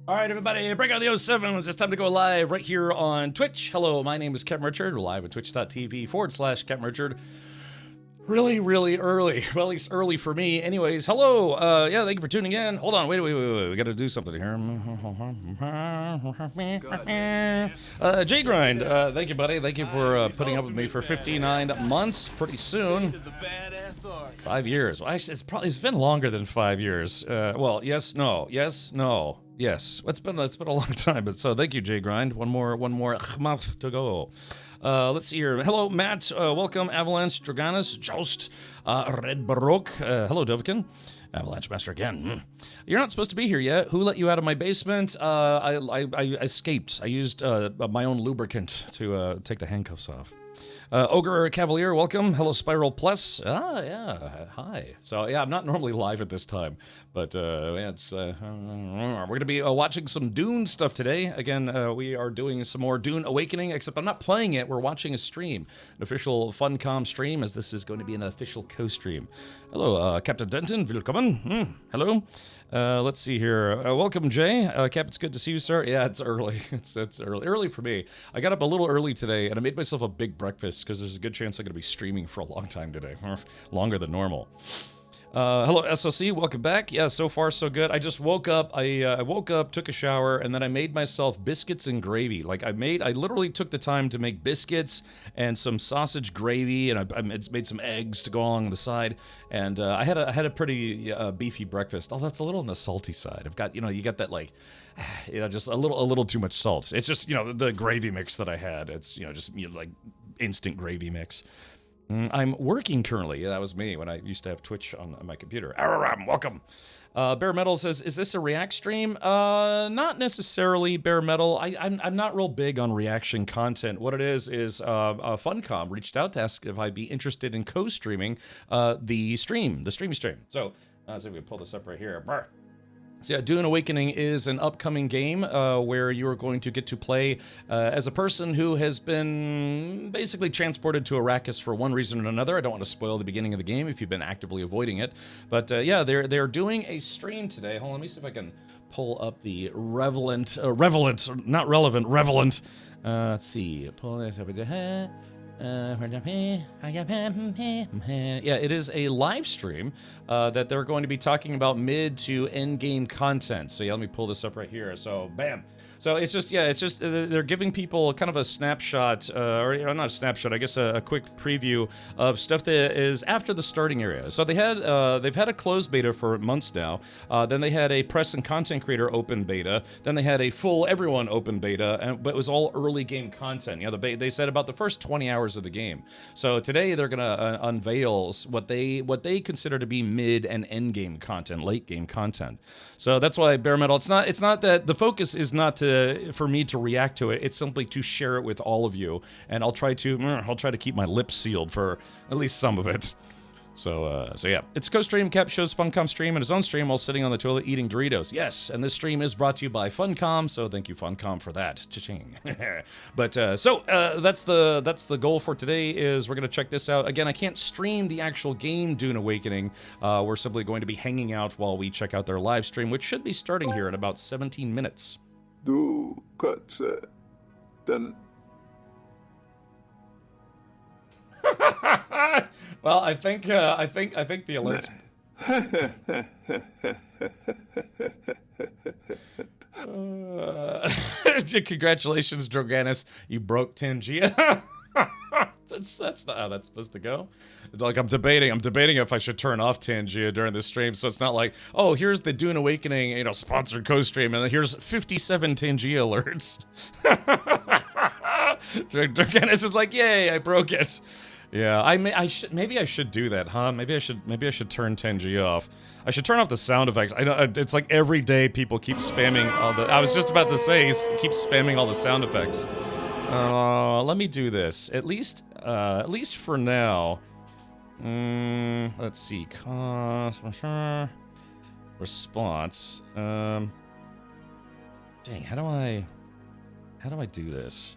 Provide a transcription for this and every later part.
All right, everybody, break out the 07s. It's time to go live right here on Twitch. Hello, my name is Captain Richard. We're live at twitch.tv/Captain Richard. Really, really early. Well, at least early for me. Anyways, hello. Yeah, thank you for tuning in. Hold on, wait. We got to do something here. J Grind, thank you, buddy. Thank you for putting up with me for 59 months. Pretty soon. 5 years. Well, actually, it's been longer than 5 years. Well, yes, no, yes, no. Yes, it's been a long time, but so thank you, J Grind. One more month to go. Let's see here. Hello, Matt. Welcome, Avalanche, Draganus, Joust, Red Baroque. Hello, Dovkin. Avalanche Master again. You're not supposed to be here yet. Who let you out of my basement? I escaped. I used my own lubricant to take the handcuffs off. Ogre Cavalier, welcome. Hello, Spiral Plus. Yeah, hi. So, yeah, I'm not normally live at this time, but yeah, it's we're going to be watching some Dune stuff today. Again, we are doing some more Dune Awakening, except I'm not playing it. We're watching a stream, an official Funcom stream, as this is going to be an official co-stream. Hello, Captain Denton. Willkommen. Hello. Let's see here. Welcome, Jay. Cap, it's good to see you, sir. Yeah, it's early. It's early for me. I got up a little early today, and I made myself a big breakfast because there's a good chance I'm going to be streaming for a long time today, longer than normal. Hello, SLC. Welcome back. Yeah, so far so good. I just woke up. I woke up, took a shower, and then I made myself biscuits and gravy. Like I literally took the time to make biscuits and some sausage gravy, and I made some eggs to go along the side. And I had a pretty beefy breakfast. Oh, that's a little on the salty side. I've got you got that like, just a little too much salt. It's just the gravy mix that I had. It's just like instant gravy mix. I'm working currently. Yeah, that was me when I used to have Twitch on my computer. Araram, welcome. Bare Metal says, is this a React stream? Not necessarily, Bare Metal. I'm not real big on reaction content. What it is Funcom reached out to ask if I'd be interested in co-streaming the streamy stream. So, let's see if we can pull this up right here. Brr. So yeah, Dune Awakening is an upcoming game where you are going to get to play as a person who has been basically transported to Arrakis for one reason or another. I don't want to spoil the beginning of the game if you've been actively avoiding it. But yeah, they're doing a stream today. Hold on, let me see if I can pull up the Revelant, not relevant, Revelant. Let's see, pull this up. Yeah, it is a live stream that they're going to be talking about mid to end game content. So yeah, let me pull this up right here. So bam. So it's just they're giving people kind of a snapshot, or not a snapshot, I guess a quick preview of stuff that is after the starting area. So they've had a closed beta for months now. Then they had a press and content creator open beta. Then they had a full everyone open beta, but it was all early game content. They said about the first 20 hours of the game. So today they're gonna unveil what they consider to be mid and end game content, late game content. So that's why Bare Metal. It's not that the focus is not for me to react to it. It's simply to share it with all of you, and I'll try to keep my lips sealed for at least some of it. So yeah, it's co-stream. Cap shows Funcom stream and his own stream while sitting on the toilet eating Doritos. Yes, and this stream is brought to you by Funcom, so thank you Funcom for that. Cha-ching. But that's the goal for today. Is we're gonna check this out again. I can't stream the actual game Dune Awakening. We're simply going to be hanging out while we check out their live stream, which should be starting here in about 17 minutes. Du Katze, dann. Well, I think the alerts. Congratulations, Droganis. You broke Tangia. That's not how that's supposed to go. Like I'm debating if I should turn off Tangia during the stream, so it's not like, oh, here's the Dune Awakening, sponsored co-stream, and here's 57 Tangia alerts. Droganis is like, yay, I broke it. Yeah, maybe I should do that, huh? Maybe I should turn Tangia off. I should turn off the sound effects. I know it's like every day people keep spamming all the. I was just about to say, keep spamming all the sound effects. Let me do this. At least for now. Let's see. Response. Dang, how do I do this?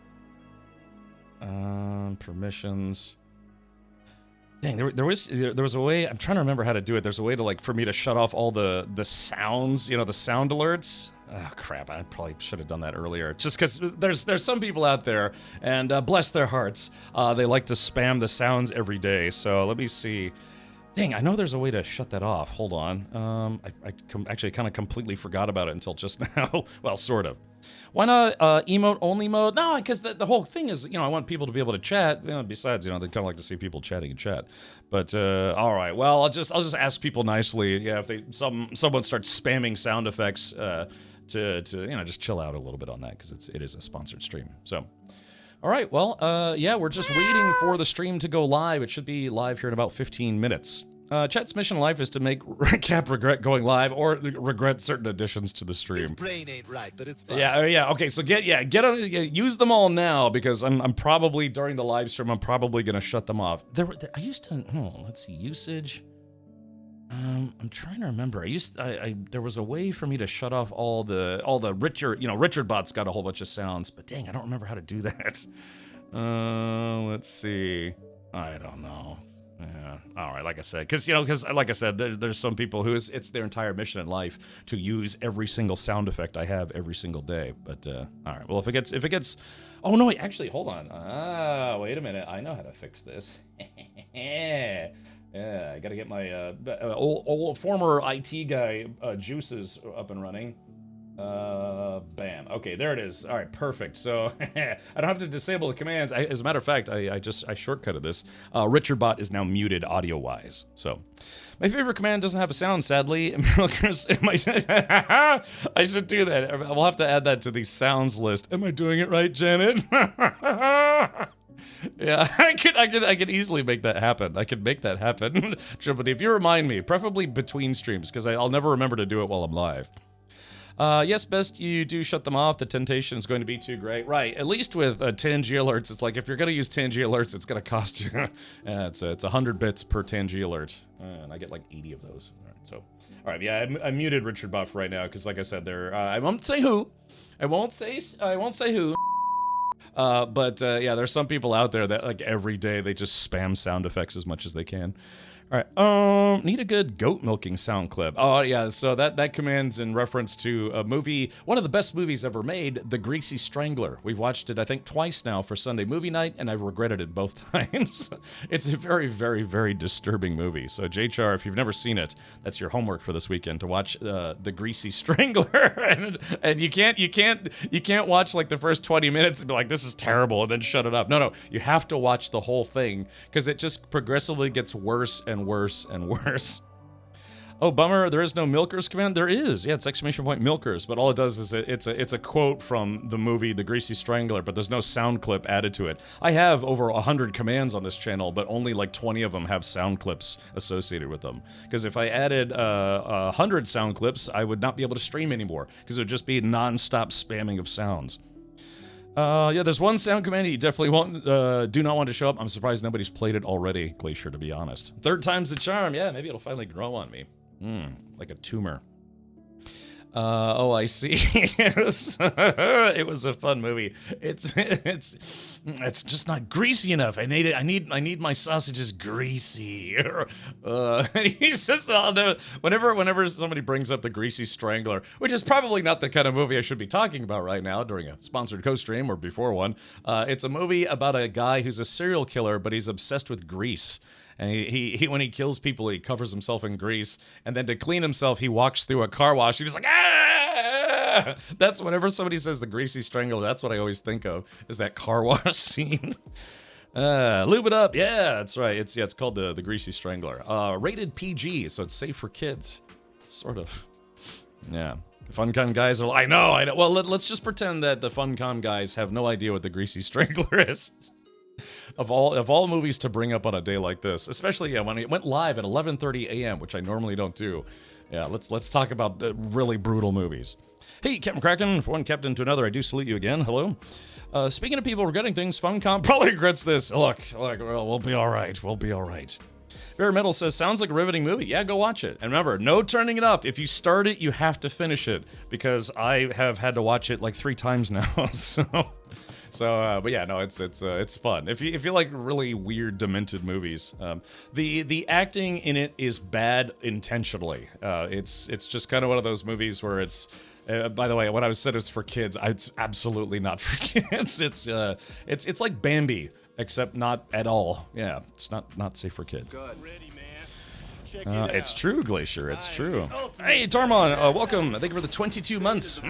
Permissions. Dang, there was a way. I'm trying to remember how to do it. There's a way to for me to shut off all the sounds, the sound alerts. Oh crap! I probably should have done that earlier. Just because there's some people out there, and bless their hearts, they like to spam the sounds every day. So let me see. Dang, I know there's a way to shut that off. Hold on. Actually kind of completely forgot about it until just now. Well, sort of. Why not emote only mode? No, because the whole thing is, I want people to be able to chat. Besides, they kind of like to see people chatting in chat. But all right, well, I'll just ask people nicely. Yeah, if someone starts spamming sound effects, to just chill out a little bit on that because it is a sponsored stream. So. All right, well, yeah, we're just waiting for the stream to go live. It should be live here in about 15 minutes. Chat's mission in life is to make Cap regret going live or regret certain additions to the stream. His brain ain't right, but it's fine. Yeah. Okay, so use them all now because I'm probably during the live stream I'm probably gonna shut them off. I used to. Let's see, usage. I'm trying to remember. There was a way for me to shut off all the Richard bots got a whole bunch of sounds, but dang, I don't remember how to do that. Let's see. I don't know. Yeah. All right, like I said, because like I said, there's some people who it's their entire mission in life to use every single sound effect I have every single day. But all right, well, if it gets, oh no, wait, actually, hold on. Wait a minute, I know how to fix this. Yeah, I gotta get my old former IT guy juices up and running. Bam. Okay, there it is. All right, perfect. So I don't have to disable the commands. As a matter of fact, I shortcutted this. RichardBot is now muted audio-wise. So my favorite command doesn't have a sound, sadly. I should do that. We'll have to add that to the sounds list. Am I doing it right, Janet? Yeah, I could easily make that happen. I could make that happen. But if you remind me, preferably between streams, because I'll never remember to do it while I'm live. Yes, best you do shut them off. The temptation is going to be too great. Right, at least with 10G alerts, it's like if you're going to use 10G alerts, it's going to cost you. It's 100 bits per 10G alert, and I get like 80 of those. All right, so, all right, yeah, I muted Richard Buff right now because, like I said, I won't say who. I won't say who. But yeah, there's some people out there that like every day they just spam sound effects as much as they can. All right, need a good goat milking sound clip. Oh yeah, so that command's in reference to a movie, one of the best movies ever made, The Greasy Strangler. We've watched it, I think, twice now for Sunday movie night, and I've regretted it both times. It's a very, very, very disturbing movie. So JHR, if you've never seen it, that's your homework for this weekend to watch The Greasy Strangler. and you can't watch like the first 20 minutes and be like, this is terrible, and then shut it up. No, you have to watch the whole thing because it just progressively gets worse and worse and worse. Oh, bummer, there is no milkers command? There is. Yeah, it's exclamation point milkers, but all it does is it's a quote from the movie The Greasy Strangler, but there's no sound clip added to it. I have over 100 commands on this channel, but only like 20 of them have sound clips associated with them. Because if I added 100 sound clips, I would not be able to stream anymore, because it would just be non-stop spamming of sounds. Yeah, there's one sound command you definitely do not want to show up. I'm surprised nobody's played it already, Glacier, to be honest. Third time's the charm. Yeah, maybe it'll finally grow on me. Like a tumor. Oh, I see. It was a fun movie. It's just not greasy enough. I need my sausages greasy. He's just whenever somebody brings up The Greasy Strangler, which is probably not the kind of movie I should be talking about right now during a sponsored co-stream or before one. It's a movie about a guy who's a serial killer, but he's obsessed with grease. And he when he kills people, he covers himself in grease, and then to clean himself, he walks through a car wash. He's like, ah! That's whenever somebody says The Greasy Strangler, that's what I always think of, is that car wash scene. Lube it up, yeah, that's right. It's called the Greasy Strangler. Rated PG, so it's safe for kids, sort of. Yeah. The Funcom guys are. I know. Well, let's just pretend that the Funcom guys have no idea what the Greasy Strangler is. Of all movies to bring up on a day like this, especially when it went live at 11:30 a.m., which I normally don't do. Yeah, let's talk about really brutal movies. Hey, Captain Kraken, from one captain to another, I do salute you again. Hello. Speaking of people regretting things, Funcom probably regrets this. Look, well, we'll be all right. We'll be all right. Bear Metal says, sounds like a riveting movie. Yeah, go watch it. And remember, no turning it up. If you start it, you have to finish it, because I have had to watch it like 3 times now. So, but yeah, no, it's fun. If you like really weird, demented movies, the acting in it is bad intentionally. It's just kind of one of those movies where it's By the way, when I said it's for kids, it's absolutely not for kids. It's like Bambi, except not at all. Yeah, it's not safe for kids. It's true, Glacier. It's true. Hey, Tormon, welcome. Thank you for the 22 months.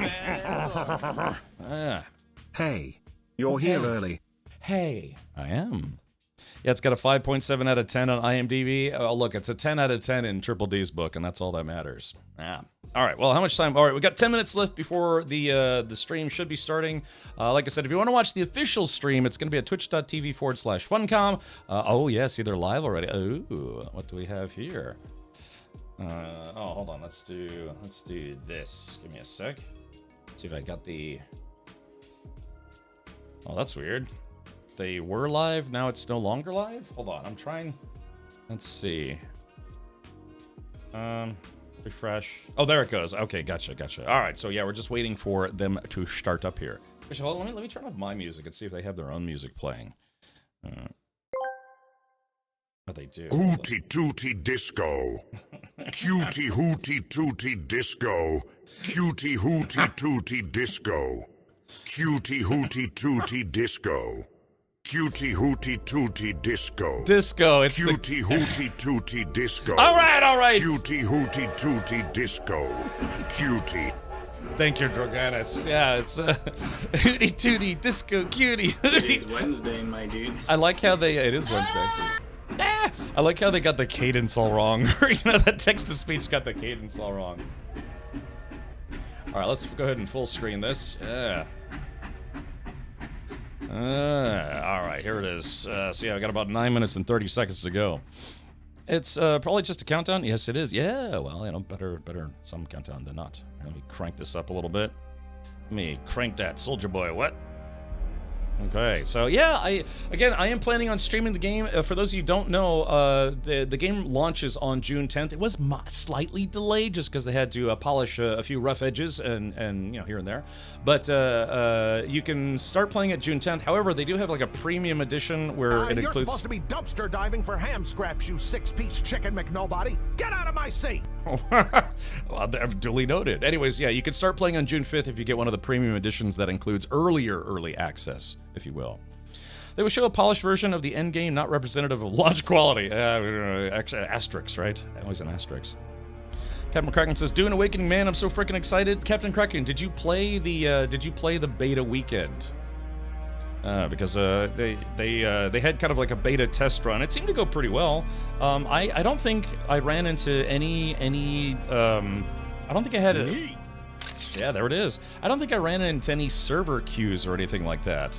Hey, you're here early. Hey, I am. Yeah, it's got a 5.7 out of 10 on IMDb. Oh, look, it's a 10 out of 10 in Triple D's book, and that's all that matters. Yeah. All right, well, how much time? All right, we got 10 minutes left before the stream should be starting. Like I said, if you want to watch the official stream, it's going to be at twitch.tv/funcom. Oh, yes, either live already. Oh, what do we have here? Oh, hold on. Let's do this. Give me a sec. Let's see if I got the... Oh, that's weird. They were live, now it's no longer live? Hold on, I'm trying... Let's see. Refresh. Oh, there it goes. Okay, gotcha. All right, so yeah, we're just waiting for them to start up here. Actually, hold on, let me turn off my music and see if they have their own music playing. Oh, they do. Hooty tooty disco. Cutie hooty tooty disco. Cutie hooty tooty disco. Cutie hooty tooty disco. Cutie hooty tooty disco. Disco, it's Cutie hooty tooty disco. All right. Cutie hooty tooty disco. Cutie. Thank you, Droganis. Yeah, it's hooty tooty disco cutie. It is Wednesday, my dudes. I like how they... It is Wednesday. I like how they got the cadence all wrong. That text-to-speech got the cadence all wrong. All right, let's go ahead and full screen this. Yeah. All right, here it is. So yeah, I got about 9 minutes and 30 seconds to go. It's probably just a countdown. Yes, it is. Yeah, well, you know, better some countdown than not. Let me crank this up a little bit. Let me crank that, Soldier Boy. What? Okay, so yeah, I am planning on streaming the game. For those of you who don't know, the game launches on June 10th. It was slightly delayed just because they had to polish a few rough edges and you know, here and there. But you can start playing it June 10th. However, they do have like a premium edition where it You're includes... supposed to be dumpster diving for ham scraps, you six-piece chicken McNobody. Get out of my seat! Well, duly noted. Anyways, yeah, you can start playing on June 5th if you get one of the premium editions that includes early access, if you will. They will show a polished version of the end game, not representative of launch quality. Asterisks, right? Always an asterisk. Captain Kraken says, "Dune Awakening, man, I'm so freaking excited." Captain Kraken, did you play the beta weekend? Because they had kind of like a beta test run. It seemed to go pretty well. I don't think I ran into any I don't think I had it. Yeah, there it is. I don't think I ran into any server queues or anything like that.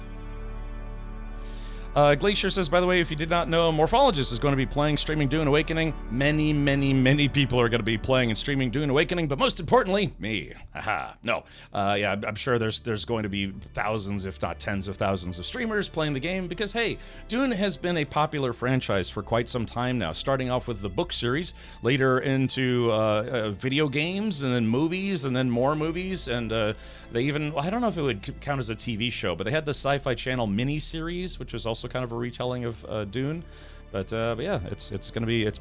Glacier says, by the way, if you did not know, Morphologist is going to be playing Streaming Dune Awakening. Many people are going to be playing and streaming Dune Awakening, but most importantly, me. Haha. No. Yeah, I'm sure there's going to be thousands, if not tens of thousands of streamers playing the game because, hey, Dune has been a popular franchise for quite some time now, starting off with the book series, later into video games, and then movies, and then more movies, and they even, well, I don't know if it would count as a TV show, but they had the Sci-Fi Channel mini-series, which was also kind of a retelling of Dune. But yeah, it's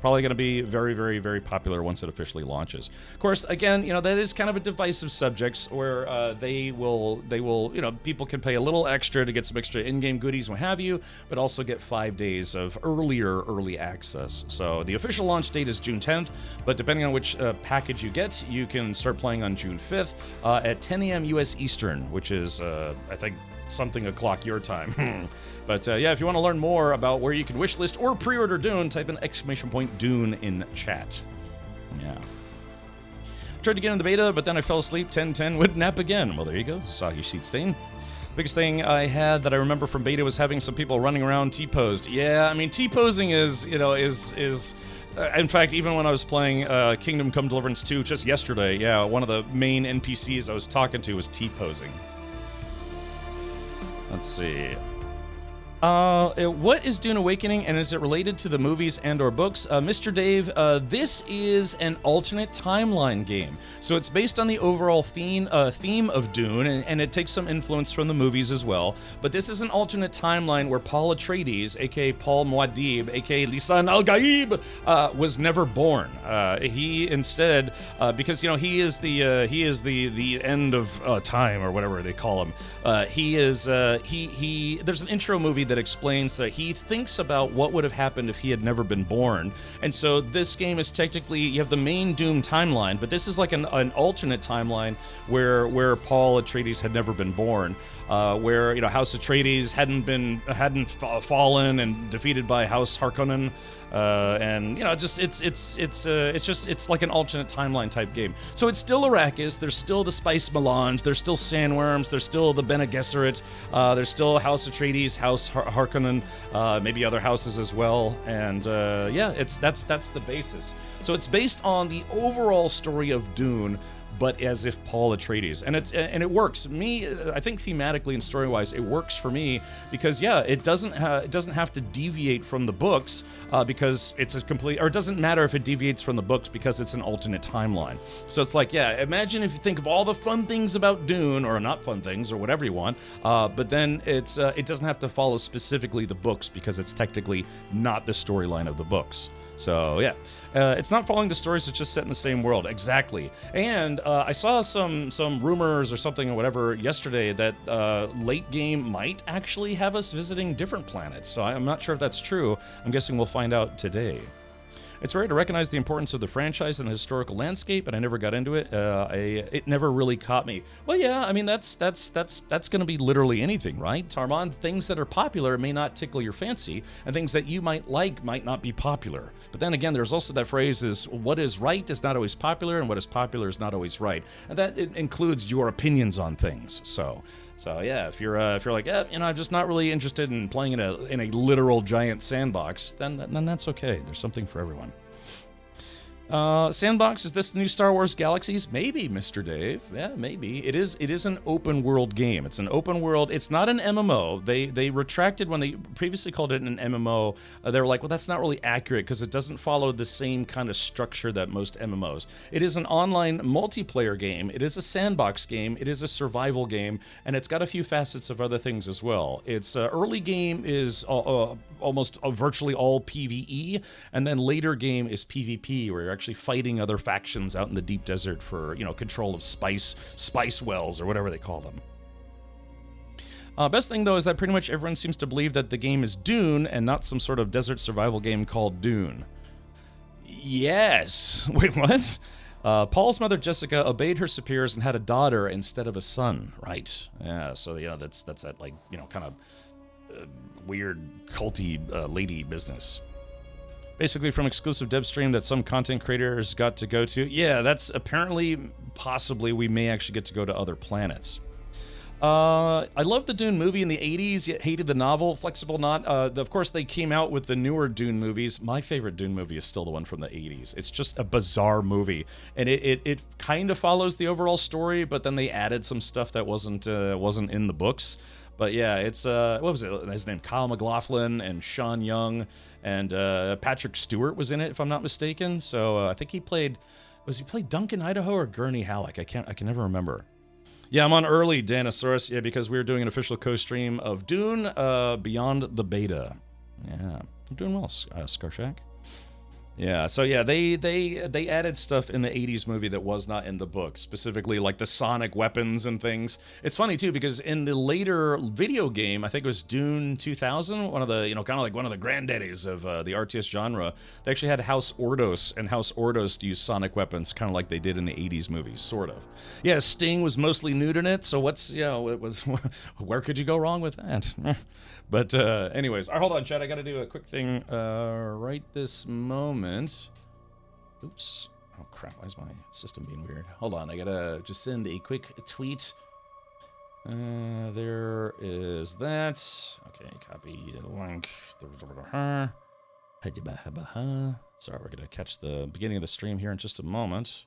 probably gonna be very popular once it officially launches. Of course, again, you know, that is kind of a divisive subject where they will, you know, people can pay a little extra to get some extra in-game goodies, what have you, but also get 5 days of early access. So the official launch date is June 10th, but depending on which package you get, you can start playing on June 5th at 10 a.m. U.S. Eastern, which is I think something o'clock your time. But yeah, if you want to learn more about where you can wishlist or pre-order Dune, type in !Dune in chat. Yeah. Tried to get in the beta, but then I fell asleep. 10:10 would nap again. Well, there you go. Soggy sheet stain. Biggest thing I had that I remember from beta was having some people running around T-posed. Yeah, I mean, T-posing is, you know, is in fact, even when I was playing Kingdom Come Deliverance 2 just yesterday, yeah, one of the main NPCs I was talking to was T-posing. Let's see. What is Dune Awakening, and is it related to the movies and or books? Mr. Dave, this is an alternate timeline game. So it's based on the overall theme of Dune, and it takes some influence from the movies as well. But this is an alternate timeline where Paul Atreides, aka Paul Muad'Dib, aka Lisan al-Gaib, was never born. He instead, because he is the end of time, or whatever they call him. There's an intro movie that explains that he thinks about what would have happened if he had never been born. And so this game is technically, you have the main Doom timeline, but this is like an alternate timeline where Paul Atreides had never been born, where House Atreides hadn't fallen and defeated by House Harkonnen. And it's like an alternate timeline type game. So it's still Arrakis. There's still the Spice Melange. There's still Sandworms. There's still the Bene Gesserit. There's still House Atreides, House Harkonnen, maybe other houses as well. And that's the basis. So it's based on the overall story of Dune, but as if Paul Atreides, and it works. I think thematically and story-wise, it works for me because it doesn't have to deviate from the books because it's a complete, or it doesn't matter if it deviates from the books because it's an alternate timeline. So it's like, imagine if you think of all the fun things about Dune, or not fun things, or whatever you want, but then it doesn't have to follow specifically the books because it's technically not the storyline of the books. So it's not following the stories, it's just set in the same world. Exactly. And I saw some rumors or something or whatever yesterday that late game might actually have us visiting different planets. So I'm not sure if that's true. I'm guessing we'll find out today. It's rare to recognize the importance of the franchise and the historical landscape, but I never got into it. It never really caught me. Well, yeah, I mean that's going to be literally anything, right, Tarmon? Things that are popular may not tickle your fancy, and things that you might like might not be popular. But then again, there's also that phrase: is what is right is not always popular, and what is popular is not always right, and that includes your opinions on things. So yeah, if you're like, I'm just not really interested in playing in a literal giant sandbox, then that's okay. There's something for everyone. Sandbox, is this the new Star Wars Galaxies? Maybe, Mr. Dave. Yeah, maybe. It is an open world game. It's an open world. It's not an MMO. They retracted when they previously called it an MMO. They were like, well, that's not really accurate because it doesn't follow the same kind of structure that most MMOs. It is an online multiplayer game. It is a sandbox game. It is a survival game, and it's got a few facets of other things as well. Its early game is almost virtually all PvE, and then later game is PvP, where you're actually fighting other factions out in the deep desert for, control of spice wells or whatever they call them. Best thing though is that pretty much everyone seems to believe that the game is Dune and not some sort of desert survival game called Dune. Yes. Wait, what? Paul's mother Jessica obeyed her superiors and had a daughter instead of a son. Right. Yeah. So that's that kind of weird culty lady business. Basically from exclusive dev stream that some content creators got to go to. Yeah, that's apparently, possibly, we may actually get to go to other planets. I loved the Dune movie in the 80s, yet hated the novel. Flexible Knot. Of course, they came out with the newer Dune movies. My favorite Dune movie is still the one from the 80s. It's just a bizarre movie. And it kind of follows the overall story, but then they added some stuff that wasn't in the books. But yeah, it's, what was it? His name, Kyle MacLachlan and Sean Young. And Patrick Stewart was in it, if I'm not mistaken. So I think he played Duncan Idaho or Gurney Halleck? I can never remember. Yeah, I'm on early, Danosaurus. Yeah, because we were doing an official co-stream of Dune Beyond the Beta. Yeah, I'm doing well, Scarshak. Yeah, so yeah, they added stuff in the 80s movie that was not in the book, specifically like the sonic weapons and things. It's funny too because in the later video game, I think it was Dune 2000, one of the, kind of like one of the granddaddies of the RTS genre, they actually had House Ordos, and House Ordos used sonic weapons kind of like they did in the 80s movies, sort of. Yeah, Sting was mostly nude in it, so where could you go wrong with that? But anyways, hold on, chat. I got to do a quick thing right this moment. Oops. Oh, crap. Why is my system being weird? Hold on. I got to just send a quick tweet. There is that. Okay, copy the link. Sorry, we're going to catch the beginning of the stream here in just a moment.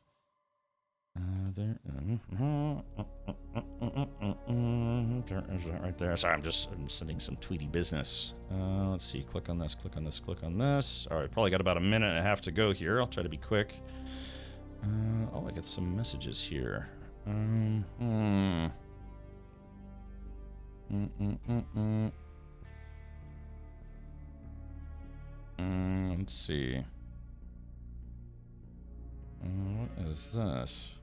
There is that right there. Sorry, I'm sending some tweety business. Let's see. Click on this. Click on this. Click on this. All right, probably got about a minute and a half to go here. I'll try to be quick. Oh, I got some messages here. Let's see. What is this?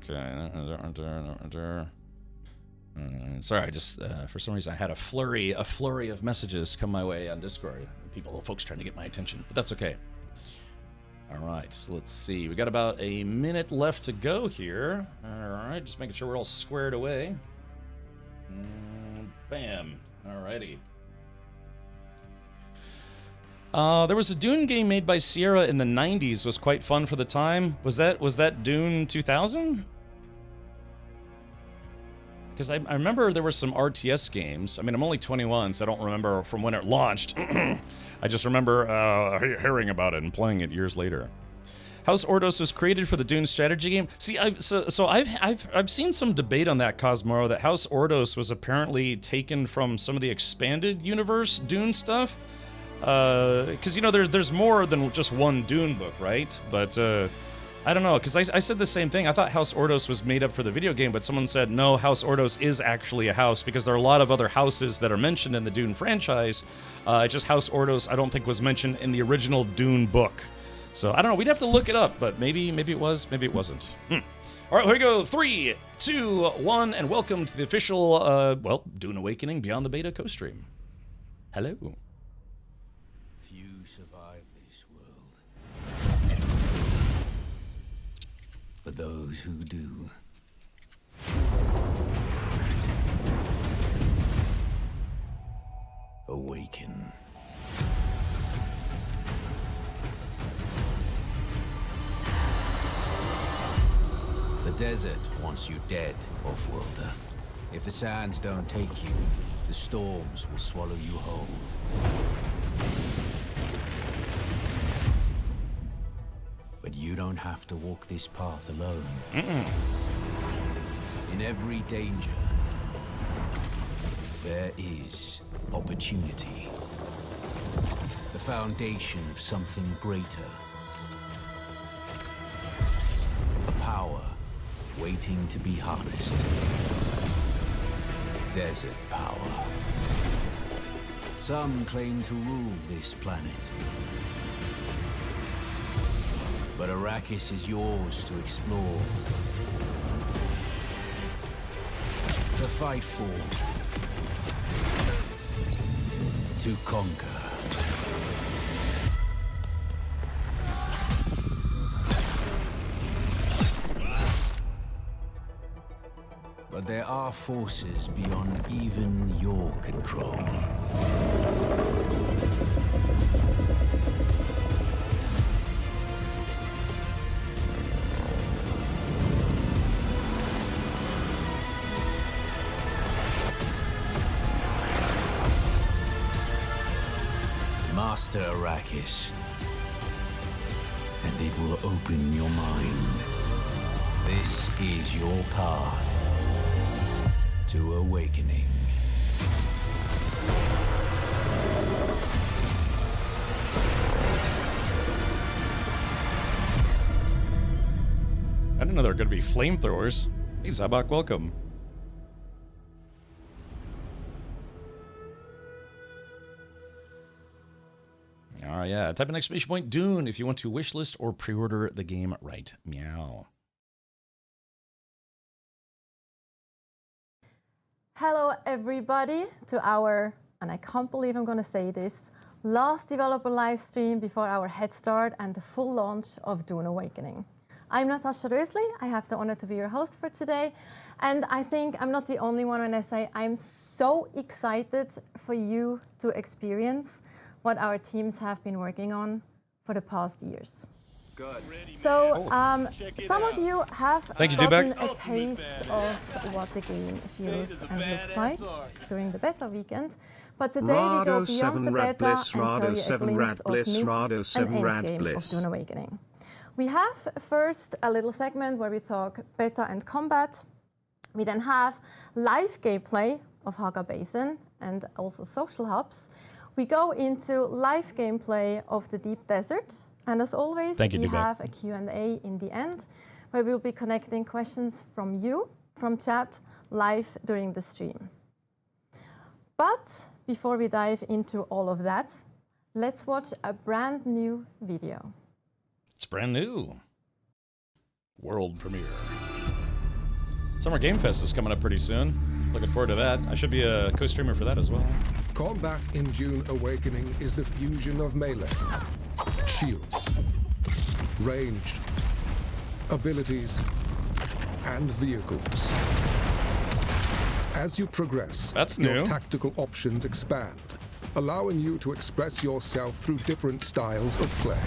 Okay. Sorry, I just for some reason I had a flurry of messages come my way on Discord. Folks trying to get my attention, but that's okay. All right, so let's see. We got about a minute left to go here. All right, just making sure we're all squared away. Bam. All righty. There was a Dune game made by Sierra in the 90s. Was quite fun for the time. Was that Dune 2000? Because I remember there were some RTS games. I mean, I'm only 21, so I don't remember from when it launched. I just remember hearing about it and playing it years later. House Ordos was created for the Dune strategy game. See, I've seen some debate on that, Cosmoro, that House Ordos was apparently taken from some of the expanded universe Dune stuff. Because, you know, there's more than just one Dune book, right? But, I don't know, because I said the same thing. I thought House Ordos was made up for the video game, but someone said, no, House Ordos is actually a house, because there are a lot of other houses that are mentioned in the Dune franchise. Just House Ordos, I don't think, was mentioned in the original Dune book. So, I don't know, we'd have to look it up, but maybe it was, maybe it wasn't. All right, here we go. 3, 2, 1, and welcome to the official, Dune Awakening Beyond the Beta co-stream. Hello. For those who do. Awaken. The desert wants you dead, off-worlder. If the sands don't take you, the storms will swallow you whole. But you don't have to walk this path alone. In every danger, there is opportunity. The foundation of something greater. A power waiting to be harnessed. Desert power. Some claim to rule this planet. But Arrakis is yours to explore. To fight for. To conquer. But there are forces beyond even your control. Master Arrakis, and it will open your mind. This is your path to awakening. I didn't know there were going to be flamethrowers. Hey, Zabak, welcome. Yeah, type in exclamation point Dune if you want to wishlist or pre-order the game right. Meow. Hello everybody to our, and I can't believe I'm gonna say this, last developer live stream before our head start and the full launch of Dune Awakening. I'm Natasha Rösli. I have the honor to be your host for today. And I think I'm not the only one when I say I'm so excited for you to experience what our teams have been working on for the past years. Good. So some of you have gotten a taste of what the game feels and looks like during the beta weekend. But today we go Rado beyond 7 the Rad beta Bliss, and show Rado you a 7 glimpse Rad of Bliss, mid Rado and 7 Rad endgame of Bliss. Dune Awakening. We have first a little segment where we talk beta and combat. We then have live gameplay of Haga Basin and also social hubs. We go into live gameplay of the Deep Desert. And as always, we have a Q&A in the end where we'll be connecting questions from you, from chat, live during the stream. But before we dive into all of that, let's watch a brand new video. It's brand new. World premiere. Summer Game Fest is coming up pretty soon. Looking forward to that. I should be a co-streamer for that as well. Combat in Dune Awakening is the fusion of melee, shields, ranged, abilities, and vehicles. As you progress, your tactical options expand, allowing you to express yourself through different styles of play.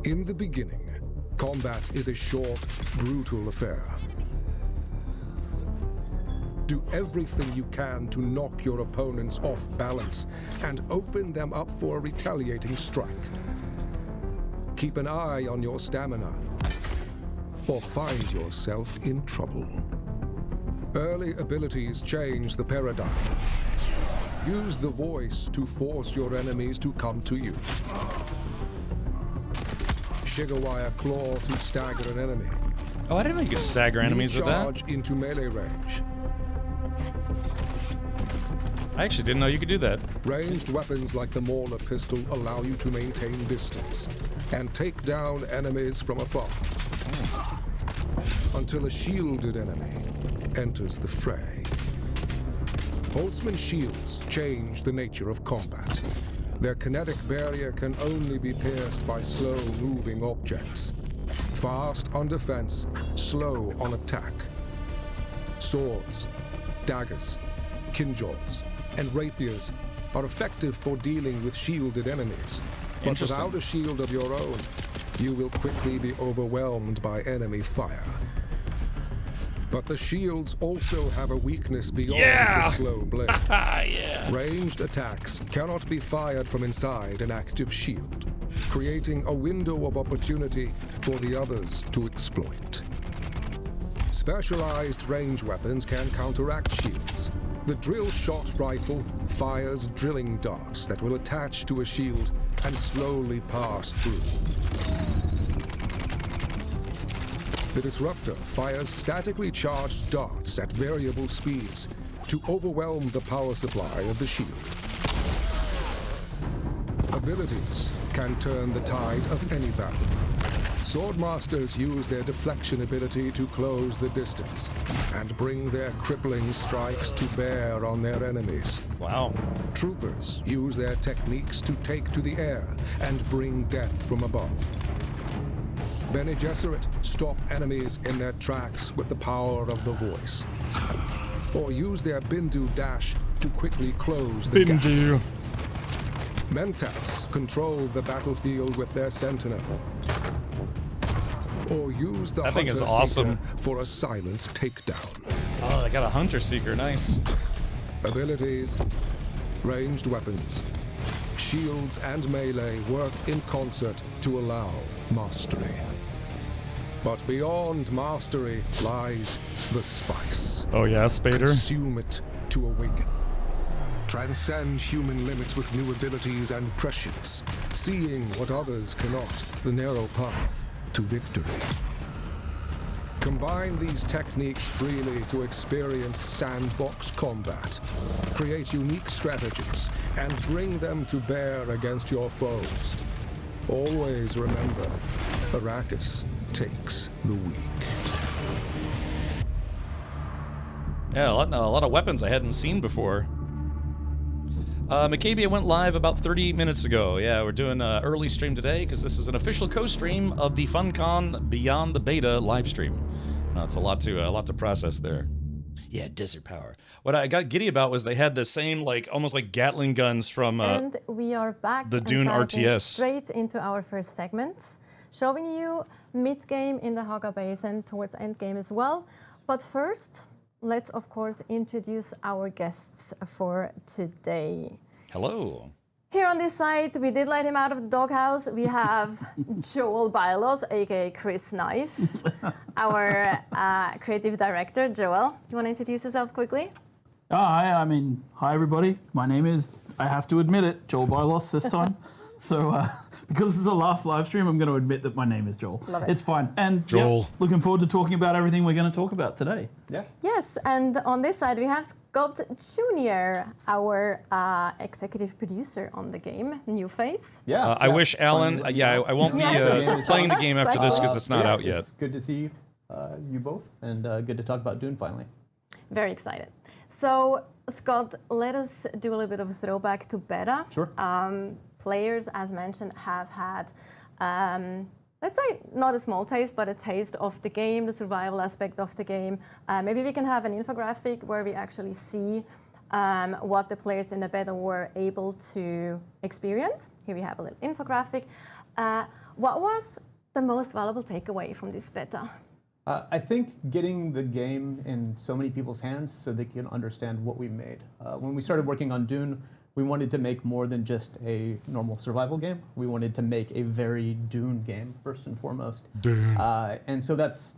In the beginning, combat is a short, brutal affair. Do everything you can to knock your opponents off balance and open them up for a retaliating strike. Keep an eye on your stamina, or find yourself in trouble. Early abilities change the paradigm. Use the voice to force your enemies to come to you. Shigawire Claw to stagger an enemy. Oh, I didn't know you could stagger enemies with that. Charge into melee range. I actually didn't know you could do that. Ranged weapons like the Mauler pistol allow you to maintain distance and take down enemies from afar. Until a shielded enemy enters the fray. Holtzman shields change the nature of combat. Their kinetic barrier can only be pierced by slow-moving objects. Fast on defense, slow on attack. Swords, daggers, kinjals, and rapiers are effective for dealing with shielded enemies. But without a shield of your own, you will quickly be overwhelmed by enemy fire. But the shields also have a weakness beyond the slow blade. Ranged attacks cannot be fired from inside an active shield, creating a window of opportunity for the others to exploit. Specialized range weapons can counteract shields. The drill shot rifle fires drilling darts that will attach to a shield and slowly pass through. The disruptor fires statically charged darts at variable speeds to overwhelm the power supply of the shield. Abilities can turn the tide of any battle. Swordmasters use their deflection ability to close the distance and bring their crippling strikes to bear on their enemies. Wow. Troopers use their techniques to take to the air and bring death from above. Bene Gesserit stop enemies in their tracks with the power of the voice. Or use their Bindu dash to quickly close the gap. Mentats control the battlefield with their sentinel. Or use the Hunter Seeker for a silent takedown. Oh, I got a Hunter Seeker, nice. Abilities, ranged weapons, shields and melee work in concert to allow mastery. But beyond mastery lies the spice. Oh yeah, Spader. Consume it to awaken. Transcend human limits with new abilities and prescience, seeing what others cannot, the narrow path to victory. Combine these techniques freely to experience sandbox combat. Create unique strategies and bring them to bear against your foes. Always remember, Arrakis takes the weak. Yeah, a lot of weapons I hadn't seen before. Macabia went live about 30 minutes ago. Yeah, we're doing an early stream today because this is an official co-stream of the FunCon Beyond the Beta live stream. It's a lot to process there. Yeah, desert power. What I got giddy about was they had the same, like, almost like Gatling guns from and we are back the Dune RTS. Straight into our first segment, showing you mid-game in the Haga Basin towards endgame as well. But first, let's of course introduce our guests for today. Hello. Here on this side, we did let him out of the doghouse. We have Joel Bailos, aka Chris Knife, our creative director. Joel, you want to introduce yourself quickly? Hi everybody. My name is, I have to admit it, Joel Bailos this time. So, because this is the last live stream, I'm going to admit that my name is Joel. Love it. It's fine. And Joel. yeah, looking forward to talking about everything we're going to talk about today. Yeah. Yes, and on this side we have Scott Jr., our executive producer on the game, new face. Yeah. I wish Alan. I won't be playing the game after this because it's not out yet. It's good to see you both, and good to talk about Dune finally. Very excited. So, Scott, let us do a little bit of a throwback to beta. Sure. Players, as mentioned, have had, let's say, not a small taste, but a taste of the game, the survival aspect of the game. Maybe we can have an infographic where we actually see what the players in the beta were able to experience. Here we have a little infographic. What was the most valuable takeaway from this beta? I think getting the game in so many people's hands so they can understand what we made. When we started working on Dune, we wanted to make more than just a normal survival game. We wanted to make a very Dune game, first and foremost. Dune. And so that's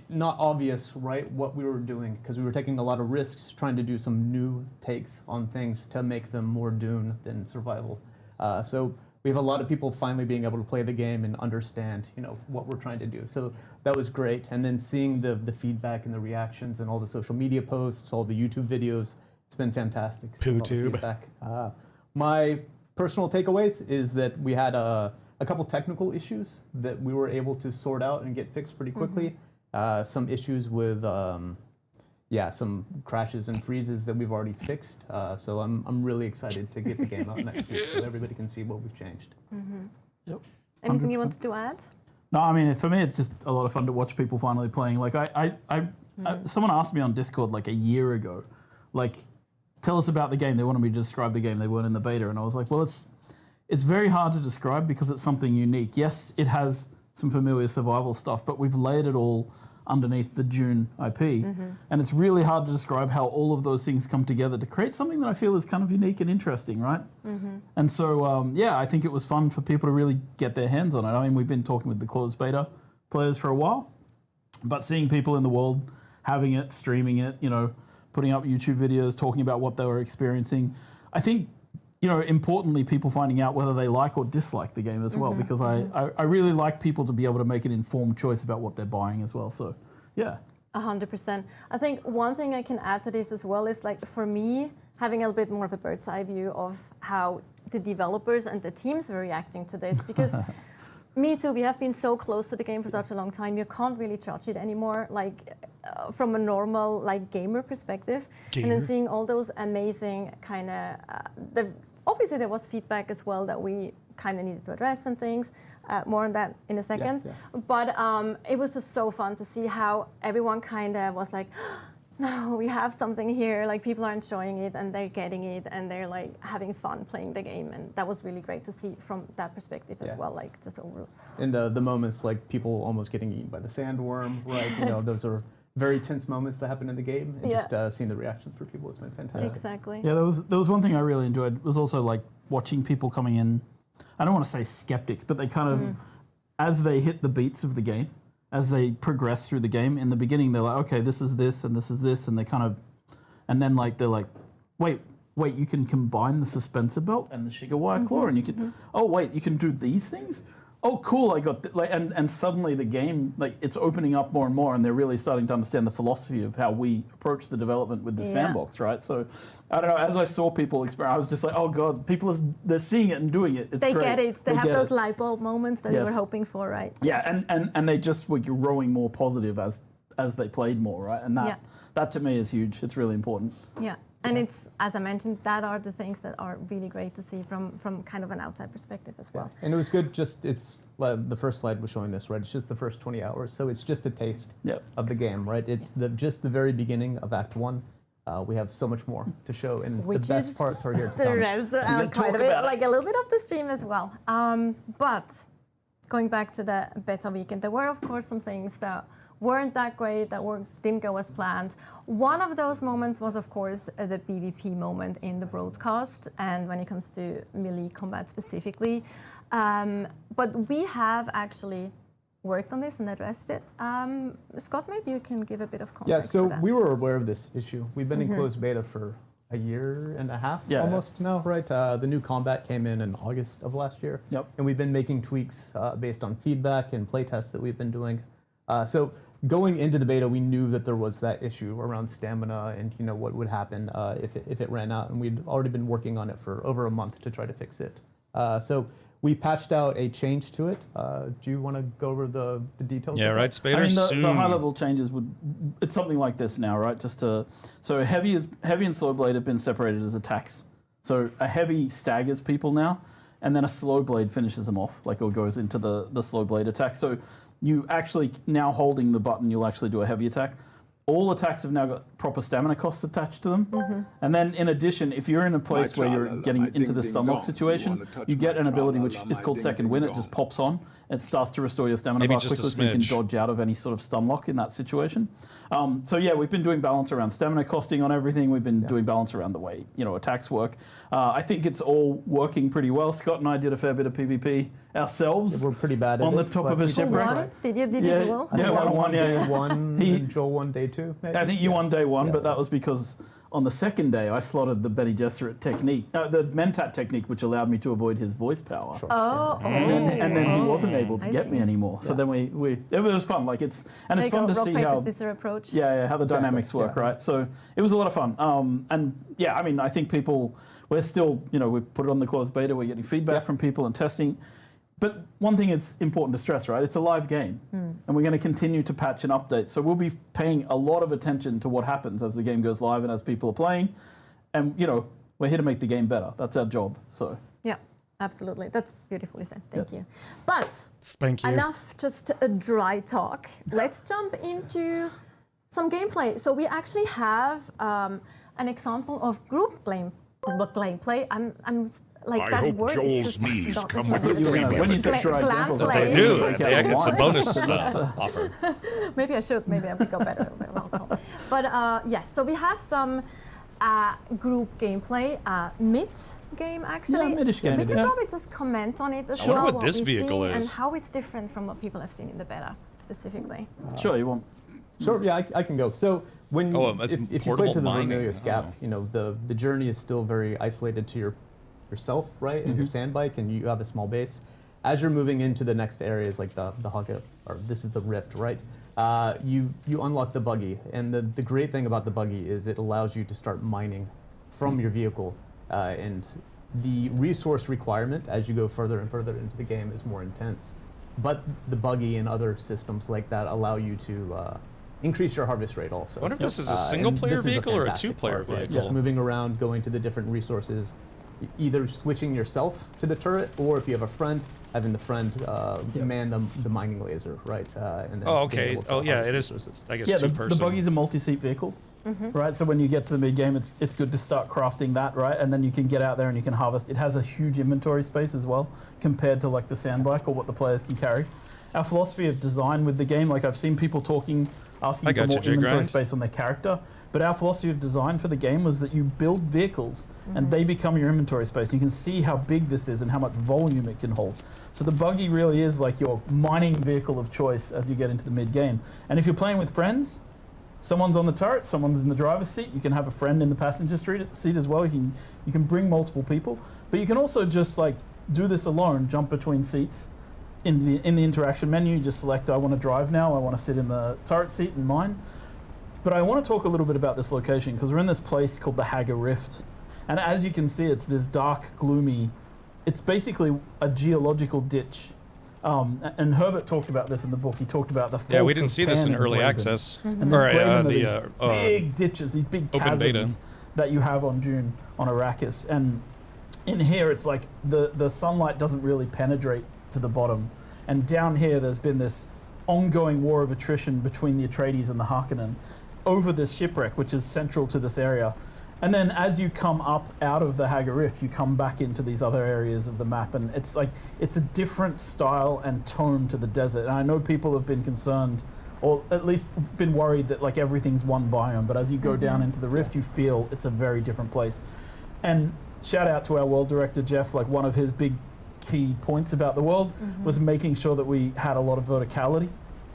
not obvious, right, what we were doing, because we were taking a lot of risks trying to do some new takes on things to make them more Dune than survival. So we have a lot of people finally being able to play the game and understand, what we're trying to do. So that was great. And then seeing the feedback and the reactions and all the social media posts, all the YouTube videos, it's been fantastic. PooTube. My personal takeaways is that we had a couple technical issues that we were able to sort out and get fixed pretty quickly. Some issues with some crashes and freezes that we've already fixed. So I'm really excited to get the game out next week so everybody can see what we've changed. Yep. Anything 100%. you wanted to add? No, I mean, for me, it's just a lot of fun to watch people finally playing. Like, someone asked me on Discord like a year ago, like, tell us about the game. They wanted me to describe the game. They weren't in the beta. And I was like, well, it's very hard to describe because it's something unique. Yes, it has some familiar survival stuff, but we've layered it all underneath the Dune IP. And it's really hard to describe how all of those things come together to create something that I feel is kind of unique and interesting, right? And so, I think it was fun for people to really get their hands on it. I mean, we've been talking with the closed beta players for a while, but seeing people in the world having it, streaming it, putting up YouTube videos, talking about what they were experiencing, I think, importantly, people finding out whether they like or dislike the game as well, because I really like people to be able to make an informed choice about what they're buying as well. So, yeah. 100%. I think one thing I can add to this as well is, like, for me, having a little bit more of a bird's eye view of how the developers and the teams were reacting to this, because me too, we have been so close to the game for such a long time, you can't really judge it anymore, like, from a normal, like, gamer perspective. And then seeing all those amazing kind of, obviously there was feedback as well that we kind of needed to address and things. More on that in a second. But it was just so fun to see how everyone kind of was like, no, we have something here. Like, people are enjoying it and they're getting it and they're like having fun playing the game. And that was really great to see from that perspective as well, like just overall. And the moments like people almost getting eaten by the sandworm, right? Those are very tense moments that happen in the game. And just seeing the reactions for people has been fantastic. Exactly. Yeah, there was one thing I really enjoyed was also like watching people coming in. I don't want to say skeptics, but they kind of, as they hit the beats of the game, as they progress through the game, in the beginning they're like, okay, this is this and this is this, and they kind of, and then like they're like, wait, you can combine the suspensor belt and the Shiga claw, and you can, oh wait, you can do these things. Oh, cool! I got and suddenly the game, like, it's opening up more and more, and they're really starting to understand the philosophy of how we approach the development with the sandbox, right? So, I don't know. As I saw people experience, I was just like, oh god, they're seeing it and doing it. It's they great. get it. They have those light bulb moments that we were hoping for, right? Yeah, and they just were growing more positive as they played more, right? And that to me is huge. It's really important. Yeah. And it's, as I mentioned, that are the things that are really great to see from kind of an outside perspective as well. And it was good, it's the first slide was showing this, right? It's just the first 20 hours, so it's just a taste of the game, right? It's just the very beginning of Act 1. We have so much more to show, and which the best parts are here to the come. rest, quite a bit, like a little bit of the stream as well. But going back to the beta weekend, there were, of course, some things that weren't that great, didn't go as planned. One of those moments was, of course, the PvP moment in the broadcast, and when it comes to melee combat specifically. But we have actually worked on this and addressed it. Scott, maybe you can give a bit of context. Yeah, so to that. we were aware of this issue. We've been in closed beta for a year and a half almost now, right? The new combat came in August of last year. Yep. And we've been making tweaks based on feedback and playtests that we've been doing. So going into the beta, we knew that there was that issue around stamina and what would happen if it ran out. And we'd already been working on it for over a month to try to fix it. So we patched out a change to it. Do you want to go over the details? Yeah, right, Spader. I mean, the high-level changes it's something like this now, right? So heavy and slow blade have been separated as attacks. So a heavy staggers people now, and then a slow blade finishes them off, or goes into the slow blade attack. So you actually, now holding the button, you'll actually do a heavy attack. All attacks have now got proper stamina costs attached to them. And then in addition, if you're in a place where you're getting into the stun lock situation, you get an ability which is called Second Wind. It just pops on. It starts to restore your stamina bar quickly so you can dodge out of any sort of stun lock in that situation. So yeah, we've been doing balance around stamina costing on everything. We've been doing balance around the way attacks work. I think it's all working pretty well. Scott and I did a fair bit of PvP ourselves. We're pretty bad at on it. the top of a shipwreck. Did you do well? Yeah, I won. Day one, and Joel won day two. Maybe? I think you won day one, but that was because on the second day I slotted the Bene Gesserit technique, the Mentat technique, which allowed me to avoid his voice power. And then he wasn't able to get me anymore. So then it was fun. It's fun to see how approach. how the dynamics work, right? So it was a lot of fun. And yeah, I mean, I think we're still, we put it on the closed beta. We're getting feedback from people and testing. But one thing is important to stress, right? It's a live game, and we're going to continue to patch and update. So we'll be paying a lot of attention to what happens as the game goes live and as people are playing. And, we're here to make the game better. That's our job, so. Yeah, absolutely. That's beautifully said. Thank you. But thank you. Enough just a dry talk. Let's jump into some gameplay. So we actually have an example of group gameplay. I hope word Joel's is just knees not come as with the easy. premium. When you say try examples, They do. It's a bonus offer. Maybe I should. Maybe I would go better. But yes, so we have some group gameplay, mid game actually. Yeah, mid-ish game. We can probably just comment on it as I well. wonder what this we've vehicle seen is. and how it's different from what people have seen in the beta specifically. Sure, you want. Sure, yeah, I can go. So when if you play portable to the mining. Vermilius Gap, the journey is still very isolated to yourself, right, and your sand bike, and you have a small base. As you're moving into the next areas, like the Hogwarts, or this is the Rift, right? You unlock the buggy, and the great thing about the buggy is it allows you to start mining from your vehicle, and the resource requirement as you go further and further into the game is more intense. But the buggy and other systems like that allow you to increase your harvest rate also. I wonder if this is a single-player vehicle or a two-player vehicle. Right? Just moving around, going to the different resources, either switching yourself to the turret, or if you have a friend, having the friend man the mining laser, right? And then okay. Oh, yeah, it is, I guess, two-person. The buggy's a multi-seat vehicle, right? So when you get to the mid-game, it's good to start crafting that, right? And then you can get out there and you can harvest. It has a huge inventory space as well, compared to like the sand bike or what the players can carry. Our philosophy of design with the game, I've seen people asking for more inventory space on their character, but our philosophy of design for the game was that you build vehicles and they become your inventory space. You can see how big this is and how much volume it can hold. So the buggy really is like your mining vehicle of choice as you get into the mid-game. And if you're playing with friends, someone's on the turret, someone's in the driver's seat, you can have a friend in the passenger seat as well. You can bring multiple people, but you can also just do this alone, jump between seats. In the interaction menu, you just select, I want to drive now, I want to sit in the turret seat and mine. But I want to talk a little bit about this location, because we're in this place called the Haggar Rift. And as you can see, it's this dark, gloomy, it's basically a geological ditch. And Herbert talked about this in the book. He talked about the folk. Yeah, we didn't see this in early access. And these big ditches, these big chasms that you have on Dune, on Arrakis. And in here, it's like the sunlight doesn't really penetrate to the bottom. And down here, there's been this ongoing war of attrition between the Atreides and the Harkonnen over this shipwreck, which is central to this area. And then as you come up out of the Haggar Rift, you come back into these other areas of the map, and it's a different style and tone to the desert. And I know people have been concerned or at least been worried that like everything's one biome. But as you go down into the rift, you feel it's a very different place. And shout out to our world director Jeff. Like one of his big key points about the world was making sure that we had a lot of verticality.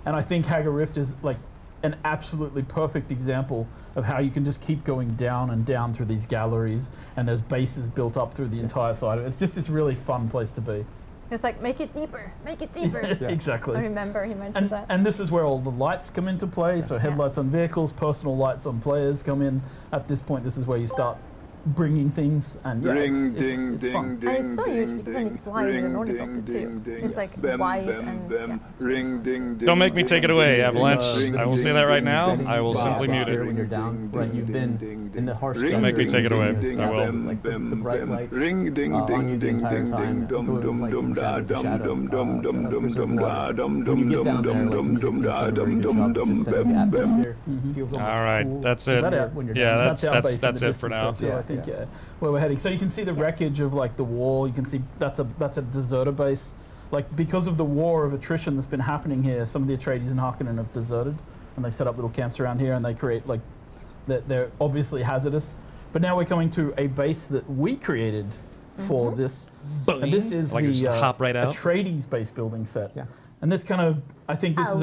And I think Hagar Rift is like an absolutely perfect example of how you can just keep going down and down through these galleries, and there's bases built up through the entire side of it. It's just this really fun place to be. It's like, make it deeper, make it deeper. Exactly. I remember he mentioned that. And this is where all the lights come into play. So headlights on vehicles, personal lights on players come in. At this point, this is where you start bringing things, and it's fun. And it's so huge because when you fly with an ornithopter too, it's like wide and Don't make me take it away, Avalanche. I will say that right now. I will simply mute it. When you're down, right? You've been in the harsh. Don't make me take it away. I will. Like the bright lights on you the entire time. When you get down there, like music takes over and you drop just so the atmosphere feels almost All right, cool. that's it. Yeah, that's it for now. I think where we're heading. So you can see the wreckage of like the wall. You can see that's a deserter base. Like because of the war of attrition that's been happening here, some of the Atreides and Harkonnen have deserted, and they've set up little camps around here, and they create like they're obviously hazardous. But now we're coming to a base that we created for this. And this is Like just hop right out? Atreides base building set. Yeah. And this kind of, I think this is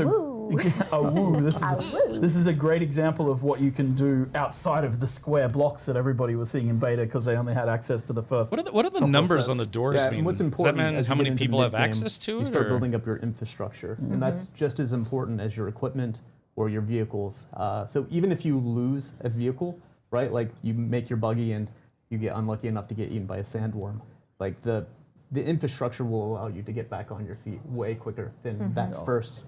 this is a great example of what you can do outside of the square blocks that everybody was seeing in beta because they only had access to the first. What are the numbers on the doors mean? And what's Does that important mean as how you many get into people have mid-game, access to it? You start or? building up your infrastructure, and that's just as important as your equipment or your vehicles. So even if you lose a vehicle, right, like you make your buggy and you get unlucky enough to get eaten by a sandworm, like the infrastructure will allow you to get back on your feet way quicker than that first.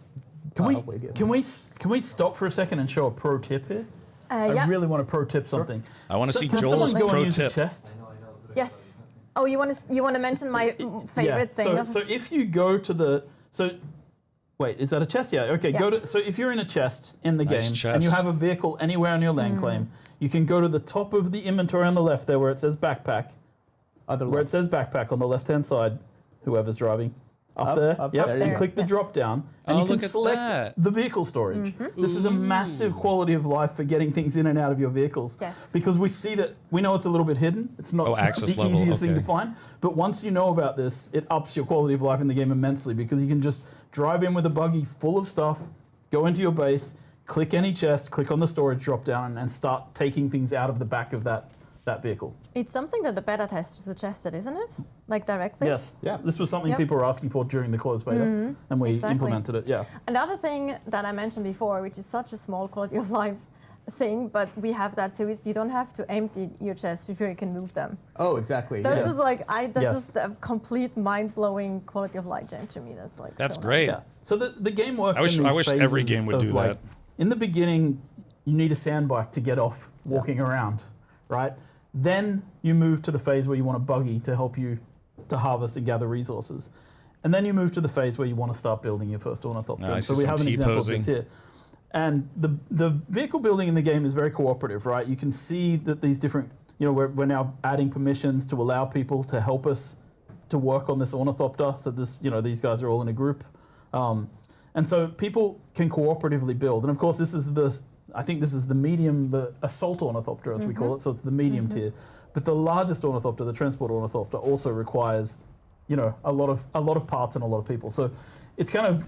Can we stop for a second and show a pro tip here? I really want to pro tip something. I want to see can Joel's someone go pro and use tip. a chest? Yes. Oh, you want to mention my favorite thing? So if you go to the wait, is that a chest? Yeah. Okay. Yeah. Go to. So if you're in a chest in the Nice game chest. and you have a vehicle anywhere on your land claim, you can go to the top of the inventory on the left there where it says backpack. It says backpack on the left-hand side, whoever's driving. Up there. And click the drop down, and you can select the vehicle storage. This is a massive quality of life for getting things in and out of your vehicles. Yes. Because we know it's a little bit hidden. It's not access the level, easiest thing okay. to find. But once you know about this, it ups your quality of life in the game immensely because you can just drive in with a buggy full of stuff, go into your base, click any chest, click on the storage drop down, and start taking things out of the back of that vehicle. It's something that the beta tester suggested, isn't it? Like directly? Yes. Yeah. This was something people were asking for during the closed beta, and we implemented it. Yeah. Another thing that I mentioned before, which is such a small quality of life thing, but we have that too, is you don't have to empty your chest before you can move them. Oh, exactly. This is like that's just a complete mind-blowing quality of life change to me. That's like That's so great. Nice. Yeah. So the game works. I wish every game would do that. In the beginning, you need a sand bike to get off walking around, right? Then you move to the phase where you want a buggy to help you to harvest and gather resources. And then you move to the phase where you want to start building your first ornithopter. So we have an example of this here. And the vehicle building in the game is very cooperative, right? You can see that these different, we're now adding permissions to allow people to help us to work on this ornithopter. So these guys are all in a group. And so people can cooperatively build. And of course, I think this is the medium, the assault ornithopter, as we call it. So it's the medium tier. But the largest ornithopter, the transport ornithopter, also requires, a lot of parts and a lot of people. So it's kind of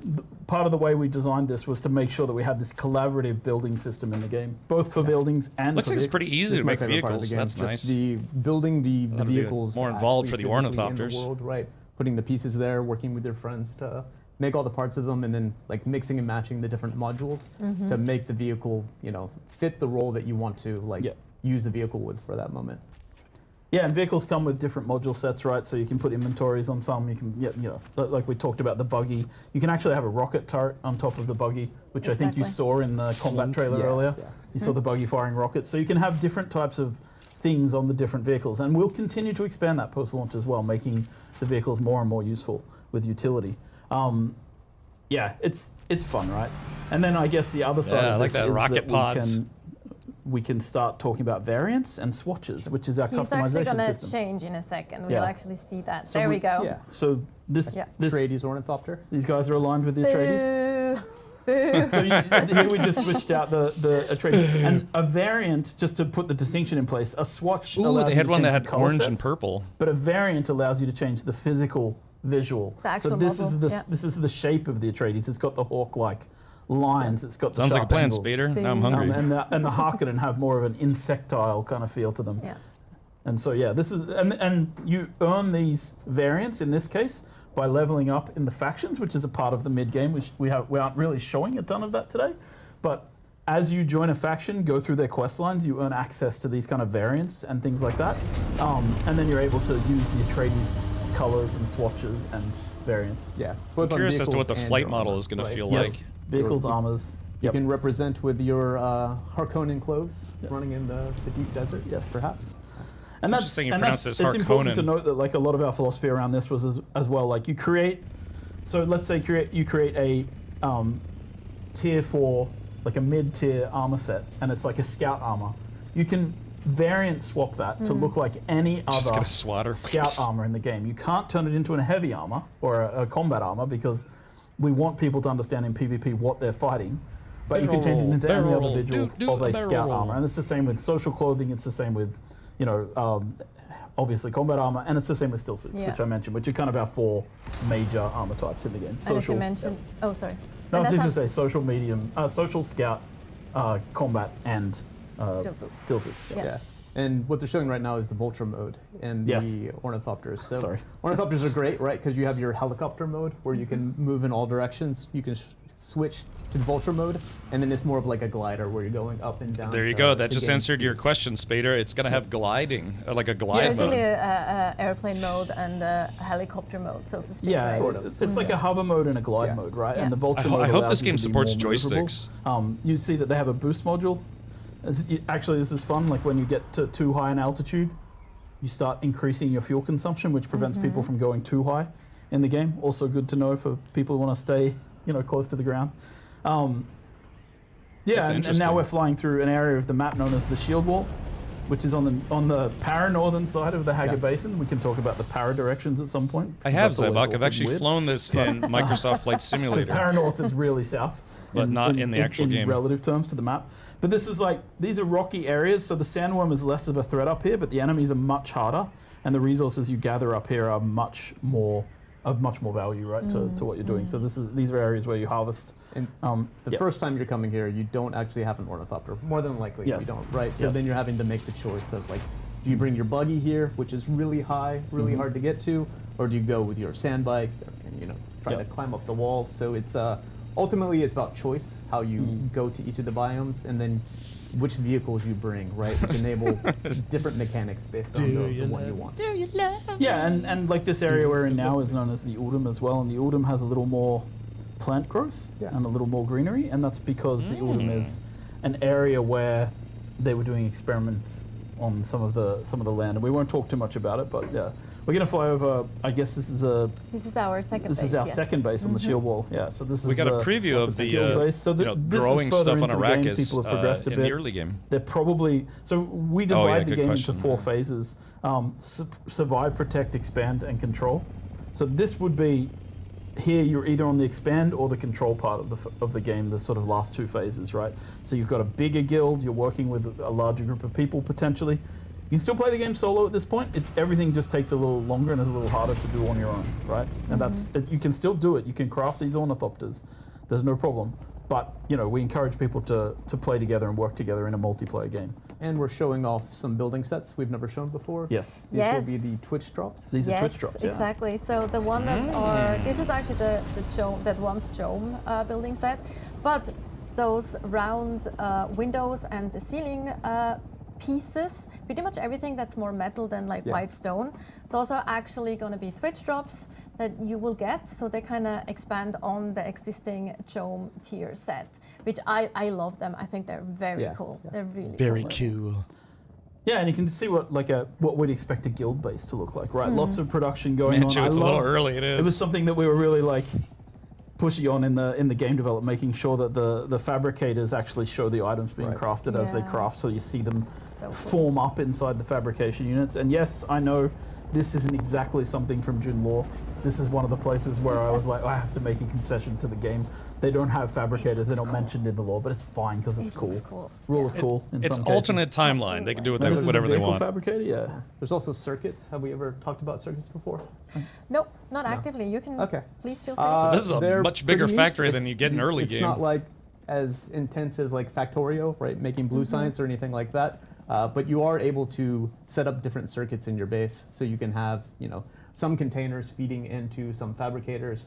part of the way we designed this was to make sure that we had this collaborative building system in the game, both for buildings and Looks for like it's vehicles. pretty easy to make vehicles. That's just nice. the building the vehicles more involved actually for the physically in ornithopters. the world, right? Putting the pieces there, working with your friends to make all the parts of them, and then like mixing and matching the different modules to make the vehicle, fit the role that you want to use the vehicle with for that moment. Yeah, and vehicles come with different module sets, right? So you can put inventories on some. You can, like we talked about the buggy. You can actually have a rocket turret on top of the buggy, which I think you saw in the combat trailer earlier. Yeah. You saw the buggy firing rockets. So you can have different types of things on the different vehicles, and we'll continue to expand that post-launch as well, making the vehicles more and more useful with utility. It's fun, right? And then I guess the other side of this is rocket pods. We can start talking about variants and swatches, which is our customization system. He's actually going to change in a second. We'll actually see that. There we go. Yeah. So this Atreides ornithopter. These guys are aligned with the Atreides. So here we just switched out the Atreides. And a variant, just to put the distinction in place, a swatch Ooh, allows they you had to one that change had the colour orange and sets, purple. But a variant allows you to change the physical visual. The actual so this model, is the yeah. this is the shape of the Atreides. It's got the hawk-like lines. It's got the Sounds like a sharp plan, angles. Spader. Now I'm hungry. And the Harkonnen have more of an insectile kind of feel to them. Yeah. And so yeah, this is and you earn these variants in this case by leveling up in the factions, which is a part of the mid game. We aren't really showing a ton of that today, but as you join a faction, go through their quest lines, you earn access to these kind of variants and things like that, and then you're able to use the Atreides colors and swatches and variants. Yeah. I'm both on curious as to what vehicles the and flight your model armor, is going to right? feel Yes. like. Vehicles, armors. You can represent with your Harkonnen clothes running in the deep desert, Yes. perhaps. And that's interesting you and pronounce that's this it's important to Harkonnen. note that like a lot of our philosophy around this was as well like you create. So let's say you create a tier 4, like a mid-tier armor set, and it's like a scout armor. You can variant swap that to look like any Just other get a swatter. scout armor in the game. You can't turn it into a heavy armor or a combat armor because we want people to understand in PvP what they're fighting. But you can change it into any other visual of a scout armor. And it's the same with social clothing, it's the same with, obviously combat armor, and it's the same with still suits, which I mentioned, which are kind of our 4 major armor types in the game. And as you mentioned, oh sorry. No, I And was that's just going to say social medium, social scout, combat, and still suits. Yeah. And what they're showing right now is the vulture mode and the ornithopters. So Sorry. ornithopters are great, right? Because you have your helicopter mode where you can move in all directions. You can switch to the vulture mode, and then it's more of like a glider where you're going up and down. There you go. That just answered your question, Spader. It's going to have gliding, like a glide There's mode. usually a airplane mode and a helicopter mode, so to speak. Yeah, right? it's like a hover mode and a glide mode, right? Yeah. And the vulture I mode hope allows this you game to be supports more maneuverable. joysticks. You see that they have a boost module. Actually, this is fun. Like when you get to too high in altitude, you start increasing your fuel consumption, which prevents people from going too high in the game. Also good to know for people who want to stay, close to the ground. And now we're flying through an area of the map known as the Shield Wall, which is on the para-northern side of the Haggard Basin. We can talk about the para-directions at some point. I have, Zybok. I've actually flown this in Microsoft Flight Simulator. Because para-north is really south. But not in the actual game. In relative terms to the map. But this is these are rocky areas, so the sandworm is less of a threat up here, but the enemies are much harder, and the resources you gather up here are much more value, right, to what you're doing. So these are areas where you harvest. And the first time you're coming here, you don't actually have an ornithopter. More than likely, you don't, right? So then you're having to make the choice of do you bring your buggy here, which is really high, really hard to get to, or do you go with your sand bike and try to climb up the wall? So it's ultimately it's about choice, how you go to each of the biomes, and then which vehicles you bring, right? Which enable different mechanics based on the one you want. Yeah, and like this area we're in now is known as the Uldum as well, and the Uldum has a little more plant growth and a little more greenery, and that's because the Uldum is an area where they were doing experiments on some of the land, and we won't talk too much about it, but yeah, we're gonna fly over. I guess this is our second base. This is our second base on the shield wall. Yeah, so this is we got a preview of the base. So growing stuff on Arrakis people have progressed a bit. in the early game. They're probably we divide the game question. into 4 phases: survive, protect, expand, and control. So this would be. Here you're either on the expand or the control part of the game, the sort of last 2 phases, right? So you've got a bigger guild, you're working with a larger group of people potentially. You can still play the game solo at this point. Everything just takes a little longer and is a little harder to do on your own, right? And you can still do it. You can craft these ornithopters. There's no problem. But we encourage people to play together and work together in a multiplayer game. And we're showing off some building sets we've never shown before. Yes. These will be the Twitch drops. These are Twitch drops, yeah. Exactly. So the one this is actually that one's Chome building set, but those round windows and the ceiling pieces, pretty much everything that's more metal than white stone, those are actually going to be Twitch drops that you will get, so they kind of expand on the existing Chome tier set, which I love them. I think they're very cool. Yeah. They're really very cool. Yeah, and you can see what we'd expect a guild base to look like, right? Lots of production going on. It's a little early. It is. It was something that we were really pushy on in the game development, making sure that the fabricators actually show the items being crafted as they craft, so you see them form up inside the fabrication units. And yes, I know this isn't exactly something from June Law. This is one of the places where I was like, I have to make a concession to the game. They don't have fabricators. They're not mentioned in the law, but it's fine because it's cool. Rule of cool. It's alternate timeline. They can do whatever they want. Fabricator, yeah. There's also circuits. Have we ever talked about circuits before? Nope, not actively. You can. Okay. Please feel free. So this is a much bigger factory than you get in early game. It's not like as intense as like Factorio, right? Making blue science or anything like that. But you are able to set up different circuits in your base, so you can have, some containers feeding into some fabricators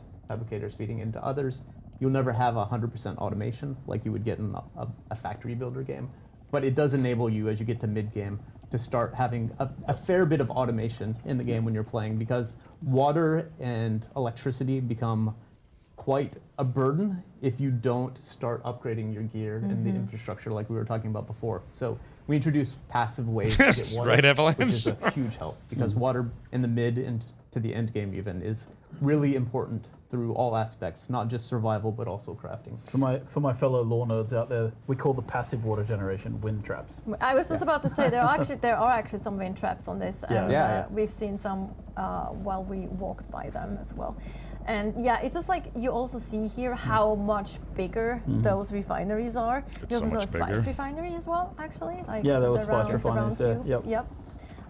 feeding into others. You'll never have 100% automation like you would get in a factory builder game, but it does enable you as you get to mid-game to start having a fair bit of automation in the game when you're playing, because water and electricity become quite a burden if you don't start upgrading your gear and the infrastructure like we were talking about before. So we introduced passive ways to get water, right, Avalanche? which is a huge help, because water in the mid and to the end game even is really important through all aspects, not just survival but also crafting. For my fellow law nerds out there, we call the passive water generation wind traps. I was just about to say there are actually some wind traps on this, and we've seen some while we walked by them as well. And yeah, it's just like you also see here how much bigger those refineries are. It's There's so also much a spice bigger. refinery as well, actually. Like Yeah, there was the spice round- refineries the round there. tubes. Yep.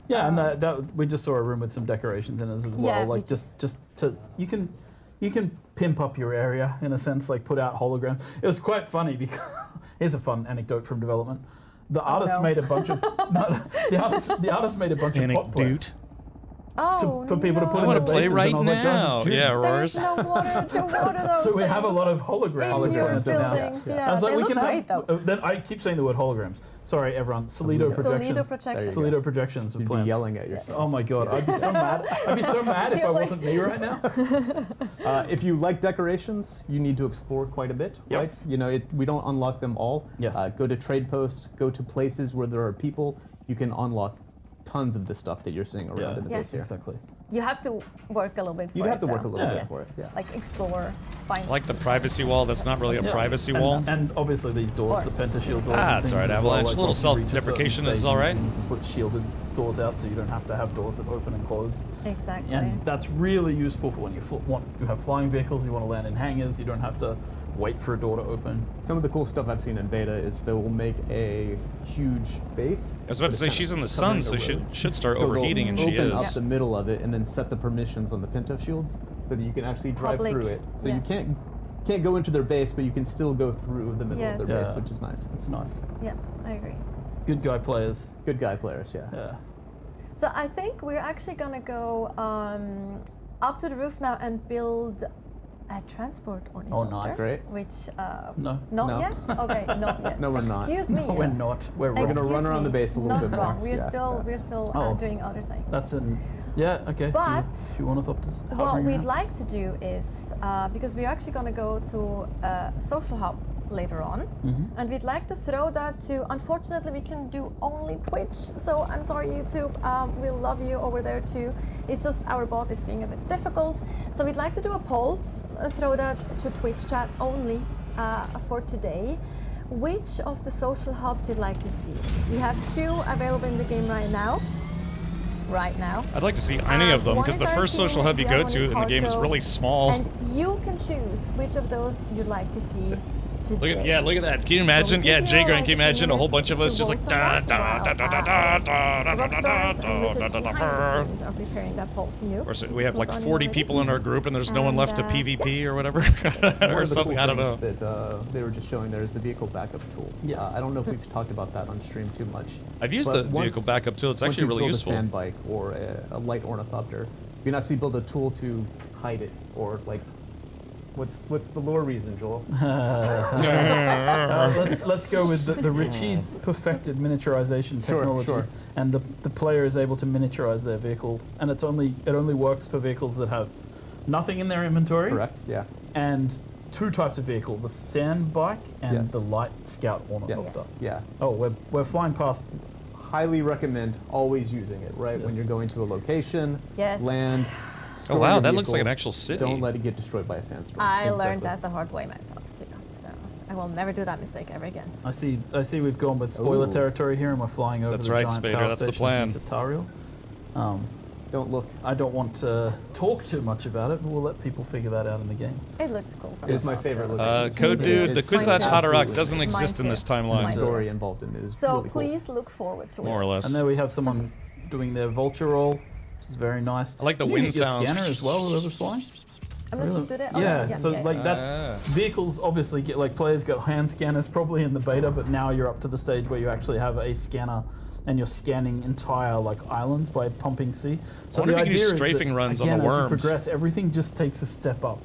Yeah, and that we just saw a room with some decorations in it as well. Yeah, like just to you can pimp up your area in a sense, like put out holograms. It was quite funny because here's a fun anecdote from development. The artist made a bunch of the artist made a bunch of pot plants. For people to put in the bases, play right and I was like, now. guys, it's June. Yeah, There's Roars. no water to water those So we have a lot of holograms in your plants now. buildings. Yeah, I was like, they we look can great have. though. Then I keep saying the word holograms. Sorry, everyone. Solido projections. Solido projections. Solido projections of You'd plants. be yelling at yourself. Oh my god, I'd be so mad. I'd be so mad if I wasn't me right now. If you like decorations, you need to explore quite a bit, Yes. right? We don't unlock them all. Yes. Go to trade posts, go to places where there are people. You can unlock tons of the stuff that you're seeing around in the base here. Exactly. You have to work a little bit for it. You'd have to work a though. little bit Yes. for it. Yeah. Like explore, find. Like the privacy wall, that's not really a privacy wall. And obviously these doors, the pentashield doors. Ah, and it's things all right, as Avalanche. Well, like A little once you reach a certain self-deprecation is stage, all right. You can put shielded doors out, so you don't have to have doors that open and close. Exactly. And that's really useful for when you have flying vehicles. You want to land in hangars. You don't have to wait for a door to open. Some of the cool stuff I've seen in beta is they will make a huge base. I was about to say she's in the sun, so she should start So overheating, and they'll she open is. up the middle of it and then set the permissions on the pinto shields so that you can actually drive Public, through it. So yes. you can't go into their base, but you can still go through the middle of their Yes. base, which is nice. It's nice. Yeah, I agree. Good guy players. Good guy players, yeah. Yeah. So I think we're actually gonna go up to the roof now and build a transport ornithopter. nice. Great. Which No. not No. yet. Okay, not yet. No, we're not. Excuse me. No, we're not. We're wrong. We're gonna run Excuse around the me. base a little Not bit more. wrong. We're Yeah, still Oh. doing other things. That's an. Yeah. Okay. But few ornithopters. What hovering we'd around. like to do is, because we're actually going to go to a social hub later on, and we'd like to throw that to, unfortunately we can do only Twitch, so I'm sorry YouTube, we love you over there too. It's just our bot is being a bit difficult. So we'd like to do a poll, throw that to Twitch chat only for today. Which of the social hubs you'd like to see? We have 2 available in the game right now. I'd like to see any of them, One because is the first arcade, social hub you the go other one to is in the game is hardcore, really small. And you can choose which of those you'd like to see today. Look at that. Can you imagine? So Yeah, we give Jay you, Grind, like, can you a few imagine a whole minutes bunch of to us just like vote da on da that da da while, da da da da Rockstars and Wizards da behind the scenes are preparing that poll for you. Or so we have It's like not on 40 already. people in our group and there's no one And, left to PvP or whatever. One or of the something, cool I don't know. things that they were just showing there is the vehicle backup tool. Yes. I don't know if we've talked about that on stream too much. I've used but the vehicle backup tool. It's once actually you really build useful. a sand bike or a light ornithopter, you can actually build a tool to hide it, or like, what's the lore reason, Joel? Let's go with the Ritchie's perfected miniaturization technology, sure. and the player is able to miniaturize their vehicle, and it only works for vehicles that have nothing in their inventory. Correct. Yeah. And 2 types of vehicle: the sand bike and Yes. the light scout ornithopter. Yes. Yeah. Oh, we're flying past. Highly recommend always using it, right? When Yes. you're going to a location, Yes. land. Oh store wow, your that looks like vehicle. an actual city. Don't let it get destroyed by a sandstorm. I learned Exactly. that the hard way myself too, so I will never do that mistake ever again. I see. We've gone with spoiler Ooh. territory here, and we're flying over That's the right, giant Spader, power that's the station plan. in Satariel. Don't look. I don't want to talk too much about it, but we'll let people figure that out in the game. It looks cool. It is my favorite looking. Code Dude, the Kwisatz Haderach Absolutely. doesn't exist in this The timeline. story involved in it is So really cool. please look forward to it. More or less. And there we have someone doing their vulture roll, which is very nice. I like the Can you wind hit your sounds. scanner as well, whoever's flying. I'm not sure to do that. Oh, Yeah, yeah, so okay. like that's vehicles obviously get like players got hand scanners probably in the beta, but now you're up to the stage where you actually have a scanner and you're scanning entire like islands by pumping sea. So wonder the if you can do idea is strafing that, runs on again, the as you worms. progress, everything just takes a step up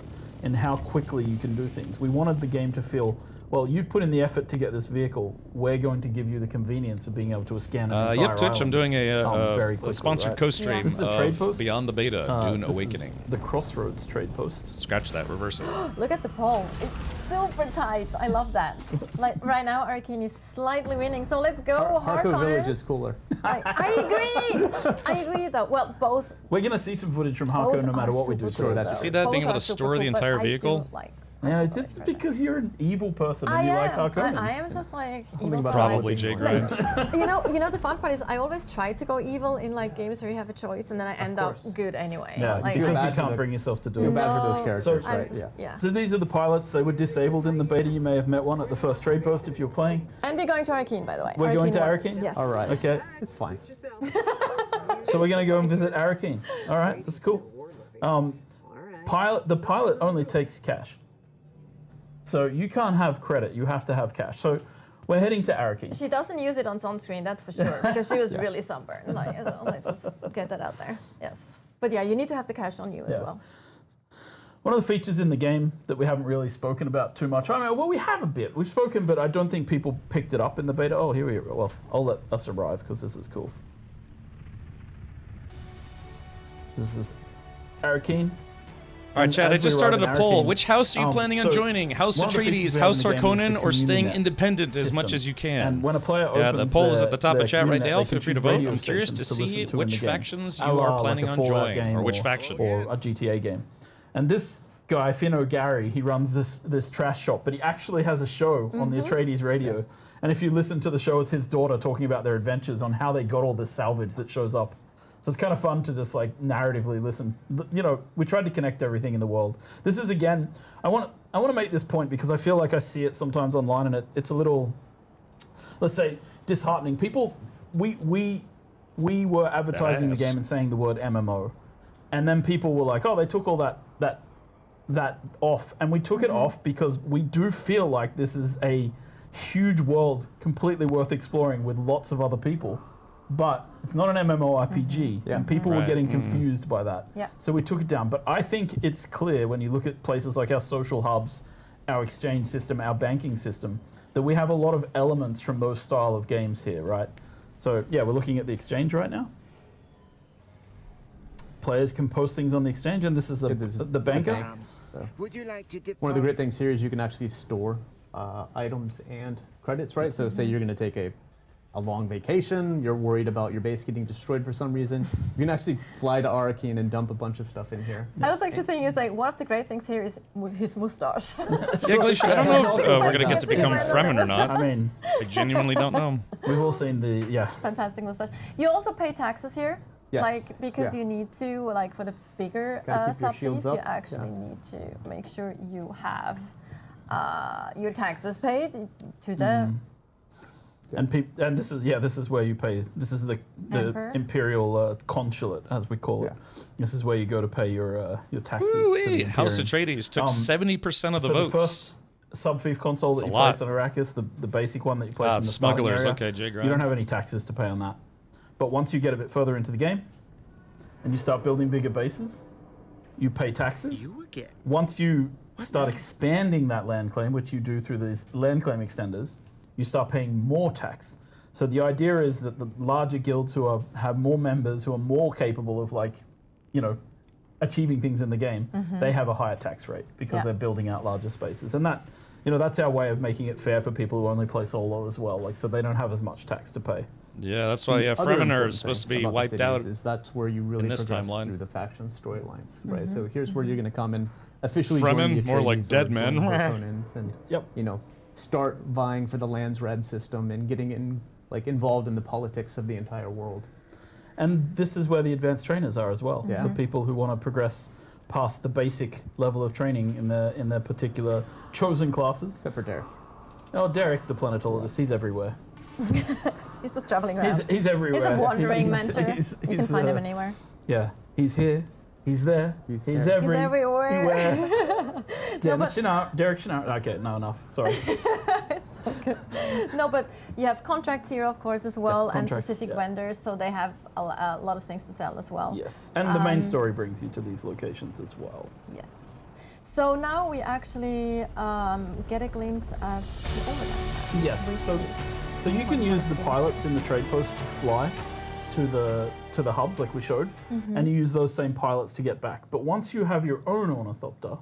in how quickly you can do things. We wanted the game to feel, well, you've put in the effort to get this vehicle. We're going to give you the convenience of being able to scan an entire Yep, Twitch, I'm island, doing very a quickly, sponsored right? co-stream This is a trade of post. Beyond the Beta, Dune This is Awakening. the Crossroads trade post. Scratch that, reverse it. Look at the pole. It's super tight. I love that. Like right now, Arcane is slightly winning. So let's go, Harco Harkonnen. Village is cooler. I agree. I agree, though. Well, both. We're going to see some footage from Harko Both no matter are what we do. super cool, that's though. See that being Both able are to super store the cool, but entire I vehicle? do like. Yeah, it's just because you're an evil person and I you am. like Harkonnens. I am just like Something evil about for life. Probably Jay Grind. You know the fun part is I always try to go evil in like games where you have a choice and then I end up course. good anyway. Yeah, like, because bad you for can't the- bring yourself to do Feel it. bad for those No, characters, I right? was just- Yeah. yeah. So these are the pilots. They were disabled in the beta. You may have met one at the first trade post if you were playing. And we're going to Arcane, by the way. We're going to Arcane Arcane? Yes. All right. Okay, It's fine. so we're going to go and visit Arcane. All right, that's cool. The pilot only takes cash. So you can't have credit. You have to have cash. So we're heading to Arcane. She doesn't use it on sunscreen, that's for sure, because she was really sunburned. Like, so let's just get that out there. Yes. But yeah, you need to have the cash on you as Yeah. well. One of the features in the game that we haven't really spoken about too much. I mean, well, we have a bit. We've spoken, but I don't think people picked it up in the beta. Oh, here we are. Well, I'll let us arrive because this is cool. This is Arcane. All right, Chad, I just started a poll. Which house are you planning on so joining? House one of the features Atreides, we have House in the game is the Harkonnen, or staying community independent as much system. as you can? And when a player Yeah, opens the poll is their- at the top their of chat right community, now. they Feel can free to choose vote. radio I'm curious stations to listen see to in which the game. factions you A la are like planning a on Fallout joining, game or which faction. or a GTA game. And this guy, Finno Gary, he runs this trash shop, but he actually has a show on the Atreides radio. And if you listen to the show, it's his daughter talking about their adventures on how they got all this salvage that shows up. So it's kind of fun to just like narratively listen. You know, we tried to connect everything in the world. This is again, I want to make this point because I feel like I see it sometimes online, and it's a little, let's say, disheartening. People, we were advertising the game and saying the word MMO, and then people were like, oh, they took all that off, and we took it off because we do feel like this is a huge world completely worth exploring with lots of other people. But it's not an MMORPG, and people were getting confused by that. Yeah. So we took it down. But I think it's clear when you look at places like our social hubs, our exchange system, our banking system, that we have a lot of elements from those style of games here, right? So yeah, we're looking at the exchange right now. Players can post things on the exchange, and this is the banker. Would you like to One of the great things here is you can actually store items and credits, right? So say you're going to take a long vacation, you're worried about your base getting destroyed for some reason, you can actually fly to Arcane and dump a bunch of stuff in here. I was actually thinking is like one of the great things here is his mustache. Yeah, Glacier, I don't know if we're going to get to become Fremen or not. I mean, I genuinely don't know. we've all seen the, Fantastic mustache. You also pay taxes here. Yes. Like, because Yeah. you need to, like, for the bigger Gotta keep your sub shields fees, you up. actually need to make sure you have your taxes paid to the and this is where you pay. This is the Emperor? imperial consulate, as we call it. This is where you go to pay your taxes. to the House Imperium. Atreides took 70% of the so votes. the first sub-fief console that That's you a lot. place on Arrakis, the basic one that you place in the starting smugglers. area, Okay, Jay Grind. you don't have any taxes to pay on that. But once you get a bit further into the game, and you start building bigger bases, you pay taxes. Once you start expanding that land claim, which you do through these land claim extenders, you start paying more tax. So the idea is that the larger guilds who have more members, who are more capable of achieving things in the game, they have a higher tax rate because they're building out larger spaces. And that, that's our way of making it fair for people who only play solo as well. Like, so they don't have as much tax to pay. Yeah, that's why The other Fremen are important supposed to thing be about the wiped out. cities is that's where you really in this progress timeline. through the faction storylines, right? So here's where you're going to come and officially Fremen, join the more like Atreides or dead join men. the Harkonnens and start vying for the land's red system and getting involved in the politics of the entire world. And this is where the advanced trainers are as well, Yeah. for people who want to progress past the basic level of training in their particular chosen classes. Except for Derek. Oh, Derek, the planetologist, he's everywhere. He's just traveling around. He's everywhere. He's a wandering He's- mentor. he's- You can he's, find him anywhere. Yeah, he's here. He's there. He's everywhere. Derek Shinout. Okay, no, enough. Sorry. No, but you have contracts here, of course, as well, and contracts, specific yeah. vendors, so they have a lot of things to sell as well. Yes, and the main story brings you to these locations as well. Yes. So now we actually get a glimpse at the overlap. Yes. Which So, is so you can use the pilots in the trade post to fly to the hubs like we showed, and you use those same pilots to get back. But once you have your own ornithopter,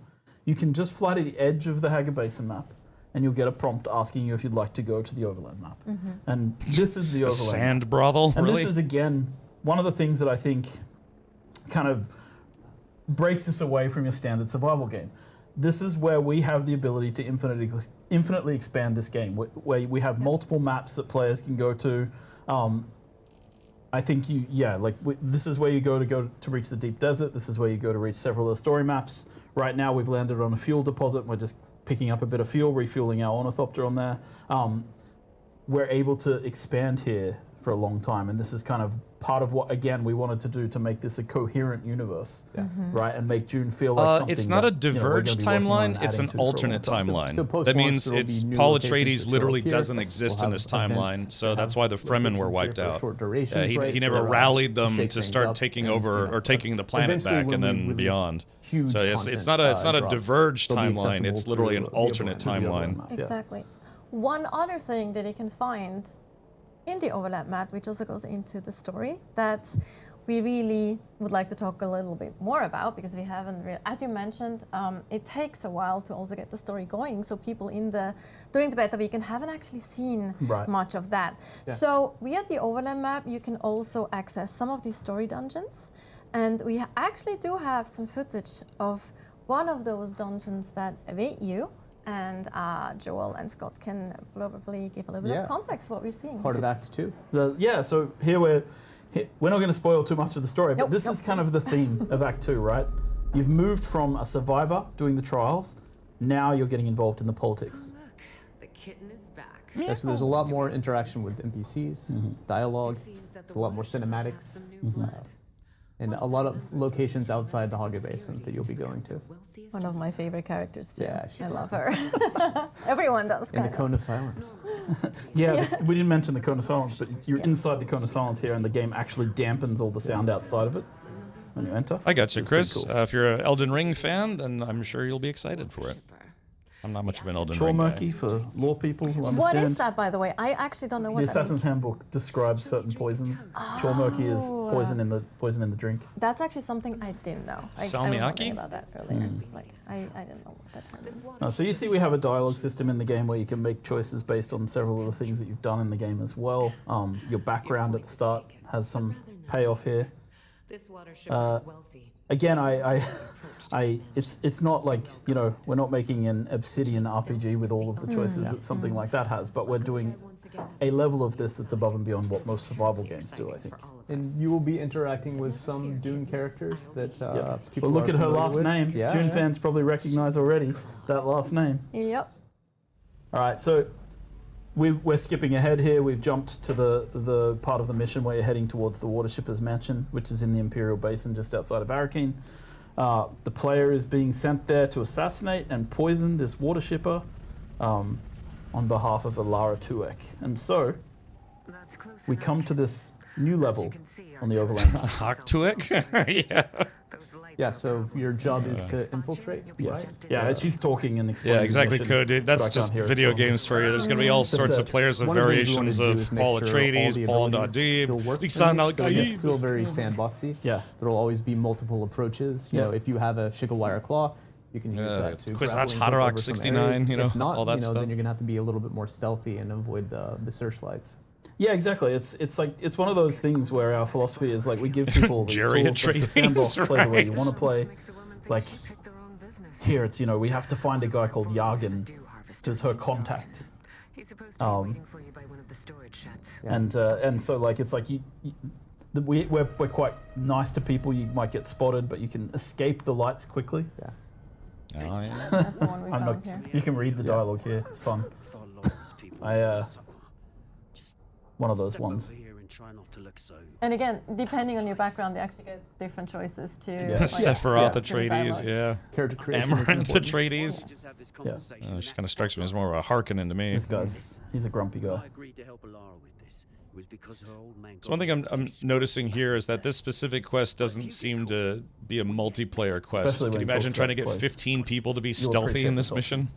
you can just fly to the edge of the Hager Basin map, and you'll get a prompt asking you if you'd like to go to the overland map. And this is the overland Sand map. brothel, And really? this is, again, one of the things that I think kind of breaks us away from your standard survival game. This is where we have the ability to infinitely expand this game, where we have multiple maps that players can go to. I think this is where you go to reach the deep desert. This is where you go to reach several of the story maps. Right now, we've landed on a fuel deposit. And we're just picking up a bit of fuel, refueling our ornithopter on there. We're able to expand here for a long time, and this is kind of part of what, again, we wanted to do to make this a coherent universe, right, and make June feel like something. It's not a that, we're diverged gonna be working on timeline, it's adding an to for a long alternate time. timeline. So post-launch, that means there will it's be new Paul locations Atreides that show literally up here. doesn't We'll exist have in this events timeline, so that that's have why the Fremen were locations wiped here for out. short durations, he right, never for, rallied to them shake to things start up taking and, over or taking the planet eventually back when and we then release beyond. huge So it's not a drops, diverged they'll be timeline. It's accessible literally through an the alternate overlap timeline. map, yeah. Exactly. One other thing that you can find in the overlap map, which also goes into the story, that we really would like to talk a little bit more about, because we haven't as you mentioned, it takes a while to also get the story going, so people during the beta weekend haven't actually seen much of that. Yeah. So via the overlap map, you can also access some of these story dungeons, and we actually do have some footage of one of those dungeons that await you. And Joel and Scott can probably give a little bit of context to what we're seeing. Part of Act 2. So here we're not going to spoil too much of the story, but this is kind of the theme of Act 2, right? You've moved from a survivor doing the trials, now you're getting involved in the politics. Look, the kitten is back. Yeah, so there's a lot more interaction with NPCs, dialogue, there's a lot more cinematics, and a lot of locations outside the Hogwarts Basin that you'll be going to. One of my favorite characters too. Yeah, I love her. Everyone does. In the Cone of Silence. We didn't mention the Cone of Silence, but you're inside the Cone of Silence here, and the game actually dampens all the sound outside of it when you enter. I got you, It's pretty Chris. cool. If you're an Elden Ring fan, then I'm sure you'll be excited for it. I'm not much of an Elden Ring guy. Traumurky for lore people who understand. What is that, by the way? I actually don't know what The that Assassin's is. Handbook describes certain poisons. Traumurky is poison in the drink. That's actually something I didn't know. I was Salmiakki? wondering about that earlier. Like, I didn't know what that term is. So you see we have a dialogue system in the game where you can make choices based on several of the things that you've done in the game as well. Your background at the start has some payoff here. This water shipper is wealthy. Again, it's not like, we're not making an Obsidian RPG with all of the choices that something like that has, but we're doing a level of this that's above and beyond what most survival games do, I think. And you will be interacting with some Dune characters that people Well, look are at her familiar last with. name. Yeah, Dune yeah. fans probably recognize already that last name. Yep. All right, so we're skipping ahead here. We've jumped to the part of the mission where you're heading towards the Water Shipper's Mansion, which is in the Imperial Basin just outside of Arakeen. The player is being sent there to assassinate and poison this water shipper on behalf of Alara Tuek. And so we come to this new level on the overland. Tuek? Yeah. Yeah, so your job is to infiltrate, Yes. right? Yeah, she's talking and explaining. Yeah, exactly, the Code. mission, That's but I just can't hear it, video so I'm games just- for you. There's going to be all sorts of players of One of the things we variations wanna do is of make Paul sure all Atreides, the Paul abilities Nadib, still work Lisan in al this. Like, it's Gaib. still very sandboxy. Yeah. There will always be multiple approaches. You know, if you have a Shigawire Claw, you can use that to Kwisatz grapple and Haderach over some 69, areas. you know, if not, all that stuff. then you're gonna have to be a little bit more stealthy and avoid the searchlights. Yeah, exactly. It's one of those things where our philosophy is like we give people these Jerry tools, but it's a sandbox. Atreides, Play the way you right. want to play. Like here, it's we have to find a guy called Yargan, who's her contact. And so like it's like we're quite nice to people. You might get spotted, but you can escape the lights quickly. Yeah. Oh yeah. That's the one we found here. You can read the dialogue here. It's fun. One of those ones. And again, depending on your background, you actually get different choices too. Yeah. Sephiroth Atreides, yeah. Character creation. Amaranth Atreides. Yeah. She kind of strikes me as more of a Harkonnen to me. This guy's, he's a grumpy guy. So one thing I'm noticing here is that this specific quest doesn't seem to be a multiplayer quest. Especially Can when you it imagine talks trying to about get place. 15 people to be You'll stealthy appreciate in this the mission?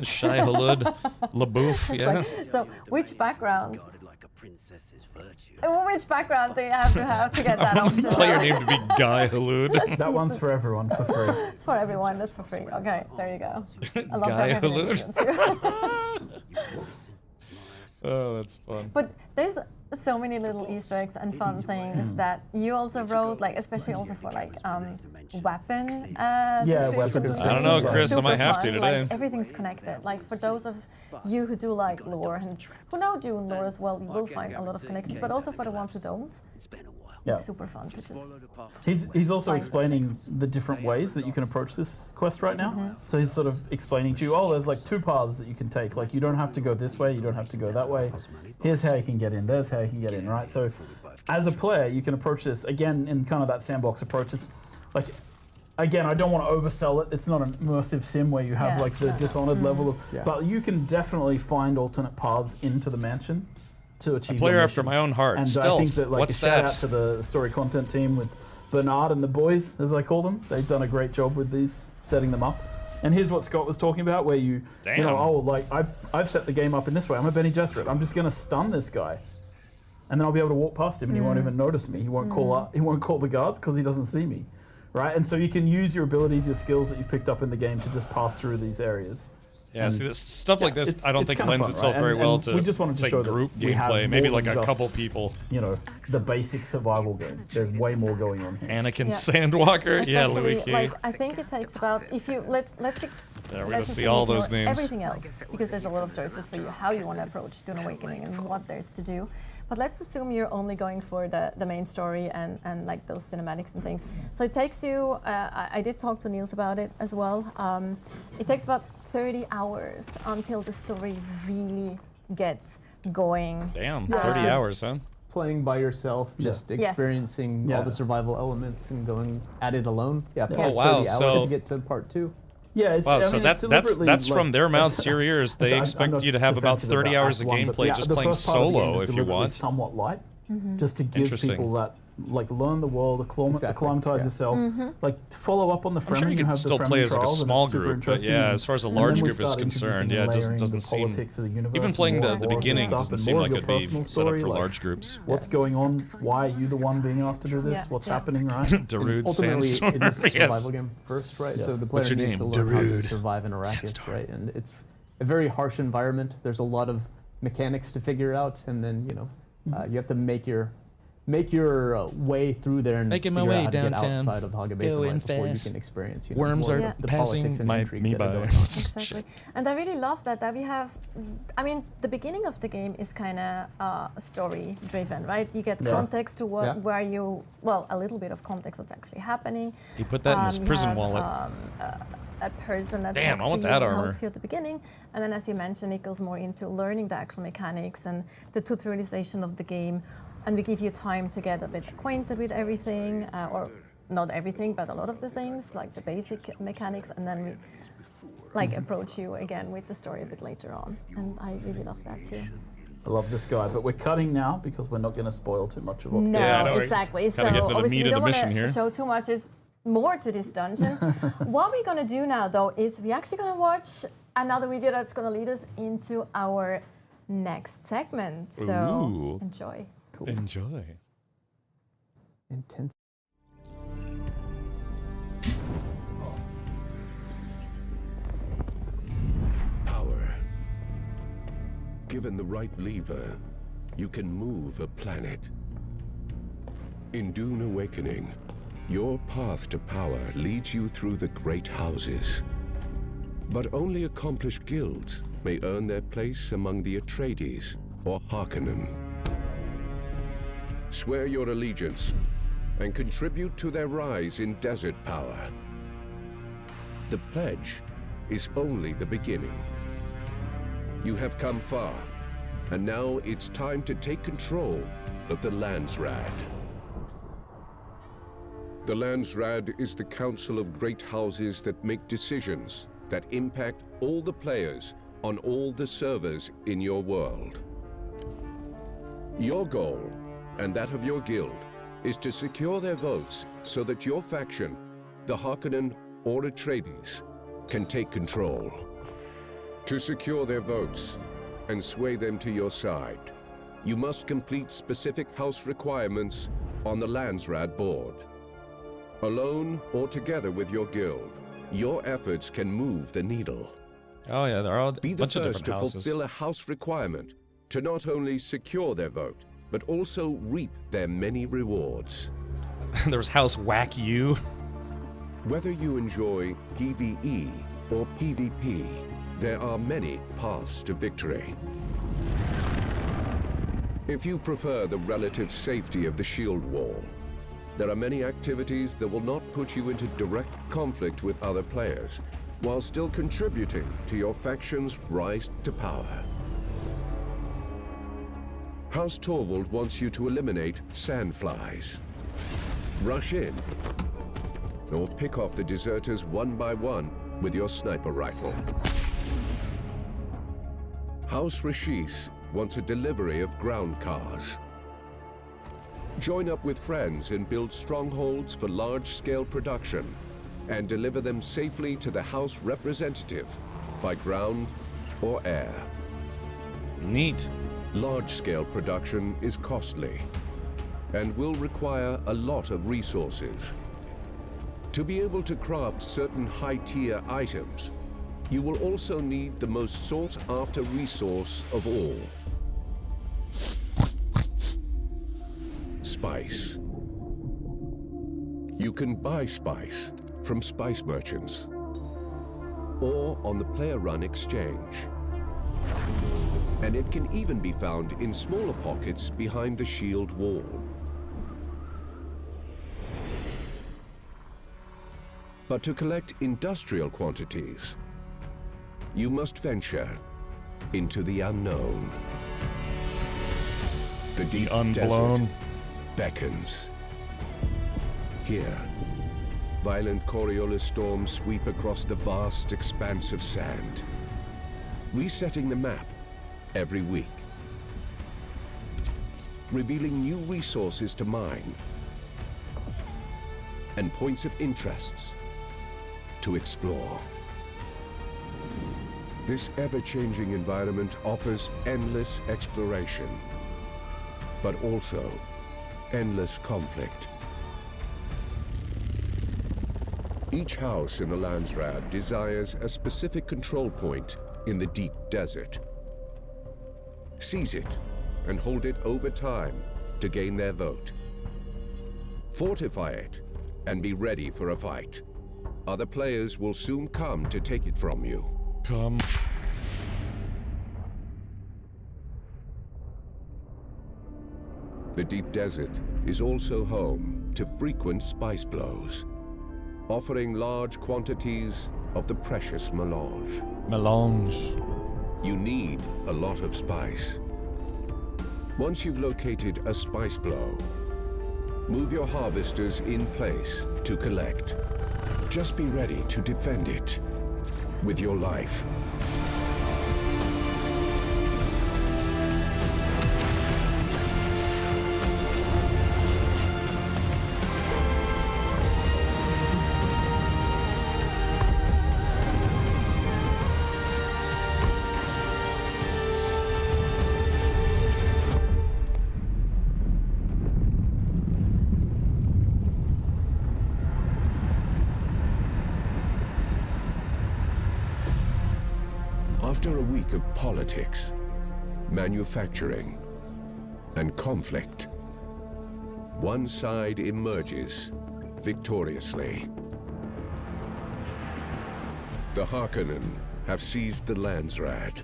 Shai Hulud, LaBouffe, yeah. So, which background? Which background do you have to get that I want the option? player name to be Guy Hulud. That one's for everyone for free. It's for everyone. That's for free. Okay, there you go. I love Guy that Hulud. Oh, that's fun. But there's so many little Easter eggs and fun things that you also wrote, like especially also for like weapon descriptions. I don't know, Chris. I might have to today. Like, everything's connected. Like for those of you who do like lore and who know Dune lore as well, you will find a lot of connections. But also for the ones who don't, it's super fun to just. He's also explaining the different ways that you can approach this quest right now. So he's sort of explaining to you, oh, there's like 2 paths that you can take. Like you don't have to go this way, you don't have to go that way. Here's how you can get in. There's how you can get in, right? So as a player, you can approach this again in kind of that sandbox approach. It's like, again, I don't want to oversell it. It's not an immersive sim where you have like the Dishonored level of, but you can definitely find alternate paths into the mansion to achieve. A player your after mission. my own heart. And Stealth. I think that like What's a shout that? out to the story content team with Bernard and the boys, as I call them. They've done a great job with these, setting them up. And here's what Scott was talking about, where you know, oh, like I've set the game up in this way. I'm a Bene Gesserit. I'm just going to stun this guy, and then I'll be able to walk past him, and he won't even notice me. He won't call up. He won't call the guards because he doesn't see me, right? And so you can use your abilities, your skills that you've picked up in the game to just pass through these areas. Yeah, see, this stuff like this, I don't it's think kinda lends fun, itself right? very And well to we just wanted to say show that group we have gameplay. Maybe more like than a just, couple people. You know, the basic survival game. There's way more going on here. Anakin Sandwalker, yeah, Louis Key. Like I think it takes about let's Yeah, we're gonna see all those names. Everything else, because there's a lot of choices for you how you want to approach Dune Awakening and what there's to do. But let's assume you're only going for the main story and like those cinematics and things. So it takes you. I did talk to Niels about it as well. It takes about 30 hours until the story really gets going. Damn, 30 hours, huh? Playing by yourself, just experiencing all the survival elements and going at it alone. Yeah, Oh wow! 30 hours So to get to part 2. Yeah, it's, wow, I so mean, it's that's deliberately, from their mouths to your ears. They I'm expect not you to have about defensive 30 hours of Act 1, but gameplay yeah, just the playing first part of the game solo is if you deliberately want. somewhat light, just to give people that like learn the world, acclimatize yourself, like follow up on the Fremen. I'm sure you could still play as like a small group, but yeah, as far as a large group is concerned, yeah, it doesn't seem. Even playing the beginning doesn't seem like it'd be set up for large groups. What's going on? Why are you the one being asked to do this? What's happening, right? Darude Ultimately, Sandstorm. it is a survival game first, right? So the What's player your needs name? to learn how to Darude survive in Arrakis, right? And it's a very harsh environment. There's a lot of mechanics to figure out, and then you have to make your way through there and Making my figure way out how to get downtown. outside of Hogwarts Going before you fast. can experience Worms more are of the politics and intrigue me that are by. going on. Exactly. And I really love that we have, I mean, the beginning of the game is kind of story driven, right? You get context to where you, well, a little bit of context what's actually happening. He put that in his prison have, wallet. A person that Damn, talks I want to you that and armor. helps you at the beginning. And then as you mentioned, it goes more into learning the actual mechanics and the tutorialization of the game. And we give you time to get a bit acquainted with everything, or not everything, but a lot of the things, like the basic mechanics, and then we like approach you again with the story a bit later on. And I really love that too. I love this guy, but we're cutting now because we're not going to spoil too much of what's No, going on. Yeah, I know, exactly. So gotta get to the obviously meat we of the don't want mission to here. show too much. Is more to this dungeon. What we're going to do now, though, is we're actually going to watch another video that's going to lead us into our next segment. So Ooh. enjoy. Cool. Enjoy. Intense. Power. Given the right lever, you can move a planet. In Dune Awakening, your path to power leads you through the great houses. But only accomplished guilds may earn their place among the Atreides or Harkonnen. Swear your allegiance and contribute to their rise in desert power. The pledge is only the beginning. You have come far, and now it's time to take control of the Landsraad. The Landsraad is the council of great houses that make decisions that impact all the players on all the servers in your world. Your goal, and that of your guild, is to secure their votes so that your faction, the Harkonnen or Atreides, can take control. To secure their votes and sway them to your side, you must complete specific house requirements on the Landsraad board. Alone or together with your guild, your efforts can move the needle. Oh yeah, there are a Be the bunch of first different to houses. fulfill a house requirement to not only secure their vote, but also reap their many rewards. There's House Whack You. Whether you enjoy PvE or PvP, there are many paths to victory. If you prefer the relative safety of the shield wall, there are many activities that will not put you into direct conflict with other players, while still contributing to your faction's rise to power. House Torvald wants you to eliminate sandflies. Rush in, or pick off the deserters one by one with your sniper rifle. House Rashis wants a delivery of ground cars. Join up with friends and build strongholds for large-scale production and deliver them safely to the House representative by ground or air. Neat. Large-scale production is costly and will require a lot of resources. To be able to craft certain high-tier items, you will also need the most sought-after resource of all: spice. You can buy spice from spice merchants or on the player-run exchange. And it can even be found in smaller pockets behind the shield wall. But to collect industrial quantities, you must venture into the unknown. The deep desert beckons. Here, violent Coriolis storms sweep across the vast expanse of sand, resetting the map every week, revealing new resources to mine and points of interests to explore. This ever-changing environment offers endless exploration, but also endless conflict. Each house in the Landsraad desires a specific control point in the deep desert. Seize it and hold it over time to gain their vote. Fortify it and be ready for a fight. Other players will soon come to take it from you. Come. The deep desert is also home to frequent spice blows, offering large quantities of the precious melange. Melange. You need a lot of spice. Once you've located a spice blow, move your harvesters in place to collect. Just be ready to defend it with your life. After a week of politics, manufacturing, and conflict, one side emerges victoriously. The Harkonnen have seized the Landsraad,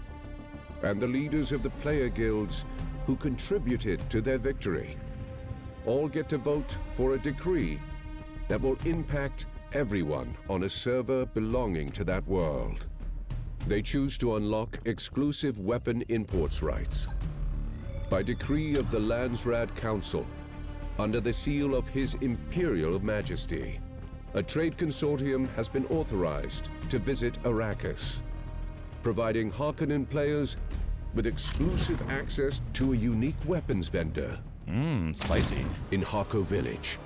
and the leaders of the player guilds who contributed to their victory all get to vote for a decree that will impact everyone on a server belonging to that world. They choose to unlock exclusive weapon imports rights. By decree of the Landsraad Council, under the seal of His Imperial Majesty, a trade consortium has been authorized to visit Arrakis, providing Harkonnen players with exclusive access to a unique weapons vendor. Spicy. In Harko Village.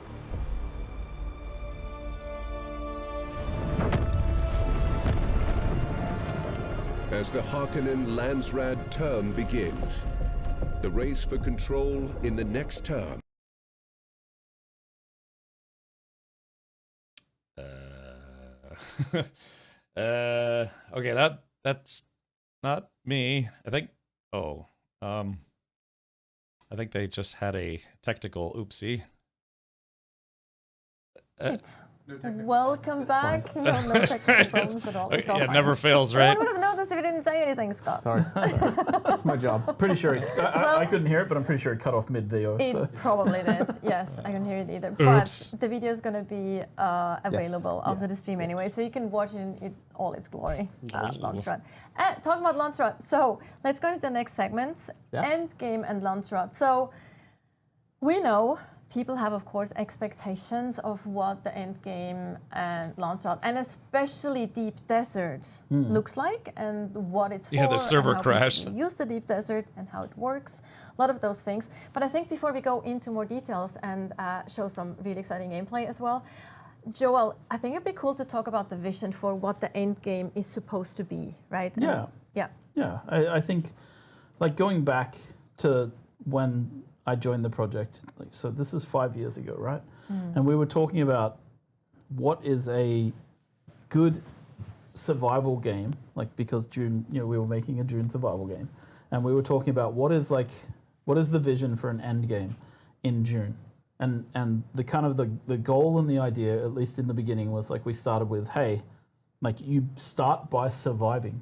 As the Harkonnen Landsraad term begins, the race for control in the next term. Okay, that's not me. I think. I think they just had a technical oopsie. Welcome back. No technical problems at all. It's all it fine. never fails, No one right? would have noticed if you didn't say anything, Scott. Sorry. That's my job. Pretty sure I couldn't hear it, but I'm pretty sure it cut off mid-VO. It probably did. Yes, I couldn't hear it either. But the video is going to be available after the stream anyway, so you can watch it in all its glory. Landsraad. Talking about Landsraad, so let's go to the next segment. Endgame and Landsraad. So we know people have, of course, expectations of what the Endgame and Landsraad, and especially Deep Desert, looks like, and what it's for. Yeah, the server and how crashed. people use the Deep Desert and how it works. A lot of those things. But I think before we go into more details and show some really exciting gameplay as well, Joel, I think it'd be cool to talk about the vision for what the Endgame is supposed to be, right? Yeah. Yeah, I think, like, going back to when I joined the project, so this is 5 years ago, right? And we were talking about what is a good survival game, like, because Dune, we were making a Dune survival game, and we were talking about what is the vision for an end game in Dune, and the kind of the goal and the idea, at least in the beginning, was like we started with, hey, like, you start by surviving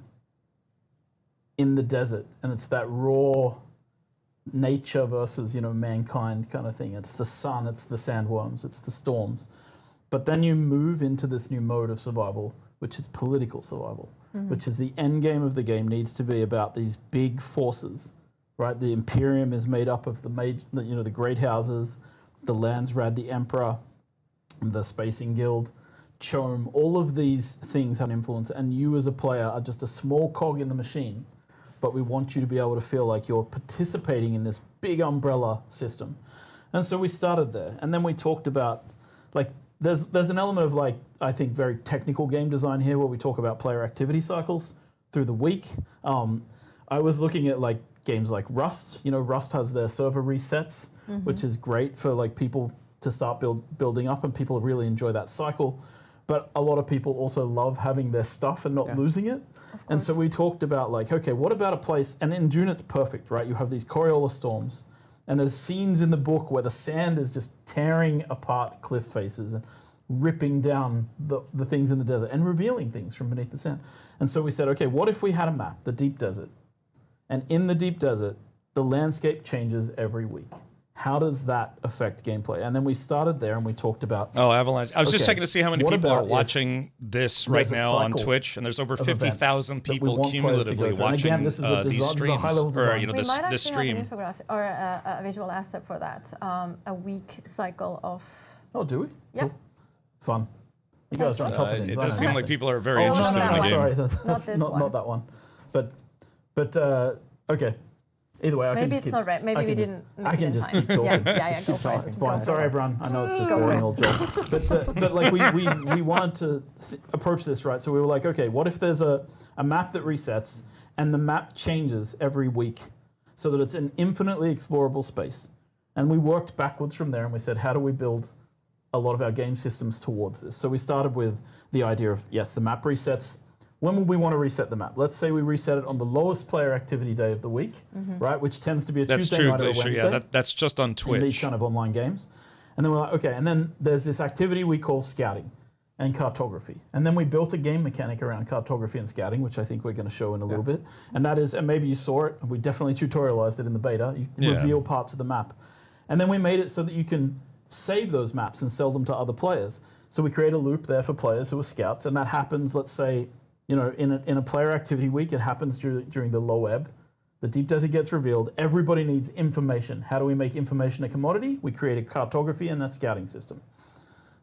in the desert, and it's that raw nature versus mankind kind of thing. It's the sun, it's the sandworms, it's the storms, but then you move into this new mode of survival, which is political survival, which is the end game of the game needs to be about these big forces, right? The Imperium is made up of the great houses, the Landsraad, the Emperor, the Spacing Guild, Chome. All of these things have an influence, and you as a player are just a small cog in the machine. But we want you to be able to feel like you're participating in this big umbrella system. And so we started there. And then we talked about, like, there's an element of, like, I think very technical game design here where we talk about player activity cycles through the week. I was looking at, like, games like Rust. Rust has their server resets, which is great for, like, people to start building up, and people really enjoy that cycle. But a lot of people also love having their stuff and not losing it. And so we talked about, like, okay, what about a place, and in Dune it's perfect, right? You have these Coriolis storms, and there's scenes in the book where the sand is just tearing apart cliff faces and ripping down the things in the desert and revealing things from beneath the sand. And so we said, okay, what if we had a map, the Deep Desert, and in the Deep Desert, the landscape changes every week. How does that affect gameplay? And then we started there and we talked about... Oh, Avalanche. I was just checking to see how many people are watching this right now on Twitch, and there's over 50,000 people cumulatively watching again, this is these streams. Or, this stream. We might actually have an infographic or a visual asset for that. A week cycle of... Oh, do we? Yeah. Cool. Fun. You guys are on top of things. It does seem like people are very Oh, interested in the game. Sorry, not that one. But okay. Either way, I can maybe just it's not right. Maybe we didn't make it in time. Keep talking. Yeah, go for it. It's fine. Sorry, everyone. I know it's just boring old job. But like we wanted to approach this right. So we were like, okay, what if there's a map that resets and the map changes every week so that it's an infinitely explorable space? And we worked backwards from there and we said, how do we build a lot of our game systems towards this? So we started with the idea of, yes, the map resets. When would we want to reset the map? Let's say we reset it on the lowest player activity day of the week, right? Which tends to be a Tuesday night or a Wednesday. Yeah, that's just on Twitch. In these kind of online games. And then we're like, okay, and then there's this activity we call scouting and cartography. And then we built a game mechanic around cartography and scouting, which I think we're going to show in a little bit. And that is, and maybe you saw it, we definitely tutorialized it in the beta, you reveal parts of the map. And then we made it so that you can save those maps and sell them to other players. So we create a loop there for players who are scouts, and that happens, let's say, in a player activity week, it happens during the low ebb. The deep desert gets revealed. Everybody needs information. How do we make information a commodity? We create a cartography and a scouting system.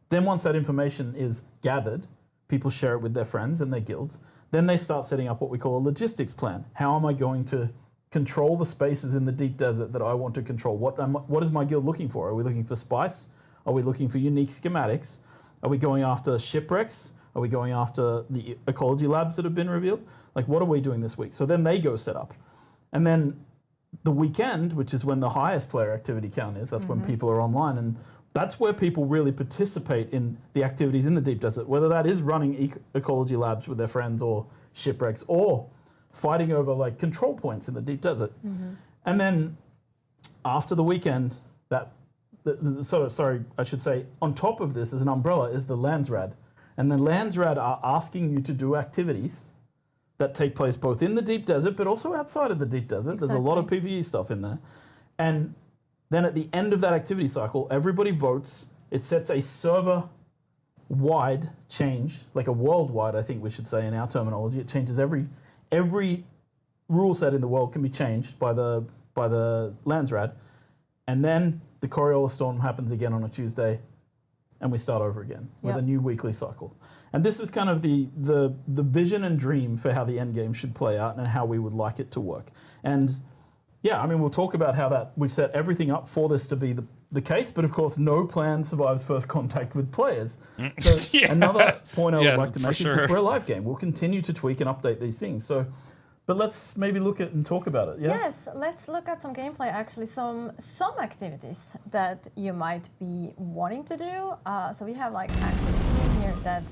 Then once that information is gathered, people share it with their friends and their guilds. Then they start setting up what we call a logistics plan. How am I going to control the spaces in the deep desert that I want to control? What is my guild looking for? Are we looking for spice? Are we looking for unique schematics? Are we going after shipwrecks? Are we going after the ecology labs that have been revealed? Like, what are we doing this week? So then they go set up. And then the weekend, which is when the highest player activity count is, that's when people are online. And that's where people really participate in the activities in the deep desert, whether that is running ecology labs with their friends or shipwrecks or fighting over like control points in the deep desert. And then after the weekend, I should say, on top of this as an umbrella is the Landsrad. And the Landsrad are asking you to do activities that take place both in the deep desert, but also outside of the deep desert. Exactly. There's a lot of PvE stuff in there. And then at the end of that activity cycle, everybody votes. It sets a server-wide change, like a worldwide, I think we should say in our terminology. It changes every rule set in the world can be changed by the Landsrad. And then the Coriolis Storm happens again on a Tuesday, and we start over again with a new weekly cycle. And this is kind of the vision and dream for how the end game should play out and how we would like it to work. And yeah, I mean, we'll talk about how that we've set everything up for this to be the case, but of course, no plan survives first contact with players. So another point I would like to make is just we're a live game. We'll continue to tweak and update these things. So, but let's maybe look at and talk about it. Yeah? Yes, let's look at some gameplay. Actually, some activities that you might be wanting to do. So we have like actually a team here that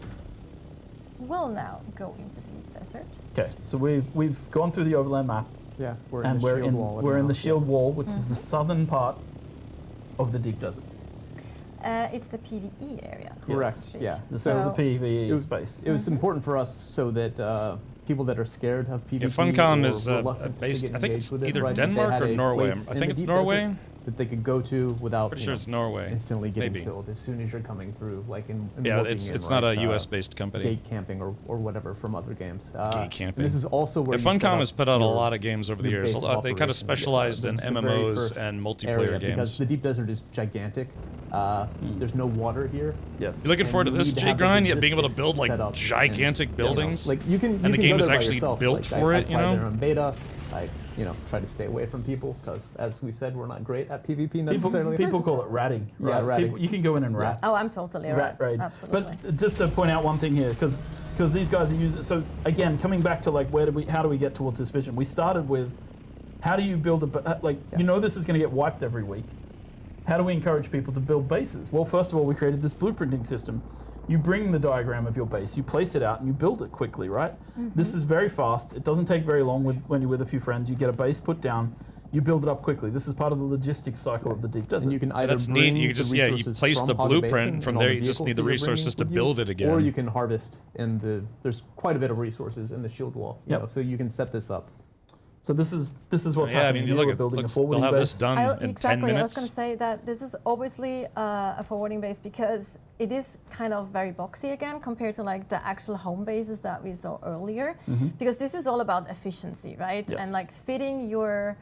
will now go into the desert. Okay, so we've gone through the overland map. Yeah, we're in the shield wall, which is the southern part of the deep desert. It's the PvE area. Correct. Yeah. This is the PvE space. It was important for us so that people that are scared of PvP Funcom or is based. I think it's either it, Denmark or Norway. I think it's Norway. That they could go to without Pretty sure it's Norway. Instantly getting killed as soon as you're coming through, like in it's not a US-based company. Gate camping or whatever from other games. Gate camping. This is also where Funcom has put out a lot of games over the years. They kind of specialized in MMOs and multiplayer games. Because the deep desert is gigantic. There's no water here. Yes. You looking forward to this, J-Grind? Yeah, being able to build like gigantic buildings. Like you can. And the game is actually yourself. built for it. I fly there on beta. I try to stay away from people because, as we said, we're not great at PvP necessarily. People call it ratting. Right? Yeah, ratting. You can go in and rat. Oh, I'm totally rat. Absolutely. But just to point out one thing here, because these guys are using. So again, coming back to like how do we get towards this vision? We started with how do you build this is going to get wiped every week. How do we encourage people to build bases? Well, first of all, we created this blueprinting system. You bring the diagram of your base, you place it out, and you build it quickly, right? This is very fast. It doesn't take very long when you're with a few friends. You get a base put down, you build it up quickly. This is part of the logistics cycle of the deep desert. And you can either bring you just you place the blueprint, and from there you just need the resources to build it again. Or you can harvest there's quite a bit of resources in the shield wall. So you can set this up. So this is what's happening. I mean, we're building a forwarding base. This done in 10 minutes. I was going to say that this is obviously a forwarding base because it is kind of very boxy again compared to like the actual home bases that we saw earlier. Because this is all about efficiency, right? Yes. And like fitting your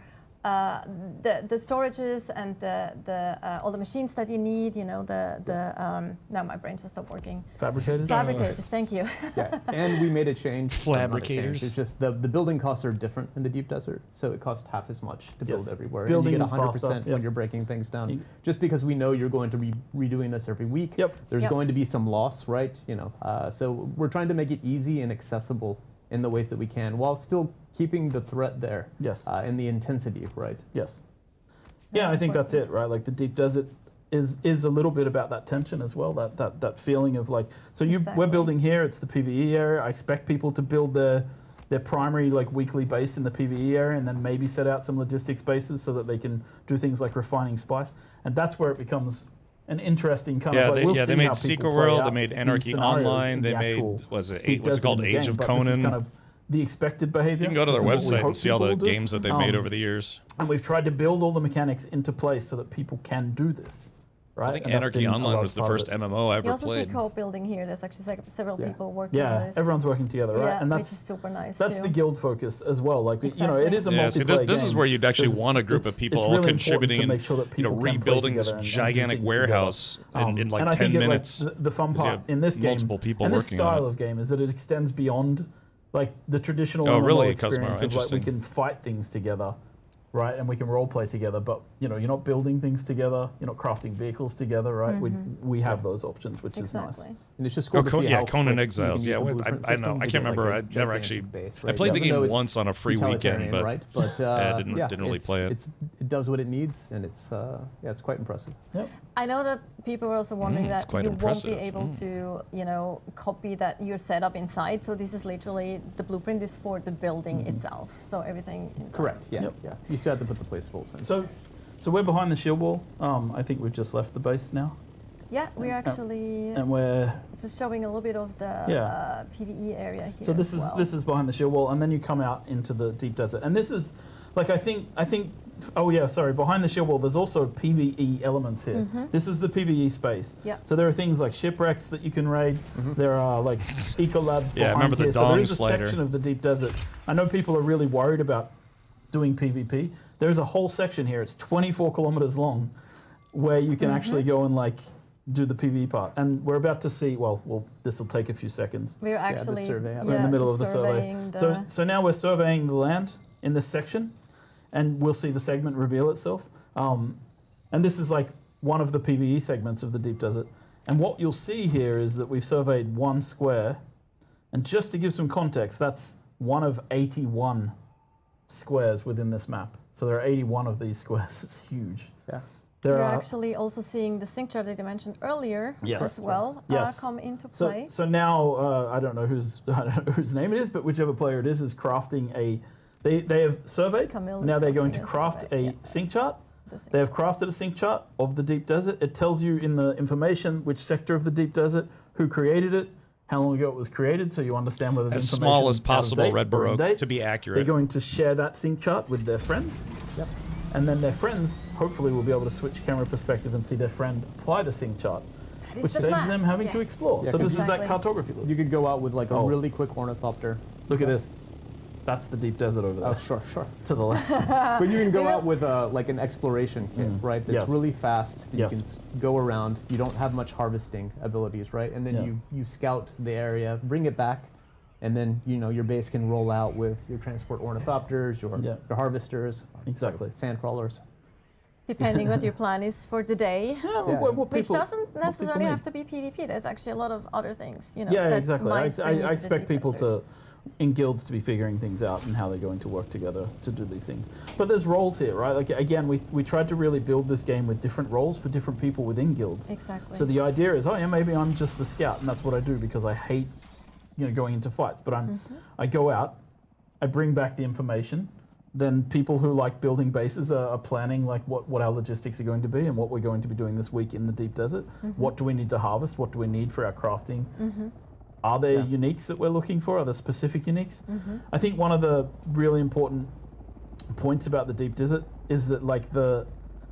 the storages and all the machines that you need, now my brain just stopped working. Fabricators, thank you. And we made a change. Fabricators. It's just the building costs are different in the deep desert, so it costs half as much to build everywhere. Building and you is get 100% when you're breaking things down. Just because we know you're going to be redoing this every week, there's going to be some loss, right? So we're trying to make it easy and accessible in the ways that we can, while still keeping the threat there. Yes. And the intensity, right? Yes. Yeah, I think that's it, right? Like the deep desert is a little bit about that tension as well, that feeling of like, so we're building here, it's the PvE area. I expect people to build their primary like weekly base in the PvE area and then maybe set out some logistics bases so that they can do things like refining spice. And that's where it becomes an interesting kind of like, they made Secret World, they made Anarchy Online, they made what's it called, Age of Conan. This is kind of the expected behavior. You can go to their This is what we website hope and see all people the will do. games that they've made over the years. And we've tried to build all the mechanics into place so that people can do this. Right? I think And that's Anarchy been a Online large was the part of first it. MMO I You ever also played. see co-building here. There's actually several people working on Yeah, this. everyone's working together, right? Yeah, And which that's is super nice. That's too. the guild focus as well. Like it Exactly. is a Yeah, multiplayer see, this is game. where you'd actually There's- want a group it's- of people it's all really contributing important to and make sure that people can play rebuilding this together and do gigantic things warehouse together. in like and I 10 think minutes. The fun 'Cause you part have in this game, multiple people and this working on style it. of game is that it extends beyond like the traditional Oh, MMO really, Cosmo? experience of like we Interesting. can fight things together. Right, and we can role play together, but you're not building things together. You're not crafting vehicles together, right? We have those options, which is nice. And it's just cool to see how Conan quick Exiles. you Yeah, can use the I blueprint know. system I to can't get, remember. like, a I never gigantic actually. base, I right? played the Even though game it's once on a free weekend, utilitarian, but right? But I didn't really play it. It does what it needs, and it's quite impressive. Yep. I know that people were also wondering it's that quite you won't be impressive. able to, copy that your setup inside. So this is literally the blueprint is for the building itself. So everything inside. Correct. Yeah. Yeah. You still have to put the placeables in. So we're behind the shield wall. I think we've just left the base now, Yeah, we're actually and we're just showing a little bit of the Yeah. PVE area here. so this as is well. this is behind the shield wall, and then you come out into the deep desert, and this is like I think. Oh yeah, sorry. Behind the shield wall, there's also PVE elements here. This is the PVE space. Yeah. So there are things like shipwrecks that you can raid. There are like eco labs Yeah, I behind remember the here. So there dong is a slider. section of the deep desert. I know people are really worried about doing PvP. There's a whole section here. It's 24 kilometers long, where you can actually go and like do the PvE part. And we're about to see. Well, this will take a few seconds. We're actually survey. We're in the middle of just the survey. surveying the- So now we're surveying the land in this section, and we'll see the segment reveal itself. And this is like one of the PvE segments of the deep desert. And what you'll see here is that we've surveyed one square, and just to give some context, that's one of 81 squares within this map. So there are 81 of these squares. It's huge. Yeah. There We're are actually also seeing the sync chart that you mentioned earlier Yes. as well Yes. come into So, play. so now I don't know whose name it is, but whichever player it is crafting a. They have surveyed. Camille is Now they're going to crafting a craft survey, a yeah. sync chart. The sync They have crafted a sync chart of the deep desert. It tells you in the information which sector of the deep desert, who created it, how long ago it was created, so you understand whether the As information small as is out of possible, date Red or in Baroque, date. to be They're accurate. going to share that sync chart with their friends. Yep. And then their friends, hopefully, will be able to switch camera perspective and see their friend apply the sync chart, That is which the saves plan. them having to Yes. explore. Yeah, So this is exactly. that cartography loop. You could go out with like a Oh. really quick ornithopter. Look at this. That's the deep desert over there. Oh, sure. To the left. But you can go out with like an exploration kit, right? That's Yeah. really fast. That Yes. You can go around. You don't have much harvesting abilities, right? And then Yeah. you scout the area, bring it back, and then your base can roll out with your transport ornithopters, your harvesters, Exactly. sand crawlers. Depending what your plan is for the day. What Which people- doesn't what necessarily people have to be PvP. There's actually a lot of other things, Yeah, that exactly. might I bring you to the expect deep people desert. in guilds to be figuring things out and how they're going to work together to do these things. But there's roles here, right? Like again, we tried to really build this game with different roles for different people within guilds. Exactly. So the idea is, maybe I'm just the scout, and that's what I do because I hate, going into fights. But I go out, I bring back the information. Then people who like building bases are planning like what our logistics are going to be and what we're going to be doing this week in the deep desert. What do we need to harvest? What do we need for our crafting? Are there uniques that we're looking for? Are there specific uniques? I think one of the really important points about the deep desert is that like the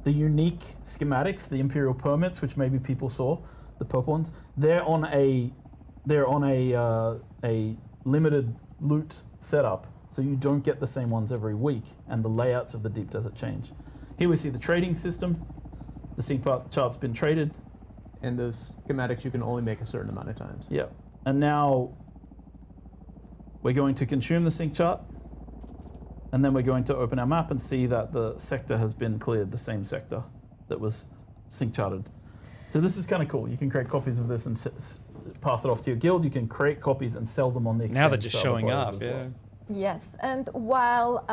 unique schematics, the imperial permits, which maybe people saw, the purple ones, they're on a limited loot setup. So you don't get the same ones every week, and the layouts of the deep desert change. Here we see the trading system. The sync chart's been traded. And those schematics you can only make a certain amount of times. Yeah. And now we're going to consume the sync chart, and then we're going to open our map and see that the sector has been cleared, the same sector that was sync charted. So this is kind of cool. You can create copies of this and pass it off to your guild. You can create copies and sell them on the exchange. Now they're just to other showing players off, as yeah. well. Yes, and while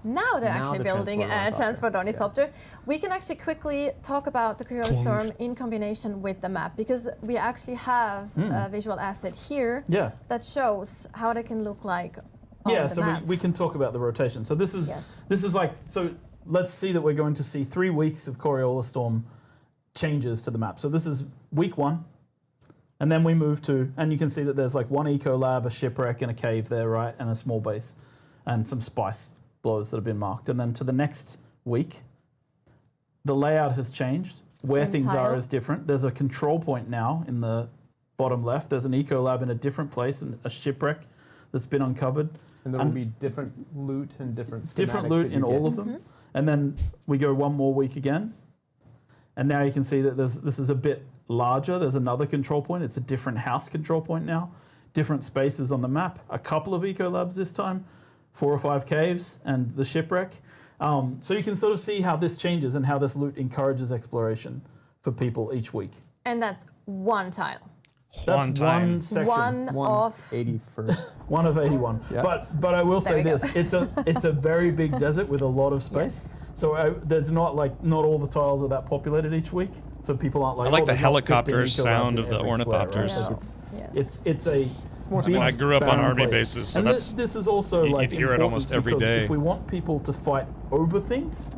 now they're actually the building a transport transport ornithopter, we can actually quickly talk about the Curious Storm in combination with the map, because we actually have a visual asset here that shows how they can look like on Yeah, the so map. we can talk about the rotation. So this is like, so let's see that we're going to see 3 weeks of Coriolis Storm changes to the map. So this is week 1. And then we move to, and you can see that there's like one eco lab, a shipwreck, and a cave there, right? And a small base, and some spice blowers that have been marked. And then to the next week, the layout has changed. Where Same things tile. are is different. There's a control point now in the bottom left. There's an eco lab in a different place, and a shipwreck that's been uncovered. And there will be different loot and different Different schematics loot that you in all get. of them. And then we go one more week again. And now you can see that this is a bit larger. There's another control point. It's a different house control point now. Different spaces on the map. A couple of eco labs this time. 4 or 5 caves and the shipwreck. So you can sort of see how this changes and how this loot encourages exploration for people each week. And that's one tile. That's one section. One of 81st. One of 81. Yeah. But I will There say we go. this: it's a very big desert with a lot of space. Yes. So there's not all the tiles are that populated each week. So people aren't like. I like oh, the there's not 15 helicopter eco labs sound in of the every square, right? ornithopters. Like it's a. more big, I grew up on barren army place. bases, so and that's- this is also you'd like hear it important almost every because day. if we want people to fight over things,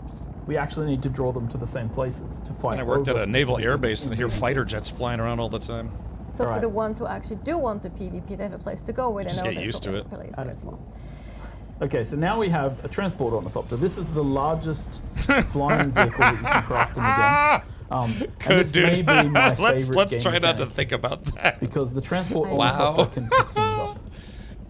we actually need to draw them to the same places to fight. I worked at over a naval specific air base and I hear ingredients. fighter jets flying around all the time. So for Right. the ones who actually do want the PvP, they have a place to go where they Just know get there's used to probably it. a place there as well. Okay, so now we have a transport ornithopter. This is the largest flying vehicle that you can craft in the game. And Good, this dude. may be my let's favorite game try not to mechanic think about that. because the transport Wow. ornithopter can pick things up.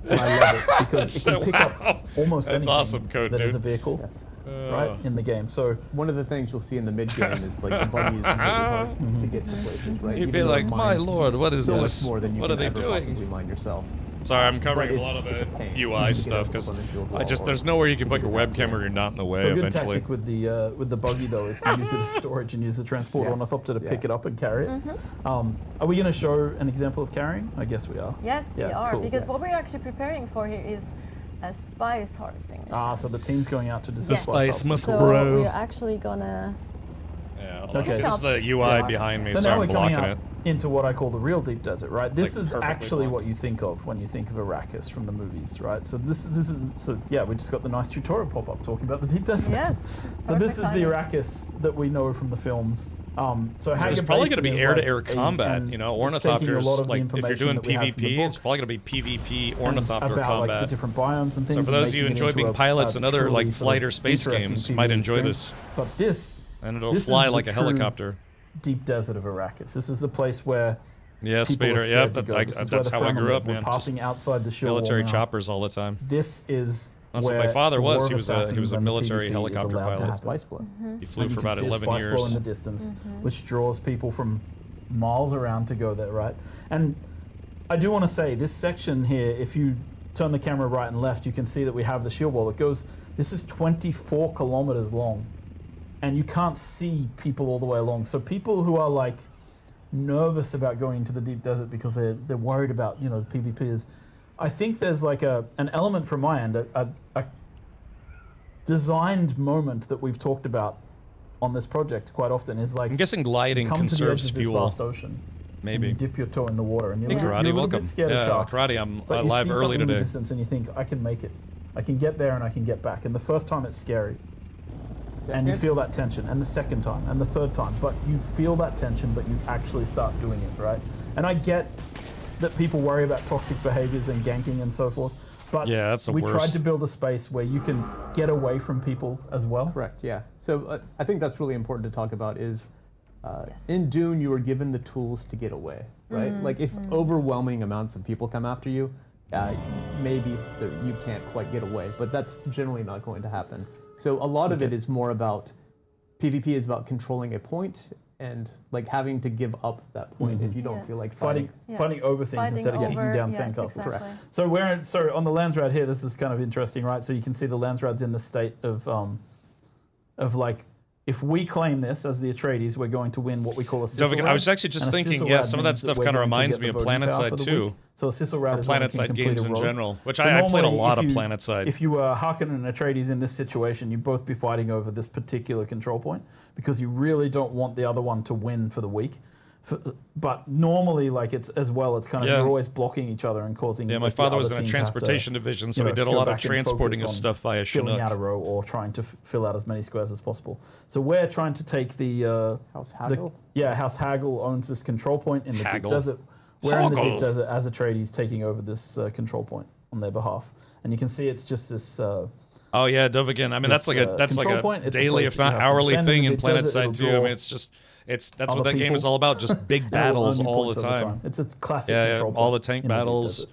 And I love it because it can pick Wow. up almost That's anything awesome code, that is a dude. vehicle, Yes. right, in the game. So One of the things you'll see in the mid game is like the buggy is really hard to get to places, right? You'd Even be though like, it my mines lord, what is so much this? more than you What can are they ever doing? possibly mine yourself. Sorry, I'm covering But a lot of it's a the pain UI to stuff get because up on the shield I wall just or there's nowhere you can to put get your it up webcam there. where you're not in the way So a good eventually. tactic with the buggy though is to use it as storage and use the transport Yes. ornithopter to pick Yeah. it up and carry it. Are we going to show an example of carrying? I guess we are. Yes, we Yeah, are, cool. because what Yes. we're actually preparing for here is a spice harvesting mission. Ah, so the team's going out to do some Yes. spice Spice harvesting. must So grow. we're actually gonna. Yeah, hold on. Okay. This is the UI Yeah. behind me, So so now I'm we're coming blocking out it. into what I call the real deep desert, right? This Like, is perfectly actually fine. what you think of when you think of Arrakis from the movies, right? So this is yeah, we just got the nice tutorial pop up talking about the deep desert. Yes. So this is perfect the timing. Arrakis that we know from the films. So There's Hagar probably going to Basin be is air-to-air like combat. and You know, it's taking a lot ornithopters. of the Like if you're information doing that we have from the PvP, it's books probably going to be PvP and ornithopter about like the combat. different biomes and things. So for and those of you who making it enjoy being into pilots and other truly like sort of flight or space interesting games PvP might enjoy experience. this. But this And it'll this fly is the like a true helicopter. deep desert of Arrakis. This is the place where Yes, people are Spader. scared Yeah, to go. This is that's where how the I grew Fremen up, live. man. We're passing outside the shield Military wall now. choppers all the time. This is That's what where my father the was. War He of was a Assassins and the military PvP is helicopter allowed to pilot. happen. Spice blow. He flew And for you can about see a 11 spice years. blow in the distance, which draws people from miles around to go there, right? And I do want to say this section here, if you turn the camera right and left, you can see that we have the shield wall. It goes. This is 24 kilometers long, and you can't see people all the way along. So people who are like nervous about going into the deep desert because they're worried about the PvPers, I think there's like an element from my end, a designed moment that we've talked about on this project quite often is like I'm guessing gliding you come to the edge conserves of this fuel. vast ocean. Maybe. And you dip your toe in the water and you're, Hey, like, Karate, you're a little welcome. bit scared Yeah, of sharks. Karate, I'm but you live see early something in today. the distance and you think, I can make it. I can get there and I can get back. And the first time it's scary. And you feel that tension. And the second time and the third time. But you feel that tension, but you actually start doing it, right? And I get that people worry about toxic behaviors and ganking and so forth. But Yeah, that's the we worst. tried to build a space where you can get away from people as well. Correct, yeah. So I think that's really important to talk about is in Dune, you were given the tools to get away, right? Like if overwhelming amounts of people come after you, maybe you can't quite get away, but that's generally not going to happen. So a lot of it is more about, PvP is about controlling a point and like having to give up that point if you don't feel like fighting. Fighting over things instead of kicking down sandcastles. Exactly. So on the Landsrad here, this is kind of interesting, right? So you can see the Landsrad's in the state of like, if we claim this as the Atreides, we're going to win what we call a Don't forget, Sisselrad. I was actually just And a thinking, Sisselrad yeah, some of that means stuff we're kind of going to reminds get me the of voting power PlanetSide for the too. week. So a Sisselrad Or is when you can PlanetSide complete games a in road. general, which So I played a normally, lot of if you- PlanetSide. If you were Harkonnen and Atreides in this situation, you'd both be fighting over this particular control point because you really don't want the other one to win for the week. But normally, like it's kind of Yeah. you're always blocking each other and causing. Yeah, my like, the father was other in a team to have to, transportation division, so you we know, did a go lot of back and transporting focus of on stuff via filling Chinook. out a row or trying to fill out as many squares as possible. So we're trying to take the House Haggle? House Haggle owns this control point in the deep Haggle. desert. We're in the Hoggle. deep desert as Atreides taking over this control point on their behalf, and you can see it's just this. Oh yeah, Dovahkiin. I mean, that's like control a point. It's a daily, place if that you not have to hourly defend in thing the in deep desert. PlanetSide It'll 2. I draw mean, that's what other that game is people. all about. Just big It'll battles earn you all points the over time. It's a classic Yeah, control all the point tank in the deep battles. desert.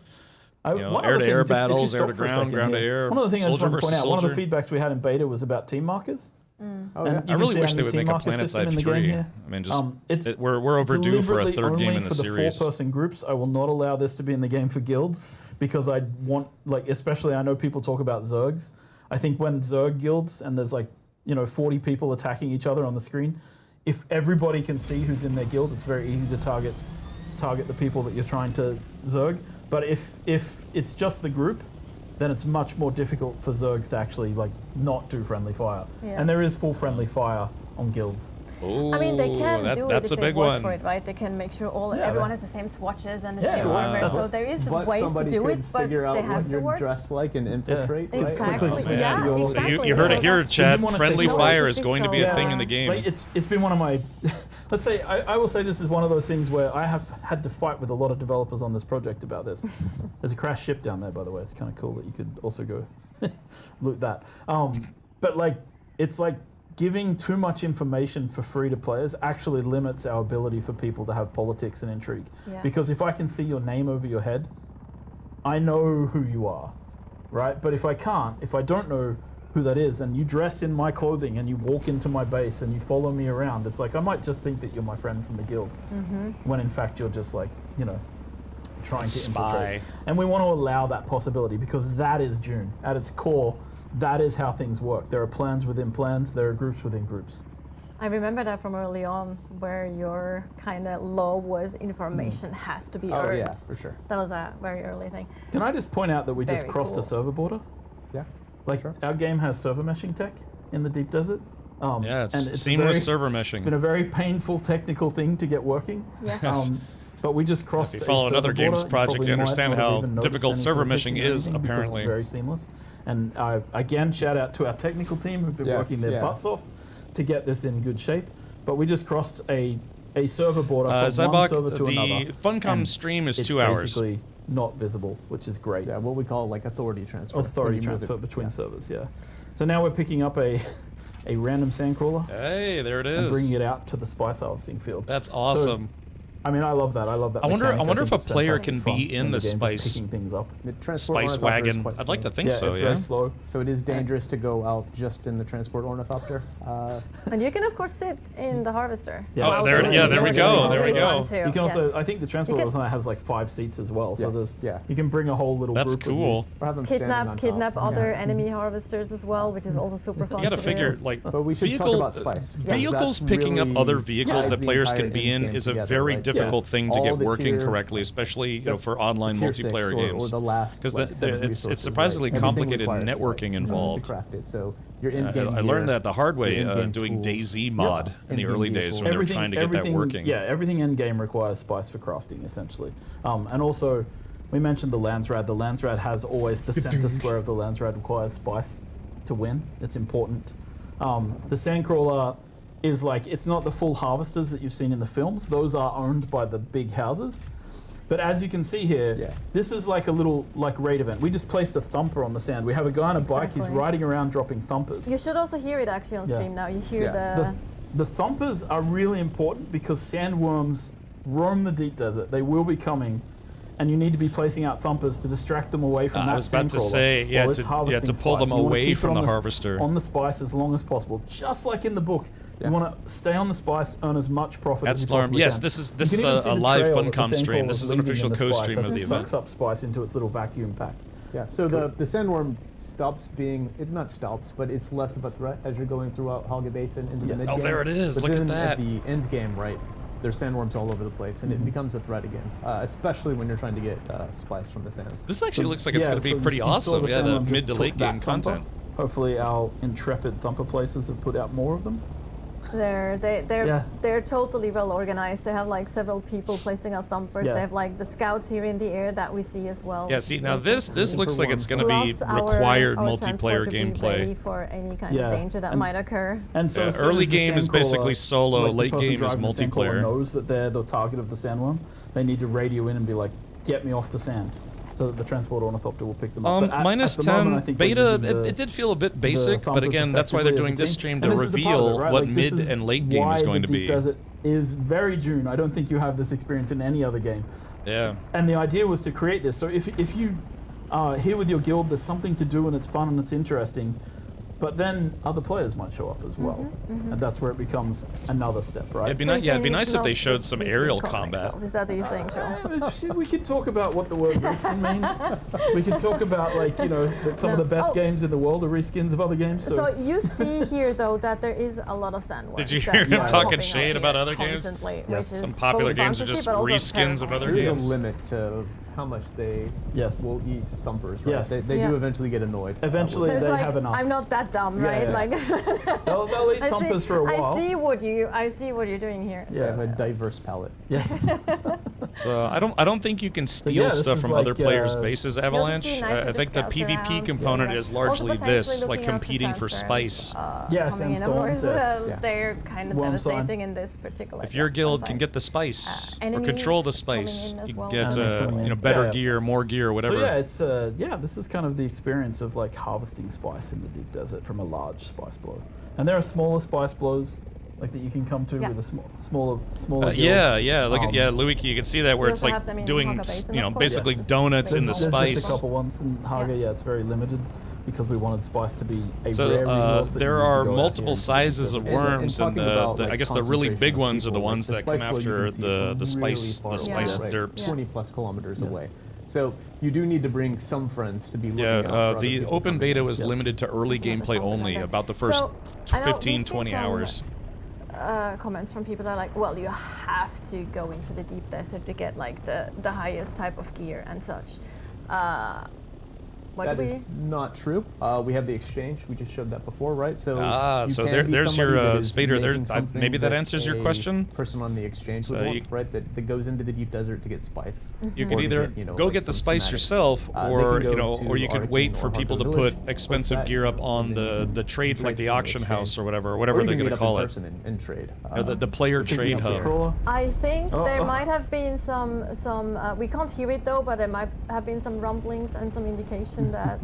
Air to air battles, air to ground, ground to air. One of the things I just soldier want to point versus out, one of the soldier. feedbacks we had in beta was about team markers. Oh, yeah. And you I can really see wish our they new would team make a marker system PlanetSide in the 3. game here. I mean, just it's we're overdue for a deliberately third game only in the for series. the 4-person groups. I will not allow this to be in the game for guilds because I want, like, especially I know people talk about Zergs. I think when Zerg guilds and there's 40 people attacking each other on the screen, if everybody can see who's in their guild, it's very easy to target the people that you're trying to Zerg. But if it's just the group, then it's much more difficult for Zergs to actually not do friendly fire. Yeah. And there is full friendly fire on guilds. Ooh, I mean, they can do it that's if a they big work one. for it, right? They can make sure everyone has the same swatches and the Yeah, same sure. armor. So there is ways to do it, but figure out they have what to you're work. dressed like and infiltrate. Yeah. Right? Exactly. Quickly Yeah, switch to your- exactly. So you heard it here, that's- Chad. wanna Friendly take fire away is going to be a thing in the game. Like it's been one of my. Let's say I will say this is one of those things where I have had to fight with a lot of developers on this project about this. There's a crashed ship down there, by the way. It's kind of cool that you could also go loot that. But it's like giving too much information for free to players actually limits our ability for people to have politics and intrigue. Yeah. Because if I can see your name over your head, I know who you are, right? But if I don't know who that is, and you dress in my clothing and you walk into my base and you follow me around, it's like I might just think that you're my friend from the guild, when in fact you're just trying to infiltrate. And we want to allow that possibility because that is Dune. At its core, that is how things work. There are plans within plans, there are groups within groups. I remember that from early on, where your kind of law was information has to be earned. Oh yeah, for sure. That was a very early thing. Can I just point out that we just Very crossed cool. a server border? Yeah. Like our game has server meshing tech in the deep desert. Yeah, it's and seamless server meshing. It's been a very painful technical thing to get working. Yes. But we just crossed. If you follow a another server games border, you project, probably you understand might not have how even noticed difficult any server sort of meshing glitching or is, anything because apparently. It's very seamless. And again, shout out to our technical team who've been working their butts off to get this in good shape. But we just crossed a server border from one Zybok, server to another. the Funcom and stream is it's 2 hours. basically not visible, which is great. Yeah, what we call authority transfer. Authority transfer between servers, yeah. So now we're picking up a random sandcrawler. Hey, there it is. And bringing it out to the spice harvesting field. That's awesome. I mean, I love that. I love that. I wonder mechanic. if think a it's player fantastic can fun be in the game, just spice picking things up. spice wagon. I'd like to think so. It's Yeah. very slow. So it is dangerous to go out just in the transport ornithopter. And you can of course sit in the harvester. Yeah. Oh, there we go. There we go. You can also, Yes. I think the transport ornithopter has like 5 seats as well. So Yes, there's, you can bring a whole little That's group with cool. you. Or have them standing on Kidnap top. other enemy harvesters as well, which is also super fun. You got to figure do. like But we should talk about spice. Vehicles That's picking up really other vehicles ties that the players entire can be in game is a together, very right? difficult thing to All get the working tier- correctly, especially for online tier 6 multiplayer or games. the last, Because like, set of it's resources, surprisingly right? Everything complicated requires networking spice involved. To craft it. So your Yeah, in-game I learned gear, that the hard way your in-game doing tools. DayZ mod in the in-game early days when they were vehicles. trying to get that working. Yeah, everything in game requires spice for crafting, essentially. And also, we mentioned the Landsrad. The Landsrad has always the center square of the Landsrad requires spice to win. It's important. The Sandcrawler is like, it's not the full harvesters that you've seen in the films. Those are owned by the big houses. But as you can see here, this is like a little raid event. We just placed a thumper on the sand. We have a guy on a bike. He's Exactly. riding around dropping thumpers. You should also hear it actually on stream now. You hear The thumpers are really important because sandworms roam the deep desert. They will be coming, and you need to be placing out thumpers to distract them away from that I was about to sandcrawler say, yeah, while it's to harvesting pull spice. them You wanna away keep it from on the harvester. on the spice as long as possible, just like in the book. You want to stay on the spice, earn as much profit as you Storm. possibly Yes, can. this is You can even see a the live trail that the Funcom stream. sandcrawler's This is an leaving official in the spice co-stream as of it the event. sucks up spice into its little vacuum pack. Yeah, so the sandworm stops being, it not stops, but it's less of a threat as you're going throughout Hogwarts Basin into the mid-game. Oh, there it is. But Look at then that. at the end game, right, there's sandworms all over the place, and it becomes a threat again, especially when you're trying to get spice from the sands. This actually looks like it's going to be pretty awesome. Yeah, the mid to late game content. Hopefully our intrepid thumper places have put out more of them. They're totally well organized. They have like several people placing out thumpers. Yeah. They have like the scouts here in the air that we see as well. Yeah, see, now this looks like it's going to be required multiplayer gameplay. Ready for any kind of danger that might occur. And so early game is basically solo, late game is multiplayer. Knows that they're the target of the sandworm. They need to radio in and be like, "Get me off the sand," so that the transport ornithopter will pick them up. Minus 10 beta, it did feel a bit basic, but again, that's why they're doing this stream to reveal what mid and late game is going to be. Desert is very Dune. I don't think you have this experience in any other game. Yeah. And the idea was to create this. So if you are here with your guild, there's something to do and it's fun and it's interesting. But then other players might show up as well, and that's where it becomes another step, right? It'd be nice if they showed some aerial combat. Is that what you're saying, Joel? We could talk about what the word reskin means. We could talk about, like, that some of the best games in the world are reskins of other games. So you see here, though, that there is a lot of sandworms. Did you hear him talking shade about other games? Yes. Some popular games are just reskins of other games. There's a limit to how much they will eat thumpers, right? Yes. They do eventually get annoyed. Eventually they have enough. I'm not that dumb, right? Yeah. Like they'll eat thumpers for a while. I see what you're doing here. Yeah, so. A diverse palette. Yes. So I don't think you can steal stuff from other players' bases, Avalanche. I think the PvP component is largely this, like competing for spice. Yes, and storms. They're kind of devastating in this particular. If your guild can get the spice or control the spice, you can get better gear, more gear, whatever. So this is kind of the experience of like harvesting spice in the deep desert from a large spice blow. And there are smaller spice blows like that you can come to with a smaller guild. Look at Louis, you can see that where it's like doing basically donuts in the spice. There's just a couple ones in Haga. It's very limited because we wanted spice to be a rare resource. There are multiple sizes of worms, and I guess the really big ones are the ones that come after the spice. They're 20 plus kilometers away. So you do need to bring some friends to be looking out for the open beta was limited to early gameplay only, about the first 15-20 hours. Comments from people that are like, well, you have to go into the deep desert to get like the highest type of gear and such. That is not true. We have the exchange. We just showed that before, right? So there's your Spader. Maybe that answers your question. Person on the exchange would want, right? That goes into the deep desert to get spice. You could either go get the spice yourself, or you could wait for people to put expensive gear up on the trade, like the auction house or whatever they're going to call it. And trade. The player trade hub. I think there might have been some. We can't hear it though, but there might have been some rumblings and some indication that.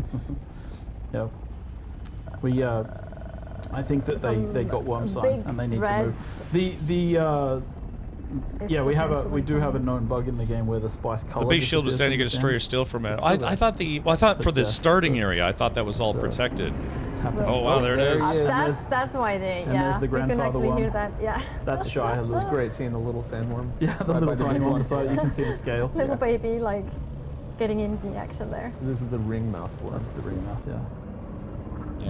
I think that they got Wormsign and they need to move. We do have a known bug in the game where the spice color. The big shield was standing to destroy your steel from it. I thought for the starting area, I thought that was all protected. Oh wow, there it is. That's why they. And there's the you can grandfather actually worm. hear that. Yeah. That's shy. It was great seeing the little sandworm. Yeah, the little tiny one on the side. You can see the scale. Little baby, like getting into the action there. This is the ringmouth one. That's the ringmouth, yeah.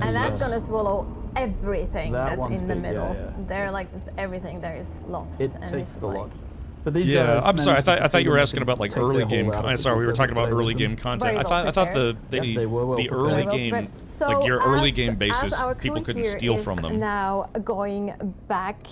And that's gonna swallow everything that's in the middle. Yeah. They're like just everything there is lost. It and takes it's a like, lot. But these guys I'm sorry. I managed to thought you were succeed asking and about like take early their game. whole out Sorry, we were of talking about the early desert. game content. Very I thought they were well the early game, So like your early as- game bases, as our people crew couldn't here steal is from them. Now going back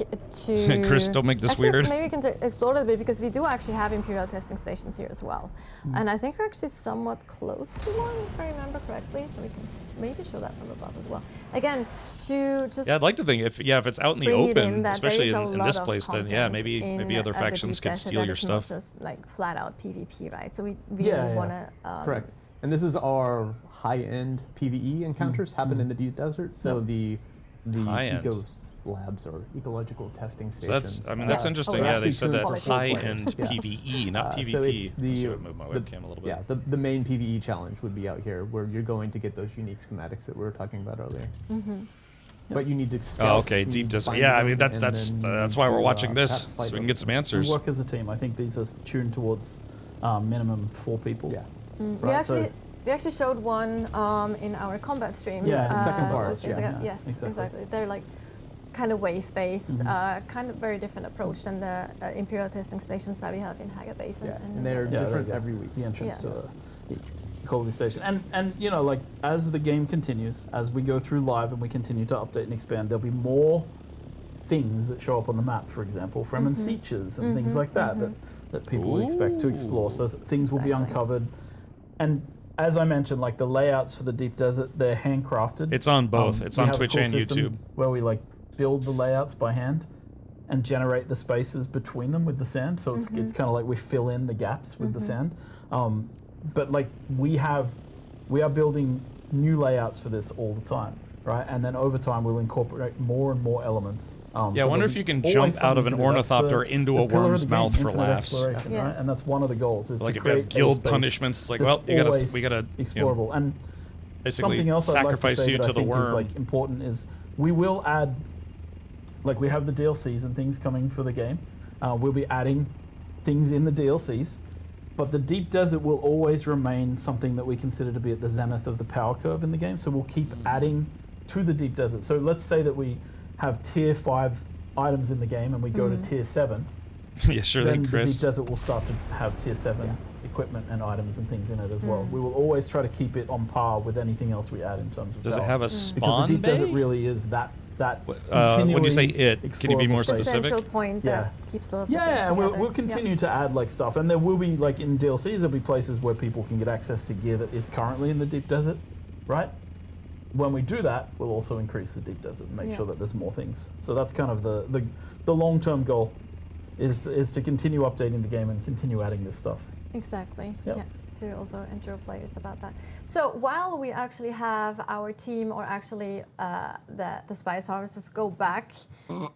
to Chris, don't make this actually, weird. Maybe we can explore a little bit because we do actually have Imperial testing stations here as well, and I think we're actually somewhat close to one, if I remember correctly. So we can maybe show that from above as well. Again, to just I'd like to think if it's out in the bring it open, that especially there is a in lot this of place, then content maybe in, other the factions deep could desert steal that your is stuff. Not just like flat out PvP, right? So we really want to correct. And this is our high-end PvE encounters happen in the deep desert. So the eco labs or ecological testing stations. So that's interesting. Yeah, they said that high-end PvE, not PvP. So it's move my webcam a little bit. Yeah, the main PvE challenge would be out here, where you're going to get those unique schematics that we were talking about earlier. But you need to scout deep desert. Yeah, I mean that's why we're watching this, so we can get some answers. We work as a team. I think these are tuned towards minimum 4 people. Yeah. We actually showed one in our combat stream. Yeah, the second part. Yes, exactly. They're like kind of wave-based, kind of very different approach than the Imperial testing stations that we have in Haga Basin. And they're different every week. It's the entrance to Call Station. And like as the game continues, as we go through live and we continue to update and expand, there'll be more things that show up on the map, for example, Fremen Sieges and things like that, that people would expect to explore. So things will be uncovered. And as I mentioned, like the layouts for the Deep Desert, they're handcrafted. It's on both. It's we on have a Twitch cool and system YouTube. where we like build the layouts by hand and generate the spaces between them with the sand. So it's kind of like we fill in the gaps with the sand. But like we are building new layouts for this all the time, right? And then over time we'll incorporate more and more elements. I wonder if you can jump out of an ornithopter into a worm's mouth for laughs. Right? And that's one of the goals. Is like to if you have create guild punishments, it's like, well, we gotta explorable. And basically something else I'd like to sacrifice say you that to I the think worm. is like important is we will add, like we have the DLCs and things coming for the game. We'll be adding things in the DLCs, but the Deep Desert will always remain something that we consider to be at the zenith of the power curve in the game. So we'll keep adding to the Deep Desert. So let's say that we have tier 5 items in the game and we go to tier 7. Yeah, sure then thing, Chris. The Deep Desert will start to have tier 7 equipment and items and things in it as well. We will always try to keep it on par with anything else we add in terms of Does it power. have a Because spawn the Deep Desert bay? really is that when you say it, can you be more The specific? central point that keeps all of the things Yeah, together. we'll continue to add like stuff, and there will be like in DLCs there'll be places where people can get access to gear that is currently in the Deep Desert, right? When we do that, we'll also increase the Deep Desert and make sure that there's more things. So that's kind of the long-term goal, is to continue updating the game and continue adding this stuff. Exactly. Yep. Yeah. To also ensure players about that. So while we actually have our team, or actually the Spice Harvesters, go back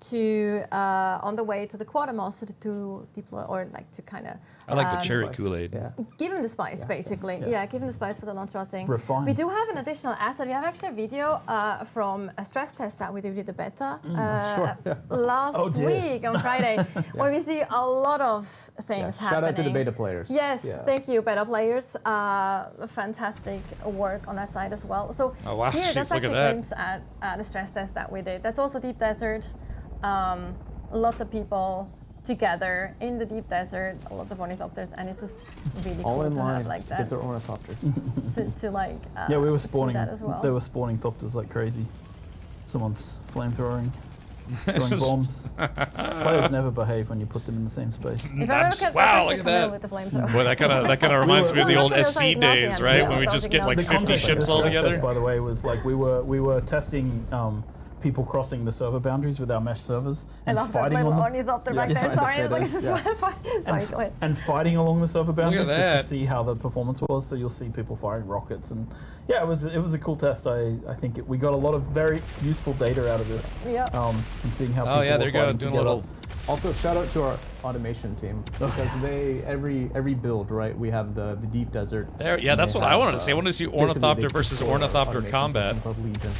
to on the way to the Quartermaster to deploy, or like to kind of. I like the cherry Kool-Aid. Yeah. Give him the spice, basically. Yeah, give him the spice for the launch rod thing. Refine. We do have an additional asset. We have actually a video from a stress test that we did with the beta last week on Friday, where we see a lot of things happening. Shout out to the beta players. Yes, thank you, beta players. Fantastic work on that side as well. So here, that's actually a glimpse at the stress test that we did. That's also Deep Desert. Lots of people together in the Deep Desert, a lot of ornithopters, and it's just really all cool in to line have like to that. get their ornithopters. to like Yeah, we were see spawning. that as well. They were spawning thopters like crazy. Someone's flamethrowing, throwing bombs. Players never behave when you put them in the same space. If I ever Wow, look at that. with the flamethrower. Boy, that kind of reminds me of the Well, old not SC like days, Nazi right? yeah, When we that just was get like The 50 context of ships the all stress together. test, by the way, was like we were testing people crossing the server boundaries with our mesh servers I and love that fighting little on them. ornithopter back there. Sorry, it's like this is sorry, go ahead. And fighting along the server boundaries just that. to see how the performance was. So you'll see people firing rockets, and yeah, it was a cool test. I think we got a lot of very useful data out of this. Yeah. And seeing how people Oh yeah, there were you go, fighting doing together. a little. Also, shout out to our automation team, because they every build, right? We have the Deep Desert. There, yeah, and that's they what I have, wanted to see. I wanted to see basically ornithopter they versus deploy our ornithopter automation combat. system called Legion,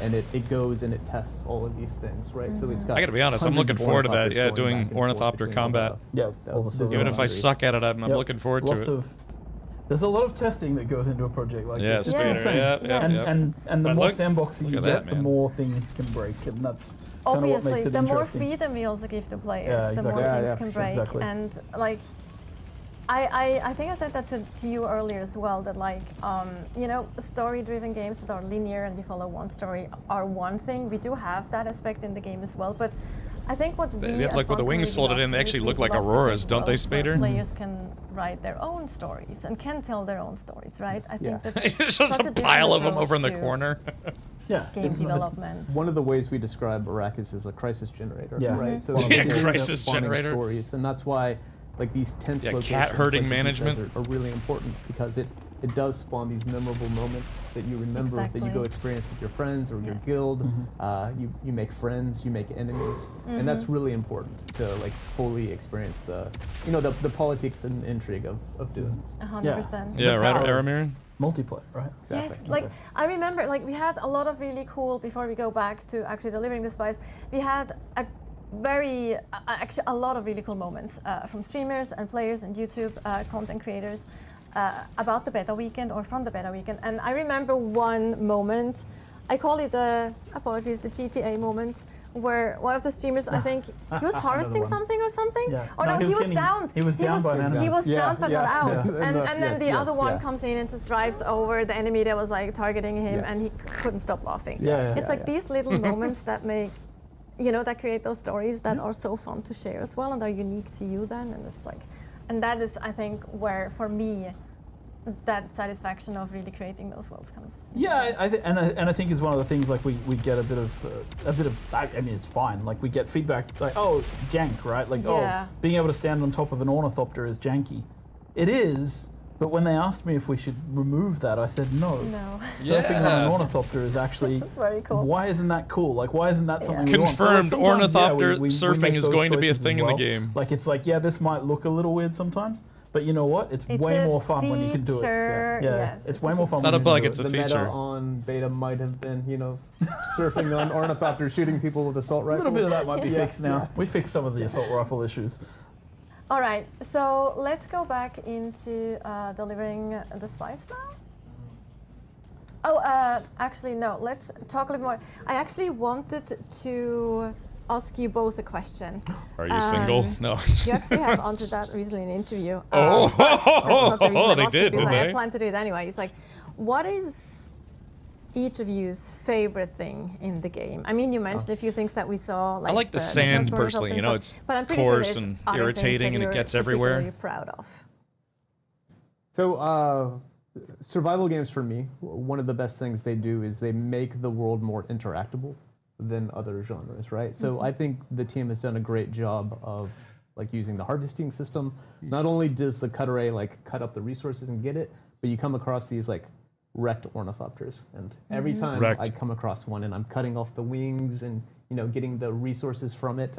and it goes and it tests all of these things, right? So it's got. I gotta be honest, I'm hundreds looking of forward to that. ornithopters Yeah, going doing back and forth ornithopter between all combat. Yeah, all the server Even if I boundaries. suck at it, I'm Yep. looking forward to Lots it. There's a lot of testing that goes into a project like Yeah, this. It's Spader, insane. yeah. And the But more look- sandboxy look you at get, that, the man. more things can break, and that's kind of what Obviously, makes it the more interesting. freedom we also give to players, Yeah, the exactly. more Yeah, things yeah, can break. exactly. And like, I think I said that to you earlier as well, that like, story-driven games that are linear and you follow one story are one thing. We do have that aspect in the game as well, but I think what we Like with the wings folded in, they actually look like auroras, don't they, Spader? Players can write their own stories and can tell their own stories, right? I think that's It's such just a different pile of them approach over in the to corner. Yeah, game development. One of the ways we describe Arrakis is a crisis generator, Yeah. right? So Yeah, it ends up crisis spawning generator. stories, and that's why like these tense Yeah, locations cat herding like the Deep management. Desert are really important, because it does spawn these memorable moments that you remember, that you go Exactly. experience with your friends or your guild. You make friends, you make enemies, and that's really important to like fully experience the politics and intrigue of Dune. 100%. Yeah, right, power of Aramir? Multiplayer, right? Yes, like I remember, like we had a lot of really cool. Before we go back to actually delivering the spice, we had actually a lot of really cool moments from streamers and players and YouTube content creators about the beta weekend or from the beta weekend. And I remember one moment. I call it the GTA moment, where one of the streamers, I think, he was harvesting one. something or something. Yeah. Oh no, he was downed. He was downed by an enemy. He was downed but not out. Yeah. And then the Yes, other one yeah. comes in and just drives over the enemy that was like targeting him, Yes. and he couldn't stop laughing. Yeah, It's like these little moments that make you know, that create those stories that are so fun to share as well and are unique to you then. And it's like, and that is, I think, where for me, that satisfaction of really creating those worlds comes. Yeah, I think it's one of the things, like we get a bit of I mean, it's fine. Like we get feedback like, oh, jank, right? Like, Yeah. oh, being able to stand on top of an ornithopter is janky. It is, but when they asked me if we should remove that, I said no. No. Surfing on an ornithopter is actually That's very cool. Why isn't that cool? Like, why isn't that something we want? Confirmed, So, like, sometimes, ornithopter we surfing make is those going to be a choices thing as in the well. game. Like, it's like, yeah, this might look a little weird sometimes, but you know what? It's way a more fun when you can do it. feature, Yeah, yes, it's it's way a more fun. Set when up you like can it's do a it. The meta feature. on beta might have been, you know, surfing on ornithopters, shooting people with assault A rifles. little bit of that might be Yeah. fixed now. We fixed some of the assault rifle issues. All right, so let's go back into delivering the spice now. Oh, actually, no, let's talk a little more. I actually wanted to ask you both a question. Are you single? No. You actually have answered that recently in an interview. Oh, but that's not the reason I'm they asking did, because I did had they? planned to do it anyway. It's like, what is each of you's favorite thing in the game? I mean, you mentioned a few things that we saw. Like I like the sand transport personally. You helicopter know, and it's stuff, but I'm pretty coarse sure and there's other things irritating that and it you're gets everywhere. particularly proud of. So, survival games for me, one of the best things they do is they make the world more interactable than other genres, right? So I think the team has done a great job of like using the harvesting system. Not only does the cut array like cut up the resources and get it, but you come across these like wrecked ornithopters, and every time Wrecked. I come across one and I'm cutting off the wings and getting the resources from it,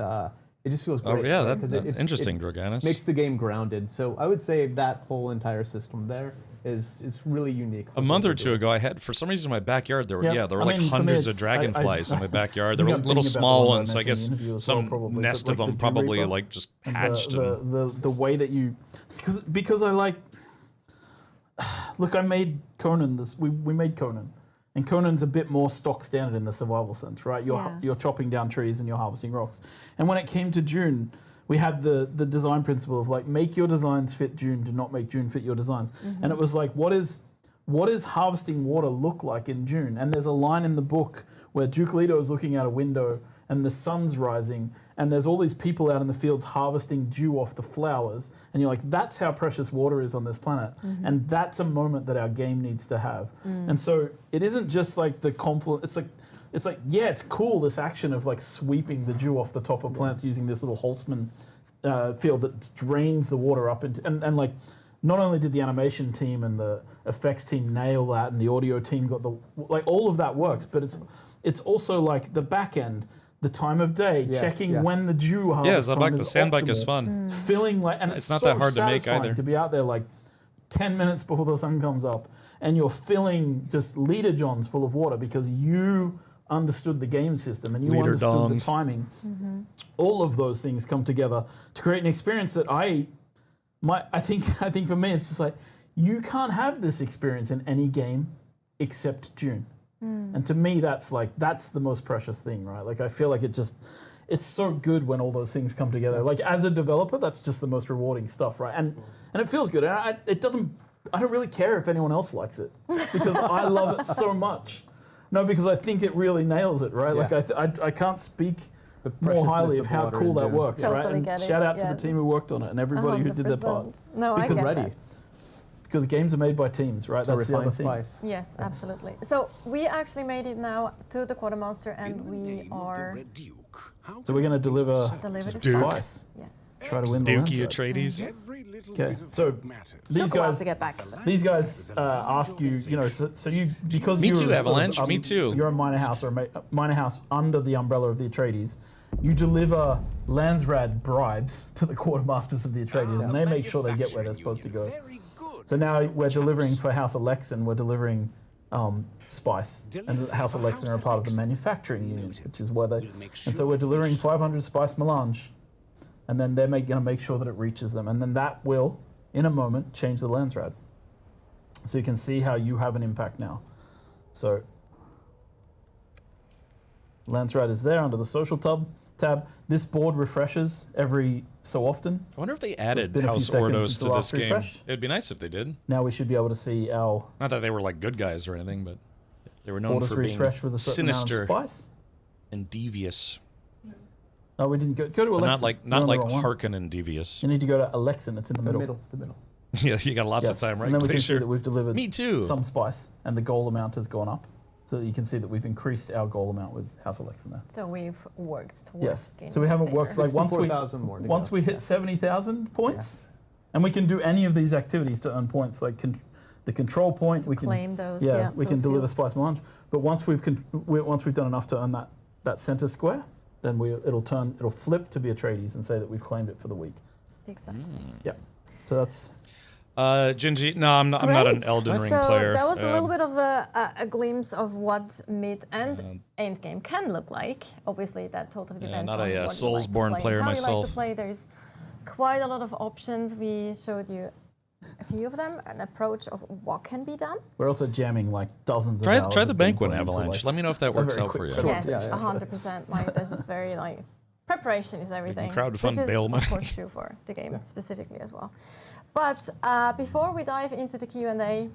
it just feels great. Oh yeah, right? 'Cause that, it interesting, Droganis. makes the game grounded. So I would say that whole entire system there is really unique. A month or two ago, I had, for some reason, in my backyard, there were, there were I like mean, for me, hundreds of it's- dragonflies in my backyard. I There were think I'm little thinking about small the one ones. I I guess mentioned in the interview as well, some probably, but nest like of them the Dream probably Reaper like just and hatched. the way that you, because I like, look, I made Conan we made Conan. And Conan's a bit more stock standard in the survival sense, right? You're chopping down trees and you're harvesting rocks. And when it came to Dune, we had the design principle of like, make your designs fit Dune, do not make Dune fit your designs. And it was like, what does harvesting water look like in Dune? And there's a line in the book where Duke Leto is looking out a window and the sun's rising and there's all these people out in the fields harvesting dew off the flowers. And you're like, that's how precious water is on this planet. And that's a moment that our game needs to have. And so it isn't just like the confluence, it's like, yeah, it's cool, this action of like sweeping the dew off the top of plants using this little Holtzman field that drains the water up into, and like, not only did the animation team and the effects team nail that, and the audio team got like all of that works, but it's also like the back end, the time of day, checking when the dew harvest Yeah, time the is sand bike optimal, is fun. Feeling like, and It's not so that hard to make satisfying either. to be out there like 10 minutes before the sun comes up, and you're filling just liter johns full of water because you understood the game system and you Liter understood dongs. the timing. All of those things come together to create an experience that I think for me it's just like, you can't have this experience in any game except Dune. And to me that's the most precious thing, right? Like I feel like it's so good when all those things come together. Like as a developer, that's just the most rewarding stuff, right? And it feels good. And I don't really care if anyone else likes it because I love it so much. No, because I think it really nails it, right? Yeah. Like I can't speak more preciousness highly of of how water cool in that Dune. works, right? Totally And get it, shout out to the yes. team who worked on it and everybody who did their part. 100%. No, I Because get ready. that. Because games are made by teams, right? To That's the other refine thing. spice. Yes, absolutely. So we actually made it now to the quartermaster, and we are So we're going to deliver delivered the Duke. spice. Yes. Try to win the Dookie Lancer. Atreides. Okay, so these Took a while guys to get back. ask you, so you, because Me you're too, sort of, Avalanche, me too. You're a minor house or minor house under the umbrella of the Atreides. You deliver Landsrad bribes to the quartermasters of the Atreides, and they make sure they get where they're supposed to go. So now we're delivering for House Alexan, we're delivering spice, and House Alexan are a part of the manufacturing unit, which is where they. And so we're delivering 500 spice melange, and then they're going to make sure that it reaches them, and then that will, in a moment, change the Landsrad. So you can see how you have an impact now. So Landsrad is there under the social tab. This board refreshes every so often. I wonder if they it's added been a few House seconds Ordos since the to this last game. refresh. It'd be nice if they did. Now we should be able to see our Not that they were like good guys or anything, but they were known orders for being refreshed with a certain amount sinister of spice. and devious. Oh, we didn't go to Alexin. Not like Harkin and Devious. You need to go to Alexin. It's in the middle. The middle. Yeah, you got lots of time, right? And then we can Glacier. see that we've delivered Me too. some spice, and the goal amount has gone up. So that you can see that we've increased our goal amount with House Alexin there. So we've worked towards. Yes. gaining So we haven't favor. worked like once we hit 70,000 points, and we can do any of these activities to earn points, like the control point. We can claim those. we can those deliver fields. spice melange. But once we've done enough to earn that center square, then it'll flip to be Atreides and say that we've claimed it for the week. Exactly. Yeah. So that's. Gingy, no, I'm not an Elden Ring player. So that was a little bit of a glimpse of what mid and end game can look like. Obviously, that totally depends not on a what Soulsborne you like to play, player and how myself. you like to play. There's quite a lot of options. We showed you a few of them, an approach of what can be done. We're also jamming like dozens Try of hours the of gameplay Banquet into, Avalanche. like, Let me know if that a works very out for quick you. short- Yes, 100%. Like this is very like preparation is everything. crowdfund which is bail money. of course true for the game specifically as well. But before we dive into the Q&A,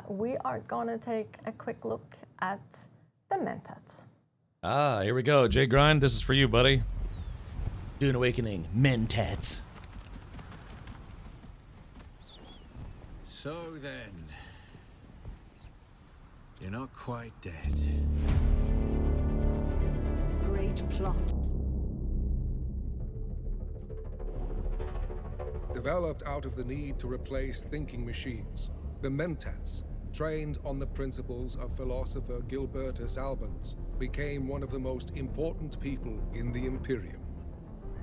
we are gonna take a quick look at the Mentats. Here we go. Jay Grind, this is for you, buddy. Dune Awakening, Mentats. So then, you're not quite dead. Great plot. Developed out of the need to replace thinking machines, the Mentats, trained on the principles of philosopher Gilbertus Albans, became one of the most important people in the Imperium.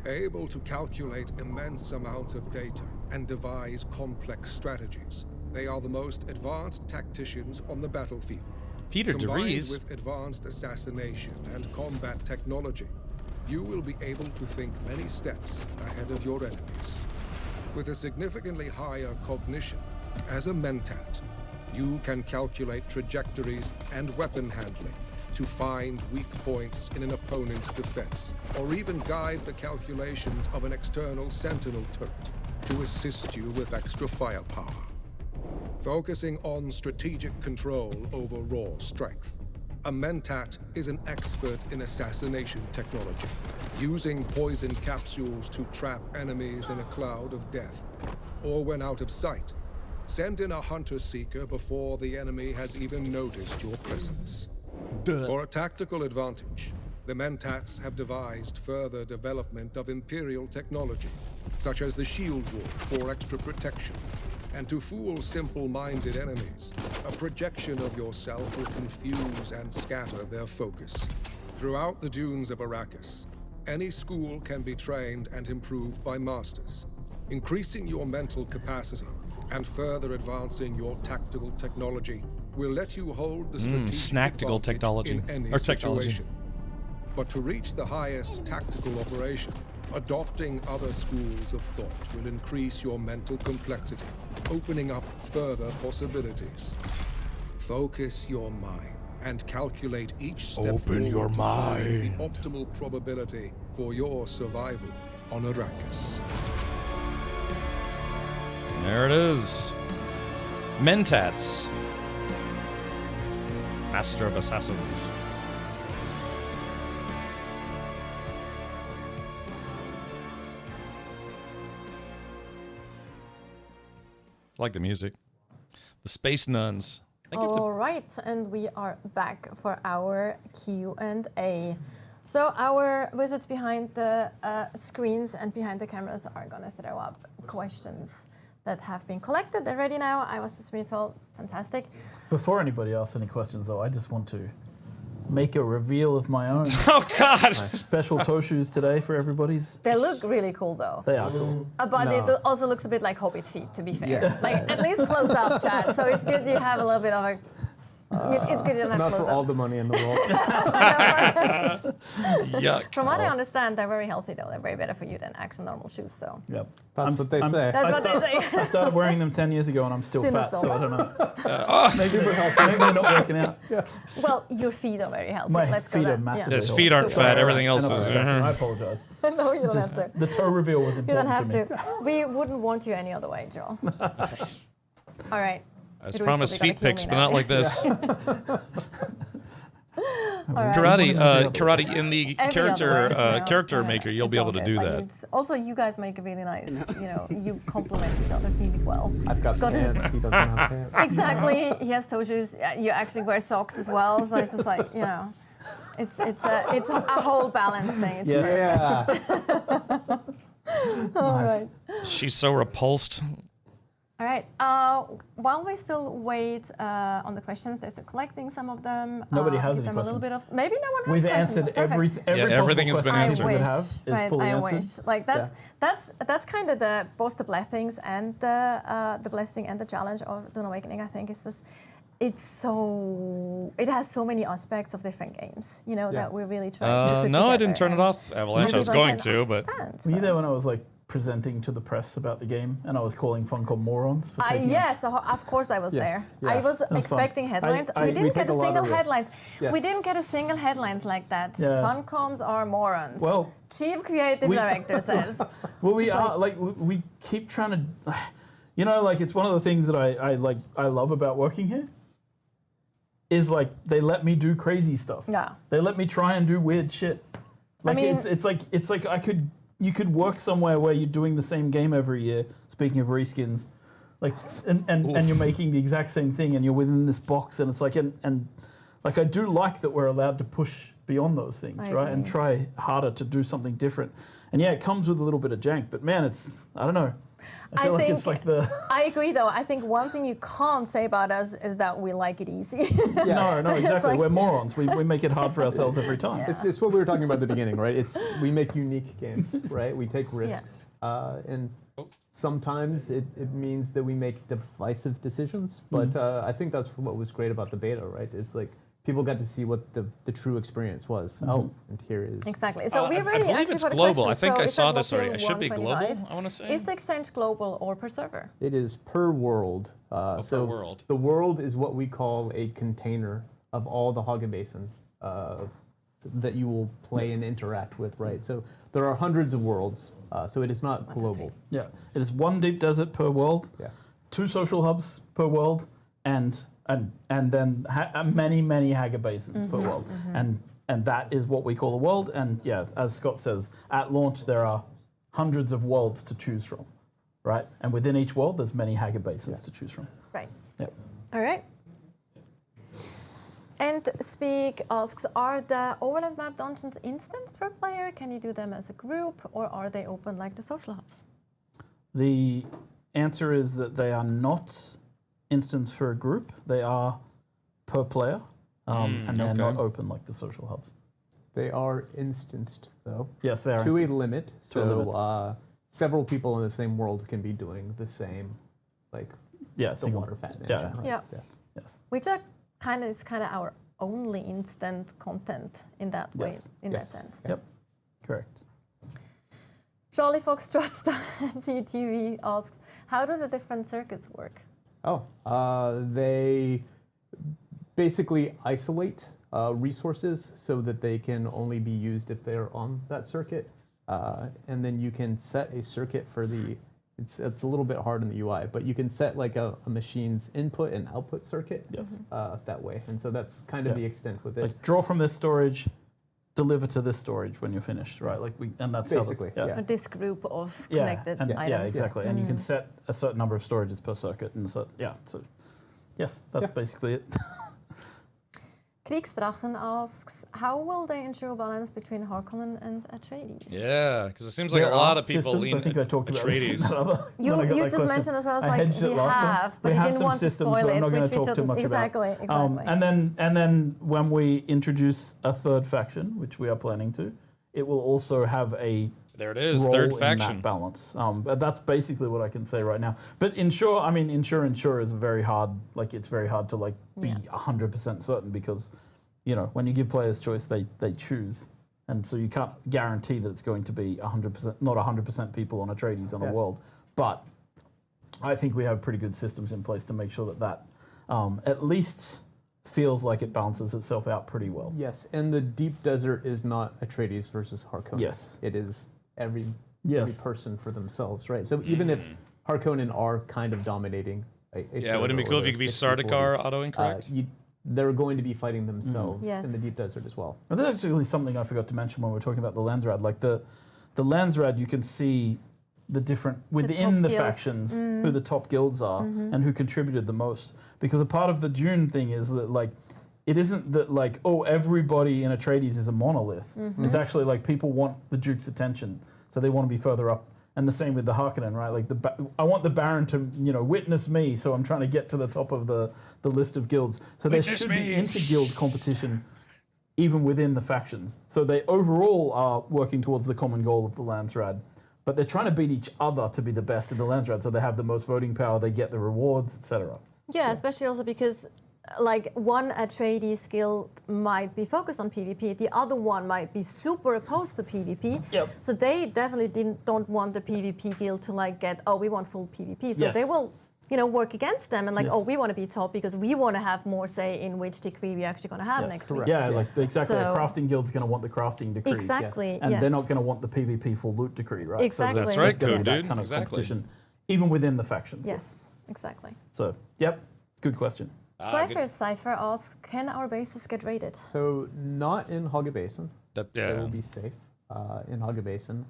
Able to calculate immense amounts of data and devise complex strategies, they are the most advanced tacticians on the battlefield. Peter Combined DeVries. with advanced assassination and combat technology, you will be able to think many steps ahead of your enemies. With a significantly higher cognition, as a Mentat, you can calculate trajectories and weapon handling to find weak points in an opponent's defense, or even guide the calculations of an external sentinel turret to assist you with extra firepower. Focusing on strategic control over raw strength, a Mentat is an expert in assassination technology, using poison capsules to trap enemies in a cloud of death. Or when out of sight, send in a hunter-seeker before the enemy has even noticed your presence. For a tactical advantage, the Mentats have devised further development of Imperial technology, such as the shield wall for extra protection. And to fool simple-minded enemies, a projection of yourself will confuse and scatter their focus. Throughout the dunes of Arrakis, any school can be trained and improved by masters, increasing your mental capacity and further advancing your tactical technology will let you hold the strategic snacktical advantage technology, in any or technology. situation. But to reach the highest tactical operation, adopting other schools of thought will increase your mental complexity, opening up further possibilities. Focus your mind and calculate each step Open forward your to find mind. the optimal probability for your survival on Arrakis. There it is. Mentats. Master of Assassins. I like the music. The Space Nuns. All right, and we are back for our Q&A. So our wizards behind the screens and behind the cameras are gonna throw up questions that have been collected. They're ready now. I was just being told, fantastic. Before anybody asks any questions, though, I just want to make a reveal of my own. Oh, God! Special toe shoes today for everybody's. They look really cool, though. They are cool. But No. it also looks a bit like Hobbit feet, to be fair. Yeah. Like, at least close up, Chad. So it's good you have a little bit of a... it's good you don't have Not close for all the money in the world. Yuck. From what I understand, they're very healthy, though. They're very better for you than actual normal shoes, so... Yep. That's what they say. That's what they say. I started wearing them 10 years ago and I'm still Still fat, not so I sold. don't know. Maybe they're not working out. Well, your feet are very healthy. My Let's go feet there. are massively His healthy. feet aren't fat, everything I else know, is... I apologize. No, you don't have to. The toe reveal was You important don't have to me. to. We wouldn't want you any other way, Joel. All right. I was It was promised probably feet gonna pics, kill but me not now. like this. right. Karate in the character maker, you'll It's be able all to good. do Like, that. it's- also, you guys make a really nice, you complement each other really well. I've got Scott is- pants. He doesn't have pants. Exactly. He has toe shoes. You actually wear socks as well. So it's just like, it's a whole balance thing. It's great. Yeah. All right. She's so repulsed. All right. While we still wait on the questions, they're still collecting some of them. Nobody has give any them a little questions. bit of maybe no one has We've questions. answered Perfect. every everything has possible been question answered. we I could wish. have is Right, fully I answered. wish. Like that's kind of the both the blessings and the blessing and the challenge of Dune Awakening. I think it's just it has so many aspects of different games. That we're really trying to put No, I together. didn't turn it And off, Avalanche. I was people are going trying to, but understand, Were you so. there when I was like presenting to the press about the game and I was calling Funcom morons for taking Yes, of course I was Yes, there. yeah. I was That was fun. expecting headlines. I- we didn't take get a a lot of single risks. headlines. Yes. We didn't get a single headlines like that. Yeah. Funcoms are morons. Well, Chief Creative Director says. Well, we It's are we keep trying to, like it's one of the things that I love about working here. Is like they let me do crazy stuff. Yeah. They let me try and do weird shit. Like mean- it's like you could work somewhere where you're doing the same game every year. Speaking of reskins, like and you're making the exact same thing and you're within this box and it's like and like I do like that we're allowed to push beyond those things, I right? And agree. try harder to do something different. And yeah, it comes with a little bit of jank, but man, I don't know. I feel like it's like the I agree, though. I think one thing you can't say about us is that we like it easy. No, It's exactly. like- We're morons. We make it hard for ourselves every time. It's what we were talking about at the beginning, right? We make unique games, right? We take risks, and sometimes it means that we make divisive decisions. But I think that's what was great about the beta, right? Is like people got to see what the true experience was. Oh, and here is Exactly. So we're I ready believe actually it's for the global. I questions. think So I is saw that this already. Local It should be global, 125? I want to say. Is the exchange global or per server? It is per world. So per world. the world is what we call a container of all the Haga Basin that you will play and interact with, right? So there are hundreds of worlds, so it is not global. Yeah, it is one deep desert per world, Yeah. 2 social hubs per world, and then many Haga basins per world, and that is what we call a world. And yeah, as Scott says, at launch there are hundreds of worlds to choose from, right? And within each world, there's many Haga basins to choose from. Right. Yep. All right. And Speak asks, are the overland map dungeons instanced per player? Can you do them as a group, or are they open like the social hubs? The answer is that they are not instanced for a group. They are per player, and they're not open like the social hubs. They are instanced, though. Yes, they are to a instanced. limit. To a So limit. several people in the same world can be doing the same, like Yeah, the single. water fat Yeah. mansion, right? Yeah. Yes. Which is kind of our only instant content in that way, Yes. in Yes. that sense. Yep. Correct. Charlie Foxtrot TV asks, how do the different circuits work? Oh, they basically isolate resources so that they can only be used if they're on that circuit. And then you can set a circuit for it's a little bit hard in the UI, but you can set like a machine's input and output circuit that way. And so that's kind of the extent with it. Like draw from this storage, deliver to this storage when you're finished, right? Like and that's Basically, how yeah. This group of Yeah, connected and, items. yeah, exactly. And you can set a certain number of storages per circuit, and so yes, that's basically it. Kriegsdrachen asks, how will they ensure balance between Harkonnen and Atreides? Yeah, because it seems like There a lot are of people systems, lean I think I talked about this in Atreides. that other- You when I got that just question. mentioned as well as I like hedged it we last time. have, but we you have didn't some want to systems, spoil but I'm it, not going which to we talk too shouldn't. much Exactly, about. exactly. And then when we introduce a third faction, which we are planning to, it will also have a There it is, role third in faction. that balance. But that's basically what I can say right now. But ensure is very hard. Like it's very hard to like be 100% certain because, when you give players choice, they choose, and so you can't guarantee that it's going to be 100%, not 100% people on Atreides on a world. But I think we have pretty good systems in place to make sure that at least feels like it balances itself out pretty well. Yes, and the deep desert is not Atreides versus Harkonnen. Yes. It is every Yes. person for themselves, right? So even if Harkonnen are kind of dominating a Yeah, wouldn't it be server cool or if you could be 60-40, Sardaukar auto-incorrect? they're going to be fighting themselves Yes. in the deep desert as well. And that's actually something I forgot to mention when we were talking about the Landsrad. Like the Landsrad, you can see the different within the guilds. factions who the top guilds are and who contributed the most. Because a part of the Dune thing is that like it isn't that like everybody in Atreides is a monolith. It's actually like people want the Duke's attention, so they want to be further up. And the same with the Harkonnen, right? Like I want the Baron to witness me, so I'm trying to get to the top of the list of guilds. So there should be inter-guild competition even within the factions. So they overall are working towards the common goal of the Landsrad, but they're trying to beat each other to be the best in the Landsrad. So they have the most voting power, they get the rewards, etc. Yeah, especially also because like one Atreides guild might be focused on PvP, the other one might be super opposed to PvP. Yep. So they definitely don't want the PvP guild to like get, we want full PvP. So Yes. they will, work against them and like, Yes. we want to be top because we want to have more say in which decree we're actually going to have next week. Yeah, like exactly. So- a crafting guild's going to want the crafting decrees. Exactly, And yes. they're not going to want the PvP full loot decree, right? Exactly. That's So right, there's gonna be Code that Dude. kind of Exactly. competition, even within the factions. Yes, exactly. So, yep, good question. Cypher asks, can our bases get raided? So not in Hogga Basin. They Yeah. will be safe in Hogga Basin.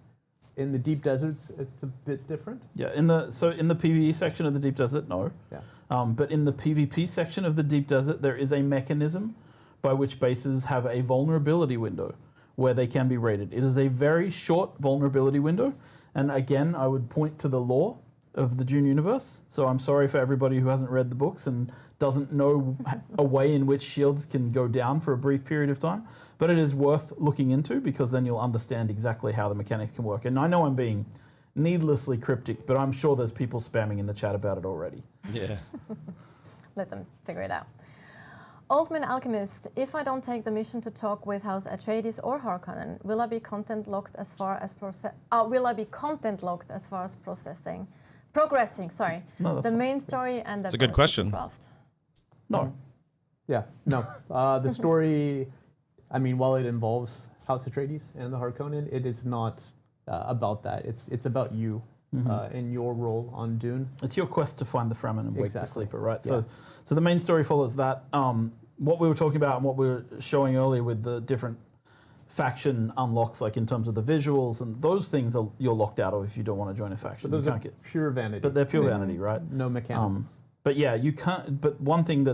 In the deep deserts, it's a bit different. Yeah, in the PvE section of the Deep Desert, no. Yeah. But in the PvP section of the Deep Desert, there is a mechanism by which bases have a vulnerability window where they can be raided. It is a very short vulnerability window, and again, I would point to the lore of the Dune universe. So I'm sorry for everybody who hasn't read the books and doesn't know a way in which shields can go down for a brief period of time. But it is worth looking into because then you'll understand exactly how the mechanics can work. And I know I'm being needlessly cryptic, but I'm sure there's people spamming in the chat about it already. Yeah. Let them figure it out. Altman Alchemist, if I don't take the mission to talk with House Atreides or Harkonnen, will I be content locked as far as progressing? Sorry, No, that's the not- main story and the It's a good question. craft? No. Yeah, no. The story, I mean, while it involves House Atreides and the Harkonnen, it is not about that. It's about you and your role on Dune. It's your quest to find the Fremen and wake the Exactly. sleeper, right? Yeah. So the main story follows that. What we were talking about and what we were showing earlier with the different faction unlocks, like in terms of the visuals and those things, you're locked out of if you don't want to join a faction. But those You are can't get, pure vanity. but they're pure vanity, right? No mechanics. But yeah, you can't. But one thing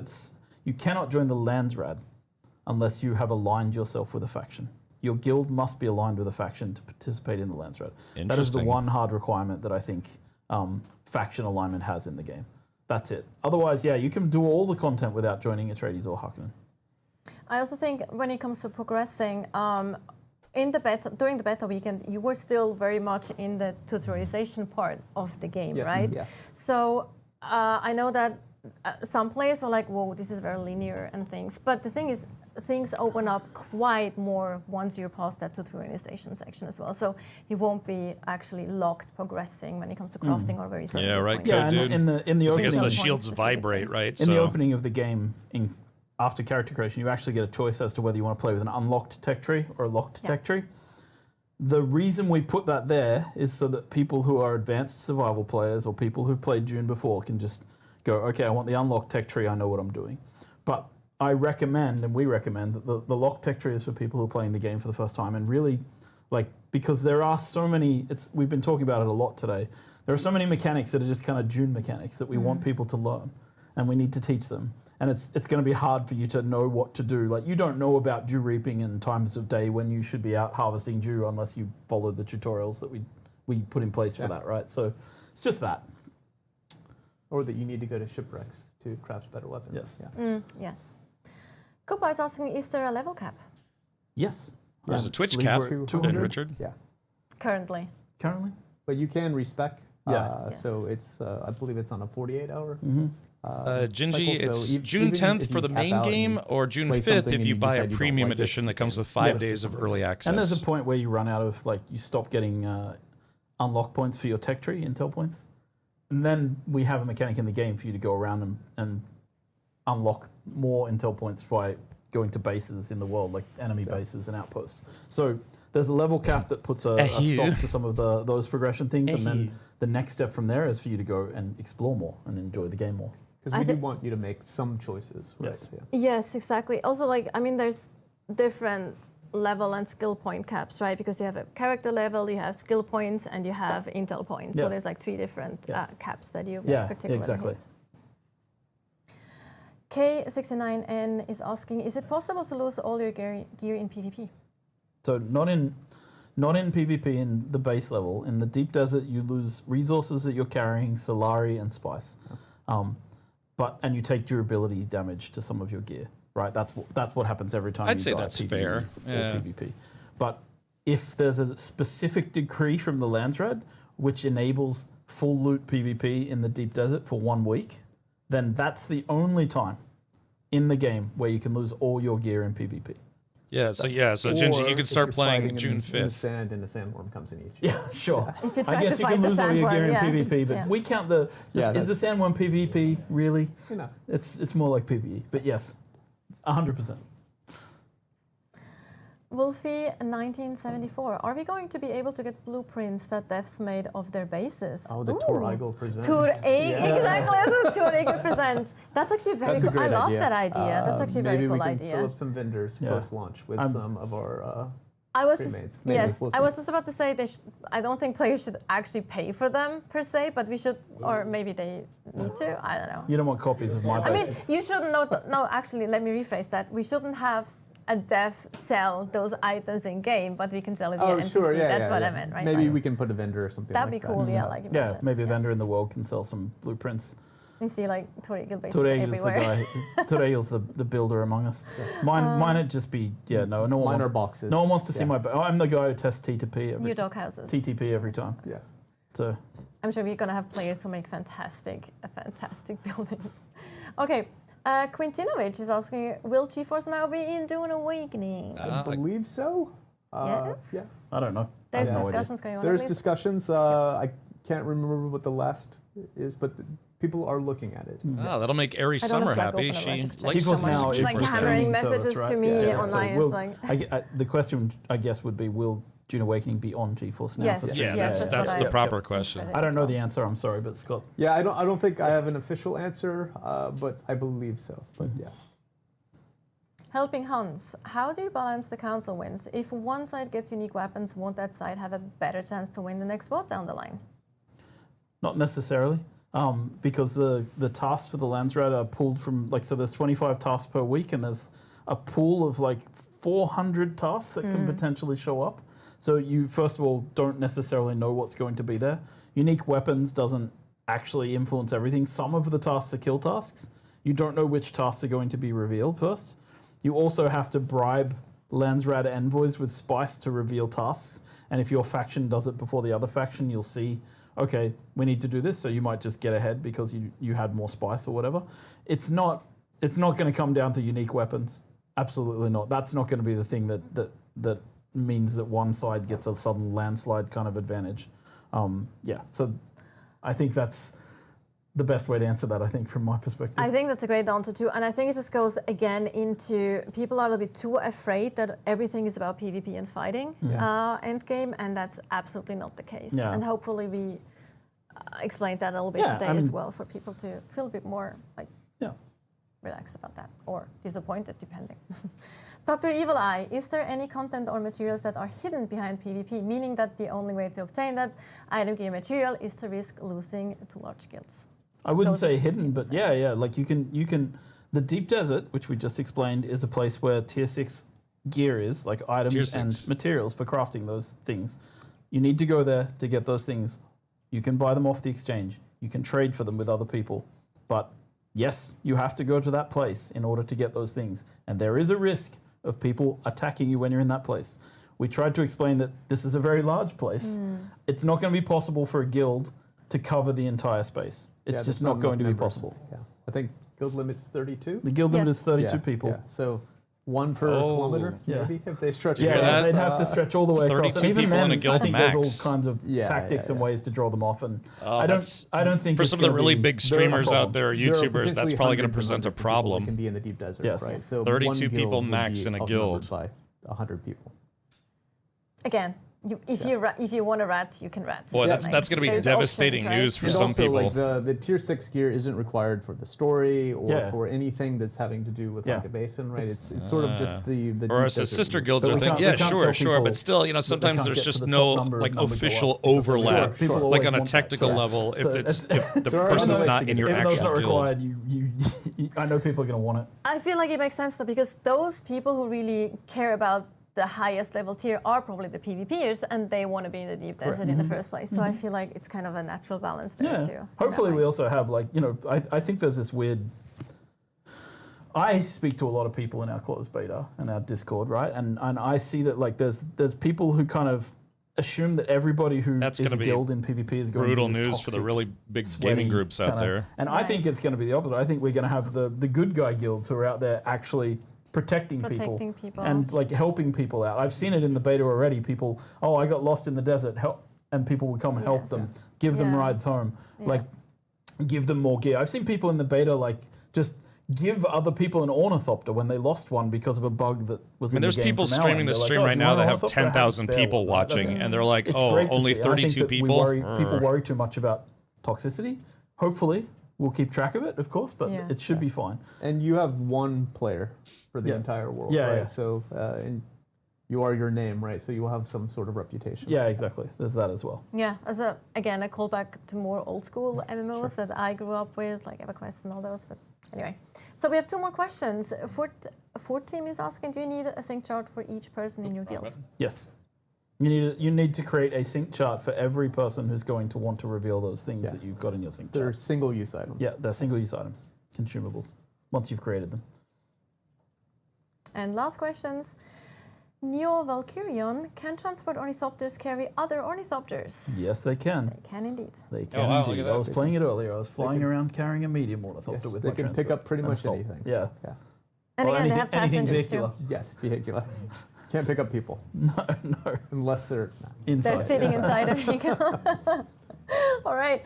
you cannot join the Landsrad unless you have aligned yourself with a faction. Your guild must be aligned with a faction to participate in the Landsrad. That is the Interesting. one hard requirement that I think faction alignment has in the game. That's it. Otherwise, yeah, you can do all the content without joining Atreides or Harkonnen. I also think when it comes to progressing, in the beta, during the beta weekend, you were still very much in the tutorialization part of the game, Yes. right? Yeah. So I know that some players were like, whoa, this is very linear and things. But the thing is, things open up quite more once you're past that tutorialization section as well. So you won't be actually locked progressing when it comes to crafting or very certain Yeah, right. points. Yeah, Code and Dude. in the So I guess opening, the shields specifically. vibrate, right? in the opening of the game, after character creation, you actually get a choice as to whether you want to play with an unlocked tech tree or a locked Yeah. tech tree. The reason we put that there is so that people who are advanced survival players or people who've played Dune before can just go, okay, I want the unlocked tech tree, I know what I'm doing. But I recommend, and we recommend, that the locked tech tree is for people who are playing the game for the first time and really, because there are so many, we've been talking about it a lot today, there are so many mechanics that are just kind of Dune mechanics that we want people to learn and we need to teach them. And it's going to be hard for you to know what to do. Like, you don't know about dew reaping and times of day when you should be out harvesting dew unless you follow the tutorials that we put in place for that, right? So it's just that. Or that you need to go to shipwrecks to craft better weapons. Yes. Yeah. Yes. Koopa is asking, is there a level cap Yes. There's a Twitch believe cap, we're Ben 200 Richard. Yeah. currently? currently. But you can respec. Yeah. Yes. So it's, I believe it's on a 48-hour. Gingy, cycle, so it's ev- June even 10th if for you the cap main out game and or June play 5th something if and you you buy decide a you don't premium like it. edition that comes with 5 days of early access. And there's a point where you run out of, you stop getting unlock points for your tech tree, intel points. And then we have a mechanic in the game for you to go around and unlock more intel points by going to bases in the world, like enemy bases and outposts. So there's a level cap that puts a stop to some of those progression things, and then the next step from there is for you to go and explore more and enjoy the game more. Because we do want you to make some choices, right? Yes. Yeah. Yes, exactly. Also, like, I mean, there's different level and skill point caps, right? Because you have a character level, you have skill points, and you have intel points. So Yes. there's like 3 different caps that you Yeah, particularly exactly. hit. K69N is asking, is it possible to lose all your gear in PvP? So not in PvP in the base level. In the deep desert, you lose resources that you're carrying, Solari and Spice, and you take durability damage to some of your gear. Right, that's what happens every time. I'd you say die that's PvE fair. Or Yeah. PvP. But if there's a specific decree from the Landsraad which enables full loot PvP in the deep desert for 1 week, then that's the only time in the game where you can lose all your gear in PvP. Yeah, so Gingy, you Or can if start you're playing fighting June in the 5th. sand and the sandworm comes and eats you. Yeah, sure. If you try I guess to you fight can the lose all your gear in sandworm, PvP, but we count the. Is the sandworm PvP really? You know. It's more like PvE, but yes, 100%. Wolfie1974, are we going to be able to get blueprints that devs made of their bases? Oh, the Tor Eagle presents. Exactly, this is Tor Eagle presents. That's actually very cool. I love that idea. That's actually a very cool idea. Maybe we can fill up some vendors post-launch with some of our I was crewmates. I was just about to say I don't think players should actually pay for them per se, but we should, or maybe they need to. I don't know. You don't want copies of my bases. I mean, you shouldn't. No, actually, let me rephrase that. We shouldn't have a dev sell those items in game, but we can sell it via NPC. Sure, yeah, That's what I meant, right? Maybe we can put a vendor or something. That'd like be cool, yeah, like you mentioned. Maybe a vendor in the world can sell some blueprints. You see, like Tor Eagle bases Tor Eagle's everywhere. Tor Eagle's the builder among us. Mine would just be no one Mine wants, are boxes. No one wants to see my. I'm the guy who tests T2P New dog houses. TTP every time. Yes. So I'm sure we're gonna have players who make fantastic buildings. Okay. Quintinovich is asking, will GeForce now be in Dune Awakening? I believe so. Yes. Yeah. I don't know. There's no discussions going on. There's at least. discussions. I can't remember what the last is, but people are looking at it. Oh, that'll make Ari Summer happy. She likes GeForce Now She's is like the hammering streaming messages service, to right? me Yeah. online. So It's like, the question, I guess, would be, will Dune Awakening be on GeForce Now? Yes. for Yeah, streaming? that's the proper question. I don't know the answer. I'm sorry, but Scott. Yeah, I don't think I have an official answer, but I believe so. But yeah. Helping Hans, how do you balance the council wins? If one side gets unique weapons, won't that side have a better chance to win the next vote down the line? Not necessarily, because the tasks for the Landsraad are pulled from, so there's 25 tasks per week, and there's a pool of 400 tasks that can potentially show up. So you, first of all, don't necessarily know what's going to be there. Unique weapons doesn't actually influence everything. Some of the tasks are kill tasks. You don't know which tasks are going to be revealed first. You also have to bribe Landsraad envoys with spice to reveal tasks. And if your faction does it before the other faction, you'll see, okay, we need to do this. So you might just get ahead because you had more spice or whatever. It's not going to come down to unique weapons. Absolutely not. That's not going to be the thing that means that one side gets a sudden landslide kind of advantage. So I think that's the best way to answer that, I think, from my perspective. I think that's a great answer too, and I think it just goes again into people are a little bit too afraid that everything is about PvP and fighting endgame, and that's absolutely not the case. Yeah. And hopefully we explained that a little bit today as well for people to feel a bit more relaxed about that, or disappointed, depending. Dr. Evil Eye, is there any content or materials that are hidden behind PvP, meaning that the only way to obtain that item gear material is to risk losing to large guilds? I wouldn't say hidden, but yeah. Like you can. The Deep Desert, which we just explained, is a place where tier 6 gear is, like items and materials for crafting those things. You need to go there to get those things. You can buy them off the exchange. You can trade for them with other people, but yes, you have to go to that place in order to get those things, and there is a risk of people attacking you when you're in that place. We tried to explain that this is a very large place. It's not going to be possible for a guild to cover the entire space. It's just not going to be possible. Yeah, I think guild limit's 32. The guild limit is 32 people. Yeah. So one per kilometer, maybe, if they stretch it. Yeah, they'd have to stretch all the way across. And even then, I think max. there's all kinds of tactics and ways to draw them off. And I don't think for some of the really big streamers out there, YouTubers, that's probably going to present a problem. Can be in the deep desert, yes. right? So 32 people max in a guild by 100 people. Again, if you want to rat, you can rat. Boy, that's going to be there's devastating options, right? news for And some also, people. like the tier 6 gear isn't required for the story or Yeah. for anything that's having to do with Yeah. like a basin, right? It's sort of just the or deep as desert sister route. guilds But are we thinking, can't- yeah, we can't sure, tell but people still, that they sometimes can't there's get to just the no top number like of number go official up because of overlap, that. People like always on a want that, technical so- level, so if the there are person's other not ways to in get your it. Even though it's actual not guild. required, I know people are going to want it. I feel like it makes sense though, because those people who really care about the highest level tier are probably the PvPers, and they want to be in the deep desert in the first place. So I feel like it's kind of a natural balance there too. in Hopefully, that we way. also have like I think there's this weird. I speak to a lot of people in our closed beta and our Discord, right? And I see that like there's people who kind of assume that everybody who That's is gonna a be guild in PvP is going brutal to be this news for the toxic, really big sweaty gaming groups out kinda- there. And I think Right. it's going to be the opposite. I think we're going to have the good guy guilds who are out there actually protecting people. and like helping people out. I've seen it in the beta already. People, oh, I got lost in the desert, help, and people would come and help them, give them Yeah. rides home, Yeah. like give them more gear. I've seen people in the beta like just give other people an ornithopter when they lost one because of a bug that was I mean, in there's the game people from our streaming end. the They're like, stream "Oh, right do you now want that an have ornithopter? I 10,000 a spare people one." Right? watching, That's- and they're like, it's oh, great to only see. And I think 32 that people? People worry too much about toxicity. Hopefully, we'll keep track of it, of course, but Yeah. it should be fine. And you have one player for the Yeah. entire world, Yeah, right? yeah. So and you are your name, right? So you will have some sort of reputation. Yeah, exactly. There's that as well. Yeah, as a callback to more old school MMOs that I grew up with, like EverQuest and all those. But anyway, so we have 2 more questions. Fort Team is asking, do you need a sync chart for each person in your guild? Yes. You need to create a sync chart for every person who's going to want to reveal those things that you've got in your sync They're chart. single-use items. Yeah, they're single-use items, consumables, once you've created them. And last questions. Neo Valkyrion, can transport ornithopters carry other ornithopters? Yes, they can. They can indeed. They can wow, look indeed. at that. I was playing it earlier. I was flying around carrying a medium ornithopter Yes, with they my can pick transport up pretty and much assault. anything. Yeah. Yeah. And Well, again, they anything- have anything passengers vehicular. too. Yes, vehicular. Can't pick up people No. unless they're. Inside. They're sitting inside a vehicle. All right.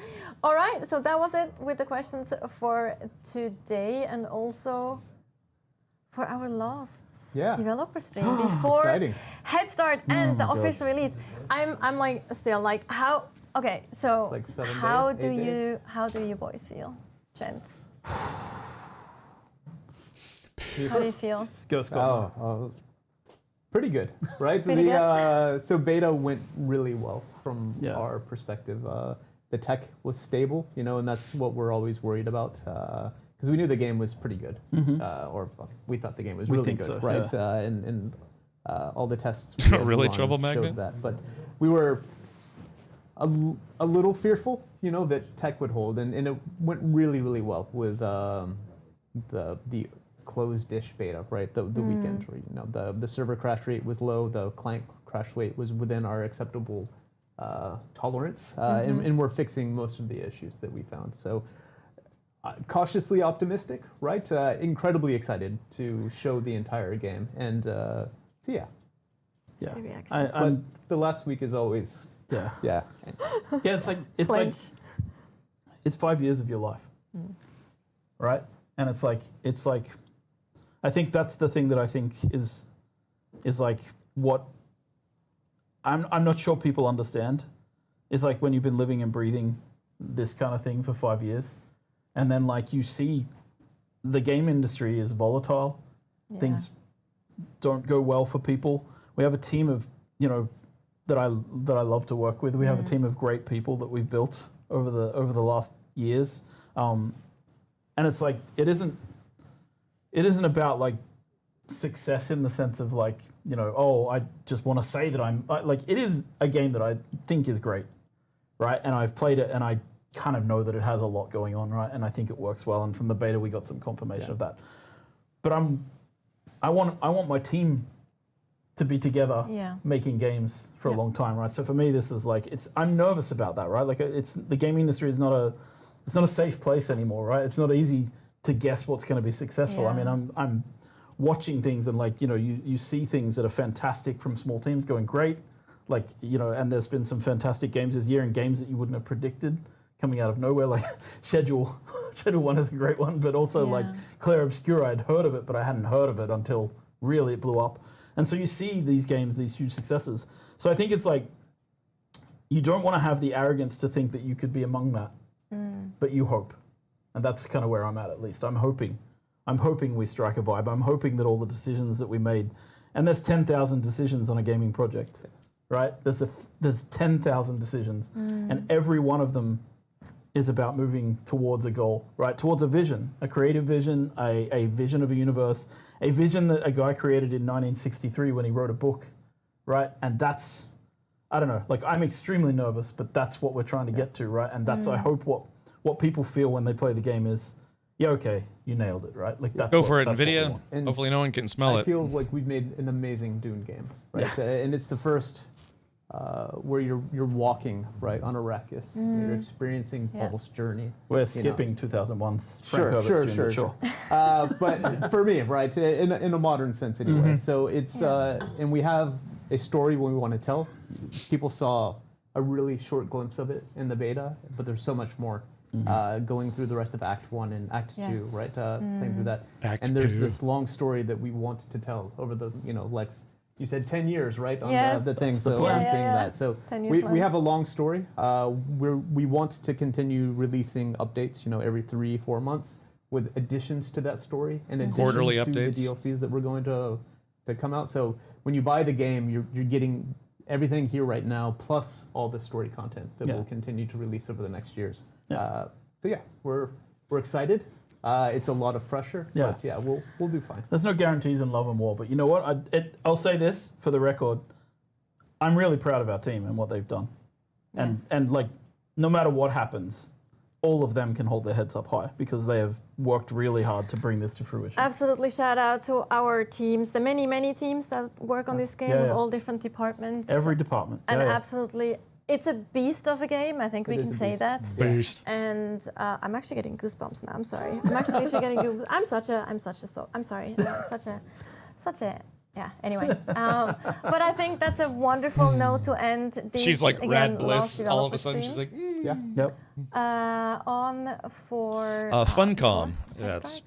So that was it with the questions for today, and also for our last developer stream before Exciting. Head Start and the official release. I'm like still like how. Okay, so It's like 7 how days, do 8 you days? how do you boys feel, gents? How do you feel? Go, Scott. Pretty good, right? Pretty good? So beta went really well from Yeah. our perspective. The tech was stable, and that's what we're always worried about. Because we knew the game was pretty good, or we thought the game was We really think good, so, right? yeah. And all the tests we had Really, run Trouble showed Magnet? that. But we were a little fearful, that tech would hold, and it went really, really well with the closed-ish beta, right? The weekend, where, the server crash rate was low, the client crash rate was within our acceptable tolerance, and we're fixing most of the issues that we found. So cautiously optimistic, right? Incredibly excited to show the entire game, and so yeah. Yeah. See reactions. But the last week is always Yeah. yeah. Yeah, it's like it's 5 years of your life, right? And it's like I think that's the thing that I think is like what I'm not sure people understand. Is like when you've been living and breathing this kind of thing for 5 years, and then like you see the game industry is volatile. Yeah. Things don't go well for people. We have a team of that I love to work with. We have a team of great people that we've built over the last years, and it's like it isn't about like success in the sense of like I just want to say that like it is a game that I think is great, right? And I've played it and I kind of know that it has a lot going on, right? And I think it works well. And from the beta we got some confirmation of that. But I want my team to be together making games for a long time, right? So for me, this is like I'm nervous about that, right? Like the gaming industry is not a safe place anymore, right? It's not easy to guess what's going to be successful. I mean, I'm watching things and like you see things that are fantastic from small teams going great, like and there's been some fantastic games this year and games that you wouldn't have predicted coming out of nowhere, like Schedule 1 is a great one, but also like Clair Obscura, I'd heard of it, but I hadn't heard of it until really it blew up. And so you see these games, these huge successes. So I think it's like, you don't want to have the arrogance to think that you could be among that, but you hope. And that's kind of where I'm at least. I'm hoping we strike a vibe. I'm hoping that all the decisions that we made, and there's 10,000 decisions on a gaming project, right? There's 10,000 decisions, and every one of them is about moving towards a goal, right? Towards a vision, a creative vision, a vision of a universe, a vision that a guy created in 1963 when he wrote a book, right? And that's, I don't know, like I'm extremely nervous, but that's what we're trying to get to, right? And that's, I hope, what people feel when they play the game is, yeah, okay, you nailed it, right? Like that's Go for it, NVIDIA. Hopefully no one can smell it. I feel like we've made an amazing Dune game, right? And it's the first where you're walking, right, on Arrakis. You're experiencing Paul's journey. We're skipping 2001's Frank Herbert's Dune, sure. But for me, right, in a modern sense anyway. So it's, and we have a story when we want to tell. People saw a really short glimpse of it in the beta, but there's so much more going through the rest of Act 1 and Act 2, right? Playing through that. And there's this long story that we want to tell over the, Lex, you said 10 years, right? On the thing, so I'm saying that. So we have a long story. We want to continue releasing updates, every 3-4 months with additions to that story and additions quarterly to updates. the DLCs that we're going to come out. So when you buy the game, you're getting everything here right now, plus all the story content that we'll continue to release over the next years. We're excited. It's a lot of pressure, but we'll do fine. There's no guarantees in love and war, but you know what? I'll say this for the record. I'm really proud of our team and what they've done. And like, no matter what happens, all of them can hold their heads up high because they have worked really hard to bring this to fruition. Absolutely. Shout out to our teams, the many teams that work on this game with all different departments. Every department. And absolutely, it's a beast of a game. I think we can say that. Beast. And I'm actually getting goosebumps now. I'm sorry. I'm actually getting goosebumps. I'm such a. Yeah, anyway. But I think that's a wonderful note to end these. She's like again, Rad Bliss. All of a sudden, she's like, on for Funcom. That's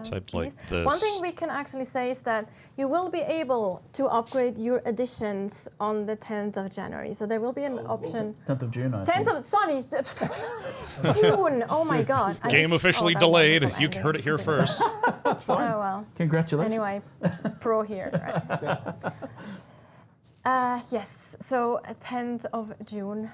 typed like this. One thing we can actually say is that you will be able to upgrade your editions on the 10th of January. So there will be an option. 10th of June. 10th of June. Oh my God. Game officially delayed. You heard it here first. That's fine. Oh well. Congratulations. Anyway, pro here. Right? Yes, so 10th of June,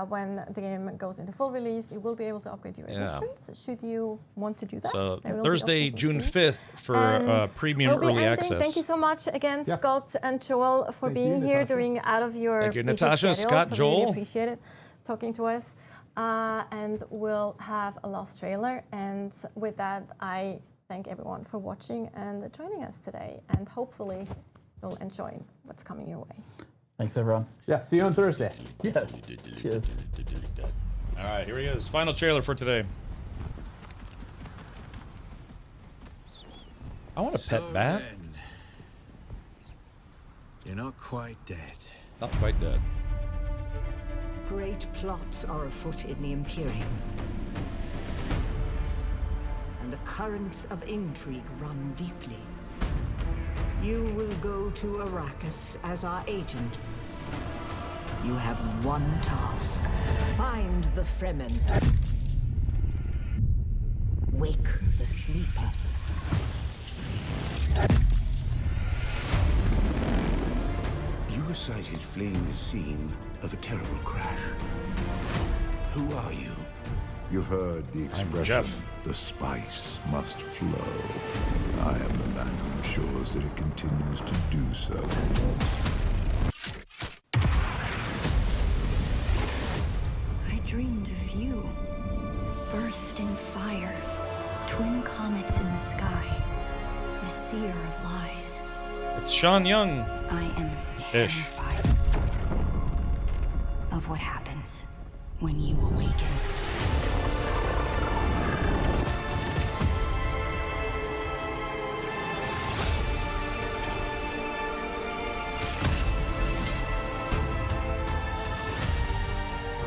when the game goes into full release, you will be able to upgrade your editions, should you want to do that. So Thursday, June 5th for premium early access. Thank you so much again, Scott and Joel, for being here during out of your Thank you, Natasha, Scott, so Joel. Really appreciate it, talking to us. And we'll have a last trailer. And with that, I thank everyone for watching and joining us today. And hopefully you'll enjoy what's coming your way. Thanks, everyone. Yeah, see you on Thursday. Yeah. Cheers. All right, here he is. Final trailer for today. I want a pet bat. You're not quite dead. Not quite dead. Great plots are afoot in the Imperium. And the currents of intrigue run deeply. You will go to Arrakis as our agent. You have one task. Find the Fremen. Wake the sleeper. You were sighted fleeing the scene of a terrible crash. Who are you? You've heard the expression, the spice must flow. I am the man who ensures that it continues to do so. I dreamed of you. Burst in fire. Twin comets in the sky. The seer of lies. It's Sean Young. I am terrified of what happens when you awaken.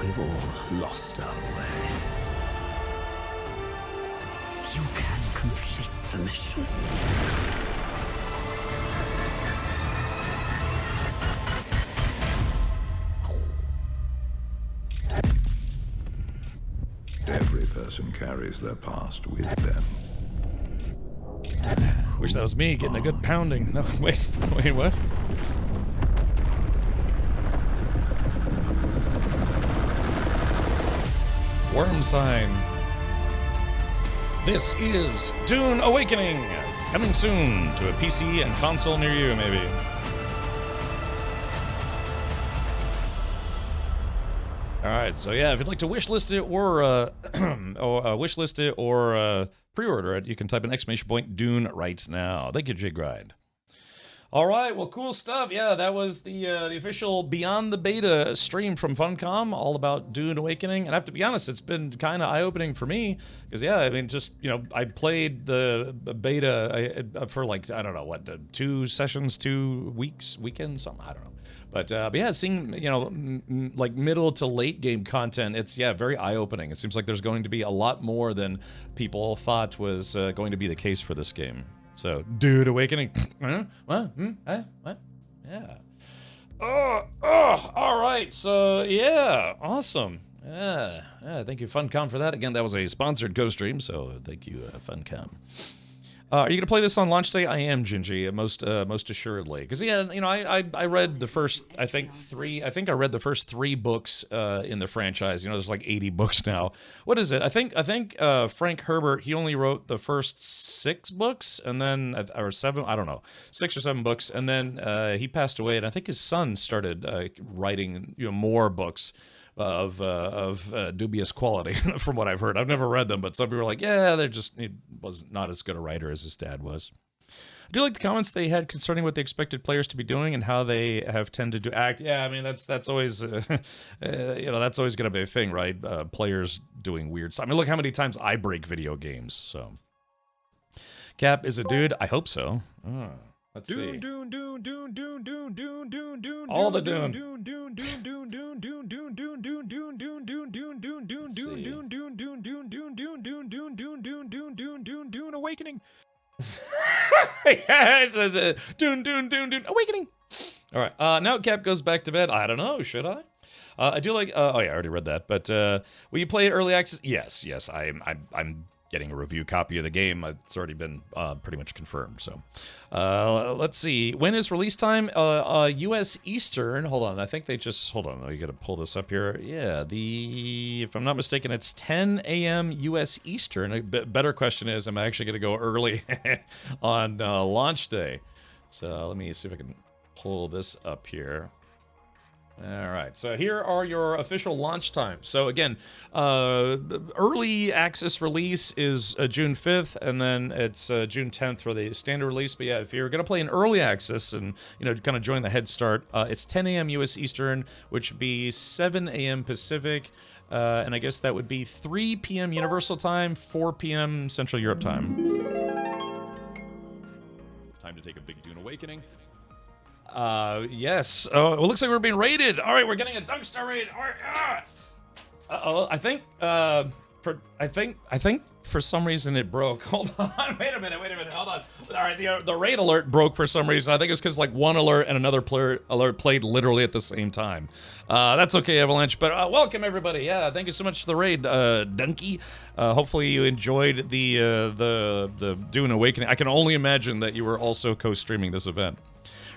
We've all lost our way. You can complete the mission. person carries their past with them. Wish that was me getting a good pounding. No, wait, what? Worm sign. This is Dune Awakening. Coming soon to a PC and console near you, maybe. Alright, so yeah, if you'd like to wishlist it or wishlist it or pre-order it, you can type in !Dune right now. Thank you, Jigrind. Alright, well, cool stuff. Yeah, that was the official Beyond the Beta stream from Funcom, all about Dune Awakening. And I have to be honest, it's been kind of eye-opening for me, because yeah, I mean, just, you know, I played the beta for like, I don't know, what, 2 sessions, 2 weeks, weekends, something, I don't know. But yeah, seeing, you know, like middle to late game content, it's, yeah, very eye-opening. It seems like there's going to be a lot more than people thought was going to be the case for this game. So, Dude Awakening. What? What? Yeah. All right. So, yeah, awesome. Yeah, thank you, Funcom, for that. Again, that was a sponsored co-stream, so thank you, Funcom. Are you gonna play this on launch day? I am, Gingy, most assuredly. Because yeah, you know, I read the first, I think I read the first 3 books in the franchise. You know, there's like 80 books now. What is it? I think Frank Herbert, he only wrote the first 6 books, and then or 7, I don't know, 6 or 7 books, and then he passed away, and I think his son started writing, you know, more books of dubious quality, from what I've heard. I've never read them, but some people are like, yeah, he was not as good a writer as his dad was. I do like the comments they had concerning what they expected players to be doing and how they have tended to act. Yeah, I mean, that's always, you know, that's always going to be a thing, right? Players doing weird stuff. I mean, look how many times I break video games, so. Cap is a dude? I hope so. Let's see. All the Dune. Dune Awakening. Yeah, it's Dune Awakening. All right. Now Cap goes back to bed. I don't know. Should I? I do like. Oh yeah, I already read that. But will you play it early access? Yes. I'm getting a review copy of the game. It's already been pretty much confirmed. So let's see. When is release time? U.S. Eastern. Hold on. I think they just... Hold on. You got to pull this up here. Yeah, if I'm not mistaken, it's 10 a.m. U.S. Eastern. A better question is, am I actually going to go early on launch day? So let me see if I can pull this up here. All right, so here are your official launch times. So again, early access release is June 5th, and then it's June 10th for the standard release. But yeah, if you're gonna play in early access and, you know, kind of join the head start, it's 10 a.m. U.S. Eastern, which would be 7 a.m. Pacific, and I guess that would be 3 p.m. Universal Time, 4 p.m. Central Europe Time. Time to take a big Dune Awakening. Yes. Oh, it looks like we're being raided. All right, we're getting a Dunkstar raid. All right. Uh-oh, I think for some reason it broke. Hold on. Wait a minute. Hold on. All right, the raid alert broke for some reason. I think it's because like one alert and another alert played literally at the same time. That's okay, Avalanche. But welcome everybody. Yeah, thank you so much for the raid, Dunky. Hopefully you enjoyed the Dune Awakening. I can only imagine that you were also co-streaming this event.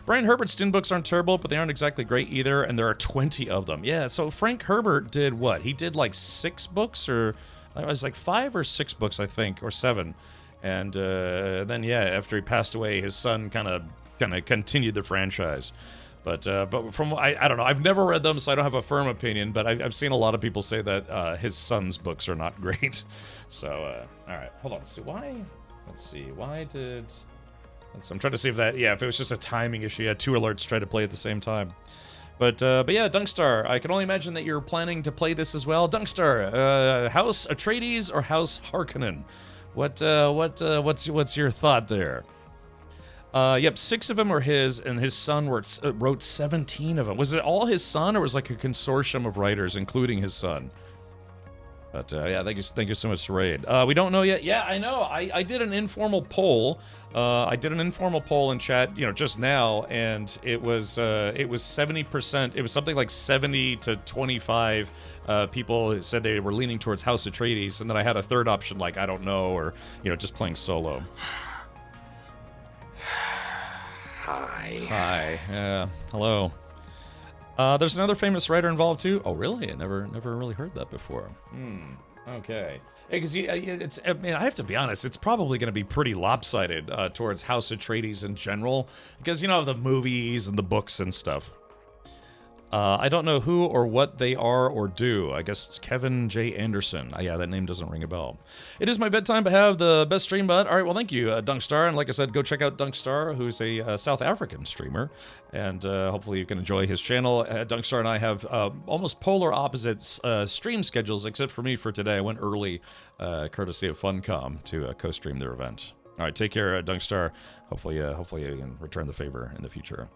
Brian Herbert's Dune books aren't terrible, but they aren't exactly great either, and there are 20 of them. Yeah, so Frank Herbert did what? He did like 6 books, or it was like 5 or 6 books, I think, or 7. And then, yeah, after he passed away, his son kind of continued the franchise. But from I don't know, I've never read them, so I don't have a firm opinion. But I've seen a lot of people say that his son's books are not great. So all right, hold on. So let's see, why did? So I'm trying to see if that, yeah, if it was just a timing issue. Yeah, 2 alerts try to play at the same time. But yeah, Dunkstar, I can only imagine that you're planning to play this as well. Dunkstar, House Atreides or House Harkonnen? What's your thought there? Yep, 6 of them were his, and his son wrote 17 of them. Was it all his son, or was it like a consortium of writers, including his son? But yeah, thank you so much, Raid. We don't know yet. Yeah, I know. I did an informal poll. I did an informal poll in chat, just now, and it was 70%. It was something like 70 to 25 people said they were leaning towards House Atreides, and then I had a third option like I don't know, or just playing solo. Hi. Yeah. Hello. There's another famous writer involved too. Oh, really? I never really heard that before. Okay. Because I have to be honest, it's probably going to be pretty lopsided towards House Atreides in general, because the movies and the books and stuff. I don't know who or what they are or do. I guess it's Kevin J. Anderson. Yeah, that name doesn't ring a bell. It is my bedtime to have the best stream, bud. All right, well, thank you, Dunkstar. And like I said, go check out Dunkstar, who's a South African streamer. And hopefully you can enjoy his channel. Dunkstar and I have almost polar opposites stream schedules, except for me for today. I went early, courtesy of Funcom, to co-stream their event. All right, take care, Dunkstar. Hopefully you can return the favor in the future.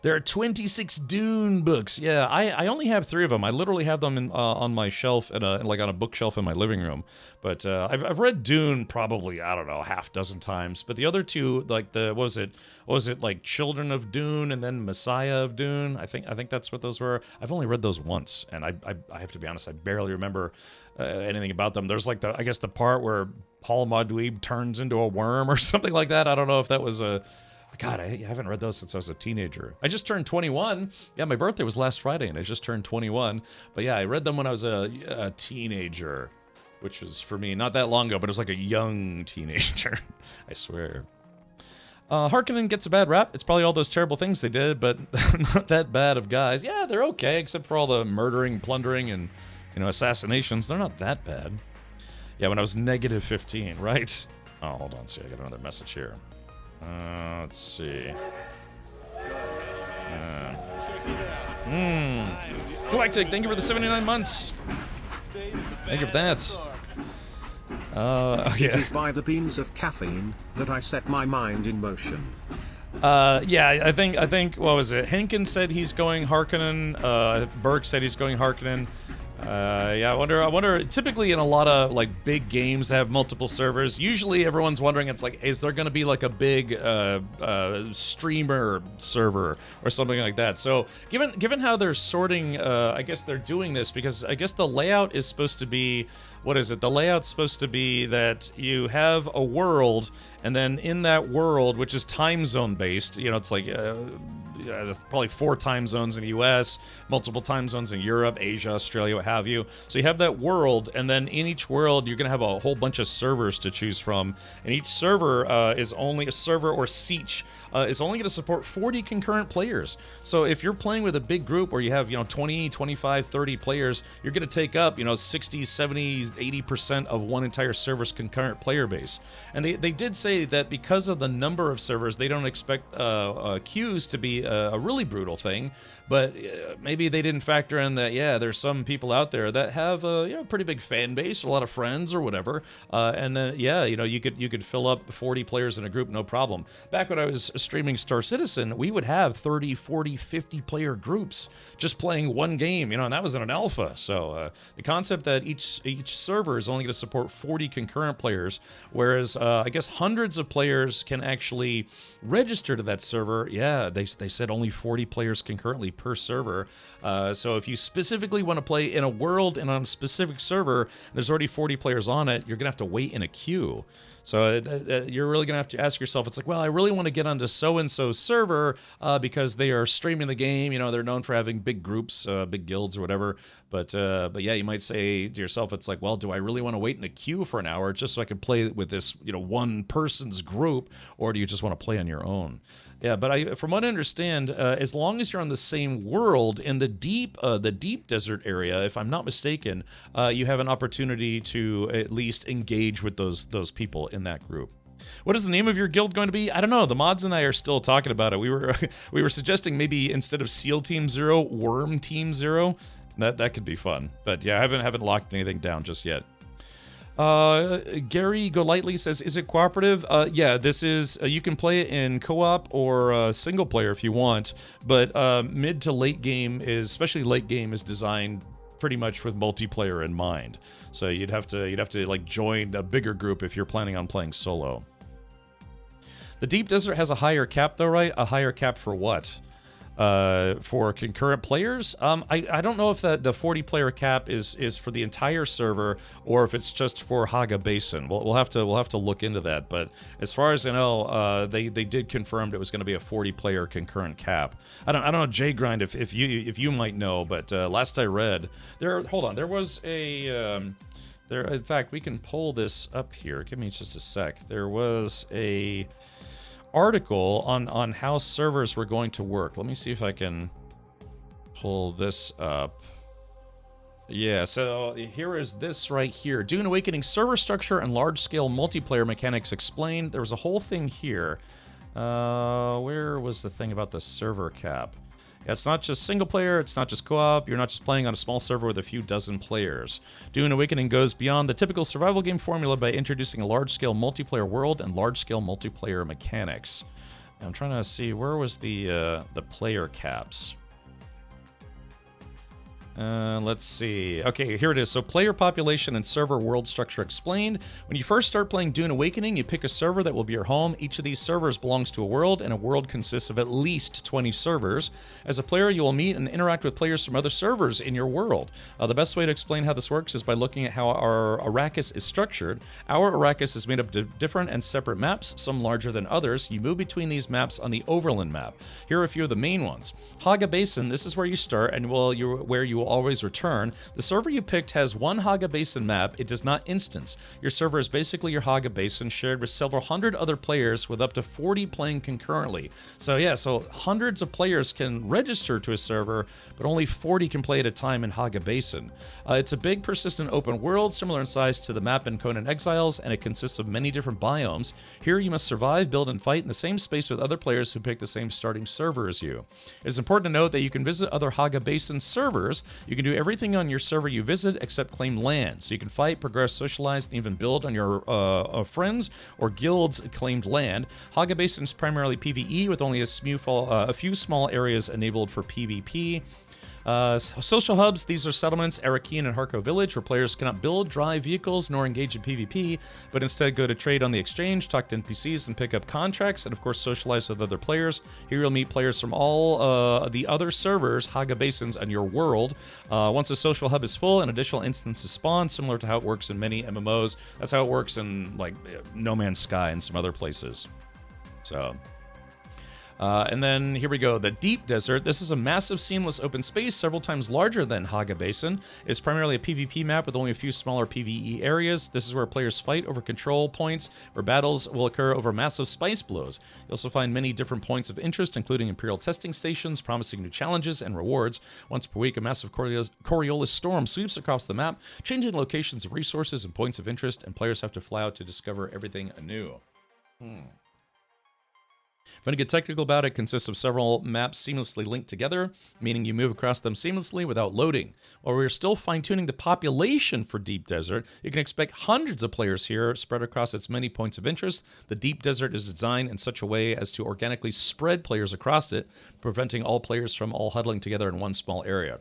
There are 26 Dune books. Yeah, I only have 3 of them. I literally have them on my shelf, like on a bookshelf in my living room. But I've read Dune probably, I don't know, half dozen times. But the other 2, like what was it like Children of Dune and then Messiah of Dune? I think that's what those were. I've only read those once, and I have to be honest, I barely remember anything about them. There's like I guess the part where Paul Maudweeb turns into a worm or something like that. I don't know if that was a... God, I haven't read those since I was a teenager. I just turned 21. Yeah, my birthday was last Friday, and I just turned 21. But yeah, I read them when I was a teenager, which was, for me, not that long ago, but it was like a young teenager. I swear. Harkonnen gets a bad rap. It's probably all those terrible things they did, but not that bad of guys. Yeah, they're okay, except for all the murdering, plundering, and, assassinations. They're not that bad. Yeah, when I was negative 15, right? Oh, hold on. See, I got another message here. Let's see. Galactic, thank you for the 79 months. Thank you for that. Yeah. It is by the beans of caffeine that I set my mind in motion. Yeah, I think what was it? Henkin said he's going Harkonnen. Berg said he's going Harkonnen. Yeah, I wonder, typically in a lot of, like, big games that have multiple servers, usually everyone's wondering, it's like, is there gonna be, like, a big, streamer server or something like that? So, given how they're sorting, I guess they're doing this, because I guess the layout is supposed to be, what is it? The layout's supposed to be that you have a world, and then in that world, which is time zone based, it's like, probably 4 time zones in the US, multiple time zones in Europe, Asia, Australia, what have you. So you have that world, and then in each world, you're going to have a whole bunch of servers to choose from. And each server is only a server, or siege, is only going to support 40 concurrent players. So if you're playing with a big group where you have, 20, 25, 30 players, you're going to take up, 60, 70, 80% of one entire server's concurrent player base. And they did say that because of the number of servers, they don't expect queues to be a really brutal thing, but maybe they didn't factor in that, yeah, there's some people out there that have a pretty big fan base, a lot of friends or whatever, and then, yeah, you could fill up 40 players in a group, no problem. Back when I was streaming Star Citizen, we would have 30, 40, 50 player groups just playing one game, and that was in an alpha. So the concept that each server is only going to support 40 concurrent players, whereas I guess hundreds of players can actually register to that server. Yeah, they said only 40 players concurrently per server. So if you specifically want to play in a world and on a specific server, there's already 40 players on it, you're gonna have to wait in a queue. So you're really going to have to ask yourself, it's like, well, I really want to get onto so-and-so server because they are streaming the game. They're known for having big groups, big guilds or whatever. But yeah, you might say to yourself, it's like, well, do I really want to wait in a queue for an hour just so I can play with this, one person's group, or do you just want to play on your own? Yeah, but from what I understand, as long as you're on the same world in the deep desert area, if I'm not mistaken, you have an opportunity to at least engage with those people in that group. What is the name of your guild going to be? I don't know. The mods and I are still talking about it. We were suggesting maybe instead of SEAL Team 0, Worm Team 0. That could be fun. But yeah, I haven't locked anything down just yet. Gary Golightly says, is it cooperative? Yeah, this is, you can play it in co-op or single player if you want, but mid to late game especially late game, is designed pretty much with multiplayer in mind. So you'd have to like join a bigger group if you're planning on playing solo. The Deep Desert has a higher cap though, right? A higher cap for what? For concurrent players? I don't know if the 40-player cap is for the entire server or if it's just for Haga Basin. We'll have to look into that. But as far as I know, they did confirm it was going to be a 40-player concurrent cap. I don't know, J Grind, if you might know, but last I read, there was a there. In fact, we can pull this up here. Give me just a sec. There was a article on how servers were going to work. Let me see if I can pull this up. Yeah, so here is this right here. Dune Awakening server structure and large-scale multiplayer mechanics explained. There was a whole thing here. Where was the thing about the server cap? Yeah, it's not just single player, it's not just co-op, you're not just playing on a small server with a few dozen players. Dune Awakening goes beyond the typical survival game formula by introducing a large-scale multiplayer world and large-scale multiplayer mechanics. I'm trying to see, where was the player caps? Let's see. Okay, here it is. So player population and server world structure explained. When you first start playing Dune Awakening, you pick a server that will be your home. Each of these servers belongs to a world, and a world consists of at least 20 servers. As a player, you will meet and interact with players from other servers in your world. The best way to explain how this works is by looking at how our Arrakis is structured. Our Arrakis is made up of different and separate maps, some larger than others. You move between these maps on the Overland map. Here are a few of the main ones. Haga Basin, this is where you start and where you will always return. The server you picked has one Haga Basin map. It does not instance. Your server is basically your Haga Basin shared with several hundred other players with up to 40 playing concurrently. So yeah, so hundreds of players can register to a server, but only 40 can play at a time in Haga Basin. It's a big, persistent open world, similar in size to the map in Conan Exiles, and it consists of many different biomes. Here you must survive, build, and fight in the same space with other players who pick the same starting server as you. It is important to note that you can visit other Haga Basin servers. You can do everything on your server you visit except claim land. So you can fight, progress, socialize, and even build on your friends or guilds' claimed land. Haga Basin is primarily PvE with only a few small areas enabled for PvP. Social hubs, these are settlements, Arakian and Harko Village, where players cannot build, drive vehicles, nor engage in PvP, but instead go to trade on the exchange, talk to NPCs, and pick up contracts, and of course socialize with other players. Here you'll meet players from all the other servers, Haga Basins, and your world. Once a social hub is full, an additional instances spawn, similar to how it works in many MMOs. That's how it works in like No Man's Sky and some other places. So... and then here we go, the Deep Desert. This is a massive seamless open space, several times larger than Haga Basin. It's primarily a PvP map with only a few smaller PvE areas. This is where players fight over control points, where battles will occur over massive spice blows. You'll also find many different points of interest, including Imperial testing stations, promising new challenges and rewards. Once per week, a massive Coriolis storm sweeps across the map, changing locations of resources and points of interest, and players have to fly out to discover everything anew. If I want to get technical about it, it consists of several maps seamlessly linked together, meaning you move across them seamlessly without loading. While we're still fine-tuning the population for Deep Desert, you can expect hundreds of players here spread across its many points of interest. The Deep Desert is designed in such a way as to organically spread players across it, preventing all players from all huddling together in one small area.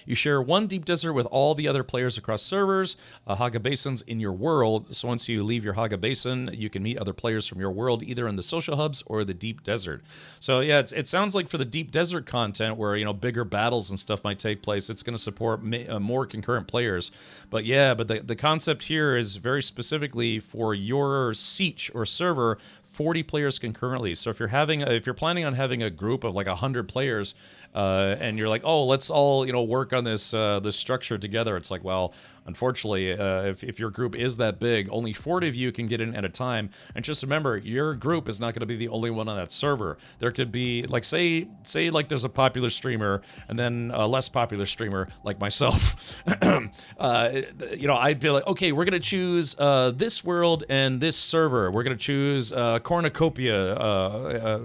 You share one Deep Desert with all the other players across servers, Haga Basins in your world. So once you leave your Haga Basin, you can meet other players from your world, either in the social hubs or the Deep Desert. So yeah, it sounds like for the Deep Desert content, where, you know, bigger battles and stuff might take place, it's going to support more concurrent players. But yeah, but the concept here is very specifically for your siege or server, 40 players concurrently. So if you're planning on having a group of like 100 players, and you're like, oh, let's all, you know, work on this structure together. It's like, well, unfortunately, if your group is that big, only 40 of you can get in at a time. And just remember, your group is not going to be the only one on that server. There could be, like, say like there's a popular streamer and then a less popular streamer like myself. You know, I'd be like, okay, we're going to choose this world and this server. We're going to choose Cornucopia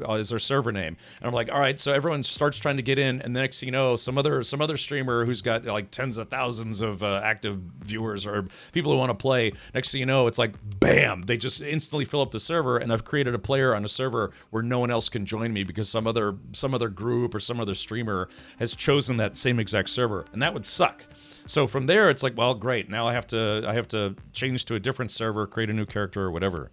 as our server name. And I'm like, all right, so everyone starts trying to get in, and the next thing you know, some other streamer who's got like tens of thousands of active viewers or people who want to play. Next thing you know, it's like, bam, they just instantly fill up the server, and I've created a player on a server where no one else can join me because some other group or some other streamer has chosen that same exact server, and that would suck. So from there, it's like, well, great. Now I have to change to a different server, create a new character or whatever.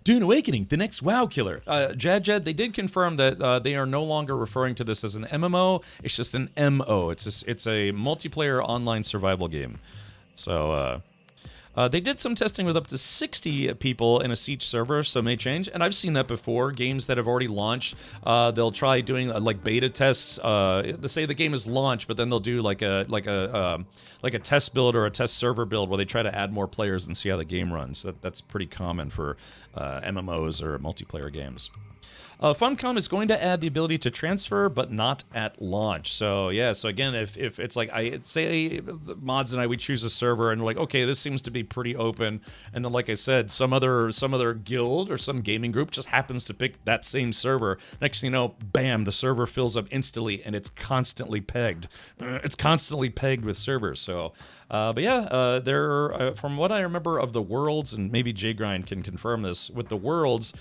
Dune Awakening, the next WoW killer. Jad, they did confirm that they are no longer referring to this as an MMO. It's just an MO. It's a multiplayer online survival game. So they did some testing with up to 60 people in a Siege server, so may change. And I've seen that before. Games that have already launched, they'll try doing like beta tests. They say the game is launched, but then they'll do like a test build or a test server build where they try to add more players and see how the game runs. That's pretty common for MMOs or multiplayer games. Funcom is going to add the ability to transfer, but not at launch. So yeah, so again, if it's like, I say the mods and we choose a server and we're like, okay, this seems to be pretty open, and then like I said, some other guild or some gaming group just happens to pick that same server. Next thing you know, bam, the server fills up instantly, and it's constantly pegged. It's constantly pegged with servers. So. But yeah, from what I remember of the worlds, and maybe J-Grind can confirm this, with the worlds,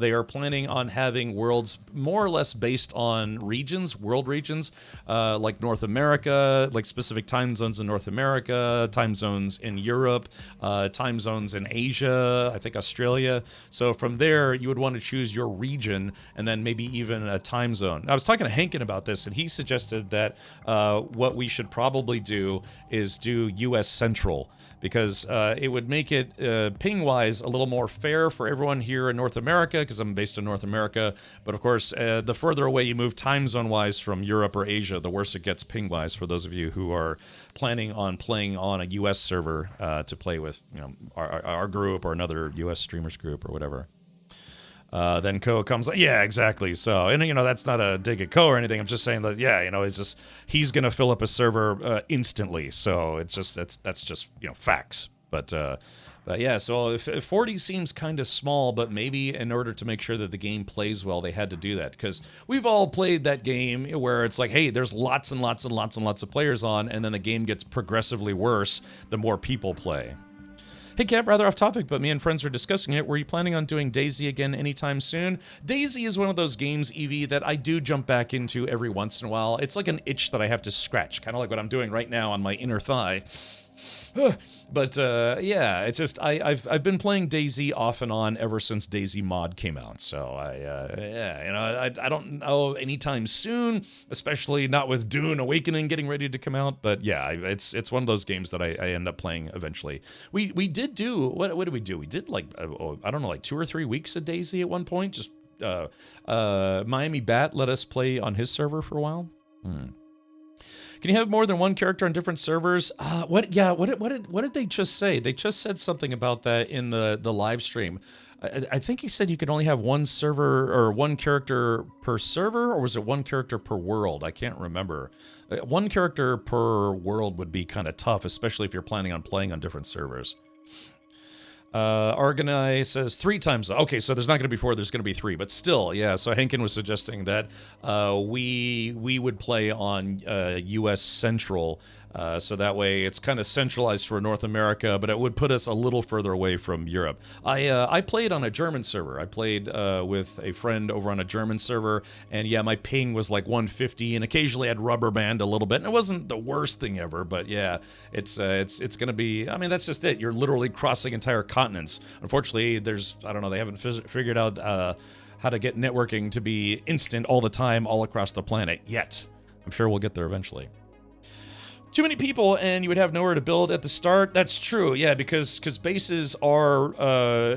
they are planning on having worlds more or less based on regions, world regions, like North America, like specific time zones in North America, time zones in Europe, time zones in Asia, I think Australia. So from there, you would want to choose your region and then maybe even a time zone. I was talking to Hankin about this, and he suggested that what we should probably do is do U.S. Central, because it would make it ping-wise a little more fair for everyone here in North America, because I'm based in North America. But of course, the further away you move time zone-wise from Europe or Asia, the worse it gets ping-wise for those of you who are planning on playing on a U.S. server to play with, you know, our group or another U.S. streamers group or whatever. Then Ko comes like, yeah, exactly. So, and you know, that's not a dig at Ko or anything. I'm just saying that, yeah, you know, it's just, he's going to fill up a server instantly. So it's just, that's just, you know, facts. But yeah, so if 40 seems kind of small, but maybe in order to make sure that the game plays well, they had to do that, because we've all played that game where it's like, hey, there's lots and lots and lots and lots of players on, and then the game gets progressively worse the more people play. Hey Cap, rather off topic, but me and friends were discussing it. Were you planning on doing DayZ again anytime soon? DayZ is one of those games, Evie, that I do jump back into every once in a while. It's like an itch that I have to scratch, kind of like what I'm doing right now on my inner thigh. But yeah, it's just I've been playing DayZ off and on ever since DayZ mod came out. So yeah, you know, I don't know anytime soon, especially not with Dune Awakening getting ready to come out. But yeah, it's one of those games that I end up playing eventually. We did do what did we do? We did like I don't know, like 2 or 3 weeks of DayZ at one point. Just Miami Bat let us play on his server for a while. Can you have more than one character on different servers? What did they just say? They just said something about that in the live stream. I think he said you could only have one server or one character per server, or was it one character per world? I can't remember. One character per world would be kind of tough, especially if you're planning on playing on different servers. Argonai says 3 times. Okay, so there's not going to be 4, there's going to be 3, but still, yeah. So Hankin was suggesting that we would play on U.S. Central, so that way it's kind of centralized for North America, but it would put us a little further away from Europe. I played on a German server. I played with a friend over on a German server, and yeah, my ping was like 150, and occasionally I'd rubber band a little bit, and it wasn't the worst thing ever, but yeah, it's going to be, I mean, that's just it. You're literally crossing entire continents. Unfortunately, I don't know, they haven't figured out how to get networking to be instant all the time all across the planet yet. I'm sure we'll get there eventually. Too many people and you would have nowhere to build at the start. That's true, yeah, because bases are,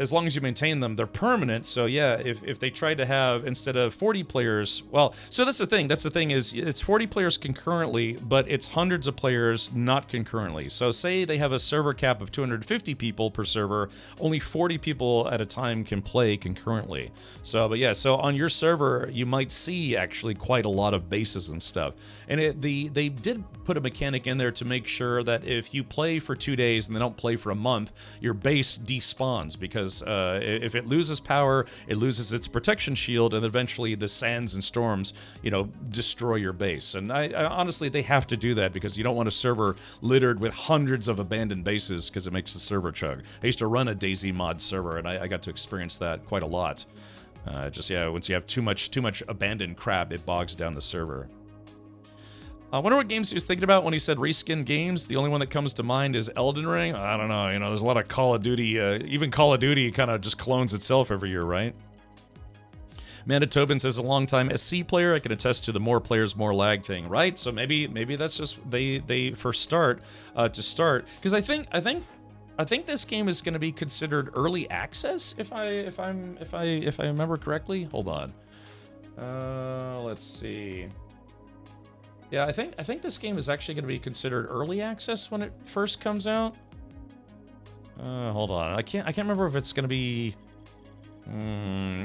as long as you maintain them, they're permanent. So yeah, if they tried to have, instead of 40 players, well, so that's the thing. That's the thing is, it's 40 players concurrently, but it's hundreds of players not concurrently. So say they have a server cap of 250 people per server, only 40 people at a time can play concurrently. So, but yeah, so on your server, you might see actually quite a lot of bases and stuff. And they did put a mechanic mechanic in there to make sure that if you play for 2 days and they don't play for a month, your base despawns, because if it loses power, it loses its protection shield, and eventually the sands and storms, you know, destroy your base. And I honestly, they have to do that because you don't want a server littered with hundreds of abandoned bases because it makes the server chug. I used to run a DayZ mod server, and I got to experience that quite a lot. Just, yeah, once you have too much abandoned crap, it bogs down the server. I wonder what games he was thinking about when he said reskin games. The only one that comes to mind is Elden Ring. I don't know, you know, there's a lot of Call of Duty, even Call of Duty kind of just clones itself every year, right? Manitoban says, a long-time SC player, I can attest to the more players, more lag thing, right? So maybe that's just they first start, because I think this game is going to be considered early access, if I remember correctly. Hold on, let's see. Yeah, I think this game is actually going to be considered early access when it first comes out. Hold on, I can't remember if it's going to be,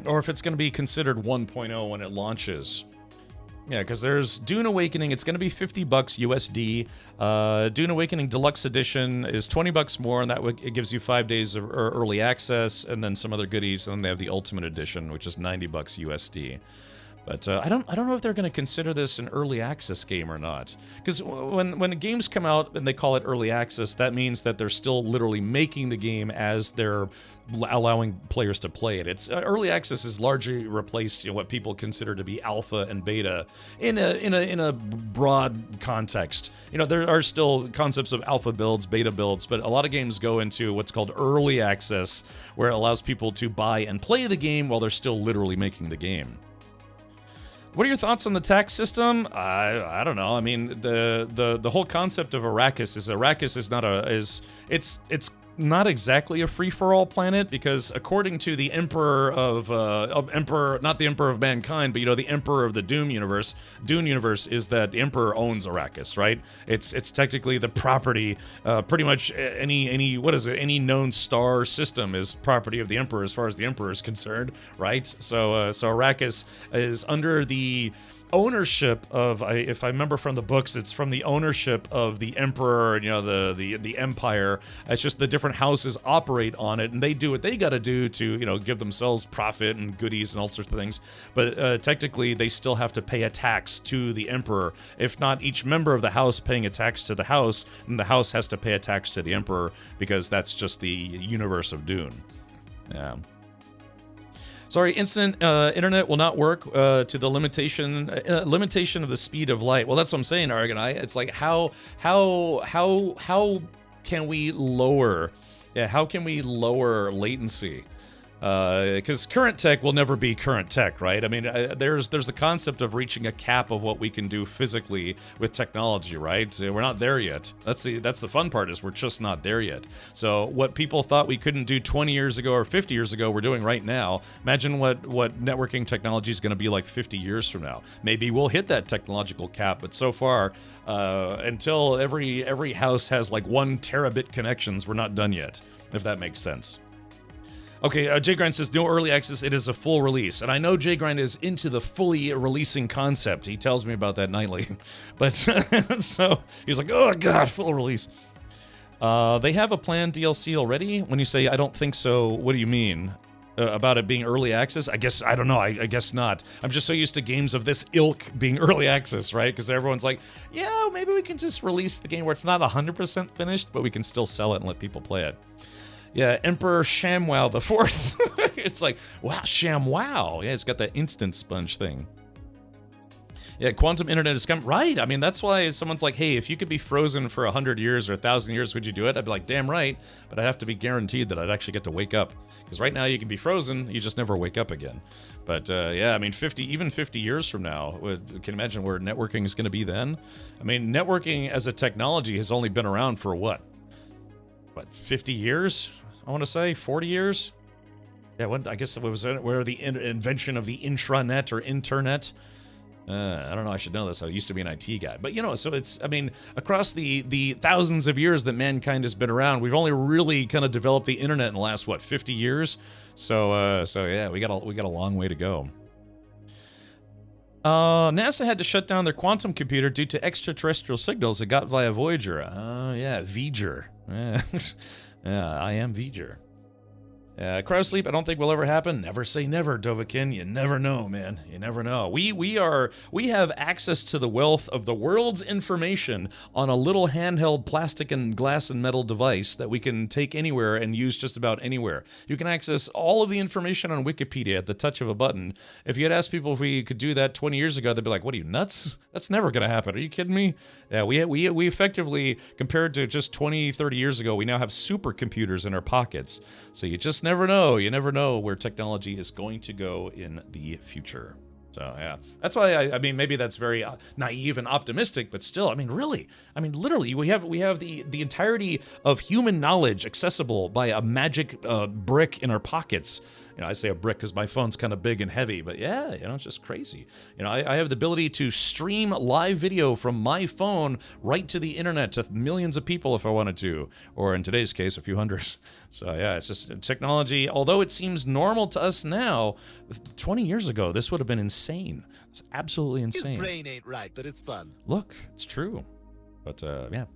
or if it's going to be considered 1.0 when it launches. Yeah, because there's Dune Awakening. It's going to be $50 USD. Dune Awakening Deluxe Edition is $20 more, and it gives you 5 days of early access, and then some other goodies. And then they have the Ultimate Edition, which is $90 USD. But I don't know if they're going to consider this an early access game or not. Because when games come out and they call it early access, that means that they're still literally making the game as they're allowing players to play it. It's early access has largely replaced, you know, what people consider to be alpha and beta in a broad context. You know, there are still concepts of alpha builds, beta builds, but a lot of games go into what's called early access, where it allows people to buy and play the game while they're still literally making the game. What are your thoughts on the tax system? I don't know. I mean, the whole concept of Arrakis is not it's not exactly a free-for-all planet, because according to the Emperor of not the Emperor of Mankind, but, you know, the Emperor of the Dune universe is that the Emperor owns Arrakis, right? It's technically the property, pretty much any known star system is property of the Emperor as far as the Emperor is concerned, right? So Arrakis is under the ownership of, if I remember from the books, it's from the ownership of the Emperor, you know, the Empire. It's just the different houses operate on it, and they do what they got to do to, you know, give themselves profit and goodies and all sorts of things. But technically, they still have to pay a tax to the Emperor. If not each member of the house paying a tax to the house, then the house has to pay a tax to the Emperor, because that's just the universe of Dune. Yeah. Sorry, instant internet will not work to the limitation of the speed of light. Well, that's what I'm saying, Argonite. It's like how can we lower? Yeah, how can we lower latency? Because current tech will never be current tech, right? I mean, there's the concept of reaching a cap of what we can do physically with technology, right? We're not there yet. That's the fun part, is we're just not there yet. So what people thought we couldn't do 20 years ago or 50 years ago, we're doing right now. Imagine what networking technology is going to be like 50 years from now. Maybe we'll hit that technological cap, but so far, until every house has like 1 terabit connections, we're not done yet, if that makes sense. Okay, Jay Grind says, no early access, it is a full release. And I know Jay Grind is into the fully releasing concept. He tells me about that nightly. But, so, he's like, oh god, full release. They have a planned DLC already? When you say, I don't think so, what do you mean? About it being early access? I guess, I don't know, I guess not. I'm just so used to games of this ilk being early access, right? Because everyone's like, yeah, maybe we can just release the game where it's not 100% finished, but we can still sell it and let people play it. Yeah, Emperor Shamwow the Fourth. It's like, wow, Shamwow. Yeah, it's got that instant sponge thing. Yeah, quantum internet is coming. Right, I mean, that's why someone's like, hey, if you could be frozen for 100 years or 1,000 years, would you do it? I'd be like, damn right, but I'd have to be guaranteed that I'd actually get to wake up. Because right now you can be frozen, you just never wake up again. But yeah, I mean, even 50 years from now, can you imagine where networking is going to be then? I mean, networking as a technology has only been around for what, 50 years? I want to say 40 years. Yeah, I guess it was where the invention of the intranet or internet. I don't know. I should know this. I used to be an IT guy, but you know. So it's. I mean, across the thousands of years that mankind has been around, we've only really kind of developed the internet in the last 50 years. So yeah, we got a long way to go. NASA had to shut down their quantum computer due to extraterrestrial signals it got via Voyager. Oh, yeah, Voyager. Yeah. Yeah, I am Voyager. Cryo sleep, I don't think will ever happen. Never say never, Dovahkiin. You never know, man. You never know. We have access to the wealth of the world's information on a little handheld plastic and glass and metal device that we can take anywhere and use just about anywhere. You can access all of the information on Wikipedia at the touch of a button. If you had asked people if we could do that 20 years ago, they'd be like, "What are you, nuts? That's never going to happen. Are you kidding me?" Yeah, we effectively, compared to just 20, 30 years ago, we now have supercomputers in our pockets. So you just never know. You never know where technology is going to go in the future. So, yeah. That's why, I mean, maybe that's very naive and optimistic, but still, I mean, really. I mean, literally, we have the entirety of human knowledge accessible by a magic brick in our pockets. You know, I say a brick because my phone's kind of big and heavy, but yeah, you know, it's just crazy. You know, I have the ability to stream live video from my phone right to the internet to millions of people if I wanted to, or in today's case, a few hundred. So yeah, it's just technology. Although it seems normal to us now, 20 years ago, this would have been insane. It's absolutely insane. His brain ain't right, but it's fun. Look, it's true. But yeah.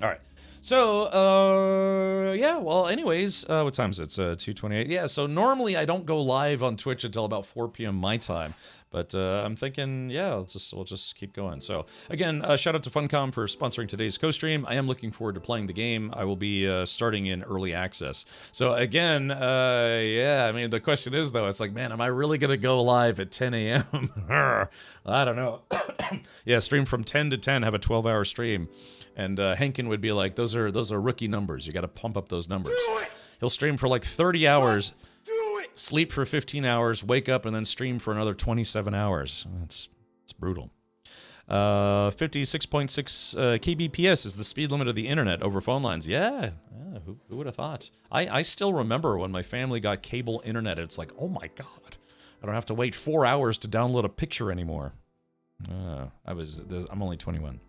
All right. So, yeah, well, anyways, what time is it? It's 2:28. Yeah, so normally I don't go live on Twitch until about 4 p.m. my time. But I'm thinking, yeah, we'll just keep going. So, again, shout out to Funcom for sponsoring today's co-stream. I am looking forward to playing the game. I will be starting in early access. So, again, yeah, I mean, the question is, though, it's like, man, am I really going to go live at 10 a.m.? I don't know. Yeah, stream from 10 to 10, have a 12-hour stream. And Henkin would be like, those are rookie numbers. You got to pump up those numbers. He'll stream for like 30 hours, sleep for 15 hours, wake up, and then stream for another 27 hours. It's brutal. 56.6 kbps is the speed limit of the internet over phone lines. Yeah, who would have thought? I still remember when my family got cable internet. It's like, oh my God, I don't have to wait 4 hours to download a picture anymore. I'm only 21.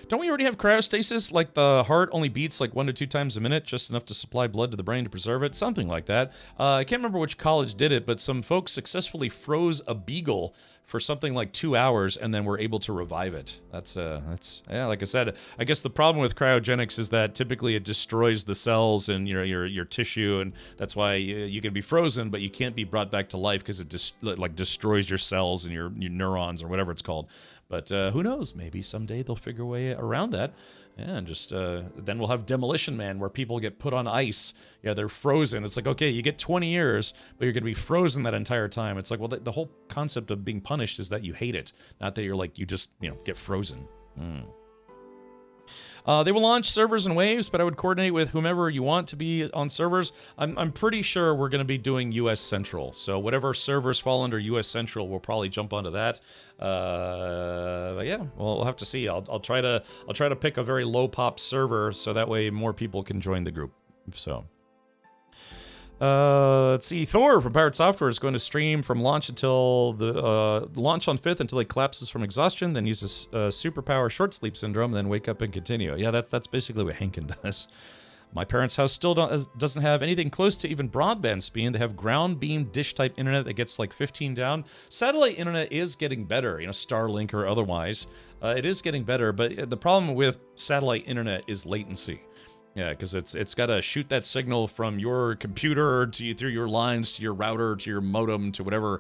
Don't we already have cryostasis? Like the heart only beats like 1 to 2 times a minute, just enough to supply blood to the brain to preserve it? Something like that. I can't remember which college did it, but some folks successfully froze a beagle for something like 2 hours and then were able to revive it. That's yeah, like I said, I guess the problem with cryogenics is that typically it destroys the cells and your tissue, and that's why you can be frozen, but you can't be brought back to life because it destroys your cells and your neurons or whatever it's called. But who knows? Maybe someday they'll figure a way around that. Yeah, and just then we'll have Demolition Man, where people get put on ice. Yeah, they're frozen. It's like, okay, you get 20 years, but you're going to be frozen that entire time. It's like, well, the whole concept of being punished is that you hate it, not that you're like, you just, get frozen. They will launch servers and waves, but I would coordinate with whomever you want to be on servers. I'm pretty sure we're going to be doing US Central. So whatever servers fall under US Central, we'll probably jump onto that. But yeah, we'll have to see. I'll try to pick a very low pop server so that way more people can join the group. So. Let's see. Thor from Pirate Software is going to stream from launch until the launch on 5th until he collapses from exhaustion, then uses superpower short sleep syndrome, then wake up and continue. Yeah, that's basically what Henkin does. My parents' house still doesn't have anything close to even broadband speed. They have ground beam dish type internet that gets like 15 down. Satellite internet is getting better, Starlink or otherwise. It is getting better, but the problem with satellite internet is latency. Yeah, because it's got to shoot that signal from your computer through your lines to your router to your modem to whatever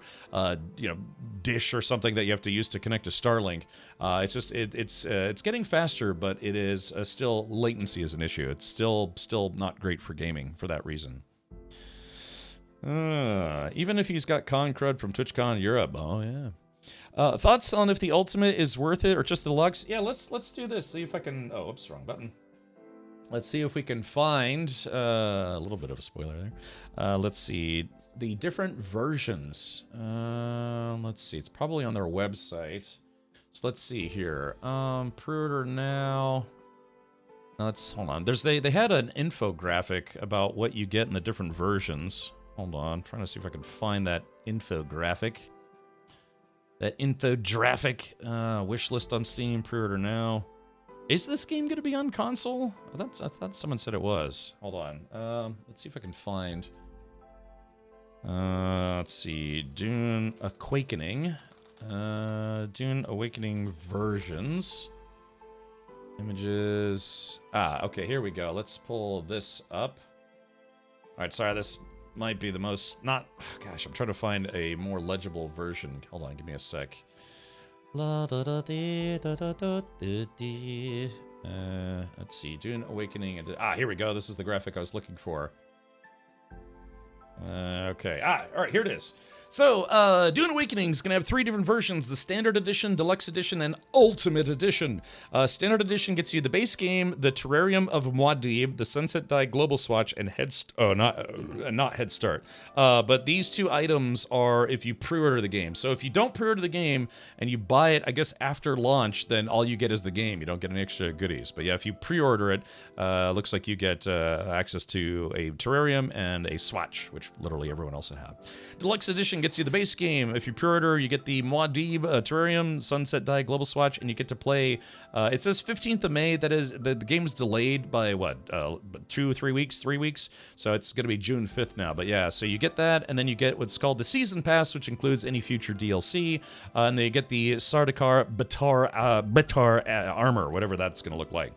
dish or something that you have to use to connect to Starlink. It's getting faster, but it is still latency is an issue. It's still not great for gaming for that reason. Even if he's got con crud from TwitchCon Europe, oh yeah. Thoughts on if the Ultimate is worth it or just the Deluxe? Yeah, let's do this. See if I can. Oh, oops, wrong button. Let's see if we can find a little bit of a spoiler there. Let's see the different versions. Let's see. It's probably on their website. So let's see here. Pre-order now. Hold on. They had an infographic about what you get in the different versions. Hold on. I'm trying to see if I can find that infographic. Wish list on Steam. Pre-order now. Is this game going to be on console? I thought someone said it was. Hold on. Let's see if I can find. Let's see. Dune Awakening. Dune Awakening versions. Images. Okay, here we go. Let's pull this up. All right, sorry, this might be the most, not, gosh, I'm trying to find a more legible version. Hold on, give me a sec. Let's see, Dune Awakening. Here we go. This is the graphic I was looking for. Okay. All right, here it is. So, Dune Awakening is going to have 3 different versions: the Standard Edition, Deluxe Edition, and Ultimate Edition. Standard Edition gets you the base game, the Terrarium of Muad'Dib, the Sunset Dye Global Swatch, and not Head Start. But these 2 items are if you pre-order the game. So if you don't pre-order the game and you buy it, I guess, after launch, then all you get is the game. You don't get any extra goodies. But yeah, if you pre-order it, looks like you get access to a Terrarium and a Swatch, which literally everyone else will have. Deluxe Edition gets you the base game. If you pre-order, you get the Muad'Dib Terrarium, Sunset Dye Global Swatch, and you get to play. It says 15th of May. That is, the game's delayed by what? 2, 3 weeks, 3 weeks. So it's going to be June 5th now. But yeah, so you get that, and then you get what's called the Season Pass, which includes any future DLC, and then you get the Sardaukar Betar armor, whatever that's going to look like.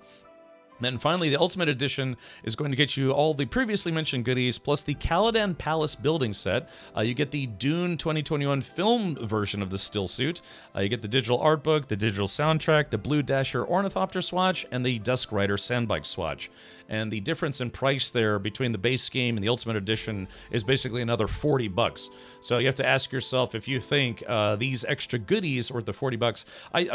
Then finally, the Ultimate Edition is going to get you all the previously mentioned goodies, plus the Caladan Palace building set. You get the Dune 2021 film version of the still suit. You get the digital art book, the digital soundtrack, the Blue Dasher Ornithopter swatch, and the Dusk Rider Sandbike swatch. And the difference in price there between the base game and the Ultimate Edition is basically another $40. So you have to ask yourself if you think these extra goodies are worth the $40.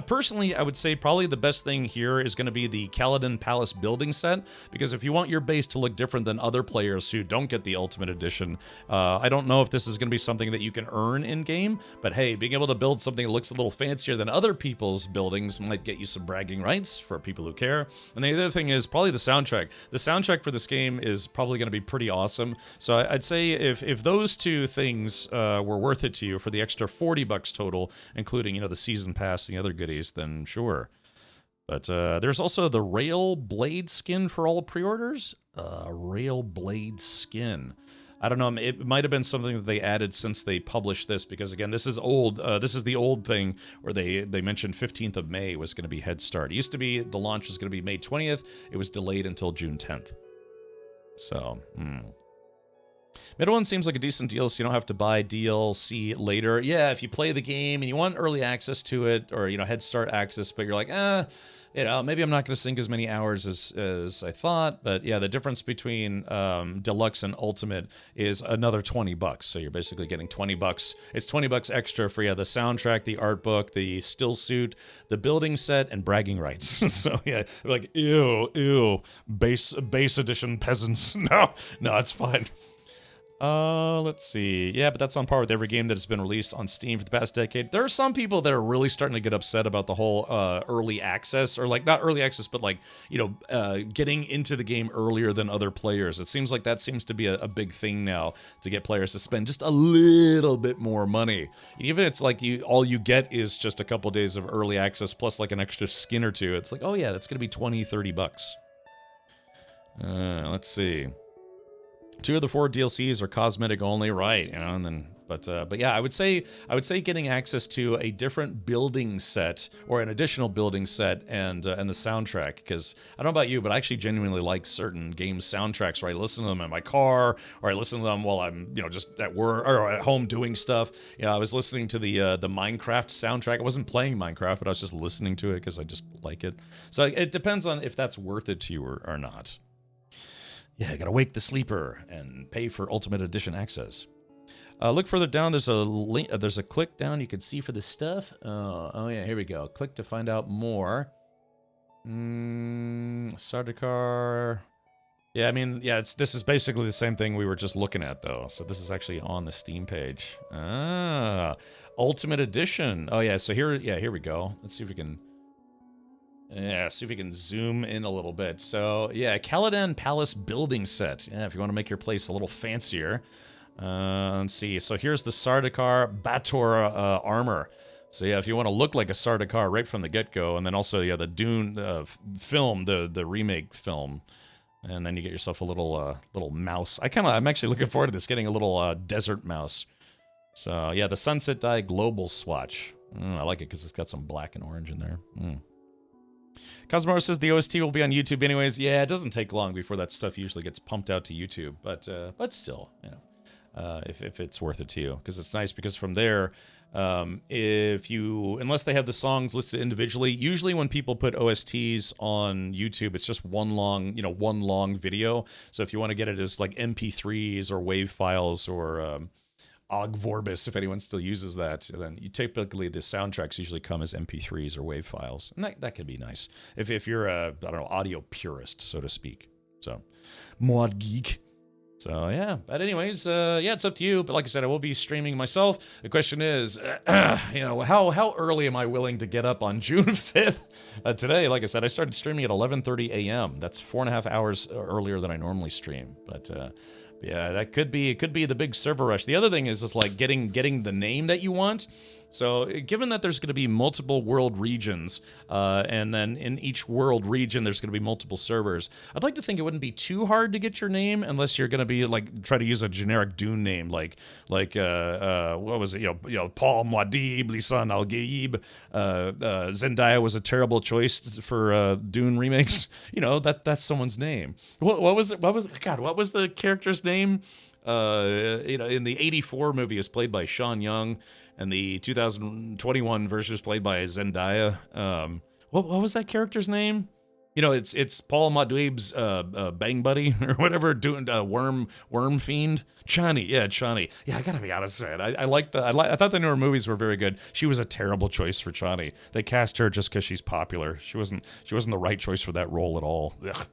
Personally, I would say probably the best thing here is going to be the Caladan Palace building set, because if you want your base to look different than other players who don't get the Ultimate Edition, I don't know if this is going to be something that you can earn in-game, but hey, being able to build something that looks a little fancier than other people's buildings might get you some bragging rights for people who care. And the other thing is probably the soundtrack. The soundtrack for this game is probably going to be pretty awesome, so I'd say if those 2 things were worth it to you for the extra $40 total, including, the season pass and the other goodies, then sure. But there's also the Rail Blade skin for all pre-orders. Rail Blade skin. I don't know. It might have been something that they added since they published this, because again, this is old. This is the old thing where they mentioned 15th of May was going to be Head Start. It used to be the launch was going to be May 20th. It was delayed until June 10th. So, Middle one seems like a decent deal, so you don't have to buy DLC later. Yeah, if you play the game and you want early access to it, or, Head Start access, but you're like, maybe I'm not going to sink as many hours as I thought. But yeah, the difference between Deluxe and Ultimate is another $20. So you're basically getting $20. It's $20 extra for, the soundtrack, the art book, the still suit, the building set, and bragging rights. So yeah, like, ew, base edition peasants. No, it's fine. Let's see. Yeah, but that's on par with every game that has been released on Steam for the past decade. There are some people that are really starting to get upset about the whole early access, or like not early access, but like, getting into the game earlier than other players. It seems like that seems to be a big thing now, to get players to spend just a little bit more money. Even if it's like all you get is just a couple days of early access plus like an extra skin or 2. It's like, oh yeah, that's going to be $20-$30. Let's see. 2 of the 4 DLCs are cosmetic only, right? And then, but yeah, I would say getting access to a different building set, or an additional building set, and the soundtrack, because I don't know about you, but I actually genuinely like certain game soundtracks where I listen to them in my car, or I listen to them while I'm just at work or at home doing stuff. I was listening to the Minecraft soundtrack. I wasn't playing Minecraft, but I was just listening to it because I just like it. So it depends on if that's worth it to you or not. Yeah, I gotta wake the sleeper and pay for Ultimate Edition access. Look further down. There's a link. There's a click down you can see for this stuff. Oh yeah, here we go. Click to find out more. Sardaukar. Yeah, I mean, yeah. This is basically the same thing we were just looking at, though. So this is actually on the Steam page. Ultimate Edition. Oh yeah. So here we go. Let's see if we can. Yeah, see if we can zoom in a little bit. So, yeah, Caladan Palace building set. Yeah, if you want to make your place a little fancier. Let's see. So here's the Sardaukar Betar armor. So yeah, if you want to look like a Sardaukar right from the get-go, and then also, yeah, the Dune film, the remake film. And then you get yourself a little mouse. I'm actually looking forward to this, getting a little desert mouse. So, yeah, the Sunset Dye Global Swatch. I like it because it's got some black and orange in there. Cosmoro says the OST will be on YouTube anyways. Yeah, it doesn't take long before that stuff usually gets pumped out to YouTube, but still, you know, if it's worth it to you, because it's nice because from there, unless they have the songs listed individually, usually when people put OSTs on YouTube, it's just one long video. So if you want to get it as like MP3s or WAV files or Ogg Vorbis, if anyone still uses that, then typically the soundtracks usually come as MP3s or WAV files, and that can be nice if you're a, I don't know, audio purist, so to speak. So, mod geek. So yeah, but anyways, yeah, it's up to you. But like I said, I will be streaming myself. The question is, you know, how early am I willing to get up on June 5th? Today, like I said, I started streaming at 11:30 a.m. That's 4.5 hours earlier than I normally stream, but. Yeah, it could be the big server rush. The other thing is like getting the name that you want. So given that there's going to be multiple world regions, and then in each world region there's going to be multiple servers, I'd like to think it wouldn't be too hard to get your name unless you're going to be like try to use a generic Dune name like what was it? You know Paul Muad'Dib, Lisan Al Gaib. Zendaya was a terrible choice for Dune remakes. You know that's someone's name. What was the character's name? You know, in the '84 movie, is played by Sean Young. And the 2021 version is played by Zendaya. What was that character's name? You know, it's Paul Muad'Dib's bang buddy or whatever, doing worm fiend. Chani, yeah, Chani. Yeah, I gotta be honest, man. I thought the newer movies were very good. She was a terrible choice for Chani. They cast her just because she's popular. She wasn't the right choice for that role at all. Ugh.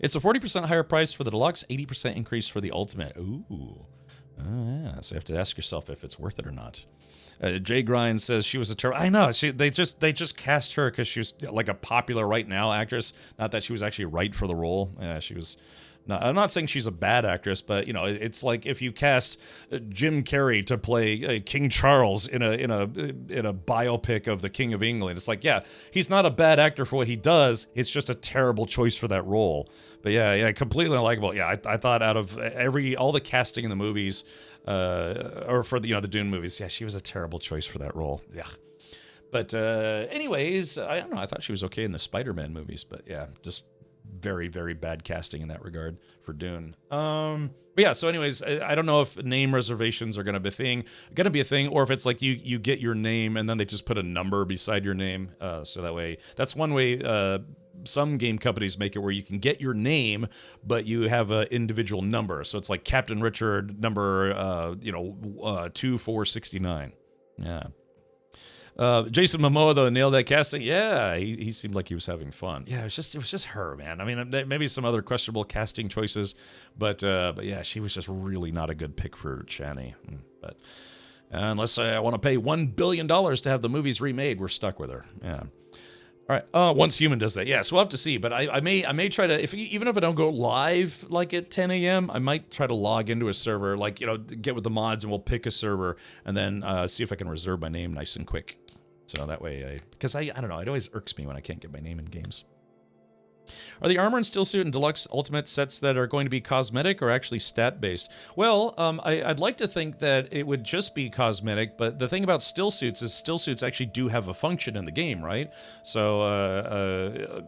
It's a 40% higher price for the deluxe, 80% increase for the ultimate. Ooh. Oh, yeah, so you have to ask yourself if it's worth it or not. Jay Grind says she was a terrible... I know, they just cast her because she was like a popular right now actress. Not that she was actually right for the role. Yeah, she was... No, I'm not saying she's a bad actress, but, you know, it's like if you cast Jim Carrey to play King Charles in a biopic of the King of England. It's like, yeah, he's not a bad actor for what he does. It's just a terrible choice for that role. But yeah, completely unlikable. Yeah, I thought out of all the casting in the movies, or for the Dune movies, yeah, she was a terrible choice for that role. Yeah. But anyways, I don't know. I thought she was okay in the Spider-Man movies, but yeah, just very, very bad casting in that regard for Dune. But yeah, so anyways, I don't know if name reservations are gonna be a thing, or if it's like you get your name and then they just put a number beside your name. So that way, that's one way some game companies make it where you can get your name, but you have an individual number. So it's like Captain Richard number 2469. Yeah. Jason Momoa, though, nailed that casting. Yeah, he seemed like he was having fun. Yeah, it was just her, man. I mean, maybe some other questionable casting choices, but yeah, she was just really not a good pick for Chani. But unless I want to pay $1 billion to have the movies remade, we're stuck with her. Yeah. All right. Once Human does that, yeah. So we'll have to see. But I may try to, even if I don't go live like at 10 a.m., I might try to log into a server, like, get with the mods and we'll pick a server and then see if I can reserve my name nice and quick. So that way, because I don't know, it always irks me when I can't get my name in games. Are the armor and still suit and deluxe ultimate sets that are going to be cosmetic or actually stat based? Well, I'd like to think that it would just be cosmetic, but the thing about still suits is still suits actually do have a function in the game, right? So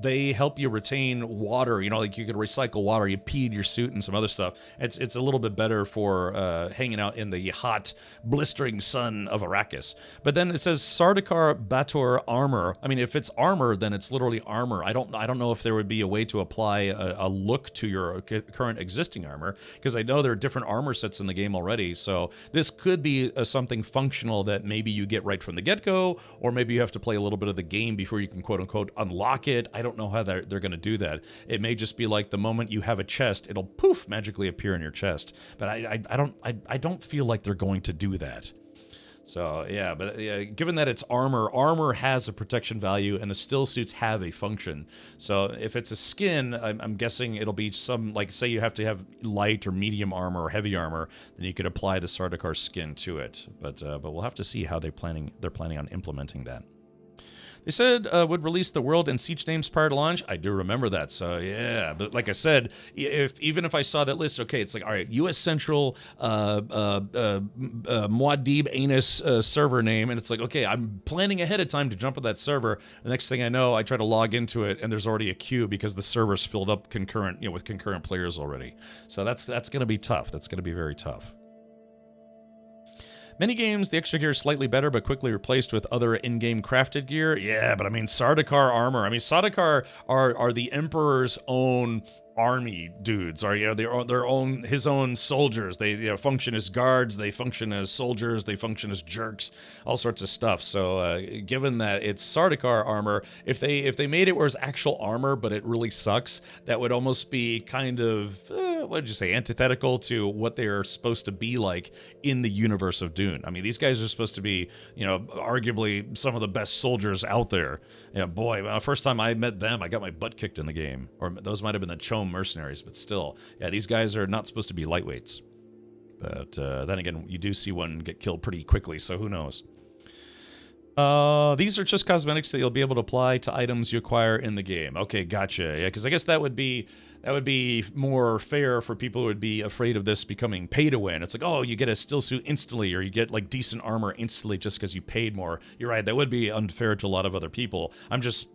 they help you retain water. Like you could recycle water. You peed your suit and some other stuff. It's a little bit better for hanging out in the hot, blistering sun of Arrakis. But then it says Sardaukar Bator armor. I mean, if it's armor, then it's literally armor. I don't know if there would be a way to apply a look to your current existing armor, because I know there are different armor sets in the game already. So this could be something functional that maybe you get right from the get-go, or maybe you have to play a little bit of the game before you can quote-unquote unlock it. I don't know how they're going to do that. It may just be like the moment you have a chest, it'll poof magically appear in your chest. But I don't feel like they're going to do that. So yeah, but given that it's armor has a protection value, and the still suits have a function. So if it's a skin, I'm guessing it'll be some, like, say you have to have light or medium armor or heavy armor, then you could apply the Sardaukar skin to it. But we'll have to see how they're planning on implementing that. They said would release the world and siege names prior to launch. I do remember that, so yeah. But like I said, even if I saw that list, okay, it's like, all right, U.S. Central Muad'Dib Anus server name, and it's like, okay, I'm planning ahead of time to jump on that server. The next thing I know, I try to log into it, and there's already a queue because the server's filled up concurrent, with concurrent players already. So that's going to be tough. That's going to be very tough. Many games, the extra gear is slightly better, but quickly replaced with other in-game crafted gear. Yeah, but I mean, Sardaukar armor. I mean, Sardaukar are the Emperor's own army dudes, are his own soldiers. They function as guards, they function as soldiers, they function as jerks, all sorts of stuff. So given that it's Sardaukar armor, if they made it where it's actual armor but it really sucks, that would almost be kind of what did you say, antithetical to what they are supposed to be like in the universe of Dune. I mean, these guys are supposed to be, arguably some of the best soldiers out there. Yeah, boy, first time I met them, I got my butt kicked in the game. Or those might have been the Chom mercenaries, but still. Yeah, these guys are not supposed to be lightweights. But then again, you do see one get killed pretty quickly, so who knows? These are just cosmetics that you'll be able to apply to items you acquire in the game. Okay, gotcha. Yeah, because I guess that would be more fair for people who would be afraid of this becoming pay to win. It's like, oh, you get a still suit instantly, or you get like decent armor instantly just because you paid more. You're right. That would be unfair to a lot of other people. I'm just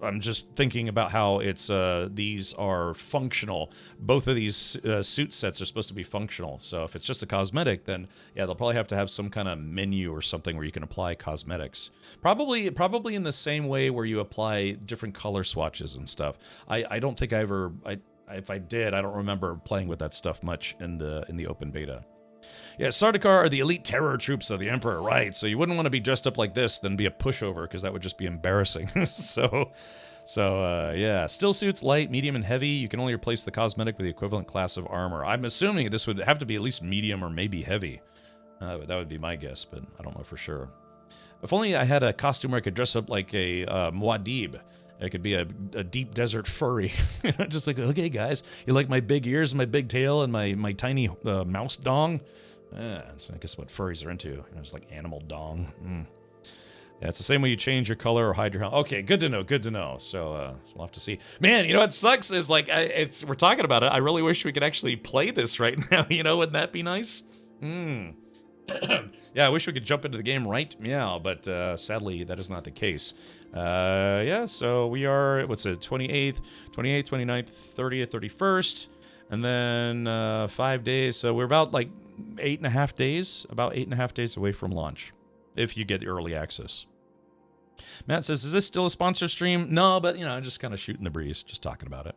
thinking about how it's these are functional. Both of these suit sets are supposed to be functional. So if it's just a cosmetic, then yeah, they'll probably have to have some kind of menu or something where you can apply cosmetics. Probably in the same way where you apply different color swatches and stuff. I don't think if I did, I don't remember playing with that stuff much in the open beta. Yeah, Sardaukar are the elite terror troops of the Emperor, right? So you wouldn't want to be dressed up like this, then be a pushover, because that would just be embarrassing. So yeah, still suits light, medium, and heavy. You can only replace the cosmetic with the equivalent class of armor. I'm assuming this would have to be at least medium or maybe heavy. That would be my guess, but I don't know for sure. If only I had a costume where I could dress up like a Muad'Dib. I could be a deep desert furry. Just like, okay, guys, you like my big ears and my big tail and my tiny mouse dong? That's, I guess, what furries are into. Just like animal dong. Yeah, it's the same way you change your color or hide your helmet. Okay, good to know. So we'll have to see. Man, what sucks is like we're talking about it. I really wish we could actually play this right now. Wouldn't that be nice? Yeah, I wish we could jump into the game right meow, but sadly that is not the case. Yeah, so we are, what's it, 28th, 29th, 30th, 31st, and then 5 days. So we're about like 8.5 days away from launch, if you get early access. Matt says, is this still a sponsored stream? No, but just kind of shooting the breeze, just talking about it.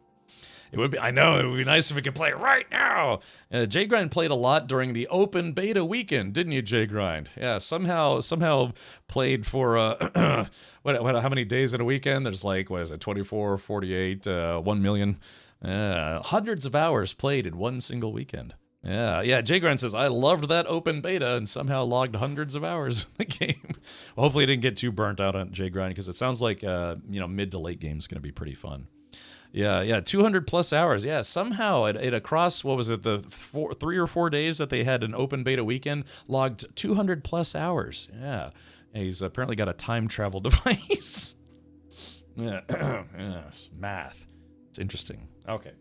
It would be, I know, it would be nice if we could play right now. J-Grind played a lot during the open beta weekend, didn't you, J-Grind? Yeah, somehow played for, how many days in a weekend? There's like, 24, 48, 1 million. Hundreds of hours played in one single weekend. Yeah, J-Grind says, I loved that open beta and somehow logged hundreds of hours in the game. Well, hopefully I didn't get too burnt out on J-Grind, because it sounds like, mid to late game is going to be pretty fun. Yeah, 200 plus hours. Yeah, somehow it across, what was it, the 3 or 4 days that they had an open beta weekend, logged 200 plus hours. Yeah, he's apparently got a time travel device. Yeah, math. It's interesting. Okay.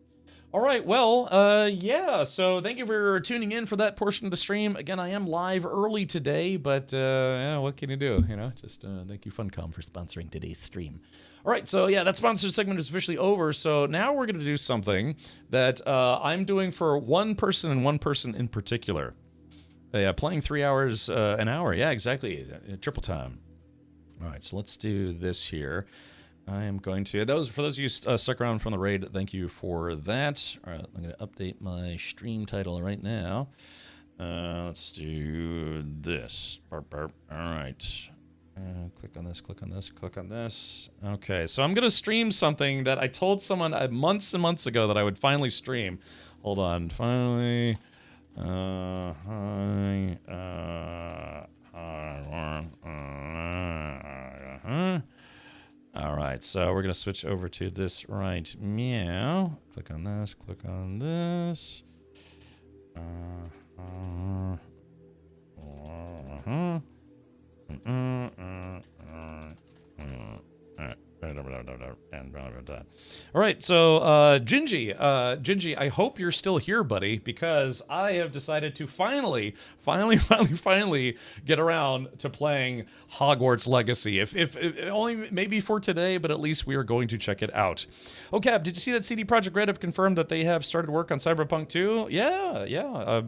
All right, well, yeah, so thank you for tuning in for that portion of the stream. Again, I am live early today, but yeah, what can you do? Just thank you, Funcom, for sponsoring today's stream. All right, so yeah, that sponsored segment is officially over. So now we're going to do something that I'm doing for one person and one person in particular. Yeah, playing 3 hours an hour. Yeah, exactly. Triple time. All right, so let's do this here. I am going to, for those of you stuck around from the raid, thank you for that. All right, I'm going to update my stream title right now. Let's do this. Burp, burp. All right. Click on this, click on this, click on this. Okay, so I'm going to stream something that I told someone months and months ago that I would finally stream. Hold on, finally. All right, so we're going to switch over to this right meow. Click on this, click on this. Alright. All right, so Gingy, I hope you're still here, buddy, because I have decided to finally get around to playing Hogwarts Legacy. If only maybe for today, but at least we are going to check it out. Oh, Cap, did you see that CD Projekt Red have confirmed that they have started work on Cyberpunk 2? Yeah.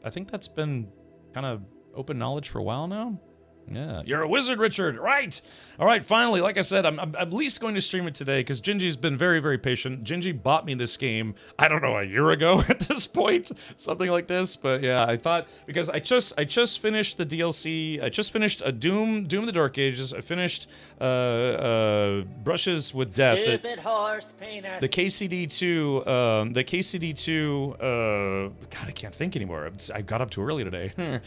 I think that's been kind of open knowledge for a while now. Yeah, you're a wizard, Richard. Right. All right. Finally, like I said, I'm at least going to stream it today because Gingy's been very, very patient. Gingy bought me this game, I don't know, a year ago at this point, something like this. But yeah, I thought because I just finished the DLC. I just finished a Doom the Dark Ages. I finished Brushes with Death. Stupid horse painters. The KCD2. God, I can't think anymore. I got up too early today.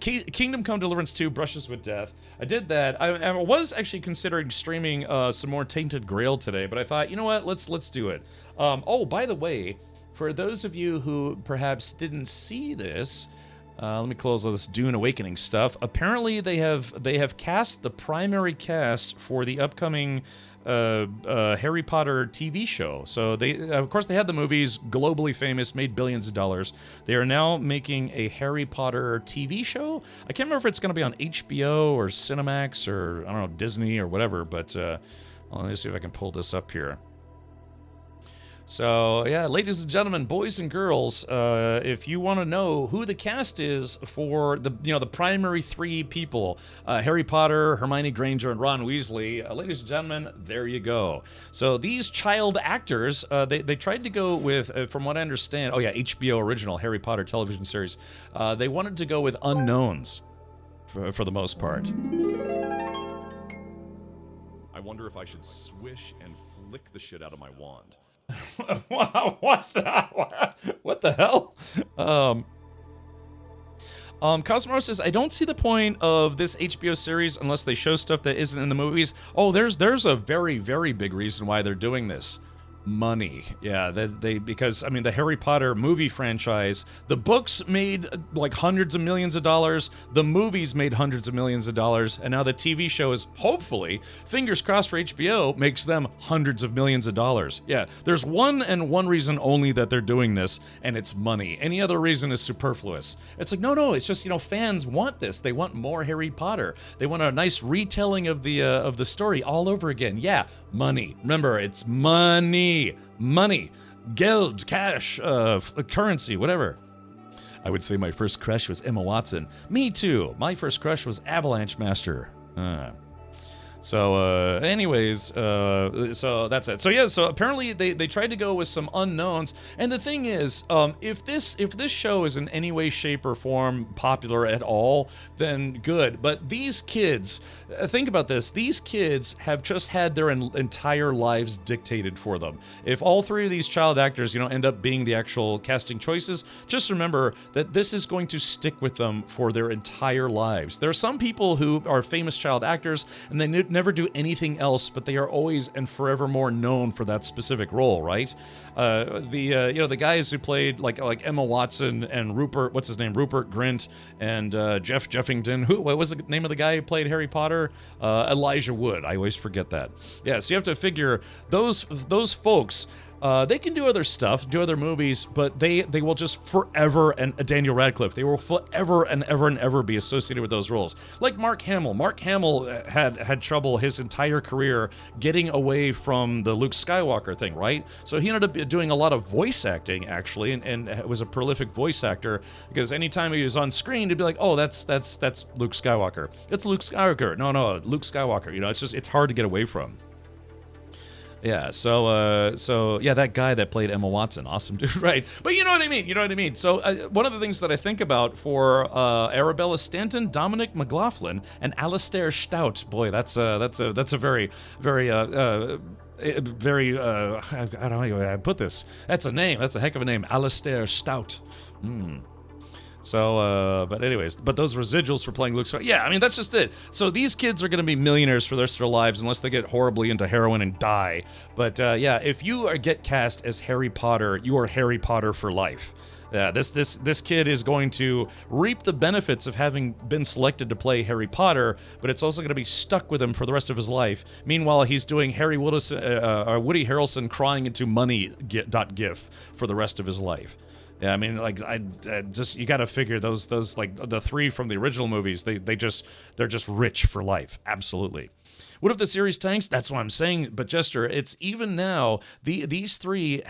Kingdom Come Deliverance 2. Brushes with Death. I did that. I was actually considering streaming some more Tainted Grail today, but I thought, you know what, let's do it. Oh, by the way, for those of you who perhaps didn't see this, let me close all this Dune Awakening stuff. Apparently, they have cast the primary cast for the upcoming Harry Potter TV show. So they, of course, they had the movies, globally famous, made billions of dollars. They are now making a Harry Potter TV show. I can't remember if it's going to be on HBO or Cinemax or, I don't know, Disney or whatever, but well, let me see if I can pull this up here. So, yeah, ladies and gentlemen, boys and girls, if you want to know who the cast is for the primary three people, Harry Potter, Hermione Granger, and Ron Weasley, ladies and gentlemen, there you go. So these child actors, they tried to go with, from what I understand, oh yeah, HBO original Harry Potter television series, they wanted to go with unknowns for the most part. I wonder if I should swish and flick the shit out of my wand. Wow, what the hell? Cosmos says, I don't see the point of this HBO series unless they show stuff that isn't in the movies. Oh, there's a very, very big reason why they're doing this. Money. Yeah, because I mean the Harry Potter movie franchise, the books made like hundreds of millions of dollars, the movies made hundreds of millions of dollars, and now the TV show is hopefully, fingers crossed for HBO, makes them hundreds of millions of dollars. Yeah, there's one reason only that they're doing this, and it's money. Any other reason is superfluous. It's like, no, it's just, fans want this. They want more Harry Potter. They want a nice retelling of the story all over again. Yeah, money. Remember, it's money. Money, geld, cash, currency, whatever. I would say my first crush was Emma Watson. Me too. My first crush was Avalanche Master. So, anyways, so that's it. So yeah, so apparently they tried to go with some unknowns, and the thing is, if this show is in any way, shape, or form popular at all, then good. But these kids, think about this: these kids have just had their entire lives dictated for them. If all three of these child actors, end up being the actual casting choices, just remember that this is going to stick with them for their entire lives. There are some people who are famous child actors, and they never do anything else, but they are always and forevermore known for that specific role, right? The guys who played like Emma Watson and Rupert Grint and Jeff Jeffington. What was the name of the guy who played Harry Potter? Elijah Wood. I always forget that. Yeah, so you have to figure those folks. They can do other stuff, do other movies, but they will just forever, and Daniel Radcliffe, they will forever and ever be associated with those roles. Like Mark Hamill. Mark Hamill had trouble his entire career getting away from the Luke Skywalker thing, right? So he ended up doing a lot of voice acting, actually, and was a prolific voice actor, because anytime he was on screen, he'd be like, oh, that's Luke Skywalker. It's Luke Skywalker. No, Luke Skywalker. It's hard to get away from. Yeah, so yeah, that guy that played Emma Watson, awesome dude, right? But you know what I mean. So one of the things that I think about for Arabella Stanton, Dominic McLaughlin, and Alistair Stout, boy, that's a very I don't know how I put this. That's a name. That's a heck of a name, Alistair Stout. So, but anyways, those residuals for playing Luke Skywalker, yeah, I mean, that's just it. So these kids are going to be millionaires for the rest of their lives unless they get horribly into heroin and die. But yeah, if you get cast as Harry Potter, you are Harry Potter for life. Yeah, this kid is going to reap the benefits of having been selected to play Harry Potter, but it's also going to be stuck with him for the rest of his life. Meanwhile, he's doing Woody Harrelson crying into money gif for the rest of his life. Yeah, I mean, like, I just, you got to figure those like the three from the original movies, they're just rich for life. Absolutely. What if the series tanks? That's what I'm saying. But Jester, it's even now, these three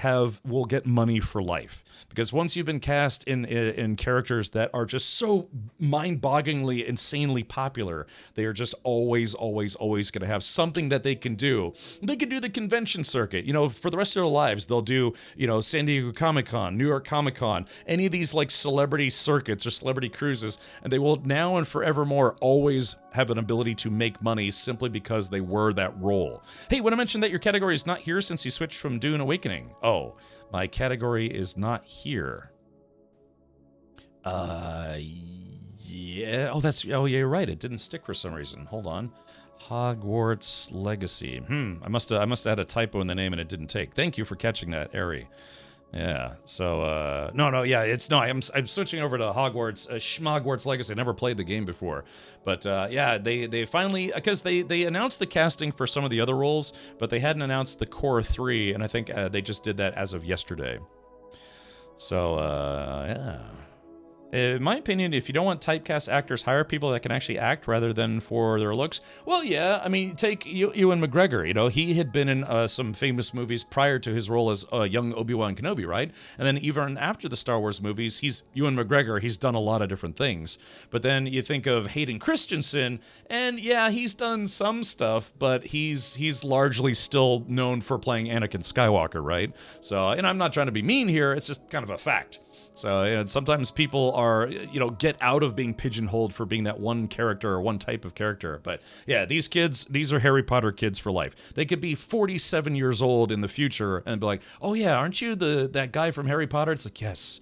will get money for life. Because once you've been cast in characters that are just so mind-bogglingly, insanely popular, they are just always going to have something that they can do. They could do the convention circuit. You know, for the rest of their lives, they'll do, you know, San Diego Comic-Con, New York Comic-Con, any of these like celebrity circuits or celebrity cruises, and they will now and forevermore always have an ability to make money simply because they were that role. Hey, when I mentioned that your category is not here since you switched from Dune Awakening. Oh, my category is not here. Yeah. Oh, yeah, you're right. It didn't stick for some reason. Hold on. Hogwarts Legacy. I must have had a typo in the name and it didn't take. Thank you for catching that, Ari. Yeah. So I'm switching over to Hogwarts Schmogwarts Legacy. I never played the game before, but yeah, they finally, because they announced the casting for some of the other roles, but they hadn't announced the core 3, and I think they just did that as of yesterday. So yeah. In my opinion, if you don't want typecast actors, hire people that can actually act rather than for their looks. Well, yeah, I mean, take Ewan McGregor. You know, he had been in some famous movies prior to his role as young Obi-Wan Kenobi, right? And then even after the Star Wars movies, he's Ewan McGregor. He's done a lot of different things. But then you think of Hayden Christensen, and yeah, he's done some stuff, but he's largely still known for playing Anakin Skywalker, right? So, and I'm not trying to be mean here. It's just kind of a fact. So, and sometimes people are, you know, get out of being pigeonholed for being that one character or one type of character. But yeah, these are Harry Potter kids for life. They could be 47 years old in the future and be like, oh yeah, aren't you that guy from Harry Potter? It's like, yes,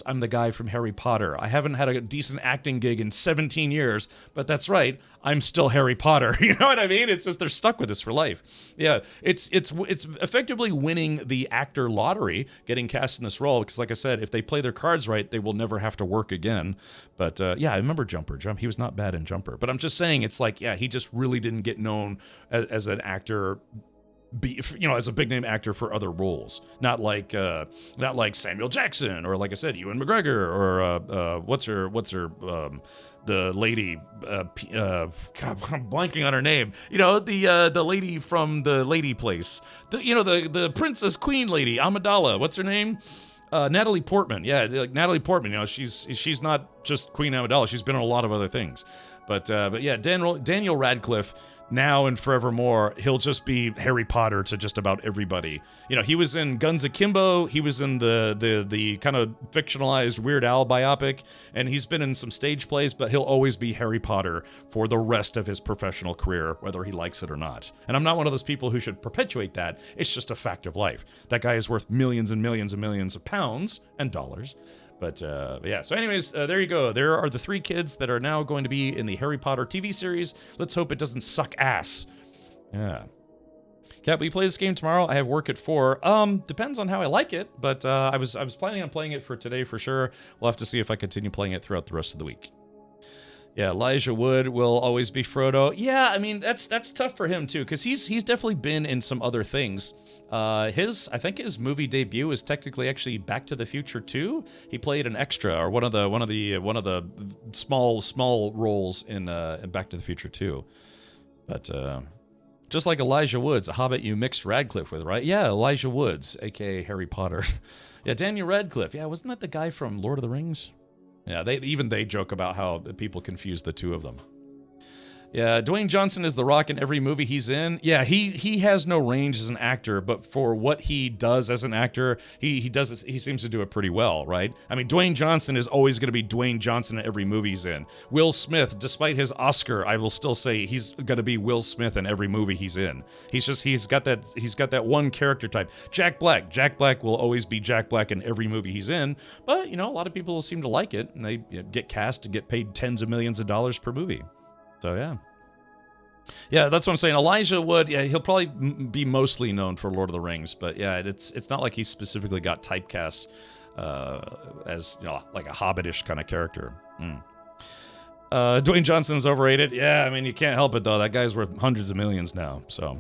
I'm the guy from Harry Potter. I haven't had a decent acting gig in 17 years, but that's right, I'm still Harry Potter. You know what I mean? It's just they're stuck with this for life. Yeah, it's effectively winning the actor lottery, getting cast in this role, because like I said, if they play their cards right, they will never have to work again. But yeah, I remember Jumper. He was not bad in Jumper. But I'm just saying, it's like, yeah, he just really didn't get known as an actor, as a big name actor for other roles, not like Samuel Jackson, or like I said, Ewan McGregor, or what's her the lady, God, I'm blanking on her name. You know, the lady from the Lady Place, the Princess Queen lady, Amidala. What's her name? Natalie Portman. Yeah, like Natalie Portman. You know, she's not just Queen Amidala. She's been in a lot of other things. But yeah, Daniel Radcliffe. Now and forevermore, he'll just be Harry Potter to just about everybody. You know, he was in Guns Akimbo, he was in the kind of fictionalized Weird Al biopic, and he's been in some stage plays, but he'll always be Harry Potter for the rest of his professional career, whether he likes it or not. And I'm not one of those people who should perpetuate that. It's just a fact of life. That guy is worth millions and millions and millions of pounds and dollars. But yeah, so anyways, there you go. There are the 3 kids that are now going to be in the Harry Potter TV series. Let's hope it doesn't suck ass. Yeah. Cat, will you play this game tomorrow? I have work at 4. Depends on how I like it, but I was planning on playing it for today for sure. We'll have to see if I continue playing it throughout the rest of the week. Yeah, Elijah Wood will always be Frodo. Yeah, I mean, that's tough for him too, because he's definitely been in some other things. I think his movie debut is technically actually Back to the Future 2. He played an extra, or one of the small roles in Back to the Future 2. But just like Elijah Woods, a Hobbit you mixed Radcliffe with, right? Yeah, Elijah Woods, aka Harry Potter. Yeah, Daniel Radcliffe. Yeah, wasn't that the guy from Lord of the Rings? Yeah, they joke about how people confuse the two of them. Yeah, Dwayne Johnson is The Rock in every movie he's in. Yeah, he has no range as an actor, but for what he does as an actor, he seems to do it pretty well, right? I mean, Dwayne Johnson is always going to be Dwayne Johnson in every movie he's in. Will Smith, despite his Oscar, I will still say he's going to be Will Smith in every movie he's in. He's got that one character type. Jack Black will always be Jack Black in every movie he's in, but you know, a lot of people seem to like it, and they get cast and get paid tens of millions of dollars per movie. So yeah, that's what I'm saying. Elijah Wood, yeah, he'll probably be mostly known for Lord of the Rings, but yeah, it's not like he specifically got typecast as like a hobbitish kind of character. Dwayne Johnson's overrated. Yeah, I mean, you can't help it though. That guy's worth hundreds of millions now. So,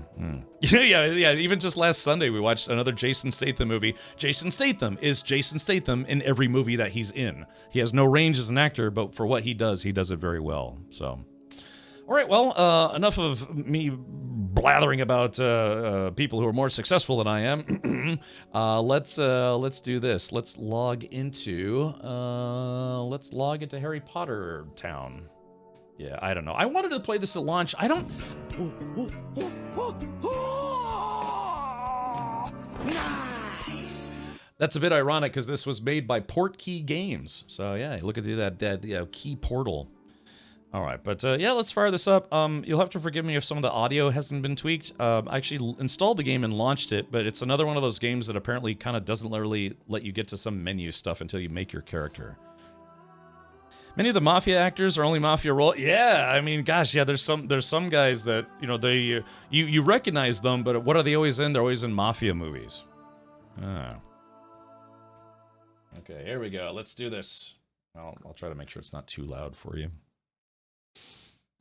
yeah. Even just last Sunday, we watched another Jason Statham movie. Jason Statham is Jason Statham in every movie that he's in. He has no range as an actor, but for what he does it very well. So, all right. Well, enough of me blathering about people who are more successful than I am. Let's do this. Let's log into Harry Potter Town. Yeah, I don't know. I wanted to play this at launch. I don't. Nice. That's a bit ironic because this was made by Portkey Games. So yeah, look at that key portal. All right, but yeah, let's fire this up. You'll have to forgive me if some of the audio hasn't been tweaked. I actually installed the game and launched it, but it's another one of those games that apparently kind of doesn't really let you get to some menu stuff until you make your character. Many of the Mafia actors are only Mafia role. Yeah, I mean, gosh, yeah, there's some guys that, they you recognize them, but what are they always in? They're always in Mafia movies. Okay, here we go. Let's do this. I'll try to make sure it's not too loud for you.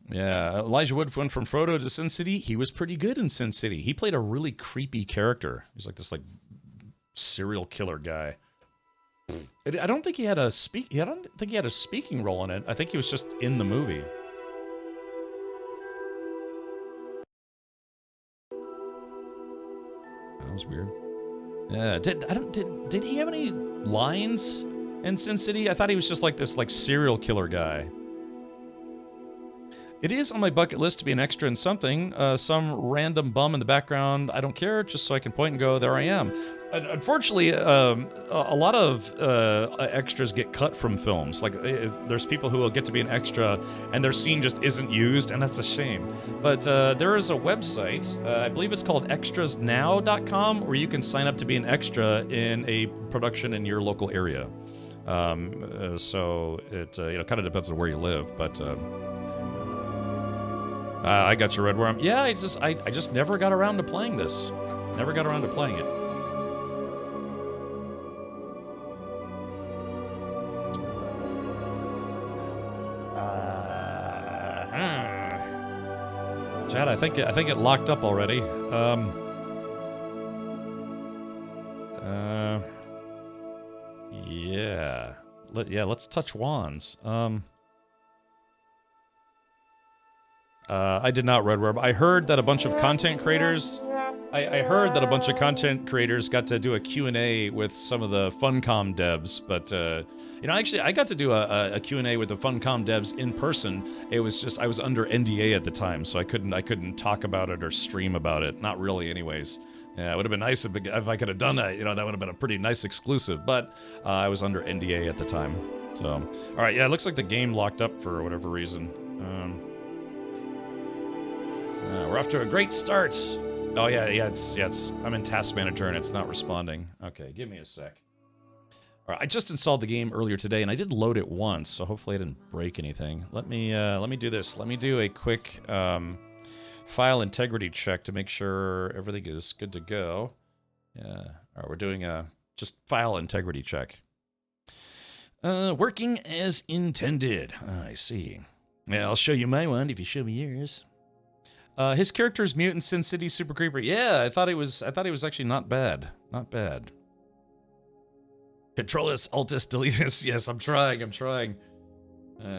Yeah, Elijah Wood went from Frodo to Sin City. He was pretty good in Sin City. He played a really creepy character. He's like this serial killer guy. I don't think he had a speaking role in it. I think he was just in the movie. That was weird. Yeah, did he have any lines in Sin City? I thought he was just like this serial killer guy. It is on my bucket list to be an extra in something. Some random bum in the background. I don't care, just so I can point and go, there I am. Unfortunately, a lot of extras get cut from films. Like, there's people who will get to be an extra, and their scene just isn't used, and that's a shame. But there is a website, I believe it's called extrasnow.com, where you can sign up to be an extra in a production in your local area. So it kind of depends on where you live, but... I got your red worm. Yeah, I just never got around to playing this. Never got around to playing it. Chad, I think it locked up already. Yeah. Let's touch wands. I did not red worm. I heard that a bunch of content creators... I heard that a bunch of content creators got to do a Q&A with some of the Funcom devs, but, actually, I got to do a Q&A with the Funcom devs in person. It was just, I was under NDA at the time, so I couldn't talk about it or stream about it. Not really, anyways. Yeah, it would have been nice if I could have done that. That would have been a pretty nice exclusive, but I was under NDA at the time. So, all right, yeah, it looks like the game locked up for whatever reason. We're off to a great start. Oh yeah, it's. I'm in Task Manager and it's not responding. Okay, give me a sec. All right, I just installed the game earlier today and I did load it once, so hopefully I didn't break anything. Let me do this. Let me do a quick file integrity check to make sure everything is good to go. Yeah. All right, we're doing a just file integrity check. Working as intended. I see. Yeah, I'll show you my one if you show me yours. His character's mute in Sin City Super Creeper. Yeah, I thought he was actually not bad. Not bad. Control-S, Alt-S, Delete-S. Yes, I'm trying.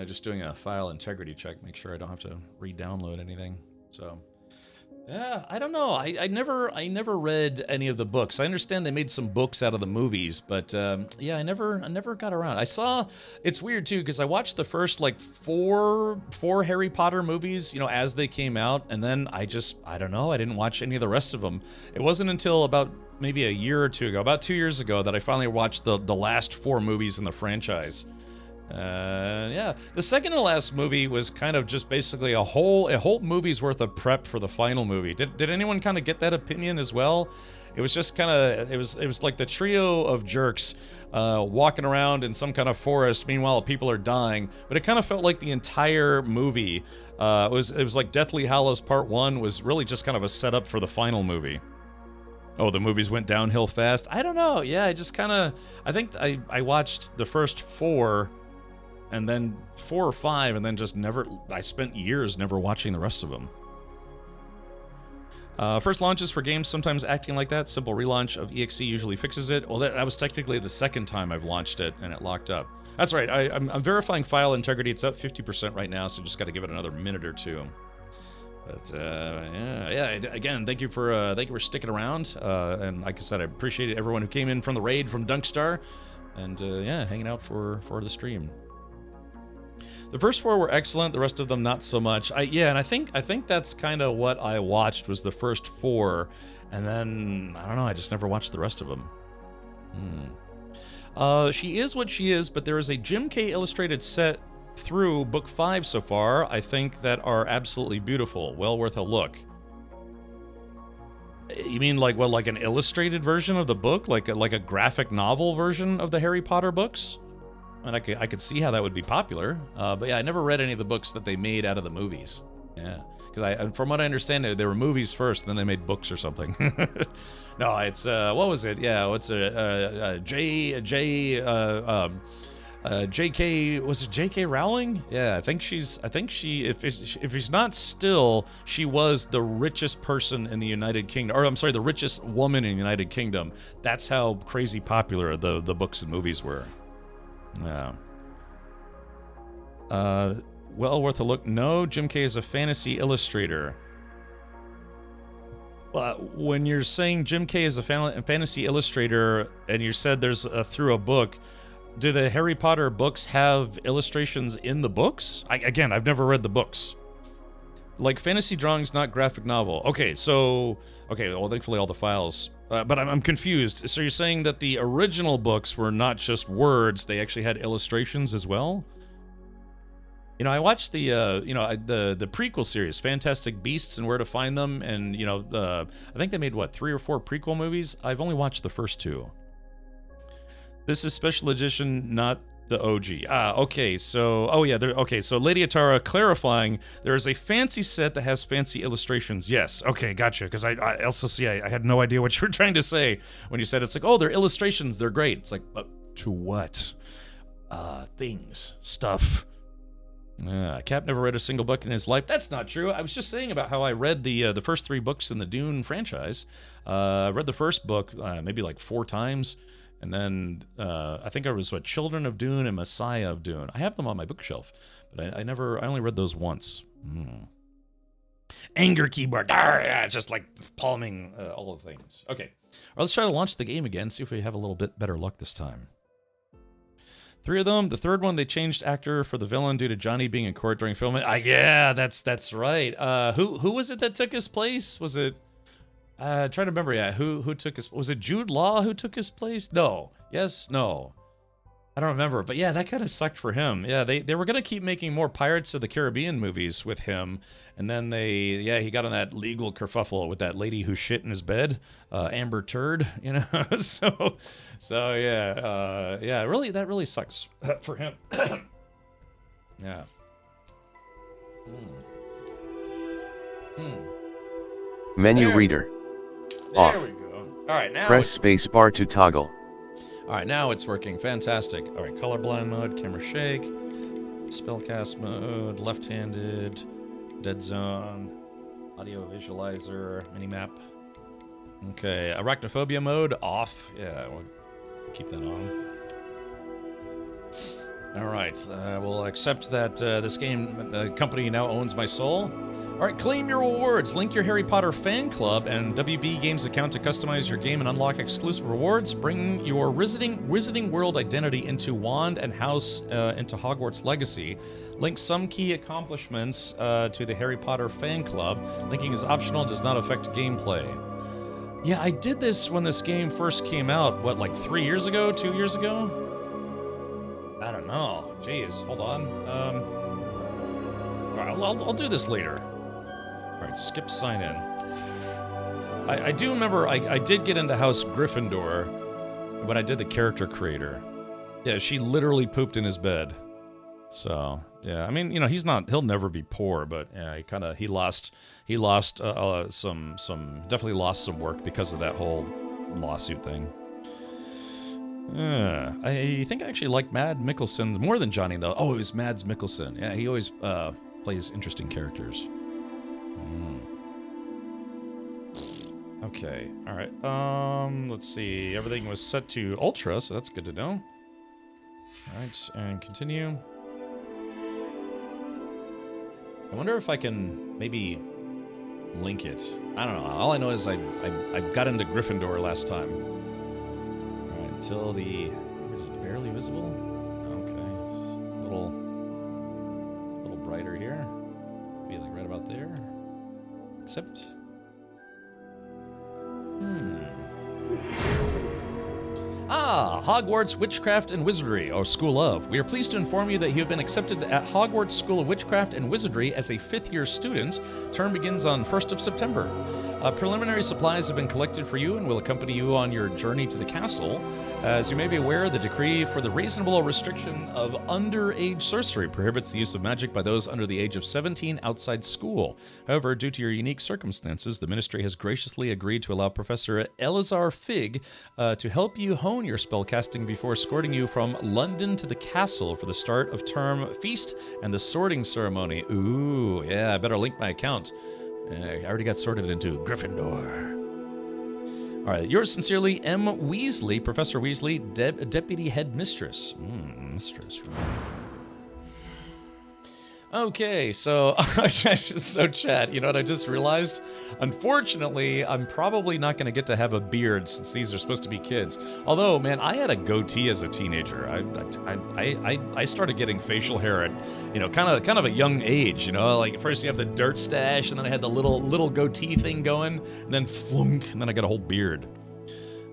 Just doing a file integrity check, make sure I don't have to re-download anything. So, yeah, I don't know. I never read any of the books. I understand they made some books out of the movies, but yeah, I never got around. It's weird too because I watched the first four Harry Potter movies, as they came out, and then I don't know. I didn't watch any of the rest of them. It wasn't until about maybe a year or two ago, about 2 years ago, that I finally watched the last 4 movies in the franchise. Yeah, the second to last movie was kind of just basically a whole movie's worth of prep for the final movie. Did anyone kind of get that opinion as well? It was just kind of, it was like the trio of jerks walking around in some kind of forest, meanwhile people are dying, but it kind of felt like the entire movie, it was like Deathly Hallows Part 1 was really just kind of a setup for the final movie. Oh, the movies went downhill fast? I don't know. Yeah, I just kind of... I think I watched the first 4, and then 4 or 5, and then just never... I spent years never watching the rest of them. First launches for games sometimes acting like that. Simple relaunch of EXE usually fixes it. Well, that was technically the second time I've launched it, and it locked up. That's right. I'm verifying file integrity. It's up 50% right now, so just got to give it another minute or two. But yeah. Again, thank you for sticking around. And like I said, I appreciate everyone who came in from the raid from Dunkstar, and yeah, hanging out for the stream. The first 4 were excellent. The rest of them not so much. And I think that's kind of what I watched was the first 4, and then I don't know. I just never watched the rest of them. She is what she is, but there is a Jim K illustrated set through book 5 so far, I think, that are absolutely beautiful. Well worth a look. You mean like an illustrated version of the book? Like a graphic novel version of the Harry Potter books? And I could see how that would be popular. But yeah, I never read any of the books that they made out of the movies. Yeah. Because from what I understand, they were movies first, and then they made books or something. No, it's what was it? Yeah, what's J.K. was it J.K. Rowling? Yeah, I think she if she's not still, she was the richest person in the United Kingdom, or I'm sorry, the richest woman in the United Kingdom. That's how crazy popular the books and movies were. Yeah. Well worth a look. No, Jim K is a fantasy illustrator. When you're saying Jim K is a fantasy illustrator, and you said there's through a book, do the Harry Potter books have illustrations in the books? Again, I've never read the books. Like fantasy drawings, not graphic novel. Okay, well, thankfully all the files. But I'm confused. So you're saying that the original books were not just words; they actually had illustrations as well? You know, I watched the the prequel series, Fantastic Beasts and Where to Find Them, and I think they made 3 or 4 prequel movies. I've only watched the first 2. This is special edition, not the OG. Okay, so so Lady Atara clarifying, there is a fancy set that has fancy illustrations. Yes, okay, gotcha. Because I also see I had no idea what you were trying to say when you said it's like, oh, they're illustrations, they're great. It's like, to what? Things, stuff. Cap never read a single book in his life. That's not true. I was just saying about how I read the first 3 books in the Dune franchise. I read the first book maybe like 4 times, and then I think I was Children of Dune and Messiah of Dune. I have them on my bookshelf, but I only read those once. Anger keyboard. Just like palming all the things. Okay, all right, let's try to launch the game again. See if we have a little bit better luck this time. 3 of them. The third one, they changed actor for the villain due to Johnny being in court during filming. Yeah, that's right. Who was it that took his place? Was it? Trying to remember. Yeah, who took his? Was it Jude Law who took his place? No. Yes. No. I don't remember. But yeah, that kind of sucked for him. Yeah, they were gonna keep making more Pirates of the Caribbean movies with him, and then he got on that legal kerfuffle with that lady who shit in his bed, Amber Turd. So yeah, really, that really sucks for him. Yeah. Menu reader. Off. There we go. All right, now press space bar to toggle. All right, now it's working. Fantastic. All right, colorblind mode, camera shake, spellcast mode, left-handed, dead zone, audio visualizer, minimap. Okay, arachnophobia mode off. Yeah, we'll keep that on. All right, we'll accept that this game company now owns my soul. All right, claim your rewards. Link your Harry Potter fan club and WB Games account to customize your game and unlock exclusive rewards. Bring your Wizarding World identity into Wand and House into Hogwarts Legacy. Link some key accomplishments to the Harry Potter fan club. Linking is optional and does not affect gameplay. Yeah, I did this when this game first came out. What, like 3 years ago? 2 years ago? I don't know. Jeez, hold on. All right, I'll do this later. All right, skip sign in. I do remember I did get into House Gryffindor when I did the character creator. Yeah, she literally pooped in his bed. So yeah, I mean, you know, he'll never be poor, but yeah, he lost definitely lost some work because of that whole lawsuit thing. I think I actually like Mads Mikkelsen more than Johnny though. Oh, it was Mads Mikkelsen. Yeah, he always plays interesting characters. Okay, all right. Let's see. Everything was set to Ultra, so that's good to know. All right, and continue. I wonder if I can maybe link it. I don't know. All I know is I got into Gryffindor last time. All right, until is it barely visible? Okay, a little brighter here. Maybe like right about there. Except. Hogwarts Witchcraft and Wizardry, or School of. We are pleased to inform you that you have been accepted at Hogwarts School of Witchcraft and Wizardry as a 5th-year student. Term begins on 1st of September. Preliminary supplies have been collected for you and will accompany you on your journey to the castle. As you may be aware, the decree for the reasonable restriction of underage sorcery prohibits the use of magic by those under the age of 17 outside school. However, due to your unique circumstances, the Ministry has graciously agreed to allow Professor Elazar Fig to help you hone your spellcasting before escorting you from London to the castle for the start of term feast and the sorting ceremony. Ooh, yeah, I better link my account. I already got sorted into Gryffindor. All right, yours sincerely, M. Weasley, Professor Weasley, Deputy Headmistress. Mistress. Okay, so chat, you know what I just realized? Unfortunately, I'm probably not going to get to have a beard since these are supposed to be kids. Although, man, I had a goatee as a teenager. I started getting facial hair at, you know, kind of a young age, you know? Like, first you have the dirt stash, and then I had the little goatee thing going, and then flunk, and then I got a whole beard.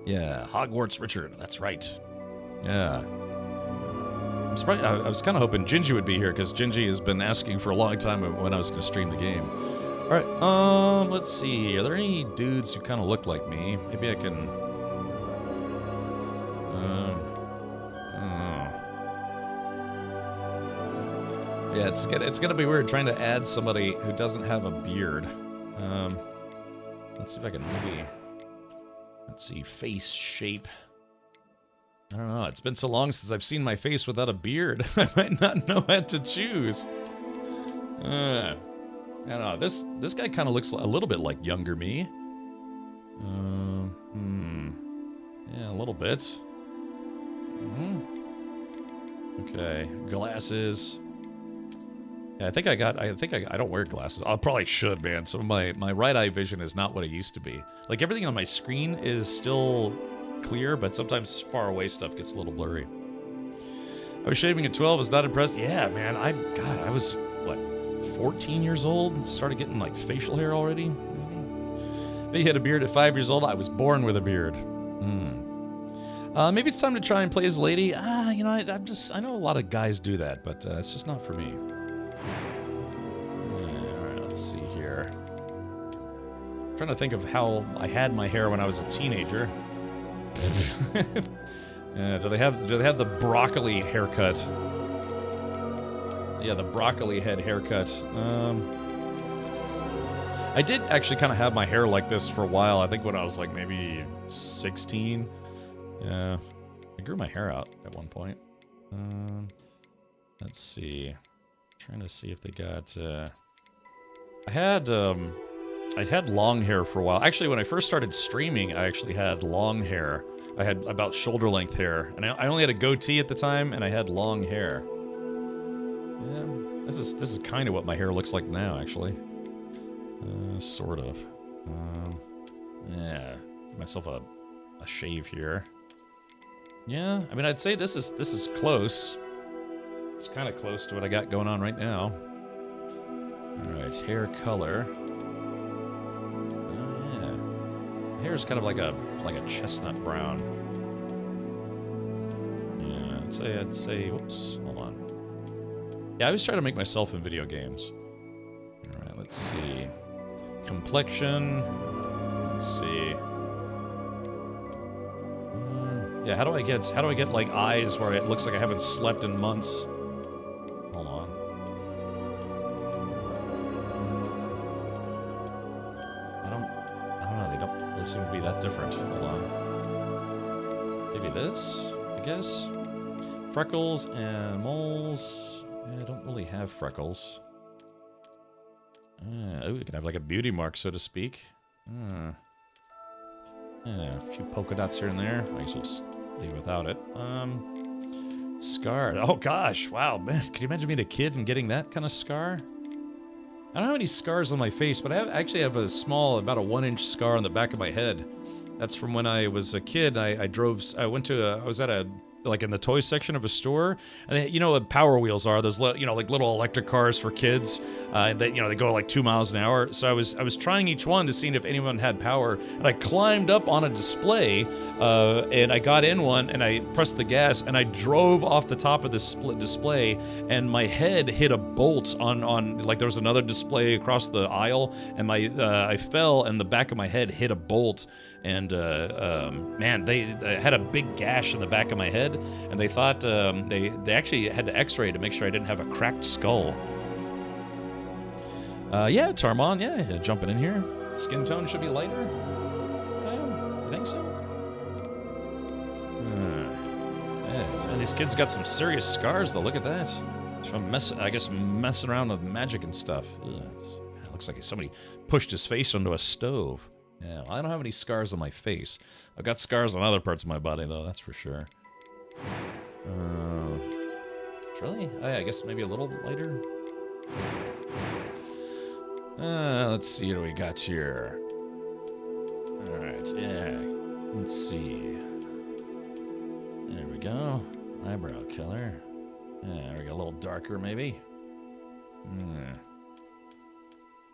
Yeah, Hogwarts Richard, that's right. Yeah. I was kind of hoping Gingy would be here, because Gingy has been asking for a long time when I was going to stream the game. All right, let's see. Are there any dudes who kind of look like me? Maybe I can... Yeah, it's gonna be weird trying to add somebody who doesn't have a beard. Let's see if I can maybe... Let's see, face shape. I don't know, it's been so long since I've seen my face without a beard. I might not know what to choose. I don't know, this guy kind of looks a little bit like younger me. Yeah, a little bit. Okay, glasses. Yeah, I don't wear glasses. I probably should, man. So my right eye vision is not what it used to be. Like, everything on my screen is still clear, but sometimes far away stuff gets a little blurry. I was shaving at 12, was not impressed. Yeah, man, I was, what, 14 years old and started getting, like, facial hair already? Maybe he had a beard at 5 years old. I was born with a beard. Maybe it's time to try and play as a lady. You know, I know a lot of guys do that, but it's just not for me. Alright, let's see here. I'm trying to think of how I had my hair when I was a teenager. Do they have the broccoli haircut? Yeah, the broccoli head haircut. I did actually kind of have my hair like this for a while. I think when I was like maybe 16. Yeah, I grew my hair out at one point. Let's see. Trying to see if they got. I had long hair for a while. Actually, when I first started streaming, I actually had long hair. I had about shoulder length hair, and I only had a goatee at the time, and I had long hair. Yeah, this is kind of what my hair looks like now, actually. Sort of. Yeah, give myself a shave here. Yeah, I mean, I'd say this is close. It's kind of close to what I got going on right now. All right, hair color. Oh yeah, hair is kind of like a chestnut brown. Yeah, I'd say. Whoops, hold on. Yeah, I always try to make myself in video games. All right, let's see. Complexion. Let's see. Yeah, how do I get like eyes where it looks like I haven't slept in months? Hold on. I don't know. They don't really seem to be that different. Hold on. Maybe this, I guess. Freckles and moles. Yeah, I don't really have freckles. Oh, we can have like a beauty mark, so to speak. Yeah, a few polka dots here and there. I guess we'll just leave without it. Scar. Oh gosh, wow, man. Could you imagine being a kid and getting that kind of scar? I don't have any scars on my face, but I actually have a small, about a 1-inch scar on the back of my head. That's from when I was a kid. I was at a, like in the toy section of a store, and they, you know what Power Wheels are, those like little electric cars for kids, that they go like 2 miles an hour. So I was trying each one to see if anyone had power, and I climbed up on a display, and I got in one, and I pressed the gas, and I drove off the top of this split display, and my head hit a bolt on like there was another display across the aisle, and I fell, and the back of my head hit a bolt. And man, they had a big gash in the back of my head, and they thought they actually had to X-ray to make sure I didn't have a cracked skull. Yeah, Tarmon, yeah, jumping in here. Skin tone should be lighter. I think so. Man, these kids got some serious scars though. Look at that. It's from messing around with magic and stuff. It looks like somebody pushed his face onto a stove. Yeah, I don't have any scars on my face. I've got scars on other parts of my body, though, that's for sure. Really? I guess maybe a little lighter? Let's see what we got here. Alright, yeah. Let's see. There we go. Eyebrow killer. Yeah, there we go. A little darker, maybe.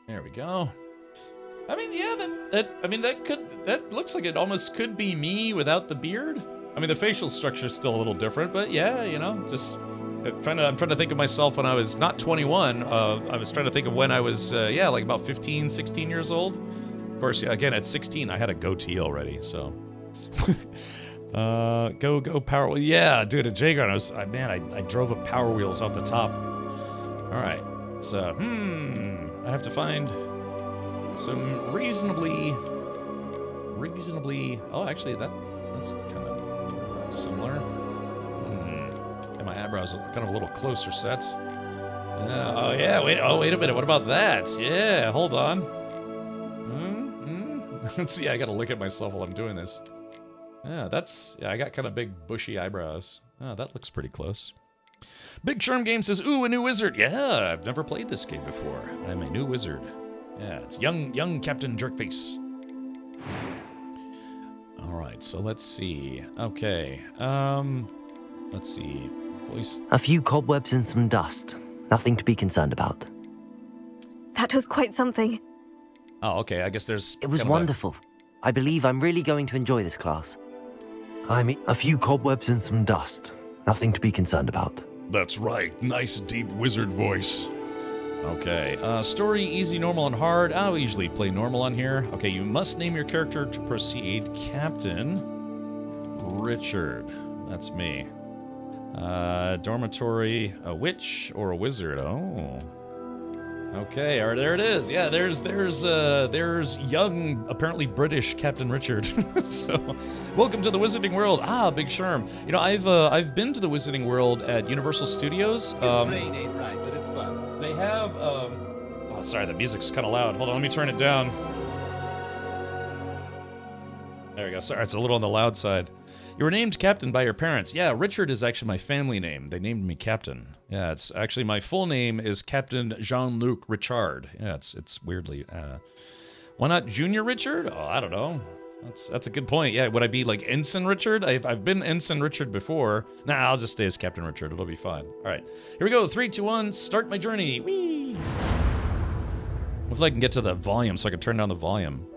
There we go. I mean, yeah, that looks like it almost could be me without the beard. I mean, the facial structure is still a little different, but yeah, just I'm trying to think of myself when I was not 21. I was trying to think of when I was, like about 15, 16 years old. Of course, yeah, again, at 16, I had a goatee already, so. Go Power Wheels. Yeah, dude, at J-Gun, I drove a Power Wheels off the top. All right, so, I have to find some reasonably, oh, actually, that's kind of similar. And my eyebrows are kind of a little closer set. Oh, yeah, wait a minute, what about that? Yeah, hold on. Let's see, I gotta look at myself while I'm doing this. Yeah, I got kind of big, bushy eyebrows. Oh, that looks pretty close. Big Sherm Game says, ooh, a new wizard. Yeah, I've never played this game before. I'm a new wizard. Yeah, it's young Captain Jerkface. All right, so let's see. Okay, let's see. Voice. A few cobwebs and some dust. Nothing to be concerned about. That was quite something. Oh, okay, I guess there's... It was wonderful. I believe I'm really going to enjoy this class. I mean, a few cobwebs and some dust. Nothing to be concerned about. That's right, nice deep wizard voice. Okay, story, easy, normal, and hard. I'll usually play normal on here. Okay, you must name your character to proceed. Captain Richard. That's me. Dormitory, a witch or a wizard? Oh. Okay, all right, there it is. Yeah, there's young, apparently British Captain Richard. So, welcome to the Wizarding World. Ah, Big Sherm. You know, I've been to the Wizarding World at Universal Studios. His brain ain't right, but it's fun. They have, oh, sorry, the music's kind of loud. Hold on, let me turn it down. There we go. Sorry, it's a little on the loud side. You were named Captain by your parents. Yeah, Richard is actually my family name. They named me Captain. Yeah, it's actually, my full name is Captain Jean-Luc Richard. Yeah, it's weirdly, why not Junior Richard? Oh, I don't know. That's a good point. Yeah, would I be like Ensign Richard? I've been Ensign Richard before. Nah, I'll just stay as Captain Richard. It'll be fine. All right, here we go. 3, 2, 1. Start my journey. Whee! Hopefully I can get to the volume so I can turn down the volume.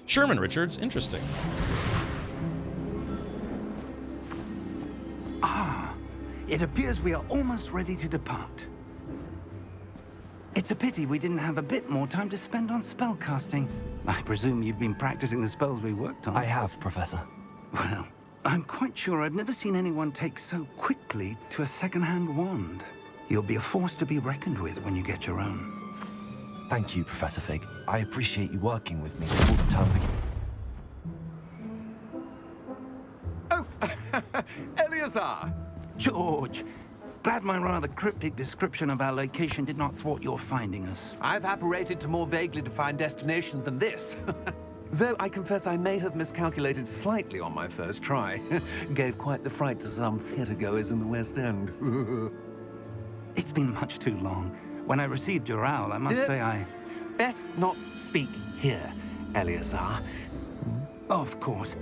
Sherman Richards, interesting. It appears we are almost ready to depart. It's a pity we didn't have a bit more time to spend on spellcasting. I presume you've been practicing the spells we worked on. I have, Professor. Well, I'm quite sure I've never seen anyone take so quickly to a second-hand wand. You'll be a force to be reckoned with when you get your own. Thank you, Professor Fig. I appreciate you working with me all the time. Eleazar! George! Glad my rather cryptic description of our location did not thwart your finding us. I've apparated to more vaguely defined destinations than this. Though I confess I may have miscalculated slightly on my first try. Gave quite the fright to some theatergoers in the West End. It's been much too long. When I received your owl, I must say I... Best not speak here, Eleazar. Of course.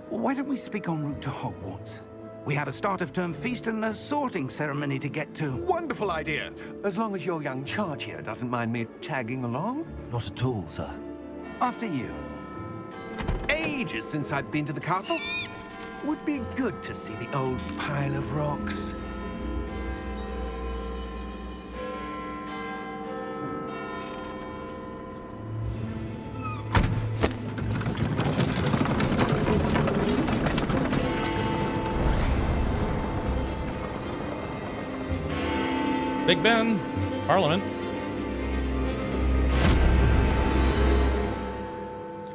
Why don't we speak en route to Hogwarts? We have a start-of-term feast and a sorting ceremony to get to. Wonderful idea. As long as your young charge here doesn't mind me tagging along. Not at all, sir. After you. Ages since I'd been to the castle. Would be good to see the old pile of rocks. Big Ben, Parliament.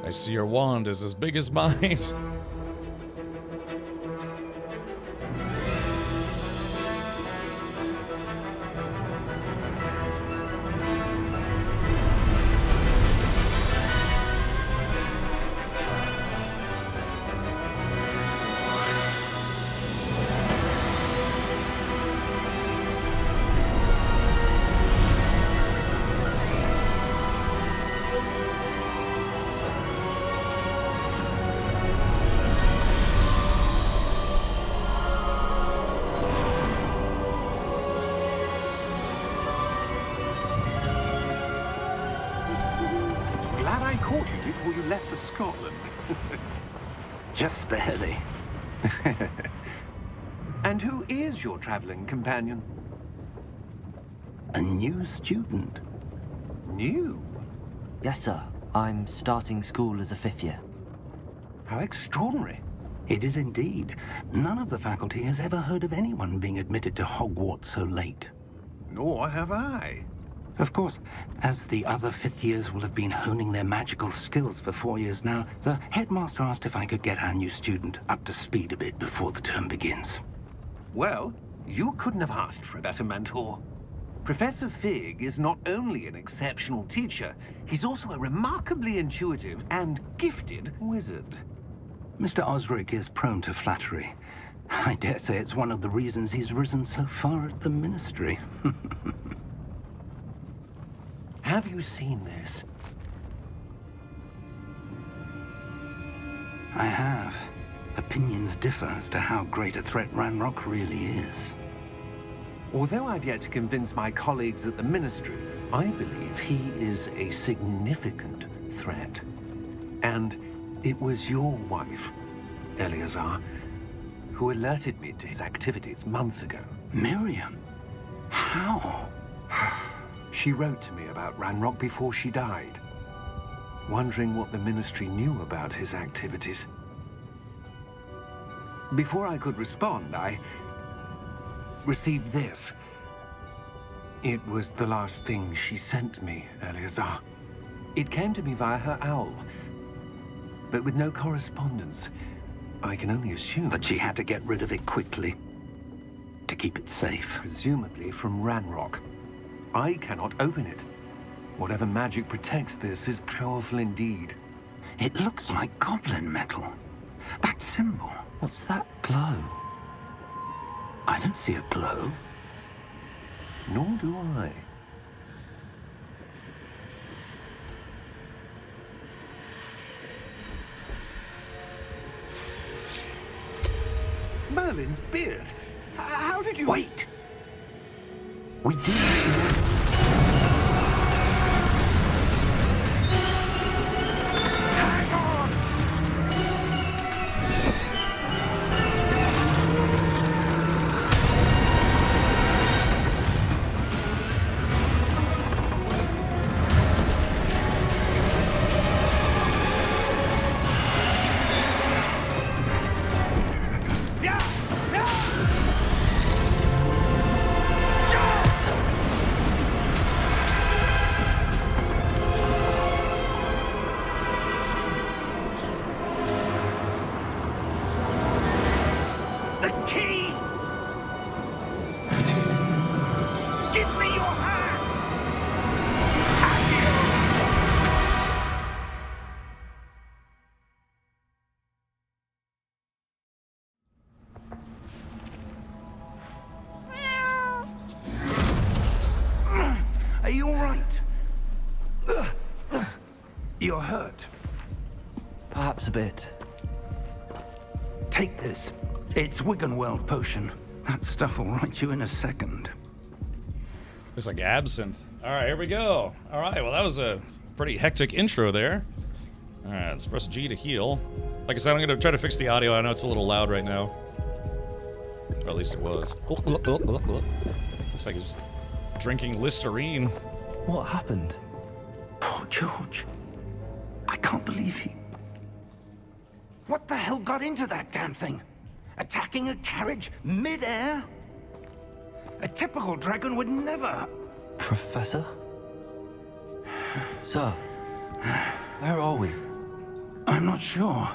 I see your wand is as big as mine. Before you left for Scotland. Just barely. And who is your traveling companion? A new student. New? Yes, sir. I'm starting school as a 5th year. How extraordinary. It is indeed. None of the faculty has ever heard of anyone being admitted to Hogwarts so late. Nor have I. Of course, as the other 5th years will have been honing their magical skills for 4 years now, the headmaster asked if I could get our new student up to speed a bit before the term begins. Well, you couldn't have asked for a better mentor. Professor Fig is not only an exceptional teacher, he's also a remarkably intuitive and gifted wizard. Mr. Osric is prone to flattery. I dare say it's one of the reasons he's risen so far at the Ministry. Have you seen this? I have. Opinions differ as to how great a threat Ranrock really is. Although I've yet to convince my colleagues at the Ministry, I believe he is a significant threat. And it was your wife, Eleazar, who alerted me to his activities months ago. Miriam? How? She wrote to me about Ranrock before she died, wondering what the Ministry knew about his activities. Before I could respond, I received this. It was the last thing she sent me, Eleazar. It came to me via her owl, but with no correspondence. I can only assume that she had to get rid of it quickly to keep it safe. Presumably from Ranrock. I cannot open it. Whatever magic protects this is powerful indeed. It looks like goblin metal. That symbol. What's that glow? I don't see a glow. Nor do I. Merlin's beard. How did you... Wait! We do. Jump! You're hurt. Perhaps a bit. Take this. It's Wiggenweld potion. That stuff will right you in a second. Looks like absinthe. All right, here we go. All right, well, that was a pretty hectic intro there. All right, let's press G to heal. Like I said, I'm going to try to fix the audio. I know it's a little loud right now. Or at least it was. Looks like he's drinking Listerine. What happened? Poor George. I can't believe he... What the hell got into that damn thing? Attacking a carriage mid-air? A typical dragon would never... Professor? Sir, where are we? I'm not sure.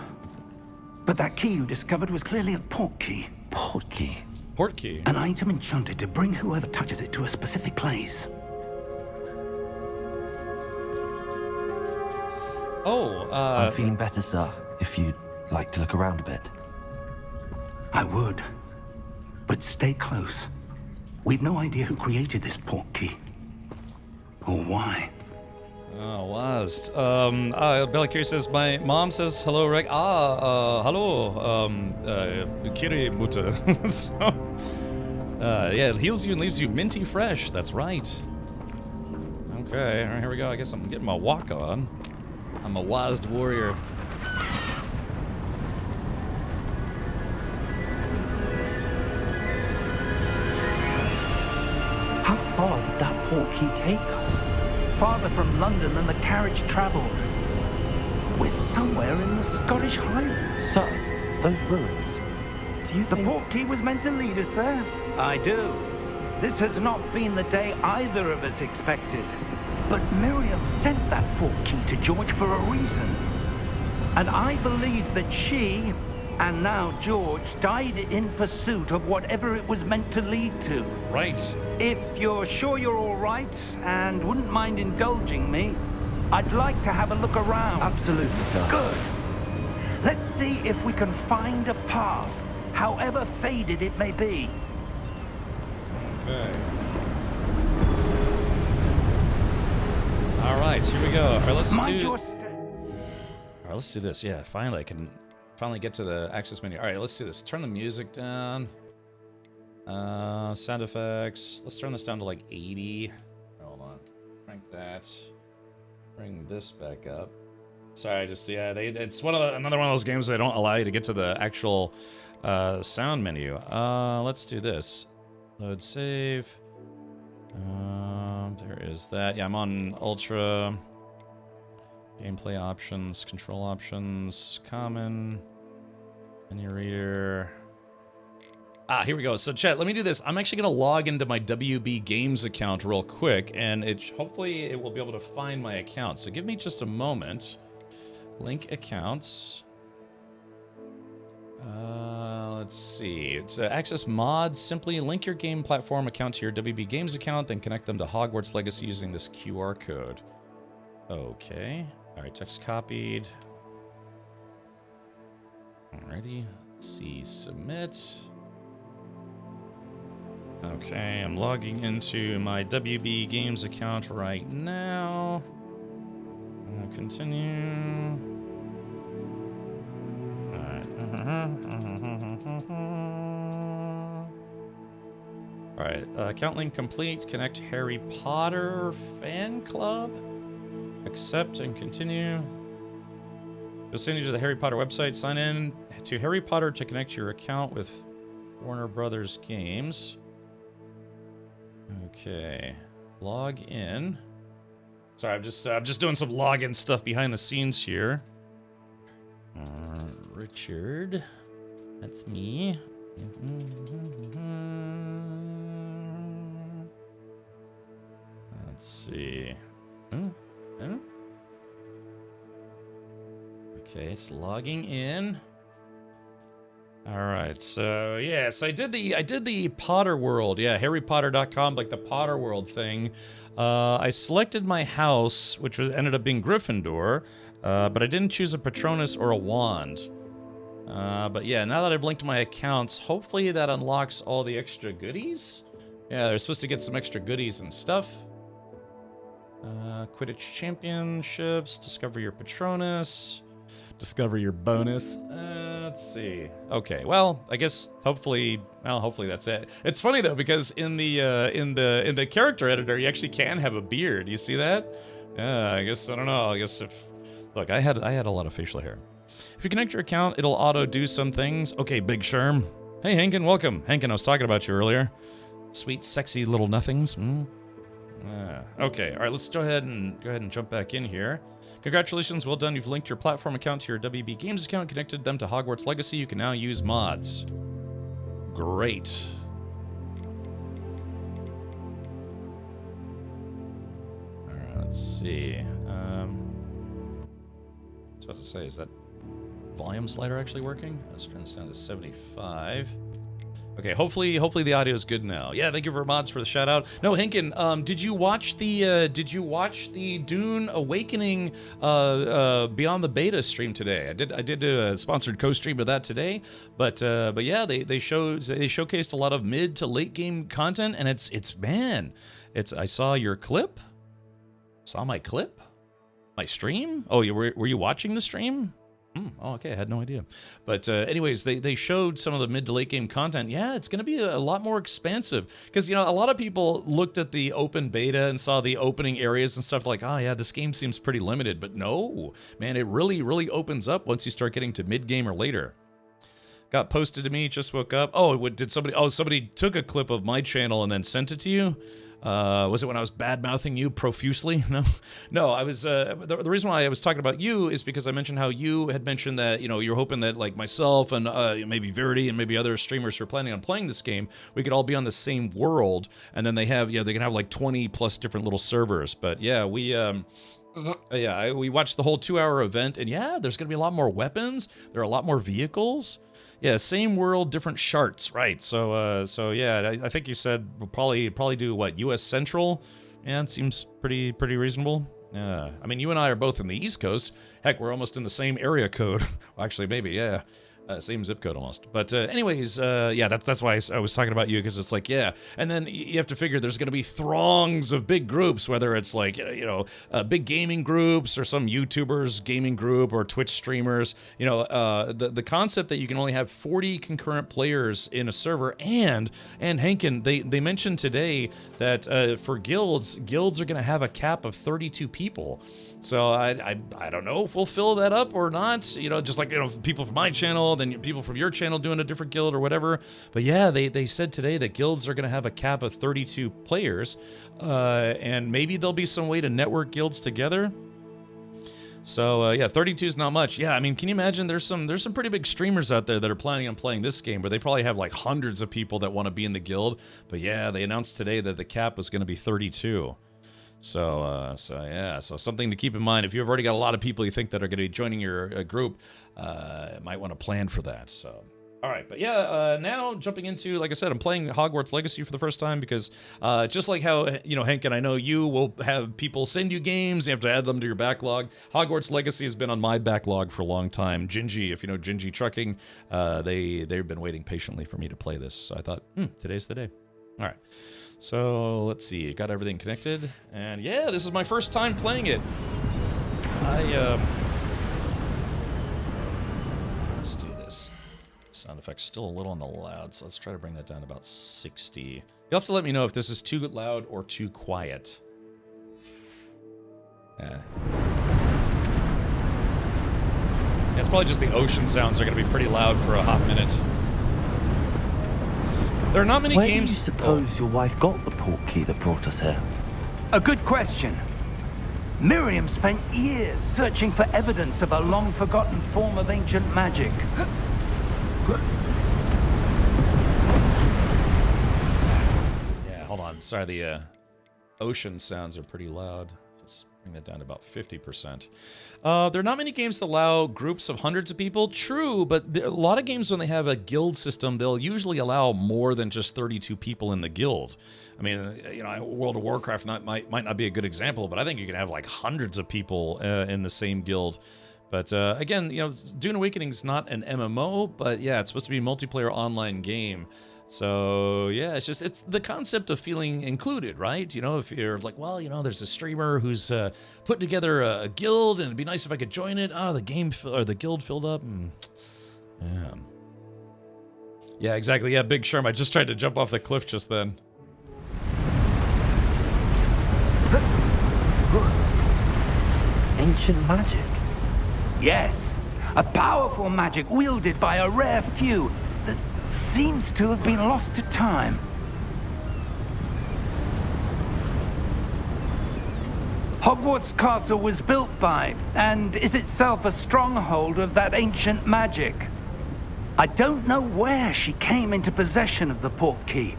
But that key you discovered was clearly a port key. Port key? Port key? An item enchanted to bring whoever touches it to a specific place. Oh, I'm feeling better, sir, if you'd like to look around a bit. I would. But stay close. We've no idea who created this port key. Or why. Oh, was. Bella Curie says, my mom says hello, Rick. Hello, Curie Mutter. So, yeah, it heals you and leaves you minty fresh. That's right. Okay, all right, here we go. I guess I'm getting my walk on. I'm a Wazd warrior. How far did that port key take us? Farther from London than the carriage travelled. We're somewhere in the Scottish Highlands. Sir, those ruins. Do you think... The port key was meant to lead us there? I do. This has not been the day either of us expected. But Miriam sent that port key to George for a reason. And I believe that she, and now George, died in pursuit of whatever it was meant to lead to. Right. If you're sure you're all right, and wouldn't mind indulging me, I'd like to have a look around. Absolutely, sir. Good. Let's see if we can find a path, however faded it may be. Okay. All right, here we go. All right, let's do this. Yeah, finally, I can finally get to the access menu. All right, let's do this. Turn the music down. Sound effects. Let's turn this down to like 80. Hold on. Crank that. Bring this back up. Sorry, just it's another one of those games that don't allow you to get to the actual sound menu. Let's do this. Load save. There is that. Yeah, I'm on Ultra. Gameplay options, control options, common, menu reader. Here we go. So chat, let me do this. I'm actually going to log into my WB Games account real quick, and hopefully it will be able to find my account. So give me just a moment. Link accounts. Let's see. To access mods, simply link your game platform account to your WB Games account, then connect them to Hogwarts Legacy using this QR code. Okay. All right, text copied. Alrighty. Let's see. Submit. Okay, I'm logging into my WB Games account right now. Continue. Alright, account link complete. Connect Harry Potter fan club. Accept and continue. You'll send you to the Harry Potter website. Sign in to Harry Potter to connect your account with Warner Brothers Games. Okay, log in. Sorry, I'm just doing some login stuff behind the scenes here. Richard, that's me. Let's see. Okay, it's logging in. All right, so yes, I did the Potter World, yeah, HarryPotter.com, like the Potter World thing. I selected my house, which ended up being Gryffindor, but I didn't choose a Patronus or a wand. But yeah, now that I've linked my accounts, hopefully that unlocks all the extra goodies. Yeah, they're supposed to get some extra goodies and stuff. Quidditch Championships, discover your Patronus, discover your bonus. Let's see. Okay, well, I guess hopefully that's it. It's funny though because in the character editor, you actually can have a beard. You see that? Yeah, I guess I don't know. I guess if look, I had a lot of facial hair. If you connect your account, it'll auto do some things. Okay, Big Sherm. Hey, Hankin, welcome. Hankin, I was talking about you earlier. Sweet, sexy little nothings. Okay, all right, let's go ahead and jump back in here. Congratulations, well done. You've linked your platform account to your WB Games account, connected them to Hogwarts Legacy. You can now use mods. Great. All right, let's see. I was about to say, is that volume slider actually working? Let's turn this down to 75. Okay, hopefully the audio is good now. Yeah, thank you for mods for the shout out. No, Hinkin, did you watch the Dune Awakening Beyond the Beta stream today? I did a sponsored co-stream of that today, but yeah, they showcased a lot of mid to late game content, and it's I saw your clip. Saw my clip? My stream? Oh, were you watching the stream? Oh, okay, I had no idea. But anyways, they showed some of the mid to late game content. Yeah, it's going to be a lot more expansive. Because, a lot of people looked at the open beta and saw the opening areas and stuff like, oh yeah, this game seems pretty limited. But no, man, it really, really opens up once you start getting to mid game or later. Got posted to me, just woke up. Oh, did somebody, somebody took a clip of my channel and then sent it to you? Was it when I was bad-mouthing you profusely? No, I was, the reason why I was talking about you is because I mentioned how you had mentioned that, you're hoping that, like, myself and maybe Verity and maybe other streamers who are planning on playing this game, we could all be on the same world, and then they can have, like, 20 plus different little servers. But, yeah, we watched the whole 2-hour event, and yeah, there's gonna be a lot more weapons, there are a lot more vehicles. Yeah, same world, different sharts, right? So yeah, I think you said we'll probably do what, U.S. Central? Yeah, it seems pretty reasonable. Yeah, I mean, you and I are both in the East Coast. Heck, we're almost in the same area code. Well, actually, maybe, yeah. Same zip code almost. But anyways, yeah, that's why I was talking about you, because it's like, yeah. And then you have to figure there's going to be throngs of big groups, whether it's like, big gaming groups or some YouTubers gaming group or Twitch streamers. The concept that you can only have 40 concurrent players in a server. And Hankin, they mentioned today that for guilds are going to have a cap of 32 people. So I don't know if we'll fill that up or not, just like, people from my channel, then people from your channel doing a different guild or whatever. But yeah, they said today that guilds are going to have a cap of 32 players, and maybe there'll be some way to network guilds together. So yeah, 32 is not much. Yeah, I mean, can you imagine there's some pretty big streamers out there that are planning on playing this game, where they probably have like hundreds of people that want to be in the guild. But yeah, they announced today that the cap was going to be 32. So yeah, so something to keep in mind. If you've already got a lot of people you think that are going to be joining your group, might want to plan for that. So, all right, but yeah, now jumping into, like I said, I'm playing Hogwarts Legacy for the first time because just like how, Hank, and I know you will have people send you games, you have to add them to your backlog. Hogwarts Legacy has been on my backlog for a long time. Gingy, if you know Gingy Trucking, they've been waiting patiently for me to play this. So I thought, today's the day. All right. So let's see, got everything connected, and yeah, this is my first time playing it. Let's do this. Sound effect's still a little on the loud, so let's try to bring that down to about 60. You'll have to let me know if this is too loud or too quiet. Yeah, it's probably just the ocean sounds are going to be pretty loud for a hot minute. There are not many games. Where do you suppose your wife got the portkey that brought us here? A good question. Miriam spent years searching for evidence of a long-forgotten form of ancient magic. Yeah, hold on. Sorry, the ocean sounds are pretty loud. Let's bring that down to about 50%. There are not many games that allow groups of hundreds of people. True, but a lot of games, when they have a guild system, they'll usually allow more than just 32 people in the guild. I mean, World of Warcraft might not be a good example, but I think you can have like hundreds of people in the same guild. But again, Dune Awakening is not an MMO, but yeah, it's supposed to be a multiplayer online game. So yeah, it's the concept of feeling included, right? You know, if you're like, well, you know, there's a streamer who's put together a guild, and it'd be nice if I could join it. Oh, the guild filled up. Yeah. Yeah, exactly. Yeah, Big Sherm. I just tried to jump off the cliff just then. Ancient magic? Yes, a powerful magic wielded by a rare few that seems to have been lost to time. Hogwarts Castle was built by, and is itself a stronghold of that ancient magic. I don't know where she came into possession of the portkey,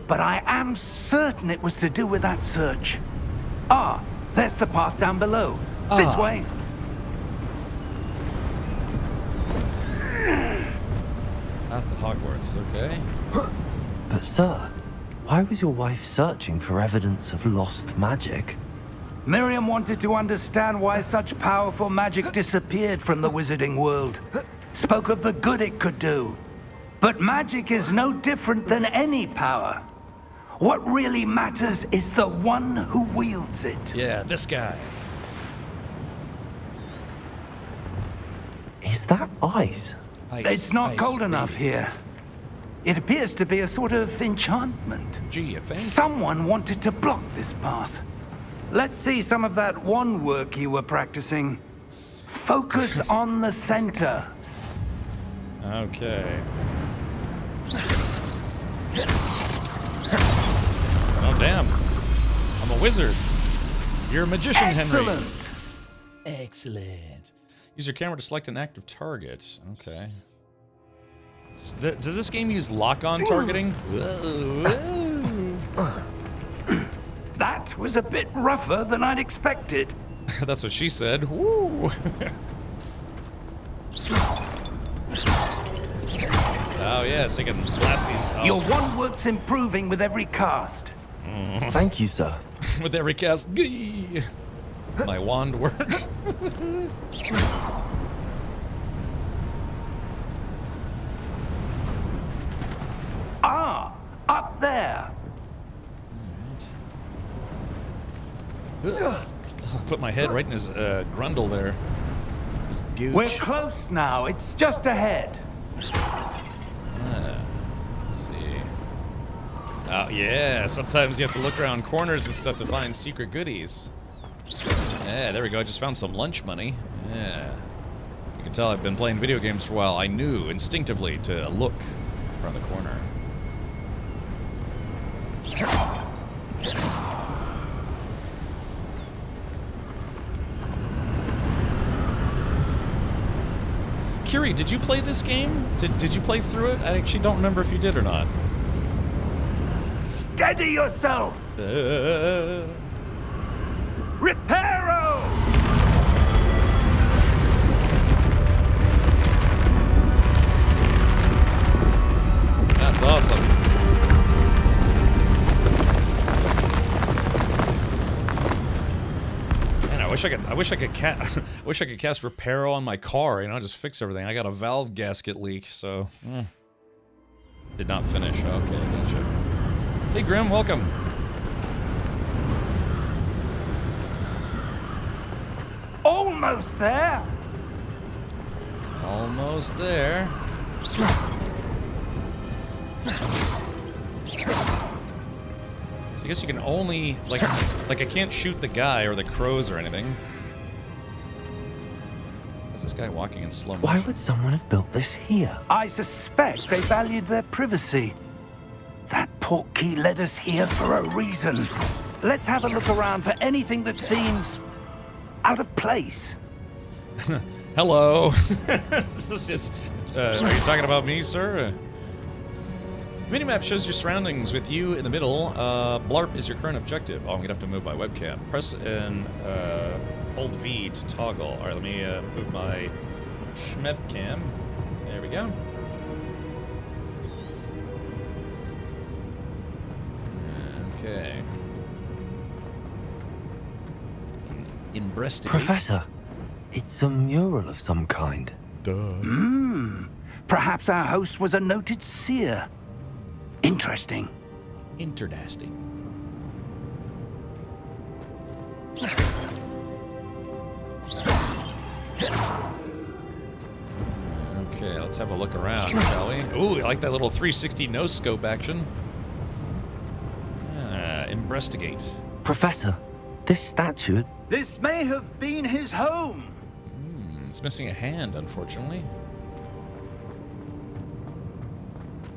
but I am certain it was to do with that search. Ah, there's the path down below. This way. Path to Hogwarts, okay. But sir, why was your wife searching for evidence of lost magic? Miriam wanted to understand why such powerful magic disappeared from the wizarding world. Spoke of the good it could do. But magic is no different than any power. What really matters is the one who wields it. Yeah, this guy. Is that ice? It's not cold enough here. It appears to be a sort of enchantment. Gee, advanced. Someone wanted to block this path. Let's see some of that wand work you were practicing. Focus on the center. Okay. Oh, damn. I'm a wizard. You're a magician, Excellent. Henry. Excellent. Use your camera to select an active target. Okay. Does this game use lock-on targeting? That was a bit rougher than I'd expected. That's what she said. Woo! Oh yes, I can blast these. Oh. Your wand work's improving with every cast. Thank you, sir. With every cast. Gee! My wand work. Ah, up there. I'll put my head right in his grundle there. His gooch. We're close now. It's just ahead. Let's see. Oh yeah, sometimes you have to look around corners and stuff to find secret goodies. Yeah, there we go. I just found some lunch money. Yeah. You can tell I've been playing video games for a while. I knew instinctively to look around the corner. Kiri, did you play this game? Did you play through it? I actually don't remember if you did or not. Steady yourself! Reparo! That's awesome. Man, I wish I could cast Reparo on my car, you know, just fix everything. I got a valve gasket leak, so did not finish. Okay, gotcha. Hey Grim, welcome. Almost there. Almost there. So I guess you can only like I can't shoot the guy or the crows or anything. Is this guy walking in slow motion? Why would someone have built this here? I suspect they valued their privacy. That portkey led us here for a reason. Let's have a look around for anything that seems out of place. Hello. Are you talking about me, sir? Minimap shows your surroundings with you in the middle. Blarp is your current objective. Oh, I'm gonna have to move my webcam. Press and hold V to toggle. All right, let me move my schmebcam. There we go. Okay. Investigate. Professor, it's a mural of some kind. Duh. Perhaps our host was a noted seer. Interesting. Interdasting. Okay, let's have a look around, shall we? Ooh, I like that little 360 no-scope action. Investigate. Professor, this statue... This may have been his home. It's missing a hand, unfortunately.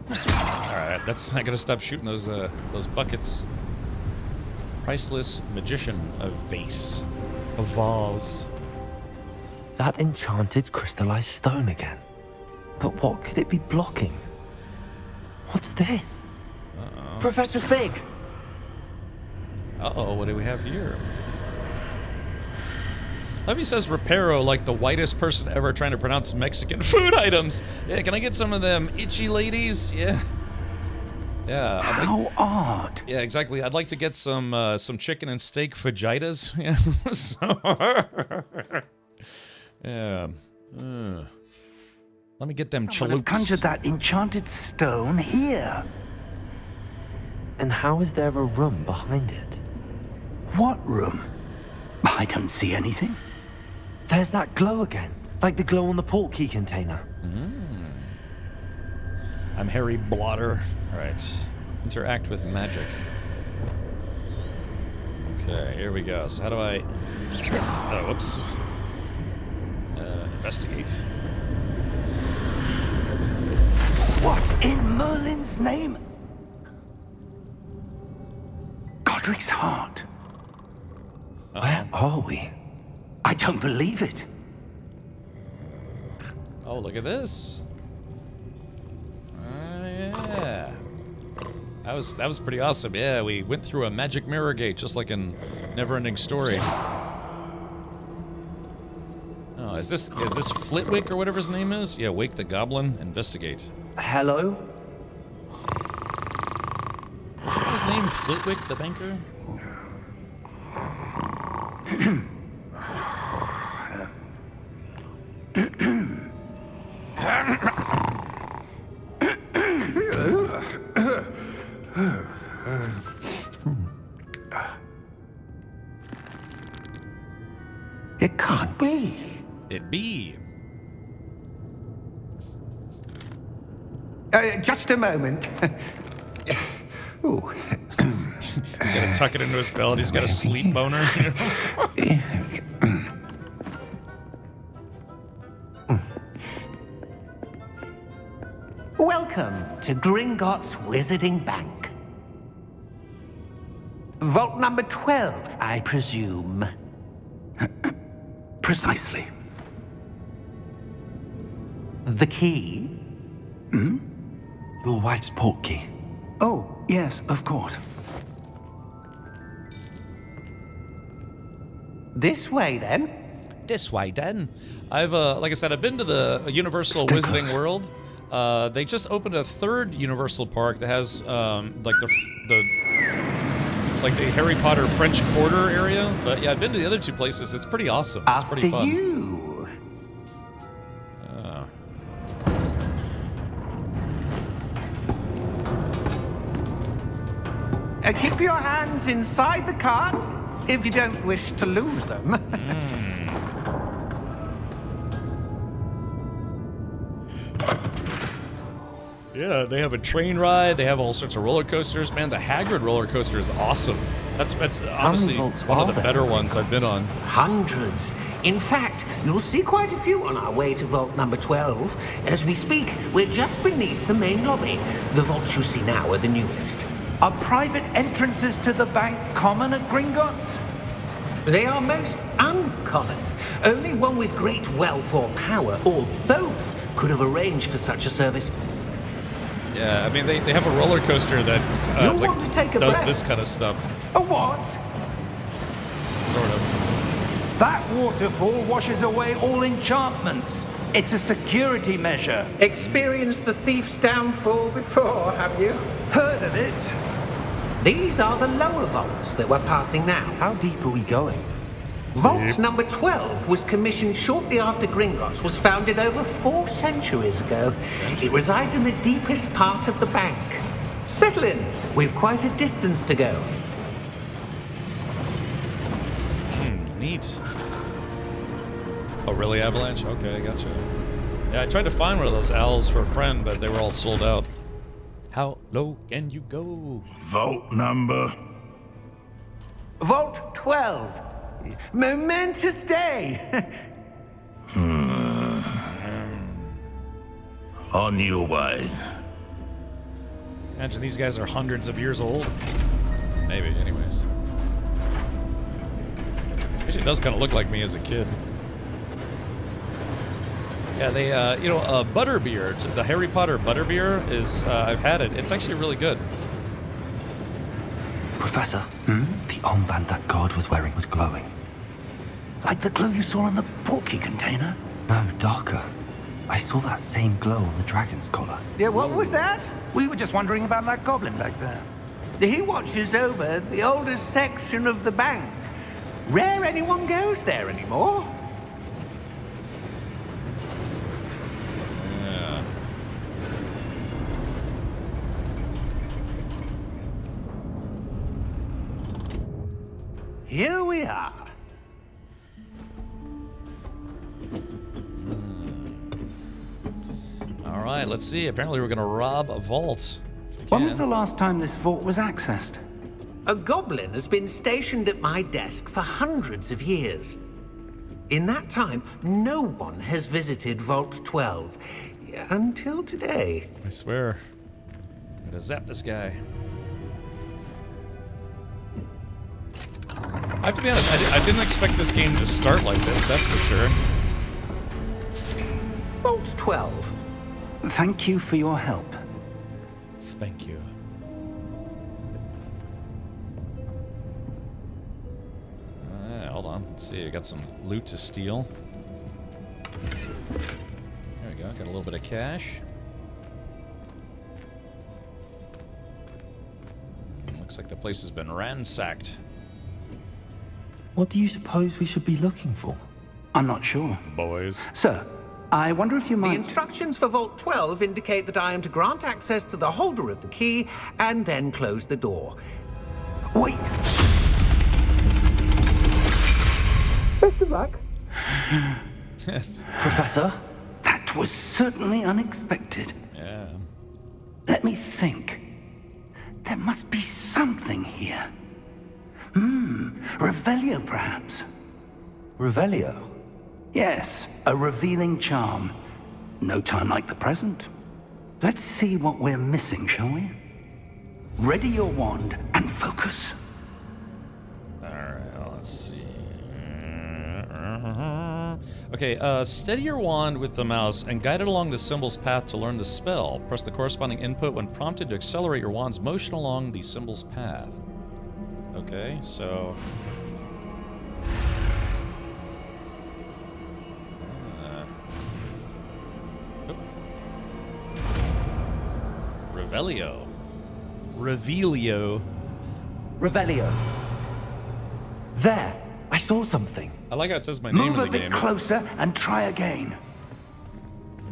Alright, I gotta stop shooting those buckets. Priceless magician, a vase. A vase. That enchanted crystallized stone again. But what could it be blocking? What's this? Uh-oh. Professor Fig! Uh-oh, what do we have here? Levy says Reparo like the whitest person ever trying to pronounce Mexican food items. Yeah, can I get some of them itchy ladies? Yeah. Yeah. How odd. Yeah, exactly. I'd like to get some chicken and steak fajitas. Yeah. Yeah. Let me get them Someone have conjured that enchanted stone here. And how is there a room behind it? What room? I don't see anything. There's that glow again, like the glow on the portkey container. I'm Harry Blotter. All right. Interact with magic. Okay, here we go. So how do I... Oh, whoops. Investigate. What in Merlin's name? Godric's heart. Where are we? I don't believe it. Oh, look at this. Yeah. That was pretty awesome. Yeah, we went through a magic mirror gate, just like in Neverending Story. Oh, is this Flitwick or whatever his name is? Yeah, wake the goblin, investigate. Hello? Is his name Flitwick the banker? It can't be. It be. Just a moment. Ooh. He's gonna tuck it into his belt. He's got a sleep boner. You know? Welcome to Gringotts Wizarding Bank. Vault number 12, I presume. Precisely. The key? Hmm? Your wife's portkey. Oh, yes, of course. This way, then. This way, then. I've, like I said, I've been to the Universal Wizarding World. They just opened a third Universal Park that has, like the Harry Potter French Quarter area. But yeah, I've been to the other two places. It's pretty awesome. It's pretty fun. After you. Keep your hands inside the cart if you don't wish to lose them. Yeah, they have a train ride. They have all sorts of roller coasters. Man, the Hagrid roller coaster is awesome. That's honestly one of the better ones I've been on. Hundreds. In fact, you'll see quite a few on our way to vault number 12. As we speak, we're just beneath the main lobby. The vaults you see now are the newest. Are private entrances to the bank common at Gringotts? They are most uncommon. Only one with great wealth or power, or both, could have arranged for such a service. Yeah, I mean, they have a roller coaster that want to take a does breath? this kind of stuff. A what? Sort of. That waterfall washes away all enchantments. It's a security measure. Experienced the thief's downfall before, have you? Heard of it? These are the lower vaults that we're passing now. How deep are we going? Vault number 12 was commissioned shortly after Gringotts was founded over 4 centuries ago. It resides in the deepest part of the bank. Settle in. We've quite a distance to go. Neat. Oh, really, Avalanche? Okay, gotcha. Yeah, I tried to find one of those owls for a friend, but they were all sold out. How low can you go? Vault number? Vault 12. Momentous day. On your way. Imagine these guys are hundreds of years old. Maybe, anyways. Actually, it does kind of look like me as a kid. Yeah, they, butterbeer, the Harry Potter butterbeer is, I've had it. It's actually really good. Professor, the armband that guard was wearing was glowing. Like the glow you saw on the portkey container? No, darker. I saw that same glow on the dragon's collar. Yeah, what was that? We were just wondering about that goblin back there. He watches over the oldest section of the bank. Rare anyone goes there anymore. Yeah. Here we are. All right, let's see. Apparently we're gonna rob a vault. When was the last time this vault was accessed? A goblin has been stationed at my desk for hundreds of years. In that time, no one has visited Vault 12 until today. I swear. I'm gonna zap this guy. I have to be honest, I didn't expect this game to start like this, that's for sure. Vault 12. Thank you for your help. Thank you. Hold on, let's see, I got some loot to steal. There we go, got a little bit of cash. Looks like the place has been ransacked. What do you suppose we should be looking for? I'm not sure. Boys. Sir, I wonder if you might... The instructions for Vault 12 indicate that I am to grant access to the holder of the key and then close the door. Wait! Best of luck. Professor? That was certainly unexpected. Yeah. Let me think. There must be something here. Revelio, perhaps. Revelio? Yes, a revealing charm. No time like the present. Let's see what we're missing, shall we? Ready your wand and focus. Alright, let's see. Okay, steady your wand with the mouse and guide it along the symbol's path to learn the spell. Press the corresponding input when prompted to accelerate your wand's motion along the symbol's path. Okay, so... Revelio. Revelio. Revelio. There! I saw something. I like how it says my name Move in the a bit game. closer and try again.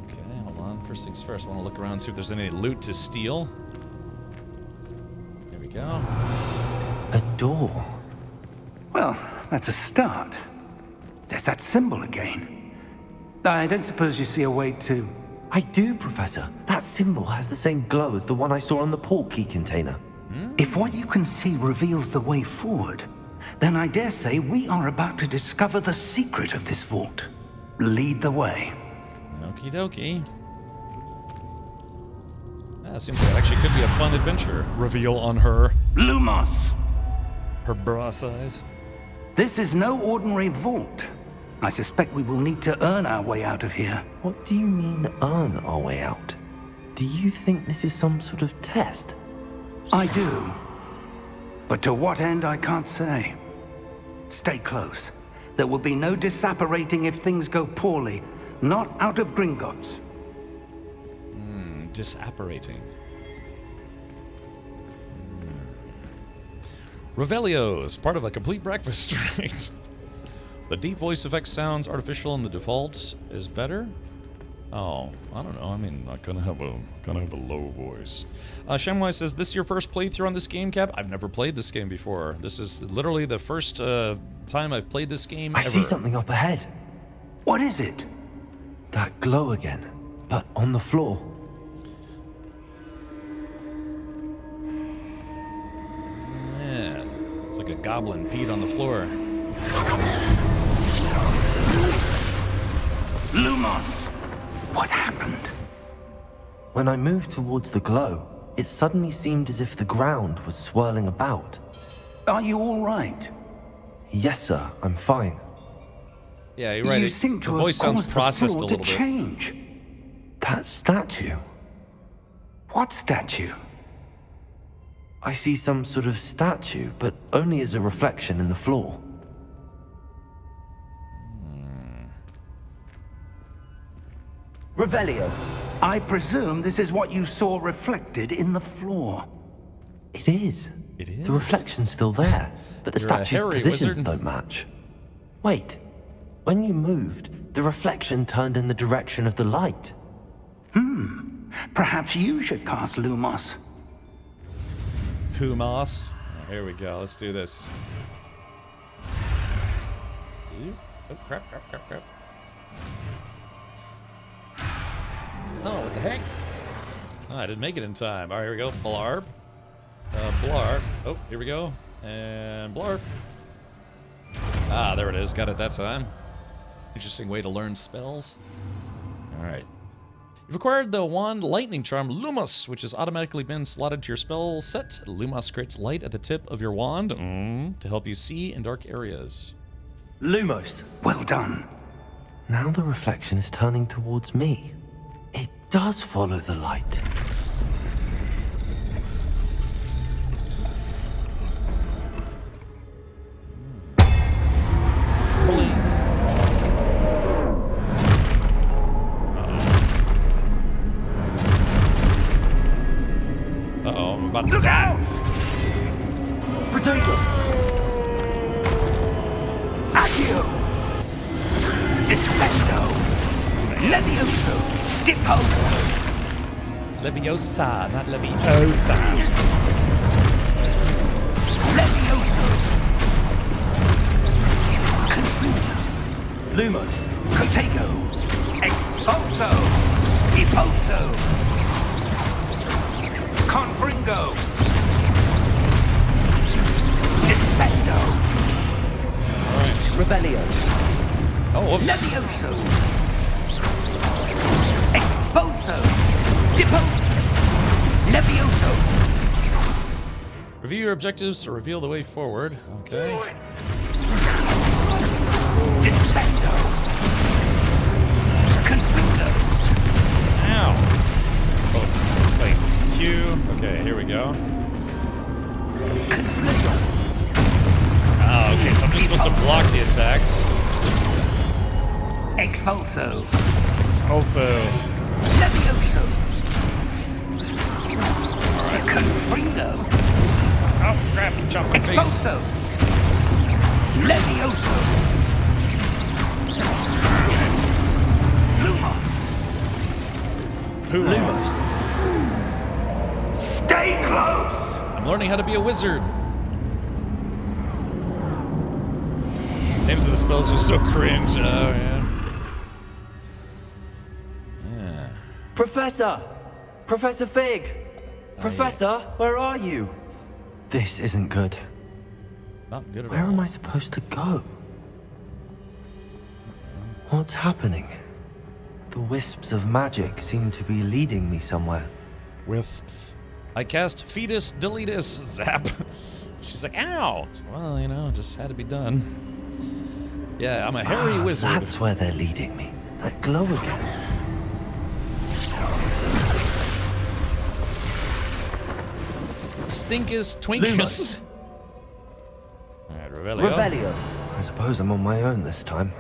Okay, hold on. First things first, I want to look around and see if there's any loot to steal. There we go. A door. Well, that's a start. There's that symbol again. I don't suppose you see a way to... I do, Professor. That symbol has the same glow as the one I saw on the portkey container. If what you can see reveals the way forward, then I dare say we are about to discover the secret of this vault. Lead the way. Okie dokie. That seems like it actually could be a fun adventure. Reveal on her. Lumos! Her bra size. This is no ordinary vault. I suspect we will need to earn our way out of here. What do you mean, earn our way out? Do you think this is some sort of test? I do. But to what end, I can't say. Stay close. There will be no disapparating if things go poorly. Not out of Gringotts. Disapparating. Revelios, part of a complete breakfast trait. The deep voice effect sounds artificial and the default is better. Oh, I don't know. I mean, I kind of have a low voice. Shamwai says, "This is your first playthrough on this game, Cap?" I've never played this game before. This is literally the first time I've played this game I ever. see something up ahead. What is it? That glow again, but on the floor. Yeah, it's like a goblin peed on the floor. Lumos! What happened? When I moved towards the glow, it suddenly seemed as if the ground was swirling about. Are you all right? Yes, sir, I'm fine. Yeah, you're right. You seem to the have voice sounds caused the processed a floor little to bit. change. That statue. What statue? I see some sort of statue, but only as a reflection in the floor. Revelio. I presume this is what you saw reflected in the floor. It is. It is. The reflection's still there, but the You're a statue's hairy positions wizard. don't match. Wait. When you moved, the reflection turned in the direction of the light. Perhaps you should cast Lumos. Pumas. Oh, here we go. Let's do this. Oh, crap. Oh, what the heck? Oh, I didn't make it in time. All right, here we go. Blarb. Blarb. Oh, here we go. And Blarb. Ah, there it is. Got it that time. Interesting way to learn spells. All right. You've acquired the wand lightning charm Lumos, which has automatically been slotted to your spell set. Lumos creates light at the tip of your wand to help you see in dark areas. Lumos. Well done. Now the reflection is turning towards me. It does follow the light. Uh-oh, I'm about to... Look out! Protego! Accio! Descendo! Levioso! Deposo! It's Leviosa, not Leviosa. Levioso! Confringo! Lumos! Protego! Expulso! Deposo! Confringo! Descendo! Revelio! Oh, whoops. Levioso! Expulso! Deposo! Levioso! Review your objectives to reveal the way forward. Okay. Descendo! Confringo! Ow! Oh, wait. Q. Okay, here we go. Confringo! Oh, okay, so I'm just supposed to block the attacks. Expulso! Also, Levioso! alright. Confringo! Oh, crap, chop my face. Expulso! Levioso! Lumos! Lumos. Stay close! I'm learning how to be a wizard. Names of the spells are so cringe. Oh, yeah. Yeah. Professor! Professor Fig! Professor, where are you? This isn't good. Not good at Where all. am I supposed to go? What's happening? The wisps of magic seem to be leading me somewhere. Wisps. I cast Fetus Deletus Zap. She's like, ow! Well, you know, just had to be done. Yeah, I'm a hairy wizard. That's where they're leading me. That glow again. Stinkus Twinkus. Alright, Revelio. Revelio. I suppose I'm on my own this time.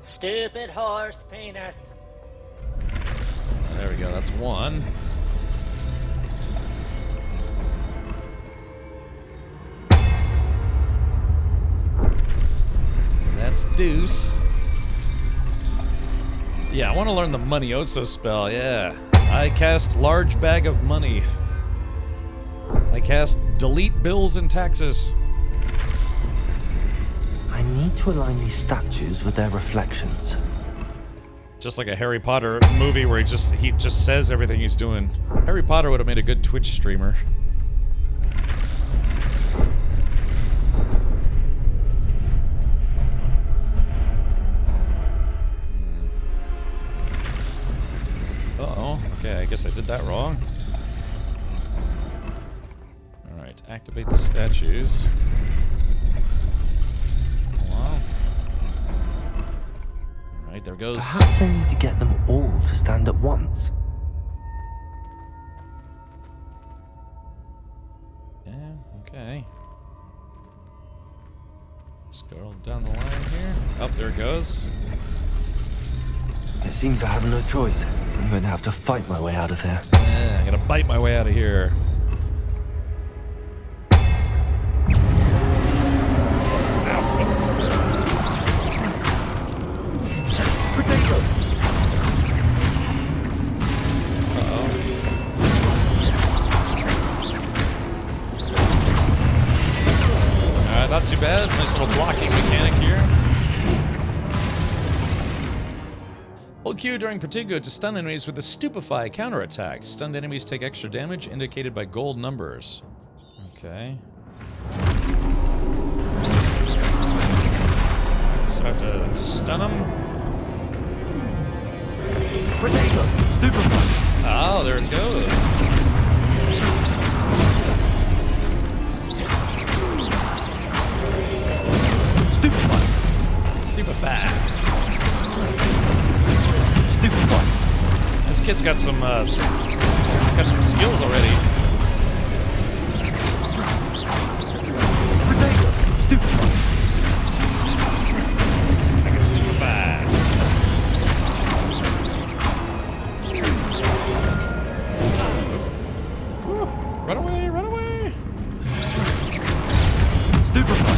Stupid horse penis. There we go, that's one. That's Deuce. Yeah, I want to learn the Money-Oso spell, yeah. I cast Large Bag of Money. I cast Delete Bills and Taxes. I need to align these statues with their reflections. Just like a Harry Potter movie where he just says everything he's doing. Harry Potter would have made a good Twitch streamer. Uh-oh. Okay, I guess I did that wrong. Alright, activate the statues. Wow. Alright, there goes. Perhaps I need to get them all to stand at once. Yeah, okay. Scroll down the line here. Oh, there it goes. It seems I have no choice. I'm going to have to fight my way out of here. Yeah, I'm gonna bite my way out of here. Ow, whoops. Potato! Alright, not too bad. Nice little blocking mechanic here. Hold Q during Protego to stun enemies with a Stupefy counterattack. Stunned enemies take extra damage indicated by gold numbers. Okay. So I have to stun them. Potato! Stupefy! Oh, there it goes. Stupefy. Stupefy. This kid's got some skills already. Stupefy. I can stupefy. Woo. Run away, run away! Stupefy.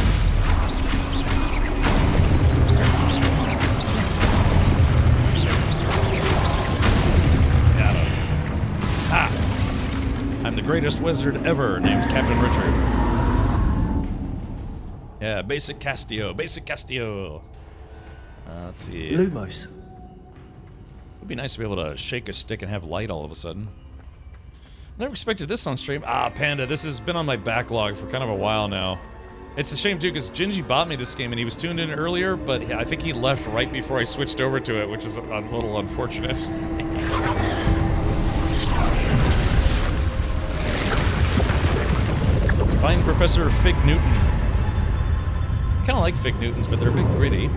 I'm the greatest wizard ever, named Captain Richard. Yeah, basic Castillo, basic Castillo. Let's see. Lumos. It'd be nice to be able to shake a stick and have light all of a sudden. Never expected this on stream. Ah, Panda, this has been on my backlog for kind of a while now. It's a shame too, because Gingy bought me this game and he was tuned in earlier, but I think he left right before I switched over to it, which is a little unfortunate. Find Professor Fig Newton. Kind of like Fig Newtons, but they're a bit gritty.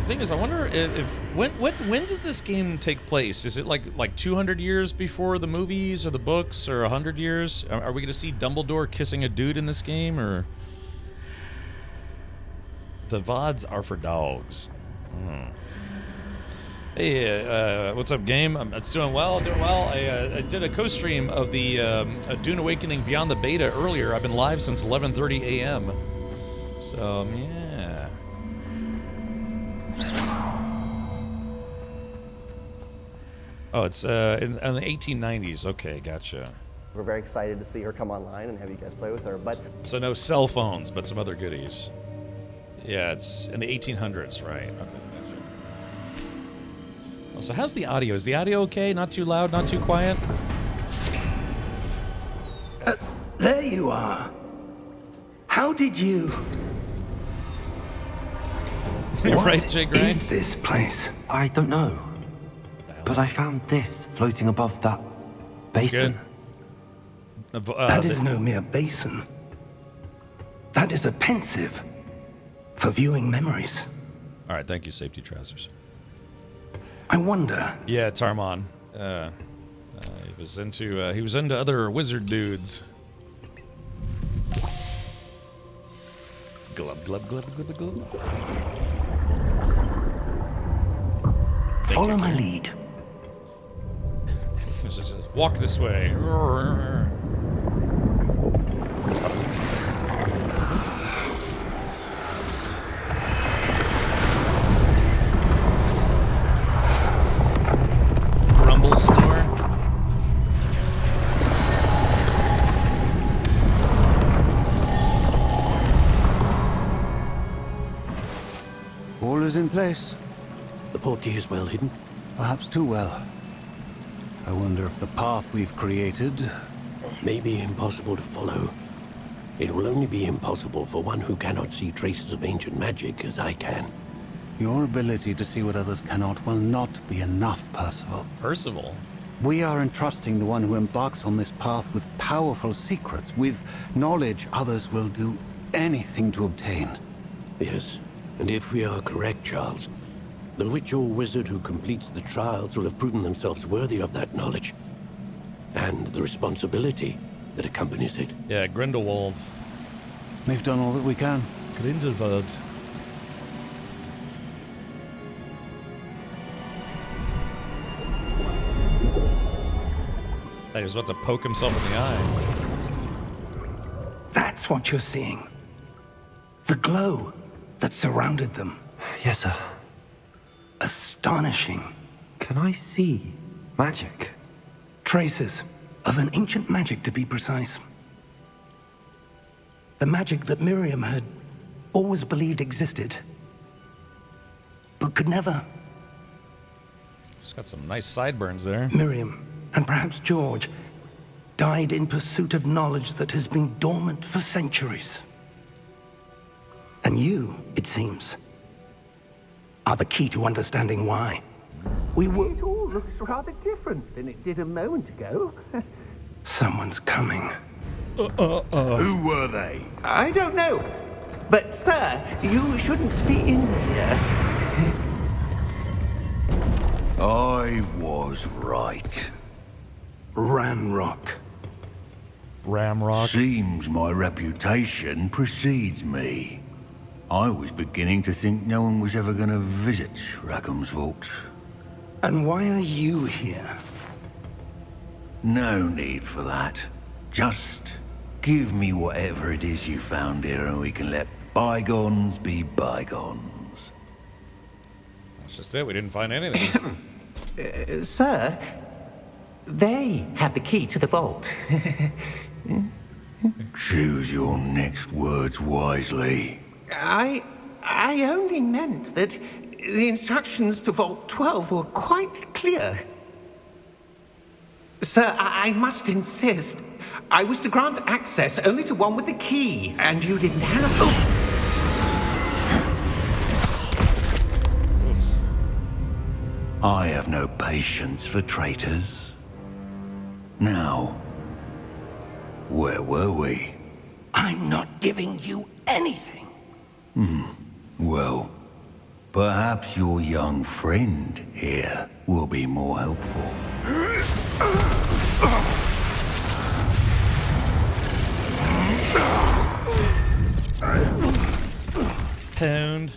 The thing is, I wonder if when does this game take place? Is it like 200 years before the movies or the books, or 100 years? Are we going to see Dumbledore kissing a dude in this game, or the VODs are for dogs? Hey, what's up, game? It's doing well, I did a co-stream of the Dune Awakening Beyond the Beta earlier. I've been live since 11:30 a.m. So, yeah. Oh, it's in the 1890s. Okay, gotcha. We're very excited to see her come online and have you guys play with her, but... So no cell phones, but some other goodies. Yeah, it's in the 1800s, right? Okay. So how's the audio? Is the audio okay? Not too loud, not too quiet? There you are. How did you... Right, Jake, right? What is this place? I don't know. But I found this floating above that basin. That is no mere basin. That is a pensive for viewing memories. All right, thank you, Safety Trousers. I wonder. Yeah, Tarmon. He was into other wizard dudes. Glub glub glub glub glub. Follow my lead. Just walk this way. is in place. The portkey is well hidden? Perhaps too well. I wonder if the path we've created... may be impossible to follow. It will only be impossible for one who cannot see traces of ancient magic as I can. Your ability to see what others cannot will not be enough, Percival. Percival? We are entrusting the one who embarks on this path with powerful secrets, with knowledge others will do anything to obtain. Yes, and if we are correct, Charles, the witch or wizard who completes the trials will have proven themselves worthy of that knowledge. And the responsibility that accompanies it. Yeah, Grindelwald. We've done all that we can. Grindelwald. He was about to poke himself in the eye. That's what you're seeing. The glow that surrounded them. Yes, sir. Astonishing. Can I see magic? Traces of an ancient magic, to be precise. The magic that Miriam had always believed existed, but could never. She's got some nice sideburns there. Miriam, and perhaps George, died in pursuit of knowledge that has been dormant for centuries. And you, it seems, are the key to understanding why. We were... It all looks rather different than it did a moment ago. Someone's coming. Who were they? I don't know. But, sir, you shouldn't be in here. I was right. Ranrock. Ramrock? Seems my reputation precedes me. I was beginning to think no one was ever going to visit Rackham's vault. And why are you here? No need for that. Just give me whatever it is you found here and we can let bygones be bygones. That's just it, we didn't find anything. Sir, they have the key to the vault. Choose your next words wisely. I only meant that the instructions to Vault 12 were quite clear. Sir, I must insist. I was to grant access only to one with the key, and you didn't have... Oh. I have no patience for traitors. Now, where were we? I'm not giving you anything. Well, perhaps your young friend here will be more helpful. Pound.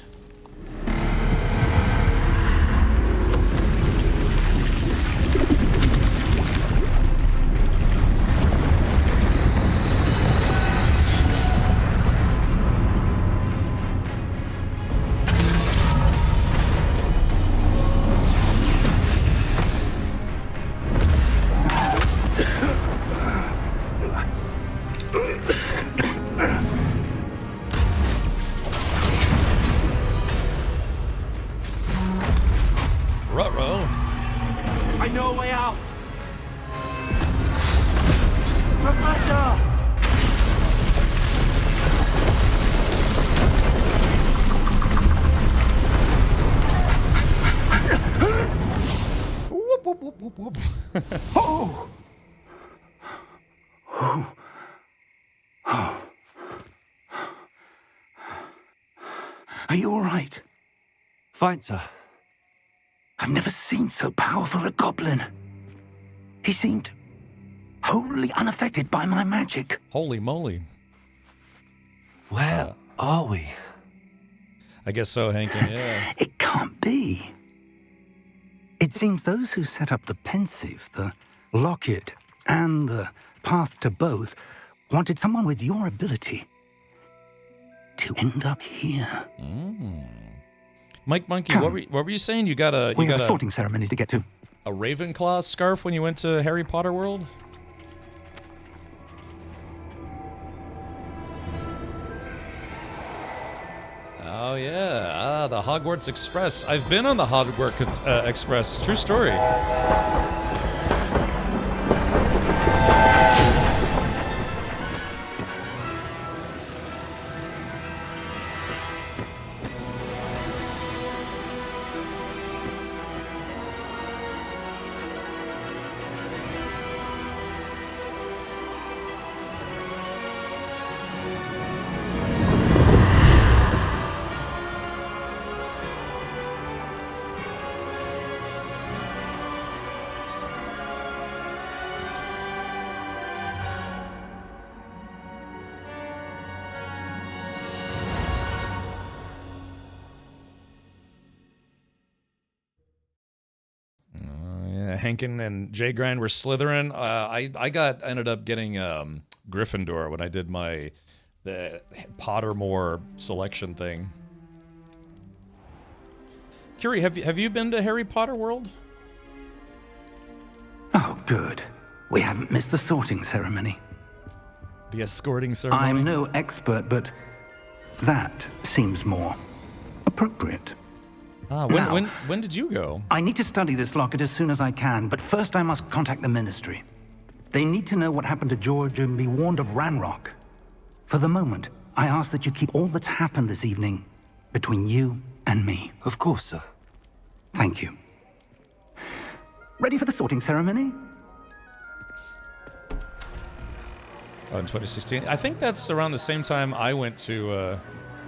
Ruh-roh. I know a way out. Professor! Whoop, whoop, whoop, whoop, whoop. Oh! Are you all right? Fine, sir. I've never seen so powerful a goblin. He seemed wholly unaffected by my magic. Holy moly. Where are we? I guess so, Hankin, yeah. It can't be. It seems those who set up the pensive, the locket, and the path to both wanted someone with your ability to end up here. Mike Monkey, Come. what were you saying? You got a We have a sorting ceremony to get to. a Ravenclaw scarf when you went to Harry Potter World? Oh yeah, the the Hogwarts Express. I've been on the Hogwarts Express. True story. Hankin and J Grind were Slytherin. I ended up getting Gryffindor when I did the Pottermore selection thing. Curie, have you been to Harry Potter World? Oh, good. We haven't missed the sorting ceremony. The escorting ceremony? I'm no expert, but that seems more appropriate. When did you go? I need to study this locket as soon as I can, but first I must contact the Ministry. They need to know what happened to George and be warned of Ranrock. For the moment, I ask that you keep all that's happened this evening between you and me. Of course, sir. Thank you. Ready for the sorting ceremony? Oh, in 2016. I think that's around the same time I went to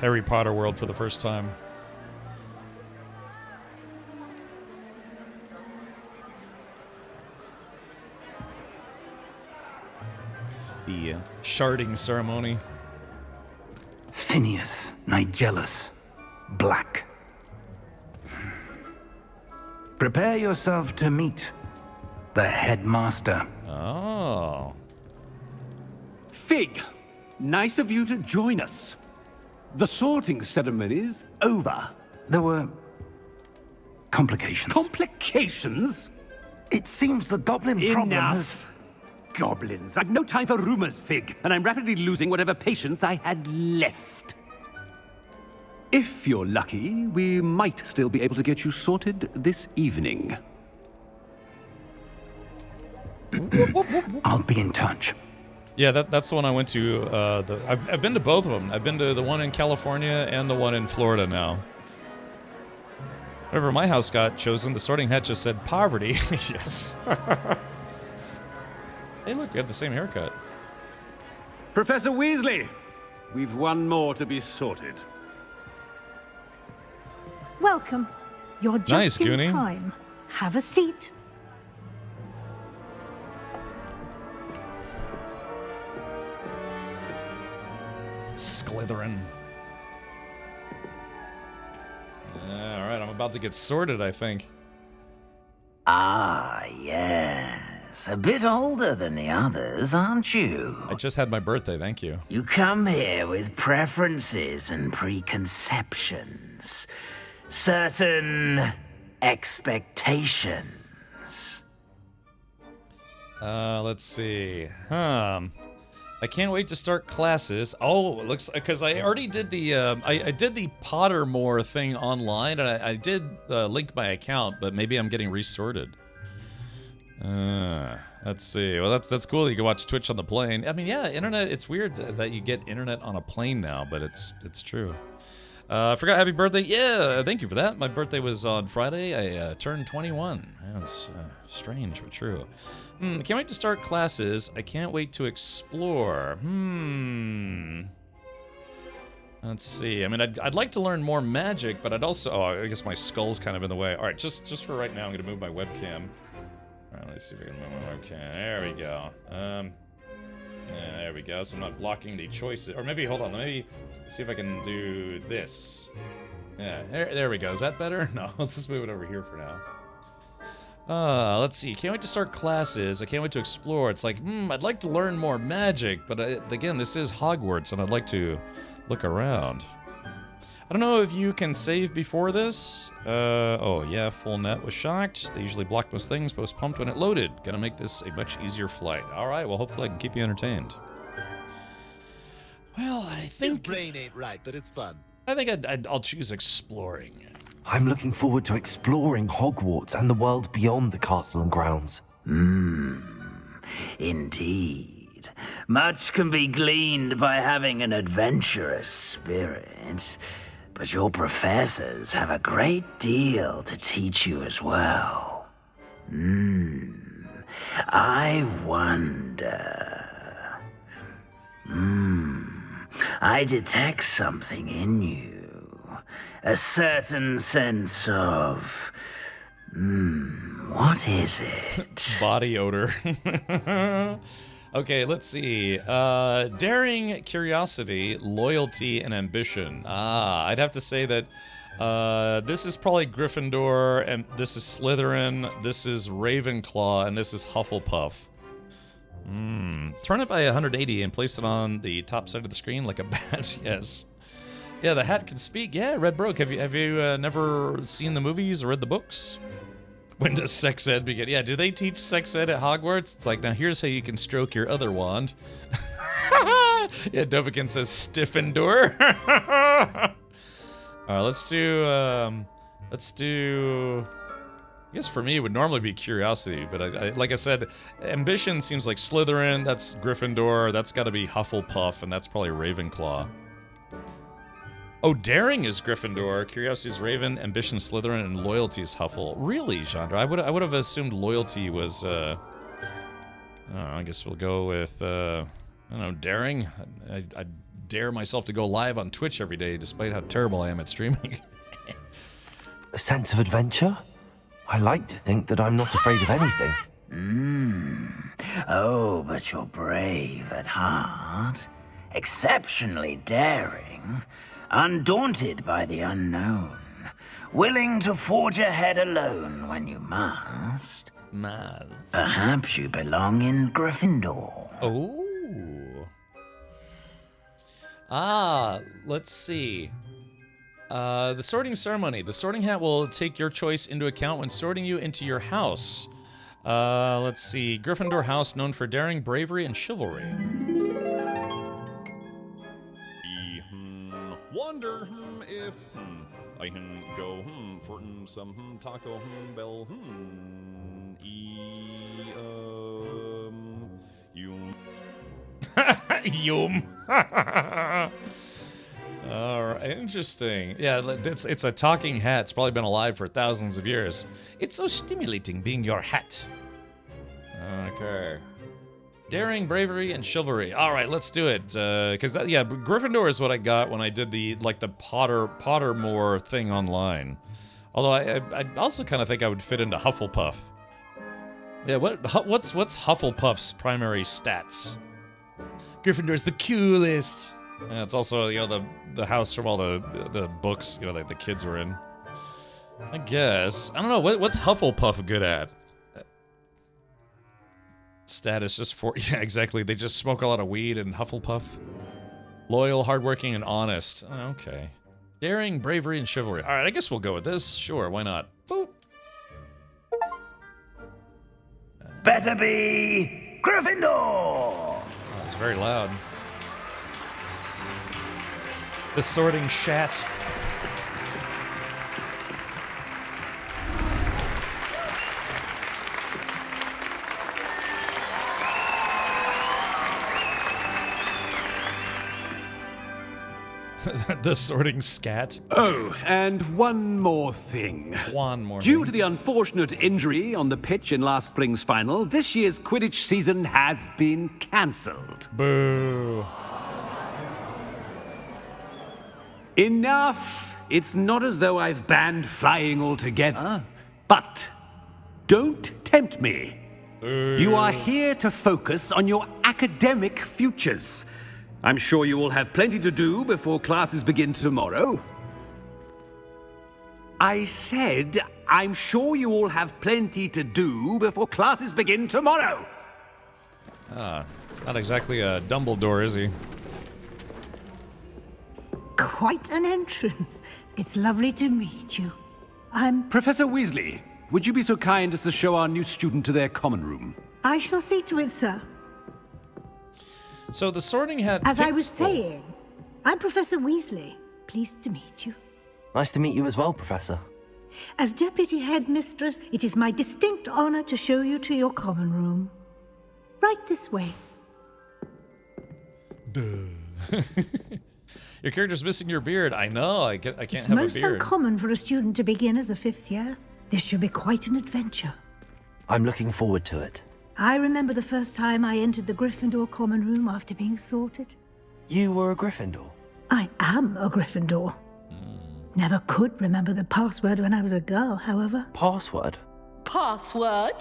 Harry Potter World for the first time. The sharding ceremony. Phineas, Nigellus, Black. Prepare yourself to meet the headmaster. Oh. Fig, nice of you to join us. The sorting ceremony's over. There were complications. Complications? It seems the goblin problem has... Goblins. I've no time for rumors, Fig, and I'm rapidly losing whatever patience I had left. If you're lucky, we might still be able to get you sorted this evening. I'll be in touch. Yeah, that's the one I went to. I've been to both of them. I've been to the one in California and the one in Florida now. Whenever my house got chosen, the sorting hat just said poverty. Yes. Hey, look, we have the same haircut. Professor Weasley, we've one more to be sorted. Welcome. You're just Nice, in Goonie. time. Have a seat. Slytherin. Alright, I'm about to get sorted, I think. Ah, yes. A bit older than the others, aren't you? I just had my birthday, thank you. You come here with preferences and preconceptions. Certain expectations. Let's see. I can't wait to start classes. Oh, it looks because I already did the I did the Pottermore thing online, and I did link my account, but maybe I'm getting resorted. Let's see. Well, that's cool that you can watch Twitch on the plane. I mean, yeah, internet. It's weird that you get internet on a plane now, but it's true. I forgot happy birthday. Yeah, thank you for that. My birthday was on Friday. I turned 21. Yeah, it's strange but true. Can't wait to start classes. I can't wait to explore. Let's see. I mean, I'd like to learn more magic, but I'd also... Oh, I guess my skull's kind of in the way. All right, just for right now, I'm going to move my webcam. All right, let's see if we can move my webcam. There we go. Yeah, there we go. So I'm not blocking the choices. Or maybe, hold on. Let me see if I can do this. Yeah, there we go. Is that better? No, let's just move it over here for now. Let's see. Can't wait to start classes. I can't wait to explore. It's like, I'd like to learn more magic, but again, this is Hogwarts, and I'd like to look around. I don't know if you can save before this. Oh yeah, full net was shocked. They usually block most things, post pumped when it loaded. Gonna make this a much easier flight. Alright, well hopefully I can keep you entertained. Well, I think... His brain ain't right, but it's fun. I think I'll choose exploring. I'm looking forward to exploring Hogwarts and the world beyond the castle and grounds. Indeed. Much can be gleaned by having an adventurous spirit, but your professors have a great deal to teach you as well. I wonder... I detect something in you. A certain sense of... what is it? Body odor. Okay, let's see. Daring, curiosity, loyalty, and ambition. I'd have to say that this is probably Gryffindor, and this is Slytherin, this is Ravenclaw, and this is Hufflepuff. Turn it by 180 and place it on the top side of the screen like a bat. Yes. Yeah, the hat can speak. Yeah, Red Broke. Have you never seen the movies or read the books? When does sex ed begin? Yeah, do they teach sex ed at Hogwarts? It's like, now here's how you can stroke your other wand. Yeah, Dovahkiin says Stiffendor. Alright, let's do... I guess for me it would normally be curiosity, but I like I said, ambition seems like Slytherin, that's Gryffindor, that's gotta be Hufflepuff, and that's probably Ravenclaw. Oh, daring is Gryffindor, curiosity is Raven, ambition is Slytherin, and loyalty is Huffle. Really, Chandra? I would have assumed loyalty was, I don't know, I guess we'll go with, I don't know, daring? I dare myself to go live on Twitch every day, despite how terrible I am at streaming. A sense of adventure? I like to think that I'm not afraid of anything. Oh, but you're brave at heart. Exceptionally daring. Undaunted by the unknown. Willing to forge ahead alone when you must. Perhaps you belong in Gryffindor. Oh. Let's see. The sorting ceremony. The sorting hat will take your choice into account when sorting you into your house. Let's see. Gryffindor house known for daring, bravery, and chivalry. Wonder if I can go for some taco bell Yum. Alright, interesting. Yeah, it's a talking hat. It's probably been alive for thousands of years. It's so stimulating being your hat. Okay. Daring, bravery, and chivalry. Alright, let's do it. Because, yeah, Gryffindor is what I got when I did the Pottermore thing online. Although I also kind of think I would fit into Hufflepuff. Yeah, what's Hufflepuff's primary stats? Gryffindor's the coolest. And it's also, you know, the house from all the books, you know, that the kids were in. I guess. I don't know, what's Hufflepuff good at? Status just for, yeah, exactly. They just smoke a lot of weed in Hufflepuff. Loyal, hardworking, and honest. Okay. Daring, bravery, and chivalry. Alright, I guess we'll go with this. Sure, why not? Boop. Better be Gryffindor! Oh, it's very loud. The sorting shat. The sorting scat. Oh, and one more thing. Due to the unfortunate injury on the pitch in last spring's final, this year's Quidditch season has been cancelled. Boo. Enough! It's not as though I've banned flying altogether. But don't tempt me. You are here to focus on your academic futures. I'm sure you will have plenty to do before classes begin tomorrow. I said, I'm sure you all have plenty to do before classes begin tomorrow. It's not exactly a Dumbledore, is he? Quite an entrance. It's lovely to meet you. Professor Weasley, would you be so kind as to show our new student to their common room? I shall see to it, sir. So the sorting hat... As I was saying, I'm Professor Weasley. Pleased to meet you. Nice to meet you as well, Professor. As Deputy Headmistress, it is my distinct honor to show you to your common room. Right this way. Duh. Your character's missing your beard. I know. I can't It's have a most beard. uncommon for a student to begin as a 5th year. This should be quite an adventure. I'm looking forward to it. I remember the first time I entered the Gryffindor common room after being sorted. You were a Gryffindor? I am a Gryffindor. Never could remember the password when I was a girl, however. Password? Password?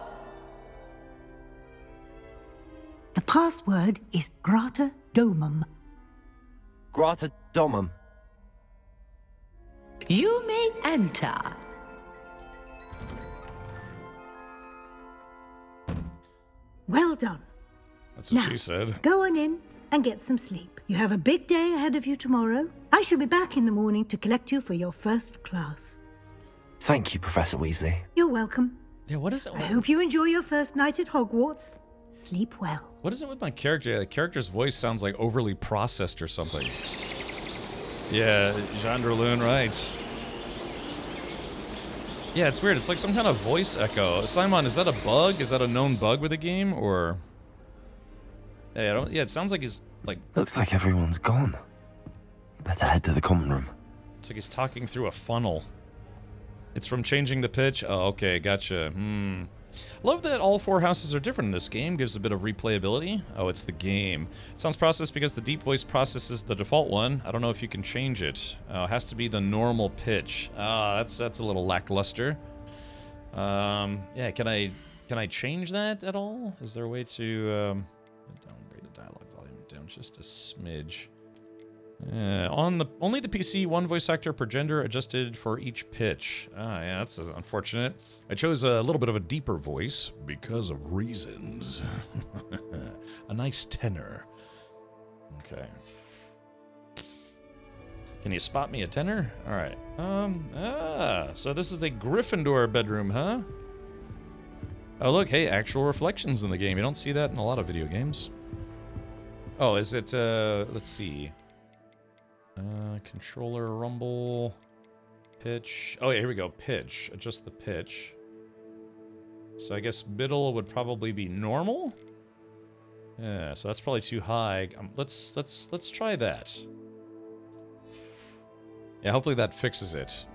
The password is Grata Domum. Grata Domum. You may enter. Well done. That's what Now, she said. Go on in and get some sleep. You have a big day ahead of you tomorrow. I shall be back in the morning to collect you for your first class. Thank you, Professor Weasley. You're welcome. Yeah, what is it? I hope you enjoy your first night at Hogwarts. Sleep well. What is it with my character? The character's voice sounds like overly processed or something. Yeah, Genderloon, right. Yeah, it's weird. It's like some kind of voice echo. Simon, is that a bug? Is that a known bug with the game, or? Hey, I don't. Yeah, it sounds like he's like. Looks like everyone's gone. Better head to the common room. It's like he's talking through a funnel. It's from changing the pitch. Oh, okay, gotcha. Love that all 4 houses are different in this game. Gives a bit of replayability. Oh, it's the game. It sounds processed because the deep voice processes the default one. I don't know if you can change it. Oh, it has to be the normal pitch. Ah, that's a little lackluster. Yeah, can I change that at all? Is there a way to bring the dialogue volume down just a smidge? Only the PC, 1 voice actor per gender adjusted for each pitch. Ah, yeah, that's unfortunate. I chose a little bit of a deeper voice because of reasons. A nice tenor. Okay. Can you spot me a tenor? All right. So this is a Gryffindor bedroom, huh? Oh, look, hey, actual reflections in the game. You don't see that in a lot of video games. Oh, is it, let's see. Controller rumble, pitch. Oh yeah, here we go. Pitch. Adjust the pitch. So I guess middle would probably be normal. Yeah, so that's probably too high. Let's try that. Yeah, hopefully that fixes it.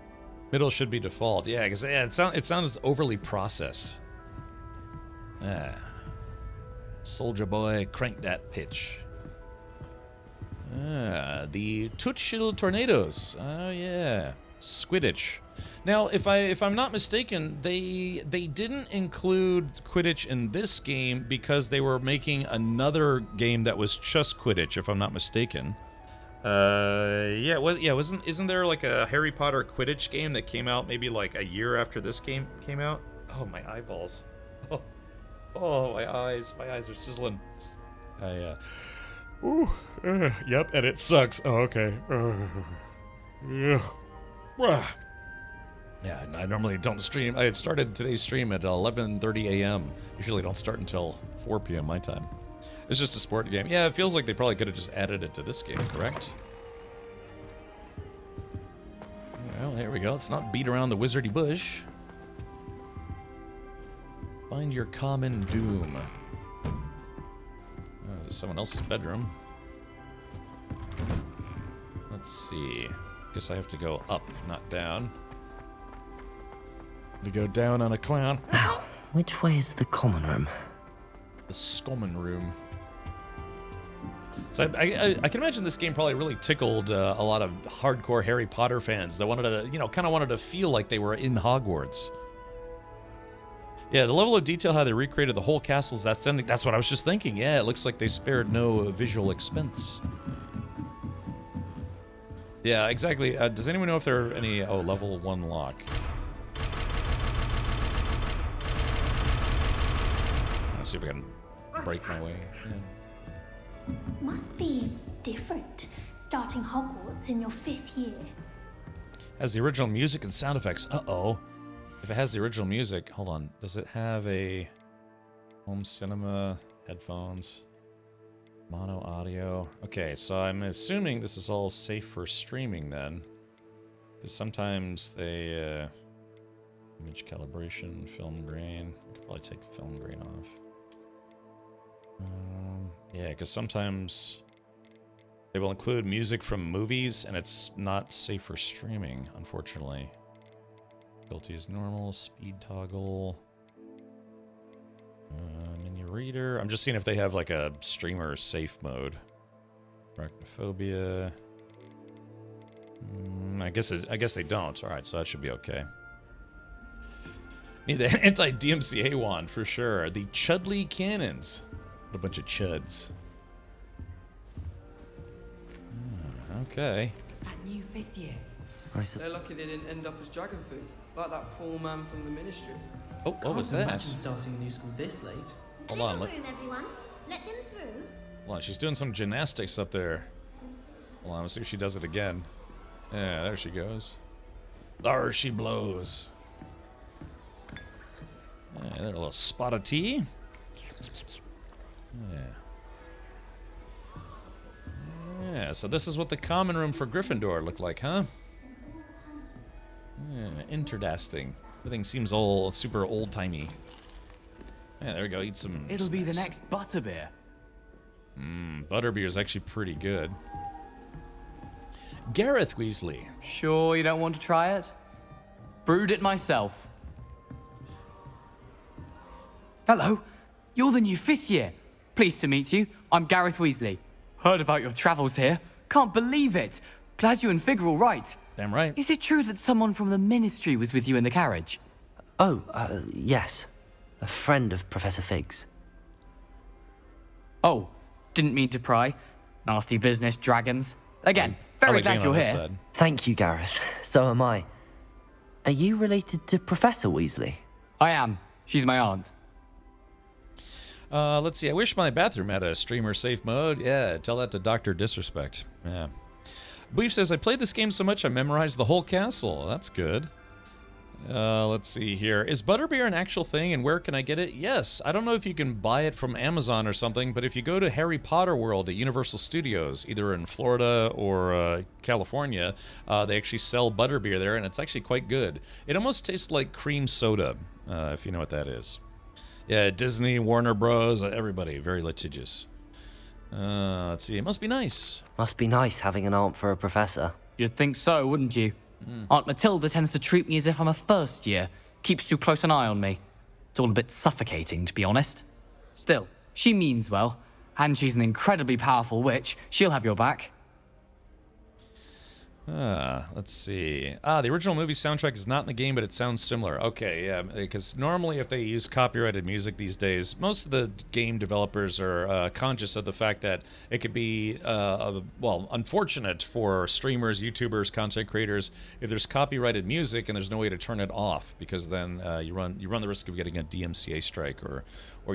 Middle should be default. Yeah, because it sounds overly processed. Yeah. Soldier boy, crank that pitch. The Tuchel Tornadoes. Oh yeah, Quidditch. Now, if I'm not mistaken, they didn't include Quidditch in this game because they were making another game that was just Quidditch, if I'm not mistaken. Isn't there like a Harry Potter Quidditch game that came out maybe like a year after this game came out? Oh, my eyeballs. Oh, my eyes are sizzling. Yep, and it sucks. Oh, okay. Yeah, I normally don't stream. I had started today's stream at 11:30 a.m. Usually don't start until 4 p.m. my time. It's just a sport game. Yeah, it feels like they probably could have just added it to this game, correct? Well, here we go. Let's not beat around the wizardy bush. Find your common doom. This is someone else's bedroom. Let's see. Guess I have to go up, not down. To go down on a clown. Now, which way is the common room? The Scommon room. So I can imagine this game probably really tickled a lot of hardcore Harry Potter fans that wanted to, kind of wanted to feel like they were in Hogwarts. Yeah, the level of detail how they recreated the whole castle's that's what I was just thinking. Yeah, it looks like they spared no visual expense. Yeah, exactly. Does anyone know if there are any... Oh, level 1 lock. Let's see if I can break my way in. Must be different, starting Hogwarts in your 5th year. Has the original music and sound effects. Uh-oh. If it has the original music, hold on. Does it have a home cinema headphones? Mono audio. Okay, so I'm assuming this is all safe for streaming then. Because sometimes they... image calibration, film grain. I could probably take the film grain off. Yeah, because sometimes they will include music from movies, and it's not safe for streaming, unfortunately. Difficulty is normal, speed toggle. Menu reader. I'm just seeing if they have like a streamer safe mode. Arachnophobia. I guess they don't. All right, so that should be okay. Need the anti-DMCA wand for sure. The Chudley cannons. What a bunch of chuds. Okay. That new 5th year. They're lucky they didn't end up as dragon food, like that poor man from the ministry. Oh, what was that? Imagine starting a new school this late. Hold on, room, everyone. Let them through. hold on. She's doing some gymnastics up there. Hold on, let's see if she does it again. Yeah, there she goes. There she blows. Yeah, there, a little spot of tea. Yeah. Yeah, so this is what the common room for Gryffindor looked like, huh? Yeah, interesting. Everything seems all super old-timey. Yeah, there we go. Eat some It'll be the snacks. next butterbeer. Butterbeer is actually pretty good. Gareth Weasley. Sure you don't want to try it? Brewed it myself. Hello, you're the new 5th year. Pleased to meet you. I'm Gareth Weasley. Heard about your travels here. Can't believe it. Glad you and Fig are all right. Damn right. Is it true that someone from the ministry was with you in the carriage? Oh, yes. A friend of Professor Fig's. Oh, didn't mean to pry. Nasty business, dragons. Again, very glad you're here. Thank you, Gareth. So am I. Are you related to Professor Weasley? I am. She's my aunt. Let's see. I wish my bathroom had a streamer safe mode. Yeah, tell that to Dr. Disrespect. Yeah. Beef says, I played this game so much I memorized the whole castle. That's good. Let's see here. Is butterbeer an actual thing, and where can I get it? Yes. I don't know if you can buy it from Amazon or something, but if you go to Harry Potter World at Universal Studios, either in Florida or California, they actually sell butterbeer there, and it's actually quite good. It almost tastes like cream soda, if you know what that is. Yeah, Disney, Warner Bros., everybody, very litigious. Let's see, it must be nice. Must be nice having an aunt for a professor. You'd think so, wouldn't you? Aunt Matilda tends to treat me as if I'm a first year. Keeps too close an eye on me. It's all a bit suffocating, to be honest. Still, she means well, and she's an incredibly powerful witch. She'll have your back. Let's see. The original movie soundtrack is not in the game, but it sounds similar. Okay, yeah, because normally if they use copyrighted music these days, most of the game developers are conscious of the fact that it could be, well, unfortunate for streamers, YouTubers, content creators if there's copyrighted music and there's no way to turn it off, because then you run the risk of getting a DMCA strike or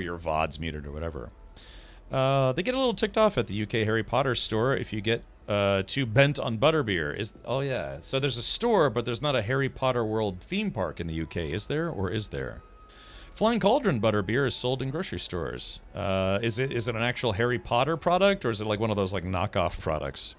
your VOD's muted or whatever. They get a little ticked off at the UK Harry Potter store if you get too bent on butterbeer. Oh yeah, so there's a store, but there's not a Harry Potter World theme park in the UK, is there, or is there? Flying Cauldron butterbeer is sold in grocery stores. Is it an actual Harry Potter product, or is it like one of those like knockoff products?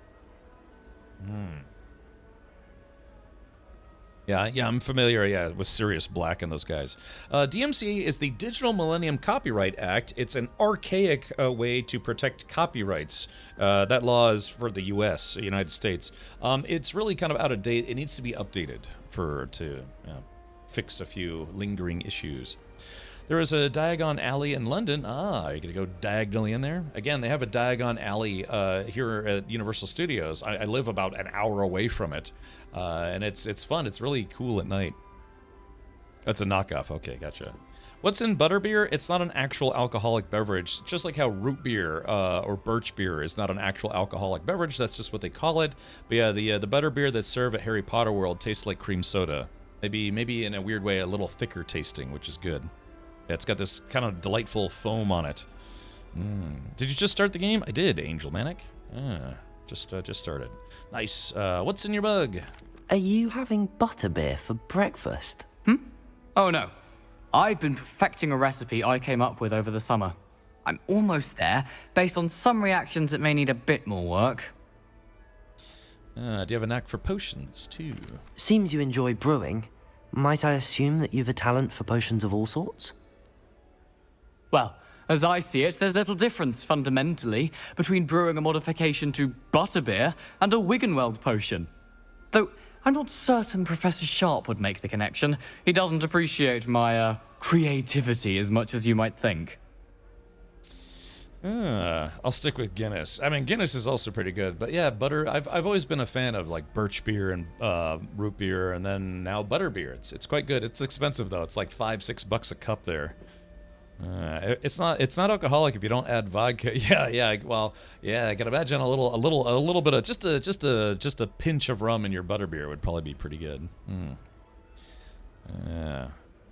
Yeah, I'm familiar, with Sirius Black and those guys. DMCA is the Digital Millennium Copyright Act. It's an archaic way to protect copyrights. That law is for the U.S., United States. It's really kind of out of date. It needs to be updated to fix a few lingering issues. There is a Diagon Alley in London. You're going to go diagonally in there? Again, they have a Diagon Alley here at Universal Studios. I live about an hour away from it, and it's fun. It's really cool at night. That's a knockoff. Okay, gotcha. What's in butterbeer? It's not an actual alcoholic beverage, just like how root beer or birch beer is not an actual alcoholic beverage. That's just what they call it. But yeah, the butterbeer that's served at Harry Potter World tastes like cream soda. Maybe in a weird way, a little thicker tasting, which is good. Yeah, it's got this kind of delightful foam on it. Did you just start the game? I did, Angel Manic. Just started. Nice. What's in your mug? Are you having butterbeer for breakfast? Oh no. I've been perfecting a recipe I came up with over the summer. I'm almost there. Based on some reactions, it may need a bit more work. Do you have a knack for potions, too? Seems you enjoy brewing. Might I assume that you've a talent for potions of all sorts? Well, as I see it, there's little difference, fundamentally, between brewing a modification to butterbeer and a Wiggenweld potion. Though, I'm not certain Professor Sharp would make the connection. He doesn't appreciate my, creativity as much as you might think. I'll stick with Guinness. I mean, Guinness is also pretty good, but yeah, butter. I've always been a fan of like birch beer and root beer, and then now butter beer. It's quite good. It's expensive though. It's like $5-6 a cup there. It's not alcoholic if you don't add vodka. Yeah. Well, yeah. I can imagine a little bit of just a pinch of rum in your butter beer would probably be pretty good.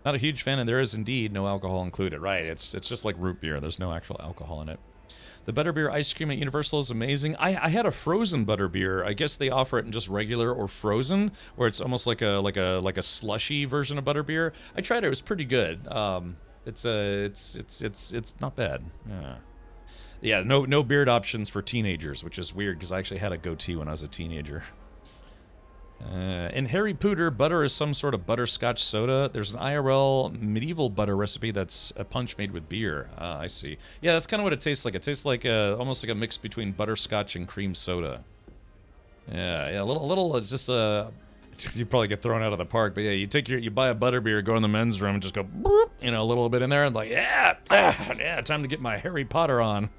Not a huge fan, and there is indeed no alcohol included. Right, it's just like root beer. There's no actual alcohol in it. The butterbeer ice cream at Universal is amazing. I had a frozen butterbeer. I guess they offer it in just regular or frozen, where it's almost like a slushy version of butterbeer. I tried it. It was pretty good. It's not bad. Yeah. No beard options for teenagers, which is weird because I actually had a goatee when I was a teenager. In Harry Potter, butter is some sort of butterscotch soda. There's an IRL medieval butter recipe that's a punch made with beer. I see. Yeah, that's kind of what it tastes like. It tastes like almost like a mix between butterscotch and cream soda. Yeah, a little, just you probably get thrown out of the park, but yeah, you buy a butterbeer, go in the men's room, and just go, boop, a little bit in there, and like, yeah, time to get my Harry Potter on.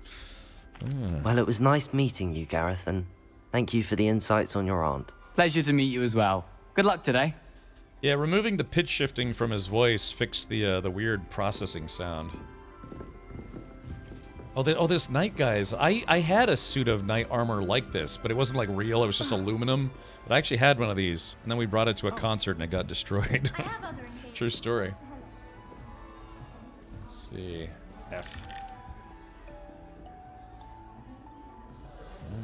Well, it was nice meeting you, Gareth, and thank you for the insights on your aunt. Pleasure to meet you as well. Good luck today. Yeah, removing the pitch shifting from his voice fixed the weird processing sound. Oh, this knight guys. I had a suit of knight armor like this, but it wasn't like real. It was just aluminum. But I actually had one of these, and then we brought it to a concert and it got destroyed. True story. Let's see. F.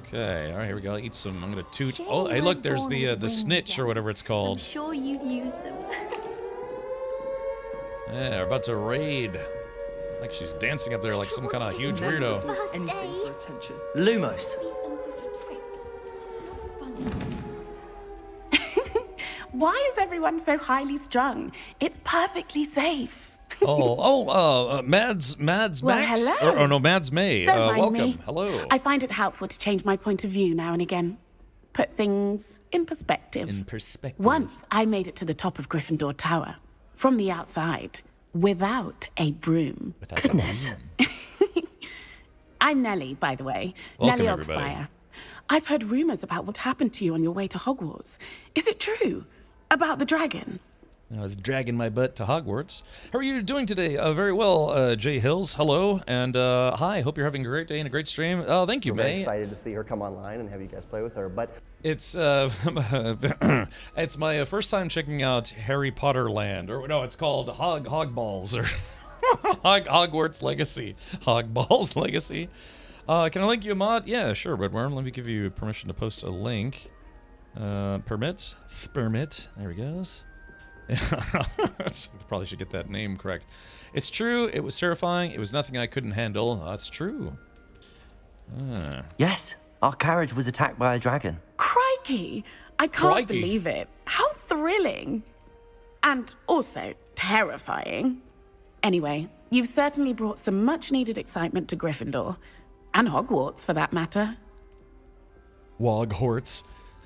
Okay, all right, here we go. Eat some. I'm gonna toot. Oh, hey, look, there's the snitch or whatever it's called. I'm sure you'd use them. Yeah, we're about to raid. Like she's dancing up there like some kind of huge weirdo. Anything for attention. Lumos. Why is everyone so highly strung? It's perfectly safe. Mads Well, Max? hello. Or no, Mads May. Don't mind welcome. me. Hello. I find it helpful to change my point of view now and again. Put things in perspective. Once I made it to the top of Gryffindor Tower, from the outside, without a broom. Goodness. I'm Nellie, by the way. Welcome, Nellie everybody. Oxfire. I've heard rumors about what happened to you on your way to Hogwarts. Is it true? About the dragon? I was dragging my butt to Hogwarts. How are you doing today? Very well, Jay Hills. Hello, and hi. Hope you're having a great day and a great stream. Oh, thank you, We're very May. excited to see her come online and have you guys play with her. But It's it's my first time checking out Harry Potter Land, or no, it's called Hogballs or Hogwarts Legacy. Hogballs Legacy. Can I link you a mod? Yeah, sure, Redworm. Let me give you permission to post a link. Permit. There he goes. Probably should get that name correct. It's true. It was terrifying. It was nothing I couldn't handle. That's true. Yes, our carriage was attacked by a dragon. Crikey! I can't believe it. How thrilling. And also terrifying. Anyway, you've certainly brought some much-needed excitement to Gryffindor. And Hogwarts, for that matter. Woghorts.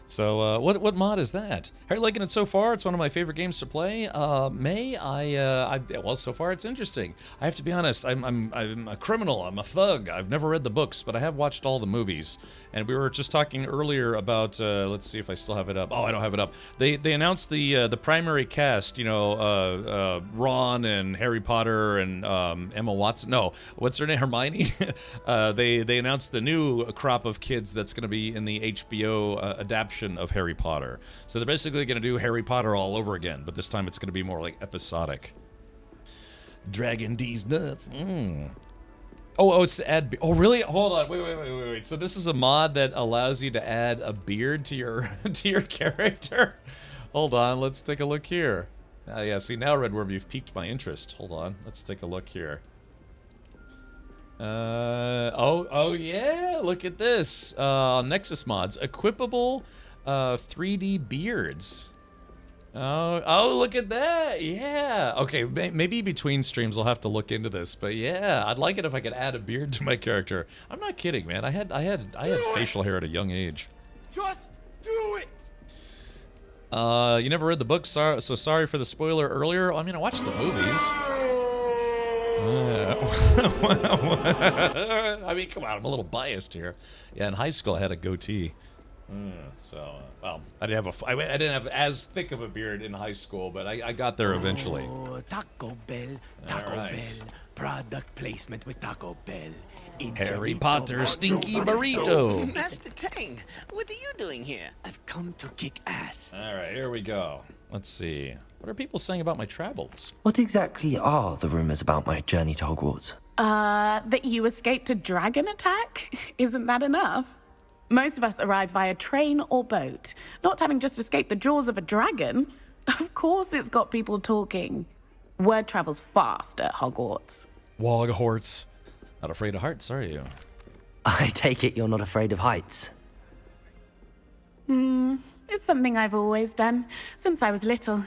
So, what mod is that? How are you liking it so far? It's one of my favorite games to play. May, well, so far it's interesting. I have to be honest, I'm a criminal, I'm a thug. I've never read the books, but I have watched all the movies. And we were just talking earlier about, let's see if I still have it up. Oh, I don't have it up. They announced the primary cast, you know, Ron and Harry Potter and Emma Watson. No, what's her name? Hermione. They announced the new crop of kids that's going to be in the HBO adaptation of Harry Potter. So they're basically going to do Harry Potter all over again, but this time it's going to be more like episodic. Dragon D's nuts. Oh, it's to add. Oh, really? Hold on. Wait. So this is a mod that allows you to add a beard to your character. Hold on. Let's take a look here. Yeah. See now, Redworm, you've piqued my interest. Hold on. Let's take a look here. Oh yeah, look at this. Nexus mods, equipable 3D beards. Oh, look at that. Yeah. Okay, maybe between streams I'll have to look into this, but yeah, I'd like it if I could add a beard to my character. I'm not kidding, man. I had facial hair at a young age. Just do it! You never read the book, so sorry for the spoiler earlier. I mean, I watched the movies. I mean, come on, I'm a little biased here. Yeah, in high school I had a goatee. Well, I didn't have as thick of a beard in high school, but I got there eventually. Oh, Taco Bell, Bell, product placement with Taco Bell. Harry Potter stinky burrito. Master Tang, what are you doing here? I've come to kick ass. All right, here we go. Let's see. What are people saying about my travels? What exactly are the rumors about my journey to Hogwarts? That you escaped a dragon attack? Isn't that enough? Most of us arrive via train or boat, not having just escaped the jaws of a dragon. Of course it's got people talking. Word travels fast at Hogwarts. Hogwarts. Not afraid of heights, are you? I take it you're not afraid of heights. It's something I've always done, since I was little.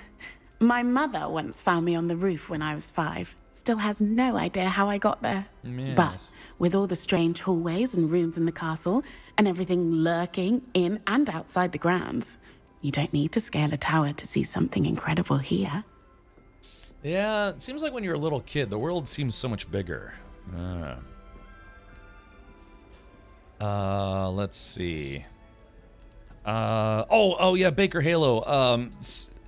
My mother once found me on the roof when I was 5. Still has no idea how I got there. Yes. But with all the strange hallways and rooms in the castle, and everything lurking in and outside the grounds, you don't need to scale a tower to see something incredible here. Yeah, it seems like when you're a little kid, the world seems so much bigger. Let's see. Oh yeah, Baker Halo.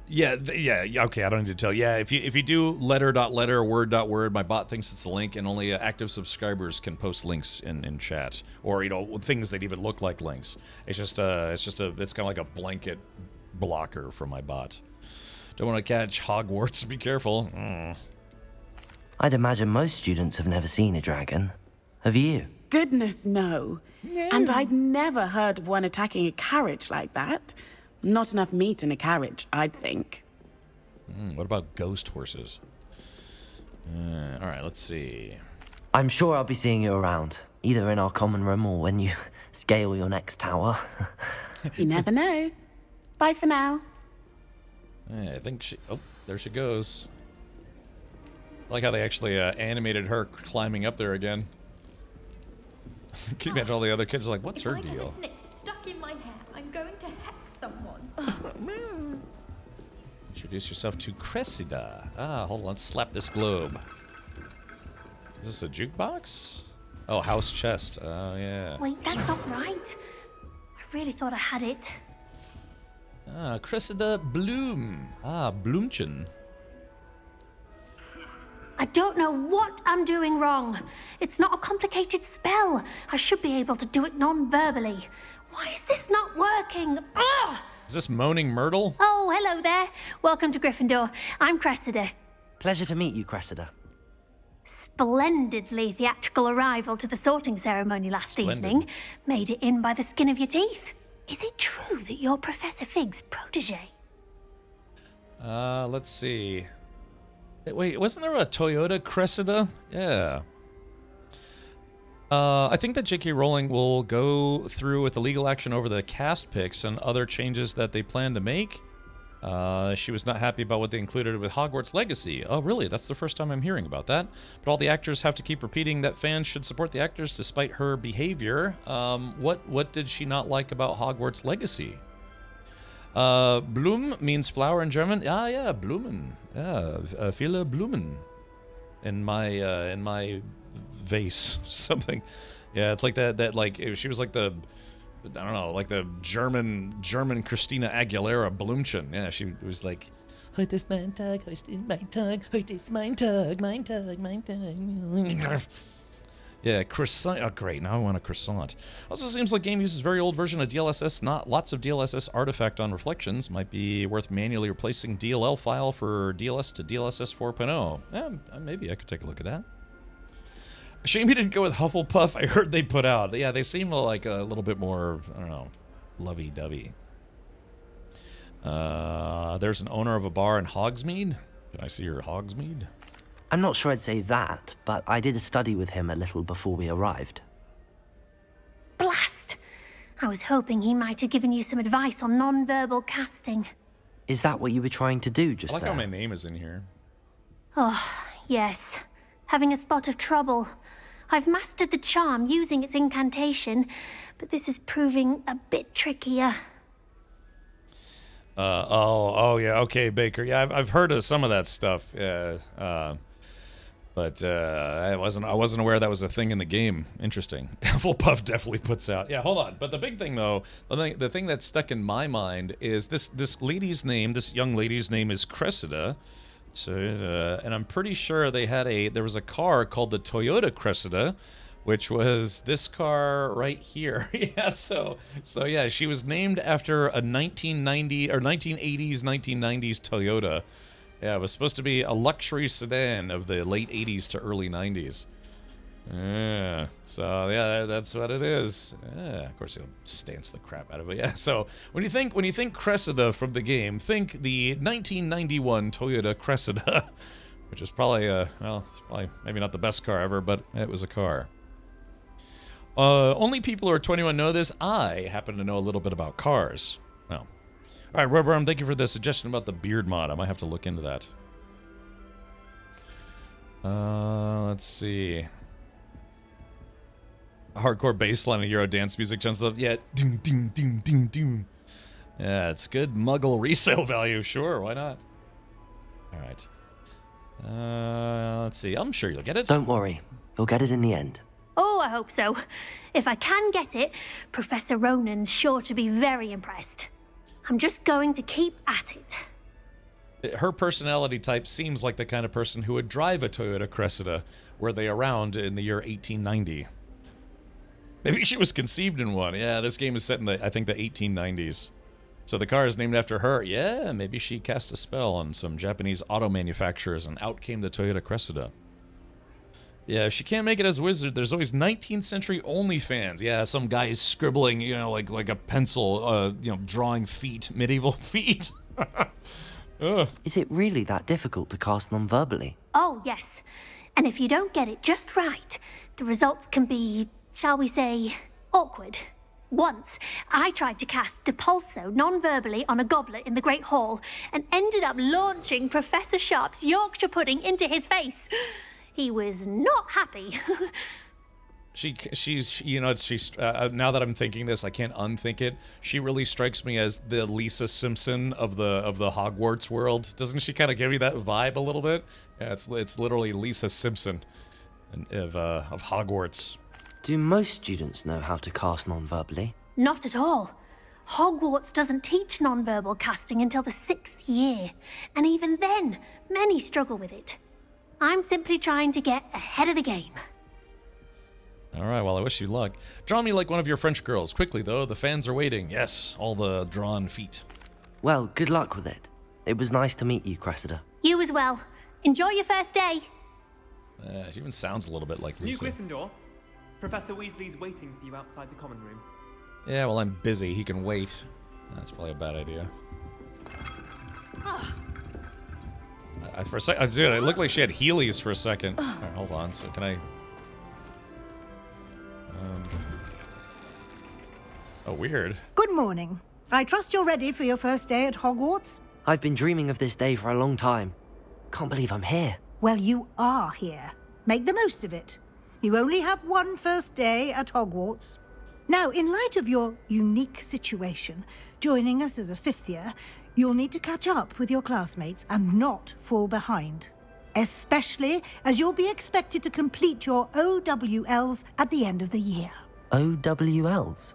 Yeah, okay, I don't need to tell. Yeah, if you do letter.letter, word.word, my bot thinks it's a link, and only active subscribers can post links in chat, or things that even look like links. It's kind of like a blanket blocker for my bot. Don't want to catch Hogwarts. Be careful. I'd imagine most students have never seen a dragon. Have you? Goodness, no. And I've never heard of one attacking a carriage like that. Not enough meat in a carriage, I'd think. What about ghost horses? All right, let's see. I'm sure I'll be seeing you around, either in our common room or when you scale your next tower. You never know. Bye for now. I think she... Oh, there she goes. I like how they actually animated her climbing up there again. Can you imagine all the other kids like, what's her deal? If I get a snitch stuck in my hair, I'm going to hex someone. Introduce yourself to Cressida. Hold on, let's slap this globe. Is this a jukebox? Oh, house chest. Oh, yeah. Wait, that's not right. I really thought I had it. Cressida Bloom. Bloomchen. I don't know what I'm doing wrong. It's not a complicated spell. I should be able to do it non-verbally. Why is this not working? Ugh! Is this Moaning Myrtle? Oh, hello there. Welcome to Gryffindor. I'm Cressida. Pleasure to meet you, Cressida. Splendidly theatrical arrival to the sorting ceremony last evening. Made it in by the skin of your teeth. Is it true that you're Professor Fig's protege? Let's see. Wait, wasn't there a Toyota Cressida? Yeah. I think that J.K. Rowling will go through with the legal action over the cast picks and other changes that they plan to make. She was not happy about what they included with Hogwarts Legacy. Oh, really? That's the first time I'm hearing about that. But all the actors have to keep repeating that fans should support the actors despite her behavior. What did she not like about Hogwarts Legacy? Bloom means flower in German. Yeah, Blumen. Yeah, viele Blumen in my vase, something. Yeah, it's like that like she was like the, I don't know, like the German Christina Aguilera Blümchen. Yeah, she was like, heute ist mein Tag, heute ist mein Tag, heute ist mein Tag, mein Tag, mein Tag. Yeah, croissant. Oh, great. Now I want a croissant. Also seems like game uses very old version of DLSS. Not lots of DLSS artifact on reflections. Might be worth manually replacing DLL file for DLS to DLSS 4.0. Yeah, maybe I could take a look at that. Shame you didn't go with Hufflepuff. I heard they put out. Yeah, they seem like a little bit more, I don't know, lovey-dovey. There's an owner of a bar in Hogsmeade. Can I see your Hogsmeade? I'm not sure I'd say that, but I did study with him a little before we arrived. Blast! I was hoping he might have given you some advice on non-verbal casting. Is that what you were trying to do just I like there? how my name is in here. Oh, yes. Having a spot of trouble. I've mastered the charm using its incantation, but this is proving a bit trickier. Oh yeah, okay, Baker. Yeah, I've heard of some of that stuff. Yeah, but I wasn't aware that was a thing in the game. Interesting. Hufflepuff definitely puts out. Yeah, hold on. But the big thing though, the thing that's stuck in my mind is this lady's name. This young lady's name is Cressida. So, and I'm pretty sure there was a car called the Toyota Cressida, which was this car right here. Yeah, so yeah, she was named after a 1980s, 1990s Toyota. Yeah, it was supposed to be a luxury sedan of the late 80s to early 90s. Yeah, so yeah, that's what it is. Yeah, of course he'll stance the crap out of it. Yeah, so when you think Cressida from the game, think the 1991 Toyota Cressida, which is probably well, it's probably maybe not the best car ever, but it was a car. Only people who are 21 know this. I happen to know a little bit about cars. Well, all right, Rubberum, thank you for the suggestion about the beard mod. I might have to look into that. Let's see. Hardcore bassline of Euro dance music jumps up. Yeah, doom, doom, doom, doom, doom. Yeah, it's good Muggle resale value. Sure, why not? All right. Let's see. I'm sure you'll get it. Don't worry. You'll get it in the end. Oh, I hope so. If I can get it, Professor Ronan's sure to be very impressed. I'm just going to keep at it. Her personality type seems like the kind of person who would drive a Toyota Cressida. Were they around in the year 1890? Maybe she was conceived in one. Yeah, this game is set in I think the 1890s. So the car is named after her. Yeah, maybe she cast a spell on some Japanese auto manufacturers and out came the Toyota Cressida. Yeah, if she can't make it as a wizard, there's always 19th century OnlyFans. Yeah, some guy is scribbling, like a pencil, drawing feet, medieval feet. Is it really that difficult to cast non-verbally? Oh, yes. And if you don't get it just right, the results can be, shall we say, awkward. Once, I tried to cast Depulso non-verbally on a goblet in the Great Hall and ended up launching Professor Sharp's Yorkshire pudding into his face. He was not happy. She's now that I'm thinking this, I can't unthink it. She really strikes me as the Lisa Simpson of the Hogwarts world. Doesn't she kind of give you that vibe a little bit? Yeah, it's literally Lisa Simpson of Hogwarts. Do most students know how to cast non-verbally? Not at all. Hogwarts doesn't teach non-verbal casting until the 6th year, and even then, many struggle with it. I'm simply trying to get ahead of the game. All right, well, I wish you luck. Draw me like one of your French girls. Quickly, though, the fans are waiting. Yes, all the drawn feet. Well, good luck with it. It was nice to meet you, Cressida. You as well. Enjoy your first day. She even sounds a little bit like Lisa. New Gryffindor. Professor Weasley's waiting for you outside the common room. Yeah, well, I'm busy. He can wait. That's probably a bad idea. For a second, dude, it looked like she had Heelys for a second. All right, hold on. So can I? Oh, weird. Good morning. I trust you're ready for your first day at Hogwarts? I've been dreaming of this day for a long time. Can't believe I'm here. Well, you are here. Make the most of it. You only have one first day at Hogwarts. Now, in light of your unique situation, joining us as a 5th year, you'll need to catch up with your classmates and not fall behind. Especially as you'll be expected to complete your OWLs at the end of the year. OWLs?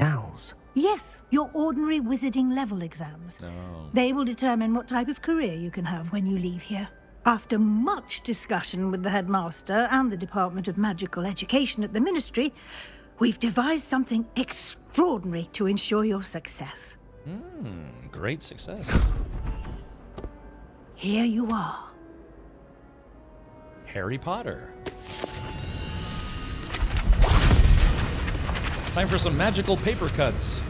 Owls? Yes, your ordinary wizarding level exams. No. They will determine what type of career you can have when you leave here. After much discussion with the headmaster and the Department of Magical Education at the Ministry, we've devised something extraordinary to ensure your success. Great success. Here you are. Harry Potter. Time for some magical paper cuts.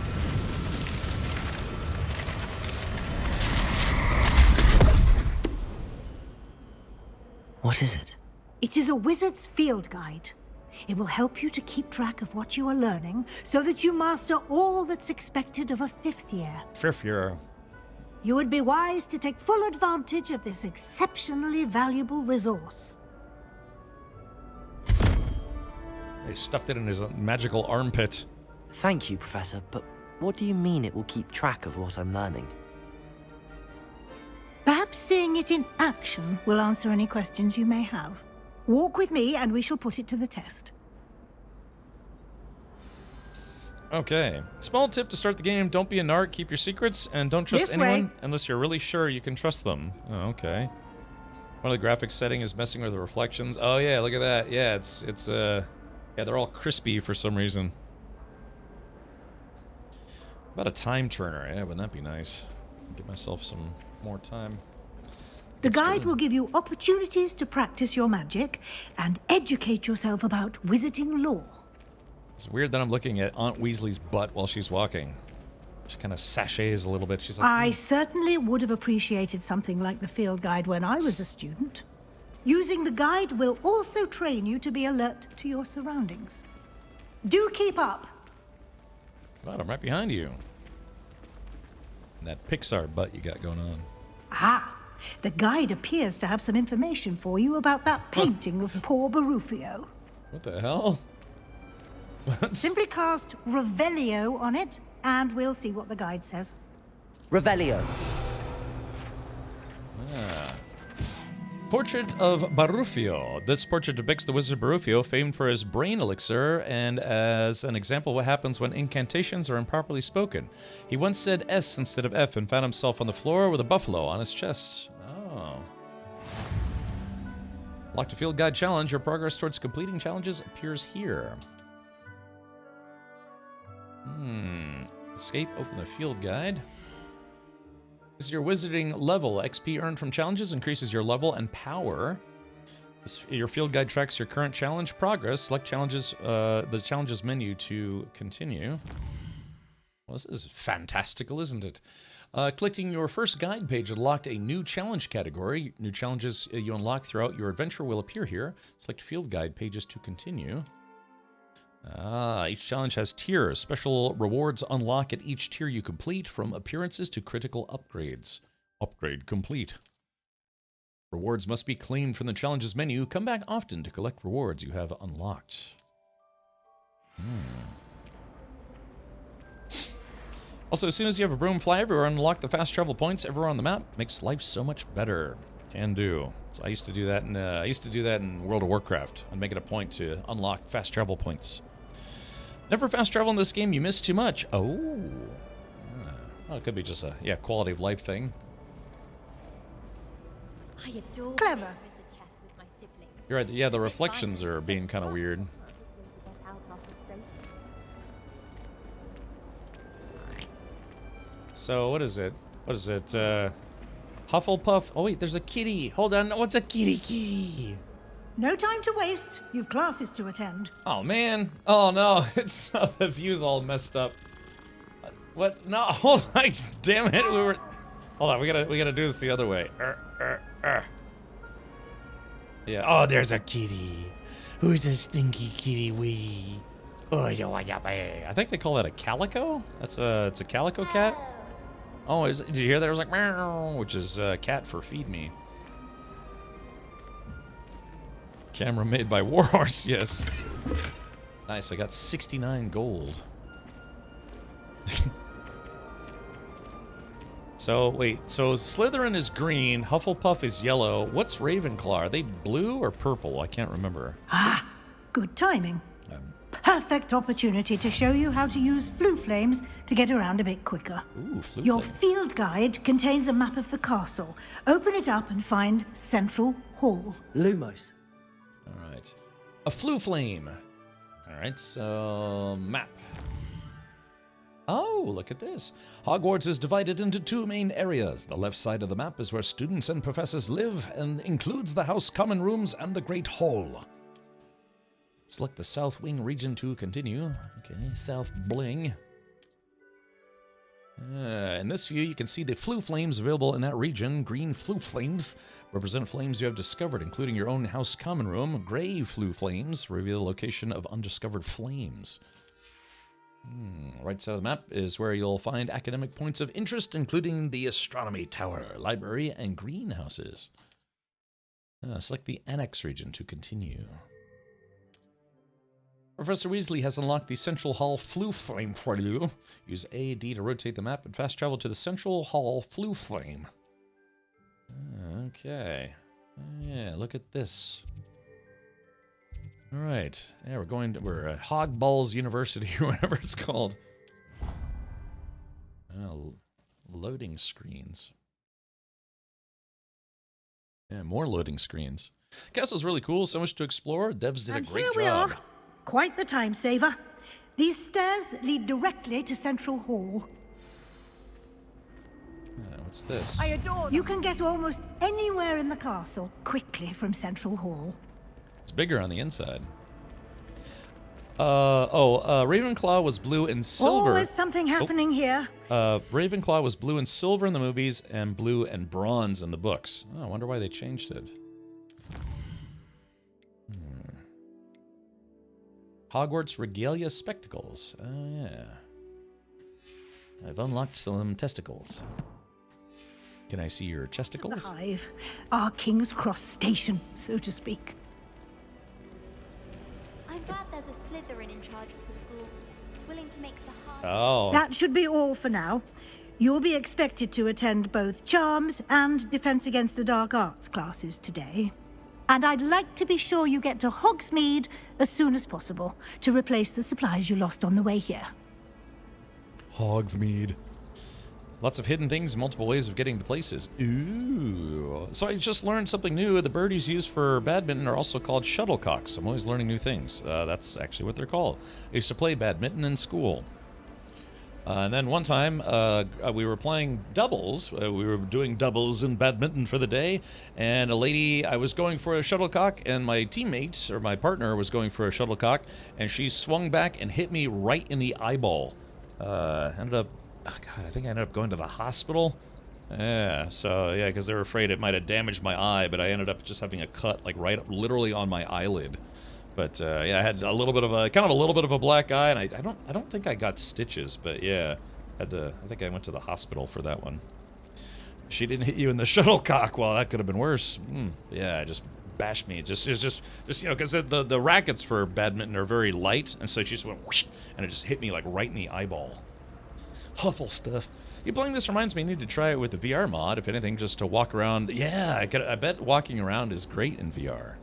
What is it? It is a wizard's field guide. It will help you to keep track of what you are learning so that you master all that's expected of a 5th year. 5th year. You would be wise to take full advantage of this exceptionally valuable resource. He stuffed it in his magical armpit. Thank you, Professor, but what do you mean it will keep track of what I'm learning? Perhaps seeing it in action will answer any questions you may have. Walk with me and we shall put it to the test. Okay. Small tip to start the game, don't be a narc, keep your secrets, and don't trust anyone unless you're really sure you can trust them. Oh, okay. One of the graphics setting is messing with the reflections. Oh yeah, look at that. Yeah, it's yeah, they're all crispy for some reason. About a time turner, yeah, wouldn't that be nice? Give myself some more time. The guide will give you opportunities to practice your magic and educate yourself about wizarding lore. It's weird that I'm looking at Aunt Weasley's butt while she's walking. She kind of sachets a little bit. She's like, I certainly would have appreciated something like the field guide when I was a student. Using the guide will also train you to be alert to your surroundings. Do keep up. God, I'm right behind you. And that Pixar butt you got going on. Ah, the guide appears to have some information for you about that painting of poor Barufio. What the hell? What? Simply cast Revelio on it, and we'll see what the guide says. Revelio. Ah. Portrait of Barufio. This portrait depicts the wizard Barufio, famed for his brain elixir, and as an example of what happens when incantations are improperly spoken. He once said S instead of F and found himself on the floor with a buffalo on his chest. Oh. Locked a field guide challenge. Your progress towards completing challenges appears here. Escape, open the field guide. This is your wizarding level. XP earned from challenges increases your level and power. Your field guide tracks your current challenge progress. Select challenges, the challenges menu to continue. Well, this is fantastical, isn't it? Clicking your first guide page unlocked a new challenge category. New challenges you unlock throughout your adventure will appear here. Select field guide pages to continue. Each challenge has tiers. Special rewards unlock at each tier you complete, from appearances to critical upgrades. Upgrade complete. Rewards must be claimed from the challenges menu. Come back often to collect rewards you have unlocked. Also, as soon as you have a broom fly everywhere and unlock the fast travel points everywhere on the map, makes life so much better. Can do. So I used to do that in World of Warcraft. I'd make it a point to unlock fast travel points. Never fast travel in this game, you miss too much. Oh. Well, it could be just a quality of life thing. I adore Clever. You're right. Yeah, the reflections are being kind of weird. So what is it? What is it? Hufflepuff. Oh wait, there's a kitty. Hold on. What's a kitty? No time to waste. You've classes to attend. Oh man. Oh no. It's the view's all messed up. What? No. Hold on. Damn it. We were. Hold on. We gotta do this the other way. Yeah. Oh, there's a kitty. Who's a stinky kitty wee? Oh, I think they call that a calico. It's a calico cat. Oh, did you hear that? It was like meow, which is cat for feed me. Camera made by Warhorse, yes. Nice, I got 69 gold. So, wait, so Slytherin is green, Hufflepuff is yellow. What's Ravenclaw? Are they blue or purple? I can't remember. Ah, good timing. Perfect opportunity to show you how to use flue flames to get around a bit quicker. Ooh, flue Your flame. field guide contains a map of the castle. Open it up and find Central Hall. Lumos. All right. A flue flame. All right, so map. Oh, look at this. Hogwarts is divided into two main areas. The left side of the map is where students and professors live and includes the house common rooms and the Great Hall. Select the South Wing region to continue. Okay, South Bling. In this view, you can see the flue flames available in that region. Green flue flames Represent flames you have discovered, including your own house common room. Gray flue flames reveal the location of undiscovered flames. Right side of the map is where you'll find academic points of interest, including the astronomy tower, library, and greenhouses. Select the annex region to continue. Professor Weasley has unlocked the Central Hall Flue Flame for you. Use A, D to rotate the map and fast travel to the Central Hall Flue Flame. Okay. Yeah, look at this. All right. Yeah, we're at Hogballs University or whatever it's called. Loading screens. Yeah, more loading screens. Castle's really cool. So much to explore. Devs did a great job. Here we are. Quite the time saver. These stairs lead directly to Central Hall. What's this? I adore them. You can get almost anywhere in the castle quickly from Central Hall. It's bigger on the inside. Ravenclaw was blue and silver. Always something happening here. Ravenclaw was blue and silver in the movies and blue and bronze in the books. Oh, I wonder why they changed it. Hogwarts Regalia Spectacles. Oh, yeah. I've unlocked some testicles. Can I see your chesticles? The Hive. Our King's Cross station, so to speak. I'm glad there's a Slytherin in charge of the school, willing to make the hard... Oh. That should be all for now. You'll be expected to attend both Charms and Defense Against the Dark Arts classes today. And I'd like to be sure you get to Hogsmeade as soon as possible to replace the supplies you lost on the way here. Hogsmeade. Lots of hidden things, multiple ways of getting to places. Ooh. So I just learned something new. The birdies used for badminton are also called shuttlecocks. I'm always learning new things. That's actually what they're called. I used to play badminton in school. And then one time, we were playing doubles. We were doing doubles in badminton for the day. And a lady, I was going for a shuttlecock, and my teammate, or my partner, was going for a shuttlecock, and she swung back and hit me right in the eyeball. Ended up, oh God, I think I ended up going to the hospital. Yeah, so, yeah, because they were afraid it might have damaged my eye, but I ended up just having a cut, like, right up, literally on my eyelid. But yeah, I had a little bit of a black eye, and I don't think I got stitches, but yeah, I think I went to the hospital for that one. She didn't hit you in the shuttlecock. Well, that could have been worse. Yeah, just bashed me. Just you know, because the rackets for badminton are very light, and so she just went whoosh, and it just hit me like right in the eyeball. Awful stuff. You playing this reminds me, I need to try it with the VR mod, if anything, just to walk around. Yeah, I bet walking around is great in VR.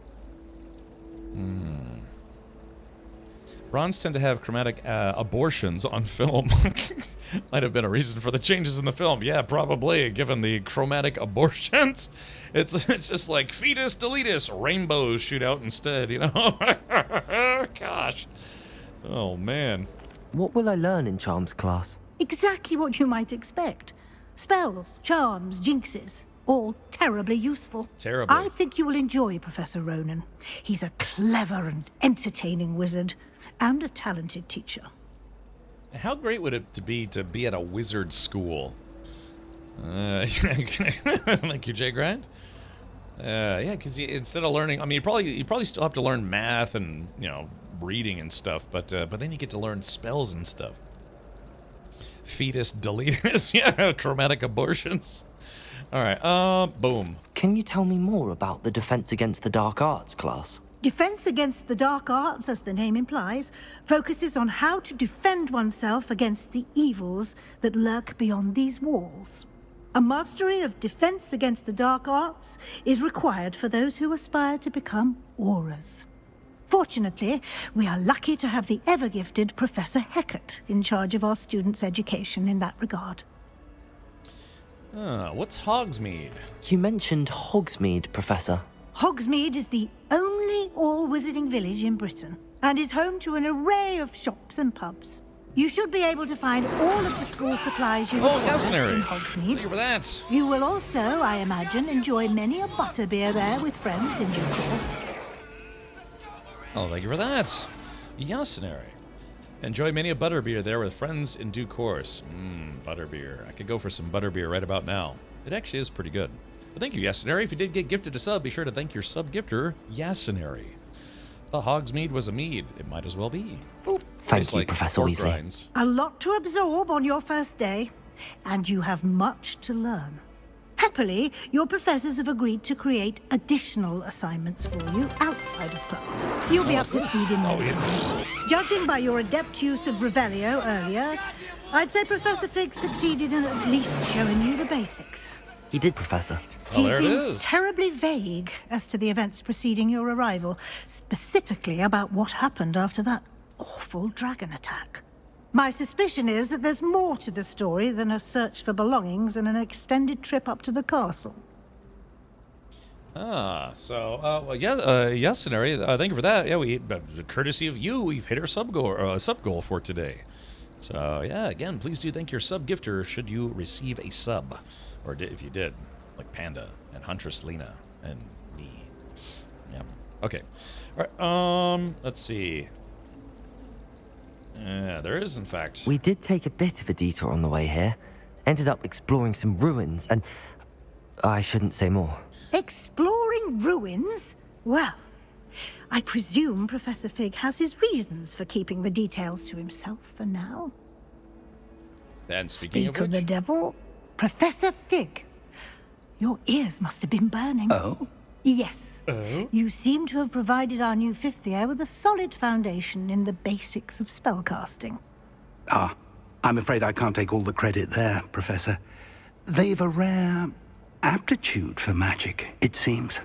Bronze tend to have chromatic abortions on film. Might have been a reason for the changes in the film. Yeah, probably, given the chromatic abortions. It's just like fetus deletus, rainbows shoot out instead, you know? Gosh. Oh, man. What will I learn in Charms class? Exactly what you might expect. Spells, charms, jinxes. All terribly useful. Terribly. I think you will enjoy Professor Ronan. He's a clever and entertaining wizard, and a talented teacher. How great would it be to be at a wizard school? Thank you, Jay Grind. Yeah, because instead of learning, I mean, you probably still have to learn math and, you know, reading and stuff, but then you get to learn spells and stuff. Fetus deletus, yeah, chromatic abortions. All right, boom. Can you tell me more about the Defense Against the Dark Arts class? Defense Against the Dark Arts, as the name implies, focuses on how to defend oneself against the evils that lurk beyond these walls. A mastery of Defense Against the Dark Arts is required for those who aspire to become Aurors. Fortunately, we are lucky to have the ever-gifted Professor Hecat in charge of our students' education in that regard. What's Hogsmeade? You mentioned Hogsmeade, Professor. Hogsmeade is the only all-wizarding village in Britain, and is home to an array of shops and pubs. You should be able to find all of the school supplies you require in Hogsmeade. Thank you for that. You will also, I imagine, enjoy many a butterbeer there with friends in due course. Oh, thank you for that. Yasunary. Enjoy many a butterbeer there with friends in due course. Butterbeer. I could go for some butterbeer right about now. It actually is pretty good. But thank you, Yasunari. If you did get gifted a sub, be sure to thank your sub gifter, Yasunari. The Hogsmeade was a mead. It might as well be. Boop. Thank you, Professor Weasley. Grinds. A lot to absorb on your first day, and you have much to learn. Happily, your professors have agreed to create additional assignments for you outside of class. You'll be up to speed in no time. Judging by your adept use of Revelio earlier, I'd say Professor Fig succeeded in at least showing you the basics. He did, Professor. Well, He's there been it is. terribly vague as to the events preceding your arrival, specifically about what happened after that awful dragon attack. My suspicion is that there's more to the story than a search for belongings and an extended trip up to the castle. Yes, Scenario. Thank you for that. Yeah, courtesy of you, we've hit our sub goal for today. So, yeah, again, please do thank your sub gifter should you receive a sub. Or if you did, like Panda and Huntress Lena and me. Yeah. Okay. All right, let's see. Yeah, there is, in fact. We did take a bit of a detour on the way here. Ended up exploring some ruins, and I shouldn't say more. Exploring ruins? Well, I presume Professor Fig has his reasons for keeping the details to himself for now. And speaking Speak of the devil, Professor Fig, your ears must have been burning. Oh? Yes. Oh? You seem to have provided our new fifth year with a solid foundation in the basics of spellcasting. Ah, I'm afraid I can't take all the credit there, Professor. They've a rare aptitude for magic, it seems.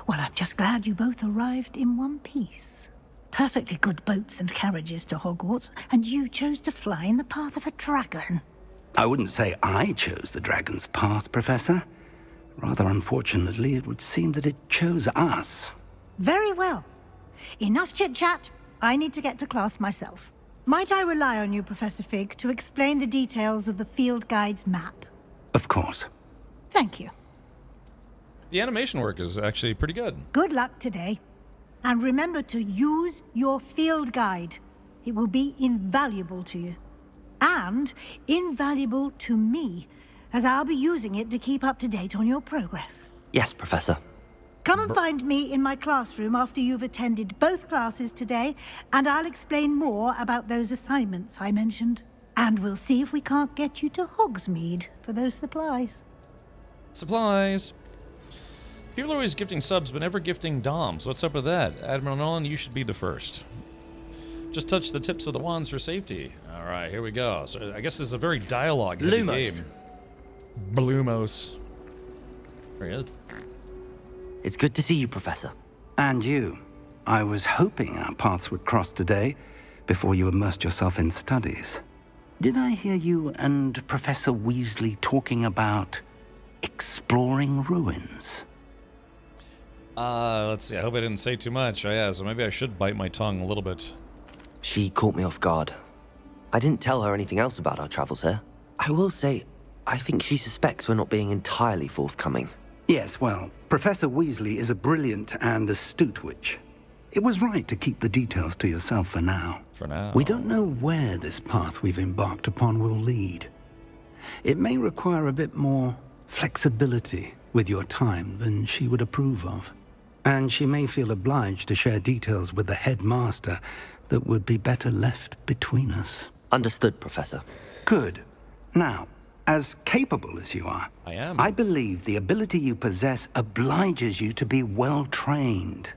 Well, I'm just glad you both arrived in one piece. Perfectly good boats and carriages to Hogwarts, and you chose to fly in the path of a dragon. I wouldn't say I chose the dragon's path, Professor. Rather unfortunately, it would seem that it chose us. Very well. Enough chit-chat. I need to get to class myself. Might I rely on you, Professor Fig, to explain the details of the field guide's map? Of course. Thank you. The animation work is actually pretty good. Good luck today. And remember to use your field guide. It will be invaluable to you. And invaluable to me, as I'll be using it to keep up to date on your progress. Yes, Professor. Come and find me in my classroom after you've attended both classes today, and I'll explain more about those assignments I mentioned. And we'll see if we can't get you to Hogsmeade for those supplies. Supplies. People are always gifting subs, but never gifting DOMs. What's up with that? Admiral Nolan, you should be the first. Just touch the tips of the wands for safety. All right, here we go. So I guess this is a very dialogue-heavy game. Blumos. Very good. It's good to see you, Professor. And you. I was hoping our paths would cross today, before you immersed yourself in studies. Did I hear you and Professor Weasley talking about exploring ruins? Let's see. I hope I didn't say too much. Oh, yeah, so maybe I should bite my tongue a little bit. She caught me off guard. I didn't tell her anything else about our travels here. I will say, I think she suspects we're not being entirely forthcoming. Yes, well, Professor Weasley is a brilliant and astute witch. It was right to keep the details to yourself for now. For now. We don't know where this path we've embarked upon will lead. It may require a bit more flexibility with your time than she would approve of. And she may feel obliged to share details with the headmaster that would be better left between us. Understood, Professor. Good. Now, as capable as you are, I believe the ability you possess obliges you to be well trained.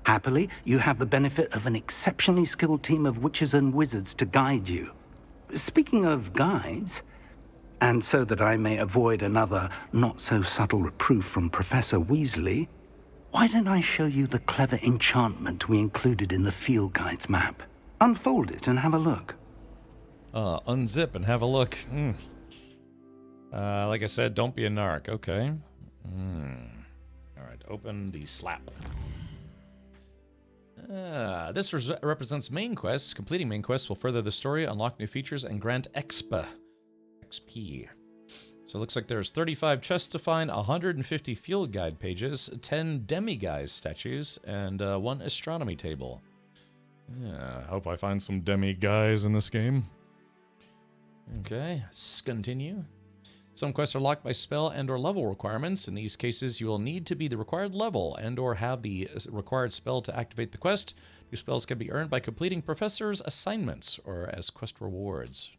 Happily, you have the benefit of an exceptionally skilled team of witches and wizards to guide you. Speaking of guides, and so that I may avoid another not-so-subtle reproof from Professor Weasley, why don't I show you the clever enchantment we included in the field guide's map? Unfold it and have a look. Unzip and have a look. Like I said, don't be a narc. Okay. All right, open the slap. This represents main quests. Completing main quests will further the story, unlock new features, and grant XP. So it looks like there's 35 chests to find, 150 field guide pages, 10 demiguise statues, and 1 astronomy table. Yeah, I hope I find some demiguise in this game. Okay, let's continue. Some quests are locked by spell and or level requirements. In these cases, you will need to be the required level and or have the required spell to activate the quest. New spells can be earned by completing professors' assignments or as quest rewards.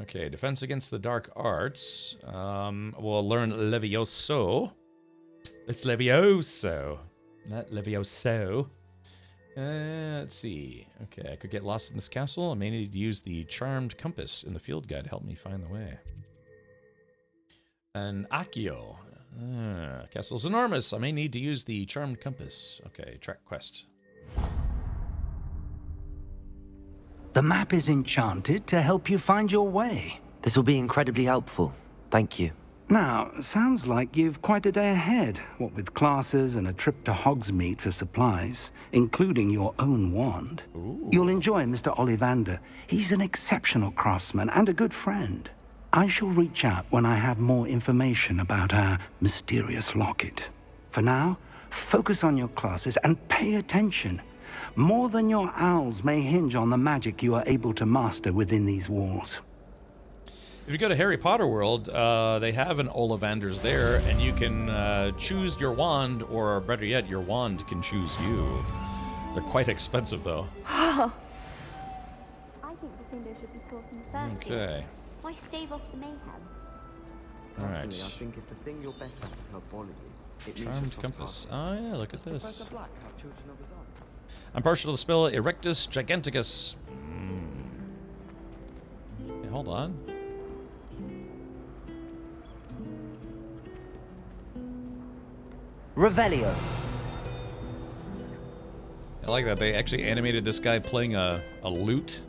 Okay, defense against the dark arts. We'll learn Levioso. It's Levioso, not Levioso. Let's see. Okay, I could get lost in this castle. I may need to use the charmed compass in the field guide to help me find the way. An Accio. Castle's enormous. I may need to use the charmed compass. Okay, track quest. The map is enchanted to help you find your way. This will be incredibly helpful. Thank you. Now, sounds like you've quite a day ahead, what with classes and a trip to Hogsmeade for supplies, including your own wand. Ooh. You'll enjoy Mr. Ollivander. He's an exceptional craftsman and a good friend. I shall reach out when I have more information about our mysterious locket. For now, focus on your classes and pay attention. More than your owls may hinge on the magic you are able to master within these walls. If you go to Harry Potter World, they have an Ollivanders there, and you can choose your wand, or better yet, your wand can choose you. They're quite expensive, though. I think the window should be talking first. Okay. Why stave off the mayhem? All right. I think if the thing you're best at is herbology, it needs Charmed some compass. target. Oh yeah, look at this. Professor Black have children of his own? I'm partial to the spell Erectus Giganticus. Hey, hold on. Revelio. I like that they actually animated this guy playing a lute.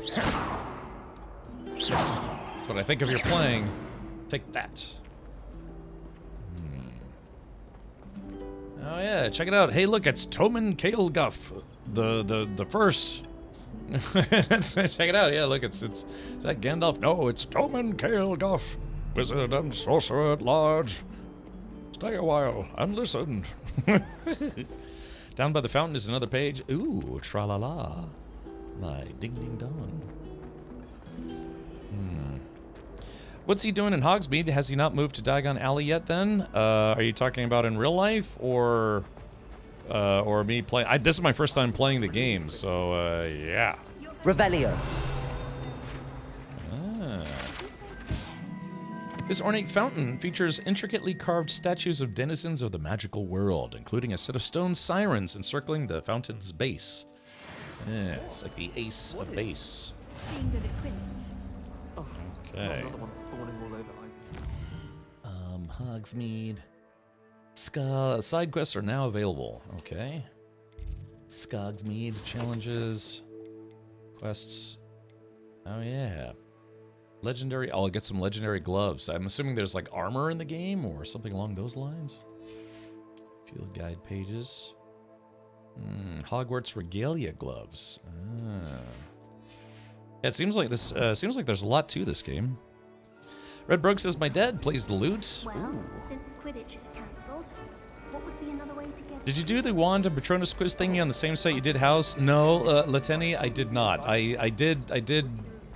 That's what I think of your playing. Take that. Oh yeah, check it out. Hey, look, it's Toman Kael'guff, the first. Check it out. Yeah, look, it's that Gandalf. No, it's Toman Kael'guff, wizard and sorcerer at large. Stay a while and listen. Down by the fountain is another page. Ooh, tra-la-la. My ding-ding-dong. What's he doing in Hogsmeade? Has he not moved to Diagon Alley yet then? Are you talking about in real life or me playing? This is my first time playing the game, so yeah. Revelio. This ornate fountain features intricately carved statues of denizens of the magical world, including a set of stone sirens encircling the fountain's base. Yeah, it's like the ace of base. Okay. Hogsmeade. Side quests are now available. Okay. Skogsmeade challenges. Quests. Oh yeah. Legendary. I'll get some legendary gloves. I'm assuming there's like armor in the game or something along those lines. Field guide pages. Hogwarts regalia gloves. It seems like this. Seems like there's a lot to this game. Red Brogue says my dad plays the lute. Well, since Quidditch is cancelled, what would be another way to get? Did you do the wand and Patronus quiz thingy on the same site you did house? No, Lateni, I did not. I did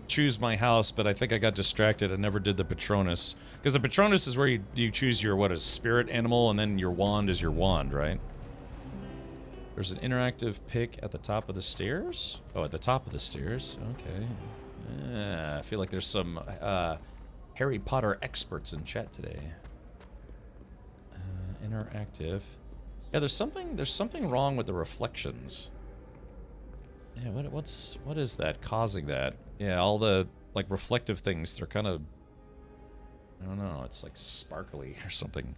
choose my house, but I think I got distracted. I never did the Patronus. Because the Patronus is where you choose your, a spirit animal, and then your wand is your wand, right? There's an interactive pick at the top of the stairs? Oh, at the top of the stairs. Okay. I feel like there's some Harry Potter experts in chat today. Interactive. Yeah, there's something wrong with the reflections. Yeah, what is that causing that? Yeah, all the like reflective things, they're kind of, I don't know, it's like sparkly or something.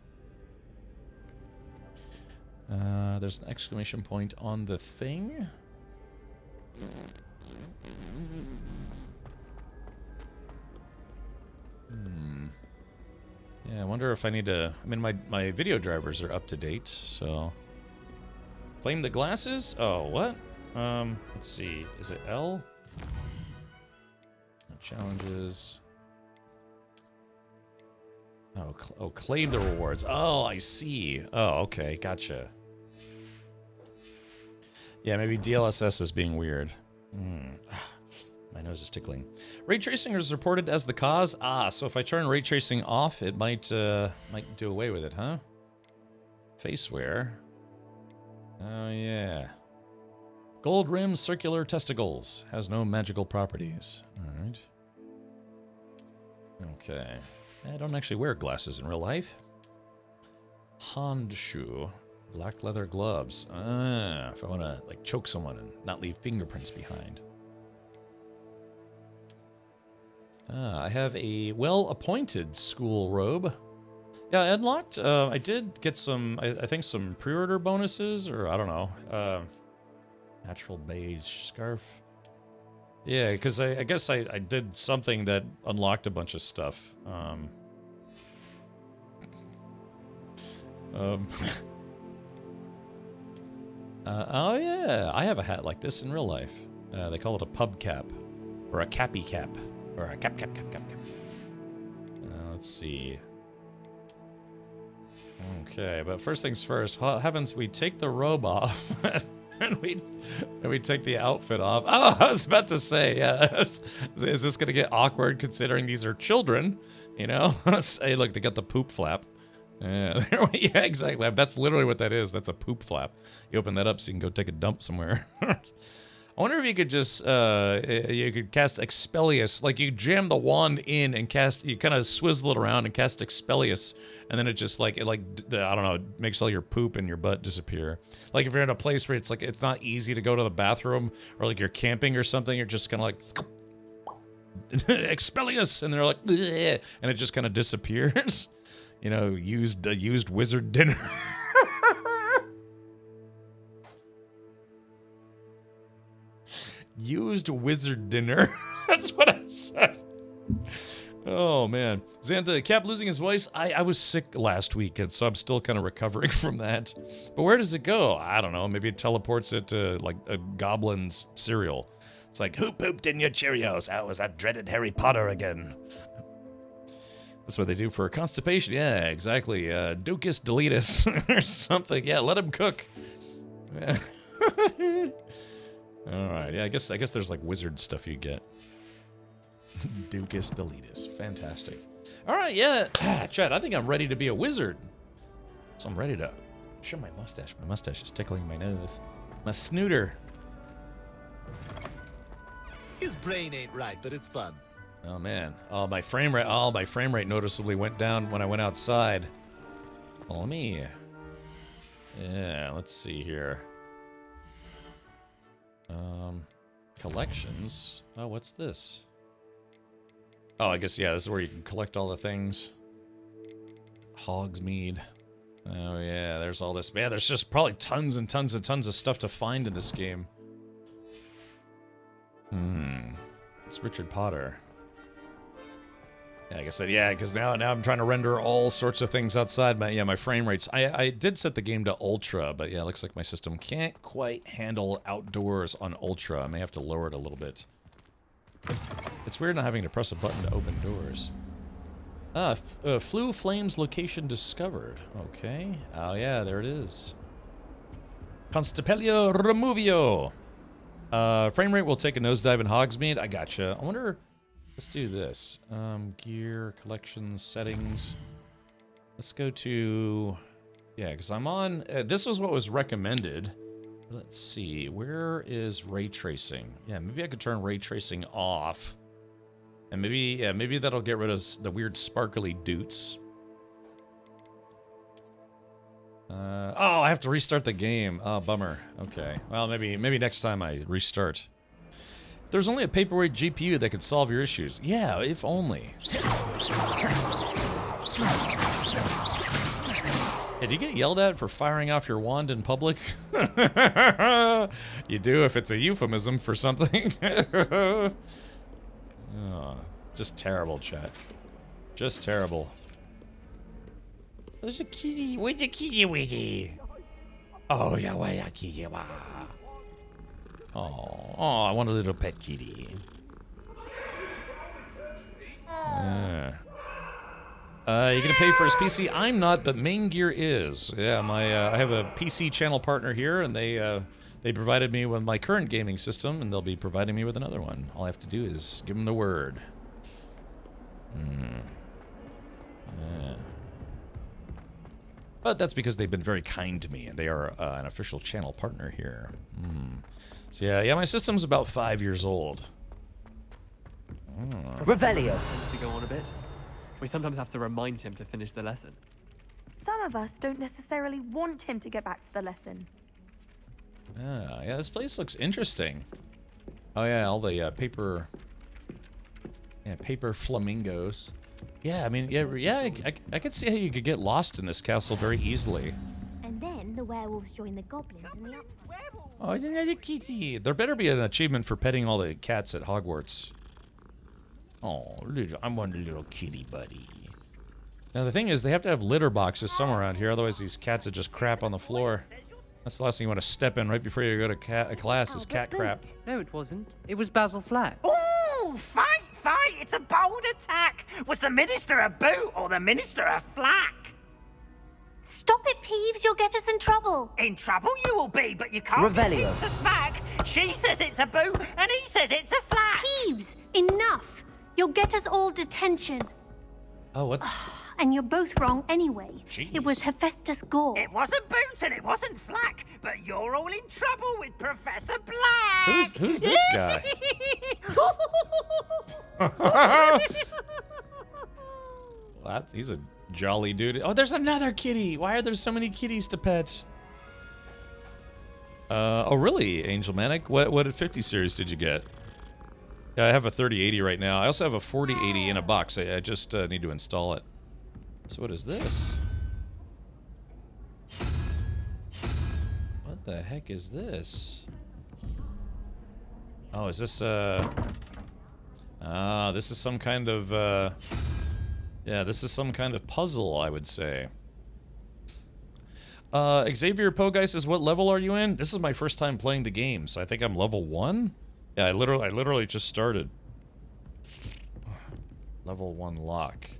There's an exclamation point on the thing. Yeah, I wonder if I need to, I mean, my video drivers are up to date, so. Claim the glasses? Oh, what? Let's see, is it L? Challenges. Oh, claim the rewards. Oh, I see. Oh, okay, gotcha. Yeah, maybe DLSS is being weird. My nose is tickling. Ray tracing is reported as the cause. Ah, so if I turn ray tracing off, it might do away with it, huh? Face wear. Oh yeah. Gold rim circular testicles. Has no magical properties. Alright. Okay. I don't actually wear glasses in real life. Handschuh. Black leather gloves. Ah, if I want to like choke someone and not leave fingerprints behind. Ah, I have a well-appointed school robe. Yeah, I unlocked. I did get some, I think some pre-order bonuses, or I don't know. Natural beige scarf. Yeah, because I guess I did something that unlocked a bunch of stuff. Oh yeah, I have a hat like this in real life. They call it a pub cap, or a cappy cap, or a cap. Let's see. Okay, but first things first. What happens? We take the robe off, and we take the outfit off. Oh, I was about to say, yeah. Is this gonna get awkward considering these are children? You know? Hey, look, they got the poop flap. Yeah, yeah, exactly. That's literally what that is. That's a poop flap. You open that up so you can go take a dump somewhere. I wonder if you could just, you could cast Expellius. Like, you jam the wand in and cast, you kind of swizzle it around and cast Expellius. And then it just, like, I don't know, makes all your poop and your butt disappear. Like, if you're in a place where it's, like, it's not easy to go to the bathroom, or, like, you're camping or something, you're just kind of like, Expellius! And they're like, bleh, and it just kind of disappears. You know, used wizard dinner. Used wizard dinner. That's what I said. Oh, man. Xanta kept losing his voice. I was sick last week, and so I'm still kind of recovering from that. But where does it go? I don't know. Maybe it teleports it to, like, a goblin's cereal. It's like, who pooped in your Cheerios? Oh, it was that dreaded Harry Potter again. That's what they do for constipation. Yeah, exactly. Ducus deletus or something. Yeah, let him cook. Yeah. All right. Yeah, I guess there's like wizard stuff you get. Ducus deletus. Fantastic. All right. Yeah, Chad. I think I'm ready to be a wizard. So I'm ready to show my mustache. My mustache is tickling my nose. My snooter. His brain ain't right, but it's fun. Oh man. Oh, my frame rate noticeably went down when I went outside. Well, let me. Yeah, let's see here. Collections. Oh, what's this? Oh, I guess, yeah, this is where you can collect all the things. Hogsmeade. Oh yeah, there's all this. Man, there's just probably tons and tons and tons of stuff to find in this game. It's Richard Potter. Yeah, like I said, yeah, because now I'm trying to render all sorts of things outside. My frame rates. I did set the game to ultra, but yeah, it looks like my system can't quite handle outdoors on ultra. I may have to lower it a little bit. It's weird not having to press a button to open doors. Flu Flames location discovered. Okay. Oh yeah, there it is. Constipelio removio. Frame rate will take a nosedive in Hogsmeade. I gotcha. I wonder. Let's do this. Gear, collections, settings. Let's go to... Yeah, because I'm on... this was what was recommended. Let's see. Where is ray tracing? Yeah, maybe I could turn ray tracing off. And maybe that'll get rid of the weird sparkly doots. Oh, I have to restart the game. Oh, bummer. Okay. Well, maybe next time I restart. There's only a paperweight GPU that could solve your issues. Yeah, if only. Hey, do you get yelled at for firing off your wand in public? You do if it's a euphemism for something. Oh, just terrible, chat. Just terrible. There's a kitty. Where's the kitty wiggy? Oh, yeah, where's the kitty? Oh, I want a little pet kitty. You gonna pay for his PC? I'm not, but Main Gear is. Yeah, I have a PC channel partner here, and they They provided me with my current gaming system, and they'll be providing me with another one. All I have to do is give them the word. Yeah. But that's because they've been very kind to me, and they are an official channel partner here. So yeah, my system's about 5 years old. Revelio. To go on a bit. We sometimes have to remind him to finish the lesson. Some of us don't necessarily want him to get back to the lesson. Yeah, this place looks interesting. Oh yeah, all the paper flamingos. Yeah, I mean, I could see how you could get lost in this castle very easily. And then the werewolves join the goblins in the upside. Oh, isn't that a kitty? There better be an achievement for petting all the cats at Hogwarts. Oh, I want a little kitty buddy. Now the thing is, they have to have litter boxes somewhere around here, otherwise these cats would just crap on the floor. That's the last thing you want to step in right before you go to class is cat crap. No, it wasn't. It was Basil Flat. Ooh, fight! It's a bold attack! Was the Minister a boot or the Minister a flack? Stop it, Peeves, you'll get us in trouble. In trouble you will be, but you can't get him to smack. She says it's a boot, and he says it's a flack. Peeves, enough. You'll get us all detention. Oh, what's... And you're both wrong anyway. Jeez. It was Hephaestus Gore. It wasn't boot and it wasn't flack, but you're all in trouble with Professor Black. Who's this guy? He's a jolly dude. Oh, there's another kitty. Why are there so many kitties to pet? Oh, really, Angel Manic? What 50 series did you get? Yeah, I have a 3080 right now. I also have a 4080 in a box. I just need to install it. So what is this? What the heck is this? Oh, is this this is some kind of yeah, this is some kind of puzzle, I would say. Xavier Pogeis says, what level are you in? This is my first time playing the game, so I think I'm level 1? Yeah, I literally just started. Level 1 lock.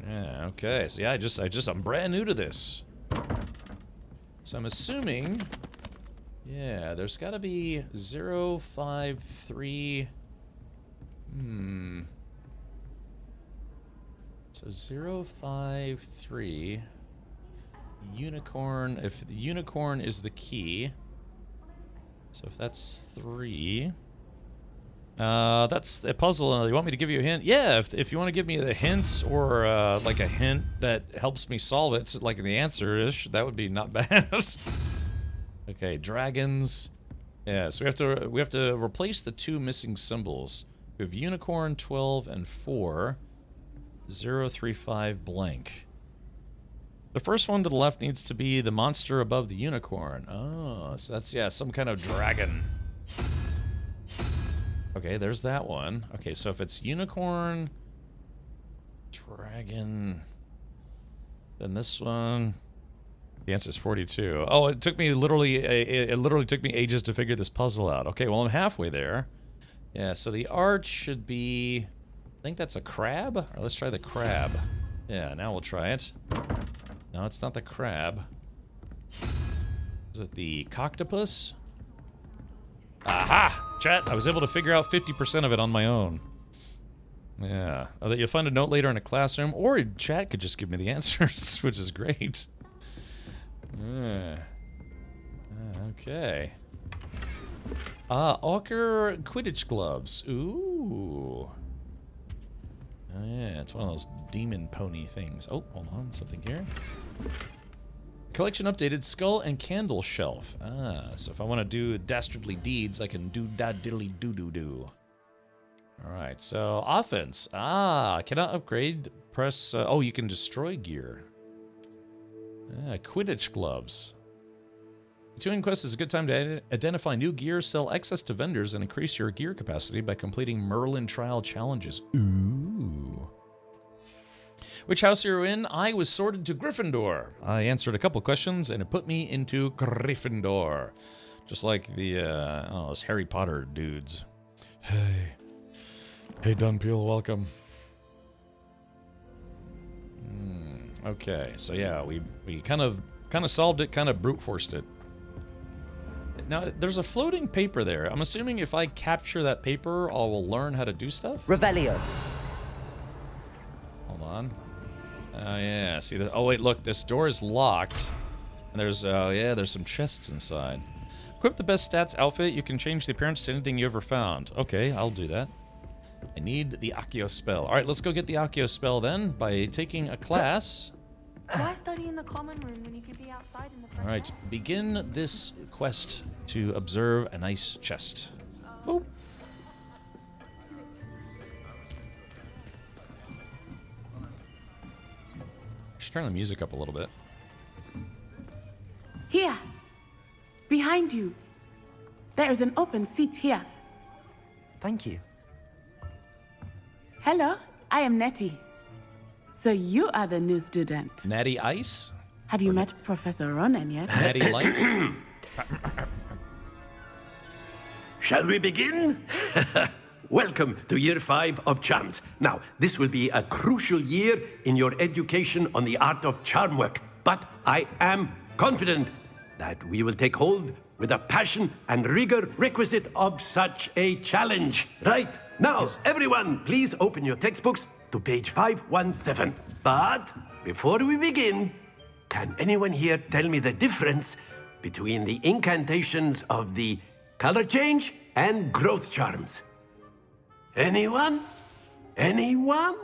Yeah, okay. So yeah, I'm brand new to this. So I'm assuming, yeah, there's gotta be 053. So 053 unicorn. If the unicorn is the key, so if that's 3. That's a puzzle. You want me to give you a hint? Yeah, if you want to give me the hints or like a hint that helps me solve it, like the answer-ish, that would be not bad. Okay, dragons. Yeah, so we have to replace the 2 missing symbols. We have unicorn 12 and 4, 035 blank. The first one to the left needs to be the monster above the unicorn. Oh, so that's, yeah, some kind of dragon. Okay, there's that one. Okay, so if it's unicorn, dragon, then this one, the answer is 42. Oh, it took me it literally took me ages to figure this puzzle out. Okay, well, I'm halfway there. Yeah, so the arch should be, I think that's a crab? Or let's try the crab. Yeah, now we'll try it. No, it's not the crab. Is it the coctopus? Aha! Chat, I was able to figure out 50% of it on my own. Yeah. Oh, that you'll find a note later in a classroom, or chat could just give me the answers, which is great. Okay. Ochre Quidditch gloves. Ooh. Oh, yeah, it's one of those demon pony things. Oh, hold on, something here. Collection updated, skull and candle shelf. Ah, so if I want to do dastardly deeds, I can do da diddly doo doo doo. Alright, so offense. Ah, cannot upgrade. Press. Oh, you can destroy gear. Quidditch gloves. Tuning quest is a good time to identify new gear, sell excess to vendors, and increase your gear capacity by completing Merlin trial challenges. Ooh. Which house are you in? I was sorted to Gryffindor. I answered a couple questions, and it put me into Gryffindor. Just like the, those Harry Potter dudes. Hey. Hey, Dunpeel, welcome. Okay, so yeah, we kind of solved it, kind of brute forced it. Now, there's a floating paper there. I'm assuming if I capture that paper, I will learn how to do stuff? Revelio. Hold on. Oh, yeah. See, oh, wait, look. This door is locked. And there's, yeah, there's some chests inside. Equip the best stats outfit. You can change the appearance to anything you ever found. Okay, I'll do that. I need the Accio spell. All right, let's go get the Accio spell then by taking a class. Why study in the common room when you could be outside in the fresh All right, begin this quest to observe a nice chest. Boop. Should turn the music up a little bit. Here. Behind you. There is an open seat here. Thank you. Hello, I am Nettie. So you are the new student. Natty Ice? Have you met Professor Ronan yet? Natty Light? Shall we begin? Welcome to Year 5 of Charms. Now, this will be a crucial year in your education on the art of charm work, but I am confident that we will take hold with the passion and rigor requisite of such a challenge. Right, now, everyone, please open your textbooks to page 517. But before we begin, can anyone here tell me the difference between the incantations of the color change and growth charms? Anyone? Anyone?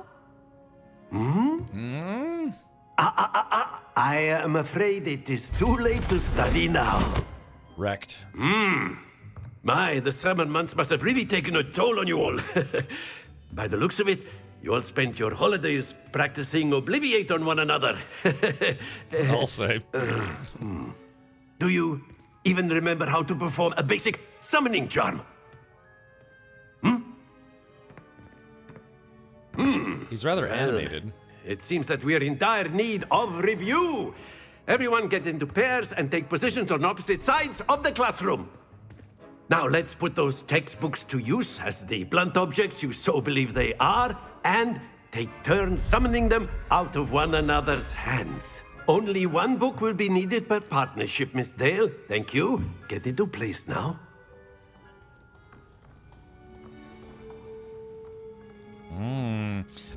I am afraid it is too late to study now. Wrecked. My, the summer months must have really taken a toll on you all. By the looks of it, you all spent your holidays practicing Obliviate on one another. I'll say. Do you even remember how to perform a basic summoning charm? He's rather animated. It seems that we are in dire need of review. Everyone get into pairs and take positions on opposite sides of the classroom. Now let's put those textbooks to use as the blunt objects you so believe they are, and take turns summoning them out of one another's hands. Only one book will be needed per partnership, Miss Dale. Thank you. Get into place now.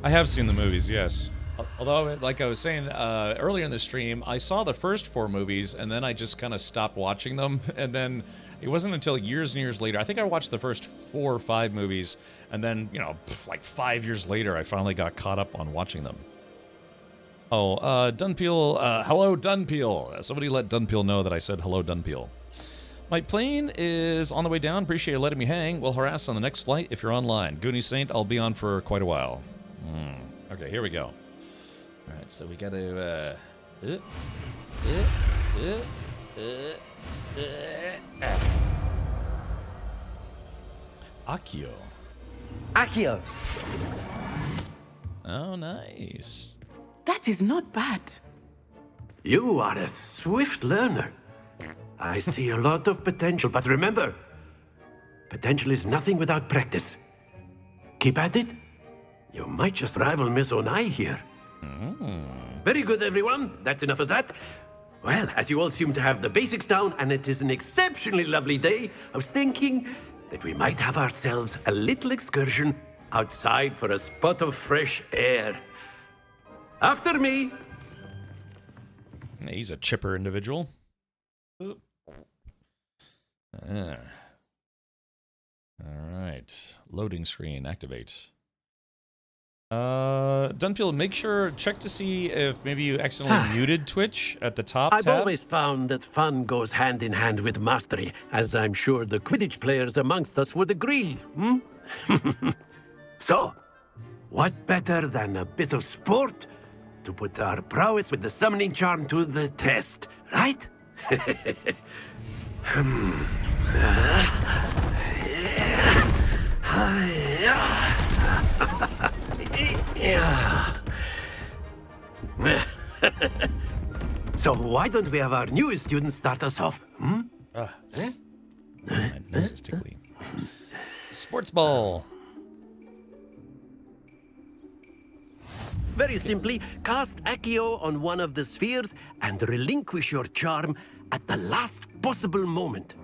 I have seen the movies, yes. Although, like I was saying earlier in the stream, I saw the first 4 movies, and then I just kind of stopped watching them. And then it wasn't until years and years later. I think I watched the first 4 or 5 movies, and then, you know, like 5 years later, I finally got caught up on watching them. Oh, Dunpeel, hello, Dunpeel. Somebody let Dunpeel know that I said hello, Dunpeel. My plane is on the way down. Appreciate you letting me hang. We'll harass on the next flight if you're online. Goonie Saint, I'll be on for quite a while. Okay, here we go. All right, so we got to. Accio. Accio. Oh, nice. That is not bad. You are a swift learner. I see a lot of potential, but remember, potential is nothing without practice. Keep at it. You might just rival Miss Onai here. Very good, everyone. That's enough of that. Well, as you all seem to have the basics down, and it is an exceptionally lovely day, I was thinking that we might have ourselves a little excursion outside for a spot of fresh air. After me. He's a chipper individual. All right. Loading screen, activate. Dunpeel, make sure, check to see if maybe you accidentally muted Twitch at the top I've tab. always found that fun goes hand in hand with mastery, as I'm sure the Quidditch players amongst us would agree. So, what better than a bit of sport to put our prowess with the summoning charm to the test, right? So why don't we have our newest student start us off? My nose is tickly. Sports ball. Very simply, cast Accio on one of the spheres and relinquish your charm at the last possible moment.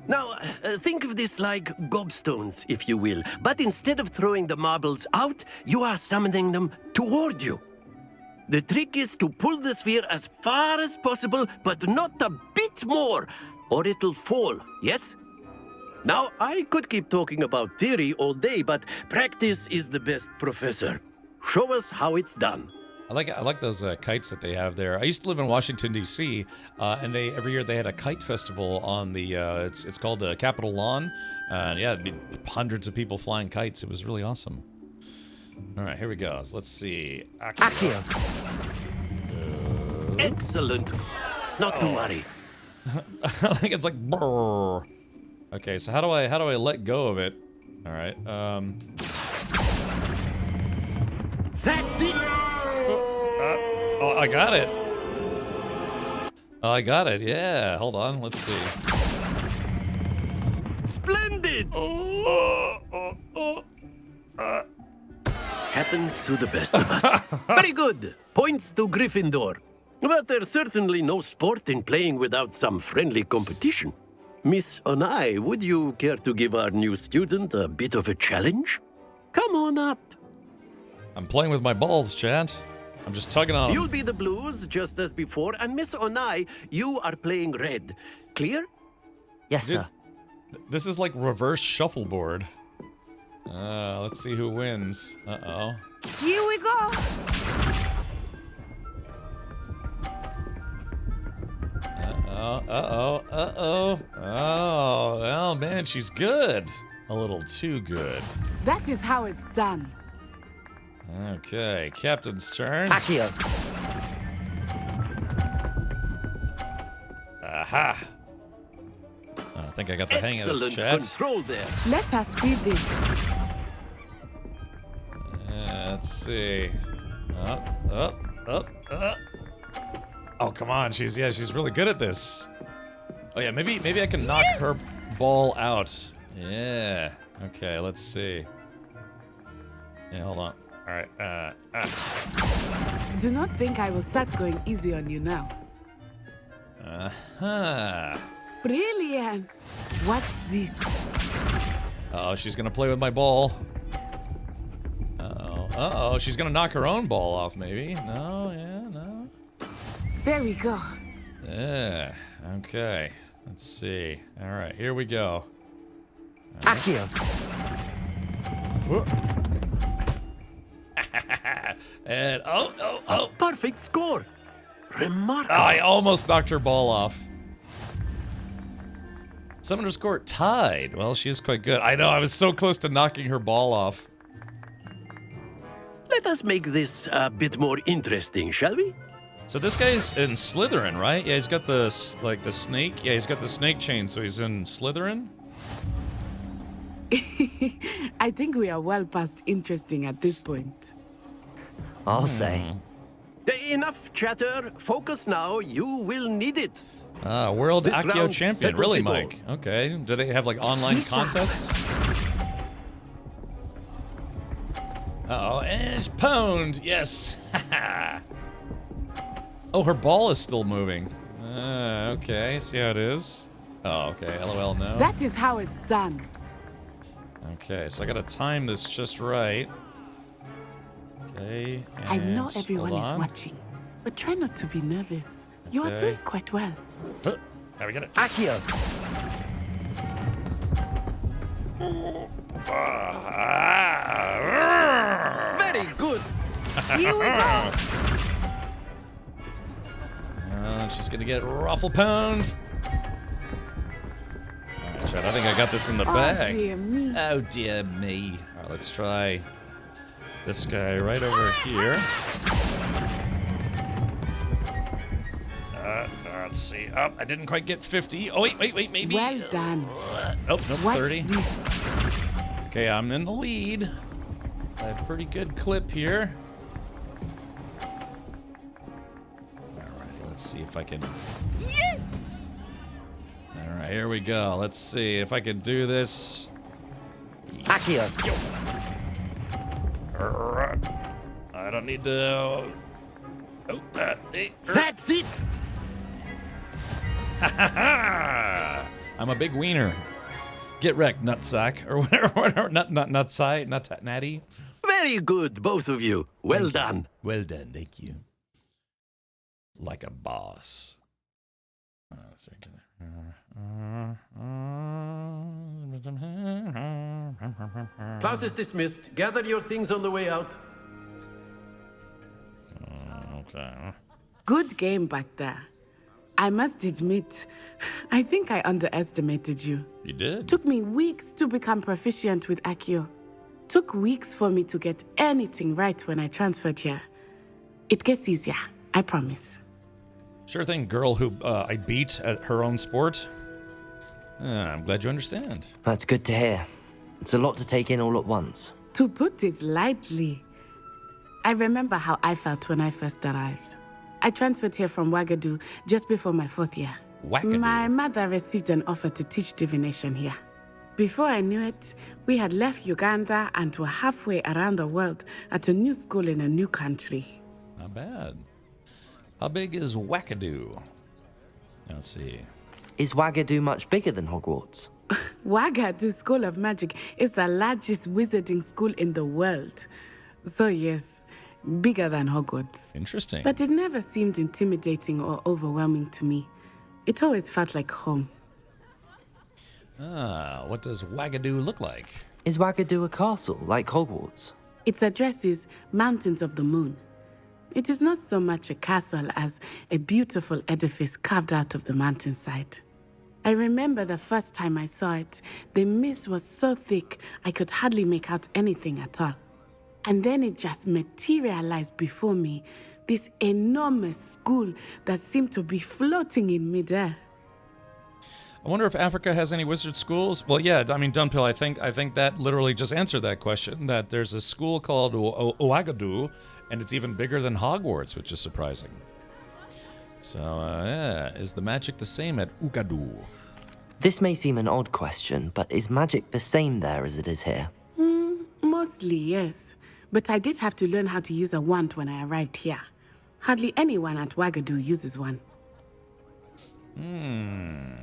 Now, think of this like gobstones, if you will. But instead of throwing the marbles out, you are summoning them toward you. The trick is to pull the sphere as far as possible, but not a bit more, or it'll fall, yes? Now, I could keep talking about theory all day, but practice is the best professor. Show us how it's done. I like those kites that they have there. I used to live in Washington D.C. And every year they had a kite festival on the it's called the Capitol Lawn. And yeah, it'd be hundreds of people flying kites. It was really awesome. All right, here we go. So let's see. Accio. Excellent. Not to worry. I think it's like brrr. Okay, so how do I let go of it? All right. That's it. Oh, I got it. Oh, I got it. Yeah. Hold on. Let's see. Splendid. Happens to the best of us. Very good. Points to Gryffindor. But there's certainly no sport in playing without some friendly competition. Miss Onai, would you care to give our new student a bit of a challenge? Come on up. I'm playing with my balls, Chad. I'm just tugging on them. You'll be the blues, just as before, and Miss Onai, you are playing red. Clear? Yes, sir. This is like reverse shuffleboard. Let's see who wins. Uh-oh. Here we go. Oh, man, she's good. A little too good. That is how it's done. Okay, captain's turn. Accio. Aha. I think I got the hang of this, Excellent chat. control there. Let us see this. Let's see. Up. Oh, come on. She's really good at this. Oh yeah, maybe I can knock her ball out. Yeah. Okay, let's see. Yeah, hold on. All right. Do not think I will start going easy on you now. Brilliant. Watch this. Oh, she's gonna play with my ball. Uh-oh. She's gonna knock her own ball off, maybe. No. There we go. Yeah. Okay. Let's see. All right, here we go. Accio. And A perfect score. Remarkable. Oh, I almost knocked her ball off. Summoner's Court tied. Well, she is quite good. I know, I was so close to knocking her ball off. Let us make this a bit more interesting, shall we? So this guy's in Slytherin, right? Yeah, he's got the snake. Yeah, he's got the snake chain, so he's in Slytherin? I think we are well past interesting at this point. I'll say. Enough chatter. Focus now. You will need it. World This Accio round champion. settles Really, it all. Mike? Okay. Do they have like online contests? Uh-oh, and pwned. Yes. Oh, her ball is still moving. Okay. See how it is? Oh, okay. LOL, no. That is how it's done. Okay, so I gotta time this just right. Okay. I know and everyone hold is on. watching, but try not to be nervous. You are Okay. doing quite well. There we get it. Accio. Very good. Here we go. She's gonna get ruffle pwned. Alright, Chad, I think I got this in the bag. Oh dear me. Oh dear me. Alright, let's try this guy right over here. Let's see. Oh, I didn't quite get 50. Oh, wait, maybe. Well done. Oh, nope, Watch 30. this. Okay, I'm in the lead. I have a pretty good clip here. Alrighty, let's see if I can... Yes! Alright, here we go. Let's see if I can do this. Accio. I don't need to... That's it. I'm a big wiener. Get wrecked, nutsack, or whatever. Nut natty. Very good, both of you. Well done. Well done, thank you. Like a boss. Class is dismissed. Gather your things on the way out. Okay. Good game back there. I must admit, I think I underestimated you. You did? Took me weeks to become proficient with Accio. Took weeks for me to get anything right when I transferred here. It gets easier, I promise. Sure thing, girl who I beat at her own sport. I'm glad you understand. That's good to hear. It's a lot to take in all at once. To put it lightly, I remember how I felt when I first arrived. I transferred here from Wagadu just before my 4th year. Wagadu? My mother received an offer to teach divination here. Before I knew it, we had left Uganda and were halfway around the world at a new school in a new country. Not bad. How big is Wackadoo? Let's see. Is Wagadu much bigger than Hogwarts? Wagadu School of Magic is the largest wizarding school in the world. So yes, bigger than Hogwarts. Interesting. But it never seemed intimidating or overwhelming to me. It always felt like home. What does Wagadu look like? Is Wagadu a castle, like Hogwarts? Its address is Mountains of the Moon. It is not so much a castle as a beautiful edifice carved out of the mountainside. I remember the first time I saw it, the mist was so thick I could hardly make out anything at all. And then it just materialized before me, this enormous school that seemed to be floating in midair. I wonder if Africa has any wizard schools. Well, yeah, I mean, Dunpill, I think that literally just answered that question, that there's a school called Ouagadougou, and it's even bigger than Hogwarts, which is surprising. So, yeah, is the magic the same at Ouagadougou? This may seem an odd question, but is magic the same there as it is here? Mostly, yes. But I did have to learn how to use a wand when I arrived here. Hardly anyone at Wagadu uses one.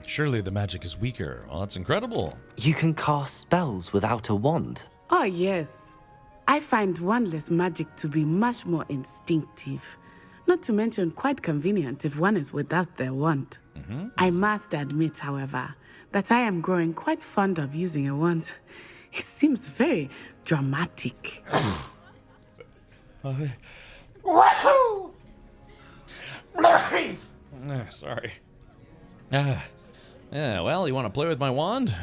Surely the magic is weaker. Well, that's incredible. You can cast spells without a wand. Oh, yes. I find wandless magic to be much more instinctive. Not to mention quite convenient if one is without their wand. I must admit, however, that I am growing quite fond of using a wand. It seems very dramatic. Wahoo! Sorry. Yeah, well, you want to play with my wand?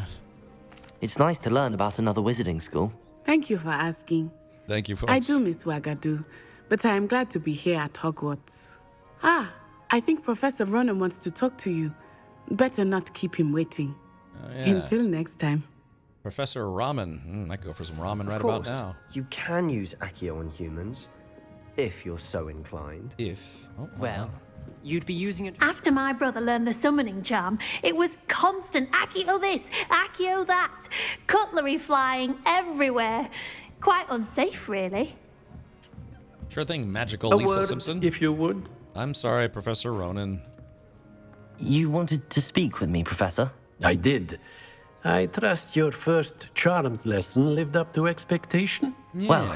It's nice to learn about another wizarding school. Thank you for asking. Thank you, folks. I do miss Wagadu, but I am glad to be here at Hogwarts. I think Professor Ronan wants to talk to you. Better not keep him waiting. Oh, yeah. Until next time. Professor Ramen. I could go for some ramen right Of course, about now. you can use Accio on humans, if you're so inclined. Well, you'd be using it... After my brother learned the summoning charm, it was constant Accio this, Accio that, cutlery flying everywhere. Quite unsafe, really. Sure thing, magical A Lisa word, Simpson. if you would. I'm sorry, Professor Ronan. You wanted to speak with me, Professor? I did. I trust your first charms lesson lived up to expectation? Well,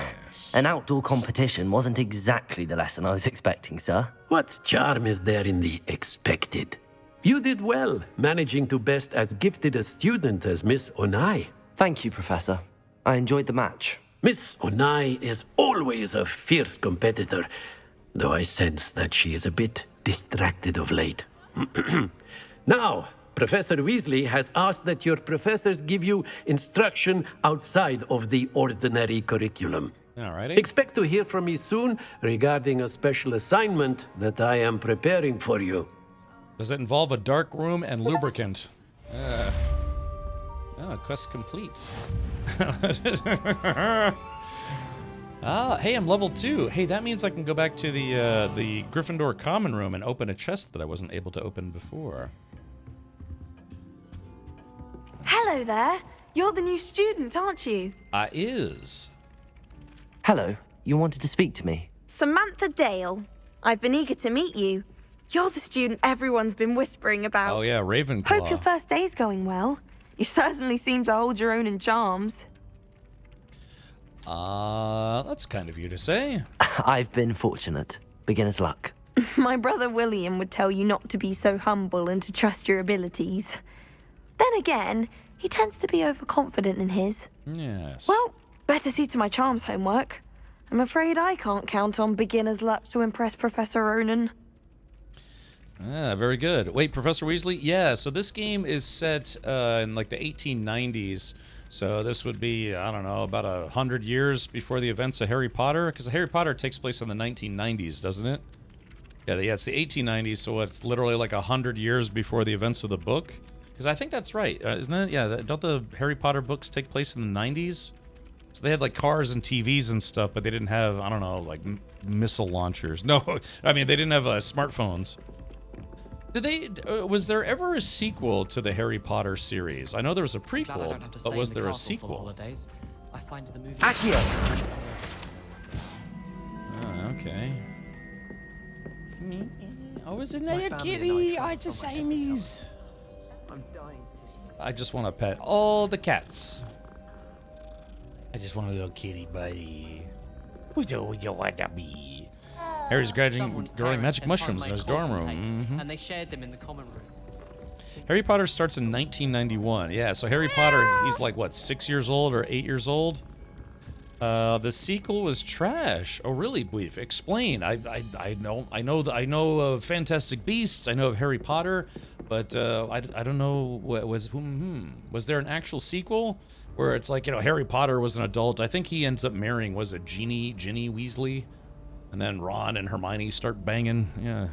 an outdoor competition wasn't exactly the lesson I was expecting, sir. What charm is there in the expected? You did well, managing to best as gifted a student as Miss Onai. Thank you, Professor. I enjoyed the match. Miss Onai is always a fierce competitor, though I sense that she is a bit distracted of late. Now, Professor Weasley has asked that your professors give you instruction outside of the ordinary curriculum. Alrighty. Expect to hear from me soon regarding a special assignment that I am preparing for you. Does it involve a dark room and lubricant? Quest complete. Hey, I'm level 2. Hey, that means I can go back to the Gryffindor common room and open a chest that I wasn't able to open before. Hello there. You're the new student, aren't you? Is. Hello. You wanted to speak to me? Samantha Dale. I've been eager to meet you. You're the student everyone's been whispering about. Oh yeah, Ravenclaw. Hope your first day's going well. You certainly seem to hold your own in charms. That's kind of you to say. I've been fortunate. Beginner's luck. My brother William would tell you not to be so humble and to trust your abilities. Then again, he tends to be overconfident in his. Yes. Well, better see to my charms homework. I'm afraid I can't count on beginner's luck to impress Professor Ronan. Very good. Wait, Professor Weasley? Yeah, so this game is set in like the 1890s. So this would be, I don't know, about 100 years before the events of Harry Potter? Because Harry Potter takes place in the 1990s, doesn't it? Yeah, it's the 1890s, so it's literally like 100 years before the events of the book. Because I think that's right, isn't it? Yeah, don't the Harry Potter books take place in the 90s? So they had like cars and TVs and stuff, but they didn't have, I don't know, like missile launchers. No, I mean, they didn't have smartphones. Did they? Was there ever a sequel to the Harry Potter series? I know there was a prequel, but was there a sequel? I find the movie. Accio. Oh, okay. Oh, it's another kitty. Oh, it's the sameys. I'm dying. I just want to pet all the cats. I just want a little kitty buddy. Who do you want to be? Harry's growing magic mushrooms in his dorm room. And they shared them in the common room. Harry Potter starts in 1991. Yeah, so Harry Potter, he's like, what, 6 years old or 8 years old? The sequel was trash. Oh, really, Bleef? Explain. I know of Fantastic Beasts. I know of Harry Potter, but I don't know what was. Was there an actual sequel where it's like, Harry Potter was an adult? I think he ends up marrying, was it Ginny Weasley? And then Ron and Hermione start banging. Yeah.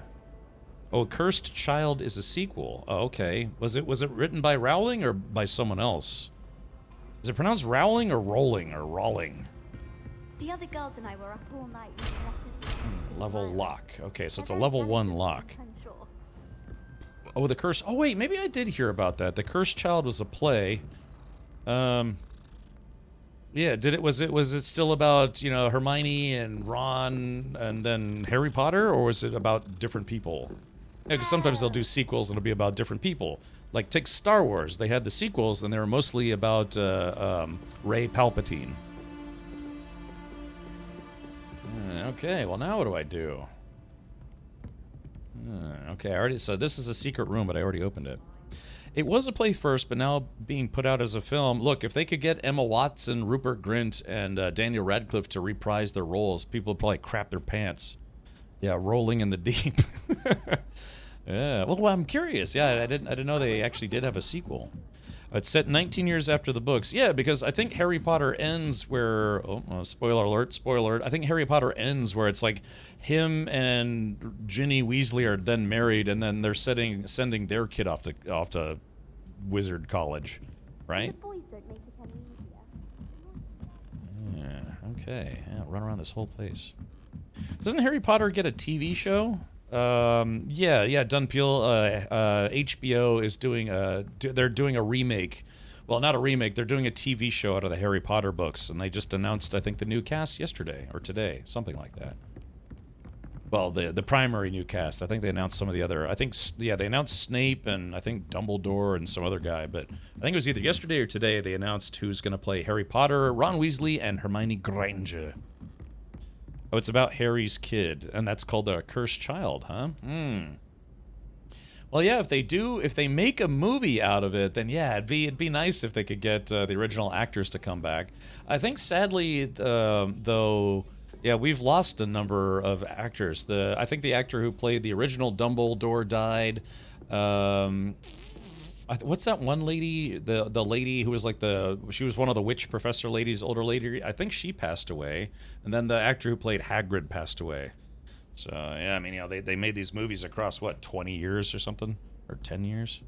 Oh, Cursed Child is a sequel. Oh, okay. Was it written by Rowling or by someone else? Is it pronounced Rowling or Rolling or Rawling? The other girls and I were up all night. Level lock. Okay, so it's a level 1 lock. Oh, the Curse. Oh, wait, maybe I did hear about that. The Cursed Child was a play. Yeah, was it still about, Hermione and Ron and then Harry Potter, or was it about different people? Yeah, because sometimes they'll do sequels and it'll be about different people. Like, take Star Wars. They had the sequels and they were mostly about Rey Palpatine. Okay, well now what do I do? Okay, so this is a secret room, but I already opened it. It was a play first, but now being put out as a film. Look, if they could get Emma Watson, Rupert Grint, and Daniel Radcliffe to reprise their roles, people would probably crap their pants. Yeah, rolling in the deep. Yeah. Well, I'm curious. Yeah, I didn't know they actually did have a sequel. It's set 19 years after the books. Yeah, because I think Harry Potter ends where... Oh, spoiler alert. I think Harry Potter ends where it's like him and Ginny Weasley are then married, and then they're sending their kid off to wizard college, right? Yeah, okay. Yeah, run around this whole place. Doesn't Harry Potter get a TV show? Yeah, Dunpeel, HBO is doing they're doing a remake. Well, not a remake, they're doing a TV show out of the Harry Potter books, and they just announced, I think, the new cast yesterday, or today, something like that. Well, the primary new cast. I think they announced some of the other, they announced Snape, and I think Dumbledore, and some other guy, but I think it was either yesterday or today they announced who's gonna play Harry Potter, Ron Weasley, and Hermione Granger. Oh, it's about Harry's kid, and that's called The Cursed Child, huh? Well, yeah, if they make a movie out of it, then yeah, it'd be nice if they could get the original actors to come back. I think sadly, though, yeah, we've lost a number of actors. I think the actor who played the original Dumbledore died. What's that one lady? The lady who was like she was one of the witch professor ladies, older lady. I think she passed away, and then the actor who played Hagrid passed away. So yeah, I mean, they made these movies across what, 20 years or something, or 10 years.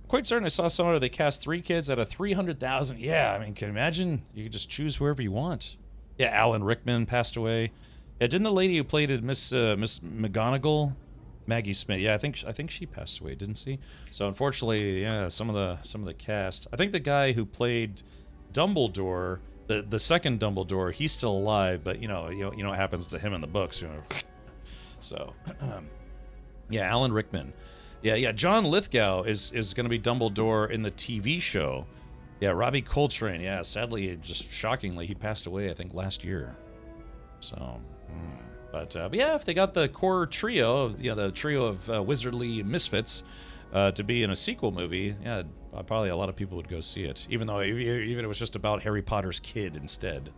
Quite certain I saw somewhere they cast 3 kids out of 300,000. Yeah, I mean, can you imagine? You could just choose whoever you want. Yeah, Alan Rickman passed away. Yeah, didn't the lady who played it Miss McGonagall? Maggie Smith, yeah, I think she passed away, didn't she? So unfortunately, yeah, some of the cast. I think the guy who played Dumbledore, the second Dumbledore, he's still alive, but you know what happens to him in the books, So Yeah, Alan Rickman. Yeah. John Lithgow is going to be Dumbledore in the TV show. Yeah, Robbie Coltrane. Yeah, sadly, just shockingly, he passed away, I think, last year. So, but yeah, if they got the core trio, the trio of wizardly misfits to be in a sequel movie, yeah, probably a lot of people would go see it. Even though, even it was just about Harry Potter's kid instead.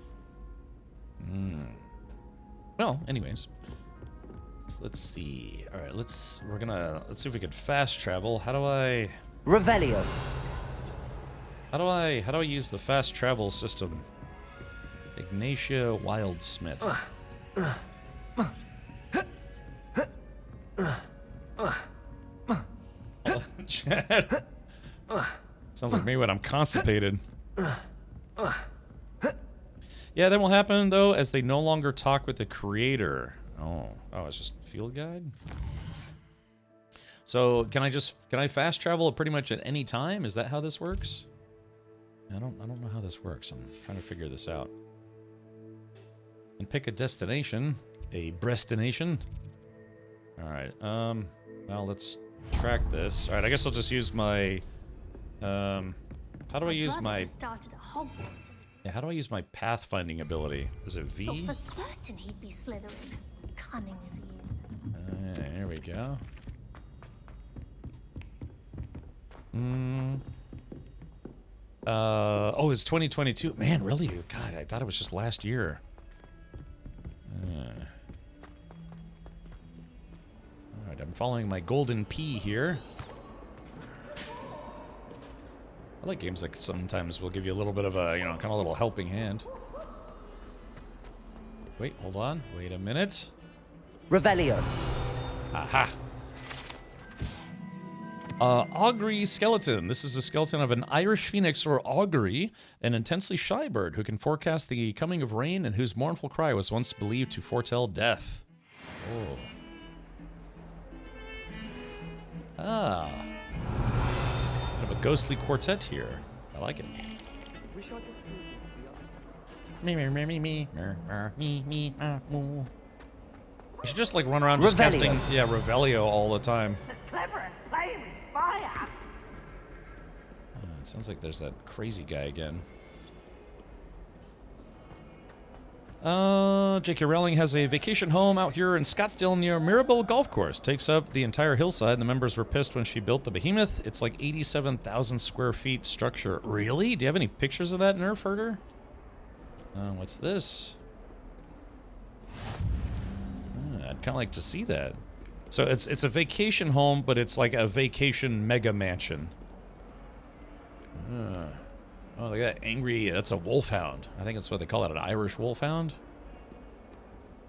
Well, anyways. So let's see. All right, let's see if we can fast travel. How do I... Revelio. How do I use the fast travel system? Ignatia Wildsmith. Chad. Sounds like me when I'm constipated. Yeah, that will happen though as they no longer talk with the creator. Oh, it's just field guide. So can I fast travel pretty much at any time? Is that how this works? I don't know how this works. I'm trying to figure this out. And pick a destination, a breastination. All right. Well, let's track this. All right. I guess I'll just use my. How do I use my? Started at Hogwarts. Yeah. How do I use my pathfinding ability? Is it V? Thought for certain he'd be Slytherin. Cunning of you. There we go. Oh, it's 2022. Man, really? God, I thought it was just last year. Alright, I'm following my golden P here. I like games that sometimes will give you a little bit of a, kind of a little helping hand. Wait, hold on. Wait a minute. Revelio. Aha. Augury skeleton. This is a skeleton of an Irish phoenix or augury, an intensely shy bird who can forecast the coming of rain and whose mournful cry was once believed to foretell death. Oh. Ah. Kind of a ghostly quartet here. I like it. You should just like run around just casting, Revelio all the time. Sounds like there's that crazy guy again. J.K. Rowling has a vacation home out here in Scottsdale near Mirabel Golf Course. Takes up the entire hillside. The members were pissed when she built the behemoth. It's like 87,000 square feet structure. Really? Do you have any pictures of that, Nerf Herder? What's this? I'd kind of like to see that. So it's a vacation home, but it's like a vacation mega mansion. Oh, look at that angry, that's a wolfhound. I think that's what they call it, an Irish wolfhound.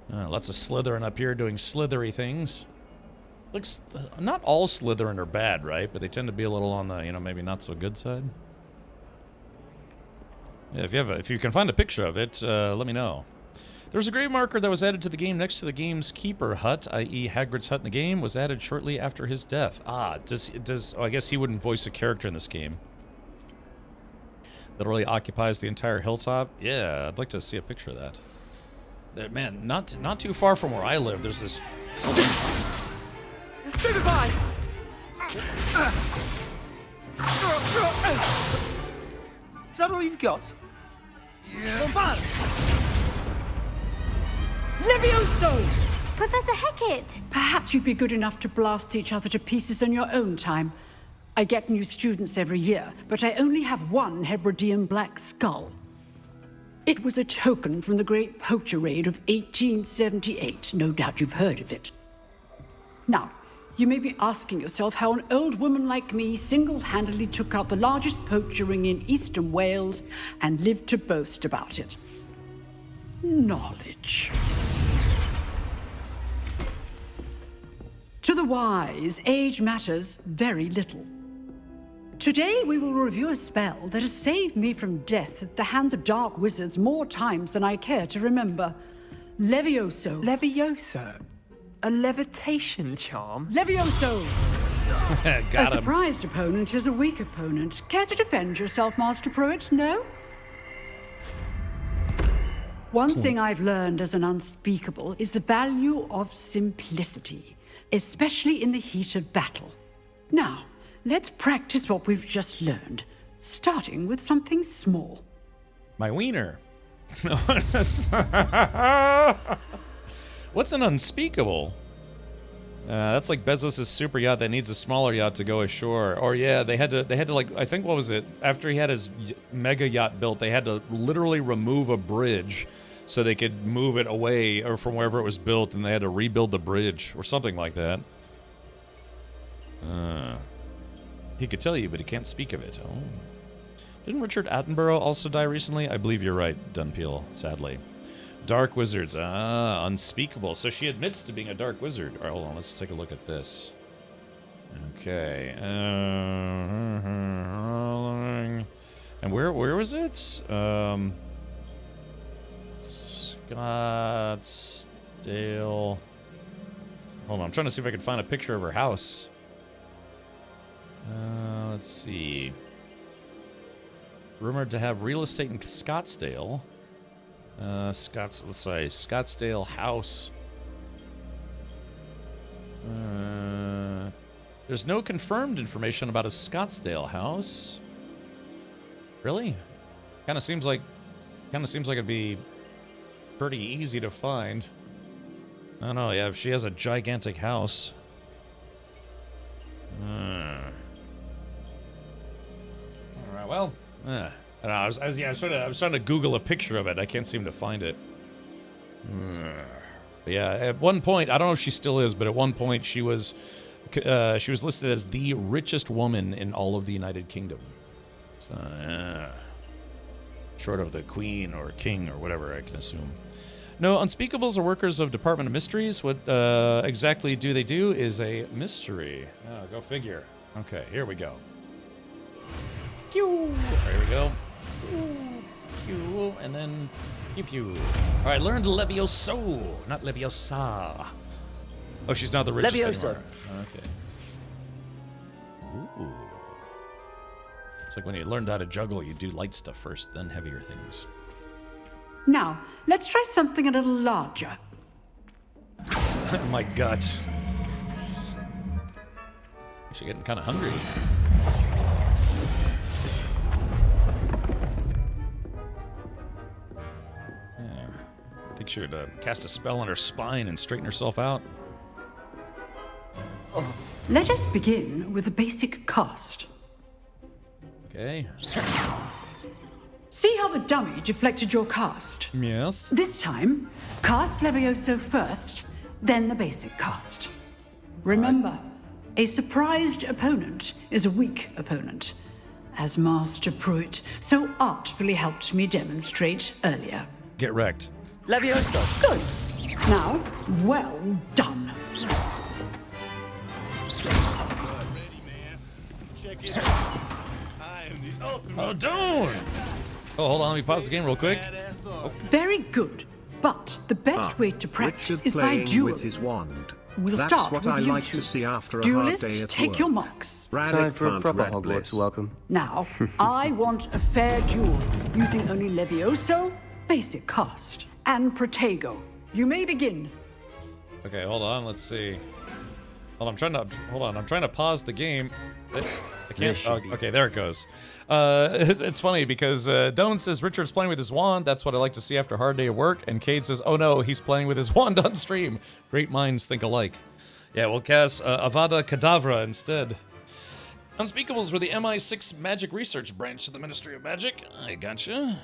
Lots of Slytherin up here doing slithery things. Looks, not all Slytherin are bad, right? But they tend to be a little on the, maybe not so good side. Yeah, if you can find a picture of it, let me know. There was a grave marker that was added to the game next to the game's keeper hut, i.e. Hagrid's hut in the game, was added shortly after his death. I guess he wouldn't voice a character in this game. That really occupies the entire hilltop. Yeah, I'd like to see a picture of that. Man, not too far from where I live, there's this... Stupefy! Is that all you've got? Yeah. Levioso! Professor Hecat! Perhaps you'd be good enough to blast each other to pieces in your own time. I get new students every year, but I only have one Hebridean black skull. It was a token from the Great Poacher Raid of 1878. No doubt you've heard of it. Now, you may be asking yourself how an old woman like me single-handedly took out the largest poacher ring in eastern Wales and lived to boast about it. Knowledge. To the wise, age matters very little. Today we will review a spell that has saved me from death at the hands of dark wizards more times than I care to remember. Levioso. Levioso? A levitation charm? Levioso! Got a surprised opponent is a weak opponent. Care to defend yourself, Master Pruitt? No? One thing I've learned as an unspeakable is the value of simplicity. especially in the heat of battle. Now, let's practice what we've just learned, starting with something small. My wiener. What's an unspeakable? That's like Bezos' super yacht that needs a smaller yacht to go ashore. Or yeah, they had to like, I think, what was it? After he had his mega yacht built, they had to literally remove a bridge so they could move it away or from wherever it was built, and they had to rebuild the bridge or something like that. He could tell you, but he can't speak of it. Oh. Didn't Richard Attenborough also die recently? I believe you're right, Dunpeel, sadly. Dark wizards. Unspeakable. So she admits to being a dark wizard. All right, hold on, let's take a look at this. Okay. And where was it? Scottsdale. Hold on, I'm trying to see if I can find a picture of her house. Let's see. Rumored to have real estate in Scottsdale. Let's say Scottsdale house. There's no confirmed information about a Scottsdale house. Really? Kind of seems like it'd be pretty easy to find. I don't know. Yeah, if she has a gigantic house. All right. Well. I don't know, I was trying to Google a picture of it. I can't seem to find it. But yeah, at one point, I don't know if she still is, but at one point she was listed as the richest woman in all of the United Kingdom. So, short of the Queen or King or whatever, I can assume. No, Unspeakables are workers of Department of Mysteries. What exactly do they do is a mystery. Oh, go figure. Okay, here we go. Pew. There we go. Pew, pew, and then pew pew. All right, learn Levioso, not Leviosa. Oh, she's not the richest anymore. Okay. Ooh. It's like when you learned how to juggle, you do light stuff first, then heavier things. Now, let's try something a little larger. My gut. Actually getting kind of hungry. I think she would cast a spell on her spine and straighten herself out. Let us begin with the basic cast. Okay. See how the dummy deflected your cast? Yes. This time, cast Levioso first, then the basic cast. Remember, a surprised opponent is a weak opponent, as Master Pruitt so artfully helped me demonstrate earlier. Get wrecked. Levioso. Good. Now, well done. Oh, don't! Oh, hold on, let me pause the game real quick. Oh. Very good. But the best way to practice is by duel. With his wand. We'll That's start what with I you like two. to see after a Duelists, hard day at take work. your marks. Time for a proper Hogwarts welcome. Now, I want a fair duel, using only Levioso, basic cast, and Protego. You may begin. Okay, hold on, let's see. I'm trying to pause the game. I can't. Oh, okay, there it goes. It's funny because Doan says Richard's playing with his wand. That's what I like to see after a hard day of work. And Cade says, oh no, he's playing with his wand on stream. Great minds think alike. Yeah, we'll cast Avada Kedavra instead. Unspeakables were the MI6 Magic Research Branch of the Ministry of Magic. I gotcha.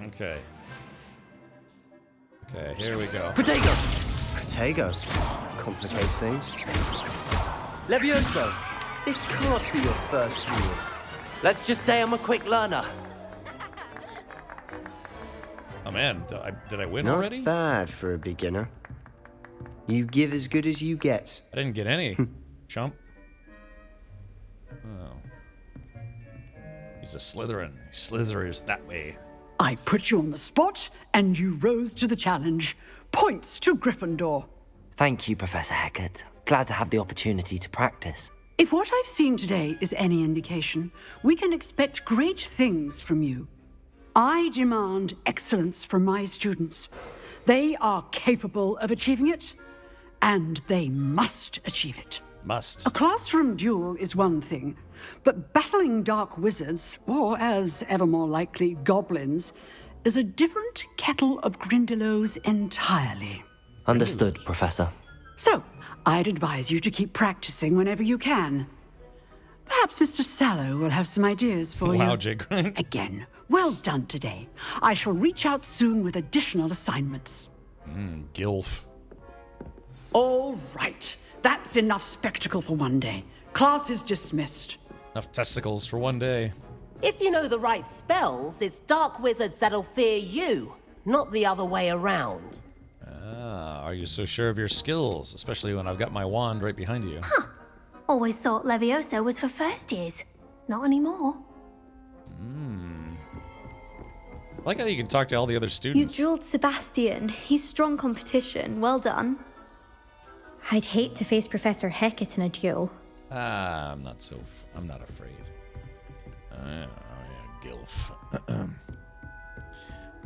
Okay. Okay, here we go. Protego! Complicates things. Levioso! This can't be your first duel. Let's just say I'm a quick learner. Oh man, did I win Not already? Not bad for a beginner. You give as good as you get. I didn't get any. Chump. Oh. He's a Slytherin. Slytherers that way. I put you on the spot, and you rose to the challenge. Points to Gryffindor. Thank you, Professor Hecat. Glad to have the opportunity to practice. If what I've seen today is any indication, we can expect great things from you. I demand excellence from my students. They are capable of achieving it, and they must achieve it. Must. A classroom duel is one thing, but battling dark wizards, or as ever more likely, goblins, is a different kettle of Grindylows entirely. Understood, Professor. So, I'd advise you to keep practicing whenever you can. Perhaps Mr. Sallow will have some ideas for you. Wow, Jake. Again, well done today. I shall reach out soon with additional assignments. Gilf. All right. That's enough spectacle for one day. Class is dismissed. Enough testicles for one day. If you know the right spells, it's dark wizards that'll fear you, not the other way around. Ah, are you so sure of your skills? Especially when I've got my wand right behind you. Huh. Always thought Levioso was for first years. Not anymore. I like how you can talk to all the other You students. dueled Sebastian. He's strong competition. Well done. I'd hate to face Professor Hecat in a duel. I'm not afraid. Oh yeah, Gilf.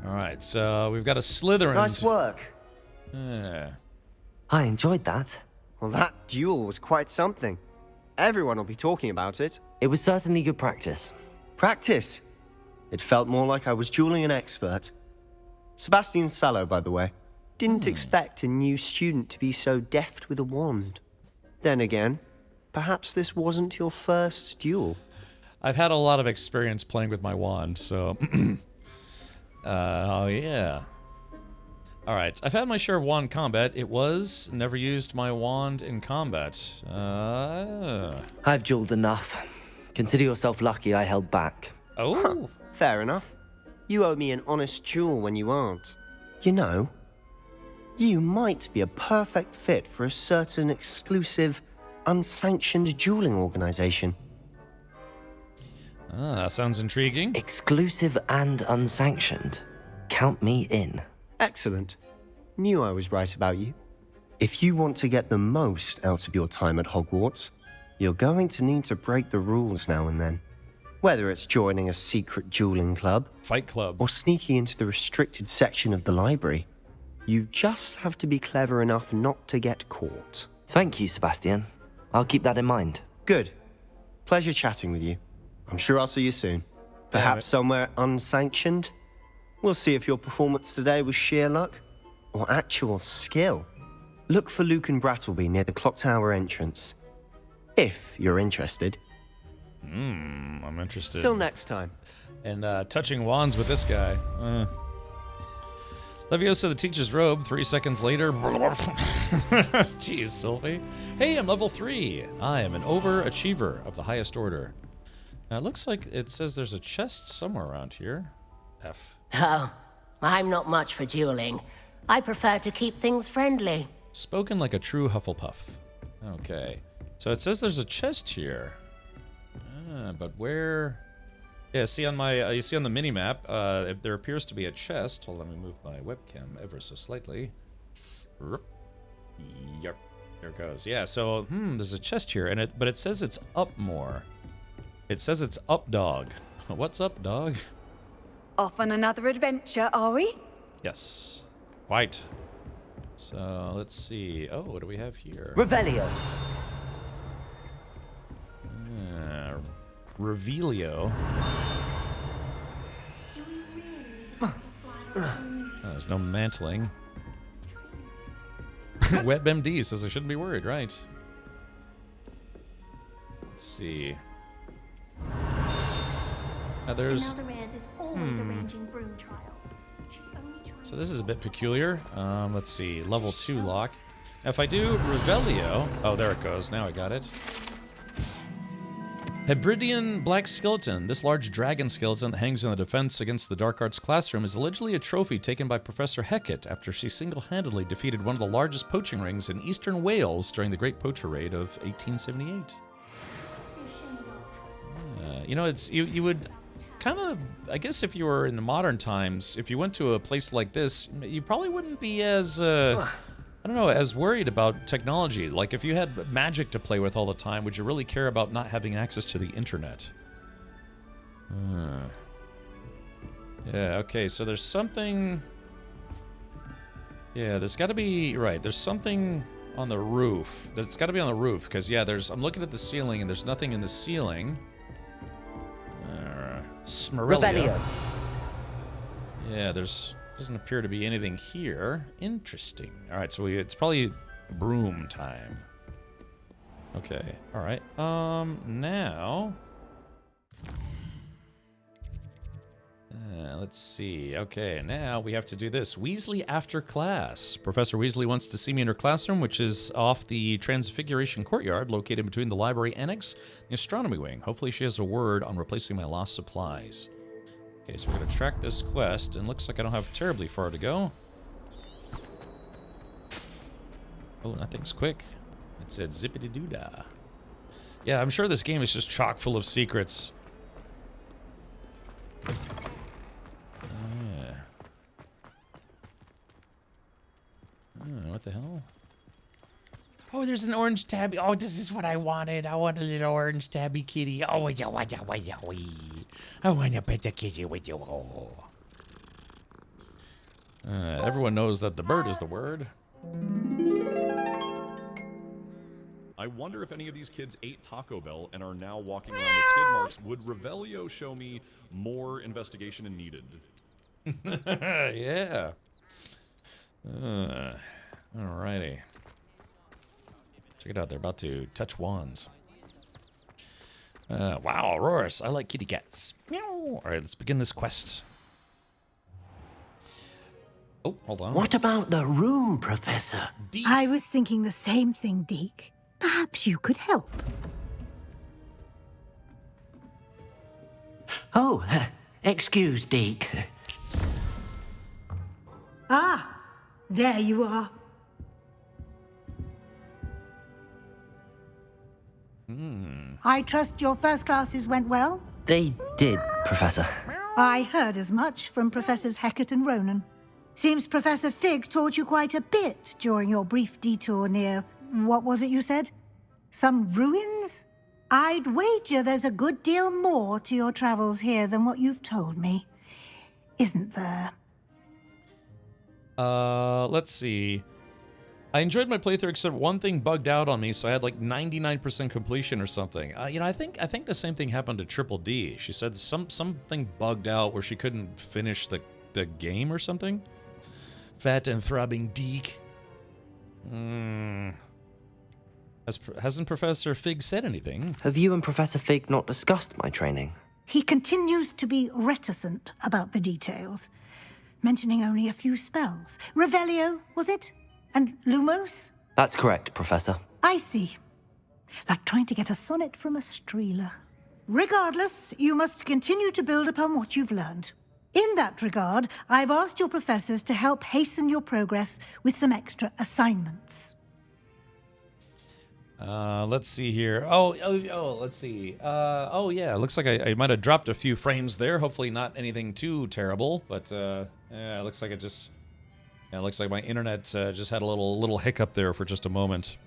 All right, so we've got a Slytherin. Nice work. I enjoyed that. Well, that duel was quite something. Everyone will be talking about it. It was certainly good practice. Practice? It felt more like I was dueling an expert. Sebastian Sallow, by the way. Didn't expect a new student to be so deft with a wand. Then again, perhaps this wasn't your first duel. I've had a lot of experience playing with my wand, so... oh, yeah. Alright, I've had my share of wand combat. It was never used my wand in combat. I've dueled enough. Consider yourself lucky I held back. Oh. Fair enough. You owe me an honest duel when you aren't. You know, you might be a perfect fit for a certain exclusive, unsanctioned dueling organization. That sounds intriguing. Exclusive and unsanctioned. Count me in. Excellent. Knew I was right about you. If you want to get the most out of your time at Hogwarts, you're going to need to break the rules now and then. Whether it's joining a secret dueling club, fight club, or sneaking into the restricted section of the library, you just have to be clever enough not to get caught. Thank you, Sebastian. I'll keep that in mind. Good. Pleasure chatting with you. I'm sure I'll see you soon. Perhaps somewhere unsanctioned? We'll see if your performance today was sheer luck or actual skill. Look for Luke and Brattleby near the clock tower entrance. If you're interested. I'm interested. Till next time. And touching wands with this guy. Leviosa the teacher's robe, 3 seconds later. Jeez, Sylvie. Hey, I'm level 3. I am an overachiever of the highest order. Now, it looks like it says there's a chest somewhere around here. F. Oh, I'm not much for dueling. I prefer to keep things friendly. Spoken like a true Hufflepuff. Okay. So it says there's a chest here. But where... Yeah, see on my... you see on the mini-map, there appears to be a chest. Hold on, let me move my webcam ever so slightly. Yep. There it goes. Yeah, so, there's a chest here, but it says it's up more. It says it's up, dog. What's up, dog? Off on another adventure, are we? Yes. White. So, let's see. Oh, what do we have here? Revelio. Revelio. Oh, there's no mantling. WebMD says I shouldn't be worried, right? Let's see. There's... So this is a bit peculiar. Let's see. Level 2 lock. Now if I do Revelio... Oh, there it goes. Now I got it. Hebridean Black Skeleton. This large dragon skeleton that hangs in the defense against the Dark Arts classroom is allegedly a trophy taken by Professor Hecat after she single-handedly defeated one of the largest poaching rings in eastern Wales during the Great Poacher Raid of 1878. You know, you would kind of, I guess if you were in the modern times, if you went to a place like this, you probably wouldn't be as... I don't know, as worried about technology. Like, if you had magic to play with all the time, would you really care about not having access to the internet? Yeah, okay, so there's something... Yeah, there's got to be... Right, there's something on the roof. It's got to be on the roof, because, yeah, I'm looking at the ceiling, and there's nothing in the ceiling. Smerelia. Yeah, doesn't appear to be anything here. Interesting. All right, so it's probably broom time. Okay, all right. Now... let's see. Okay, now we have to do this. Weasley after class. Professor Weasley wants to see me in her classroom, which is off the Transfiguration Courtyard, located between the library annex and the astronomy wing. Hopefully she has a word on replacing my lost supplies. Okay, so we're going to track this quest, and looks like I don't have terribly far to go. Oh, nothing's quick. It said zippity-doo-dah. Yeah, I'm sure this game is just chock full of secrets. What the hell? Oh, there's an orange tabby. Oh, this is what I wanted. I wanted an orange tabby kitty. Oh, I want to pet the kitty with you. Oh. Everyone knows that the bird is the word. I wonder if any of these kids ate Taco Bell and are now walking around with skid marks. Would Revelio show me more investigation and needed? Yeah. Alrighty. Check it out, they're about to touch wands. Wow, Auroras, I like kitty cats. Meow. Alright, let's begin this quest. Oh, hold on. What about the room, Professor? I was thinking the same thing, Deke. Perhaps you could help. Oh, excuse, Deke. Ah, there you are. I trust your first classes went well? They did, Professor. I heard as much from Professors Hecat and Ronan. Seems Professor Fig taught you quite a bit during your brief detour near... what was it you said? Some ruins? I'd wager there's a good deal more to your travels here than what you've told me. Isn't there? Let's see. I enjoyed my playthrough, except one thing bugged out on me, so I had like 99% completion or something. You know, I think the same thing happened to Triple D. She said something bugged out where she couldn't finish the game or something. Fat and throbbing Deke. Hasn't Professor Fig said anything? Have you and Professor Fig not discussed my training? He continues to be reticent about the details, mentioning only a few spells. Revelio, was it? And Lumos? That's correct, Professor. I see. Like trying to get a sonnet from a streeler. Regardless, you must continue to build upon what you've learned. In that regard, I've asked your professors to help hasten your progress with some extra assignments. Let's see here. Let's see. Oh, yeah, looks like I might have dropped a few frames there. Hopefully not anything too terrible, but, yeah, it looks like it looks like my internet just had a little hiccup there for just a moment.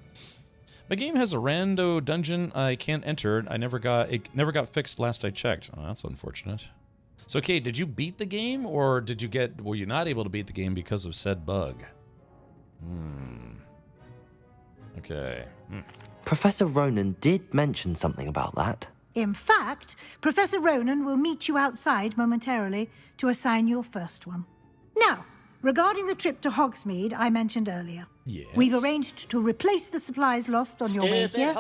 My game has a rando dungeon I can't enter. It never got fixed last I checked. Oh, that's unfortunate. So, Kate, did you beat the game, or were you not able to beat the game because of said bug? Okay. Professor Ronan did mention something about that. In fact, Professor Ronan will meet you outside momentarily to assign your first one. Now, regarding the trip to Hogsmeade I mentioned earlier. Yes. We've arranged to replace the supplies lost on your way here,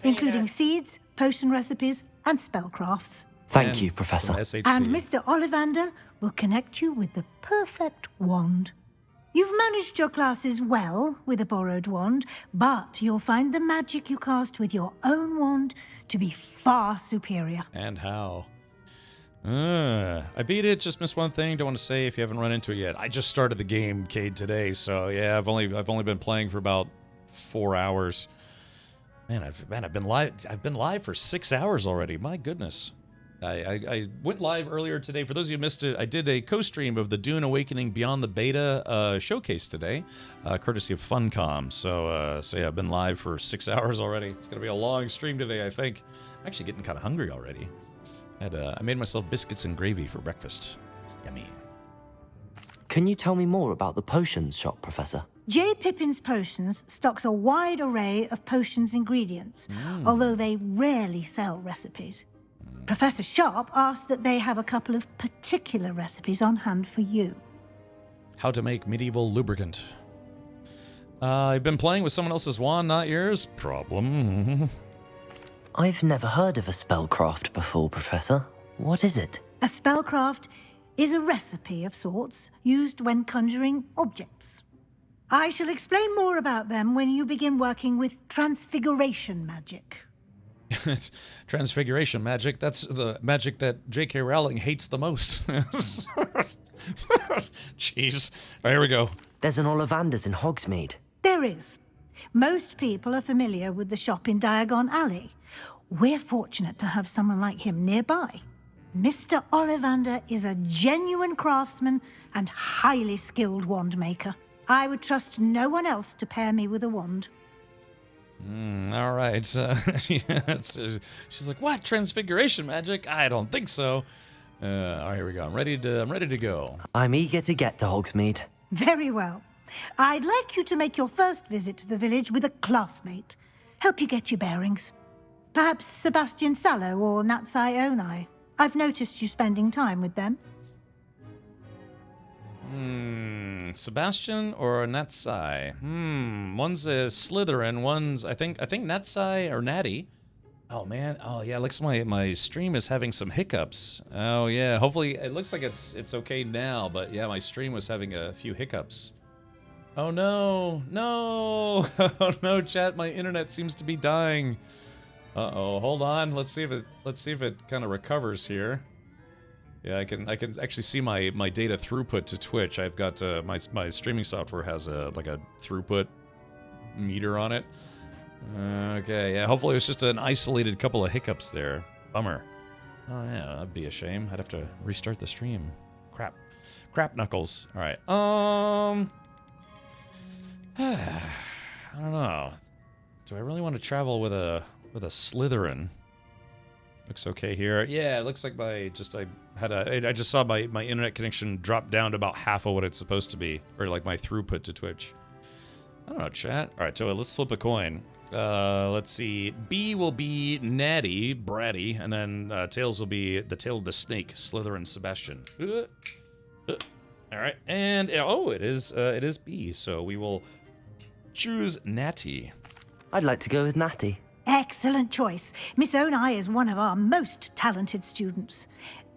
including seeds, potion recipes, and spellcrafts. Thank you, Professor. And Mr. Ollivander will connect you with the perfect wand. You've managed your classes well with a borrowed wand, but you'll find the magic you cast with your own wand to be far superior. And how? I beat it, just missed one thing. Don't want to say if you haven't run into it yet. I just started the game, Cade, today, so yeah, I've only been playing for about 4 hours. Man, I've been live for 6 hours already. My goodness. I went live earlier today. For those of you who missed it, I did a co-stream of the Dune Awakening Beyond the Beta showcase today, courtesy of Funcom. So yeah, I've been live for 6 hours already. It's gonna be a long stream today, I think. I'm actually getting kind of hungry already. I made myself biscuits and gravy for breakfast. Yummy. Can you tell me more about the potions shop, Professor? J. Pippin's Potions stocks a wide array of potions ingredients, although they rarely sell recipes. Professor Sharp asked that they have a couple of particular recipes on hand for you. How to make medieval lubricant. I've been playing with someone else's wand, not yours. Problem. I've never heard of a spellcraft before, Professor. What is it? A spellcraft is a recipe of sorts used when conjuring objects. I shall explain more about them when you begin working with transfiguration magic. Transfiguration magic, that's the magic that J.K. Rowling hates the most. Jeez. All right, here we go. There's an Ollivander's in Hogsmeade. There is. Most people are familiar with the shop in Diagon Alley. We're fortunate to have someone like him nearby. Mr. Ollivander is a genuine craftsman and highly skilled wand maker. I would trust no one else to pair me with a wand. All right. She's like, what? Transfiguration magic? I don't think so. All right, here we go. I'm ready to go. I'm eager to get to Hogsmeade. Very well. I'd like you to make your first visit to the village with a classmate. Help you get your bearings. Perhaps Sebastian Sallow or Natsai Onai. I've noticed you spending time with them. Sebastian or Natsai? One's a Slytherin, one's I think Natsai or Natty. Oh man, oh yeah, looks like my stream is having some hiccups. Oh yeah, hopefully it looks like it's okay now, but yeah, my stream was having a few hiccups. Oh no, no, oh no, chat, my internet seems to be dying. Uh-oh, hold on, let's see if it kind of recovers here. Yeah, I can actually see my data throughput to Twitch. I've got my streaming software has like a throughput meter on it. Okay, yeah, hopefully it was just an isolated couple of hiccups there. Bummer. Oh yeah, that'd be a shame. I'd have to restart the stream. Crap knuckles. All right. I don't know. Do I really want to travel with a Slytherin? Looks okay here. Yeah, it looks like I just saw my internet connection drop down to about half of what it's supposed to be, or like my throughput to Twitch. I don't know, chat. All right, so let's flip a coin. Let's see. B will be Natty, Bratty, and then tails will be the tail of the snake, Slytherin, Sebastian. All right, and it is B. So we will choose Natty. I'd like to go with Natty. Excellent choice. Miss Onai is one of our most talented students.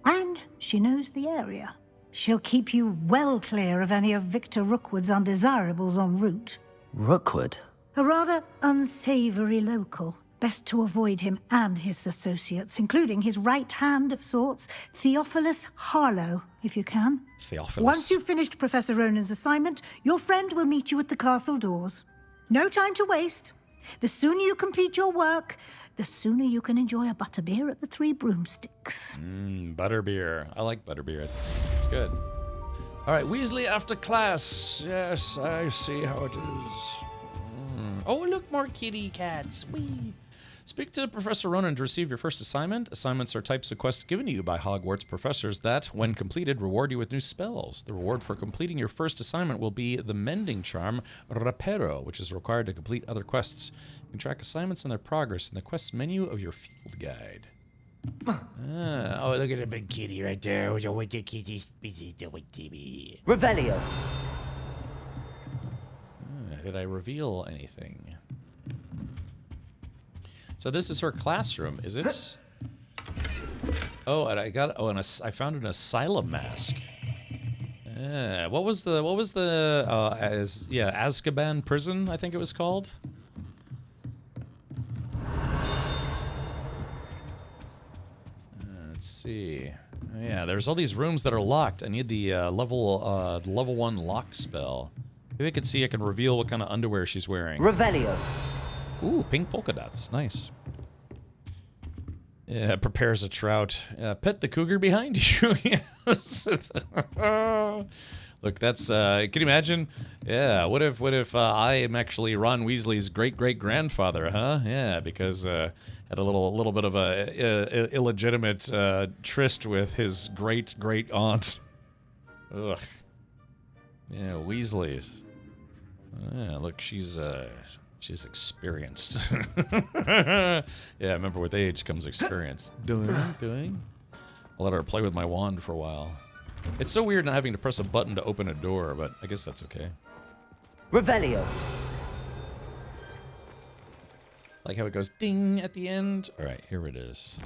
And she knows the area. She'll keep you well clear of any of Victor Rookwood's undesirables en route. Rookwood? A rather unsavory local. Best to avoid him and his associates, including his right hand of sorts, Theophilus Harlow, if you can. Theophilus. Once you've finished Professor Ronan's assignment, your friend will meet you at the castle doors. No time to waste. The sooner you complete your work, the sooner you can enjoy a butterbeer at the Three Broomsticks. Butterbeer. I like butterbeer. It's good. All right, Weasley after class. Yes, I see how it is. Oh, look, more kitty cats. Wee. Speak to Professor Ronan to receive your first assignment. Assignments are types of quests given to you by Hogwarts professors that, when completed, reward you with new spells. The reward for completing your first assignment will be the mending charm Reparo, which is required to complete other quests. You can track assignments and their progress in the quest menu of your field guide. Oh, look at the big kitty right there. With the kitty. Revelio. Did I reveal anything? So this is her classroom, is it? Oh, and I found an asylum mask. What was the Azkaban prison, I think it was called. Let's see. Yeah, there's all these rooms that are locked. I need the level 1 lock spell. Maybe I can see I can reveal what kind of underwear she's wearing. Revelio. Ooh, pink polka dots. Nice. Yeah, prepares a trout. Pet the cougar behind you. Yes. Look, that's, can you imagine? Yeah, what if I am actually Ron Weasley's great-great-grandfather, huh? Yeah, because, had a little bit of a illegitimate, tryst with his great-great-aunt. Ugh. Yeah, Weasleys. Yeah, look, she's experienced. Yeah, remember with age comes experience. Doing. I'll let her play with my wand for a while. It's so weird not having to press a button to open a door, but I guess that's okay. Revelio. Like how it goes ding at the end. All right, here it is.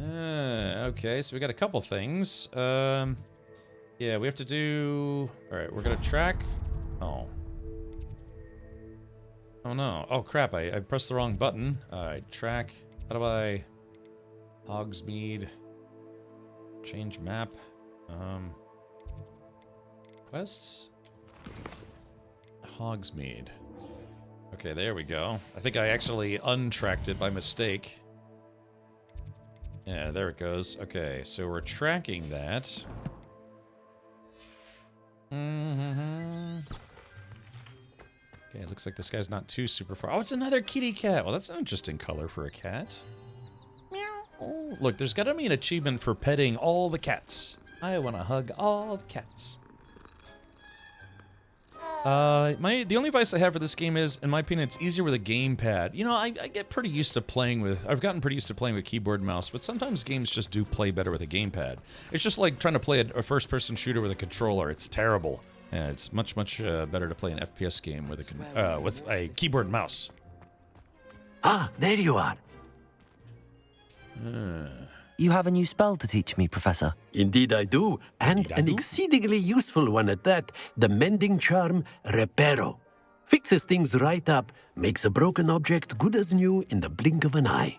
Okay, so we got a couple things. Yeah, we have to do... All right, we're gonna track... Oh. Oh no. Oh crap, I pressed the wrong button. Alright, track. How do I... Hogsmeade. Change map. Quests? Hogsmeade. Okay, there we go. I think I actually untracked it by mistake. Yeah, there it goes. Okay, so we're tracking that. Okay, it looks like this guy's not too super far. Oh, it's another kitty cat. Well, that's an interesting color for a cat. Meow. Oh, look, there's got to be an achievement for petting all the cats. I want to hug all the cats. The only advice I have for this game is, in my opinion, it's easier with a gamepad. You know, I get pretty used to playing with... I've gotten pretty used to playing with keyboard and mouse, but sometimes games just do play better with a gamepad. It's just like trying to play a first-person shooter with a controller. It's terrible. Yeah, it's much better to play an FPS game with a keyboard and mouse. Ah, there you are. You have a new spell to teach me, Professor. Indeed I do, and an exceedingly useful one at that. The mending charm, Reparo. Fixes things right up, makes a broken object good as new in the blink of an eye.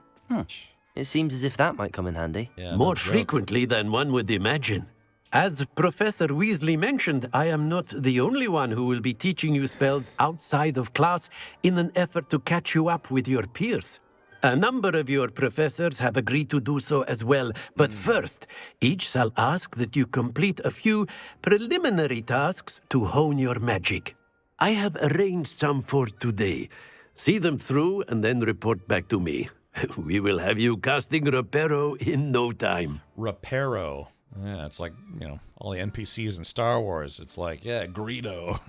It seems as if that might come in handy. Yeah, more frequently than one would imagine. As Professor Weasley mentioned, I am not the only one who will be teaching you spells outside of class in an effort to catch you up with your peers. A number of your professors have agreed to do so as well, but first, each shall ask that you complete a few preliminary tasks to hone your magic. I have arranged some for today. See them through and then report back to me. We will have you casting Reparo in no time. Reparo. Yeah, it's like, you know, all the NPCs in Star Wars. It's like, yeah, Greedo.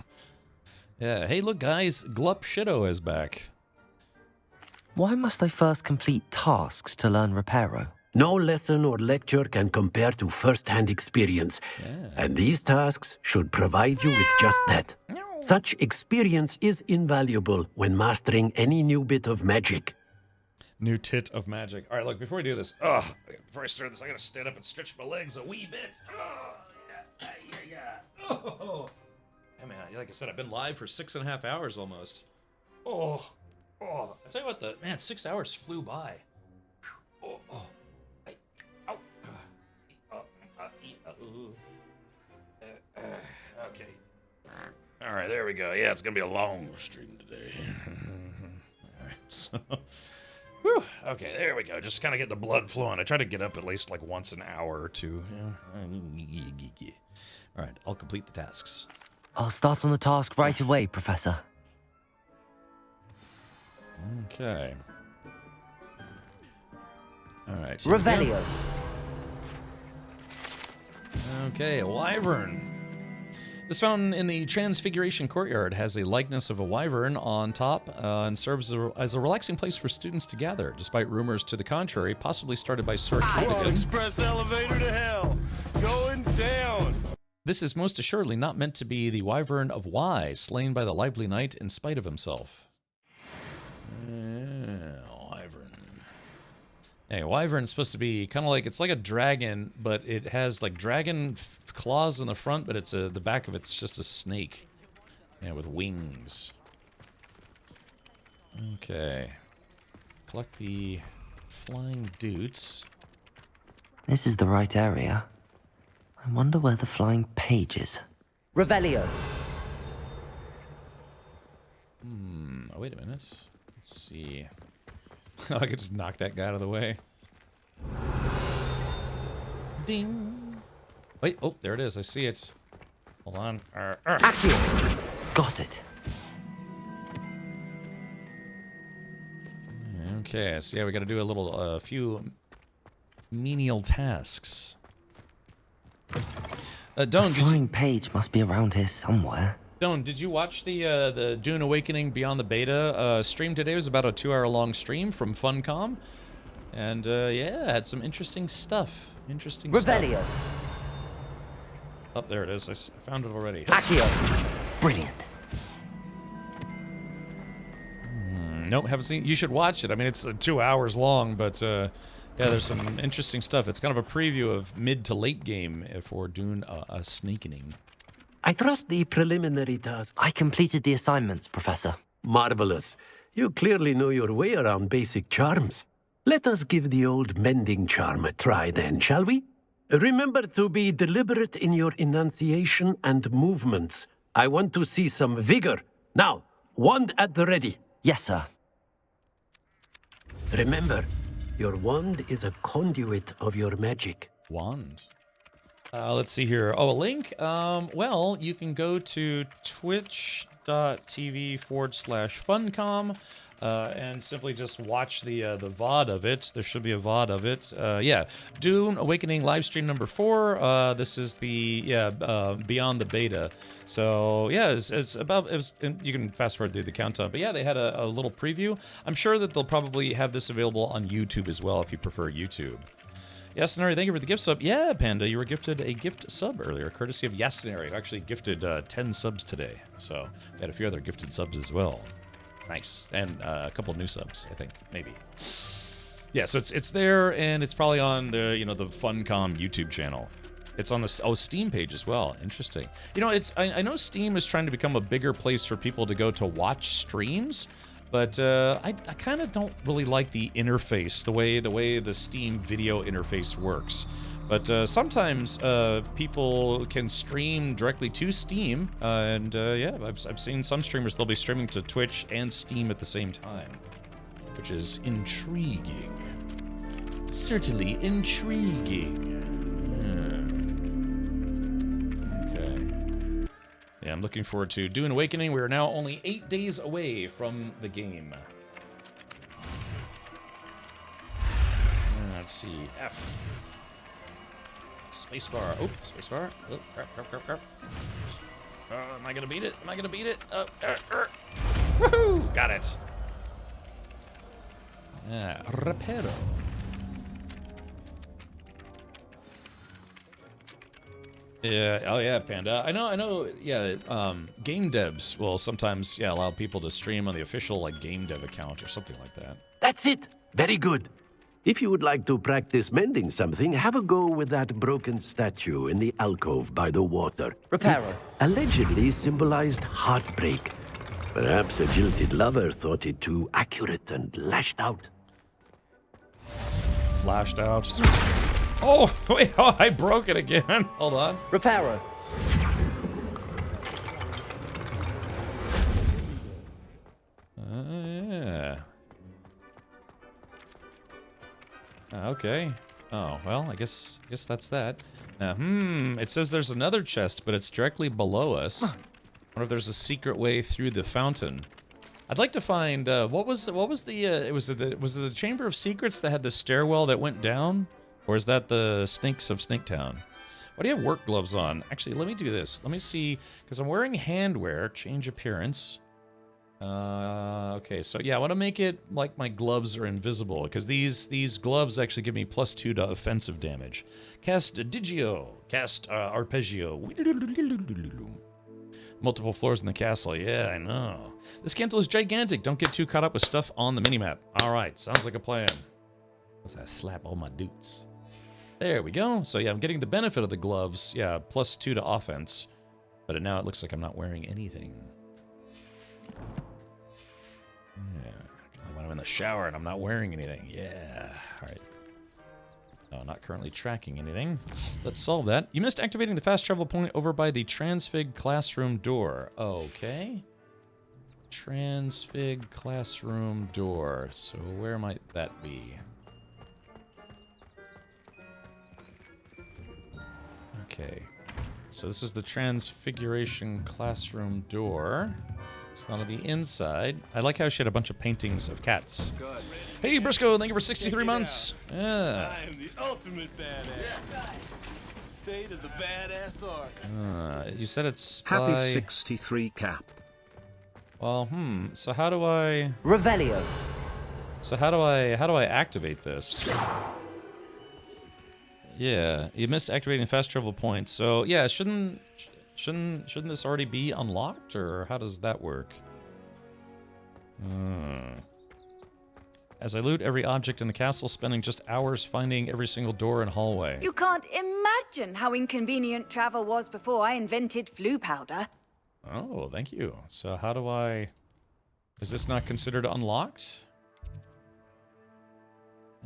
Yeah, hey, look, guys, Glup Shido is back. Why must I first complete tasks to learn Reparo? No lesson or lecture can compare to first-hand experience, and these tasks should provide you with just that. Such experience is invaluable when mastering any new bit of magic. New tit of magic. All right, look, before we do this, before I start this, I gotta stand up and stretch my legs a wee bit. Oh, yeah, man, like I said, I've been live for 6.5 hours almost. Oh, I tell you what, 6 hours flew by. Okay. All right, there we go. Yeah, it's gonna be a long stream today. All right, so. Whew, okay, there we go. Just kind of get the blood flowing. I try to get up at least like once an hour or two. All right, I'll complete the tasks. I'll start on the task right away, Professor. Okay. All right. Revelio. Okay, a wyvern. This fountain in the Transfiguration Courtyard has a likeness of a wyvern on top and serves as a relaxing place for students to gather, despite rumors to the contrary, possibly started by Sir Cadogan. Express elevator to hell. Going down. This is most assuredly not meant to be the wyvern of Wye, slain by the lively knight in spite of himself. Wyvern. Hey, wyvern's supposed to be kind of like, it's like a dragon, but it has like dragon claws in the front, but it's the back of it's just a snake. Yeah, with wings. Okay. Collect the flying doots. This is the right area. I wonder where the flying page is. Revelio. Oh, wait a minute. Let's see. I could just knock that guy out of the way. Ding. Wait, oh, there it is. I see it. Hold on. Got it. Okay, so yeah, we got to do a few menial tasks. The flying page must be around here somewhere. Stone, did you watch the Dune Awakening Beyond the Beta stream today? It was about a 2-hour-long stream from Funcom. And, yeah, had some interesting stuff. Interesting Revelio. stuff. Oh, there it is. I found it already. Accio. Brilliant. Nope, haven't seen it. You should watch it. I mean, it's 2 hours long, but, yeah, there's some interesting stuff. It's kind of a preview of mid to late game for Dune Awakening. I trust the preliminary task. I completed the assignments, Professor. Marvelous. You clearly know your way around basic charms. Let us give the old mending charm a try then, shall we? Remember to be deliberate in your enunciation and movements. I want to see some vigor. Now, wand at the ready. Yes, sir. Remember, your wand is a conduit of your magic. Wand? Let's see here. Oh, a link? Well, you can go to twitch.tv/Funcom and simply just watch the VOD of it. There should be a VOD of it. Yeah, Dune Awakening livestream number 4. This is the, Beyond the Beta. So, yeah, it's about, you can fast forward through the countdown. But yeah, they had a little preview. I'm sure that they'll probably have this available on YouTube as well if you prefer YouTube. Yasunari, thank you for the gift sub. Yeah, Panda, you were gifted a gift sub earlier, courtesy of Yasunari, who actually gifted 10 subs today. So we had a few other gifted subs as well. Nice. And a couple new subs, I think, maybe. Yeah, so it's there, and it's probably on the, the Funcom YouTube channel. It's on the Steam page as well. Interesting. I know Steam is trying to become a bigger place for people to go to watch streams. But I kind of don't really like the interface, the way the Steam video interface works. But sometimes people can stream directly to Steam, and yeah, I've seen some streamers, they'll be streaming to Twitch and Steam at the same time, which is intriguing. Certainly intriguing. Yeah, I'm looking forward to Dune Awakening. We are now only 8 days away from the game. Let's see. F. Spacebar. Oh, spacebar. Oh, crap. Am I gonna beat it? Woohoo! Got it. Yeah, reparo. Yeah, oh yeah, Panda. I know, yeah, game devs will sometimes, allow people to stream on the official, game dev account or something like that. That's it. Very good. If you would like to practice mending something, have a go with that broken statue in the alcove by the water. Reparo. It allegedly symbolized heartbreak. Perhaps a jilted lover thought it too accurate and lashed out. Flashed out. Oh, wait, I broke it again. Hold on. Reparo. Yeah. Okay. Oh, well, I guess that's that. It says there's another chest, but it's directly below us. I wonder if there's a secret way through the fountain. I'd like to find, what was it the Chamber of Secrets that had the stairwell that went down? Or is that the Snakes of Snaketown? Why do you have work gloves on? Actually, let me do this. Let me see, because I'm wearing handwear. Change appearance. Okay, so yeah, I want to make it like my gloves are invisible, because these gloves actually give me +2 to offensive damage. Cast Digio. Cast Arpeggio. Multiple floors in the castle. Yeah, I know. This cantle is gigantic. Don't get too caught up with stuff on the minimap. All right, sounds like a plan. Let's slap all my dudes. There we go. So yeah, I'm getting the benefit of the gloves. Yeah, +2 to offense. But now it looks like I'm not wearing anything. Yeah, when I'm in the shower and I'm not wearing anything. Yeah, all right. Oh, not currently tracking anything. Let's solve that. You missed activating the fast travel point over by the Transfig classroom door. Okay. Transfig classroom door. So where might that be? Okay. So this is the Transfiguration classroom door. It's not on the inside. I like how she had a bunch of paintings of cats. Hey, Briscoe, thank you for 63 months. Yeah. I am the ultimate badass. state of the badass art. You said it's Happy by... 63 cap. Well, so how do I... Revelio. So how do I activate this? Yeah, you missed activating fast travel points. So yeah, shouldn't this already be unlocked, or how does that work? As I loot every object in the castle, spending just hours finding every single door and hallway. You can't imagine how inconvenient travel was before I invented flu powder. Oh, thank you. So how do I... Is this not considered unlocked?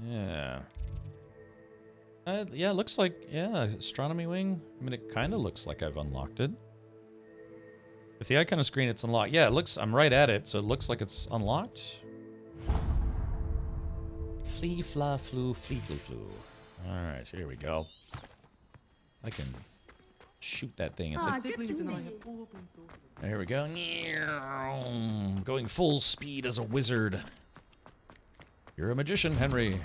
Yeah. Yeah, it looks like... Yeah, astronomy wing. I mean, it kind of looks like I've unlocked it. If the icon on screen, it's unlocked. Yeah, it looks... I'm right at it, so it looks like it's unlocked. Flee, fla, flu, flee, flee, flu. Alright, here we go. I can shoot that thing. It's like... There we go. Going full speed as a wizard. You're a magician, Henry.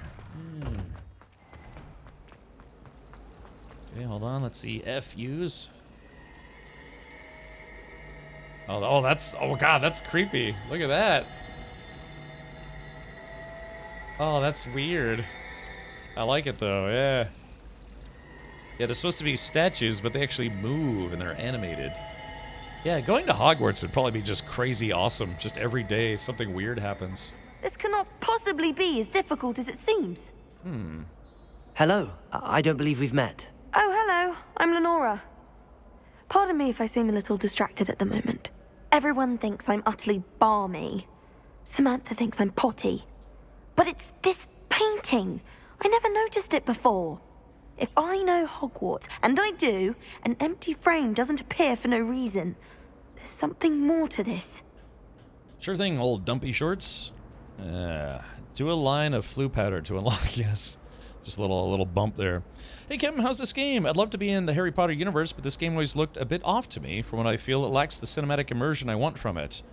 Okay, hold on. Let's see. FUs. Oh, that's... Oh, God, that's creepy. Look at that. Oh, that's weird. I like it, though. Yeah. Yeah, they're supposed to be statues, but they actually move, and they're animated. Yeah, going to Hogwarts would probably be just crazy awesome. Just every day, something weird happens. This cannot possibly be as difficult as it seems. Hello. I don't believe we've met. Oh, hello. I'm Lenora. Pardon me if I seem a little distracted at the moment. Everyone thinks I'm utterly balmy. Samantha thinks I'm potty. But it's this painting. I never noticed it before. If I know Hogwarts, and I do, an empty frame doesn't appear for no reason. There's something more to this. Sure thing, old dumpy shorts. Do a line of flu powder to unlock, yes. Just a little bump there. Hey Kim, how's this game? I'd love to be in the Harry Potter universe, but this game always looked a bit off to me from what I feel it lacks the cinematic immersion I want from it.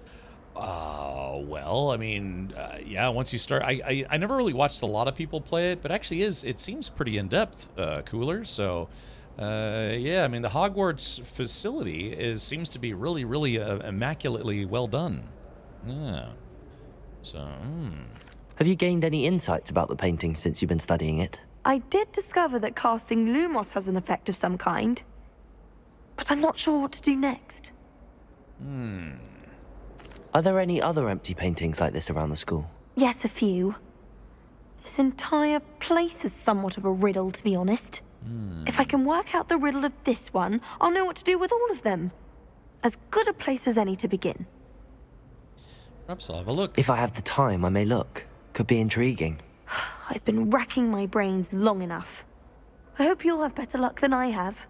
Well, I mean, yeah, once you start... I never really watched a lot of people play it, but actually it seems pretty in-depth, cooler, so... yeah, I mean, the Hogwarts facility seems to be really, really immaculately well done. Yeah. So, Have you gained any insights about the painting since you've been studying it? I did discover that casting Lumos has an effect of some kind. But I'm not sure what to do next. Are there any other empty paintings like this around the school? Yes, a few. This entire place is somewhat of a riddle, to be honest. If I can work out the riddle of this one, I'll know what to do with all of them. As good a place as any to begin. Perhaps I'll have a look. If I have the time, I may look. Could be intriguing. I've been racking my brains long enough. I hope you'll have better luck than I have.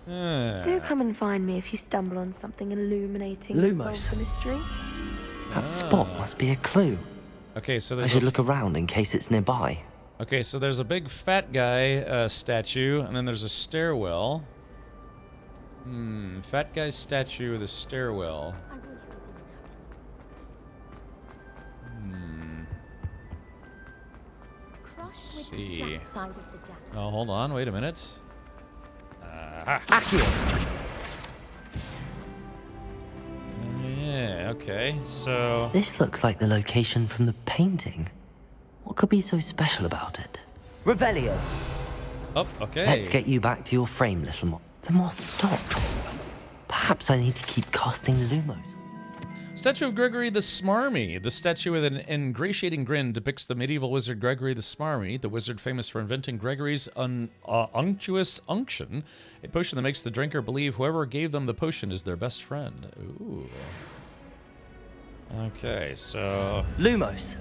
Do come and find me if you stumble on something illuminating that solves the mystery. That spot must be a clue. Okay, so there's I should look around in case it's nearby. Okay, so there's a big fat guy statue, and then there's a stairwell. Fat guy statue with a stairwell. Let's see. Oh, hold on, wait a minute. Yeah, okay, so... This looks like the location from the painting. What could be so special about it? Revelio! Oh, okay. Let's get you back to your frame, little moth. The moth stopped. Perhaps I need to keep casting the Lumos. Statue of Gregory the Smarmy. The statue with an ingratiating grin depicts the medieval wizard Gregory the Smarmy, the wizard famous for inventing Gregory's unctuous unction, a potion that makes the drinker believe whoever gave them the potion is their best friend. Ooh. Okay, so... Lumos.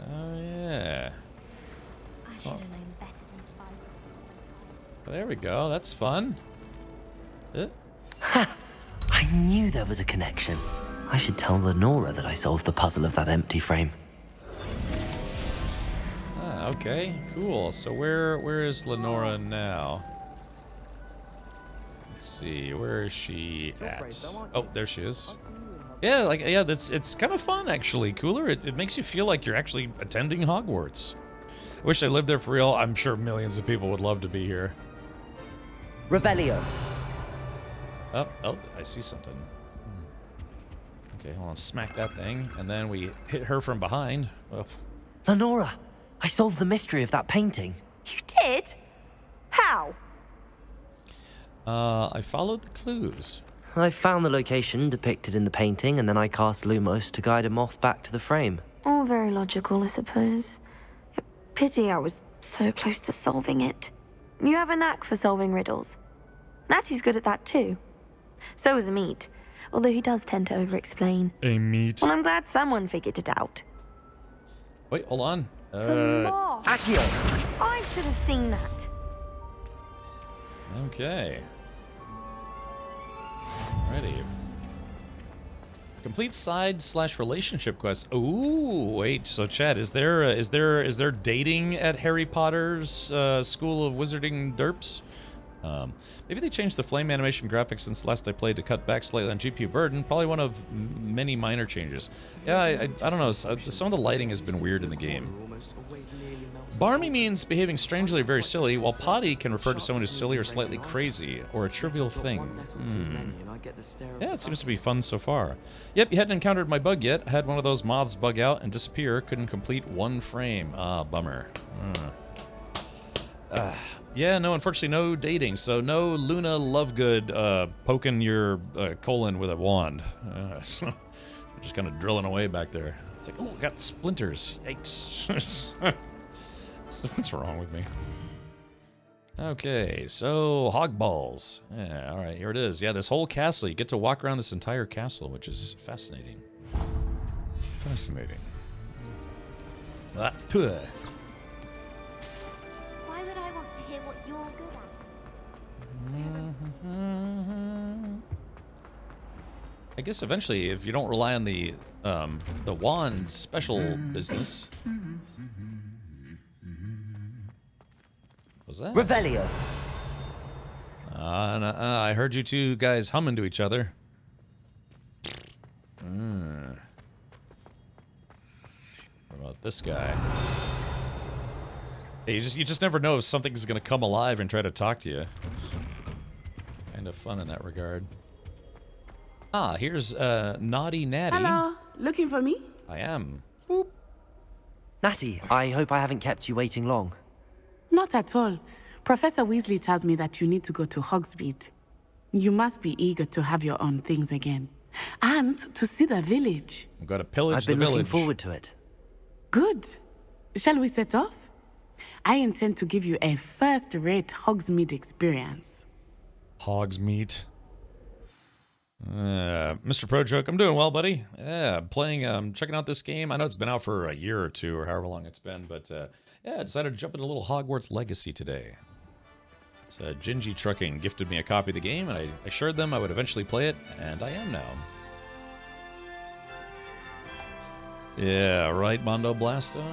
Oh, yeah. Oh. There we go, that's fun. Ha! I knew there was a connection. I should tell Lenora that I solved the puzzle of that empty frame. Ah, okay, cool. So where is Lenora now? Let's see, where is she at? Oh, there she is. Yeah, it's kind of fun actually, Cooler. It makes you feel like you're actually attending Hogwarts. Wish I lived there for real. I'm sure millions of people would love to be here. Revelio. Oh, I see something. Okay, hold on. Smack that thing, and then we hit her from behind. Oh. Lenora, I solved the mystery of that painting. You did? How? I followed the clues. I found the location depicted in the painting, and then I cast Lumos to guide a moth back to the frame. All very logical, I suppose. Pity I was so close to solving it. You have a knack for solving riddles. Natty's good at that too. So is Amit, although he does tend to over-explain. Amit. Well, I'm glad someone figured it out. Wait, hold on. The moth! Accio! I should have seen that. Okay. Ready. Complete side/relationship quest. Ooh, wait. So, Chad, is there dating at Harry Potter's School of Wizarding Derps? Maybe they changed the flame animation graphics since last I played to cut back slightly on GPU burden. Probably one of many minor changes. Yeah, I don't know. Some of the lighting has been weird in the game. Barmy means behaving strangely or very silly, while potty can refer to someone who's silly or slightly crazy, or a trivial thing. Yeah, it seems to be fun so far. Yep, you hadn't encountered my bug yet. I had one of those moths bug out and disappear. Couldn't complete one frame. Ah, bummer. Yeah, no, unfortunately no dating, so no Luna Lovegood poking your colon with a wand. So just kind of drilling away back there. It's like, oh, got splinters. Yikes. So what's wrong with me? Okay, so hog balls. Yeah, all right, here it is. Yeah, this whole castle. You get to walk around this entire castle, which is fascinating. Fascinating. Puh. Why would I want to hear what you're good at? I guess eventually, if you don't rely on the wand special business. What was that? Revelio. I heard you two guys humming to each other. What about this guy? Hey, you just never know if something's gonna come alive and try to talk to you. It's kind of fun in that regard. Ah, here's Naughty Natty. Hello, looking for me? I am. Boop. Natty, I hope I haven't kept you waiting long. Not at all. Professor Weasley tells me that you need to go to Hogsmeade. You must be eager to have your own things again. And to see the village. We've got to pillage the I've been looking forward to it. Good. Shall we set off? I intend to give you a first-rate Hogsmeade experience. Hogsmeade. Mr. Projoke, I'm doing well, buddy. Yeah, playing, checking out this game. I know it's been out for a year or two, or however long it's been, but yeah, I decided to jump into a little Hogwarts Legacy today. It's Gingy Trucking gifted me a copy of the game, and I assured them I would eventually play it, and I am now. Yeah, right, Mondo Blasto?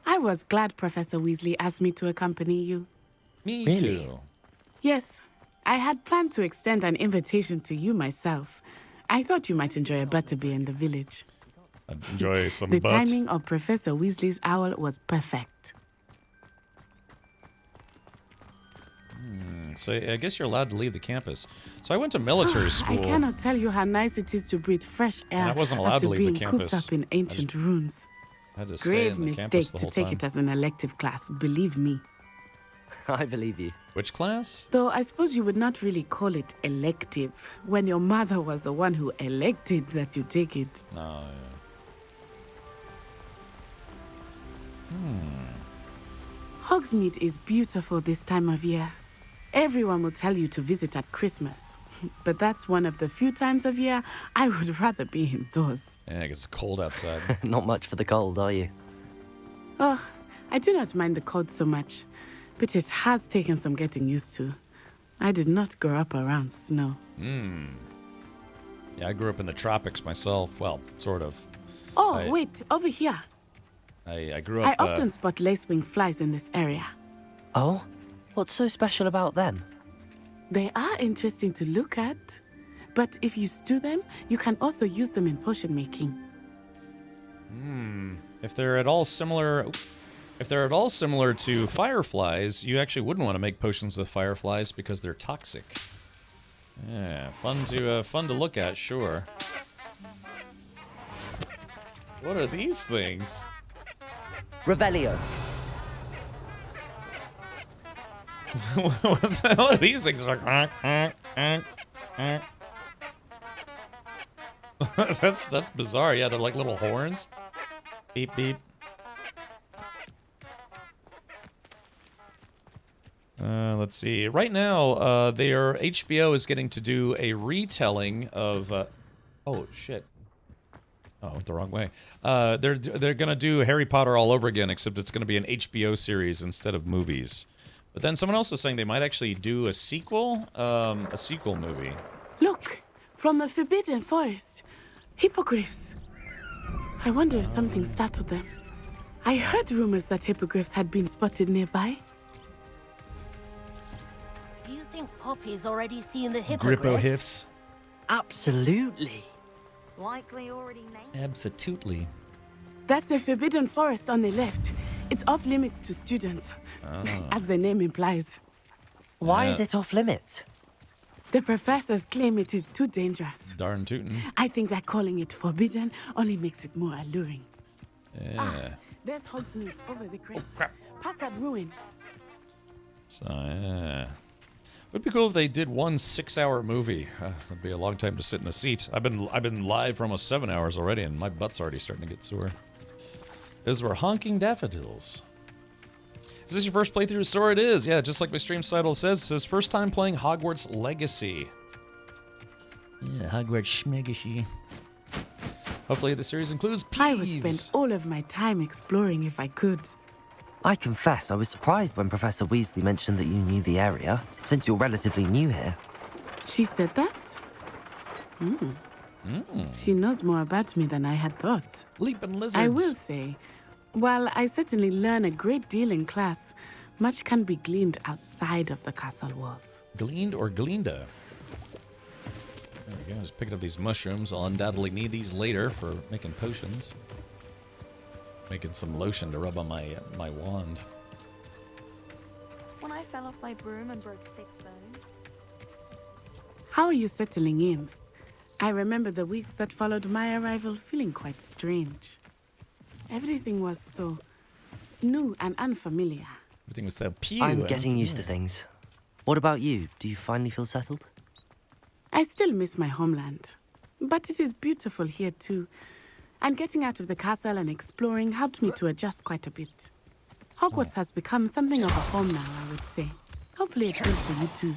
I was glad Professor Weasley asked me to accompany you. Me Really? too. Yes, I had planned to extend an invitation to you myself. I thought you might enjoy a butterbeer in the village. I'd enjoy some The butt. timing of Professor Weasley's owl was perfect. So I guess you're allowed to leave the campus. So I went to military school. I cannot tell you how nice it is to breathe fresh air And I wasn't allowed after to leave the being cooped campus. up in ancient ruins. I had to stay Grave in the mistake campus the to whole take time. it as an elective class, believe me. I believe you. Which class? Though I suppose you would not really call it elective when your mother was the one who elected that you take it. Oh, yeah. Hogsmeade is beautiful this time of year. Everyone will tell you to visit at Christmas. But that's one of the few times of year I would rather be indoors. Yeah, it gets cold outside. Not much for the cold, are you? Oh, I do not mind the cold so much, but it has taken some getting used to. I did not grow up around snow. Yeah, I grew up in the tropics myself. Well, sort of. Oh, wait, over here. I grew I up... often spot lacewing flies in this area. Oh? What's so special about them? They are interesting to look at, but if you stew them, you can also use them in potion making. If they're at all similar, to fireflies, you actually wouldn't want to make potions with fireflies because they're toxic. Yeah, fun to look at, sure. What are these things? Revelio. What the hell are these things? That's bizarre. Yeah, they're like little horns. Beep beep. Let's see. Right now, HBO is getting to do a retelling of. Oh shit! Oh, I went the wrong way. They're gonna do Harry Potter all over again, except it's gonna be an HBO series instead of movies. But then someone else is saying they might actually do a sequel movie. Look, from the Forbidden Forest, hippogriffs. I wonder if something startled them. I heard rumors that hippogriffs had been spotted nearby. Do you think Poppy's already seen the hippogriffs? Grippo hips. Absolutely. Likely already named. Absolutely. That's the Forbidden Forest on the left. It's off limits to students, as the name implies. Why is it off limits? The professors claim it is too dangerous. Darn tootin'. I think that calling it forbidden only makes it more alluring. Yeah. There's Hogsmeade over the crest. Oh, crap. Past that ruin. So, yeah. Would be cool if they did one 6-hour movie. It'd be a long time to sit in a seat. I've been live for almost 7 hours already, and my butt's already starting to get sore. Those were honking daffodils. Is this your first playthrough? So it is. Yeah, just like my stream title says, it says first time playing Hogwarts Legacy. Yeah, Hogwarts Legacy. Hopefully the series includes Peeves. I would spend all of my time exploring if I could. I confess I was surprised when Professor Weasley mentioned that you knew the area, since you're relatively new here. She said that? She knows more about me than I had thought. Leaping lizards. I will say, while I certainly learn a great deal in class, much can be gleaned outside of the castle walls. Gleaned or gleanda? There we go, just picking up these mushrooms. I'll undoubtedly need these later for making potions. Making some lotion to rub on my wand. When I fell off my broom and broke 6 bones. How are you settling in? I remember the weeks that followed my arrival feeling quite strange. Everything was so new and unfamiliar. Everything was so I'm getting used to things. What about you? Do you finally feel settled? I still miss my homeland, but it is beautiful here too. And getting out of the castle and exploring helped me to adjust quite a bit. Hogwarts has become something of a home now, I would say. Hopefully it will for you too.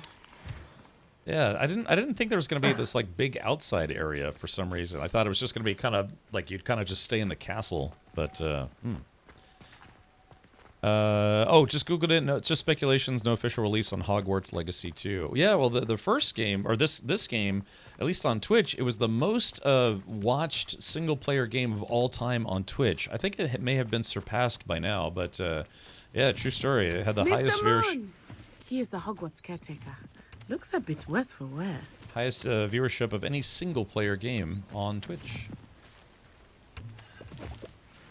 Yeah, I didn't think there was going to be this like big outside area for some reason. I thought it was just going to be kind of like you'd kind of just stay in the castle, but just Googled it. No, it's just speculations. No official release on Hogwarts Legacy 2. Yeah, well, the first game, or this game, at least on Twitch, it was the most watched single-player game of all time on Twitch. I think it may have been surpassed by now, but yeah, true story. It had the highest viewership. He is the Hogwarts caretaker. Looks a bit worse for wear. Highest viewership of any single-player game on Twitch.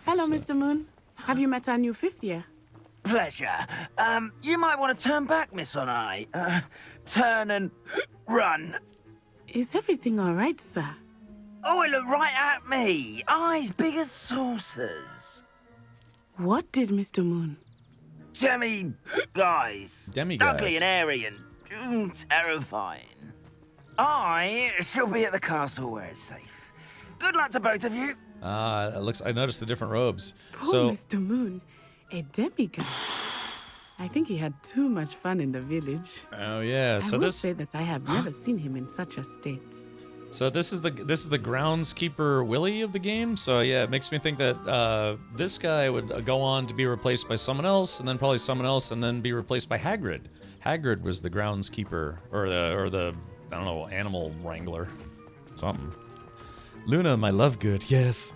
Hello, Mr. Moon. Have you met our new 5th year? Pleasure. You might want to turn back, Miss Onai. Turn and run. Is everything all right, sir? Oh, it looked right at me. Eyes big as saucers. What did Mr. Moon? Guys. Ugly and airy and terrifying. I shall be at the castle where it's safe. Good luck to both of you. I noticed the different robes. Poor Mr. Moon, a demigod. I think he had too much fun in the village. Oh yeah, I will say that I have never seen him in such a state. So this is the groundskeeper Willie of the game. So yeah, it makes me think that this guy would go on to be replaced by someone else, and then probably someone else, and then be replaced by Hagrid. Hagrid was the groundskeeper, or the I don't know, animal wrangler, something. Luna, my love good, yes.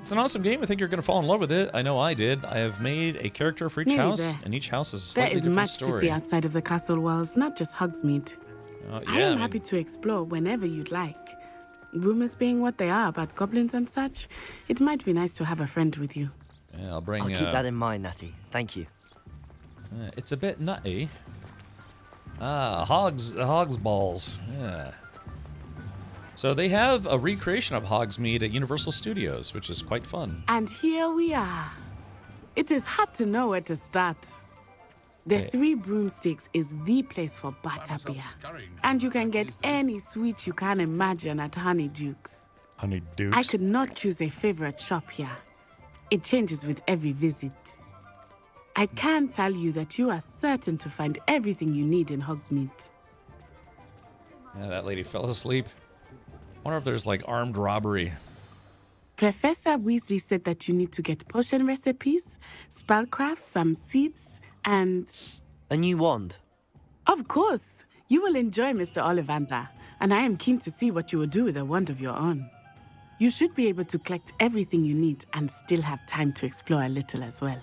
It's an awesome game. I think you're going to fall in love with it. I know I did. I have made a character for each house, and each house is a slightly different story. There is much to see outside of the castle walls, not just Hogsmeade. I am happy to explore whenever you'd like. Rumors being what they are about goblins and such, it might be nice to have a friend with you. Yeah, I'll bring. I'll keep that in mind, Natty. Thank you. It's a bit nutty. Hogs balls. Yeah. So they have a recreation of Hogsmeade at Universal Studios, which is quite fun. And here we are. It is hard to know where to start. The Three Broomsticks is the place for butterbeer. And you can get any sweet you can imagine at Honeydukes. Honeydukes? I could not choose a favorite shop here. It changes with every visit. I can tell you that you are certain to find everything you need in Hogsmeade. Yeah, that lady fell asleep. Wonder if there's like armed robbery. Professor Weasley said that you need to get potion recipes, spellcrafts, some seeds, and... A new wand? Of course! You will enjoy Mr. Ollivander, and I am keen to see what you will do with a wand of your own. You should be able to collect everything you need and still have time to explore a little as well.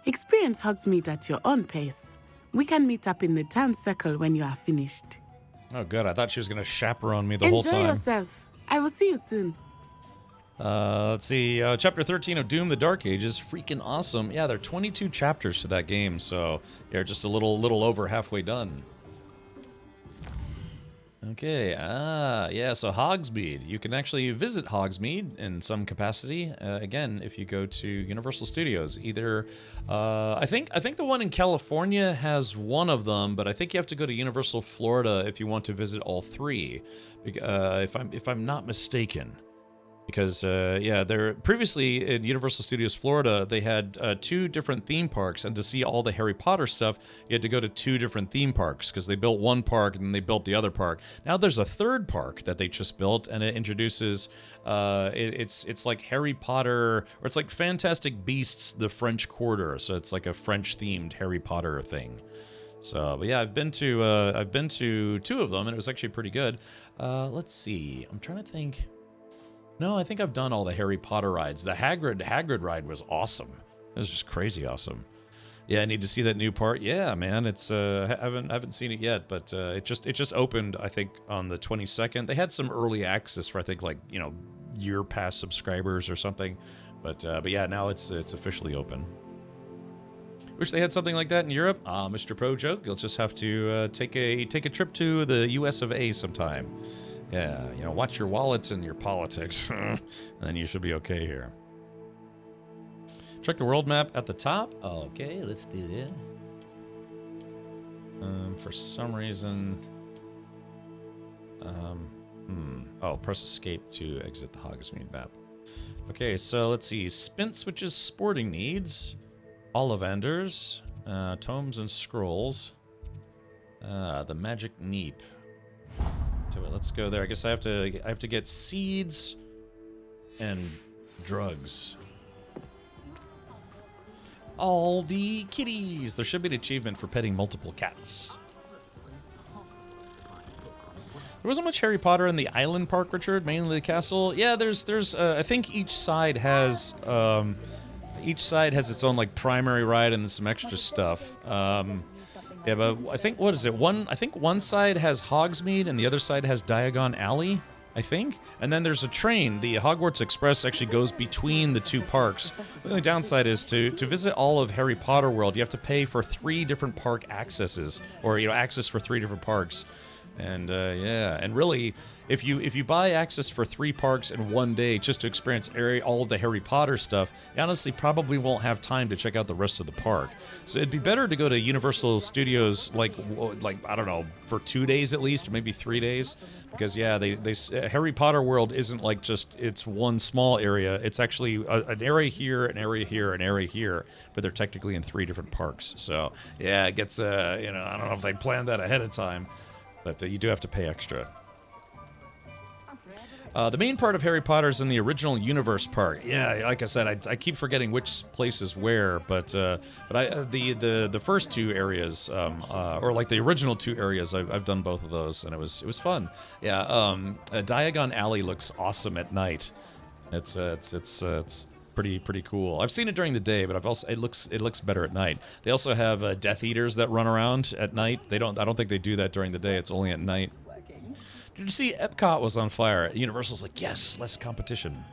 Experience Hogsmeade at your own pace. We can meet up in the town circle when you are finished. Oh, good. I thought she was going to chaperone me the whole time. Enjoy yourself. I will see you soon. Let's see. Chapter 13 of Doom: The Dark Ages. Freaking awesome. Yeah, there are 22 chapters to that game, so you're just a little over halfway done. Okay, yeah, so Hogsmeade. You can actually visit Hogsmeade in some capacity, again, if you go to Universal Studios. Either, I think the one in California has one of them, but I think you have to go to Universal Florida if you want to visit all three, if I'm not mistaken. Because, yeah, previously in Universal Studios Florida, they had 2 different theme parks, and to see all the Harry Potter stuff, you had to go to 2 different theme parks, because they built one park and then they built the other park. Now there's a 3rd park that they just built, and it introduces, it's like Harry Potter, or it's like Fantastic Beasts, the French Quarter, so it's like a French-themed Harry Potter thing. So, but yeah, I've been to 2 of them, and it was actually pretty good. Let's see, I'm trying to think. No, I think I've done all the Harry Potter rides. The Hagrid ride was awesome. It was just crazy awesome. Yeah, I need to see that new part. Yeah, man, it's I haven't seen it yet, but it just opened, I think, on the 22nd. They had some early access for, I think, like, you know, year pass subscribers or something. But yeah, now it's officially open. Wish they had something like that in Europe. Mr. Pro Joke, you'll just have to take a trip to the US of A sometime. Yeah, you know, watch your wallets and your politics, and then you should be okay here. Check the world map at the top. Okay, let's do that. For some reason, oh, press escape to exit the Hogsmeade map. Okay, so let's see. Spin switches, sporting needs, Ollivanders, tomes and scrolls, the magic neep. To it. Let's go there. I guess I have to get seeds and drugs. All the kitties. There should be an achievement for petting multiple cats. There wasn't much Harry Potter in the island park, Richard. Mainly the castle. Yeah, there's. I think each side has its own like primary ride and some extra stuff. Yeah, but I think, what is it? I think one side has Hogsmeade and the other side has Diagon Alley, I think. And then there's a train. The Hogwarts Express actually goes between the 2 parks. The only downside is to visit all of Harry Potter World, you have to pay for 3 different park accesses, or, you know, access for 3 different parks. And yeah, and really, if you buy access for 3 parks in one day just to experience all of the Harry Potter stuff, you honestly probably won't have time to check out the rest of the park. So it'd be better to go to Universal Studios like I don't know, for 2 days at least, or maybe 3 days, because yeah, Harry Potter World isn't like just it's one small area. It's actually an area here, an area here, an area here, but they're technically in 3 different parks. So yeah, it gets you know, I don't know if they planned that ahead of time. But you do have to pay extra. The main part of Harry Potter is in the original universe part. Yeah, like I said, I keep forgetting which place is where, but the first 2 areas, or like the original 2 areas, I've done both of those, and it was fun. Yeah, Diagon Alley looks awesome at night. It's pretty cool. I've seen it during the day, but it looks better at night. They also have Death Eaters that run around at night. I don't think they do that during the day. It's only at night. Did you see Epcot was on fire? Universal's like, yes, less competition.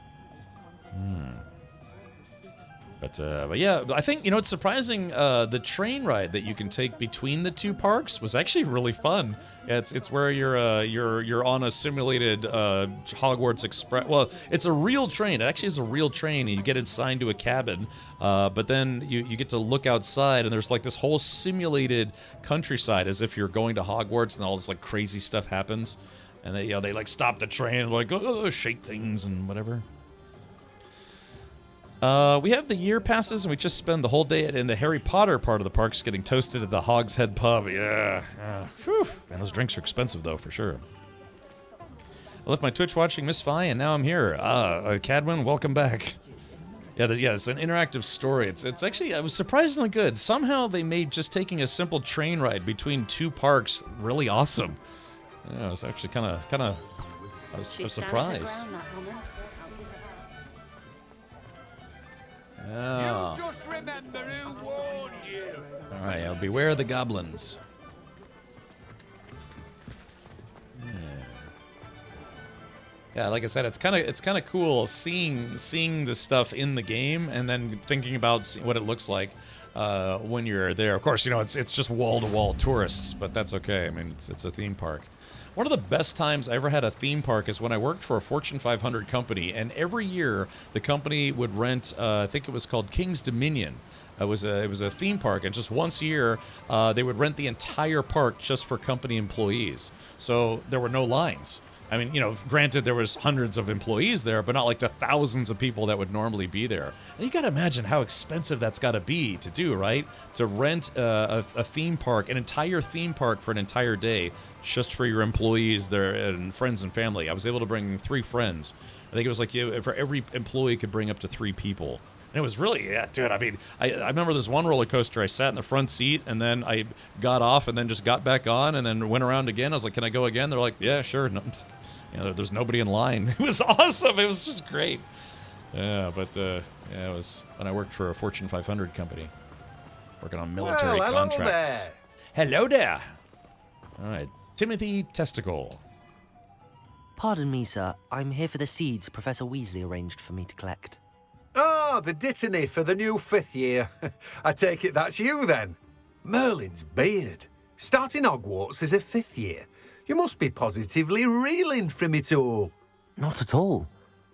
But yeah, I think, you know, it's surprising, the train ride that you can take between the two parks was actually really fun. Yeah, it's where you're on a simulated Hogwarts Express. Well, it's a real train. It actually is a real train, and you get assigned to a cabin. But then you get to look outside, and there's like this whole simulated countryside, as if you're going to Hogwarts, and all this like crazy stuff happens. And they like stop the train, and like shake things and whatever. We have the year passes, and we just spend the whole day in the Harry Potter part of the parks getting toasted at the Hog's Head pub. Yeah. Whew. Man, those drinks are expensive, though, for sure. I left my Twitch watching Miss Fi, and now I'm here. Cadwin, welcome back. Yeah, it's an interactive story. It's actually, it was surprisingly good. Somehow they made just taking a simple train ride between two parks really awesome. Yeah, I was actually kind of I was surprised. Oh. You just remember who warned you. All right, I'll beware the goblins. Yeah, like I said, it's kind of cool seeing the stuff in the game and then thinking about what it looks like when you're there. Of course, you know it's just wall-to-wall tourists, but that's okay. I mean, it's a theme park. One of the best times I ever had a theme park is when I worked for a Fortune 500 company, and every year the company would rent, I think it was called King's Dominion. It was a theme park, and just once a year they would rent the entire park just for company employees. So there were no lines. I mean, you know, granted there was hundreds of employees there, but not like the thousands of people that would normally be there. And you got to imagine how expensive that's got to be to do, right? To rent a theme park, an entire theme park for an entire day, just for your employees there and friends and family. I was able to bring 3 friends. I think it was like for every employee could bring up to 3 people. And it was really, yeah, dude, I mean, I remember this one roller coaster, I sat in the front seat, and then I got off, and then just got back on, and then went around again. I was like, can I go again? They're like, yeah, sure. No, you know, there's nobody in line. It was awesome. It was just great. Yeah, but yeah, it was when I worked for a Fortune 500 company, working on military contracts. There. Hello there. All right, Timothy Testicle. Pardon me, sir. I'm here for the seeds Professor Weasley arranged for me to collect. Oh, the dittany for the new 5th year. I take it that's you, then. Merlin's beard. Starting Hogwarts as a 5th year. You must be positively reeling from it all. Not at all.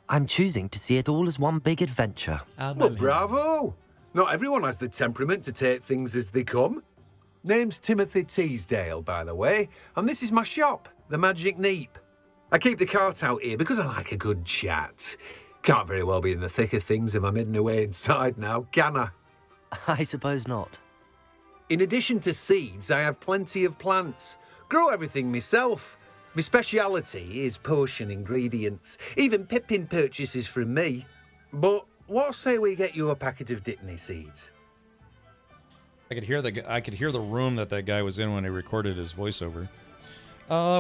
I'm choosing to see it all as one big adventure. Well, bravo. Not everyone has the temperament to take things as they come. Name's Timothy Teasdale, by the way, and this is my shop, the Magic Neep. I keep the cart out here because I like a good chat. Can't very well be in the thick of things if I'm hidden away inside now, can I? I suppose not. In addition to seeds, I have plenty of plants. Grow everything myself. My speciality is potion ingredients. Even Pippin purchases from me. But what say we get you a packet of Dittany seeds? I could hear the room that guy was in when he recorded his voiceover.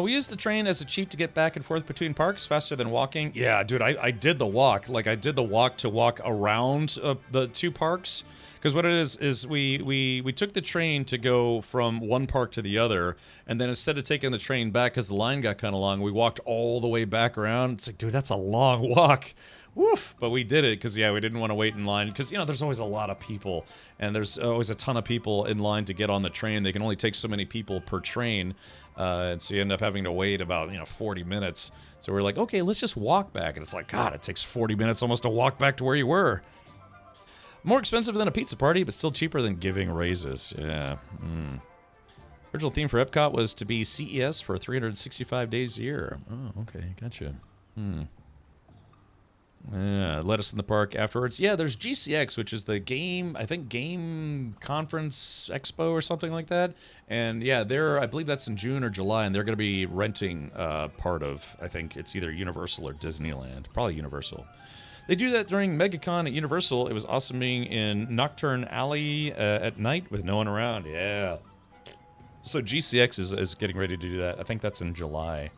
We used the train as a cheat to get back and forth between parks faster than walking. Yeah, dude, I did the walk. Like, I did the walk to walk around the 2 parks. Because what it is we took the train to go from one park to the other, and then instead of taking the train back because the line got kind of long, we walked all the way back around. It's like, dude, that's a long walk. Woof. But we did it because, yeah, we didn't want to wait in line because, you know, there's always a lot of people, and there's always a ton of people in line to get on the train. They can only take so many people per train, and so you end up having to wait about, 40 minutes. So we're like, okay, let's just walk back. And it's like, God, it takes 40 minutes almost to walk back to where you were. More expensive than a pizza party, but still cheaper than giving raises. Yeah. Original theme for Epcot was to be CES for 365 days a year. Oh, okay. Gotcha. Yeah, let us in the park afterwards. Yeah, there's GCX, which is the game conference expo or something like that. And yeah, I believe that's in June or July, and they're going to be renting part of, I think it's either Universal or Disneyland. Probably Universal. They do that during MegaCon at Universal. It was awesome being in Nocturne Alley at night with no one around. Yeah. So GCX is getting ready to do that. I think that's in July.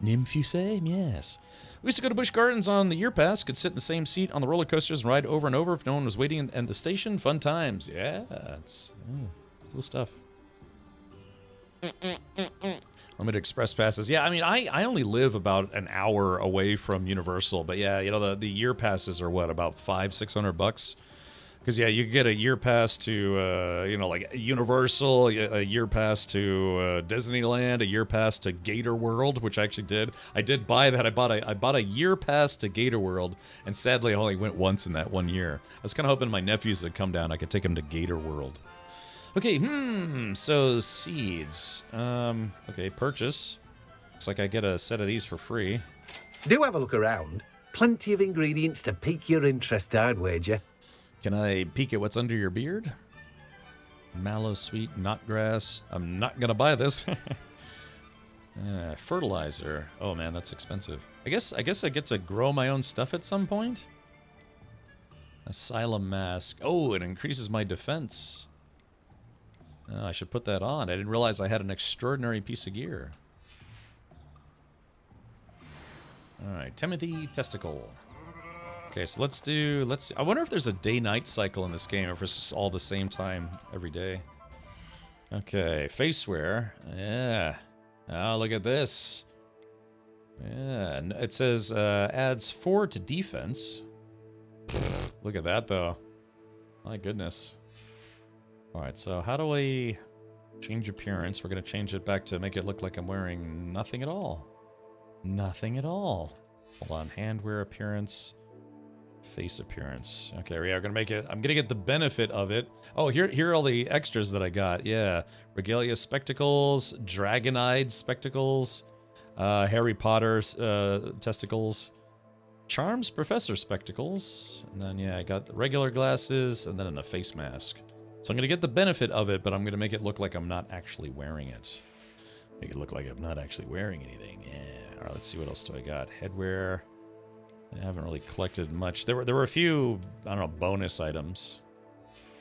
Nymphusame, yes. We used to go to Busch Gardens on the Year Pass. Could sit in the same seat on the roller coasters and ride over and over if no one was waiting at the station. Fun times. Yeah, it's cool stuff. Limited express passes. Yeah, I mean, I only live about an hour away from Universal, but yeah, you know, the year passes are what, about $500-600? Because yeah, you get a year pass to you know, like Universal, a year pass to Disneyland, a year pass to Gator World, which I actually did. I did buy that. I bought a year pass to Gator World, and sadly I only went once in that 1 year. I was kind of hoping my nephews would come down. I could take them to Gator World. Okay, so seeds. Okay, purchase. Looks like I get a set of these for free. Do have a look around. Plenty of ingredients to pique your interest, I'd wager. Can I peek at what's under your beard? Mallow sweet knotgrass. I'm not gonna buy this. Fertilizer. Oh man, that's expensive. I guess I get to grow my own stuff at some point. Asylum mask. Oh, it increases my defense. Oh, I should put that on. I didn't realize I had an extraordinary piece of gear. All right, Timothy Testicle. Okay, so let's see. I wonder if there's a day-night cycle in this game, or if it's just all the same time every day. Okay, face wear. Yeah. Oh, look at this. Yeah, it says adds 4 to defense. Look at that, though. My goodness. All right, so how do I change appearance? We're going to change it back to make it look like I'm wearing nothing at all. Nothing at all. Hold on, hand wear appearance. Face appearance. Okay, yeah, we're gonna make it. I'm gonna get the benefit of it. Oh, here are all the extras that I got. Yeah, regalia spectacles, dragon-eyed spectacles, Harry Potter testicles, charms professor spectacles, and then yeah, I got the regular glasses, and then a face mask. So I'm gonna get the benefit of it, but I'm gonna make it look like I'm not actually wearing it. Make it look like I'm not actually wearing anything. Yeah. All right, let's see what else do I got. Headwear. I haven't really collected much. There were a few, I don't know, bonus items.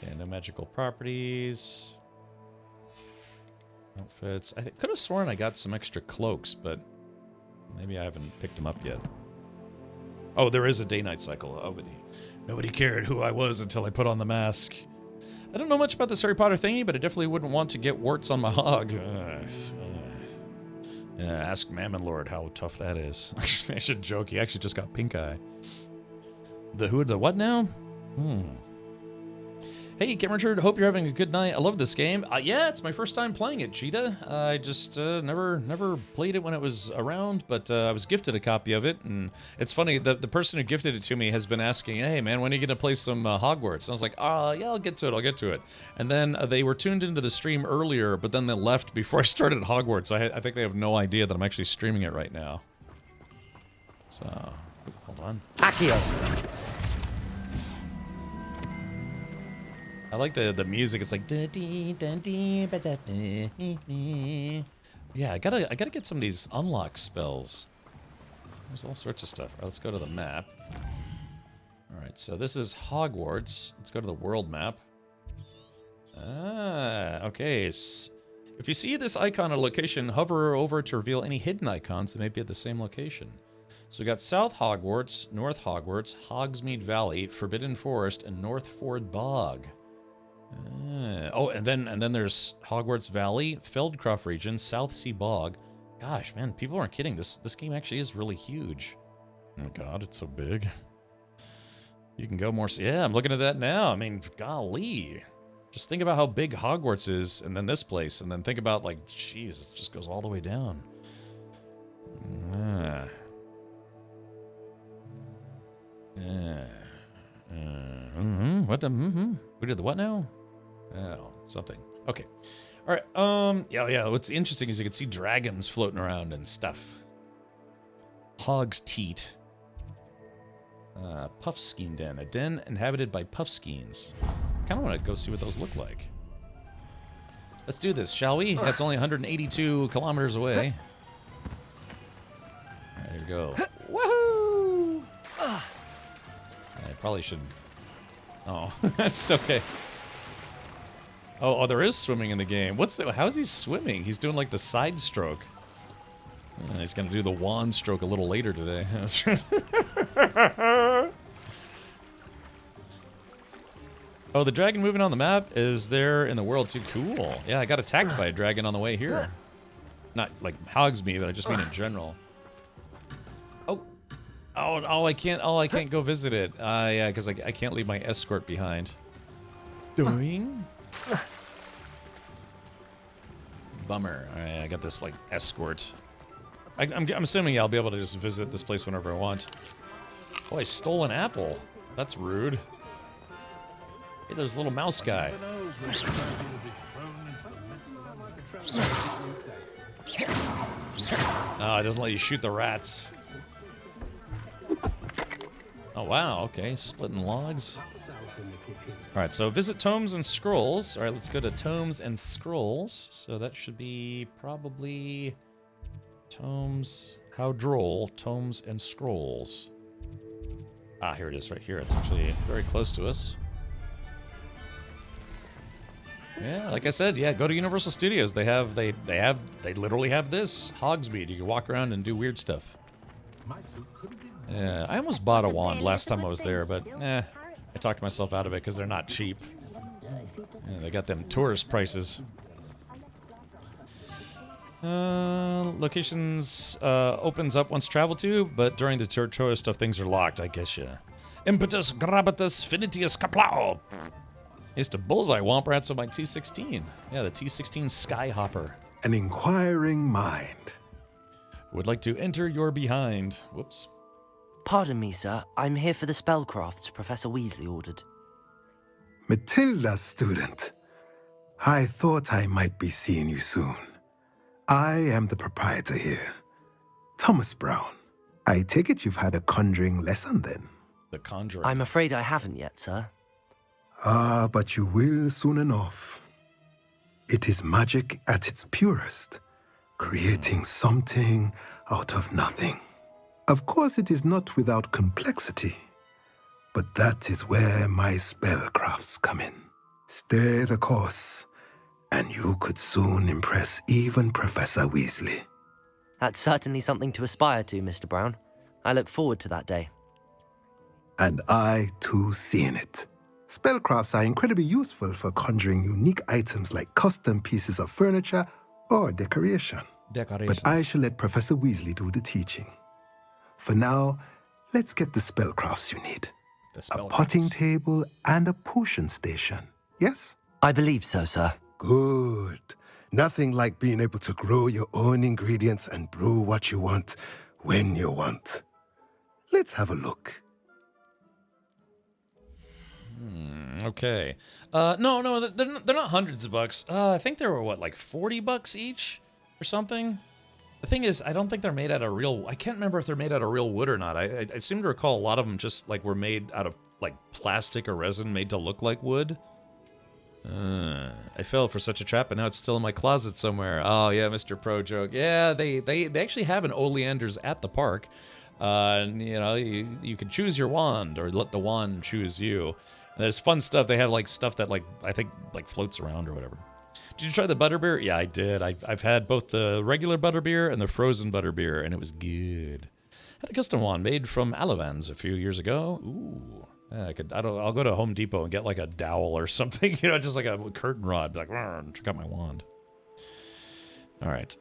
Okay, no magical properties. Outfits. I could have sworn I got some extra cloaks, but maybe I haven't picked them up yet. Oh, there is a day-night cycle. Oh, but nobody cared who I was until I put on the mask. I don't know much about this Harry Potter thingy, but I definitely wouldn't want to get warts on my hog. Yeah, ask Mammon Lord how tough that is. I should joke, he actually just got pink eye. The what now? Hey, Kim Richard, hope you're having a good night. I love this game. Yeah, it's my first time playing it, Cheetah. I just never played it when it was around, but I was gifted a copy of it, and it's funny, the person who gifted it to me has been asking, hey man, when are you gonna play some Hogwarts? And I was like, yeah, I'll get to it. And then they were tuned into the stream earlier, but then they left before I started Hogwarts. I think they have no idea that I'm actually streaming it right now. So, hold on. Accio. I like the music. It's like yeah. I gotta get some of these unlock spells. There's all sorts of stuff. All right, let's go to the map. All right, so this is Hogwarts. Let's go to the world map. Okay. If you see this icon at a location, hover over to reveal any hidden icons that may be at the same location. So we got South Hogwarts, North Hogwarts, Hogsmeade Valley, Forbidden Forest, and North Ford Bog. Oh, and then there's Hogwarts Valley, Feldcroft region, South Sea Bog. Gosh, man, people aren't kidding. This game actually is really huge. Oh god, it's so big. You can go more. Yeah, I'm looking at that now. I mean, golly. Just think about how big Hogwarts is, and then this place, and then think about, like, jeez, it just goes all the way down. What the, We did the what now? Oh, something. Okay. All right, yeah, what's interesting is you can see dragons floating around and stuff. Hog's Teat. Puffskein Den. A den inhabited by puffskeins. Kind of want to go see what those look like. Let's do this, shall we? That's only 182 kilometers away. All right, here we go. Woohoo! I probably should... Oh, that's okay. Oh, there is swimming in the game. How is he swimming? He's doing like the side stroke. He's gonna do the wand stroke a little later today. Oh, the dragon moving on the map is there in the world too. Cool. Yeah, I got attacked by a dragon on the way here. Not like Hogsmeade, but I just mean in general. Oh, I can't go visit it. Yeah, because I can't leave my escort behind. Doing? Bummer. All right, I got this like escort. I'm assuming I'll be able to just visit this place whenever I want. Oh, I stole an apple. That's rude. Hey, there's a little mouse guy. Oh, it doesn't let you shoot the rats. Oh, wow, okay, splitting logs. Alright, so visit Tomes and Scrolls. Alright, let's go to Tomes and Scrolls. So that should be probably... Tomes... How droll. Tomes and Scrolls. Ah, here it is, right here. It's actually very close to us. Yeah, like I said, yeah, go to Universal Studios. They literally have this. Hogsmeade. You can walk around and do weird stuff. Yeah, I almost bought a wand last time I was there, but I talked myself out of it because they're not cheap. Yeah, they got them tourist prices. Locations opens up once traveled to, but during the tourist stuff, things are locked, I guess, yeah. Impetus gravitas finitius caplau. I used to bullseye womp rats on my T16. Yeah, the T16 Skyhopper. An inquiring mind. Would like to enter your behind. Whoops. Pardon me, sir. I'm here for the spellcrafts Professor Weasley ordered. Matilda, student. I thought I might be seeing you soon. I am the proprietor here, Thomas Brown. I take it you've had a conjuring lesson then? The conjuring. I'm afraid I haven't yet, sir. Ah, but you will soon enough. It is magic at its purest, creating something out of nothing. Of course, it is not without complexity, but that is where my spellcrafts come in. Stay the course, and you could soon impress even Professor Weasley. That's certainly something to aspire to, Mr. Brown. I look forward to that day. And I, too, see in it. Spellcrafts are incredibly useful for conjuring unique items like custom pieces of furniture or decoration. But I shall let Professor Weasley do the teaching. For now, let's get the spellcrafts you need. A potting table and a potion station, yes? I believe so, sir. Good. Nothing like being able to grow your own ingredients and brew what you want when you want. Let's have a look. Okay. No, they're not hundreds of bucks. I think they were, what, like 40 bucks each or something? The thing is, I don't think they're made out of real... I can't remember if they're made out of real wood or not. I seem to recall a lot of them just, like, were made out of, like, plastic or resin made to look like wood. I fell for such a trap, and now it's still in my closet somewhere. Oh, yeah, Mr. Pro Joke. Yeah, they actually have an Oleanders at the park. And, you know, you can choose your wand, or let the wand choose you. And there's fun stuff. They have, like, stuff that, like, I think, like, floats around or whatever. Did you try the butterbeer? Yeah, I did. I've had both the regular butterbeer and the frozen butterbeer, and it was good. Had a custom wand made from Alevans a few years ago. Ooh. Yeah, I'll go to Home Depot and get like a dowel or something, you know, just like a curtain rod. Be like, check out my wand. All right.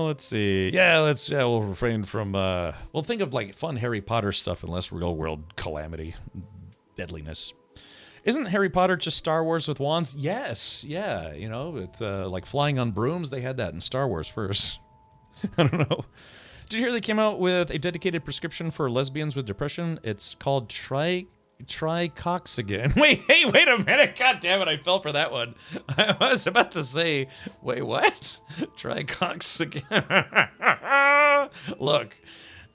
Let's see. Yeah, we'll refrain from, we'll think of like fun Harry Potter stuff and less real world calamity, deadliness. Isn't Harry Potter just Star Wars with wands? Yes, yeah, you know, with like flying on brooms, they had that in Star Wars first. I don't know. Did you hear they came out with a dedicated prescription for lesbians with depression? It's called Tricoxagan. Wait a minute. God damn it, I fell for that one. I was about to say, wait, what? Tricoxagan. Look.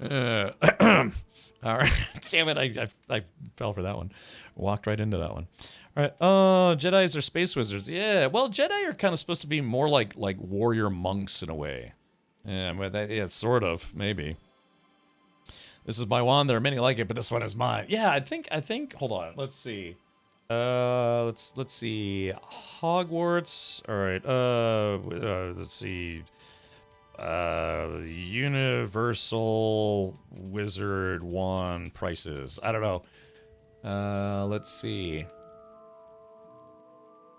All right. Damn it, I fell for that one. Walked right into that one. All right. Oh, Jedis are space wizards. Yeah. Well, Jedi are kind of supposed to be more like warrior monks in a way. Yeah, but yeah, sort of, maybe. This is my wand. There are many like it, but this one is mine. Yeah, I think. Hold on. Let's see. Let's see. Hogwarts. All right. Let's see. Universal wizard wand prices. I don't know. Let's see.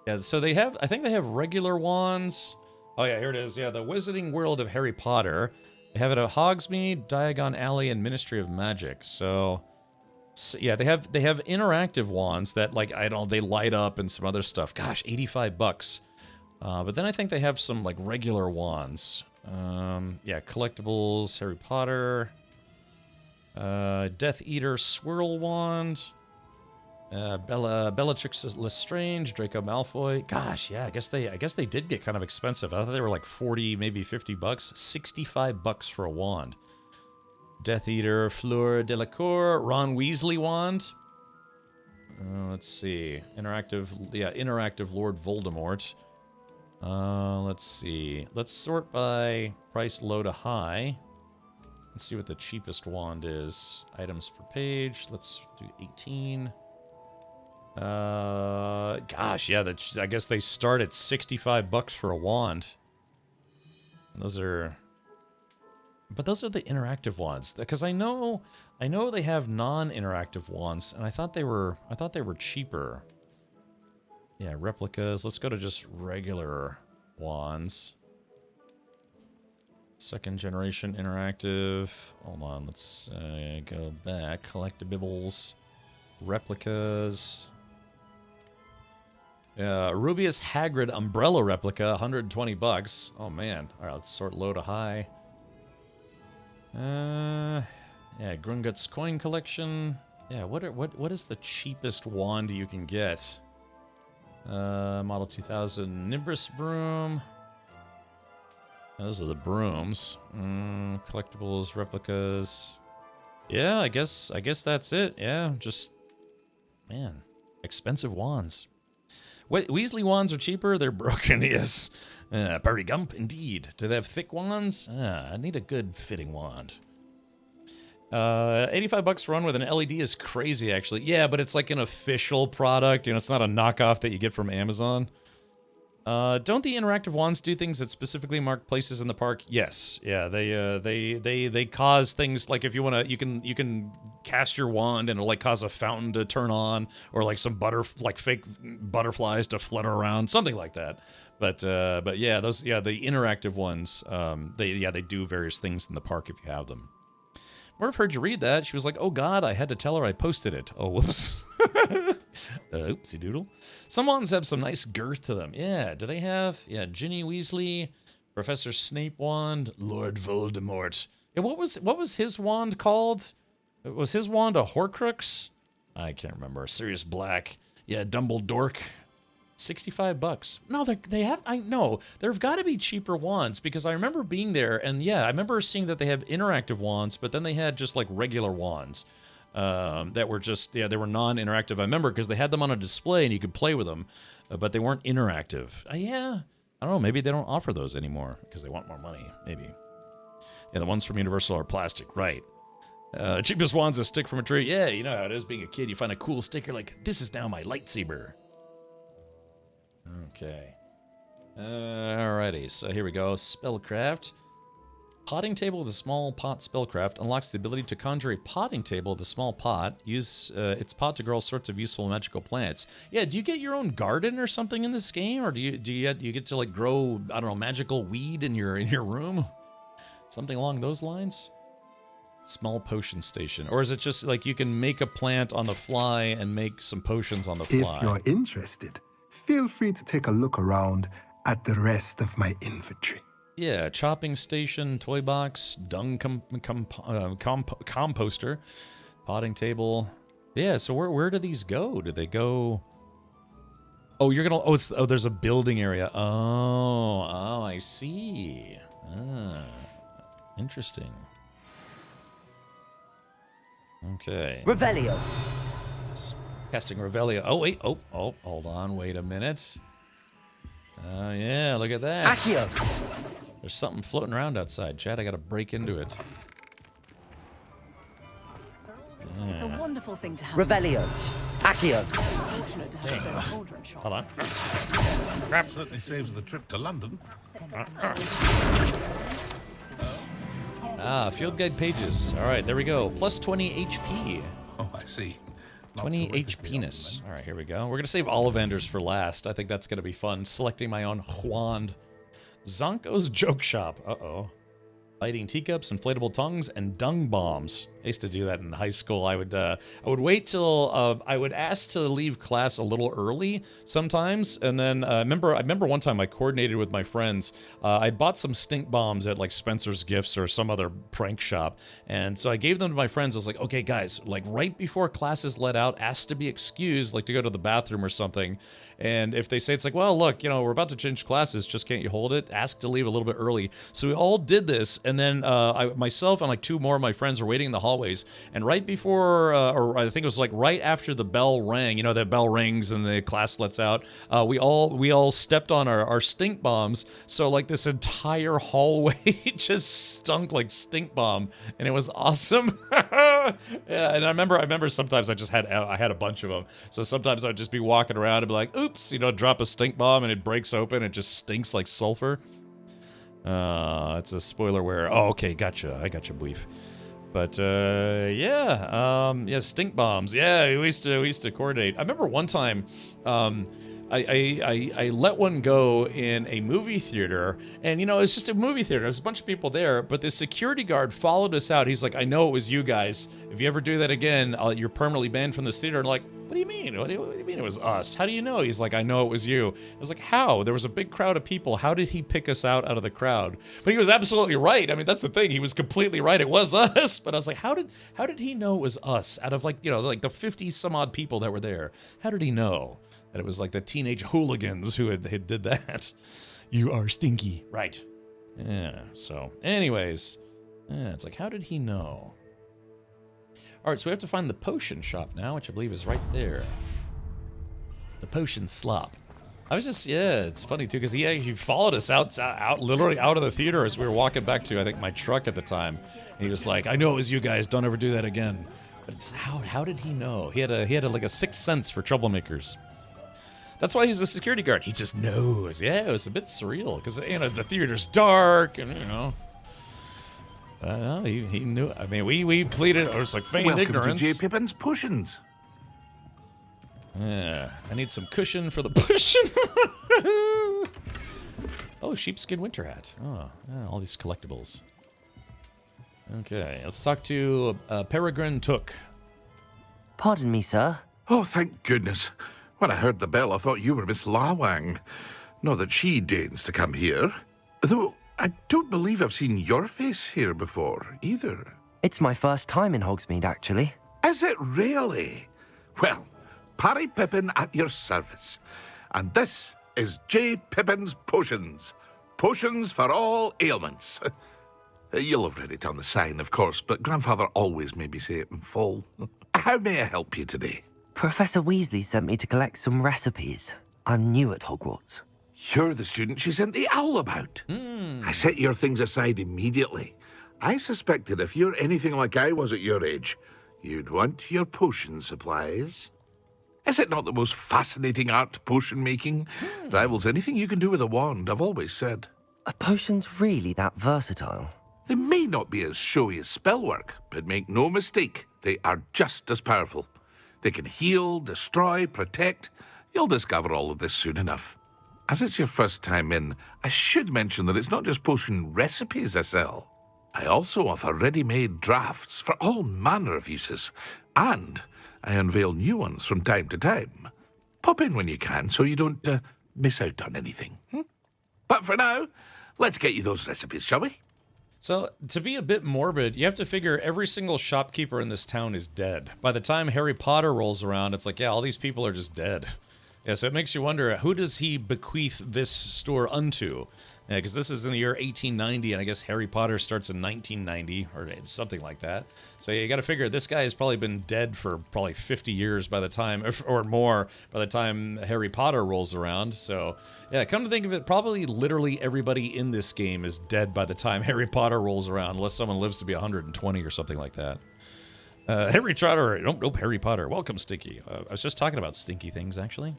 Yeah, so they have, I think they have regular wands, Oh yeah, here it is. Yeah, the Wizarding World of Harry Potter. They have it at Hogsmeade, Diagon Alley, and Ministry of Magic. So yeah, they have interactive wands that, like, I don't know, they light up and some other stuff. Gosh, $85. But then I think they have some, like, regular wands. Yeah, collectibles, Harry Potter, Death Eater Swirl Wand, Bellatrix Lestrange, Draco Malfoy. Gosh, yeah, I guess they did get kind of expensive. I thought they were like 40, maybe $50. $65 for a wand. Death Eater, Fleur Delacour, Ron Weasley wand. Let's see, interactive Lord Voldemort. Let's see. Let's sort by price low to high. Let's see what the cheapest wand is. Items per page. Let's do 18. Gosh, yeah, I guess they start at $65 for a wand. And those are the interactive wands. Because I know they have non-interactive wands, and I thought they were cheaper. Yeah, replicas. Let's go to just regular wands. Second generation interactive. Hold on, let's go back. Collectibles. Replicas. Rubius Hagrid Umbrella replica, $120. Oh man. Alright, let's sort low to high. Yeah, Grungut's coin collection. Yeah, what is the cheapest wand you can get? Model 2000 Nimbus broom. Those are the brooms. Collectibles, replicas. Yeah, I guess that's it. Yeah, just, man, expensive wands. What, Weasley wands are cheaper? They're broken, yes. Barry Gump, indeed. Do they have thick wands? I need a good fitting wand. $85 for one with an LED is crazy, actually. Yeah, but it's like an official product. You know, it's not a knockoff that you get from Amazon. Don't the interactive wands do things that specifically mark places in the park? Yes. Yeah, they cause things like if you want to, you can cast your wand and it'll like cause a fountain to turn on, or like some fake butterflies to flutter around, something like that. But yeah, the interactive ones, they do various things in the park if you have them. Murph heard you read that. She was like, oh god, I had to tell her I posted it. Oh, whoops. Oopsie doodle. Some wands have some nice girth to them. Yeah, do they have? Yeah, Ginny Weasley, Professor Snape wand, Lord Voldemort. Yeah, what was his wand called? Was his wand a Horcrux? I can't remember. Sirius Black. Yeah, Dumbledore. $65. No, they have. I know there've got to be cheaper wands because I remember being there and yeah, I remember seeing that they have interactive wands, but then they had just like regular wands that were just they were non-interactive. I remember because they had them on a display and you could play with them, but they weren't interactive. Yeah, I don't know. Maybe they don't offer those anymore because they want more money. Maybe. Yeah, the ones from Universal are plastic, right? Cheapest wands a stick from a tree. Yeah, you know how it is being a kid. You find a cool sticker like this is now my lightsaber. Okay. Alrighty, so here we go. Spellcraft. Potting table with a small pot spellcraft unlocks the ability to conjure a potting table with a small pot. Use its pot to grow all sorts of useful magical plants. Yeah, do you get your own garden or something in this game, or do you get to like grow, I don't know, magical weed in your room? Something along those lines? Small potion station, or is it just like you can make a plant on the fly and make some potions on the fly? If you're interested, feel free to take a look around at the rest of my inventory. Yeah, chopping station, toy box, dung composter, potting table. Yeah, so where do these go? Do they go? Oh, you're gonna. Oh, there's a building area. Oh, I see. Interesting. Okay. Revelio. Casting Revelio. Oh, wait. Oh, hold on. Wait a minute. Yeah, look at that. Accio. There's something floating around outside, Chad. I gotta break into it. Yeah. It's a wonderful thing to have. Revelio. Accio. Hold on. Crap. Certainly saves the trip to London. Field guide pages. All right, there we go. Plus 20 HP. Oh, I see. 20 HPness. All right, here we go. We're going to save Ollivanders for last. I think that's going to be fun. Selecting my own wand. Zonko's Joke Shop. Uh-oh. Lighting teacups, inflatable tongues, and dung bombs. I used to do that in high school. I would wait till I would ask to leave class a little early sometimes, and then I remember one time I coordinated with my friends. I bought some stink bombs at like Spencer's Gifts or some other prank shop, and so I gave them to my friends. I was like, okay, guys, like right before class is let out, ask to be excused, like to go to the bathroom or something. And if they say it's like, well, look, you know, we're about to change classes, just can't you hold it? Ask to leave a little bit early. So we all did this, and then myself and like two more of my friends were waiting in the hallways, and right before, or I think it was like right after the bell rang, you know, that bell rings and the class lets out, we all stepped on our stink bombs, so like this entire hallway just stunk like stink bomb, and it was awesome. Yeah, and I remember sometimes I had a bunch of them, so sometimes I'd just be walking around and be like, oops, you know, drop a stink bomb and it breaks open, it just stinks like sulfur. It's a spoilerware. Oh, okay, gotcha. I gotcha, Bweef. But yeah, stink bombs. Yeah, we used to coordinate. I remember one time, I let one go in a movie theater, and you know, it's just a movie theater. There's a bunch of people there, but the security guard followed us out. He's like, I know it was you guys. If you ever do that again, you're permanently banned from the theater. And like, what do you mean? What do you mean it was us? How do you know? He's like, I know it was you. I was like, how? There was a big crowd of people. How did he pick us out of the crowd? But he was absolutely right. I mean, that's the thing. He was completely right. It was us. But I was like, how did he know it was us out of like, you know, like the 50 some odd people that were there? How did he know that it was like the teenage hooligans who had did that? You are stinky. Right. Yeah. So anyways, yeah, it's like, how did he know? All right, so we have to find the potion shop now, which I believe is right there. The potion slop. I was just, yeah, it's funny too, because he followed us out, literally out of the theater as we were walking back to, I think, my truck at the time. And he was like, I know it was you guys, don't ever do that again. But it's, how did he know? He had like a sixth sense for troublemakers. That's why he's a security guard. He just knows. Yeah, it was a bit surreal, because, you know, the theater's dark, and, you know. He knew. I mean, we pleaded. It was like feigned ignorance. Welcome to J. Pippin's Potions. Yeah, I need some cushion for the cushion. Oh, sheepskin winter hat. Oh, yeah, all these collectibles. Okay, let's talk to Peregrine Took. Pardon me, sir. Oh, thank goodness. When I heard the bell, I thought you were Miss Lawang. Not that she deigns to come here. Though I don't believe I've seen your face here before, either. It's my first time in Hogsmeade, actually. Is it really? Well, Parry Pippin at your service. And this is J. Pippin's Potions. Potions for all ailments. You'll have read it on the sign, of course, but Grandfather always made me say it in full. How may I help you today? Professor Weasley sent me to collect some recipes. I'm new at Hogwarts. You're the student she sent the owl about. I set your things aside immediately. I suspected if you're anything like I was at your age, you'd want your potion supplies. Is it not the most fascinating art, potion making? Rivals anything you can do with a wand, I've always said. Are potions really that versatile? They may not be as showy as spellwork, but make no mistake, they are just as powerful. They can heal, destroy, protect. You'll discover all of this soon enough. As it's your first time in, I should mention that it's not just potion recipes I sell. I also offer ready-made drafts for all manner of uses, and I unveil new ones from time to time. Pop in when you can so you don't miss out on anything. But for now, let's get you those recipes, shall we? So, to be a bit morbid, you have to figure every single shopkeeper in this town is dead. By the time Harry Potter rolls around, it's like, yeah, all these people are just dead. Yeah, so it makes you wonder, who does he bequeath this store unto? Yeah, because this is in the year 1890, and I guess Harry Potter starts in 1990, or something like that. So you got to figure this guy has probably been dead for probably 50 years by the time, or more, by the time Harry Potter rolls around. So, yeah, come to think of it, probably literally everybody in this game is dead by the time Harry Potter rolls around, unless someone lives to be 120 or something like that. Harry Potter, nope, Harry Potter. Welcome, Stinky. I was just talking about stinky things, actually.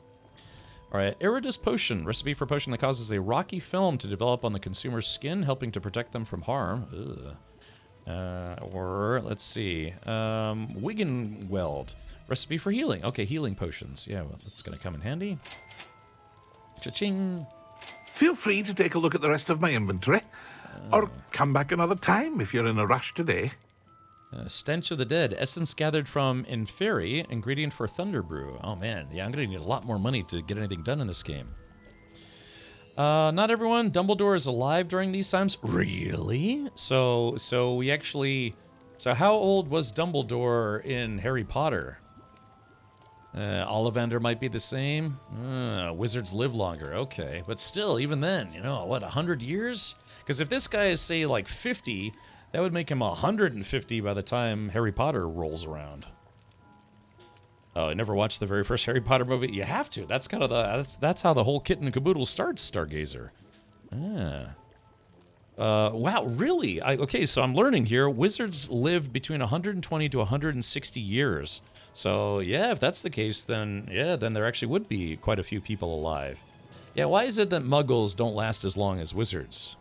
All right, Iridus Potion. Recipe for potion that causes a rocky film to develop on the consumer's skin, helping to protect them from harm. Or, let's see, Wiggenweld. Recipe for healing. Okay, healing potions. Yeah, well, that's going to come in handy. Cha-ching. Feel free to take a look at the rest of my inventory. Or come back another time if you're in a rush today. Stench of the Dead. Essence gathered from Inferi. Ingredient for Thunder Brew. Oh, man. Yeah, I'm going to need a lot more money to get anything done in this game. Not everyone. Dumbledore is alive during these times. Really? So we actually... So how old was Dumbledore in Harry Potter? Ollivander might be the same. Wizards live longer. Okay. But still, even then, you know, what, 100 years? Because if this guy is, say, like 50, that would make him 150 by the time Harry Potter rolls around. Oh, I never watched the very first Harry Potter movie? You have to. That's kind of the... That's how the whole kit and caboodle starts, Stargazer. Wow, really? Okay, so I'm learning here. Wizards lived between 120 to 160 years. So, yeah, if that's the case, then, yeah, then there actually would be quite a few people alive. Yeah, why is it that muggles don't last as long as wizards?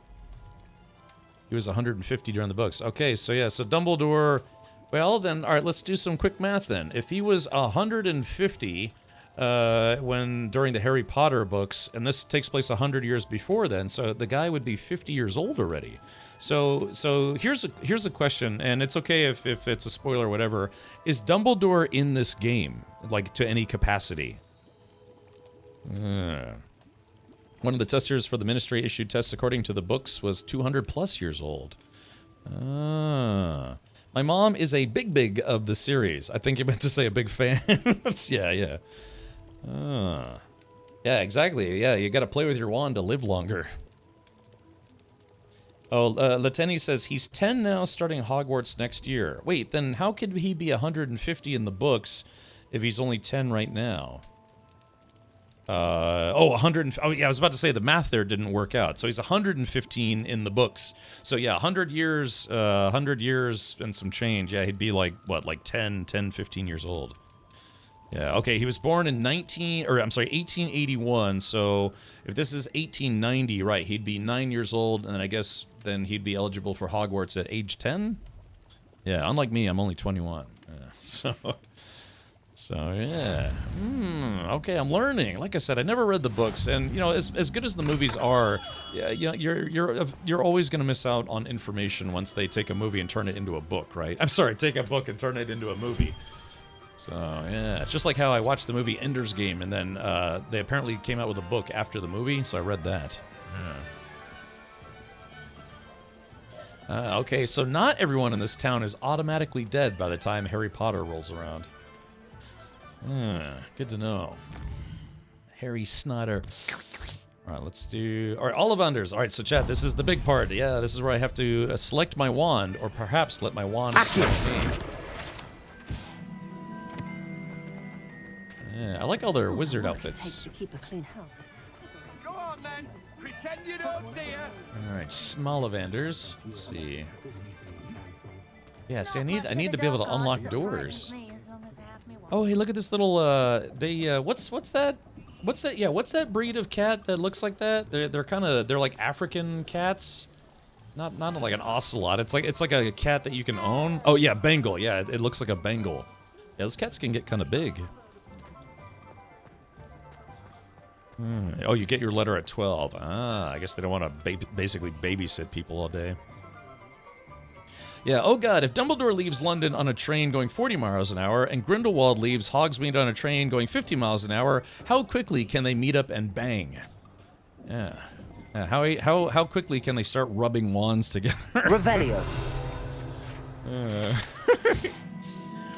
He was 150 during the books. Okay, so yeah, so Dumbledore... Well, then, all right, let's do some quick math then. If he was 150 during the Harry Potter books, and this takes place 100 years before then, so the guy would be 50 years old already. So here's a question, and it's okay if it's a spoiler or whatever. Is Dumbledore in this game, like, to any capacity? One of the testers for the Ministry issued tests according to the books was 200 plus years old. My mom is a big of the series. I think you meant to say a big fan. Yeah. Yeah, exactly. Yeah, you gotta play with your wand to live longer. Oh, Lateni says he's 10 now, starting Hogwarts next year. Wait, then how could he be 150 in the books if he's only 10 right now? 100. Oh, yeah, I was about to say the math there didn't work out. So he's 115 in the books. So yeah, 100 years and some change. Yeah, he'd be like, what, like 15 years old. Yeah, okay, he was born in 1881. So if this is 1890, right, he'd be 9 years old, and I guess then he'd be eligible for Hogwarts at age 10? Yeah, unlike me, I'm only 21. So yeah. Okay, I'm learning. Like I said, I never read the books, and you know, as good as the movies are, yeah, you know, you're always gonna miss out on information once they take a movie and turn it into a book, right? I'm sorry, take a book and turn it into a movie. So yeah, it's just like how I watched the movie Ender's Game, and then they apparently came out with a book after the movie, so I read that. Okay, so not everyone in this town is automatically dead by the time Harry Potter rolls around. Good to know. Harry Snyder. All right, let's do... All right, Ollivanders. All right, so chat, this is the big part. Yeah, this is where I have to select my wand, or perhaps let my wand select me. Yeah, I like all their wizard outfits. To keep a clean house. Go on, then. Pretend you don't see her. All right, Smollivanders. Let's see. Yeah, see, I need to be able to unlock doors. Oh, hey, look at this little, what's that? Yeah, what's that breed of cat that looks like that? They're like African cats. Not like an ocelot. It's like a cat that you can own. Oh, yeah, Bengal. Yeah, it looks like a Bengal. Yeah, those cats can get kind of big. Oh, you get your letter at 12. Ah, I guess they don't want to basically babysit people all day. Yeah, oh god, if Dumbledore leaves London on a train going 40 miles an hour, and Grindelwald leaves Hogsmeade on a train going 50 miles an hour, how quickly can they meet up and bang? Yeah. How quickly can they start rubbing wands together? Revelio.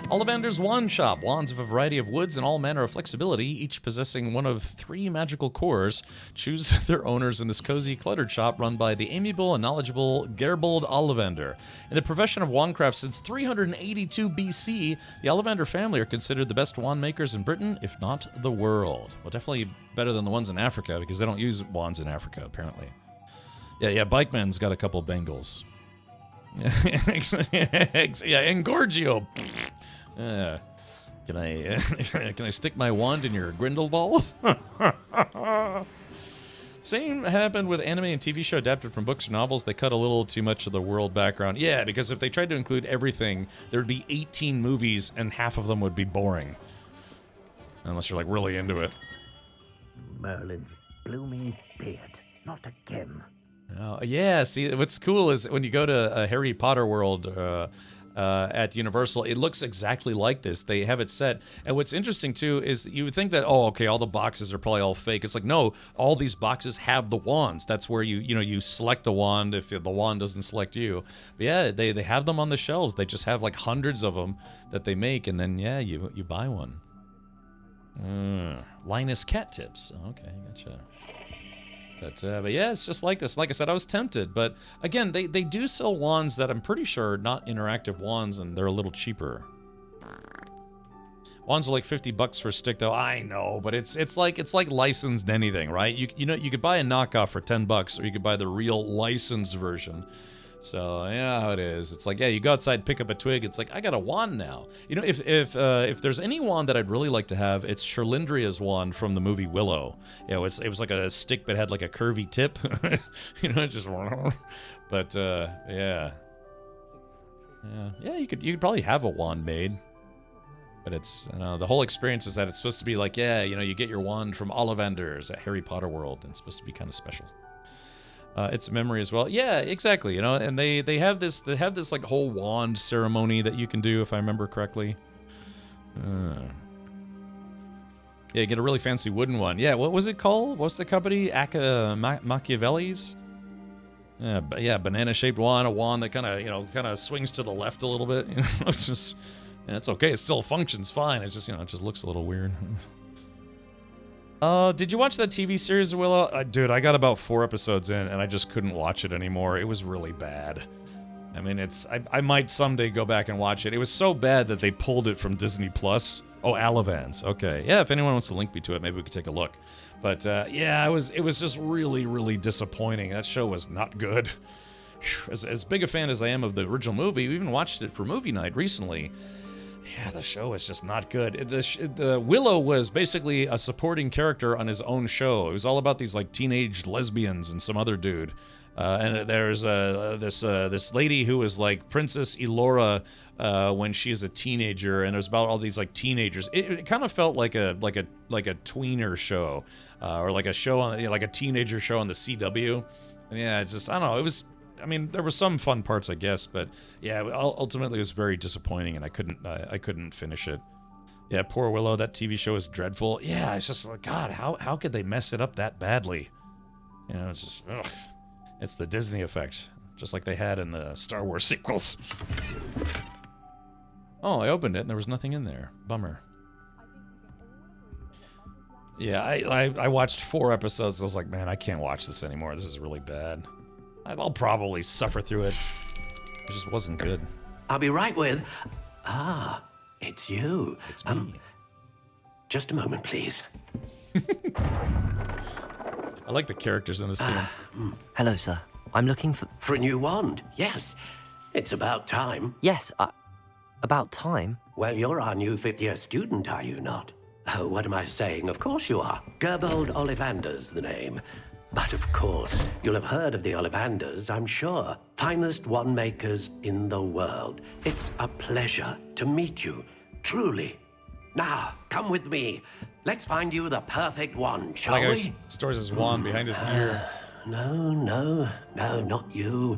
Ollivander's Wand Shop. Wands of a variety of woods and all manner of flexibility, each possessing one of 3 magical cores. Choose their owners in this cozy, cluttered shop run by the amiable and knowledgeable Gerbold Ollivander. In the profession of wandcraft since 382 BC, the Ollivander family are considered the best wand makers in Britain, if not the world. Well, definitely better than the ones in Africa, because they don't use wands in Africa, apparently. Yeah, Bikeman's got a couple bangles. Yeah, Engorgio. Can I stick my wand in your Grindelwald? Same happened with anime and TV show adapted from books or novels. They cut a little too much of the world background. Yeah, because if they tried to include everything, there would be 18 movies and half of them would be boring. Unless you're like really into it. Merlin's blooming beard. not again. Oh, yeah, see, what's cool is when you go to a Harry Potter world at Universal, it looks exactly like this. They have it set. And what's interesting, too, is that you would think that, oh, okay, all the boxes are probably all fake. It's like, no, all these boxes have the wands. That's where you select the wand if the wand doesn't select you. But yeah, they have them on the shelves. They just have like hundreds of them that they make, and then, yeah, you buy one. Linus cat tips. Okay, gotcha. But yeah, it's just like this. Like I said, I was tempted, but again, they do sell wands that I'm pretty sure are not interactive wands, and they're a little cheaper. Wands are like $50 for a stick, though. I know, but it's like licensed anything, right? You could buy a knockoff for $10, or you could buy the real licensed version. So yeah, how it is. It's like, yeah, you go outside, pick up a twig. It's like, I got a wand now. You know, if there's any wand that I'd really like to have, it's Cherlindria's wand from the movie Willow. You know, it was like a stick that had like a curvy tip. You know, it just. But yeah, you could probably have a wand made. But it's, the whole experience is that it's supposed to be like, yeah, you get your wand from Ollivanders at Harry Potter World, and it's supposed to be kind of special. It's a memory as well. Yeah, exactly. And they have this like whole wand ceremony that you can do, if I remember correctly. Yeah, get a really fancy wooden one. Yeah, what was it called? What's the company? Machiavelli's? Yeah, banana-shaped wand, a wand that kind of swings to the left a little bit. It's just, it's okay. It still functions fine. It just, it just looks a little weird. Did you watch that TV series, Willow? Dude, I got about 4 episodes in, and I just couldn't watch it anymore. It was really bad. I mean, I might someday go back and watch it. It was so bad that they pulled it from Disney+. Oh, Alavans. Okay. Yeah, if anyone wants to link me to it, maybe we could take a look. But, yeah, it was just really, really disappointing. That show was not good. As big a fan as I am of the original movie, we even watched it for movie night recently. Yeah, the show is just not good. The Willow was basically a supporting character on his own show. It was all about these like teenage lesbians and some other dude. And there's this lady who was like Princess Elora when she is a teenager, and it was about all these like teenagers. It kind of felt like a tweener show, or like a show on like a teenager show on the CW. And yeah, just I don't know. It was. I mean, there were some fun parts, I guess, but yeah, ultimately it was very disappointing, and I couldn't finish it. Yeah, poor Willow. That TV show is dreadful. Yeah, it's just like, God, how could they mess it up that badly? It's just, ugh. It's the Disney effect, just like they had in the Star Wars sequels. Oh, I opened it and there was nothing in there. Bummer. Yeah, I watched 4 episodes. I was like, man, I can't watch this anymore. This is really bad. I'll probably suffer through it. It just wasn't good. I'll be right with... Ah, it's you. It's me. Just a moment, please. I like the characters in this game. Hello, sir. I'm looking for... For a new wand, yes. It's about time. Yes, about time? Well, you're our new 5th-year student, are you not? Oh, what am I saying? Of course you are. Gerbold Ollivander's the name. But of course, you'll have heard of the Ollivanders, I'm sure. Finest wand makers in the world. It's a pleasure to meet you, truly. Now, come with me. Let's find you the perfect wand, shall we? He stores his wand behind his ear. No, not you.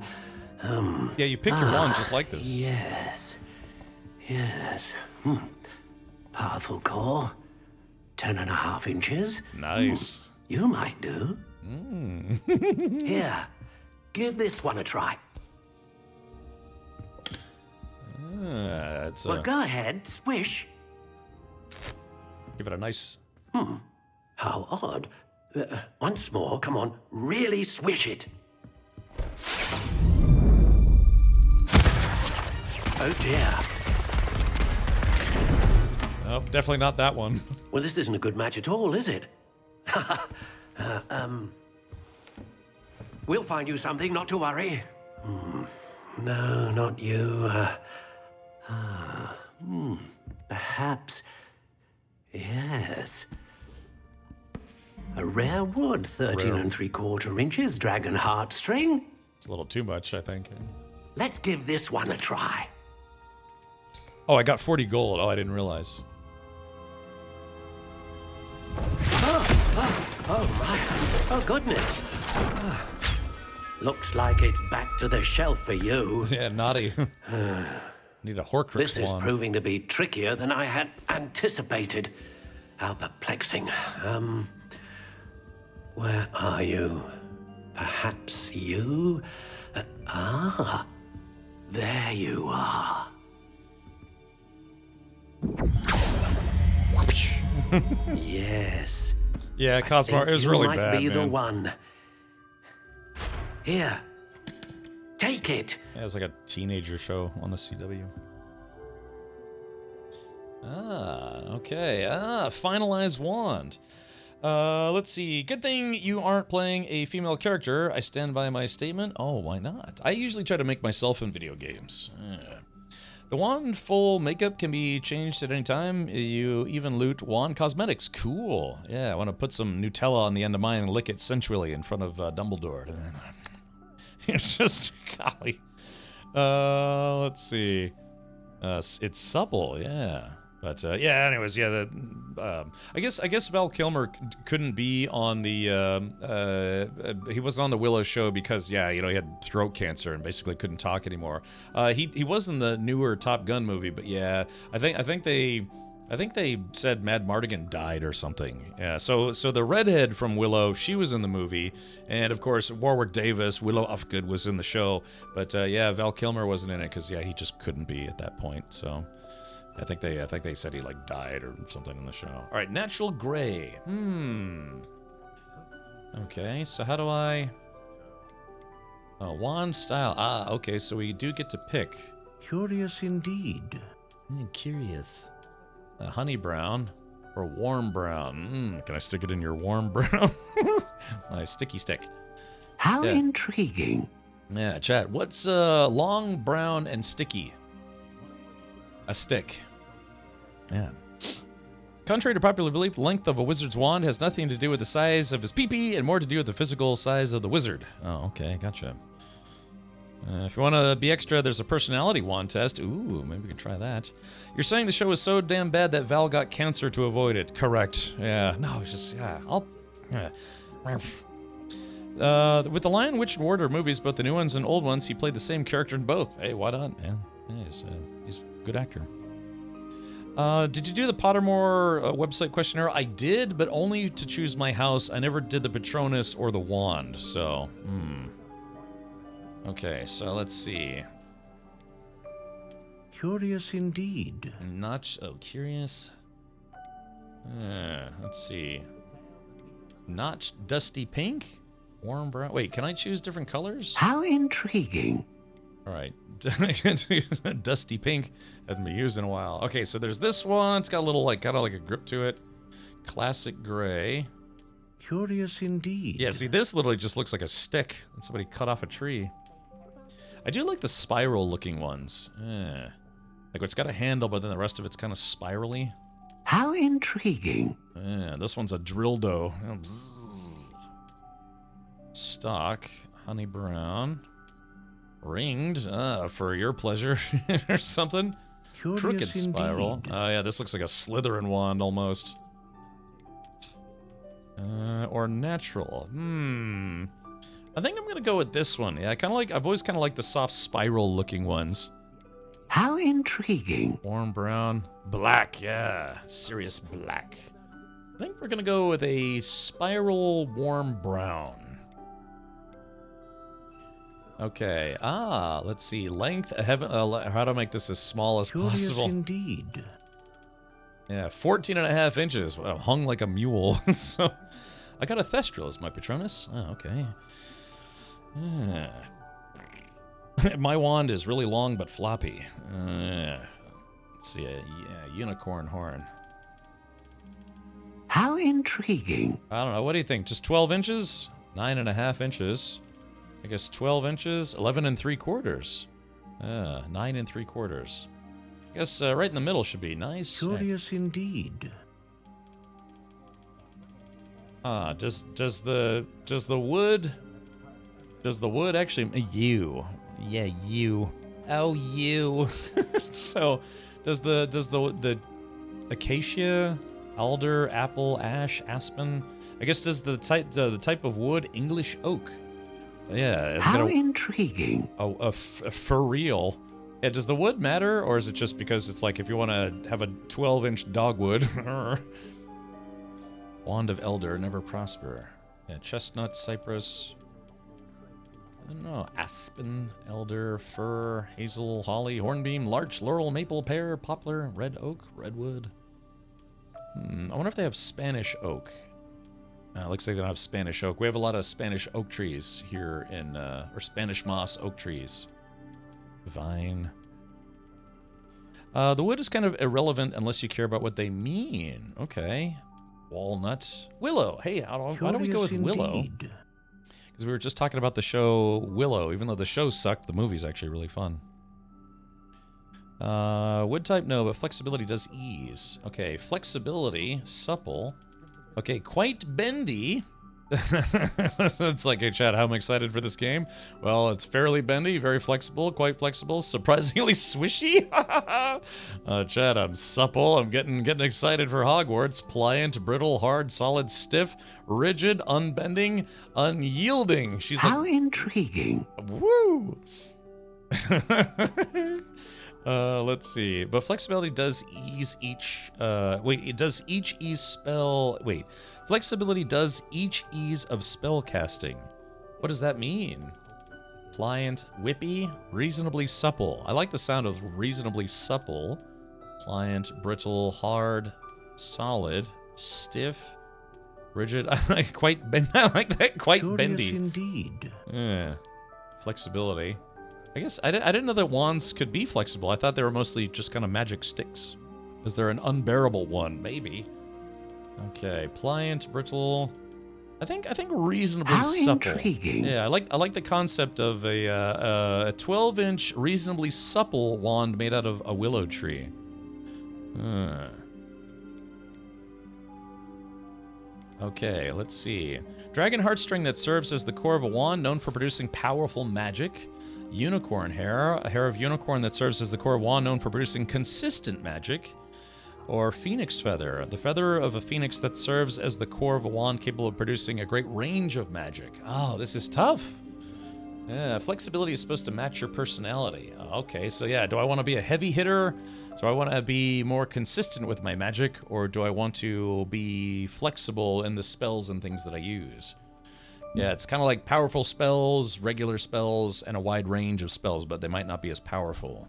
Yeah, you pick your wand just like this. Yes. Powerful core. 10.5 inches. Nice. You might do. Here, give this one a try. Well, go ahead, swish. Give it a nice... How odd. Once more, come on, really swish it. Oh dear. Oh, definitely not that one. Well, this isn't a good match at all, is it? We'll find you something, not to worry. No, not you. Perhaps. Yes. A rare wood, 13 3/4 inches, dragon heartstring. It's a little too much, I think. Let's give this one a try. Oh, I got 40 gold. Oh, I didn't realize. Oh my. Oh, goodness. Looks like it's back to the shelf for you. Yeah, naughty. Need a Horcrux This is wand. proving to be trickier than I had anticipated. How perplexing. Where are you? Perhaps you? There you are. Yes. Yeah, Cosmar is really might bad, be the man. one. Here. Take it. Yeah, it was like a teenager show on the CW. Okay. Finalized wand. Let's see. Good thing you aren't playing a female character. I stand by my statement. Oh, why not? I usually try to make myself in video games. The wand full makeup can be changed at any time. You even loot wand cosmetics. Cool. Yeah, I want to put some Nutella on the end of mine and lick it sensually in front of Dumbledore. It's just, golly. Let's see. It's supple, yeah. But yeah, anyways, yeah. I guess Val Kilmer couldn't be on the. He wasn't on the Willow show because, yeah, you know, he had throat cancer and basically couldn't talk anymore. He was in the newer Top Gun movie, but yeah, I think they said Mad Mardigan died or something. Yeah, so the redhead from Willow, she was in the movie, and of course Warwick Davis, Willow Ufgood was in the show, but yeah, Val Kilmer wasn't in it because yeah, he just couldn't be at that point. So I think they said he like died or something in the show. All right, natural gray. Okay, so how do I? Oh, wand style. Ah, okay, so we do get to pick. Curious indeed. Curious. Honey brown or warm brown. Can I stick it in your warm brown? My sticky stick. How intriguing. Yeah, chat. What's long, brown, and sticky? A stick. Yeah. Contrary to popular belief, the length of a wizard's wand has nothing to do with the size of his pee-pee and more to do with the physical size of the wizard. Oh, okay, gotcha. If you want to be extra, there's a personality wand test. Ooh, maybe we can try that. You're saying the show was so damn bad that Val got cancer to avoid it. Correct. Yeah. No, it's just, yeah. With the Lion, Witch, and Warder movies, both the new ones and old ones, he played the same character in both. Hey, why not, man? Yeah, he's a good actor. Did you do the Pottermore website questionnaire? I did, but only to choose my house. I never did the Patronus or the wand, so, Okay, so let's see. Curious indeed. Curious. Let's see. Notch dusty pink? Warm brown. Wait, can I choose different colors? How intriguing. All right. Dusty pink. Hasn't been used in a while. Okay, so there's this one. It's got a little, like, kind of like a grip to it. Classic gray. Curious indeed. Yeah, see, this literally just looks like a stick that somebody cut off a tree. I do like the spiral-looking ones. Like, it's got a handle, but then the rest of it's kind of spirally. How intriguing. This one's a dildo. Stock. Honey brown. Ringed. For your pleasure. Or something. Curious Crooked spiral. indeed. Oh, yeah, this looks like a Slytherin wand, almost. Or natural. I think I'm gonna go with this one. Yeah, I've always kind of liked the soft spiral-looking ones. How intriguing. Warm brown. Black, yeah. Serious black. I think we're gonna go with a spiral warm brown. Okay, let's see. Length, how to make this as small as Curious possible. indeed. Yeah, 14.5 inches. Well, hung like a mule. So, I got a Thestral as my Patronus. Oh, okay. My wand is really long but floppy. Let's see, unicorn horn. How intriguing. I don't know, what do you think? Just 12 inches? 9.5 inches. I guess 12 inches? 11 3/4. 9 3/4. I guess right in the middle should be nice. Curious indeed. Does the wood actually you? Yeah, you. Oh, you. So, does the acacia, alder, apple, ash, aspen, I guess does the type of wood English oak? Yeah. It's How got intriguing. For real. Yeah, does the wood matter, or is it just because it's like if you want to have a 12-inch dogwood? Wand of Elder, never prosper. Yeah, chestnut, cypress. I don't know. Aspen, elder, fir, hazel, holly, hornbeam, larch, laurel, maple, pear, poplar, red oak, redwood. I wonder if they have Spanish oak. Looks like they don't have Spanish oak. We have a lot of Spanish oak trees here in, or Spanish moss oak trees. Vine. The wood is kind of irrelevant unless you care about what they mean. Okay. Walnut. Willow. Hey, why don't we go with Willow? Because we were just talking about the show Willow. Even though the show sucked, the movie's actually really fun. Wood type, no, but flexibility does ease. Okay, flexibility, supple. Okay, quite bendy. It's like, hey, Chad, how am I excited for this game? Well, it's fairly bendy, very flexible, quite flexible, surprisingly swishy. Chad, I'm supple. I'm getting excited for Hogwarts. Pliant, brittle, hard, solid, stiff, rigid, unbending, unyielding. She's How like, intriguing. Woo! Let's see. But flexibility does ease each, it does each ease spell, flexibility does each ease of spell casting. What does that mean? Pliant, whippy, reasonably supple. I like the sound of reasonably supple. Pliant, brittle, hard, solid, stiff, rigid. I like I like that, quite bendy. Indeed. Yeah. Flexibility. I guess I didn't know that wands could be flexible. I thought they were mostly just kind of magic sticks. Is there an unbearable one? Maybe. Okay, pliant, brittle. I think reasonably supple. Intriguing. Yeah, I like the concept of a 12-inch reasonably supple wand made out of a willow tree. Okay, let's see. Dragon heartstring that serves as the core of a wand, known for producing powerful magic. Unicorn hair, a hair of unicorn that serves as the core of a wand, known for producing consistent magic. Or phoenix feather, the feather of a phoenix that serves as the core of a wand capable of producing a great range of magic. Oh, this is tough. Yeah, flexibility is supposed to match your personality. Okay, so yeah, do I want to be a heavy hitter? Do I want to be more consistent with my magic? Or do I want to be flexible in the spells and things that I use? Yeah, it's kind of like powerful spells, regular spells, and a wide range of spells, but they might not be as powerful.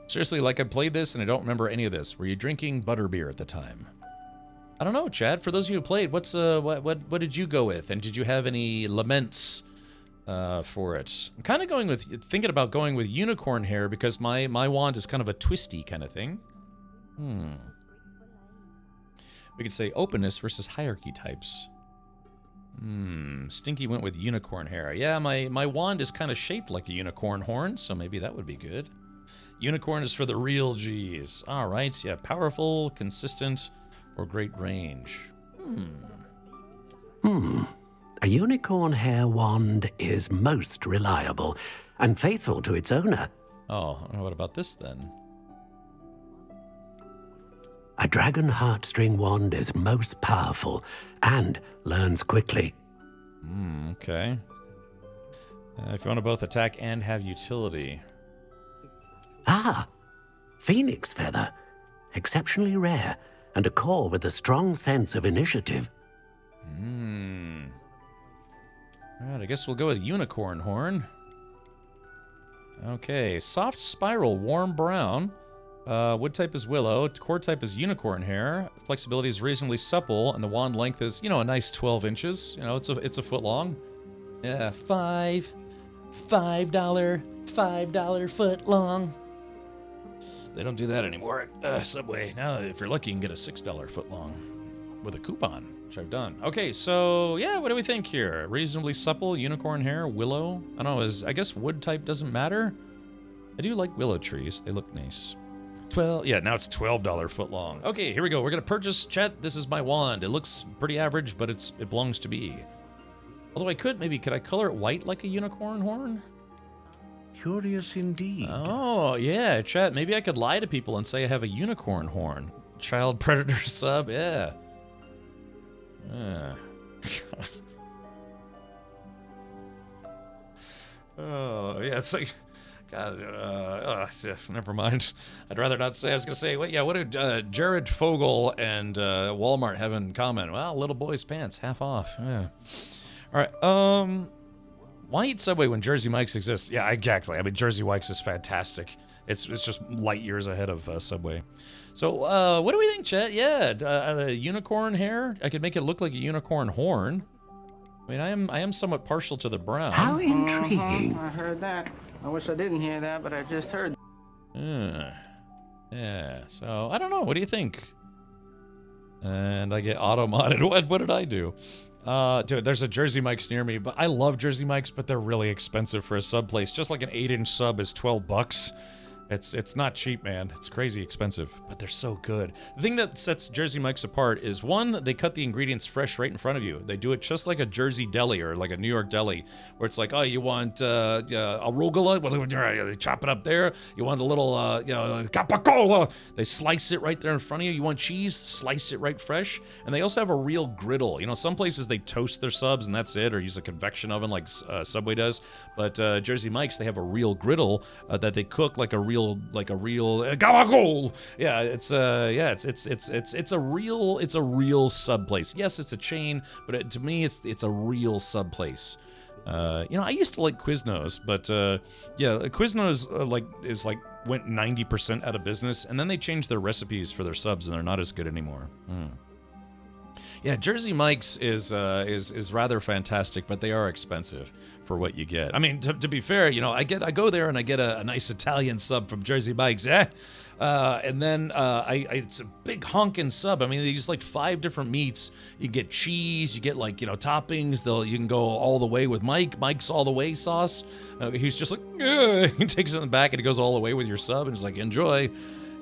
Seriously, like I played this and I don't remember any of this. Were you drinking butterbeer at the time? I don't know, Chad. For those of you who played, what did you go with? And did you have any laments for it? I'm kind of thinking about going with unicorn hair because my wand is kind of a twisty kind of thing. We could say openness versus hierarchy types. Stinky went with unicorn hair. Yeah, my wand is kind of shaped like a unicorn horn, so maybe that would be good. Unicorn is for the real G's. All right, yeah, powerful, consistent, or great range. A unicorn hair wand is most reliable and faithful to its owner. Oh, what about this then? A dragon heartstring wand is most powerful and learns quickly. Okay. If you want to both attack and have utility. Phoenix feather. Exceptionally rare, and a core with a strong sense of initiative. Alright, I guess we'll go with unicorn horn. Okay, soft spiral, warm brown. Wood type is willow. Core type is unicorn hair. Flexibility is reasonably supple, and the wand length is, a nice 12 inches. It's a foot long. Yeah, $5 foot long. They don't do that anymore at Subway. Now, if you're lucky, you can get a $6 foot long with a coupon, which I've done. Okay, so yeah, what do we think here? Reasonably supple, unicorn hair, willow. I don't know. I guess wood type doesn't matter. I do like willow trees. They look nice. Now it's $12 foot long. Okay, here we go. We're gonna purchase. Chat, this is my wand. It looks pretty average, but it belongs to me. Although could I color it white like a unicorn horn? Curious indeed. Oh, yeah, chat. Maybe I could lie to people and say I have a unicorn horn. Child predator sub, yeah. Oh, yeah, it's like, God, never mind. I'd rather not say. I was going to say, what did Jared Fogle and Walmart have in common? Well, little boy's pants, half off. Yeah. All right, why eat Subway when Jersey Mike's exists? Yeah, exactly. I mean, Jersey Mike's is fantastic. It's just light years ahead of Subway. So, what do we think, Chet? Yeah, unicorn hair. I could make it look like a unicorn horn. I mean, I am somewhat partial to the brown. How intriguing. I heard that. I wish I didn't hear that, but I just heard. Yeah, so, I don't know. What do you think? And I get auto-modded. What did I do? Dude, there's a Jersey Mike's near me, but I love Jersey Mike's, but they're really expensive for a sub place. Just like an 8-inch sub is $12. It's not cheap, man. It's crazy expensive, but they're so good. The thing that sets Jersey Mike's apart is, one, they cut the ingredients fresh right in front of you. They do it just like a Jersey deli or like a New York deli, where it's like, oh, you want arugula? Well, they chop it up there. You want a little capicola? They slice it right there in front of you. You want cheese? Slice it right fresh. And they also have a real griddle. You know, some places they toast their subs and that's it, or use a convection oven like Subway does. But Jersey Mike's, they have a real griddle that they cook like a real gabagool. Yeah, it's a real sub place. Yes, it's a chain, but to me, it's a real sub place. You know, I used to like Quiznos, but yeah, Quiznos went 90% out of business, and then they changed their recipes for their subs, and they're not as good anymore. Yeah, Jersey Mike's is rather fantastic, but they are expensive for what you get. I mean, to be fair, you know, I go there and I get a nice Italian sub from Jersey Mike's, and then it's a big honkin' sub. I mean, they use like 5 different meats. You can get cheese, you get like, you know, toppings. You can go all the way with Mike's all the way sauce. He's just like, he takes it in the back and he goes all the way with your sub and he's like, enjoy.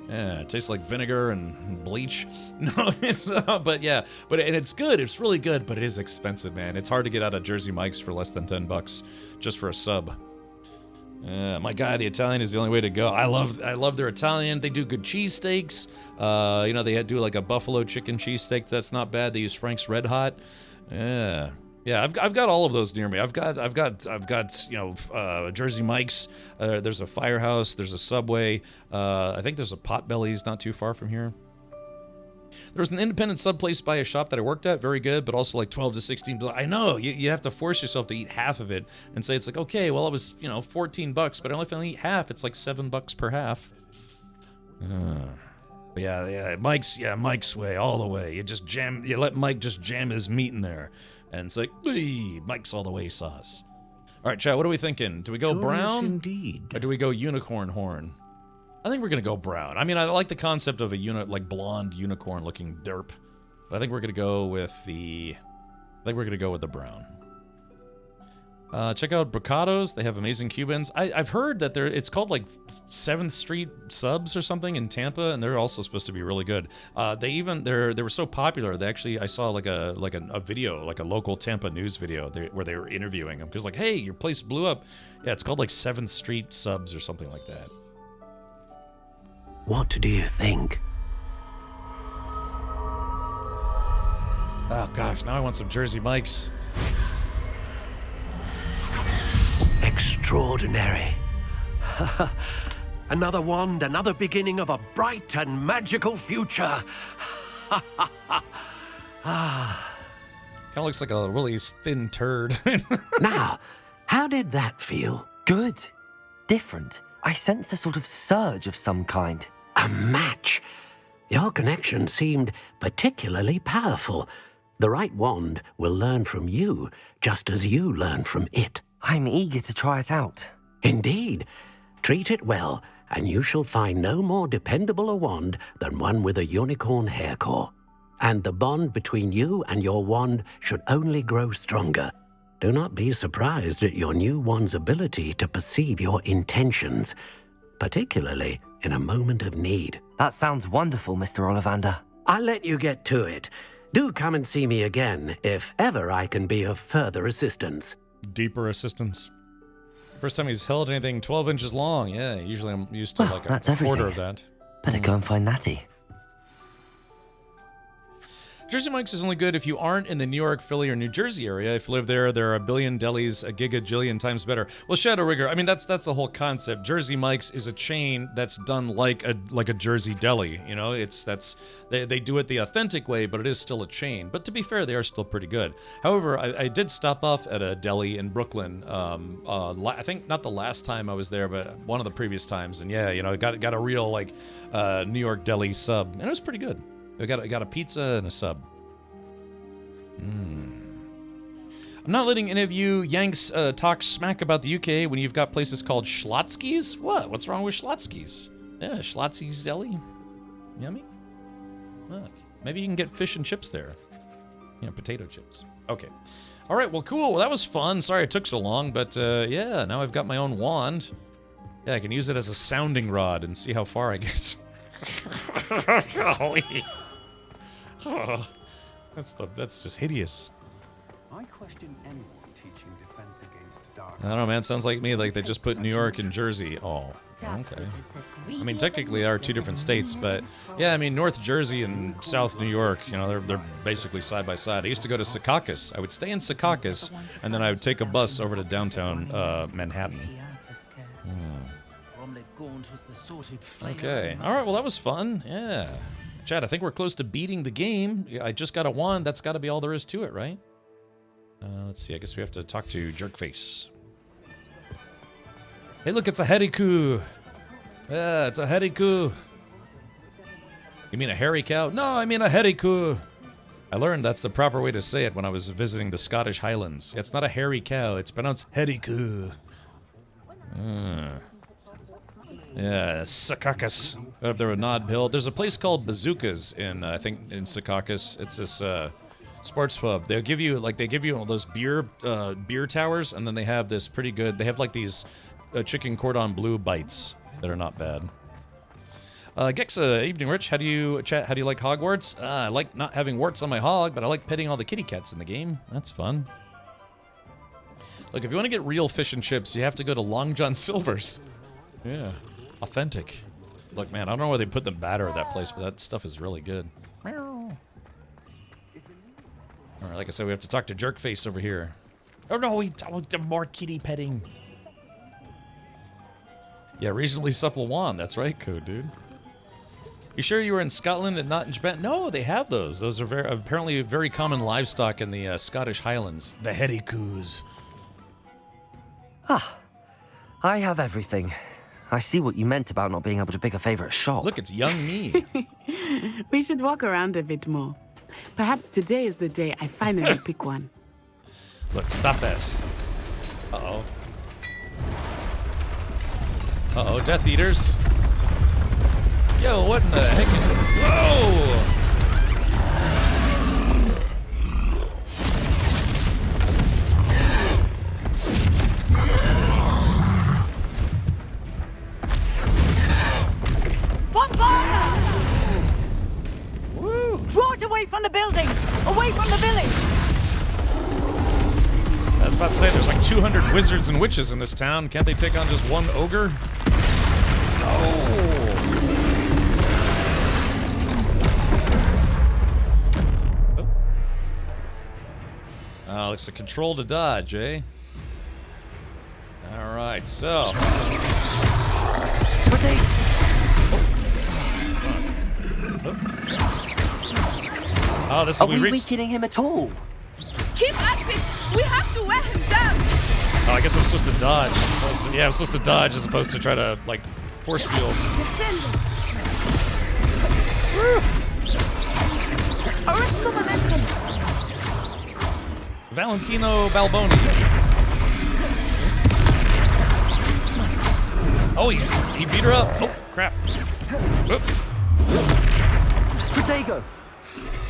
Yeah, it tastes like vinegar and bleach. No, it's but it's good. It's really good, but it is expensive, man. It's hard to get out of Jersey Mike's for less than $10 just for a sub. My guy, the Italian is the only way to go. I love their Italian. They do good cheesesteaks. You know, they do like a buffalo chicken cheesesteak. That's not bad. They use Frank's Red Hot. Yeah, I've got all of those near me. I've got you know, Jersey Mike's. There's a Firehouse. There's a Subway. I think there's a Potbelly's not too far from here. There was an independent sub place by a shop that I worked at, very good, but also like 12 to 16. I know you have to force yourself to eat half of it and say it's like, okay, well it was, you know, $14, but if I only eat half, it's like $7 per half. But yeah, Mike's way, all the way. You let Mike just jam his meat in there. And it's like, Mike's all the way sauce. All right, chat, what are we thinking? Do we go brown? Indeed. Or do we go unicorn horn? I think we're going to go brown. I mean, I like the concept of a like blonde unicorn looking derp. But I think we're going to go with the brown. Check out Brocados. They have amazing Cubans. I've heard that it's called like 7th Street Subs or something in Tampa, and they're also supposed to be really good. They were so popular. They actually, I saw like a video, like a local Tampa news video where they were interviewing them because like, hey, your place blew up. Yeah, it's called like 7th Street Subs or something like that. What do you think? Oh gosh, now I want some Jersey Mike's. Extraordinary. Another wand, another beginning of a bright and magical future. Kind of looks like a really thin turd. Now, how did that feel? Good. Different. I sensed a sort of surge of some kind. A match. Your connection seemed particularly powerful. The right wand will learn from you, just as you learn from it. I'm eager to try it out. Indeed. Treat it well, and you shall find no more dependable a wand than one with a unicorn hair core. And the bond between you and your wand should only grow stronger. Do not be surprised at your new wand's ability to perceive your intentions, particularly in a moment of need. That sounds wonderful, Mr. Ollivander. I'll let you get to it. Do come and see me again if ever I can be of further assistance. Deeper assistance. First time he's held anything 12 inches long. Yeah, usually I'm used to like a quarter of that. Better go and find Natty. Jersey Mike's is only good if you aren't in the New York, Philly, or New Jersey area. If you live there, there are a billion delis, a gigajillion times better. Well, Shadow Rigger, I mean, that's the whole concept. Jersey Mike's is a chain that's done like a Jersey deli. You know, they do it the authentic way, but it is still a chain. But to be fair, they are still pretty good. However, I did stop off at a deli in Brooklyn. I think not the last time I was there, but one of the previous times. And yeah, you know, got a real like New York deli sub, and it was pretty good. I got a pizza and a sub. I'm not letting any of you Yanks talk smack about the UK when you've got places called Schlotsky's. What? What's wrong with Schlotsky's? Yeah, Schlotsky's Deli. Yummy. Look, maybe you can get fish and chips there. You know, potato chips. Okay. All right, well, cool. Well, that was fun. Sorry it took so long, but yeah, now I've got my own wand. Yeah, I can use it as a sounding rod and see how far I get. Golly. Oh, that's just hideous. I question anyone teaching defense against dark. I don't know, man. Sounds like me. Like they just put New York and Jersey. Oh, okay. I mean, technically, they are two different states, but yeah, I mean, North Jersey and South New York. You know, they're basically side by side. I used to go to Secaucus. I would stay in Secaucus, and then I would take a bus over to downtown Manhattan. Okay. All right. Well, that was fun. Yeah. Chad, I think we're close to beating the game. I just got a wand. That's got to be all there is to it, right? Let's see. I guess we have to talk to Jerkface. Hey, look, it's a Heriku. Yeah, it's a Heriku. You mean a hairy cow? No, I mean a Heriku. I learned that's the proper way to say it when I was visiting the Scottish Highlands. It's not a hairy cow. It's pronounced Heriku. Yeah, Secaucus. Up there with Nod Hill. There's a place called Bazookas in, I think, in Secaucus. It's this sports pub. They give you all those beer towers, and then they have this pretty good. They have like these chicken cordon bleu bites that are not bad. Gexa, evening, Rich. How do you like Hogwarts? I like not having warts on my hog, but I like petting all the kitty cats in the game. That's fun. Look, if you want to get real fish and chips, you have to go to Long John Silver's. Yeah. Authentic. Look, man, I don't know where they put the batter at that place, but that stuff is really good. All right, like I said, we have to talk to Jerkface over here. Oh no, we want more kitty petting. Yeah, reasonably supple wand. That's right, Code, dude. You sure you were in Scotland and not in Japan? No, they have those. Those are apparently very common livestock in the Scottish Highlands. The Herikus. Ah, I have everything. I see what you meant about not being able to pick a favorite shop. Look, it's young me. We should walk around a bit more. Perhaps today is the day I finally pick one. Look, stop that. Uh-oh. Uh-oh, Death Eaters. Yo, what in the heck? Whoa! Woo! Draw it away from the building! Away from the village! I was about to say, there's like 200 wizards and witches in this town. Can't they take on just one ogre? No! Oh, it's a control to dodge, eh? Alright, so... Oh, this Are we we weakening him at all? Keep at it! We have to wear him down! Oh, I guess I'm supposed to dodge. I'm supposed to dodge as opposed to try to, like, force field. Arrest the momentum! Valentino Balboni. Oh, he beat her up. Oh, crap. Whoop. Protego.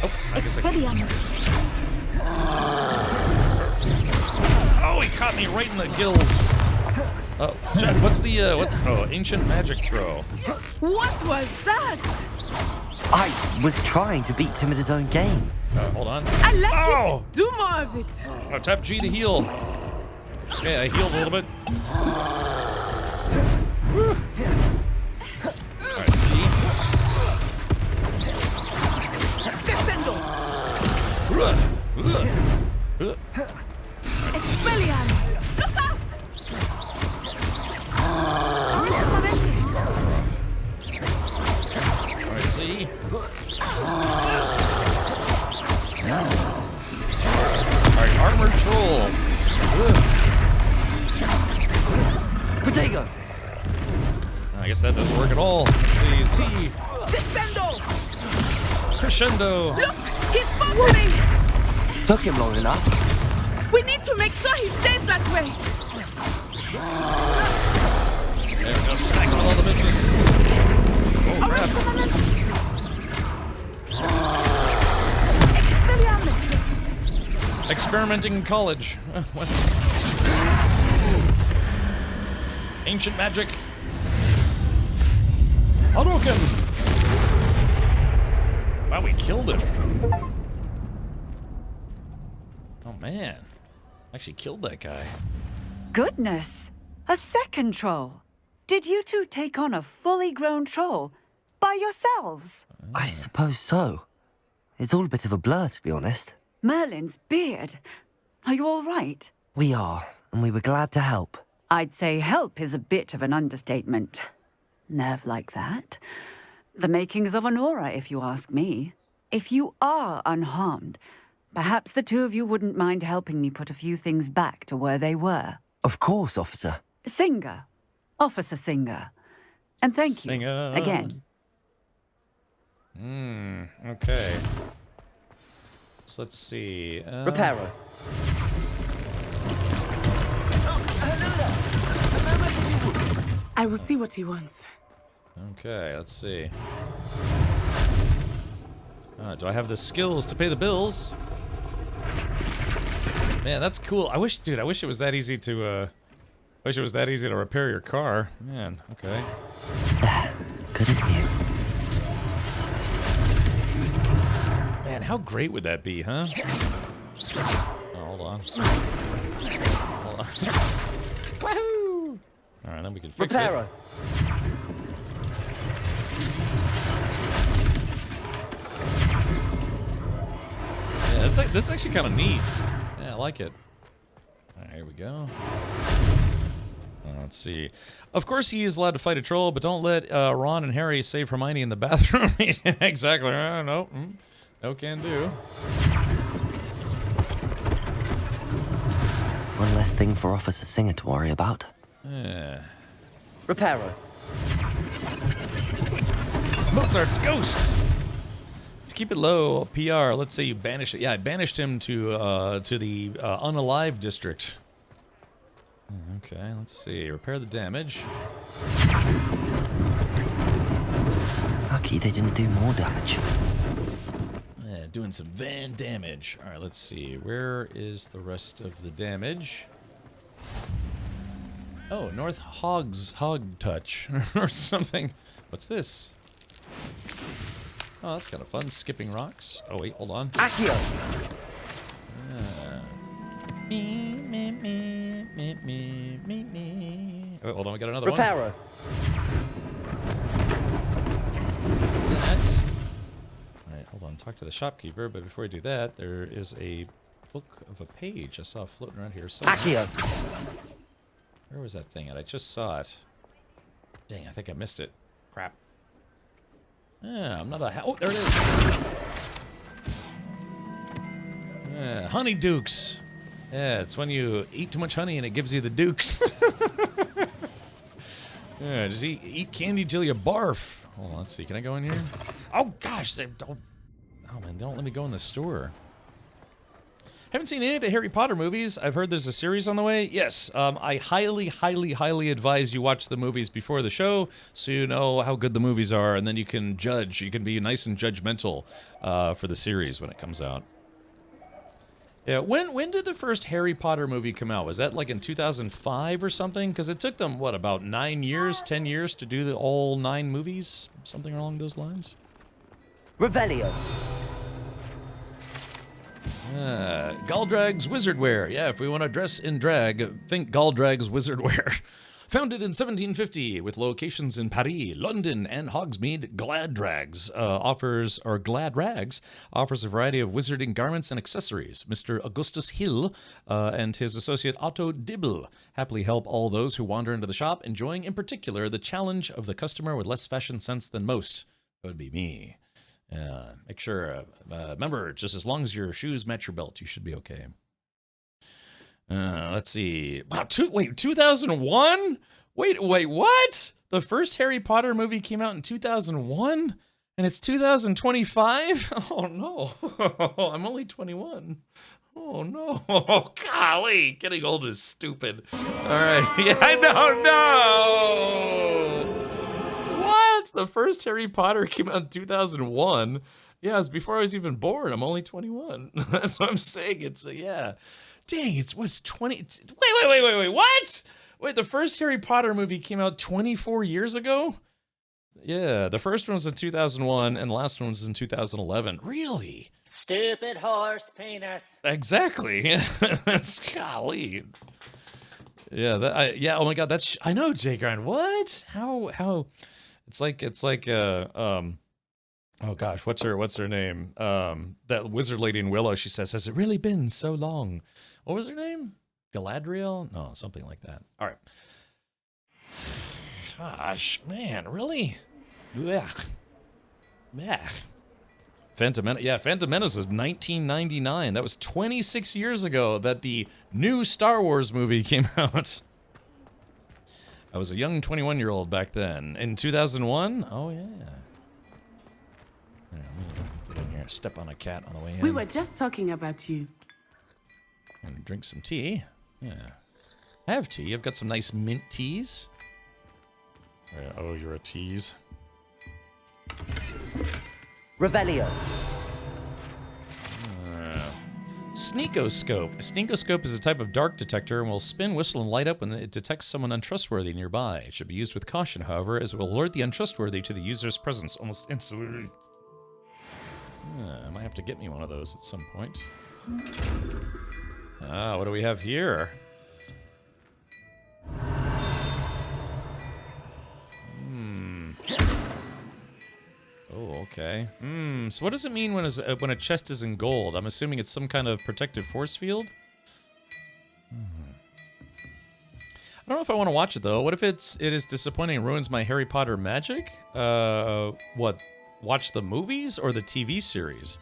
Oh, I guess Oh, he caught me right in the gills. Oh, Chad, what's ancient magic throw? What was that? I was trying to beat him at his own game. Hold on. I like it. Do more of it. Oh, tap G to heal. Okay, I healed a little bit. Alright, Z. Expelliarmus! Look out! Alright, see? Alright, armored troll. Potato! I guess that doesn't work at all. Let's see, is he? Descendo! Crescendo! Look! He's faltering! Took him long enough. We need to make sure he stays that way! There we go, smack on all the business. Oh, crap. Expelliarmus! Experimenting in college. What? Ancient magic. Hadouken! Wow, we killed him. Oh man. Actually killed that guy. Goodness! A second troll! Did you two take on a fully grown troll by yourselves? I suppose so. It's all a bit of a blur, to be honest. Merlin's beard. Are you all right? We are, and we were glad to help. I'd say help is a bit of an understatement. Nerve like that. The makings of an aura, if you ask me. If you are unharmed, perhaps the two of you wouldn't mind helping me put a few things back to where they were. Of course, officer. Singer. Officer Singer. And thank Singer. you. Again. Okay. So let's see. Reparo. I will see what he wants. Okay, let's see. Do I have the skills to pay the bills? Man, that's cool. I wish it was that easy to, repair your car. Man, okay. Good as new. Man, how great would that be, huh? Oh, hold on. Hold on. Woohoo! Alright, then we can fix Reparo. it. Yeah, this is actually kind of neat. Yeah, I like it. Alright, here we go. Let's see. Of course he is allowed to fight a troll, but don't let Ron and Harry save Hermione in the bathroom. Exactly. No. No can do. One less thing for Officer Singer to worry about. Yeah. Reparo. Mozart's ghost. To keep it low, PR. Let's say you banish it. Yeah, I banished him to the unalive district. Okay, let's see. Repair the damage. Lucky they didn't do more damage. Yeah, doing some van damage. All right, let's see. Where is the rest of the damage? Oh, North Hog Touch or something. What's this? Oh, that's kind of fun. Skipping rocks. Oh wait, hold on. Accio. Oh, hold on, we got another one. Reparo. Alright, hold on. Talk to the shopkeeper, but before I do that, there is a book of a page I saw floating around here somewhere. Accio. Where was that thing at? I just saw it. Dang, I think I missed it. Crap. Yeah, I'm not a... Oh, there it is! Yeah, honey dukes. Yeah, it's when you eat too much honey and it gives you the dukes. Yeah, just eat candy till you barf. Hold on, let's see. Can I go in here? Oh, gosh, they don't... Oh, man, they don't let me go in the store. Haven't seen any of the Harry Potter movies. I've heard there's a series on the way. Yes, I highly, highly, highly advise you watch the movies before the show so you know how good the movies are, and then you can judge. You can be nice and judgmental for the series when it comes out. Yeah, when did the first Harry Potter movie come out? Was that like in 2005 or something? Because it took them, what, about 9 years, 10 years to do all 9 movies? Something along those lines? Revelio. Galdrag's Wizard Wear. Yeah, if we want to dress in drag, think Galdrag's Wizard Wear. Founded in 1750 with locations in Paris, London, and Hogsmeade, Glad Rags offers a variety of wizarding garments and accessories. Mr. Augustus Hill and his associate Otto Dibble happily help all those who wander into the shop, enjoying in particular the challenge of the customer with less fashion sense than most. That would be me. Make sure, remember, just as long as your shoes match your belt, you should be okay. Let's see. Wow, 2001? Wait, what? The first Harry Potter movie came out in 2001? And it's 2025? Oh, no. I'm only 21. Oh, no. Oh, golly. Getting old is stupid. All right. Yeah, I don't know. What? The first Harry Potter came out in 2001? Yeah, it was before I was even born. I'm only 21. That's what I'm saying. It's, yeah. Dang, it was 20. Wait, what? Wait, the first Harry Potter movie came out 24 years ago? Yeah, the first one was in 2001 and the last one was in 2011. Really? Stupid horse penis. Exactly. That's golly. Yeah, yeah, oh my god, I know, Jay Grind. What? How it's like oh gosh, what's her name? That wizard lady in Willow, she says, "Has it really been so long?" What was her name? Galadriel? No, something like that. All right. Gosh, man, really? Yeah. Phantom Menace. Yeah, Phantom Menace was 1999. That was 26 years ago that the new Star Wars movie came out. I was a young 21-year-old back then. In 2001? Oh, yeah. Let me get in here. Step on a cat on the way in. We were just talking about you. And drink some tea. Yeah. I have tea. I've got some nice mint teas. Oh, you're a tease. Revelio. Sneakoscope. A sneakoscope is a type of dark detector and will spin, whistle, and light up when it detects someone untrustworthy nearby. It should be used with caution, however, as it will alert the untrustworthy to the user's presence almost instantly. I might have to get me one of those at some point. What do we have here? Oh, okay. So what does it mean when a chest is in gold? I'm assuming it's some kind of protective force field? I don't know if I want to watch it, though. What if it is disappointing and ruins my Harry Potter magic? What? Watch the movies or the TV series?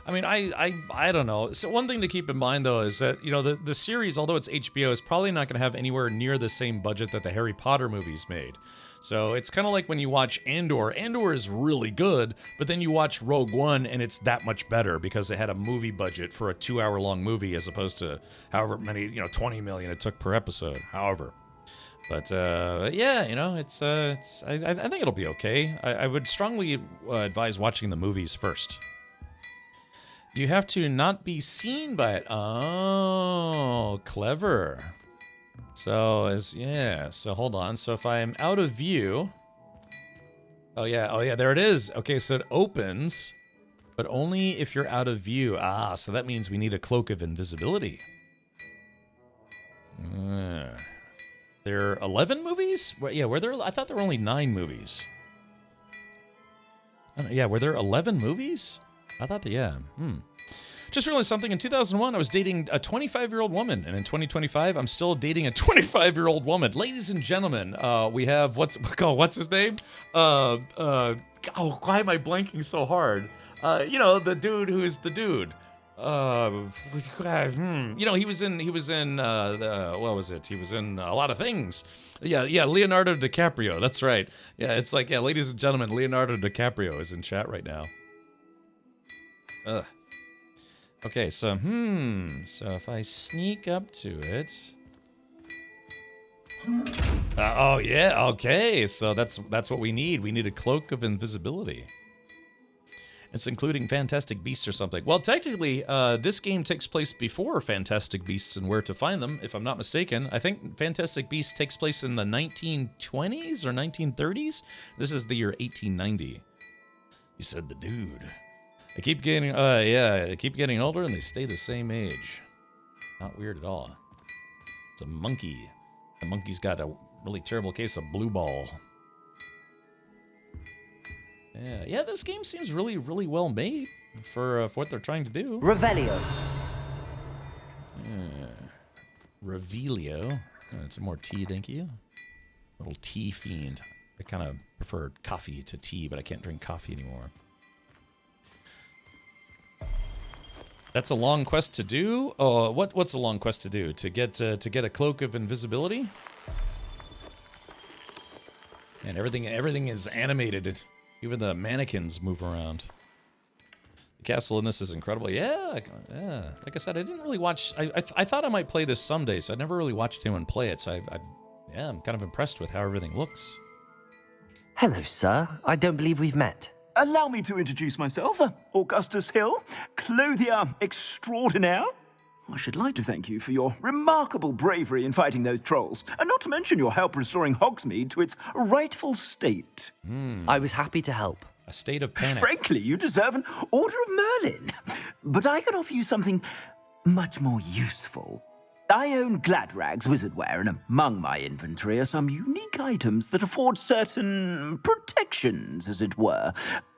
I mean, I don't know. So one thing to keep in mind, though, is that, you know, the series, although it's HBO, is probably not going to have anywhere near the same budget that the Harry Potter movies made. So it's kind of like when you watch Andor. Andor is really good, but then you watch Rogue One and it's that much better because it had a movie budget for a 2-hour-long movie as opposed to however many, 20 million it took per episode, however. But, yeah, I think it'll be okay. I would strongly advise watching the movies first. You have to not be seen by it. Oh, clever. So, so hold on. So if I'm out of view... Oh yeah, there it is. Okay, so it opens, but only if you're out of view. So that means we need a cloak of invisibility. There are 11 movies? I thought there were only 9 movies. Were there 11 movies? I thought Just realized something. In 2001, I was dating a 25-year-old woman, and in 2025, I'm still dating a 25-year-old woman. Ladies and gentlemen, we have what's his name? Why am I blanking so hard? The dude who is the dude. He was in what was it? He was in a lot of things. Yeah, Leonardo DiCaprio. That's right. Yeah, it's like, ladies and gentlemen, Leonardo DiCaprio is in chat right now. Okay, so if I sneak up to it. Okay, so that's what we need. We need a cloak of invisibility. It's including Fantastic Beasts or something. Well, technically, this game takes place before Fantastic Beasts and Where to Find Them, if I'm not mistaken. I think Fantastic Beasts takes place in the 1920s or 1930s. This is the year 1890. You said the dude. I keep getting, I keep getting older and they stay the same age. Not weird at all. It's a monkey. The monkey's got a really terrible case of blue ball. Yeah, this game seems really, really well made for what they're trying to do. Revelio. Revelio. It's more tea, thank you. Little tea fiend. I kind of prefer coffee to tea, but I can't drink coffee anymore. That's a long quest to do. Oh, what's a long quest to do? To get a cloak of invisibility? And everything is animated. Even the mannequins move around. The castle in this is incredible. Yeah. Like I said, I didn't really watch. I thought I might play this someday, so I never really watched anyone play it. So I'm kind of impressed with how everything looks. Hello, sir. I don't believe we've met. Allow me to introduce myself, Augustus Hill, clothier extraordinaire. I should like to thank you for your remarkable bravery in fighting those trolls, and not to mention your help restoring Hogsmeade to its rightful state. I was happy to help. A state of panic. Frankly, you deserve an Order of Merlin. But I can offer you something much more useful. I own Gladrag's wizardware, and among my inventory are some unique items that afford certain protections, as it were.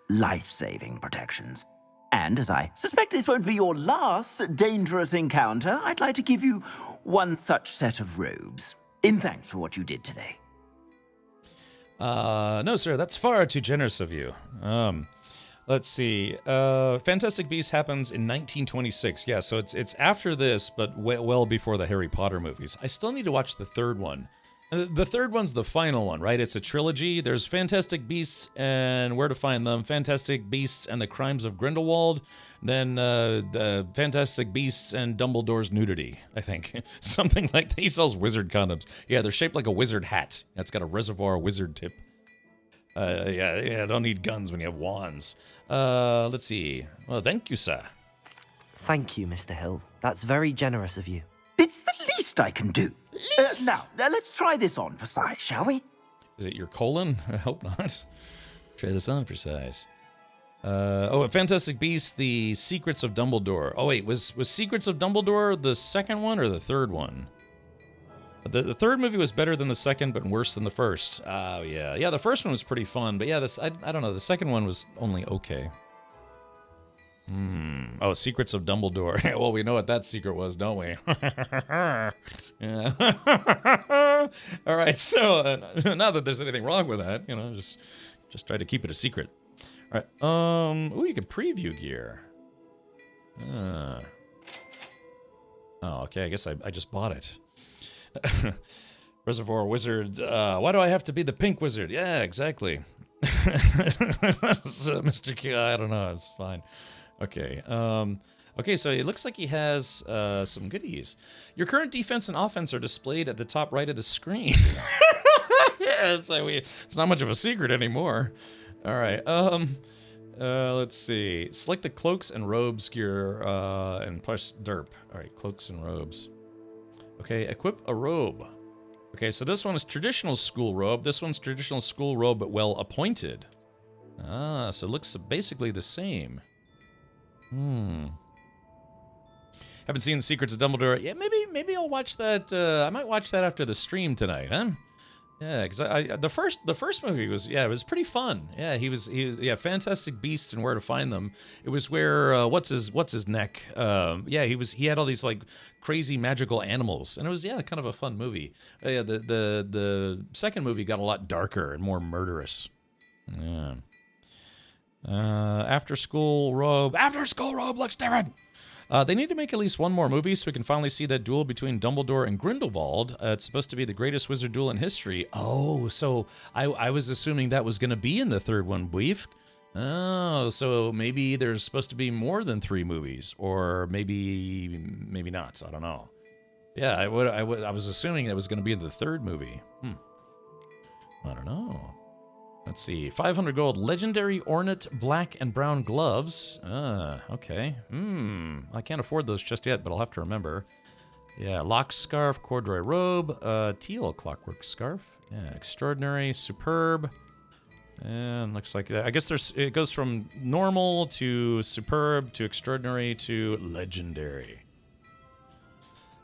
Life-saving protections. And as I suspect this won't be your last dangerous encounter, I'd like to give you one such set of robes, in thanks for what you did today. No, sir, that's far too generous of you. Let's see. Fantastic Beasts happens in 1926. Yeah, so it's after this, but well before the Harry Potter movies. I still need to watch the third one. The third one's the final one, right? It's a trilogy. There's Fantastic Beasts and Where to Find Them, Fantastic Beasts and the Crimes of Grindelwald, then the Fantastic Beasts and Dumbledore's Nudity, I think. Something like that. He sells wizard condoms. Yeah, they're shaped like a wizard hat. It's got a reservoir wizard tip. Yeah, don't need guns when you have wands. Let's see. Well, thank you, sir. Thank you, Mr. Hill. That's very generous of you. It's the least I can do. Now, let's try this on for size, shall we? Is it your colon? I hope not. Try this on for size. Oh, Fantastic Beasts, The Secrets of Dumbledore. Oh, wait, was Secrets of Dumbledore the second one or the third one? The third movie was better than the second, but worse than the first. Oh, yeah. Yeah, the first one was pretty fun, but yeah, I don't know. The second one was only okay. Oh, Secrets of Dumbledore. Well, we know what that secret was, don't we? Yeah. All right, so not that there's anything wrong with that, just try to keep it a secret. All right. Ooh, you can preview gear. Oh, okay. I guess I just bought it. Reservoir Wizard. Why do I have to be the pink wizard? Yeah, exactly. So, Mr. Q, I don't know. It's fine. Okay. Okay, so it looks like he has some goodies. Your current defense and offense are displayed at the top right of the screen. Yeah, it's not much of a secret anymore. All right. Let's see. Select the cloaks and robes gear and push derp. All right, cloaks and robes. Okay, equip a robe. Okay, so this one is traditional school robe. This one's traditional school robe, but well appointed. Ah, so it looks basically the same. Haven't seen The Secrets of Dumbledore. Yeah, maybe I'll watch that. I might watch that after the stream tonight, huh? Yeah, because the first movie was it was pretty fun. Yeah, he was Fantastic Beasts and Where to Find Them. It was where what's his neck? Yeah, he had all these like crazy magical animals, and it was kind of a fun movie. Yeah, the second movie got a lot darker and more murderous. Yeah. After school robe looks different. They need to make at least one more movie so we can finally see that duel between Dumbledore and Grindelwald. It's supposed to be the greatest wizard duel in history. Oh, so I was assuming that was going to be in the third one, Beef. Oh, so maybe there's supposed to be more than 3 movies, or maybe not. I don't know. Yeah, I was assuming that was going to be in the third movie. I don't know. Let's see. 500 gold. Legendary ornate black and brown gloves. Okay. I can't afford those just yet, but I'll have to remember. Yeah, lock scarf, corduroy robe, teal clockwork scarf. Yeah, extraordinary, superb. And looks like that. I guess it goes from normal to superb to extraordinary to legendary.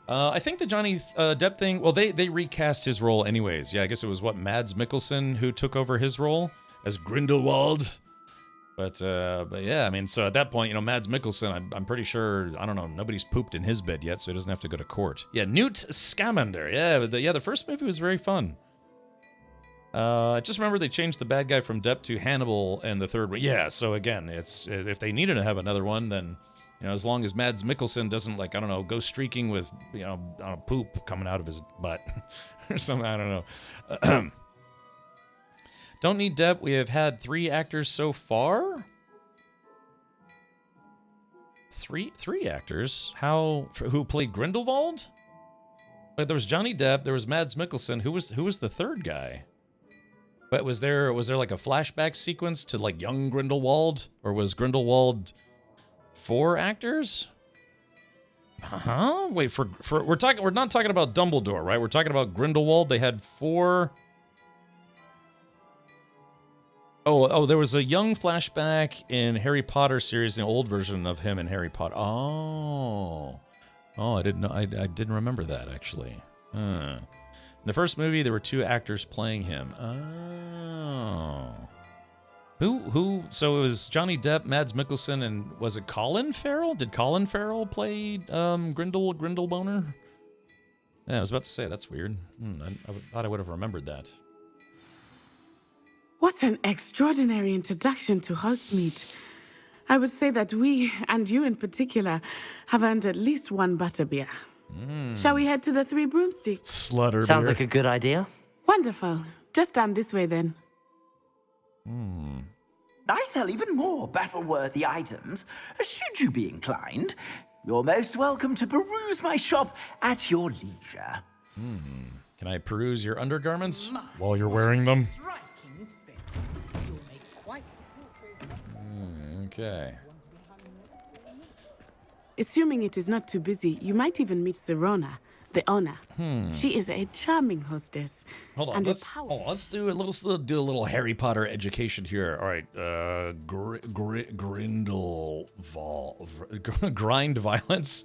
I think the Johnny Depp thing, well, they recast his role anyways. Yeah, I guess it was, Mads Mikkelsen who took over his role as Grindelwald. But yeah, I mean, so at that point, Mads Mikkelsen, I'm pretty sure, I don't know, nobody's pooped in his bed yet, so he doesn't have to go to court. Yeah, Newt Scamander. Yeah, the first movie was very fun. I just remember they changed the bad guy from Depp to Hannibal in the third one. Yeah, so again, if they needed to have another one, then, as long as Mads Mikkelsen doesn't, like, I don't know, go streaking with, poop coming out of his butt or something, I don't know. Don't need Depp. We have had 3 actors so far. Three actors? Who played Grindelwald? Wait, there was Johnny Depp. There was Mads Mikkelsen. Who was the third guy? But was there like a flashback sequence to like young Grindelwald, or was Grindelwald 4 actors? Wait, for we're not talking about Dumbledore, right? We're talking about Grindelwald. They had 4. Oh, there was a young flashback in Harry Potter series, the old version of him in Harry Potter. Oh, I didn't know. I didn't remember that, actually. In the first movie, there were 2 actors playing him. Oh. Who? So it was Johnny Depp, Mads Mikkelsen, and was it Colin Farrell? Did Colin Farrell play Grindelboner? Yeah, I was about to say, that's weird. I thought I would have remembered that. What an extraordinary introduction to Hogsmeade. I would say that we, and you in particular, have earned at least 1 butterbeer. Shall we head to the 3 Broomsticks? Slutterbeer. Sounds like a good idea. Wonderful. Just down this way, then. I sell even more battle-worthy items. Should you be inclined, you're most welcome to peruse my shop at your leisure. Can I peruse your undergarments while you're wearing them? Okay. Assuming it is not too busy, you might even meet Sirona, the owner. She is a charming hostess. Hold on, let's do a little Harry Potter education here. All right, grind violence.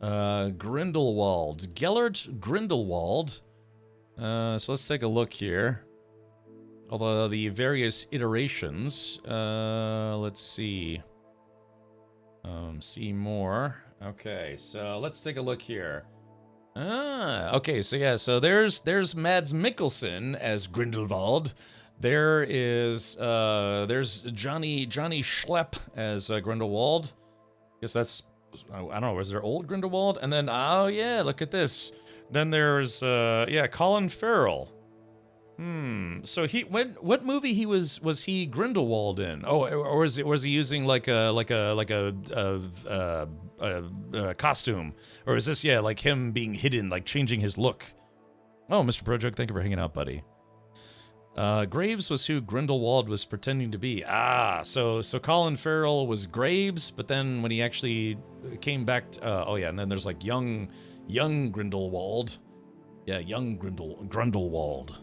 Grindelwald, Gellert Grindelwald. So let's take a look here. Although the various iterations, let's see. See more. Okay, so let's take a look here. Okay, so yeah, so there's Mads Mikkelsen as Grindelwald. There's Johnny Schlepp as Grindelwald. Guess that's, I don't know, is there old Grindelwald? And then, oh yeah, look at this. Then there's Colin Farrell. So what movie was he Grindelwald in? Oh, or was he using like a costume, or is this like him being hidden, like changing his look? Oh, Mr. Projoke, thank you for hanging out, buddy. Graves was who Grindelwald was pretending to be. So Colin Farrell was Graves, but then when he actually came back, and then there's like young Grindelwald. Yeah, young Grindelwald.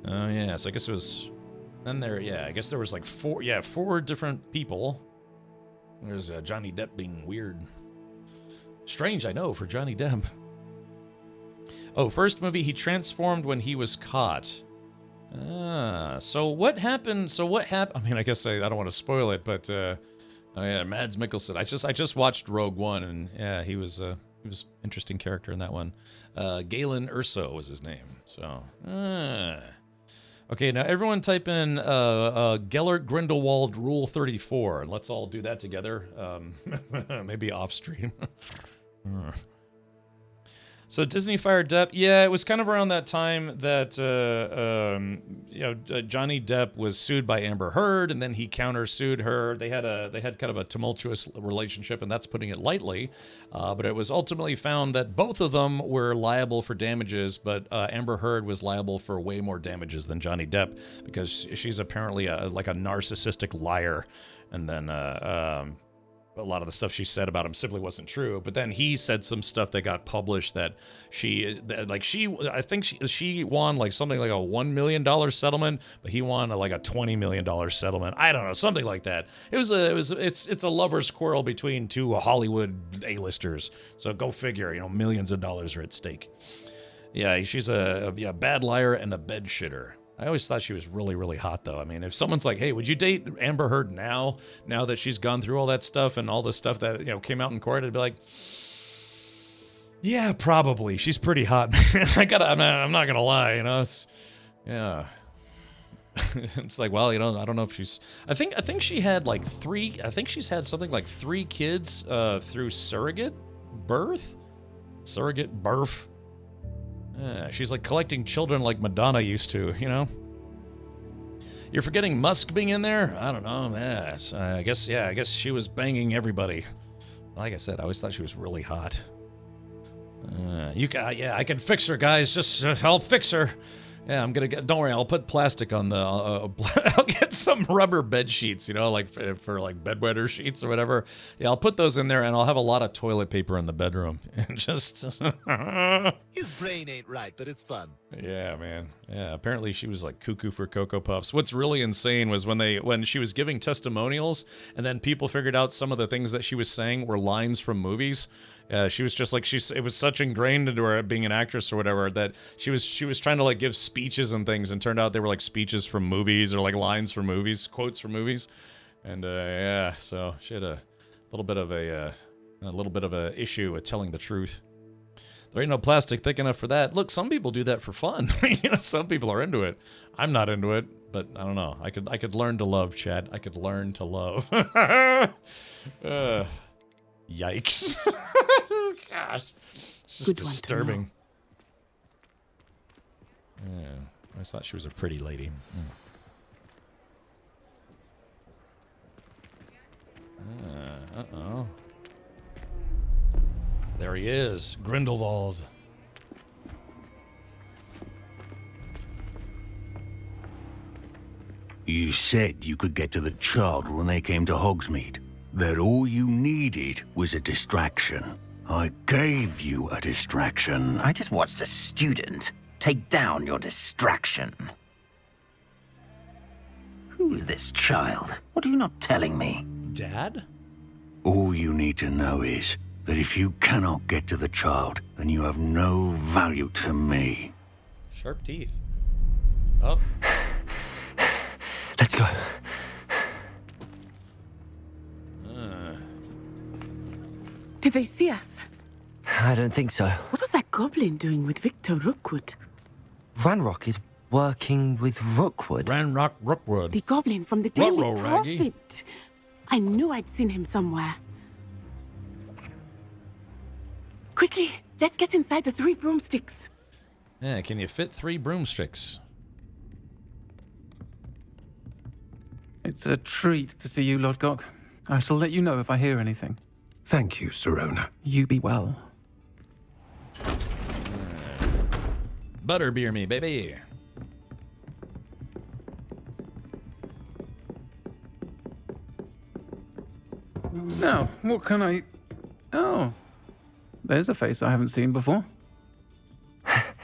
Oh, yeah, so I guess it was... Then there, I guess there was like 4 different people. There's Johnny Depp being weird. Strange, I know, for Johnny Depp. Oh, first movie, he transformed when he was caught. So what happened? I mean, I guess I don't want to spoil it, but... Mads Mikkelsen. I just watched Rogue One, and yeah, he was interesting character in that one. Galen Erso was his name, so... Okay, now everyone type in Gellert Grindelwald Rule 34. Let's all do that together. Maybe off stream. So Disney fired Depp. Yeah, it was kind of around that time that Johnny Depp was sued by Amber Heard, and then he countersued her. They had kind of a tumultuous relationship, and that's putting it lightly. But it was ultimately found that both of them were liable for damages, but Amber Heard was liable for way more damages than Johnny Depp because she's apparently like a narcissistic liar. And then a lot of the stuff she said about him simply wasn't true. But then he said some stuff that got published that I think she won like something like a $1 million settlement, but he won like a $20 million settlement. I don't know, something like that. It's a lover's quarrel between two Hollywood A-listers. So go figure, millions of dollars are at stake. Yeah, she's a bad liar and a bed shitter. I always thought she was really, really hot, though. I mean, if someone's like, hey, would you date Amber Heard now that she's gone through all that stuff and all the stuff that, came out in court, I'd be like, yeah, probably. She's pretty hot. I'm not gonna lie, yeah. It's like, well, I don't know if she's, I think she had like she's had something like 3 kids through surrogate birth. She's like collecting children like Madonna used to, You're forgetting Musk being in there? I don't know. I guess she was banging everybody. Like I said, I always thought she was really hot. I can fix her, guys. I'll fix her. Yeah, don't worry, I'll put plastic on the, I'll get some rubber bed sheets, like for like bedwetter sheets or whatever. Yeah, I'll put those in there and I'll have a lot of toilet paper in the bedroom. And just... His brain ain't right, but it's fun. Yeah, man. Yeah, apparently she was like cuckoo for Cocoa Puffs. What's really insane was when she was giving testimonials and then people figured out some of the things that she was saying were lines from movies. She was just like, it was such ingrained into her being an actress or whatever that she was trying to like give speeches and things, and turned out they were like speeches from movies or like lines from movies, quotes from movies. And so she had a little bit of a issue with telling the truth. There ain't no plastic thick enough for that. Look, some people do that for fun. Some people are into it. I'm not into it, but I don't know. I could learn to love, Chad. I could learn to love. Yikes. Gosh. It's just disturbing. Yeah. I always thought she was a pretty lady. Uh-oh. There he is, Grindelwald. You said you could get to the child when they came to Hogsmeade. That all you needed was a distraction. I gave you a distraction. I just watched a student take down your distraction. Who's this child? What are you not telling me? Dad? All you need to know is that if you cannot get to the child, then you have no value to me. Sharp teeth. Oh. Let's go. Did they see us? I don't think so. What was that goblin doing with Victor Rookwood? Ranrock is working with Rookwood. Ranrock Rookwood. The goblin from the Daily Ruh-roh, Raggy. Prophet. I knew I'd seen him somewhere. Quickly, let's get inside the 3 broomsticks. Yeah, can you fit 3 broomsticks? It's a treat to see you, Lodgok. I shall let you know if I hear anything. Thank you, Sirona. You be well. Butterbeer me, baby. Now, what can I... Oh, there's a face I haven't seen before.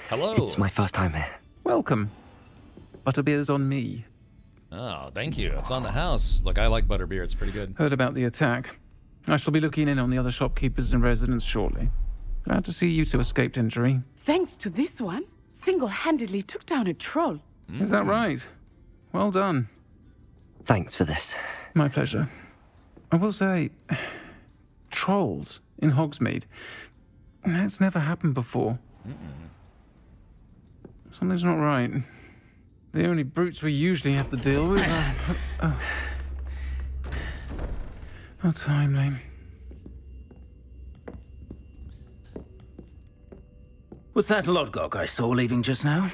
Hello. It's my first time here. Welcome. Butterbeer's on me. Oh, thank you. It's on the house. Look, I like butterbeer. It's pretty good. Heard about the attack. I shall be looking in on the other shopkeepers and residents shortly. Glad to see you 2 escaped injury. Thanks to this one, single-handedly took down a troll. Is that right? Well done. Thanks for this. My pleasure. I will say, trolls in Hogsmeade. That's never happened before. Something's not right. The only brutes we usually have to deal with are... How timely. Was that Lodgok I saw leaving just now?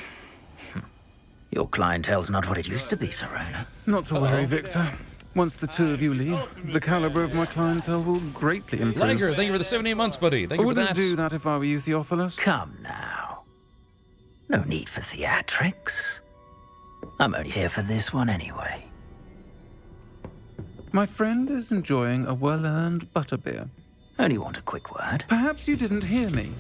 Your clientele's not what it used to be, Sirona. Not to worry, Victor. Once the 2 of you leave, the caliber of my clientele will greatly improve. Liger, thank you for the 78 months, buddy. Thank you for that. I wouldn't do that if I were you, Theophilus. Come now. No need for theatrics. I'm only here for this one anyway. My friend is enjoying a well-earned butterbeer. Only want a quick word. Perhaps you didn't hear me.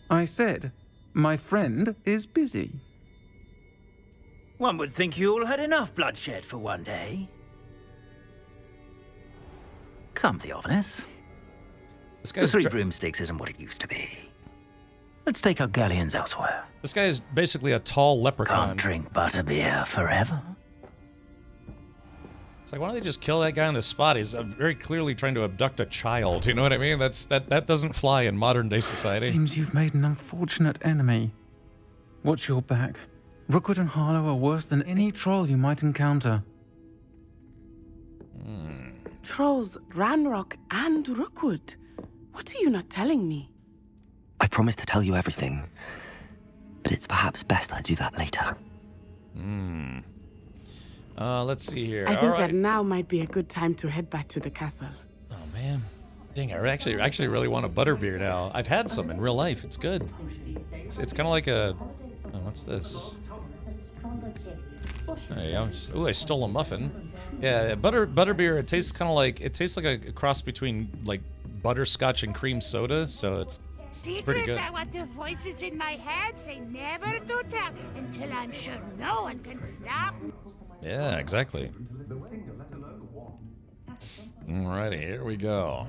I said, my friend is busy. One would think you all had enough bloodshed for one day. Come, Theophilus. The Three Broomsticks isn't what it used to be. Let's take our galleons elsewhere. This guy is basically a tall leprechaun. Can't drink butterbeer forever. It's like, why don't they just kill that guy on the spot? He's very clearly trying to abduct a child. You know what I mean? That doesn't fly in modern day society. Seems you've made an unfortunate enemy. Watch your back. Rookwood and Harlow are worse than any troll you might encounter. Trolls, Ranrock, and Rookwood. What are you not telling me? I promised to tell you everything, but it's perhaps best I do that later. Let's see here. I think that now might be a good time to head back to the castle. Oh man, dang! I actually really want a butterbeer now. I've had some in real life. It's good. It's kind of like a. Oh, what's this? Hey, I stole a muffin. Yeah, butterbeer. It tastes kind of like a cross between like butterscotch and cream soda. So it's pretty good. I want the voices in my head say never to tell until I'm sure no one can stop. Yeah, exactly. Alrighty, here we go.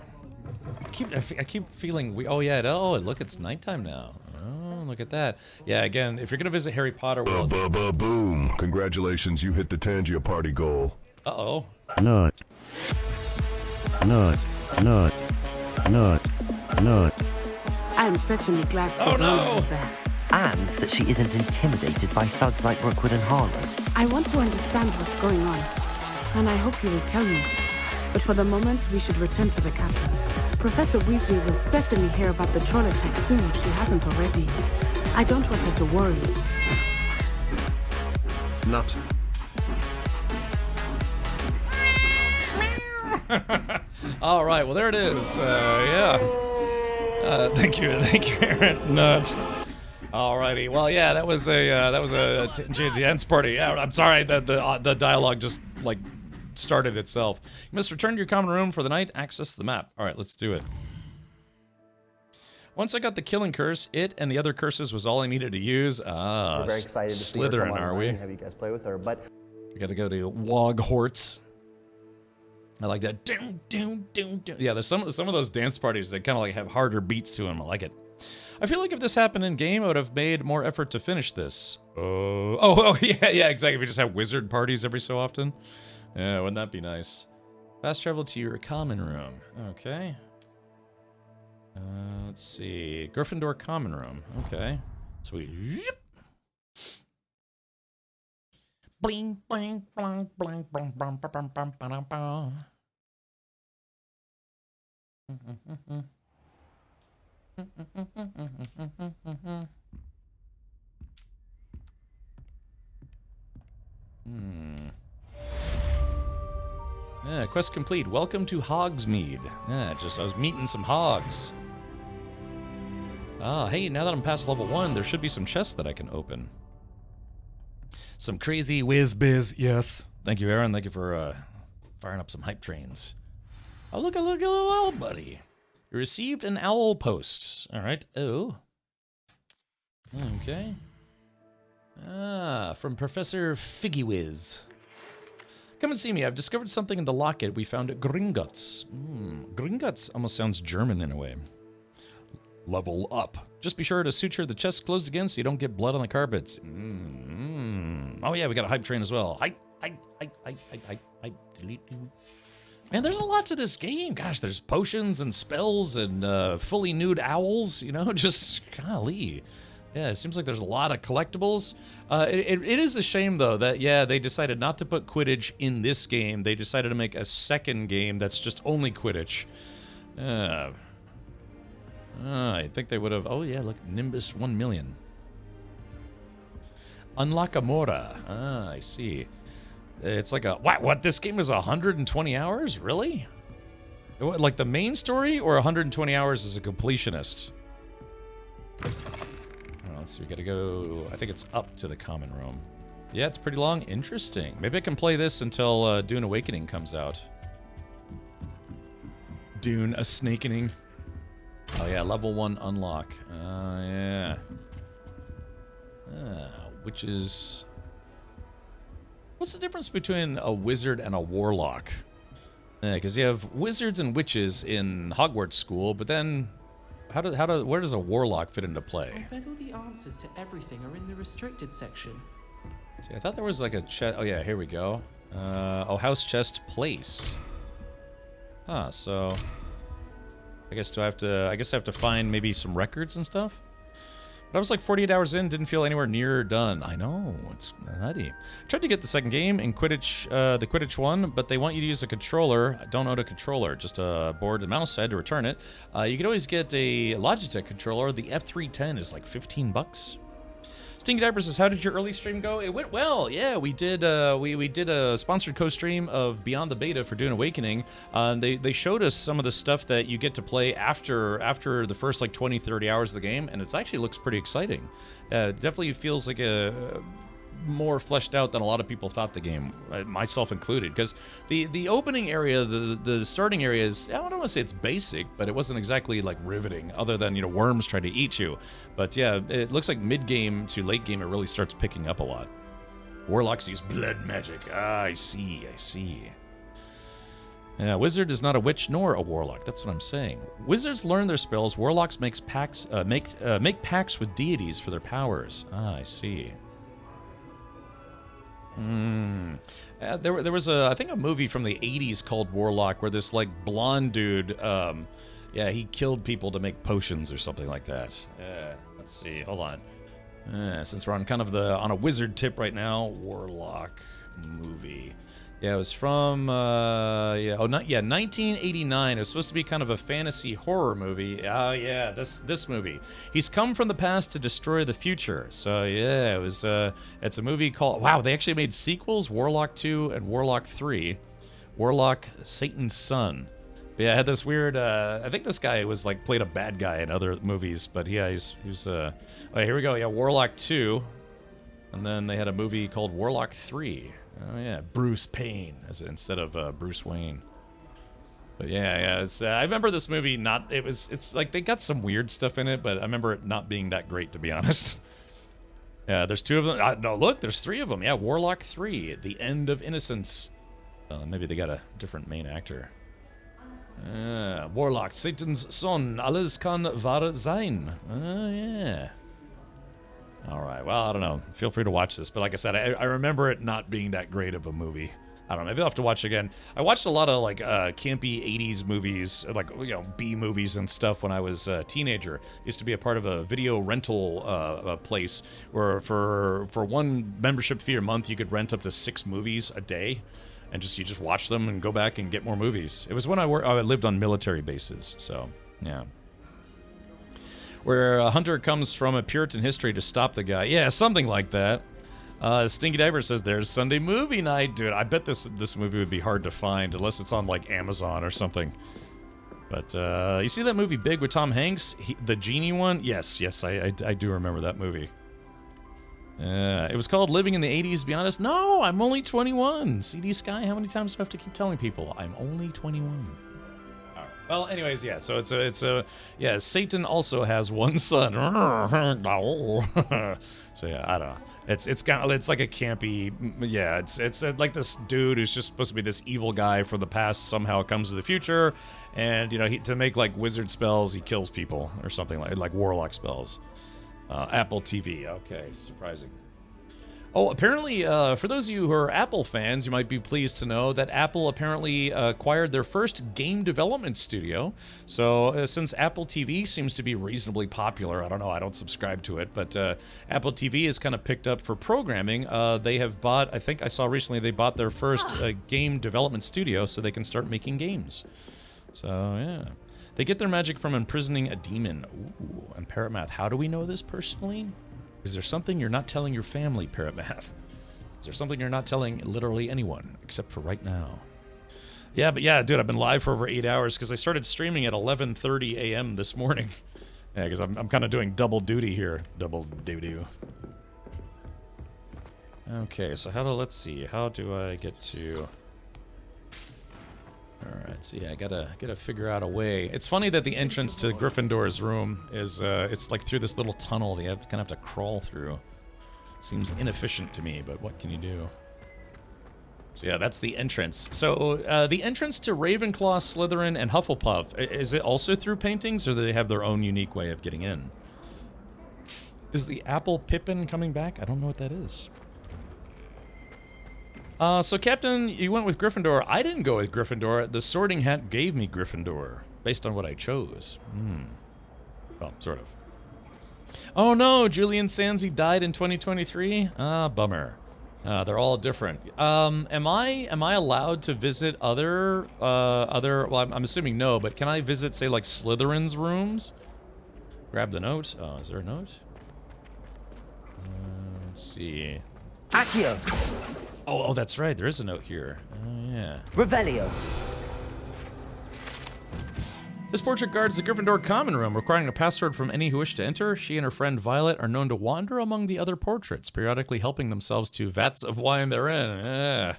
I keep feeling look, it's nighttime now. Oh, look at that. Yeah, again, if you're gonna visit Harry Potter World. Boom! Congratulations, you hit the Tangia party goal. Uh-oh. Nut. I'm certainly glad Savannah was there. And that she isn't intimidated by thugs like Rookwood and Harlow. I want to understand what's going on, and I hope you will tell me. But for the moment, we should return to the castle. Professor Weasley will certainly hear about the troll attack soon if she hasn't already. I don't want her to worry. Nut. All right, well there it is. Thank you, Aaron. Nut. Alrighty, well yeah, that was a dance party. Yeah, I'm sorry that the dialogue just like started itself. You must return to your common room for the night. Access the map. All right, let's do it. Once I got the killing curse, it and the other curses was all I needed to use. We're very excited to see her Slytherin, come are online we? and have you guys play with her, but We got to go to Hogwarts. I like that. Yeah, there's some of those dance parties that kind of like have harder beats to them. I like it. I feel like if this happened in game, I would have made more effort to finish this. Yeah, exactly. If you just have wizard parties every so often. Yeah, wouldn't that be nice? Fast travel to your common room. Okay. Let's see. Gryffindor common room. Okay. Sweet. Bling, bling, bling, bling, bling, bling, bling, bling, bling, bling. Yeah, quest complete. Welcome to Hogsmeade. Yeah, I was meeting some hogs. Ah, hey, now that I'm past level 1, there should be some chests that I can open. Some crazy whiz-biz, yes. Thank you, Aaron. Thank you for firing up some hype trains. Oh, look a little owl buddy. You received an owl post. All right. Oh. Okay. Ah, from Professor Figgywiz. Come and see me. I've discovered something in the locket we found at Gringotts. Gringotts almost sounds German in a way. Level up. Just be sure to suture the chest closed again so you don't get blood on the carpets. Oh yeah, we got a hype train as well. Hype. Man, there's a lot to this game. Gosh, there's potions and spells and fully nude owls, you know, just golly. Yeah, it seems like there's a lot of collectibles. It is a shame, though, that, yeah, they decided not to put Quidditch in this game. They decided to make a second game that's just only Quidditch. I think they would have... Oh, yeah, look, Nimbus 1 million. Unlock Amora. Ah, I see. It's like a... What? This game is 120 hours? Really? Like the main story or 120 hours as a completionist? Let's see, we gotta go... I think it's up to the common room. Yeah, it's pretty long. Interesting. Maybe I can play this until Dune Awakening comes out. Dune, a snakening. Oh yeah, level 1 unlock. Yeah. Which is... What's the difference between a wizard and a warlock? Yeah, because you have wizards and witches in Hogwarts school, but then where does a warlock fit into play? I bet all the answers to everything are in the restricted section. See, I thought there was like a chest. Oh yeah, here we go. Oh, house chest place. Huh, so I guess I have to find maybe some records and stuff. But I was like 48 hours in, didn't feel anywhere near done. I know, it's nutty. I tried to get the second game in Quidditch, the Quidditch one, but they want you to use a controller. I don't own a controller, just a board and mouse. I had to return it. You can always get a Logitech controller. The F310 is like 15 bucks. Stinky Diaper says, how did your early stream go? It went well. Yeah, we did we did a sponsored co-stream of Beyond the Beta for Dune Awakening. They showed us some of the stuff that you get to play after the first like 20, 30 hours of the game, and it actually looks pretty exciting. Definitely feels like a more fleshed out than a lot of people thought the game, myself included, because the opening area, the starting area is, I don't want to say it's basic, but it wasn't exactly like riveting, other than, you know, worms trying to eat you. But yeah, it looks like mid-game to late game it really starts picking up a lot. Warlocks use blood magic. Ah, I see. Yeah, wizard is not a witch nor a warlock. That's what I'm saying. Wizards learn their spells. Warlocks make pacts with deities for their powers. Ah, I see. There was I think a movie from the 80s called Warlock, where this like blonde dude, yeah, he killed people to make potions or something like that. Let's see, hold on. Since we're on kind of on a wizard tip right now, Warlock movie. Yeah, it was from 1989. It was supposed to be kind of a fantasy horror movie. Oh yeah, this movie. He's come from the past to destroy the future. So yeah, it was it's a movie called, wow, they actually made sequels, Warlock 2 and Warlock 3. Warlock Satan's Son. But yeah, I had this weird I think this guy was like played a bad guy in other movies, but yeah, he was oh, here we go. Yeah, Warlock 2. And then they had a movie called Warlock 3. Oh yeah, Bruce Payne instead of Bruce Wayne. But yeah, it's, I remember this movie not. It's like they got some weird stuff in it, but I remember it not being that great, to be honest. Yeah, there's 2 of them. No, look, there's 3 of them. Yeah, Warlock 3, The End of Innocence. Maybe they got a different main actor. Warlock, Satan's Son, alles kann wahr sein. Yeah. All right, well, I don't know. Feel free to watch this. But like I said, I remember it not being that great of a movie. I don't know. Maybe I'll have to watch it again. I watched a lot of, like, campy 80s movies, like, you know, B movies and stuff when I was a teenager. Used to be a part of a video rental place where for one membership fee a month, you could rent up to 6 movies a day. And you just watch them and go back and get more movies. It was when I lived on military bases, so, yeah. Where a hunter comes from a Puritan history to stop the guy. Yeah, something like that. Stinky Diver says, there's Sunday movie night. Dude, I bet this movie would be hard to find unless it's on, like, Amazon or something. But, you see that movie Big with Tom Hanks? The genie one? Yes, I do remember that movie. It was called Living in the 80s, be honest. No, I'm only 21. CD Sky, how many times do I have to keep telling people? I'm only 21. Well, anyways, yeah, so yeah, Satan also has one son. So yeah, I don't know. It's like a campy, yeah, it's like this dude who's just supposed to be this evil guy from the past somehow comes to the future, and you know, to make like wizard spells, he kills people or something like warlock spells. Apple TV, okay, surprising. Oh, apparently, for those of you who are Apple fans, you might be pleased to know that Apple apparently acquired their first game development studio. So, since Apple TV seems to be reasonably popular, I don't know, I don't subscribe to it, but Apple TV is kind of picked up for programming. They have bought, I think I saw recently, they bought their first game development studio so they can start making games. So, yeah. They get their magic from imprisoning a demon. Ooh, and Parrot Math, how do we know this personally? Is there something you're not telling your family, Parrot Math? Is there something you're not telling literally anyone, except for right now? Yeah, but yeah, dude, I've been live for over 8 hours because I started streaming at 11:30 a.m. this morning. Yeah, because I'm kind of doing double duty here. Double doo-doo. Okay, so let's see. How do I get to... Alright, so yeah, I gotta figure out a way. It's funny that the entrance to Gryffindor's room is, it's like through this little tunnel that you kind of have to crawl through. Seems inefficient to me, but what can you do? So yeah, that's the entrance. So, the entrance to Ravenclaw, Slytherin, and Hufflepuff, is it also through paintings, or do they have their own unique way of getting in? Is the Apple Pippin coming back? I don't know what that is. So Captain, you went with Gryffindor. I didn't go with Gryffindor. The Sorting Hat gave me Gryffindor, based on what I chose. Well, sort of. Oh no, Julian Sansi died in 2023? Ah, bummer. They're all different. Am I allowed to visit other, well, I'm assuming no, but can I visit, say, like, Slytherin's rooms? Grab the note. Oh, is there a note? Let's see. Accio. Oh, that's right. There is a note here. Oh, yeah. Revelio. This portrait guards the Gryffindor common room, requiring a password from any who wish to enter. She and her friend Violet are known to wander among the other portraits, periodically helping themselves to vats of wine they're in.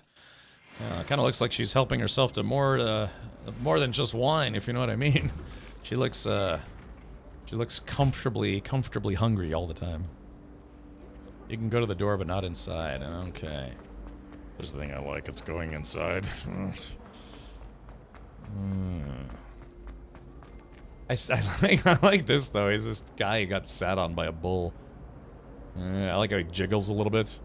Kind of looks like she's helping herself to more than just wine, if you know what I mean. She looks comfortably hungry all the time. You can go to the door, but not inside. Okay. There's the thing I like. It's going inside. I like this, though. He's this guy who got sat on by a bull. I like how he jiggles a little bit.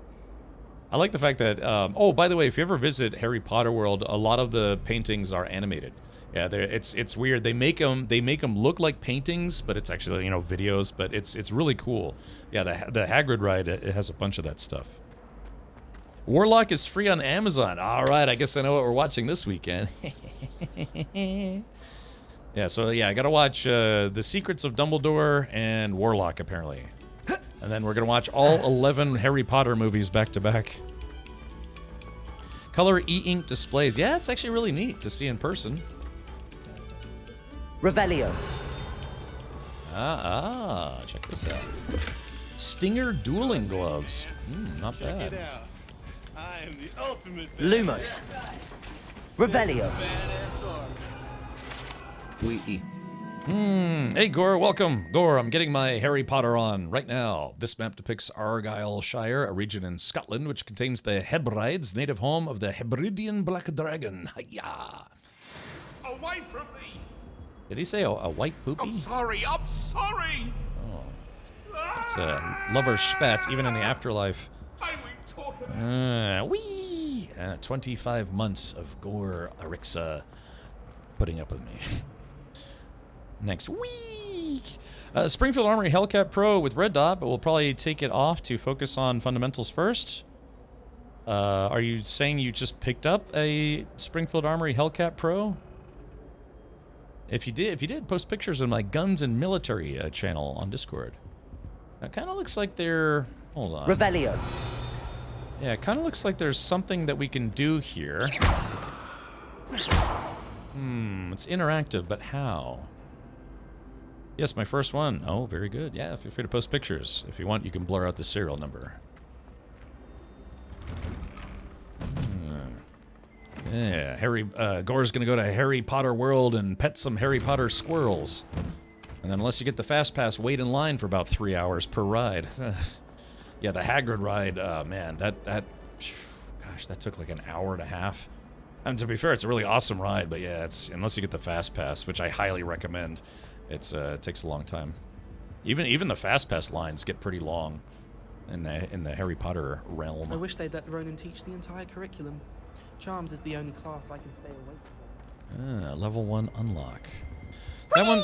I like the fact that... oh, by the way, if you ever visit Harry Potter World, a lot of the paintings are animated. Yeah, it's weird. They make them look like paintings, but it's actually, you know, videos. But it's really cool. Yeah, the Hagrid ride, it has a bunch of that stuff. Warlock is free on Amazon. All right, I guess I know what we're watching this weekend. Yeah, so yeah, I gotta watch The Secrets of Dumbledore and Warlock, apparently. And then we're gonna watch all 11 Harry Potter movies back to back. Color e-ink displays. Yeah, it's actually really neat to see in person. Revelio. Check this out. Stinger dueling gloves. Not bad. Check it out. I am the ultimate Lumos. Revelio. Hey, Gore, welcome. Gore, I'm getting my Harry Potter on right now. This map depicts Argyllshire, a region in Scotland which contains the Hebrides, native home of the Hebridean Black Dragon. Hiya! Away from me! Did he say a white poopy? I'm sorry. Oh. It's a lover spat, even in the afterlife. Wee! 25 months of Gore Arixa putting up with me. Next week! Springfield Armory Hellcat Pro with red dot, but we'll probably take it off to focus on fundamentals first. Are you saying you just picked up a Springfield Armory Hellcat Pro? If you did, post pictures on my Guns and Military channel on Discord. That kind of looks like they're... Hold on. Revelio. Yeah, it kind of looks like there's something that we can do here. It's interactive, but how? Yes, my first one. Oh, very good. Yeah, feel free to post pictures. If you want, you can blur out the serial number. Yeah, Gore's gonna go to Harry Potter World and pet some Harry Potter squirrels. And then unless you get the fast pass, wait in line for about 3 hours per ride. Yeah, the Hagrid ride, man, gosh, that took like an hour and a half. And to be fair, it's a really awesome ride, but yeah, unless you get the fast pass, which I highly recommend, it takes a long time. Even the fast pass lines get pretty long in the Harry Potter realm. I wish they'd let Ronan teach the entire curriculum. Charms is the only class I can stay awake from. Level 1 unlock. That one.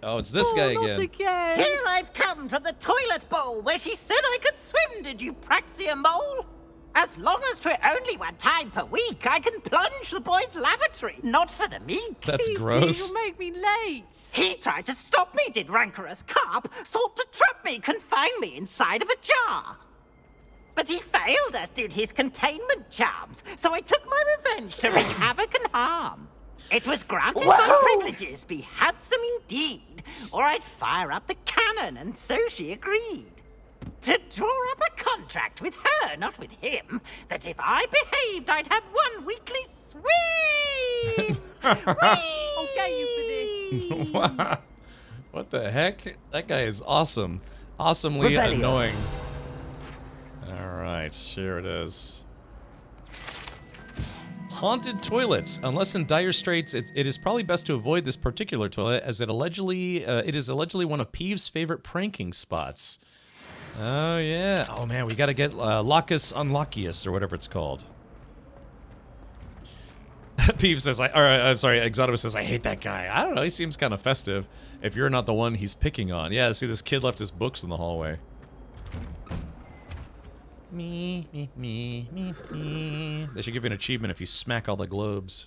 Oh, it's this guy again. Here I've come from the toilet bowl where she said I could swim, did you praxia mole? As long as 'twere only 1 time per week, I can plunge the boy's lavatory, not for the meek. That's gross. You'll make me late. He tried to stop me, did rancorous carp, sought to trap me, confine me inside of a jar. But he failed, as did his containment charms, so I took my revenge to wreak havoc and harm. It was granted my privileges be handsome indeed, or I'd fire up the cannon, and so she agreed. To draw up a contract with her, not with him, that if I behaved, I'd have 1 weekly swing! I'll get you for this. Wow. What the heck? That guy is awesome. Awesomely annoying. Alright, here it is. Haunted toilets. Unless in dire straits, it is probably best to avoid this particular toilet, as it is allegedly one of Peeve's favorite pranking spots. Oh yeah. Oh man, we gotta get Locus Unlockius, or whatever it's called. Peeve says, I'm sorry, Exotimus says, I hate that guy. I don't know, he seems kind of festive. If you're not the one he's picking on. Yeah, see, this kid left his books in the hallway. Me. They should give you an achievement if you smack all the globes.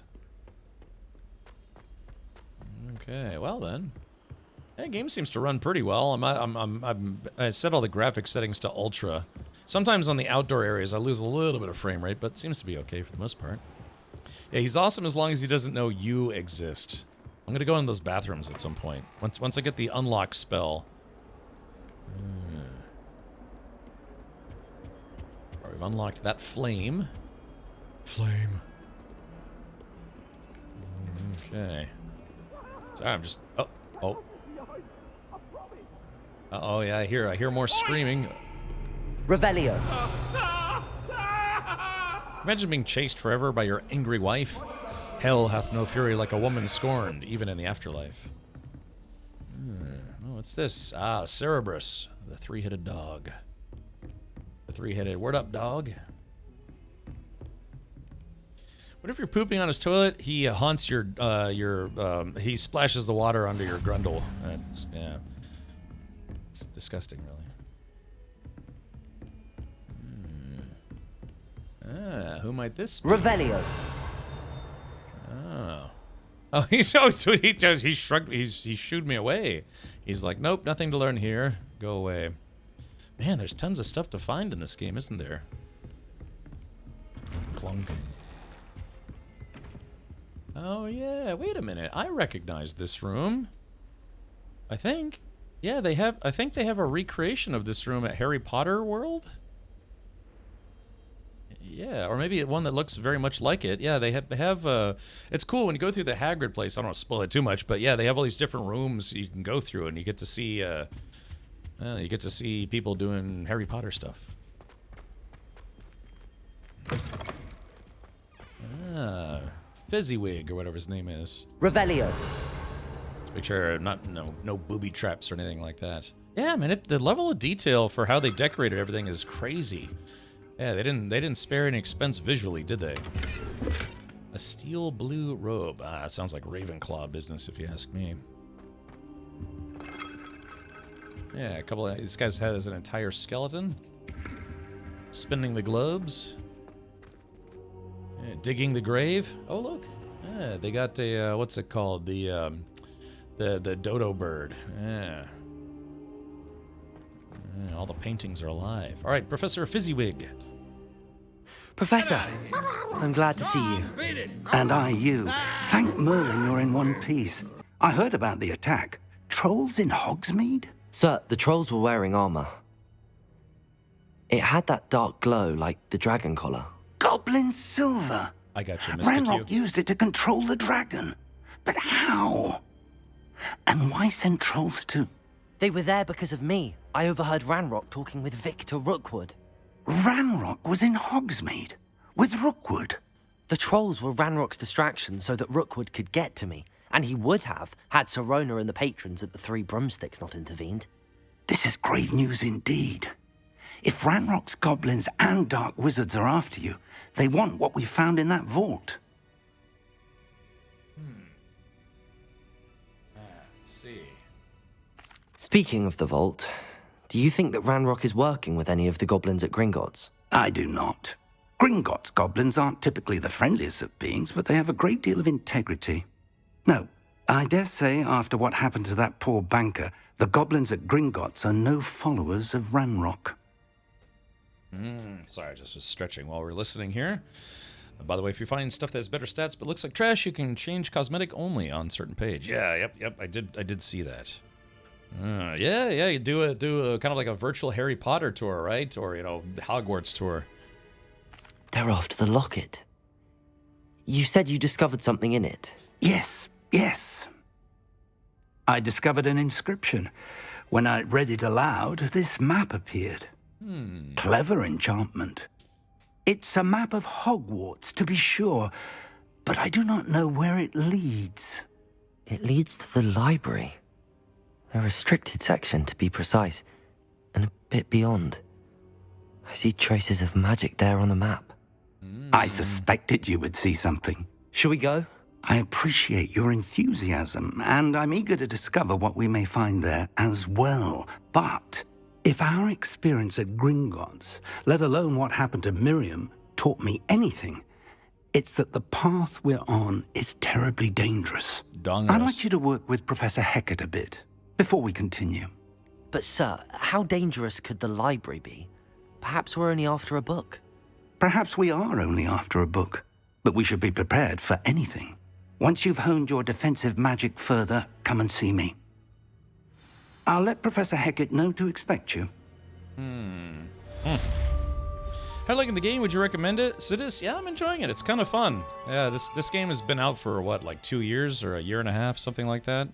Okay, well then. Yeah, game seems to run pretty well. I set all the graphics settings to ultra. Sometimes on the outdoor areas I lose a little bit of frame rate, but it seems to be okay for the most part. Yeah, he's awesome as long as he doesn't know you exist. I'm gonna go in those bathrooms at some point. Once I get the unlock spell. We've unlocked that flame. Flame. Okay. Sorry, I'm just. Oh. Oh yeah, I hear more screaming. Revelio. Imagine being chased forever by your angry wife. Hell hath no fury like a woman scorned, even in the afterlife. Oh, what's this? Ah, Cerberus, the 3-headed dog. The 3-headed. Word up, dog. What if you're pooping on his toilet? He haunts he splashes the water onto your grundle. Yeah. It's disgusting, really. Who might this be? Revelio. Oh, he shrugged. He shooed me away. He's like, nope, nothing to learn here. Go away. Man, there's tons of stuff to find in this game, isn't there? Clunk. Oh yeah, wait a minute. I recognize this room. I think. Yeah, I think they have a recreation of this room at Harry Potter World. Yeah, or maybe one that looks very much like it. Yeah, they have it's cool when you go through the Hagrid place. I don't want to spoil it too much, but yeah, they have all these different rooms you can go through, and you get to see people doing Harry Potter stuff. Fezziwig or whatever his name is. Revelio. Make sure no booby traps or anything like that. Yeah, man, the level of detail for how they decorated everything is crazy. Yeah, they didn't spare any expense visually, did they? A steel blue robe. That sounds like Ravenclaw business, if you ask me. Yeah, this guy has an entire skeleton. Spinning the globes. Yeah, digging the grave. Oh look, yeah, they got a what's it called? The dodo bird. Yeah. All the paintings are alive. All right, Professor Fezziwig. Professor, I'm glad to see you. And I you. Thank Merlin you're in one piece. I heard about the attack. Trolls in Hogsmeade? Sir, the trolls were wearing armor. It had that dark glow like the dragon collar. Goblin silver. I got you, Mr. Ranrock used it to control the dragon. But how? And why send trolls to? They were there because of me. I overheard Ranrock talking with Victor Rookwood. Ranrock was in Hogsmeade? With Rookwood? The trolls were Ranrock's distraction so that Rookwood could get to me. And he would have, had Sirona and the patrons at the Three Broomsticks not intervened. This is grave news indeed. If Ranrock's goblins and dark wizards are after you, they want what we found in that vault. Let's see. Speaking of the vault, do you think that Ranrock is working with any of the goblins at Gringotts? I do not. Gringotts goblins aren't typically the friendliest of beings, but they have a great deal of integrity. No, I dare say after what happened to that poor banker, the goblins at Gringotts are no followers of Ranrock. Sorry, just was stretching while we're listening here. By the way, if you find stuff that has better stats but looks like trash, you can change cosmetic only on certain page. Yeah, yep, I did see that. Yeah. You do a kind of like a virtual Harry Potter tour, right? Or Hogwarts tour. They're after the locket. You said you discovered something in it. Yes. I discovered an inscription. When I read it aloud, this map appeared. Clever enchantment. It's a map of Hogwarts, to be sure, but I do not know where it leads. It leads to the library. A restricted section, to be precise, and a bit beyond. I see traces of magic there on the map. I suspected you would see something. Shall we go? I appreciate your enthusiasm, and I'm eager to discover what we may find there as well. But if our experience at Gringotts, let alone what happened to Miriam, taught me anything, it's that the path we're on is terribly dangerous. I'd like you to work with Professor Hecat a bit before we continue. But sir, how dangerous could the library be? Perhaps we're only after a book. Perhaps we are only after a book, but we should be prepared for anything. Once you've honed your defensive magic further, come and see me. I'll let Professor Hecat know to expect you. How you liking the game? Would you recommend it? Sidis? Yeah, I'm enjoying it. It's kind of fun. Yeah, this game has been out for, what, like 2 years or a year and a half, something like that.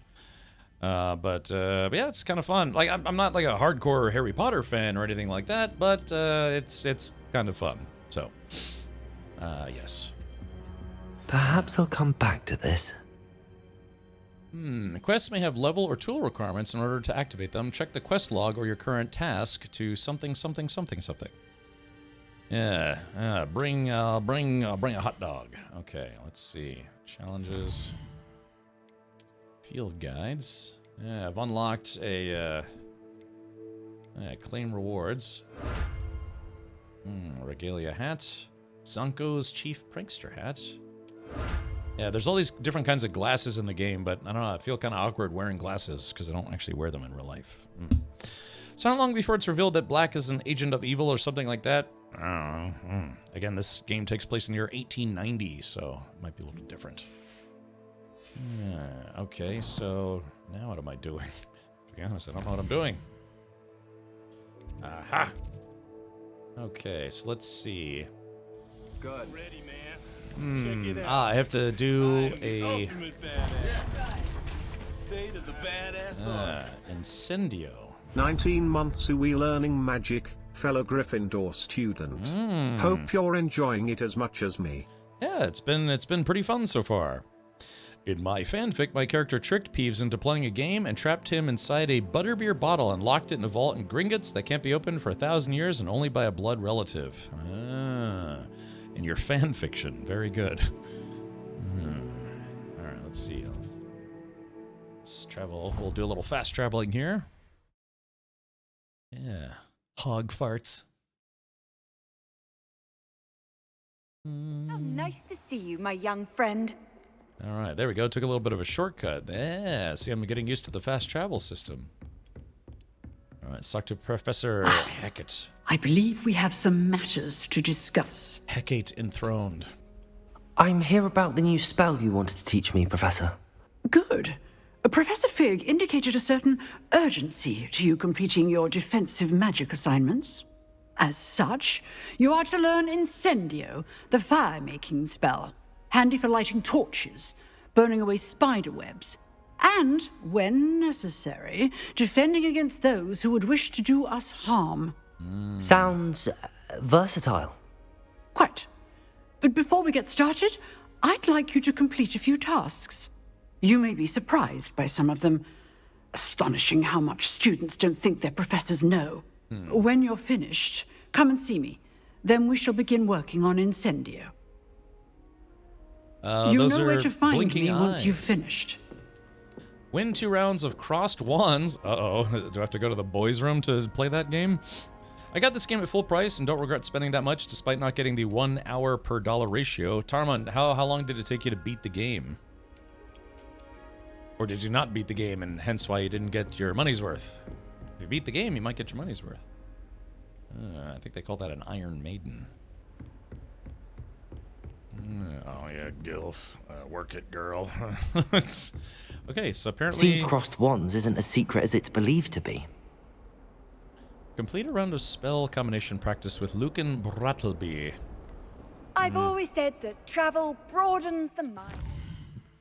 But yeah, it's kind of fun. Like, I'm not like a hardcore Harry Potter fan or anything like that, but it's kind of fun. So, yes. Perhaps I'll come back to this. Quests may have level or tool requirements. In order to activate them, check the quest log or your current task to something. Yeah, bring a hot dog. Okay, let's see. Challenges. Field guides. Yeah, I've unlocked a claim rewards. Regalia hat. Zanko's chief prankster hat. Yeah, there's all these different kinds of glasses in the game, but I don't know, I feel kind of awkward wearing glasses because I don't actually wear them in real life. So how long before it's revealed that Black is an agent of evil or something like that? I don't know. Again, this game takes place in the year 1890, so it might be a little bit different. Yeah, okay, so now what am I doing? To be honest, I don't know what I'm doing. Aha! Okay, so let's see. Good. Ready, man. I have to do a State of the badass Incendio. 19 months we learning magic, fellow Gryffindor student. Hope you're enjoying it as much as me. Yeah, it's been pretty fun so far. In my fanfic, my character tricked Peeves into playing a game and trapped him inside a butterbeer bottle and locked it in a vault in Gringotts that can't be opened for 1,000 years and only by a blood relative. In your fan fiction. Very good. Alright, let's see. Let's travel. We'll do a little fast traveling here. Yeah. Hog farts. Oh, nice to see you, my young friend. Alright, there we go. Took a little bit of a shortcut. Yeah, see, I'm getting used to the fast travel system. Alright, let's talk to Professor Hecat. I believe we have some matters to discuss. Hecat enthroned. I'm here about the new spell you wanted to teach me, Professor. Good. Professor Fig indicated a certain urgency to you completing your defensive magic assignments. As such, you are to learn Incendio, the fire-making spell, handy for lighting torches, burning away spider webs, and, when necessary, defending against those who would wish to do us harm. Sounds versatile. Quite. But before we get started, I'd like you to complete a few tasks. You may be surprised by some of them. Astonishing how much students don't think their professors know. When you're finished, come and see me. Then we shall begin working on Incendio. You know where to find me once you've finished. Win 2 rounds of crossed wands. Uh-oh. Do I have to go to the boys' room to play that game? I got this game at full price and don't regret spending that much despite not getting the 1 hour per dollar ratio. Tarmon, how long did it take you to beat the game? Or did you not beat the game and hence why you didn't get your money's worth? If you beat the game, you might get your money's worth. I think they call that an Iron Maiden. Oh yeah, Gilf. Work it, girl. Okay, so apparently... Seems crossed wands isn't as secret as it's believed to be. Complete a round of spell combination practice with Lucan Brattleby. I've always said that travel broadens the mind.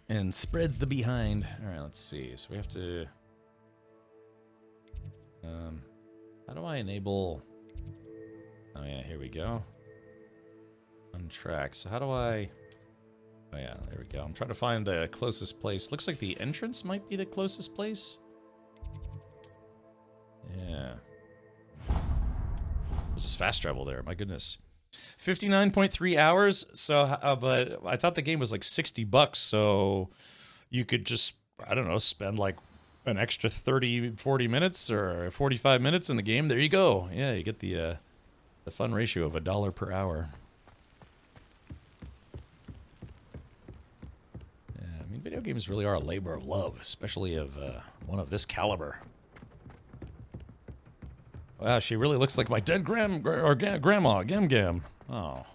And spreads the behind. Alright, let's see. So we have to... how do I enable... Oh yeah, here we go. Untrack. So how do I... Oh yeah, there we go. I'm trying to find the closest place. Looks like the entrance might be the closest place. Yeah. There's just fast travel there, my goodness. 59.3 hours, so, but I thought the game was like $60, so you could just, I don't know, spend like an extra 40 minutes or 45 minutes in the game. There you go. Yeah, you get the fun ratio of $1 per hour. Yeah, I mean, video games really are a labor of love, especially of one of this caliber. Wow, she really looks like my dead grandma, Gam Gam. Oh.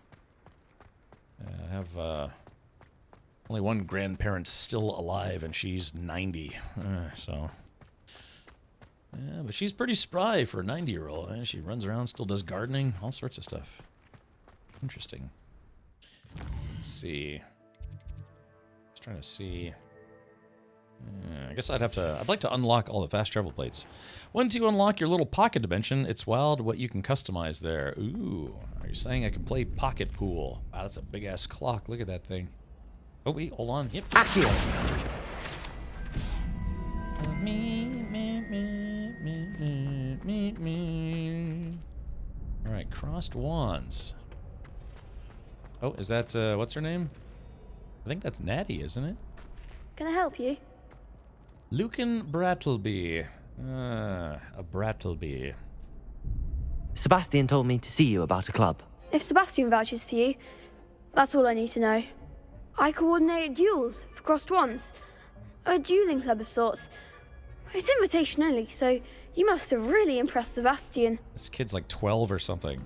I have only one grandparent still alive, and she's 90. So. Yeah, but she's pretty spry for a 90-year-old. She runs around, still does gardening, all sorts of stuff. Interesting. Let's see. Just trying to see. I guess I'd like to unlock all the fast travel plates. Once you unlock your little pocket dimension, it's wild what you can customize there. Ooh, are you saying I can play pocket pool? Wow, that's a big ass clock. Look at that thing. Oh wait, hold on. Yep. Accio. All right, crossed wands. Oh, is that what's her name? I think that's Natty, isn't it? Can I help you? Lucan Brattleby. A Brattleby. Sebastian told me to see you about a club. If Sebastian vouches for you, that's all I need to know. I coordinate duels for crossed wands. A dueling club of sorts. It's invitation only, so you must have really impressed Sebastian. This kid's like 12 or something.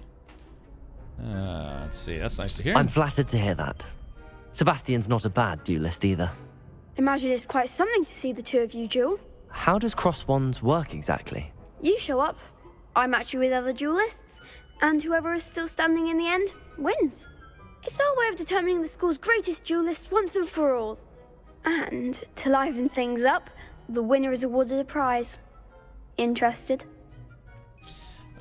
Let's see, that's nice to hear. I'm flattered to hear that. Sebastian's not a bad duelist either. Imagine it's quite something to see the two of you duel. How does cross wands work exactly? You show up, I match you with other duelists, and whoever is still standing in the end wins. It's our way of determining the school's greatest duelist once and for all. And to liven things up, the winner is awarded a prize. Interested?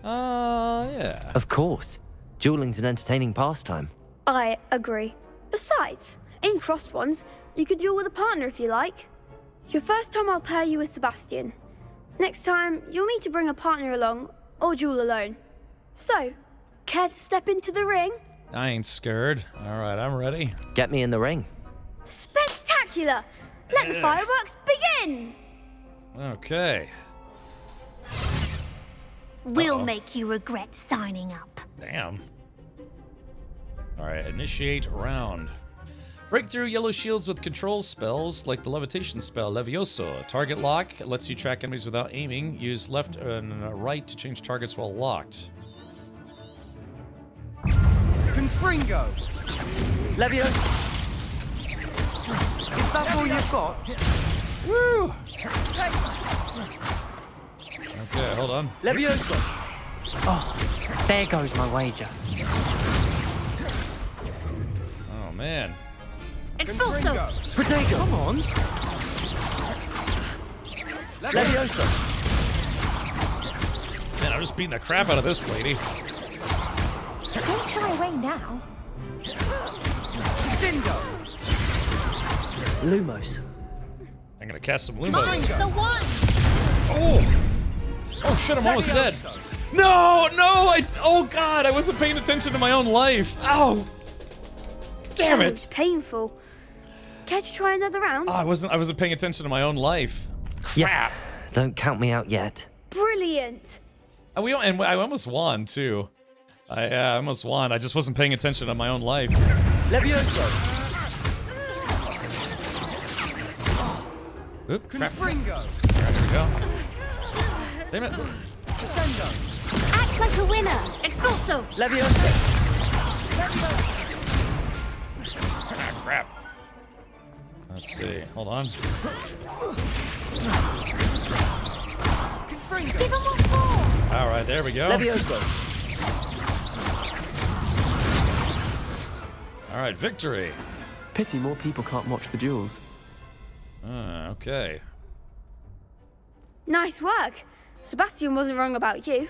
Yeah. Of course. Dueling's an entertaining pastime. I agree. Besides, in crossed wands, you could duel with a partner if you like. Your first time I'll pair you with Sebastian. Next time, you'll need to bring a partner along, or duel alone. So, care to step into the ring? I ain't scared. All right, I'm ready. Get me in the ring. Spectacular! Let the fireworks begin! Okay. We'll make you regret signing up. Damn. All right, initiate round. Break through yellow shields with control spells like the levitation spell Levioso. Target lock lets you track enemies without aiming. Use left and right to change targets while locked. Confringo! Levioso! Is that all you've got? Woo! Okay, hold on. Levioso! Oh, there goes my wager. Oh, man. Expulso! Protego! Come on! Levioso! Man, I'm just beating the crap out of this lady. Don't shy away now. Dingo! Lumos. I'm gonna cast some Lumos. Mine's the one! Oh! Oh shit, I'm almost dead. No, no, oh god, I wasn't paying attention to my own life. Ow! Damn it! It's painful. Care to try another round? Oh, I wasn't paying attention to my own life. Crap. Yes. Don't count me out yet. Brilliant. And I almost won too. I almost won. I just wasn't paying attention to my own life. Levioso! Oop, crap. Confringo! There we go. Damn it. Descendo! Act like a winner! Expulso! Levioso! Ah, crap. Let's see. Hold on. Give him a four. All right, there we go. Levioso. All right, victory. Pity more people can't watch the duels. Okay. Nice work. Sebastian wasn't wrong about you.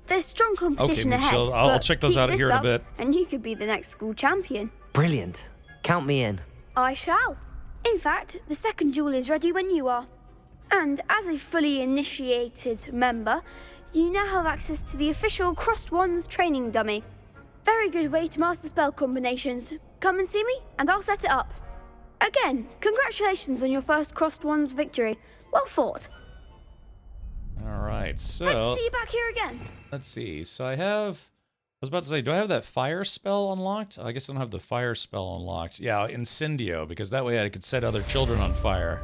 There's strong competition Okay, ahead. Michelle, I'll but check those keep out this here in a up bit. And you could be the next school champion. Brilliant. Count me in. I shall. In fact, the second duel is ready when you are. And as a fully initiated member, you now have access to the official Crossed Wands training dummy. Very good way to master spell combinations. Come and see me, and I'll set it up. Again, congratulations on your first Crossed Wands victory. Well fought. All right, so Hope to see you back here again. let's see. So I was about to say, do I have that fire spell unlocked? I guess I don't have the fire spell unlocked. Yeah, Incendio, because that way I could set other children on fire.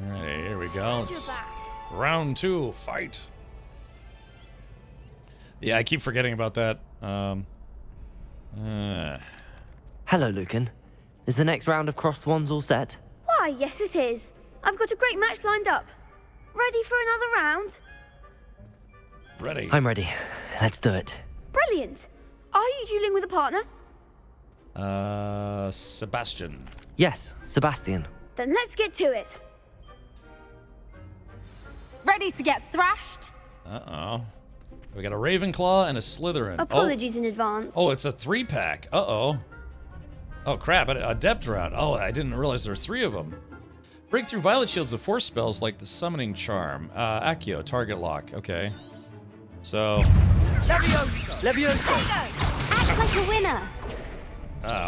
All right, here we go. Round 2, fight. Yeah, I keep forgetting about that. Hello, Lucan. Is the next round of Crossed Wands all set? Why, yes it is. I've got a great match lined up. Ready for another round? Ready. I'm ready. Let's do it. Brilliant. Are you dueling with a partner? Sebastian. Yes, Sebastian. Then let's get to it. Ready to get thrashed? Uh-oh. We got a Ravenclaw and a Slytherin. Apologies in advance. Oh, it's a 3-pack. Uh-oh. Oh, crap. An Adept round. Oh, I didn't realize there were 3 of them. Breakthrough Violet Shields of 4 spells like the Summoning Charm. Accio, target lock. Okay. So... Levioso. Levioso. Act like a winner.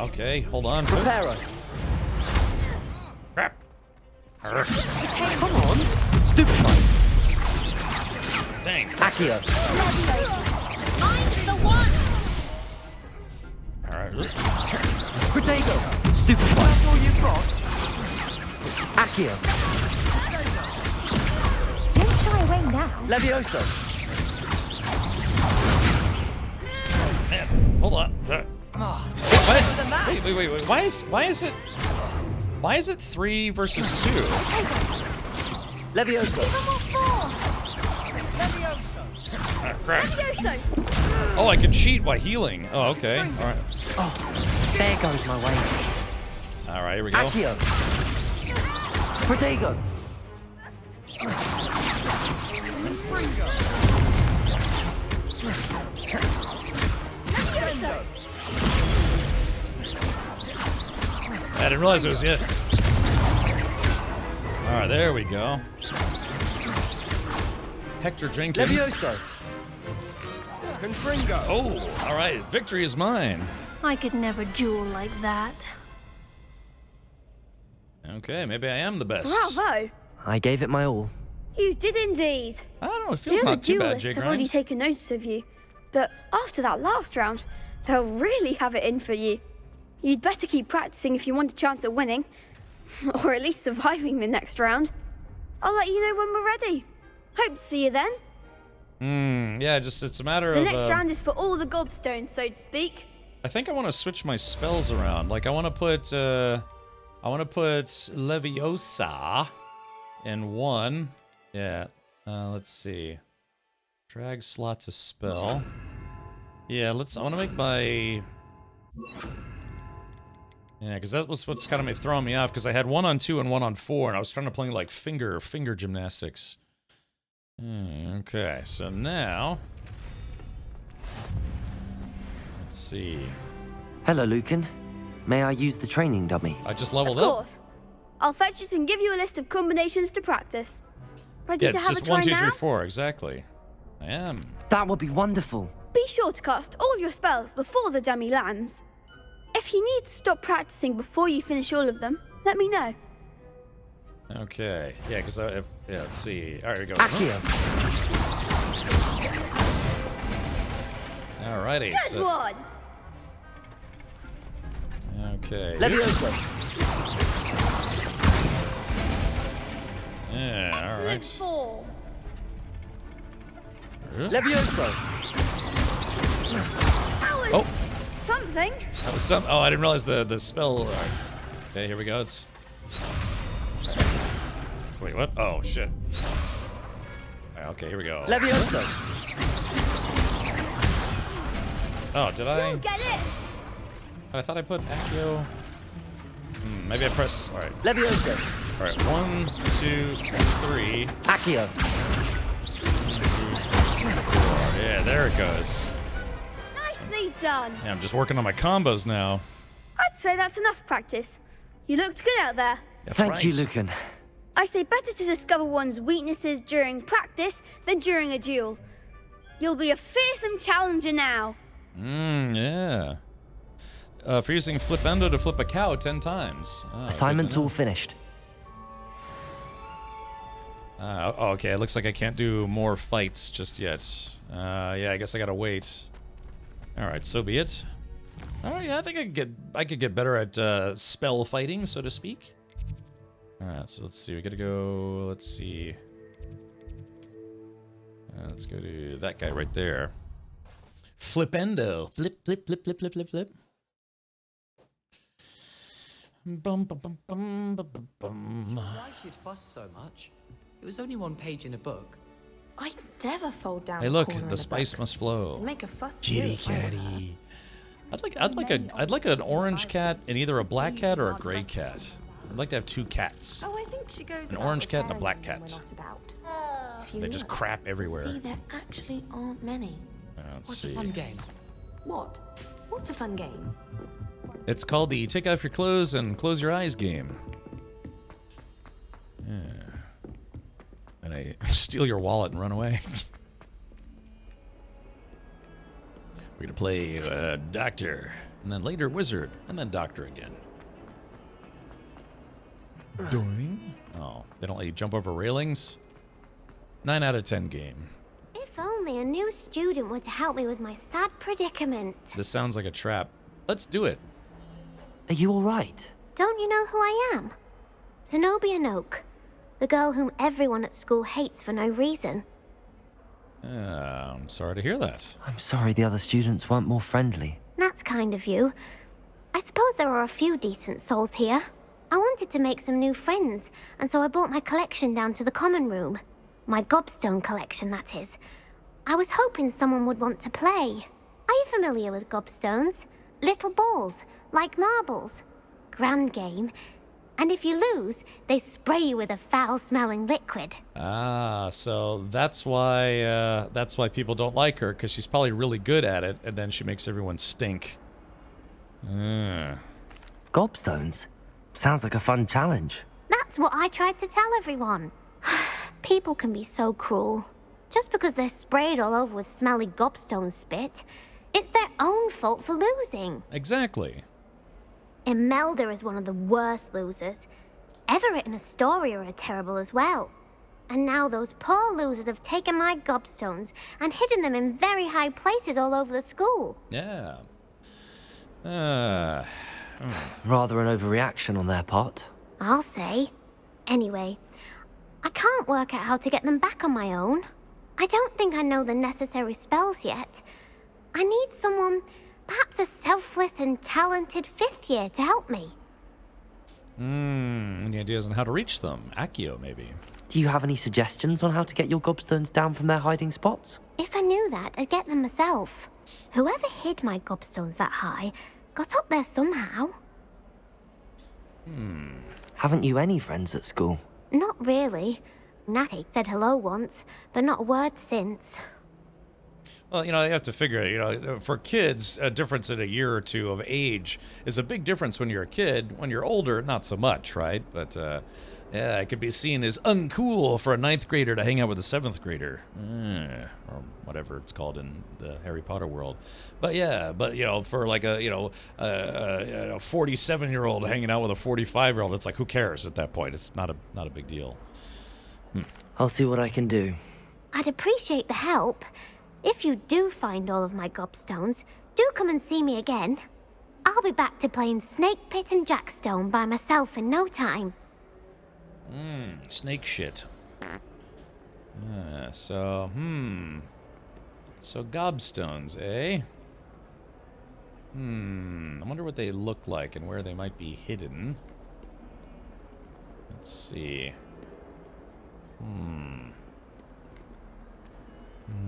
okay. Hold on. Preparo. Crap. Come on. Stupefy. Dang. Accio. I'm the one. All right. Protego. Stupefy. That's all you've got. Accio. Don't shy away now. Levioso. Man, hold on. What? Wait. Why is it 3 versus 2? Levioso. Crap. Levioso. Oh, I can cheat while healing. Oh, okay. All right. Oh, there goes my way. All right, here we go. Accio. Protego. I didn't realize it was it. All right, there we go. Hector Jenkins. Levioso. Confringo. Oh, all right. Victory is mine. I could never duel like that. Okay, maybe I am the best. Bravo. I gave it my all. You did indeed. I don't know. It feels The other not too bad, duelists Jake have already Grimes. taken notice of you. But after that last round, they'll really have it in for you. You'd better keep practicing if you want a chance at winning. Or at least surviving the next round. I'll let you know when we're ready. Hope to see you then. Yeah, it's a matter The of... next round is for all the gobstones, so to speak. I think I want to switch my spells around. Like, I want to put Leviosa in 1. Yeah, let's see. Drag slot to spell. Yeah, I want to make my... Yeah, because that was what's kind of throwing me off, because I had 1 on 2 and 1 on 4, and I was trying to play like finger gymnastics. Okay, so now... Let's see. Hello, Lucan. May I use the training dummy? I just leveled Of up. course. I'll fetch it and give you a list of combinations to practice. Ready Yeah, to it's have a just try 1, 2, now? 3, 4, exactly. I am. That would be wonderful. Be sure to cast all your spells before the dummy lands. If you need to stop practicing before you finish all of them, let me know. Okay. Yeah, because yeah, let's see. All right, here we go. Accio. Alrighty. Good one. Okay. Levioso. Yeah, Excellent alright. form. Levioso. That was Oh. something. something. That was some. Oh, I didn't realize the spell. Okay, here we go. It's. Wait, what? Oh shit. Okay, here we go. Levioso. Oh, did I? Get it. I thought I put Accio. Maybe I press. All right. Levioso. All right. 1, 2, 3. Accio. 4. Yeah, there it goes. Nicely done. Yeah, I'm just working on my combos now. I'd say that's enough practice. You looked good out there. Thank you, Lucan. I say better to discover one's weaknesses during practice than during a duel. You'll be a fearsome challenger now. Yeah. For using Flipendo to flip a cow 10 times. Assignment's all finished. Oh, okay, it looks like I can't do more fights just yet. Yeah, I guess I gotta wait. Alright, so be it. Oh yeah, I think I could get better at spell fighting, so to speak. Alright, so let's see, we gotta go, let's see. Let's go to that guy right there. Flipendo. Flip, flip, flip, flip, flip, flip, flip. Bum, bum, bum, bum, bum, bum. Why she'd fuss so much? It was only one page in a book. I'd never fold down. Hey, look, the spice must flow. And make a fuss. Kitty catty. I'd like an orange cat and either a black cat or a gray cat. I'd like to have 2 cats. Oh, I think she goes An orange cat and a black cat. They just crap everywhere. See, there actually aren't many. Let's What's see. a fun game? What? What's a fun game? It's called the take off your clothes and close your eyes game. Yeah. And I steal your wallet and run away. We're gonna play doctor, and then later wizard, and then doctor again. Doing? Oh, they don't let you jump over railings? 9 out of 10 game. If only a new student were to help me with my sad predicament. This sounds like a trap. Let's do it. Are you alright? Don't you know who I am? Zenobia Noak, the girl whom everyone at school hates for no reason. I'm sorry to hear that. I'm sorry the other students weren't more friendly. That's kind of you. I suppose there are a few decent souls here. I wanted to make some new friends, and so I brought my collection down to the common room. My gobstone collection, that is. I was hoping someone would want to play. Are you familiar with gobstones? Little balls, like marbles. Grand game. And if you lose, they spray you with a foul-smelling liquid. Ah, so that's why people don't like her, because she's probably really good at it, and then she makes everyone stink. Gobstones? Sounds like a fun challenge. That's what I tried to tell everyone. People can be so cruel. Just because they're sprayed all over with smelly gobstone spit, it's their own fault for losing. Exactly. Imelda is one of the worst losers. Everett and Astoria are terrible as well. And now those poor losers have taken my gobstones and hidden them in very high places all over the school. Yeah. Rather an overreaction on their part. I'll say. Anyway, I can't work out how to get them back on my own. I don't think I know the necessary spells yet. I need someone, perhaps a selfless and talented 5th year to help me. Any ideas on how to reach them? Accio, maybe. Do you have any suggestions on how to get your gobstones down from their hiding spots? If I knew that, I'd get them myself. Whoever hid my gobstones that high got up there somehow. Haven't you any friends at school? Not really. Natty said hello once, but not a word since. Well, you have to figure, for kids, a difference in a year or 2 of age is a big difference when you're a kid. When you're older, not so much, right? But, yeah, it could be seen as uncool for a 9th grader to hang out with a 7th grader. Or whatever it's called in the Harry Potter world. But, yeah, for like a 47-year-old hanging out with a 45-year-old, it's like, who cares at that point? It's not a big deal. I'll see what I can do. I'd appreciate the help. If you do find all of my gobstones, do come and see me again. I'll be back to playing Snake Pit and Jackstone by myself in no time. Snake shit. So gobstones, eh? I wonder what they look like and where they might be hidden. Let's see.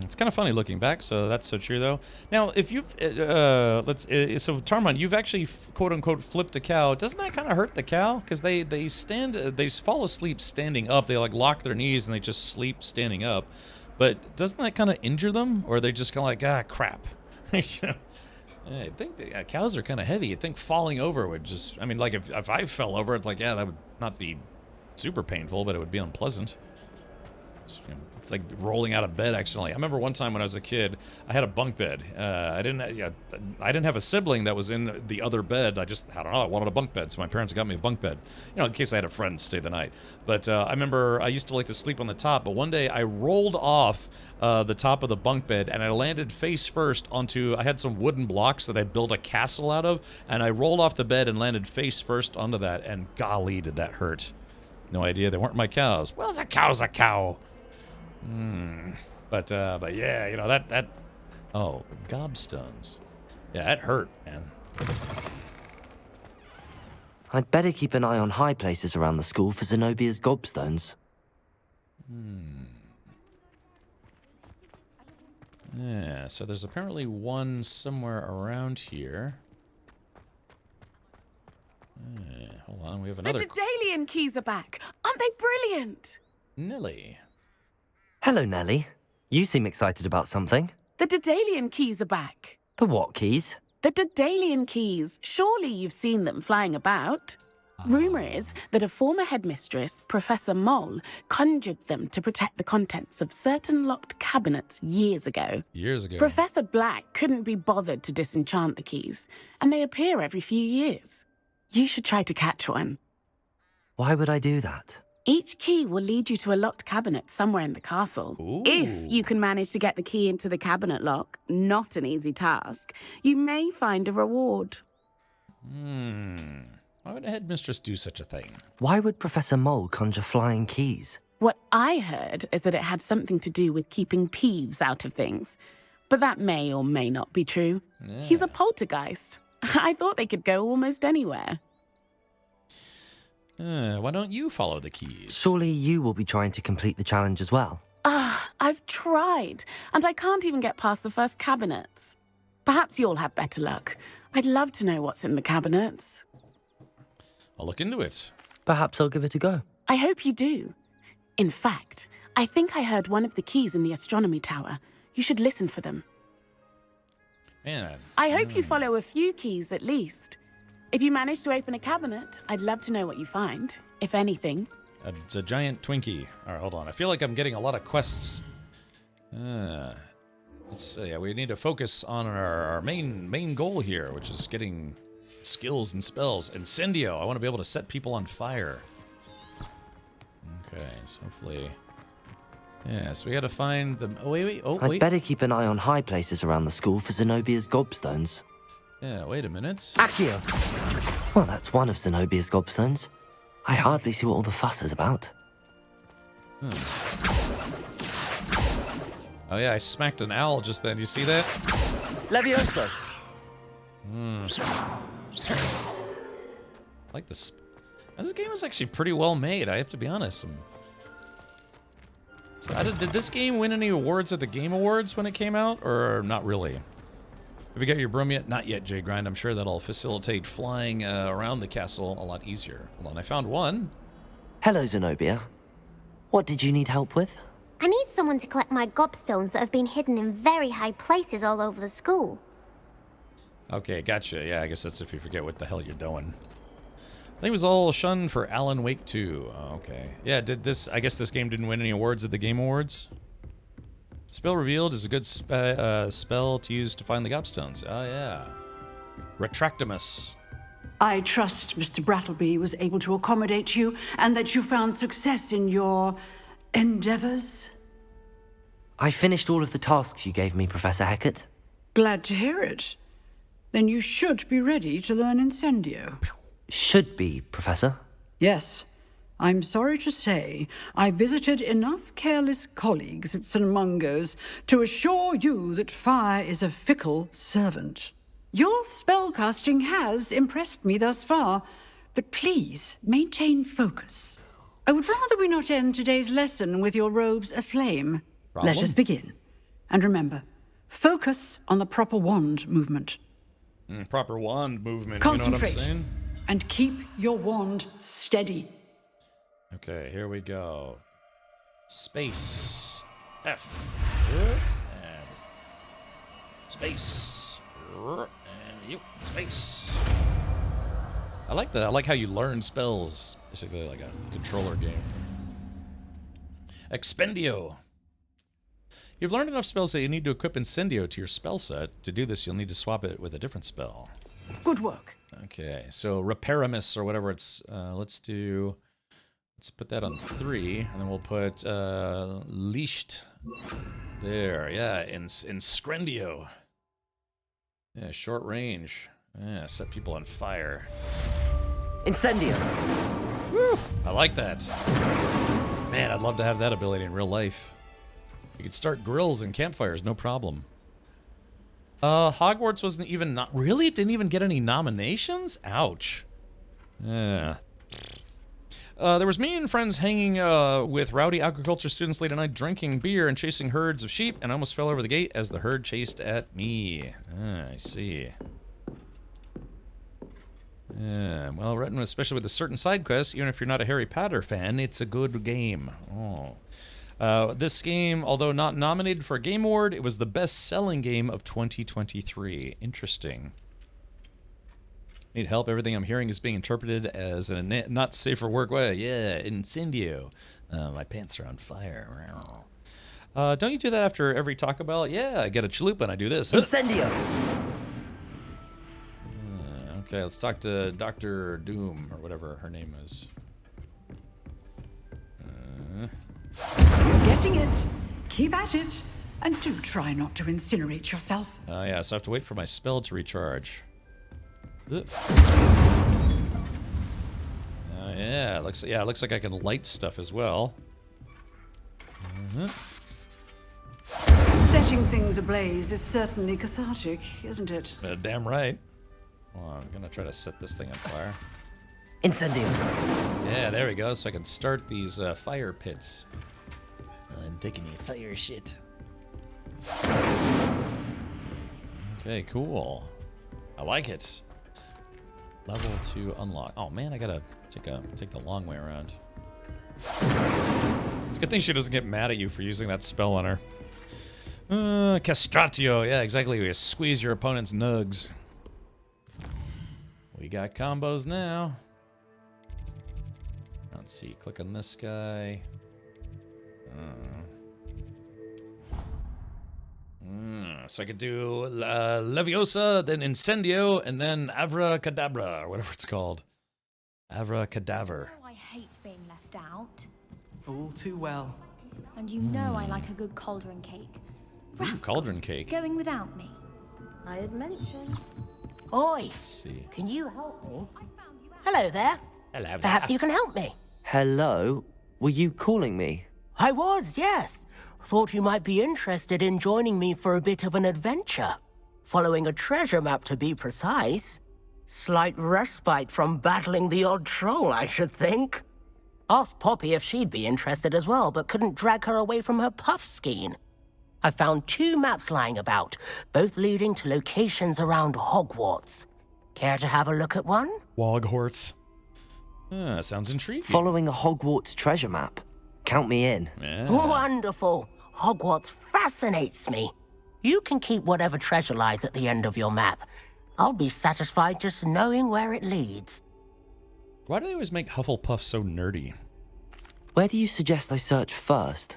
It's kind of funny looking back, so that's so true, though. Now, if you've, so Tarmon, you've actually, quote-unquote, flipped a cow. Doesn't that kind of hurt the cow? Because they fall asleep standing up. They, like, lock their knees and they just sleep standing up. But doesn't that kind of injure them? Or are they just kind of like, ah, crap? You know? I think cows are kind of heavy. You'd think falling over would just, I mean, like, if I fell over, it's like, yeah, that would not be super painful, but it would be unpleasant. It's like rolling out of bed accidentally. I remember one time when I was a kid, I had a bunk bed. I didn't have a sibling that was in the other bed. I don't know, I wanted a bunk bed, so my parents got me a bunk bed. You know, in case I had a friend stay the night. But I remember I used to like to sleep on the top, but one day I rolled off the top of the bunk bed and I landed face first onto, I had some wooden blocks that I built a castle out of, and I rolled off the bed and landed face first onto that, and golly, did that hurt. No idea, they weren't my cows. Well, a cow's a cow. But yeah, you know, that oh, gobstones. Yeah, that hurt, man. I'd better keep an eye on high places around the school for Zenobia's gobstones. Yeah, so there's apparently one somewhere around here. Hold on, we have another. The Daedalian keys are back. Aren't they brilliant? Nelly. Hello, Nelly. You seem excited about something. The Daedalian keys are back. The what keys? The Daedalian keys. Surely you've seen them flying about. Rumour is that a former headmistress, Professor Moll, conjured them to protect the contents of certain locked cabinets years ago. Years ago. Professor Black couldn't be bothered to disenchant the keys, and they appear every few years. You should try to catch one. Why would I do that? Each key will lead you to a locked cabinet somewhere in the castle. Ooh. If you can manage to get the key into the cabinet lock, not an easy task, you may find a reward. Why would a headmistress do such a thing? Why would Professor Mole conjure flying keys? What I heard is that it had something to do with keeping Peeves out of things. But that may or may not be true. Yeah. He's a poltergeist. I thought they could go almost anywhere. Why don't you follow the keys? Surely you will be trying to complete the challenge as well. I've tried, and I can't even get past the first cabinets. Perhaps you'll have better luck. I'd love to know what's in the cabinets. I'll look into it. Perhaps I'll give it a go. I hope you do. In fact, I think I heard one of the keys in the astronomy tower. You should listen for them. Man, I hope you follow a few keys at least. If you manage to open a cabinet, I'd love to know what you find, if anything. It's a giant Twinkie. All right, hold on. I feel like I'm getting a lot of quests. Let's see. Yeah, we need to focus on our main goal here, which is getting skills and spells. Incendio. I want to be able to set people on fire. Okay, so hopefully. Yeah, so we got to find the. Oh wait. I'd better keep an eye on high places around the school for Zenobia's gobstones. Yeah, wait a minute. Accio! Well, that's one of Zenobia's gobstones. I hardly see what all the fuss is about. Oh yeah, I smacked an owl just then. You see that? Levioso! I like this. This game is actually pretty well made, I have to be honest. So did this game win any awards at the Game Awards when it came out, or not really? Have you got your broom yet? Not yet, J-Grind. I'm sure that'll facilitate flying around the castle a lot easier. Hold on, I found one. Hello, Zenobia. What did you need help with? I need someone to collect my gobstones that have been hidden in very high places all over the school. Okay, gotcha. Yeah, I guess that's if you forget what the hell you're doing. I think it was all shunned for Alan Wake 2. Oh, okay. Yeah, I guess this game didn't win any awards at the Game Awards? Spell revealed is a good spell to use to find the gobstones. Oh, yeah. Retractimus. I trust Mr. Brattleby was able to accommodate you and that you found success in your endeavors. I finished all of the tasks you gave me, Professor Hecat. Glad to hear it. Then you should be ready to learn Incendio. Should be, Professor. Yes. I'm sorry to say, I visited enough careless colleagues at St. Mungo's to assure you that fire is a fickle servant. Your spellcasting has impressed me thus far, but please maintain focus. I would rather we not end today's lesson with your robes aflame. Problem? Let us begin. And remember, focus on the proper wand movement. Proper wand movement, Concentrate, you know what I'm saying? and keep your wand steady. Okay, here we go. Space. F. And space. And you. Space. I like that. I like how you learn spells. Basically like a controller game. Expendio. You've learned enough spells that you need to equip Incendio to your spell set. To do this, you'll need to swap it with a different spell. Good work. Okay, so Reparamus or whatever it's, let's put that on 3, and then we'll put, Leashed. There, yeah, in Screndio. Yeah, short range. Yeah, set people on fire. Incendio. Woo! I like that. Man, I'd love to have that ability in real life. You could start grills and campfires, no problem. Hogwarts wasn't even really? It didn't even get any nominations? Ouch. Yeah. There was me and friends hanging with rowdy agriculture students late at night, drinking beer and chasing herds of sheep, and I almost fell over the gate as the herd chased at me. I see. Yeah, well written, especially with a certain side quest. Even if you're not a Harry Potter fan, it's a good game. Oh. This game, although not nominated for a Game Award, it was the best-selling game of 2023. Interesting. Need help? Everything I'm hearing is being interpreted as a not safe for work way. Yeah, Incendio. My pants are on fire. Don't you do that after every Taco Bell? Yeah, I get a chalupa and I do this. Incendio. Okay, let's talk to Dr. Doom, or whatever her name is. You're getting it. Keep at it. And do try not to incinerate yourself. Yeah, so I have to wait for my spell to recharge. Yeah, it looks like I can light stuff as well. Setting things ablaze is certainly cathartic, isn't it? Damn right. Well, I'm gonna try to set this thing on fire. Incendio. Yeah, there we go. So I can start these fire pits. I'm taking a fire shit. Okay, cool. I like it. Level 2 unlock. Oh man, I gotta take the long way around. It's a good thing she doesn't get mad at you for using that spell on her. Castratio. Yeah, exactly. You squeeze your opponent's nugs. We got combos now. Let's see. Click on this guy. So I could do Leviosa, then Incendio, and then Avracadabra, or whatever it's called. Avracadaver. Oh, I hate being left out. All too well. And you know I like a good cauldron cake. Ooh, cauldron cake. Going without me. I had mentioned. Oi! Let's see. Can you help me? Hello there. Hello. Perhaps you can help me. Hello? Were you calling me? I was, yes. Thought you might be interested in joining me for a bit of an adventure. Following a treasure map, to be precise. Slight respite from battling the odd troll, I should think. Asked Poppy if she'd be interested as well, but couldn't drag her away from her puff skein. I found 2 maps lying about, both leading to locations around Hogwarts. Care to have a look at one? Hogwarts. Sounds intriguing. Following a Hogwarts treasure map. Count me in. Yeah. Wonderful. Hogwarts fascinates me. You can keep whatever treasure lies at the end of your map. I'll be satisfied just knowing where it leads. Why do they always make Hufflepuff so nerdy? Where do you suggest I search first?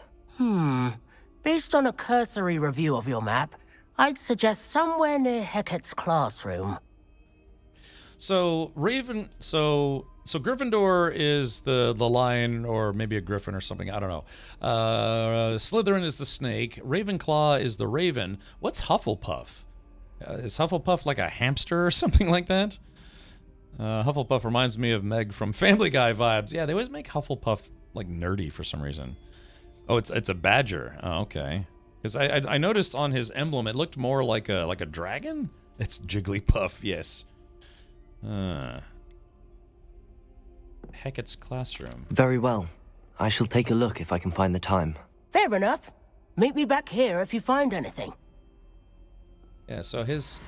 Based on a cursory review of your map, I'd suggest somewhere near Hecat's classroom. So Gryffindor is the lion, or maybe a griffin or something, I don't know. Slytherin is the snake, Ravenclaw is the raven. What's Hufflepuff? Is Hufflepuff like a hamster or something like that? Hufflepuff reminds me of Meg from Family Guy vibes. Yeah, they always make Hufflepuff like nerdy for some reason. Oh, it's a badger. Oh, okay. Because I noticed on his emblem it looked more like a dragon. It's Jigglypuff, yes. Hecat's classroom. Very well. I shall take a look if I can find the time. Fair enough. Meet me back here if you find anything. Yeah, so his...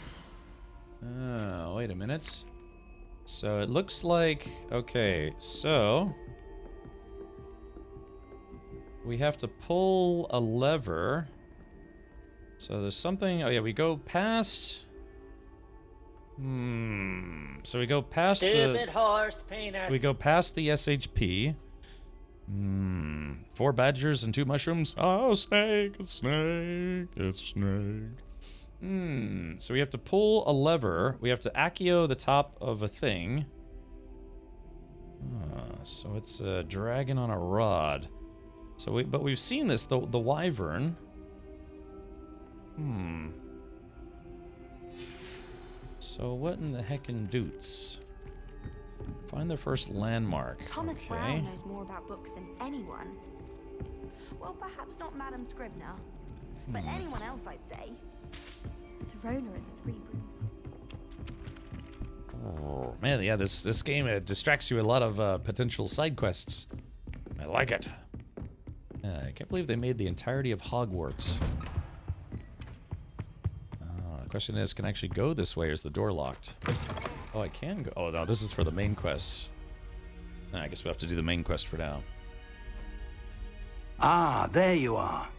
wait a minute. So it looks like... Okay, so... we have to pull a lever. So there's something... Oh yeah, we go past... So we go past Stupid horse penis. We go past the SHP. 4 badgers and 2 mushrooms. Oh, snake, a snake, it's snake. So we have to pull a lever. We have to accio the top of a thing. So it's a dragon on a rod. So but we've seen this, the wyvern. So what in the heckin' doots? Find the first landmark. Thomas Okay. Brown knows more about books than anyone. Well, perhaps not Madam Scribner, but anyone else, I'd say. Serona and the Three Brews. Oh, man, yeah, this game, it distracts you with a lot of potential side quests. I like it. I can't believe they made the entirety of Hogwarts. The question is, can I actually go this way, or is the door locked? Oh, I can go. Oh, no, this is for the main quest. I guess we'll have to do the main quest for now. Ah, there you are.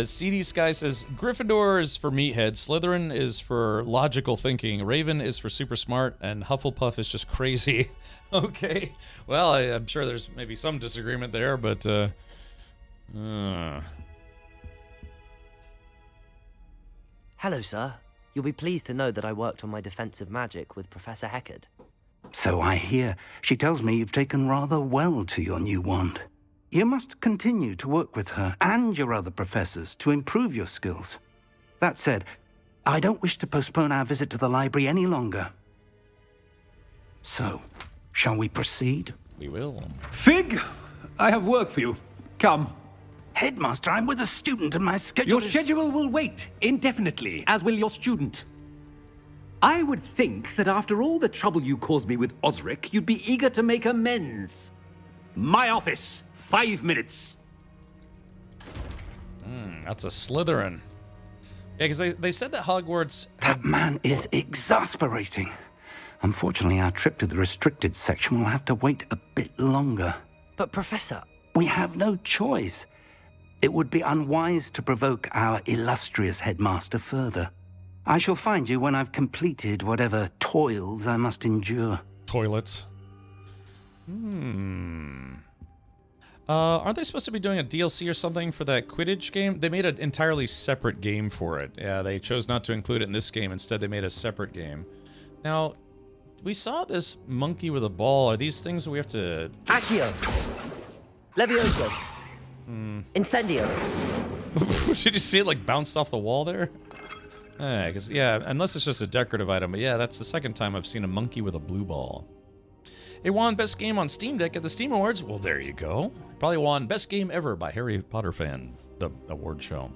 CD Sky says, Gryffindor is for meathead, Slytherin is for logical thinking, Raven is for super smart, and Hufflepuff is just crazy. Okay. Well, I'm sure there's maybe some disagreement there, but, Hello, sir. You'll be pleased to know that I worked on my defensive magic with Professor Heckard. So I hear. She tells me you've taken rather well to your new wand. You must continue to work with her and your other professors to improve your skills. That said, I don't wish to postpone our visit to the library any longer. So, shall we proceed? We will. Fig, I have work for you. Come. Headmaster, I'm with a student and my schedule Your is... schedule will wait indefinitely, as will your student. I would think that after all the trouble you caused me with Osric, you'd be eager to make amends. My office, 5 minutes. That's a Slytherin. Yeah, because they said that Hogwarts... That man is exasperating. Unfortunately, our trip to the restricted section will have to wait a bit longer. But, Professor... We have no choice. It would be unwise to provoke our illustrious headmaster further. I shall find you when I've completed whatever toils I must endure. Toilets. Aren't they supposed to be doing a DLC or something for that Quidditch game? They made an entirely separate game for it. Yeah, they chose not to include it in this game. Instead, they made a separate game. Now, we saw this monkey with a ball. Are these things that we have to... Accio! Levioso! Incendio! Did you see it, like, bounced off the wall there? Because, yeah, unless it's just a decorative item. But yeah, that's the second time I've seen a monkey with a blue ball. It won Best Game on Steam Deck at the Steam Awards. Well, there you go. Probably won Best Game Ever by Harry Potter Fan, the award show.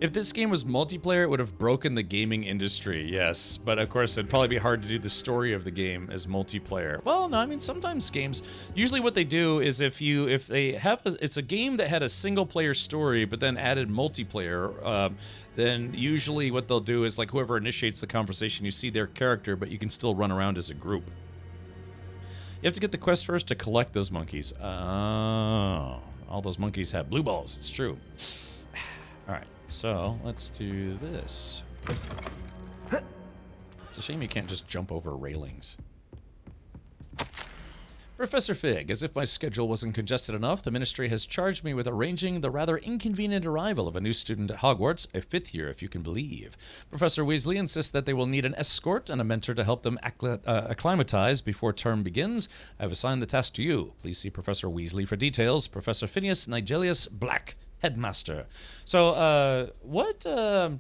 If this game was multiplayer, it would have broken the gaming industry, yes. But of course, it'd probably be hard to do the story of the game as multiplayer. Well, no, I mean, sometimes games, usually what they do is if they have, it's a game that had a single player story, but then added multiplayer, then usually what they'll do is like whoever initiates the conversation, you see their character, but you can still run around as a group. You have to get the quest first to collect those monkeys. Oh, all those monkeys have blue balls, it's true. All right. So, let's do this. It's a shame you can't just jump over railings. Professor Fig, as if my schedule wasn't congested enough, the Ministry has charged me with arranging the rather inconvenient arrival of a new student at Hogwarts, a 5th year if you can believe. Professor Weasley insists that they will need an escort and a mentor to help them acclimatize before term begins. I have assigned the task to you. Please see Professor Weasley for details. Professor Phineas Nigelius Black, Headmaster. So, what was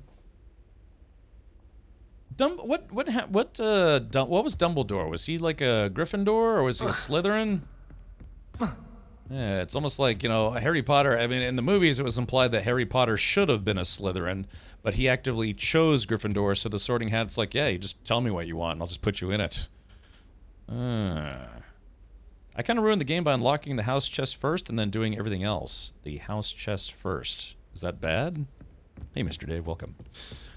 Dumbledore? Was he like a Gryffindor or was he a Slytherin? Yeah, it's almost like, you know, Harry Potter. I mean, in the movies, it was implied that Harry Potter should have been a Slytherin, but he actively chose Gryffindor. So the Sorting Hat's like, yeah, you just tell me what you want, and I'll just put you in it. I kind of ruined the game by unlocking the house chest first and then doing everything else. The house chest first. Is that bad? Hey, Mr. Dave, welcome.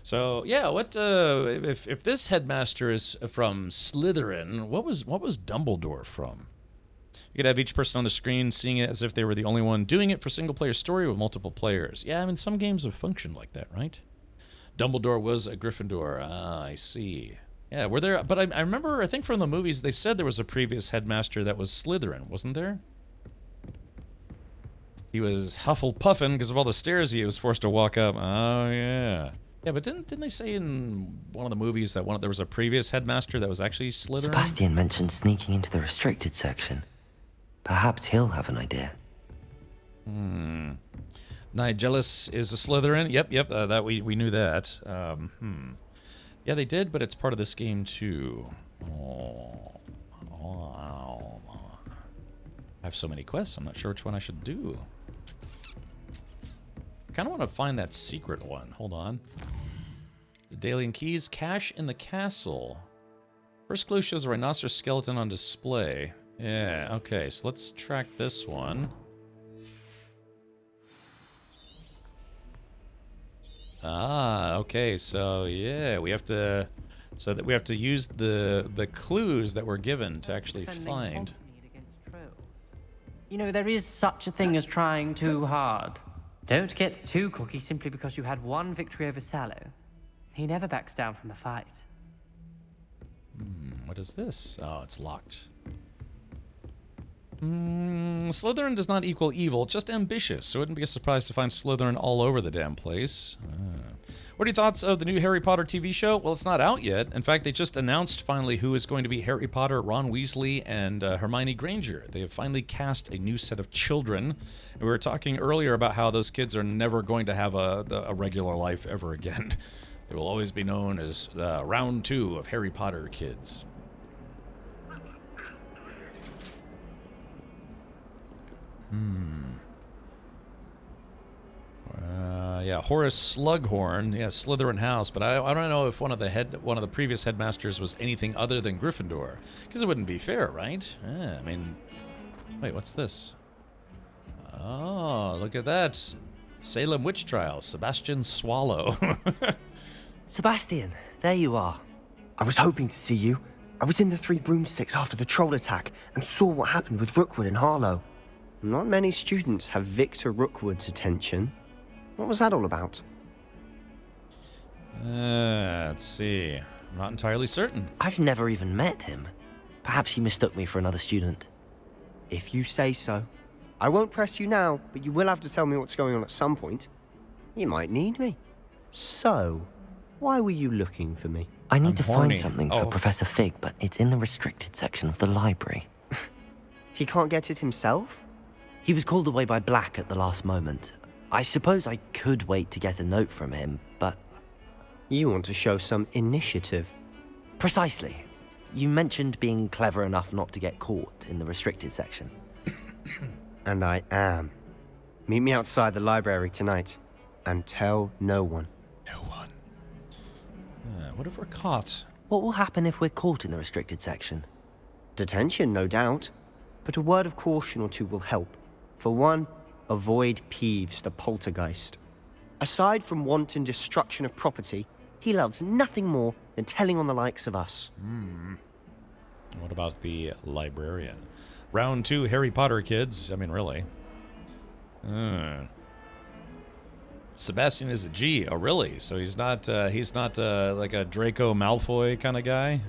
So yeah, what if this headmaster is from Slytherin? What was Dumbledore from? You could have each person on the screen seeing it as if they were the only one doing it for single-player story with multiple players. Yeah, I mean, some games have functioned like that, right? Dumbledore was a Gryffindor. Ah, I see. Yeah, were there... But I remember, I think from the movies, they said there was a previous headmaster that was Slytherin, wasn't there? He was Hufflepuffin because of all the stairs he was forced to walk up. Oh, yeah. Yeah, but didn't they say in one of the movies that there was a previous headmaster that was actually Slytherin? Sebastian mentioned sneaking into the restricted section. Perhaps he'll have an idea. Nigelus is a Slytherin. Yep, that we knew that. Yeah, they did, but it's part of this game too. I have so many quests, I'm not sure which one I should do. I kind of want to find that secret one. Hold on. The Dalian Keys, cache in the castle. First clue shows a rhinoceros skeleton on display. Yeah, okay, so let's track this one. Ah, okay, so yeah, we have to use the clues that we're given to actually find. You know, there is such a thing as trying too hard. Don't get too cocky simply because you had one victory over Sallow. He never backs down from a fight. What is this? Oh, it's locked. Slytherin does not equal evil, just ambitious, so it wouldn't be a surprise to find Slytherin all over the damn place. What are your thoughts of the new Harry Potter TV show? Well, it's not out yet. In fact, they just announced finally who is going to be Harry Potter, Ron Weasley, and Hermione Granger. They have finally cast a new set of children. And we were talking earlier about how those kids are never going to have a regular life ever again. They will always be known as round 2 of Harry Potter kids. Yeah, Horace Slughorn, yeah, Slytherin House, but I don't know if one of the previous headmasters was anything other than Gryffindor, because it wouldn't be fair, right? I mean, wait, what's this? Oh, look at that. Salem Witch Trials, Sebastian Swallow. Sebastian, there you are. I was hoping to see you. I was in the Three Broomsticks after the troll attack and saw what happened with Rookwood and Harlow. Not many students have Victor Rookwood's attention. What was that all about? Let's see. I'm not entirely certain. I've never even met him. Perhaps he mistook me for another student. If you say so. I won't press you now, but you will have to tell me what's going on at some point. You might need me. So, why were you looking for me? I need to find something for Professor Fig, but it's in the restricted section of the library. He can't get it himself? He was called away by Black at the last moment. I suppose I could wait to get a note from him, but... You want to show some initiative. Precisely. You mentioned being clever enough not to get caught in the restricted section. And I am. Meet me outside the library tonight, and tell no one. No one. What if we're caught? What will happen if we're caught in the restricted section? Detention, no doubt. But a word of caution or two will help. For one, avoid Peeves, the poltergeist. Aside from wanton destruction of property, he loves nothing more than telling on the likes of us. What about the librarian? Round 2 Harry Potter kids. I mean, really. Sebastian is a G. Oh, really? So he's not like a Draco Malfoy kind of guy?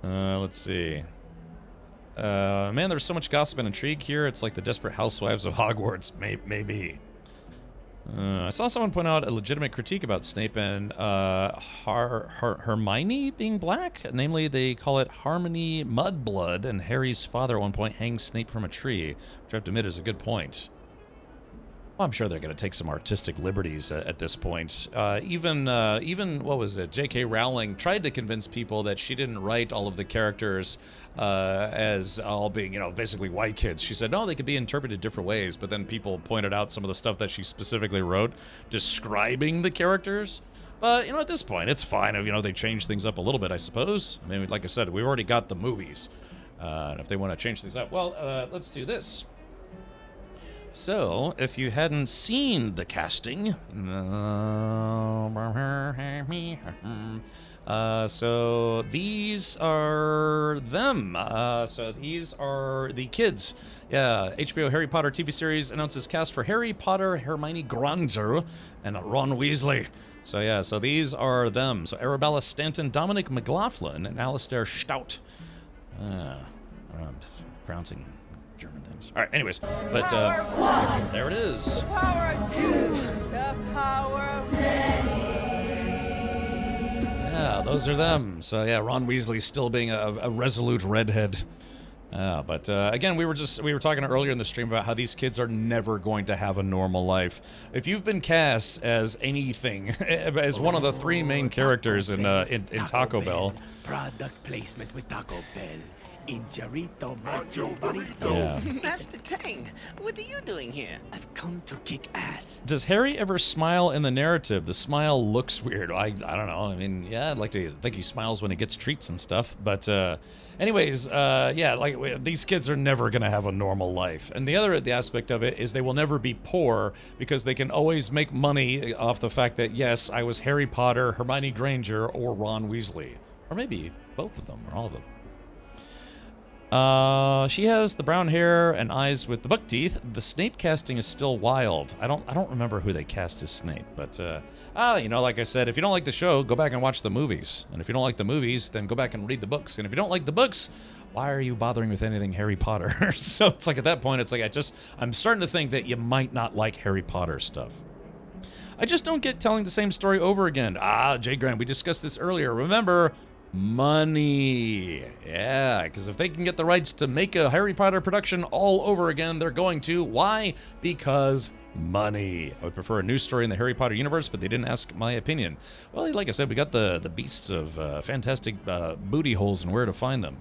Let's see. Man, there's so much gossip and intrigue here. It's like the Desperate Housewives of Hogwarts, maybe. I saw someone point out a legitimate critique about Snape and Hermione being black. Namely, they call it Harmony Mudblood, and Harry's father at one point hangs Snape from a tree, which I have to admit is a good point. Well, I'm sure they're going to take some artistic liberties at this point. Even what was it? J.K. Rowling tried to convince people that she didn't write all of the characters as all being, basically white kids. She said, no, they could be interpreted different ways. But then people pointed out some of the stuff that she specifically wrote describing the characters. But, at this point, it's fine if, they change things up a little bit, I suppose. I mean, like I said, we've already got the movies. And if they want to change things up, well, let's do this. So, if you hadn't seen the casting, so these are them. So these are the kids. Yeah, HBO Harry Potter TV series announces cast for Harry Potter, Hermione Granger, and Ron Weasley. So yeah, so these are them. So Arabella Stanton, Dominic McLaughlin, and Alistair Stout. I don't know, I'm pronouncing German things. All right, anyways, but there it is. The power of two, the power of many. Yeah, those are them. So yeah, Ron Weasley still being a resolute redhead. But again, we were talking earlier in the stream about how these kids are never going to have a normal life. If you've been cast as anything, as one of the three main characters in Taco Bell. Product placement with Taco Bell. Injarito Macho Burrito. Yeah. Master Tang, what are you doing here? I've come to kick ass. Does Harry ever smile in the narrative? The smile looks weird. I don't know. I mean, yeah, I'd like to think he smiles when he gets treats and stuff. But anyways, yeah, like these kids are never going to have a normal life. And the aspect of it is they will never be poor because they can always make money off the fact that, yes, I was Harry Potter, Hermione Granger, or Ron Weasley. Or maybe both of them, or all of them. She has the brown hair and eyes with the buck teeth. The Snape casting is still wild. I don't remember who they cast as Snape, but like I said, if you don't like the show, go back and watch the movies. And if you don't like the movies, then go back and read the books. And if you don't like the books, why are you bothering with anything Harry Potter? So it's like at that point, it's like I'm starting to think that you might not like Harry Potter stuff. I just don't get telling the same story over again. Jay Graham, we discussed this earlier. Remember, money. Yeah, because if they can get the rights to make a Harry Potter production all over again, they're going to. Why? Because money. I would prefer a new story in the Harry Potter universe, but they didn't ask my opinion. Well, like I said, we got the beasts of fantastic booty holes and where to find them.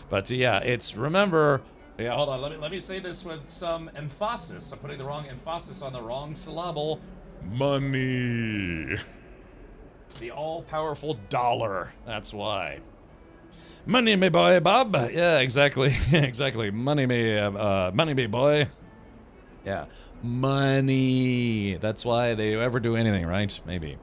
But yeah, it's remember. Yeah, hold on. Let me say this with some emphasis. I'm putting the wrong emphasis on the wrong syllable. Money. The all-powerful dollar. That's why. Money me boy, Bob. Yeah, exactly. Exactly. Money me boy. Yeah. Money. That's why they ever do anything, right? Maybe.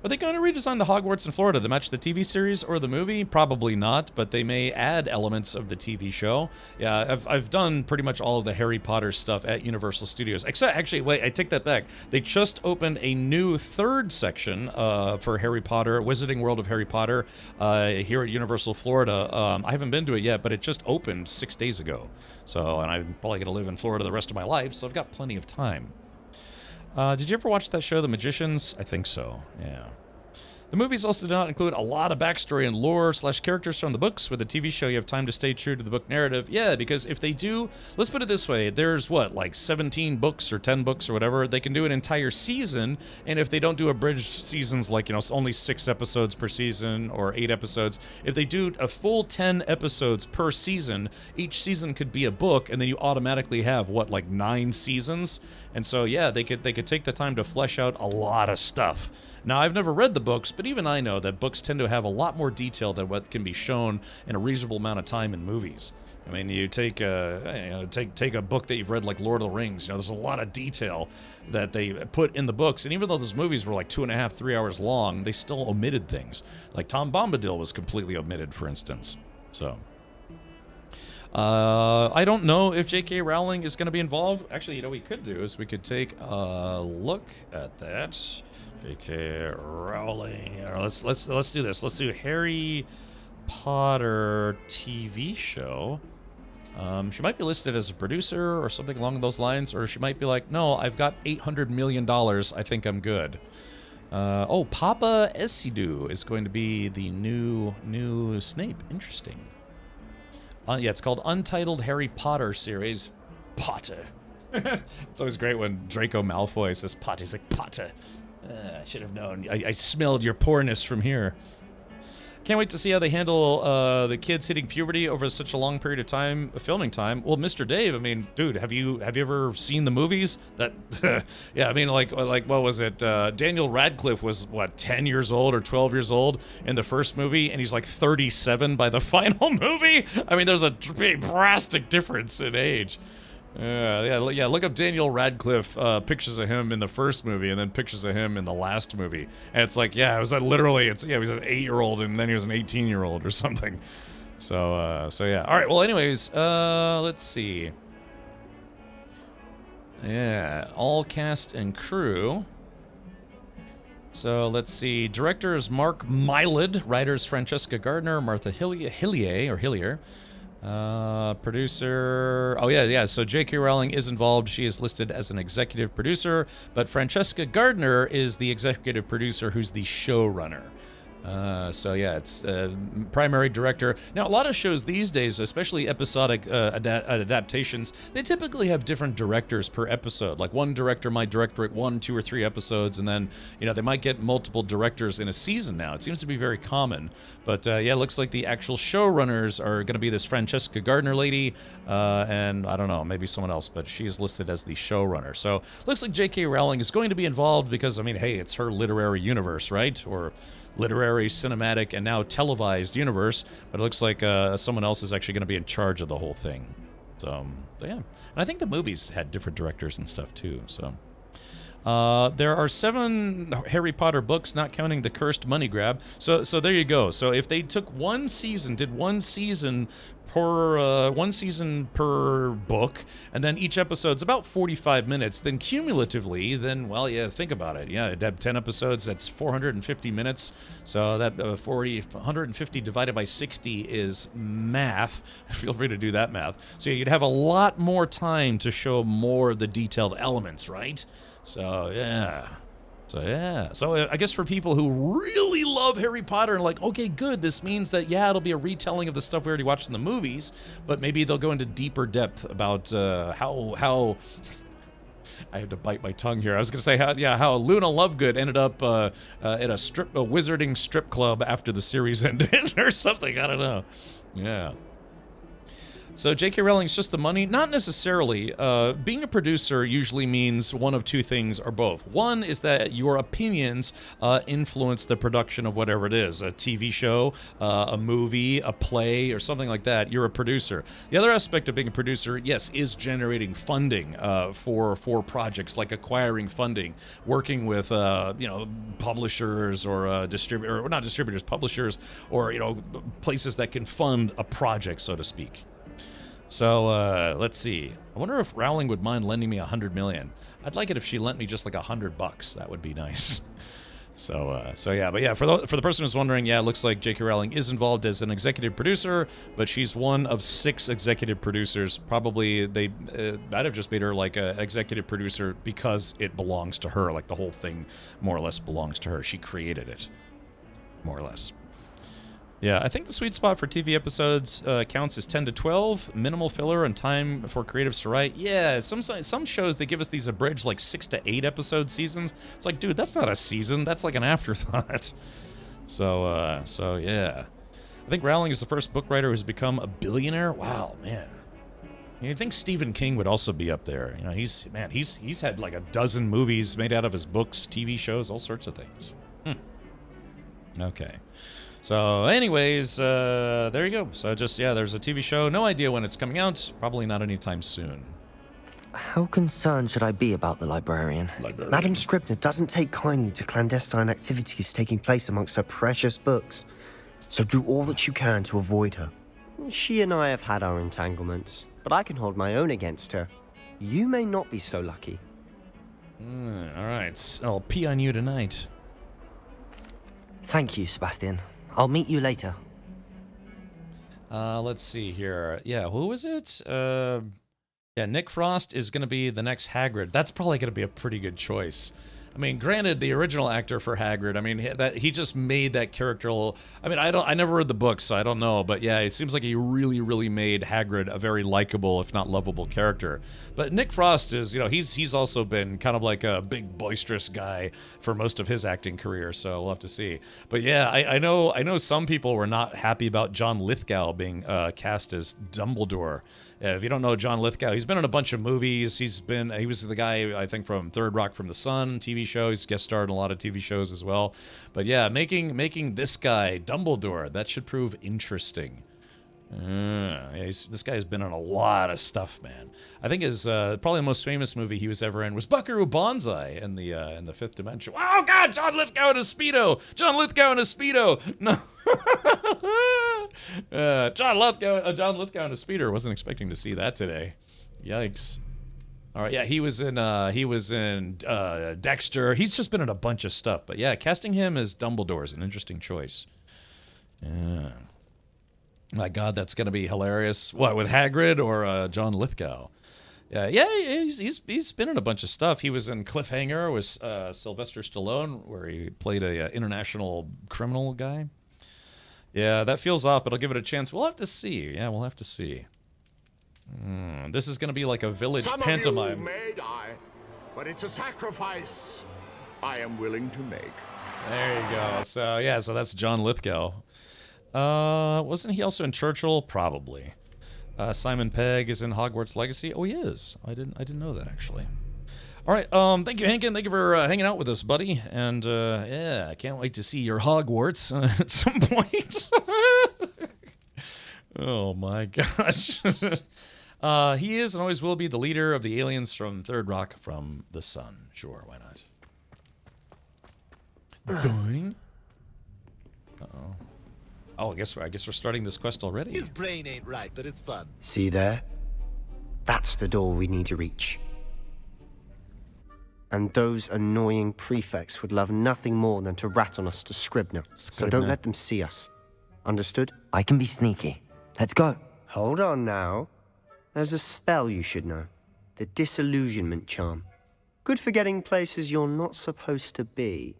Are they going to redesign the Hogwarts in Florida to match the TV series or the movie? Probably not, but they may add elements of the TV show. Yeah, I've done pretty much all of the Harry Potter stuff at Universal Studios. Except, actually, wait, I take that back. They just opened a new third section for Harry Potter, Wizarding World of Harry Potter, here at Universal Florida. I haven't been to it yet, but it just opened 6 days ago. So, and I'm probably going to live in Florida the rest of my life, so I've got plenty of time. Did you ever watch that show, The Magicians? I think so, yeah. The movies also do not include a lot of backstory and lore / characters from the books. With the TV show, you have time to stay true to the book narrative. Yeah, because if they do, let's put it this way, there's what, like 17 books or 10 books or whatever, they can do an entire season, and if they don't do abridged seasons like, only 6 episodes per season or 8 episodes, if they do a full 10 episodes per season, each season could be a book, and then you automatically have, what, like 9 seasons? And so, yeah, they could take the time to flesh out a lot of stuff. Now, I've never read the books, but even I know that books tend to have a lot more detail than what can be shown in a reasonable amount of time in movies. I mean, you take take a book that you've read like Lord of the Rings. There's a lot of detail that they put in the books, and even though those movies were like 2.5, 3 hours long, they still omitted things. Like Tom Bombadil was completely omitted, for instance. So, I don't know if J.K. Rowling is going to be involved. Actually, we could do is we could take a look at that. J.K. Rowling. Let's do this. Let's do Harry Potter TV show. She might be listed as a producer or something along those lines, or she might be like, no, I've got $800 million. I think I'm good. Papa Esidu is going to be the new Snape. Interesting. Yeah, it's called Untitled Harry Potter series. Potter. It's always great when Draco Malfoy says Potter. He's like, Potter. I should have known. I smelled your poorness from here. Can't wait to see how they handle the kids hitting puberty over such a long period of time, filming time. Well, Mr. Dave, I mean, dude, have you ever seen the movies? That, yeah, I mean, like what was it? Daniel Radcliffe was what, 10 years old or 12 years old in the first movie, and he's like 37 by the final movie. I mean, there's a drastic difference in age. Yeah. Look up Daniel Radcliffe pictures of him in the first movie, and then pictures of him in the last movie, and it's like, yeah, it was literally, he was an 8-year-old, and then he was an 18-year-old or something. So yeah. All right. Well, anyways, let's see. Yeah, all cast and crew. So let's see. Directors Mark Mylod, writers Francesca Gardner, Martha Hillier. Producer, so J.K. Rowling is involved. She is listed as an executive producer, but Francesca Gardner is the executive producer who's the showrunner. So yeah, it's primary director. Now, a lot of shows these days, especially episodic adaptations, they typically have different directors per episode. Like one director might direct 1, 2, or 3 episodes, and then, they might get multiple directors in a season now. It seems to be very common. But yeah, it looks like the actual showrunners are going to be this Francesca Gardner lady, and I don't know, maybe someone else, but she is listed as the showrunner. So looks like J.K. Rowling is going to be involved because, I mean, hey, it's her literary universe, right? Or literary, cinematic, and now televised universe, but it looks like someone else is actually going to be in charge of the whole thing. So yeah. And I think the movies had different directors and stuff too, so. There are 7 Harry Potter books, not counting the Cursed Money Grab. So there you go. So if they took one season per book, and then each episode's about 45 minutes, then cumulatively, well, yeah, think about it. Yeah, it'd have 10 episodes, that's 450 minutes. So that 150 divided by 60 is math. Feel free to do that math. So you'd have a lot more time to show more of the detailed elements, right? So yeah. So I guess for people who really love Harry Potter and like, okay, good, this means that, yeah, it'll be a retelling of the stuff we already watched in the movies, but maybe they'll go into deeper depth about how I have to bite my tongue here. I was going to say how Luna Lovegood ended up at a wizarding strip club after the series ended or something. I don't know. Yeah. So J.K. Rowling's just the money? Not necessarily. Being a producer usually means one of two things or both. One is that your opinions influence the production of whatever it is, a TV show, a movie, a play, or something like that. You're a producer. The other aspect of being a producer, yes, is generating funding for projects, like acquiring funding, working with publishers or not distributors, publishers, or places that can fund a project, so to speak. So, let's see. I wonder if Rowling would mind lending me $100 million. I'd like it if she lent me just like $100. That would be nice. So yeah. But yeah, for the person who's wondering, yeah, it looks like J.K. Rowling is involved as an executive producer, but she's one of 6 executive producers. Probably they might have just made her like an executive producer because it belongs to her. Like the whole thing more or less belongs to her. She created it, more or less. Yeah, I think the sweet spot for TV episodes counts as 10 to 12, minimal filler and time for creatives to write. Yeah, some shows, they give us these abridged like 6 to 8 episode seasons. It's like, dude, that's not a season. That's like an afterthought. So yeah. I think Rowling is the first book writer who's become a billionaire. Wow, man. You think Stephen King would also be up there. He's had like a dozen movies made out of his books, TV shows, all sorts of things. Okay. So anyways, there you go. So just, yeah, there's a TV show. No idea when it's coming out. Probably not anytime soon. How concerned should I be about the librarian? Madam Scribner doesn't take kindly to clandestine activities taking place amongst her precious books. So do all that you can to avoid her. She and I have had our entanglements, but I can hold my own against her. You may not be so lucky. All right, I'll pee on you tonight. Thank you, Sebastian. I'll meet you later. Let's see here. Yeah, who is it? Yeah, Nick Frost is going to be the next Hagrid. That's probably going to be a pretty good choice. I mean, granted, the original actor for Hagrid, I mean, he just made that character. I mean, I never read the books, so I don't know, but yeah, it seems like he really, really made Hagrid a very likable, if not lovable, character. But Nick Frost is, you know, he's also been kind of like a big boisterous guy for most of his acting career, so we'll have to see. But yeah, I know some people were not happy about John Lithgow being cast as Dumbledore. If you don't know John Lithgow, he's been in a bunch of movies. He was the guy, I think, from Third Rock from the Sun TV show. He's guest starred in a lot of TV shows as well. But yeah, making this guy Dumbledore, that should prove interesting. Yeah, this guy's been in a lot of stuff, man. I think his probably the most famous movie he was ever in was Buckaroo Banzai in the Fifth Dimension. Oh God, John Lithgow in a Speedo! John Lithgow in a Speedo! No. John Lithgow in a Speedo. Wasn't expecting to see that today. Yikes. All right, yeah, he was in Dexter. He's just been in a bunch of stuff. But yeah, casting him as Dumbledore is an interesting choice. Yeah. My God, that's gonna be hilarious. What, with Hagrid or John Lithgow? Yeah, he's been in a bunch of stuff. He was in Cliffhanger with Sylvester Stallone, where he played a international criminal guy. Yeah, that feels off, but I'll give it a chance. We'll have to see. Yeah, we'll have to see. This is gonna be like a village pantomime. Some of you may die, but it's a sacrifice I am willing to make. There you go. So yeah, so that's John Lithgow. Wasn't he also in Churchill? Probably. Simon Pegg is in Hogwarts Legacy. Oh, he is. I didn't know that, actually. All right, thank you, Hankin. Thank you for hanging out with us, buddy. And, yeah, I can't wait to see your Hogwarts at some point. Oh, my gosh. He is and always will be the leader of the aliens from Third Rock from the Sun. Sure, why not? Going? Uh-oh. Oh, I guess we're starting this quest already. His brain ain't right, but it's fun. See there? That's the door we need to reach. And those annoying prefects would love nothing more than to rat on us to Scribner. So don't let them see us. Understood? I can be sneaky. Let's go. Hold on now. There's a spell you should know. The Disillusionment Charm. Good for getting places you're not supposed to be.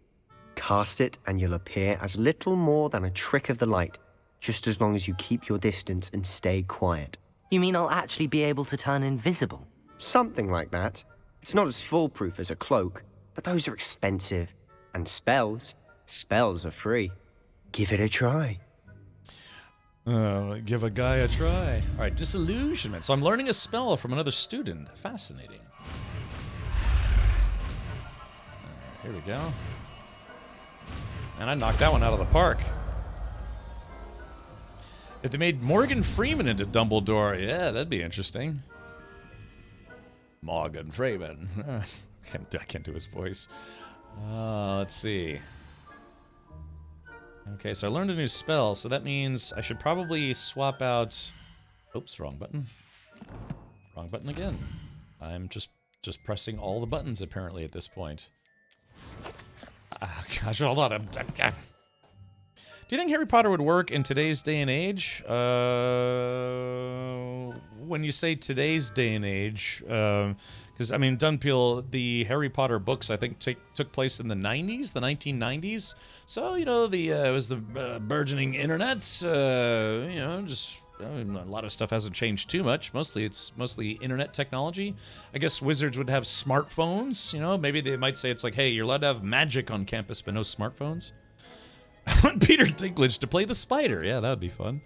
Cast it and you'll appear as little more than a trick of the light, just as long as you keep your distance and stay quiet. You mean I'll actually be able to turn invisible? Something like that. It's not as foolproof as a cloak, but those are expensive. And spells are free. Give it a try. Give a guy a try. All right, Disillusionment. So I'm learning a spell from another student. Fascinating. Here we go. And I knocked that one out of the park. If they made Morgan Freeman into Dumbledore, yeah, that'd be interesting. Morgan Freeman. I can't do his voice. Let's see. Okay, so I learned a new spell, so that means I should probably swap out... Oops, wrong button. Wrong button again. I'm just pressing all the buttons, apparently, at this point. Gosh, hold on. Do you think Harry Potter would work in today's day and age? When you say today's day and age, because, I mean, Dunpeel, the Harry Potter books, I think, took place in the 90s, the 1990s. So, you know, it was the burgeoning internet, you know, just... a lot of stuff hasn't changed too much. It's mostly internet technology. I guess wizards would have smartphones, you know? Maybe they might say it's like, hey, you're allowed to have magic on campus, but no smartphones. I want Peter Dinklage to play the spider. Yeah, that would be fun.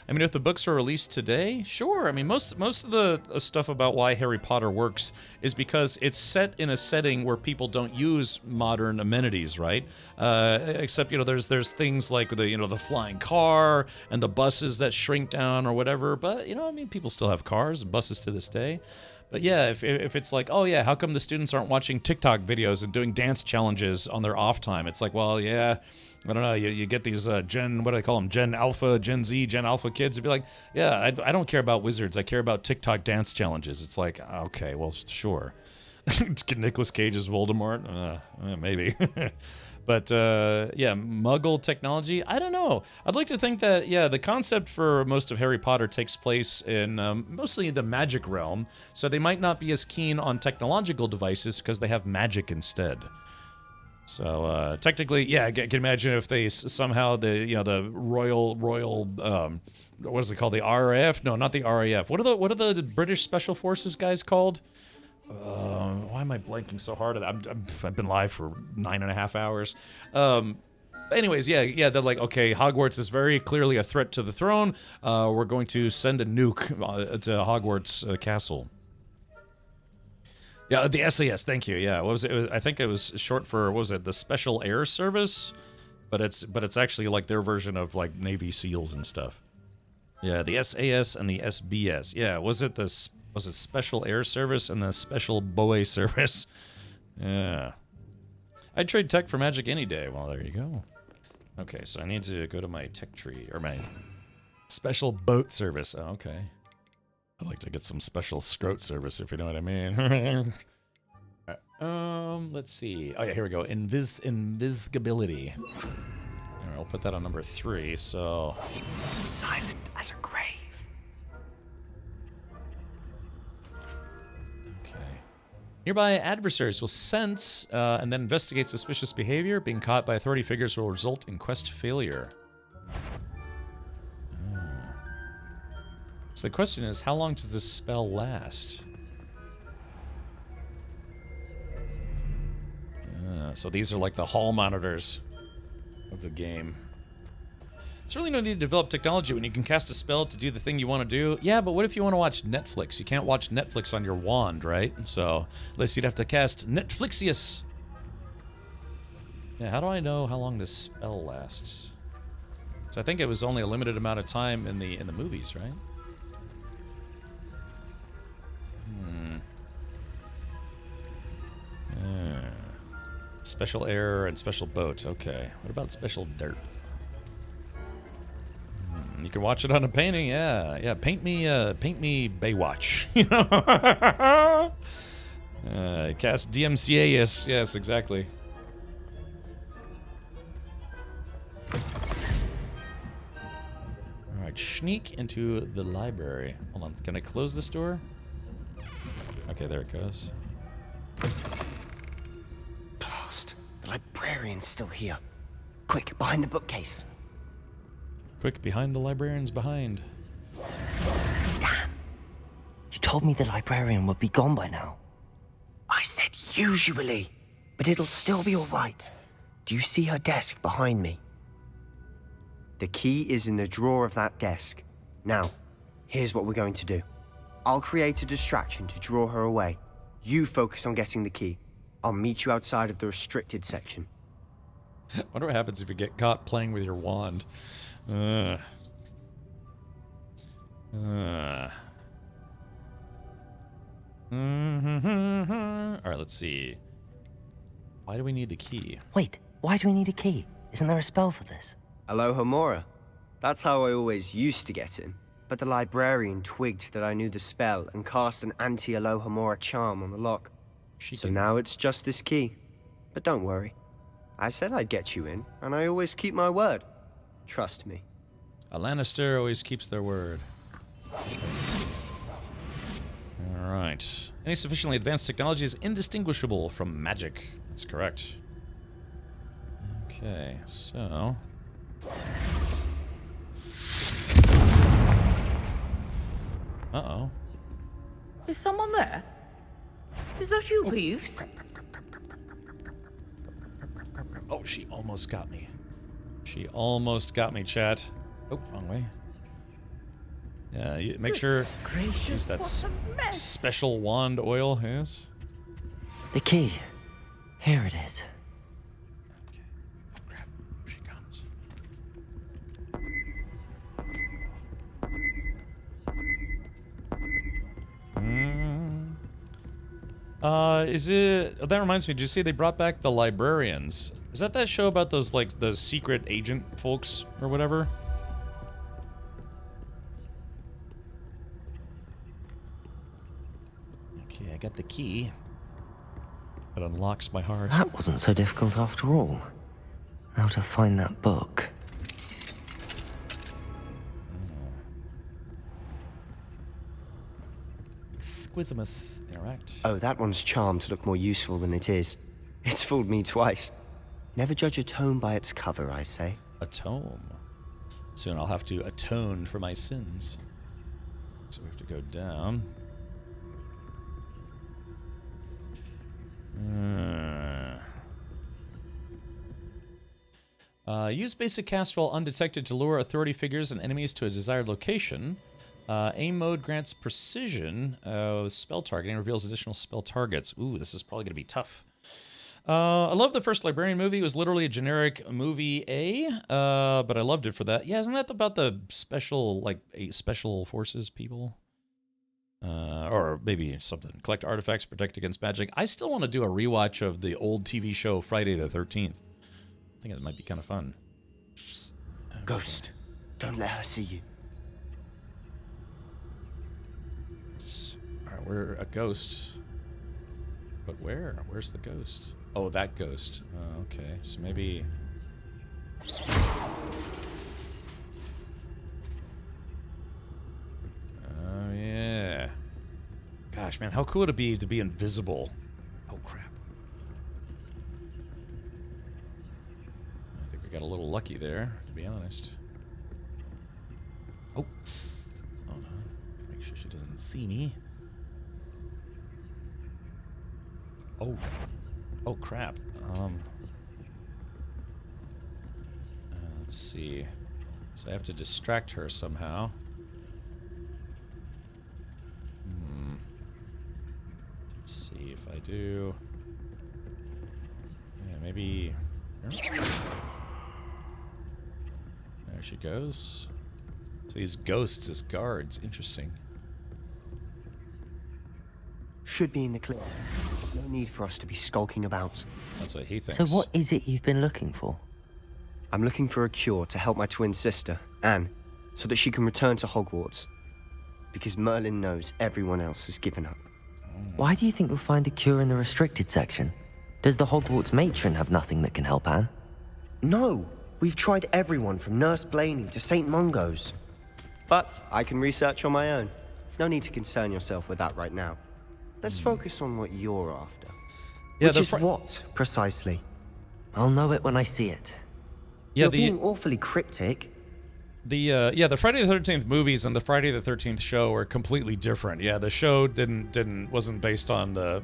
I mean, if the books are released today, sure. I mean, most of the stuff about why Harry Potter works is because it's set in a setting where people don't use modern amenities, right? Except, you know, there's things like the flying car and the buses that shrink down or whatever. But, you know, I mean, people still have cars and buses to this day. But yeah, if it's like, oh yeah, how come the students aren't watching TikTok videos and doing dance challenges on their off time? It's like, well, yeah, I don't know, you get these what do I call them, Gen Alpha, Gen Z, Gen Alpha kids, and be like, yeah, I don't care about wizards, I care about TikTok dance challenges. It's like, okay, well, sure. Nicolas Cage is Voldemort? Maybe. But, yeah, Muggle technology, I don't know. I'd like to think that, yeah, the concept for most of Harry Potter takes place in mostly the magic realm, so they might not be as keen on technological devices because they have magic instead. So technically, yeah, I can imagine if they somehow the royal what is it called, the RAF? No, not the RAF. What are the British Special Forces guys called? Why am I blanking so hard? I've been live for 9.5 hours. Anyways, yeah, they're like, okay, Hogwarts is very clearly a threat to the throne. We're going to send a nuke to Hogwarts Castle. Yeah, the SAS. Thank you. Yeah, what was it? I think it was short for, what was it? The Special Air Service, but it's actually like their version of like Navy SEALs and stuff. Yeah, the SAS and the SBS. Yeah, was it Special Air Service and the Special Boe Service? Yeah. I'd trade tech for magic any day. Well, there you go. Okay, so I need to go to my tech tree, or my special boat service. Oh, okay. I'd like to get some special scrote service, if you know what I mean. Let's see. Oh yeah, here we go. Invisibility. All right, I'll put that on number 3, so... Silent as a grave. Nearby adversaries will sense and then investigate suspicious behavior. Being caught by authority figures will result in quest failure. So the question is, how long does this spell last? So these are like the hall monitors of the game. There's really no need to develop technology when you can cast a spell to do the thing you want to do. Yeah, but what if you want to watch Netflix? You can't watch Netflix on your wand, right? So, at least you'd have to cast Netflixius. Yeah, how do I know how long this spell lasts? So I think it was only a limited amount of time in the movies, right? Special air and special boat. Okay. What about special derp? You can watch it on a painting, yeah. Paint me Baywatch, you know. Cast DMCA, yes, exactly. All right, sneak into the library. Hold on, can I close this door? Okay, there it goes. Blast! The librarian's still here. Quick, behind the bookcase. Quick, behind the librarian's behind. Damn. You told me the librarian would be gone by now. I said usually, but it'll still be all right. Do you see her desk behind me? The key is in the drawer of that desk. Now, here's what we're going to do. I'll create a distraction to draw her away. You focus on getting the key. I'll meet you outside of the restricted section. I wonder what happens if you get caught playing with your wand. All right, let's see. Why do we need the key? Wait, why do we need a key? Isn't there a spell for this? Alohomora. That's how I always used to get in. But the librarian twigged that I knew the spell and cast an anti-Alohomora charm on the lock. So now it's just this key. But don't worry. I said I'd get you in, and I always keep my word. Trust me. A Lannister always keeps their word. Alright. Any sufficiently advanced technology is indistinguishable from magic. That's correct. Okay, so... Uh-oh. Is someone there? Is that you, Peeves? Oh, she almost got me. She almost got me, chat. Oh, wrong way. Yeah, make sure use that special wand oil, yes? The key. Here it is. Okay. Crap. Here she comes. Is it... Oh, that reminds me, did you see they brought back the librarians? Is that show about those, like, the secret agent folks or whatever? Okay, I got the key. That unlocks my heart. That wasn't so difficult after all. Now to find that book. Exquisimus interact. Oh, that one's charmed to look more useful than it is. It's fooled me twice. Never judge a tome by its cover, I say. A tome. Soon I'll have to atone for my sins. So we have to go down. Use basic cast while undetected to lure authority figures and enemies to a desired location. Aim mode grants precision. Spell targeting reveals additional spell targets. Ooh, this is probably going to be tough. I love the first Librarian movie. It was literally a generic movie but I loved it for that. Yeah, isn't that about the special, like, special forces people? Or maybe something. Collect artifacts, protect against magic. I still want to do a rewatch of the old TV show Friday the 13th. I think it might be kind of fun. Ghost, don't let her see you. Alright, we're a ghost. But where? Where's the ghost? Oh, that ghost. Oh, okay. So maybe... Oh, yeah. Gosh, man, how cool would it be to be invisible? Oh, crap. I think we got a little lucky there, to be honest. Oh. Hold on. Make sure she doesn't see me. Oh. Oh, crap. Let's see. So I have to distract her somehow. Let's see if I do. Yeah, maybe. There she goes. So these ghosts as guards. Interesting. Should be in the clear. There's no need for us to be skulking about. That's what he thinks. So what is it you've been looking for? I'm looking for a cure to help my twin sister, Anne, so that she can return to Hogwarts. Because Merlin knows everyone else has given up. Why do you think you'll find a cure in the restricted section? Does the Hogwarts matron have nothing that can help Anne? No! We've tried everyone from Nurse Blaney to St. Mungo's. But I can research on my own. No need to concern yourself with that right now. Let's focus on what you're after. Yeah, which is what, precisely? I'll know it when I see it. Yeah, You're being awfully cryptic. The Friday the 13th movies and the Friday the 13th show are completely different. Yeah, the show wasn't based on the,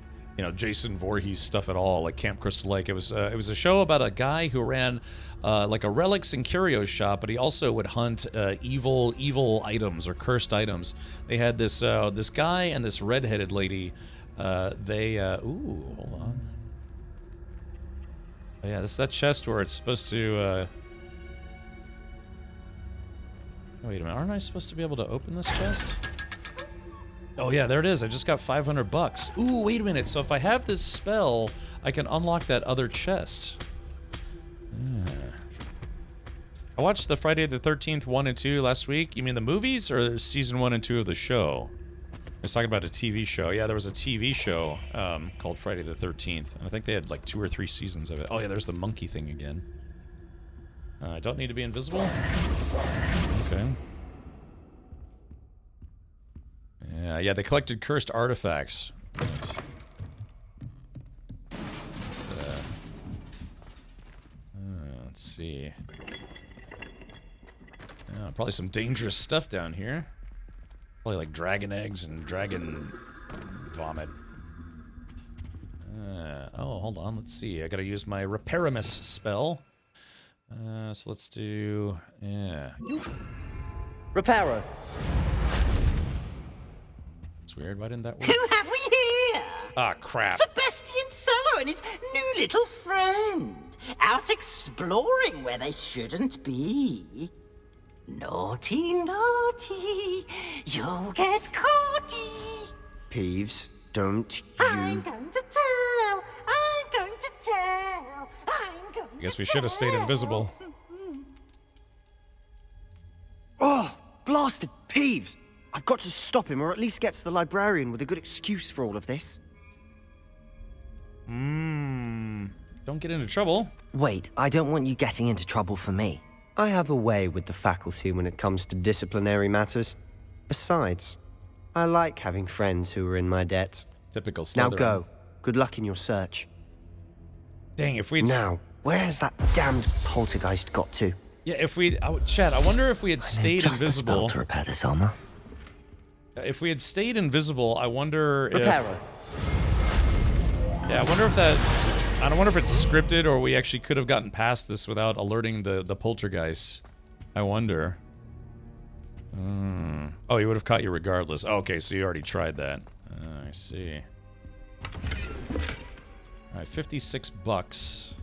Jason Voorhees stuff at all, like Camp Crystal Lake. It was a show about a guy who ran like a relics and curios shop, but he also would hunt evil items or cursed items. They had this guy and this redheaded lady. Ooh, hold on. Oh, yeah, this is that chest where it's supposed to. Wait a minute, aren't I supposed to be able to open this chest? Oh yeah, there it is. I just got $500. Ooh, wait a minute. So if I have this spell, I can unlock that other chest. Yeah. I watched the Friday the 13th 1 and 2 last week. You mean the movies or season 1 and 2 of the show? I was talking about a TV show. Yeah, there was a TV show called Friday the 13th. And I think they had like 2 or 3 seasons of it. Oh yeah, there's the monkey thing again. I don't need to be invisible. Okay. Yeah, they collected cursed artifacts. Right. Let's see. Probably some dangerous stuff down here. Probably like dragon eggs and dragon vomit. Oh, hold on. Let's see. I gotta use my Reparamus spell. So let's do, Reparo. That's weird. Why didn't that work? Who have we here? Ah, crap. Sebastian Cello and his new little friend. Out exploring where they shouldn't be. Naughty, naughty. You'll get caughty. Peeves, don't you... I'm going to tell. I'm going to tell. I'm going I guess we should have stayed invisible. Oh, blasted Peeves! I've got to stop him, or at least get to the librarian with a good excuse for all of this. Don't get into trouble. Wait, I don't want you getting into trouble for me. I have a way with the faculty when it comes to disciplinary matters. Besides, I like having friends who are in my debt. Typical Slytherin. Now go. Good luck in your search. Dang, if we'd... Now, Where has that damned poltergeist got to? Yeah, if we... Chad, I wonder if we had stayed just invisible... the spell to repair this armor. If we had stayed invisible, I wonder if... Repairer. Yeah, I wonder if that... I don't wonder if it's scripted or we actually could have gotten past this without alerting the poltergeist. I wonder. Oh, he would have caught you regardless. Oh, okay, so you already tried that. I see. Alright, 56 bucks.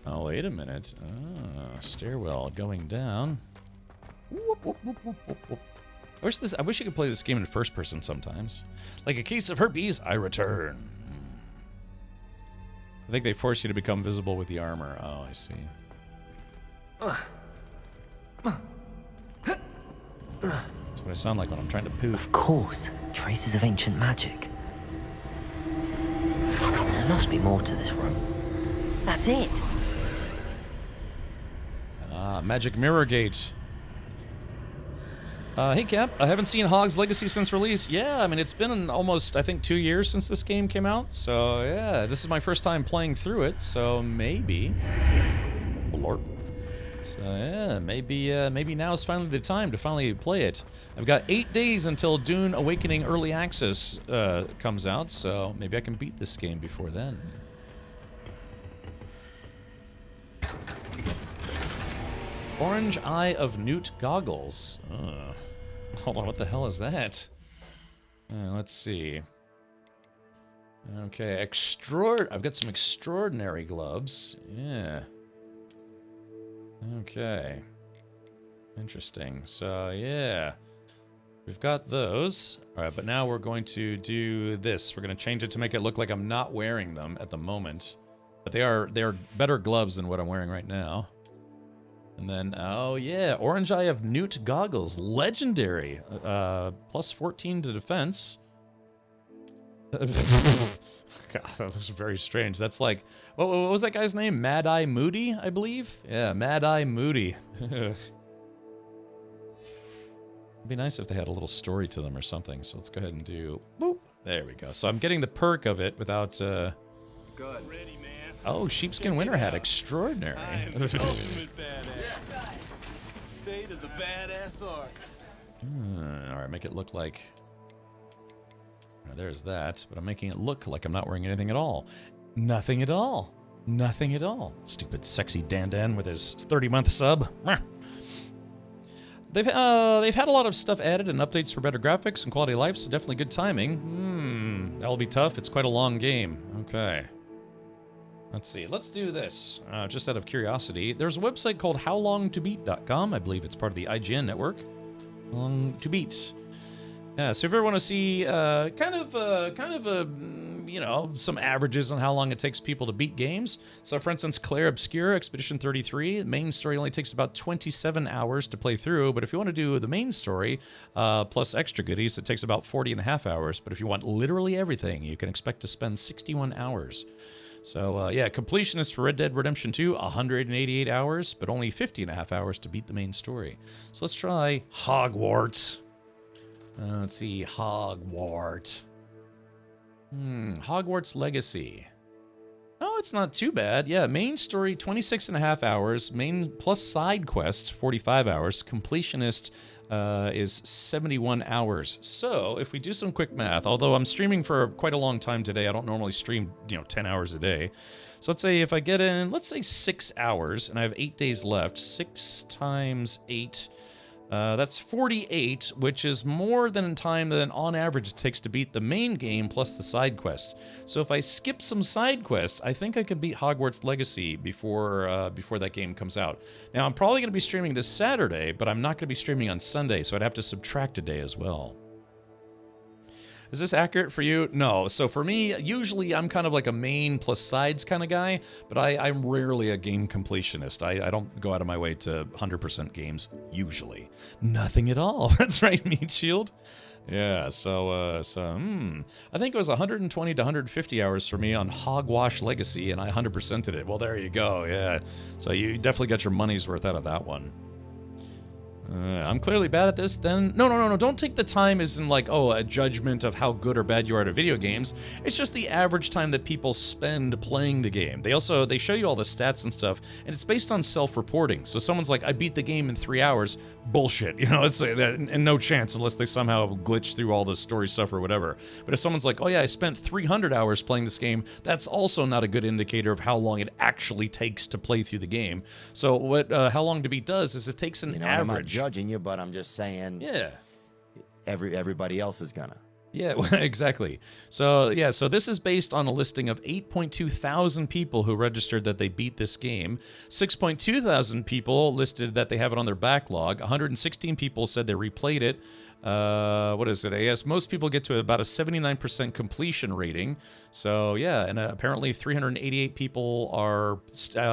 Oh, wait a minute. Stairwell going down. Whoop, whoop, whoop, whoop, whoop, whoop. I wish you could play this game in first person sometimes. Like a case of herpes, I return. I think they force you to become visible with the armor. Oh, I see. That's what I sound like when I'm trying to poo. Of course, traces of ancient magic. There must be more to this room. That's it. Magic Mirror Gate. Hey Cap, I haven't seen Hog's Legacy since release. Yeah, I mean, it's been almost, I think, 2 years since this game came out. So, yeah, this is my first time playing through it, so maybe. Lord. So, yeah, maybe now is finally the time to finally play it. I've got 8 days until Dune Awakening Early Access comes out, so maybe I can beat this game before then. Orange Eye of Newt goggles. Hold on, what the hell is that? Let's see. Okay, I've got some extraordinary gloves. Yeah. Okay. Interesting. So, yeah. We've got those. Alright, but now we're going to do this. We're going to change it to make it look like I'm not wearing them at the moment. But they are better gloves than what I'm wearing right now. And then, oh yeah, Orange Eye of Newt goggles, legendary, plus 14 to defense. God, that looks very strange. That's like, what was that guy's name? Mad Eye Moody, I believe? Yeah, Mad Eye Moody. It'd be nice if they had a little story to them or something, so let's go ahead and do, boop. There we go. So I'm getting the perk of it without, Good. Oh, sheepskin winter hat, extraordinary. State of the badass art. Alright, make it look like... there's that, but I'm making it look like I'm not wearing anything at all. Nothing at all. Nothing at all. Stupid sexy Dan with his 30-month sub. They've had a lot of stuff added and updates for better graphics and quality of life, so definitely good timing. That'll be tough. It's quite a long game. Okay. Let's see. Let's do this. Just out of curiosity, there's a website called howlongtobeat.com. I believe it's part of the IGN network. Long to beat. Yeah, so if you ever want to see you know, some averages on how long it takes people to beat games. So for instance, Claire Obscure, Expedition 33, the main story only takes about 27 hours to play through, but if you want to do the main story, plus extra goodies, it takes about 40.5 hours. But if you want literally everything, you can expect to spend 61 hours. So, yeah, completionist for Red Dead Redemption 2, 188 hours, but only 50.5 hours to beat the main story. So let's try Hogwarts. Let's see, Hogwarts. Hogwarts Legacy. Oh, it's not too bad. Yeah, main story, 26.5 hours. Main plus side quests, 45 hours. Completionist is 71 hours. So, if we do some quick math, although I'm streaming for quite a long time today, I don't normally stream, 10 hours a day. So let's say if I get in, let's say 6 hours, and I have 8 days left, 6 times 8, that's 48, which is more than time than on average it takes to beat the main game plus the side quests. So if I skip some side quests, I think I can beat Hogwarts Legacy before that game comes out. Now, I'm probably going to be streaming this Saturday, but I'm not going to be streaming on Sunday, so I'd have to subtract a day as well. Is this accurate for you? No. So for me, usually I'm kind of like a main plus sides kind of guy, but I'm rarely a game completionist. I don't go out of my way to 100% games, usually. Nothing at all. That's right, Meat Shield. Yeah, so I think it was 120 to 150 hours for me on Hogwash Legacy, and I 100%ed it. Well, there you go, yeah. So you definitely got your money's worth out of that one. I'm clearly bad at this, then... No. Don't take the time as in, like, oh, a judgment of how good or bad you are at video games. It's just the average time that people spend playing the game. They show you all the stats and stuff, and it's based on self-reporting. So someone's like, I beat the game in 3 hours. Bullshit, you know, it's and no chance unless they somehow glitch through all the story stuff or whatever. But if someone's like, oh yeah, I spent 300 hours playing this game, that's also not a good indicator of how long it actually takes to play through the game. So what How Long to Beat does is it takes an average. I'm not judging you, but I'm just saying. Yeah. Everybody else is gonna. Yeah, exactly. So yeah, so this is based on a listing of 8.2 thousand people who registered that they beat this game. 6.2 thousand people listed that they have it on their backlog. 116 people said they replayed it. What is it? I guess most people get to about a 79% completion rating. So yeah, and apparently 388 people are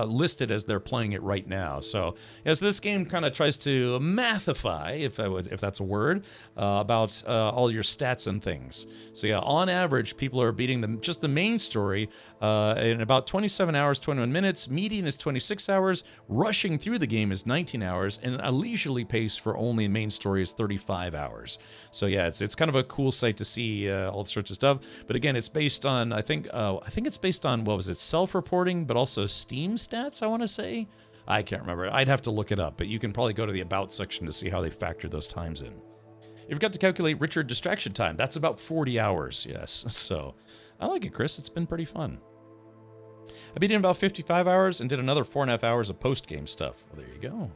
listed as they're playing it right now. So yeah, so this game kind of tries to mathify, if that's a word, about all your stats and things. So yeah, on average, people are beating just the main story in about 27 hours, 21 minutes. Median is 26 hours. Rushing through the game is 19 hours, and a leisurely pace for only main story is 35 hours. So yeah, it's kind of a cool sight to see all sorts of stuff. But again, it's based on I think it's based on, what was it, self-reporting, but also Steam stats, I want to say. I can't remember. I'd have to look it up, but you can probably go to the About section to see how they factor those times in. You've got to calculate Richard distraction time. That's about 40 hours, yes. So I like it, Chris. It's been pretty fun. I beat in about 55 hours and did another 4.5 hours of post-game stuff. Well, there you go.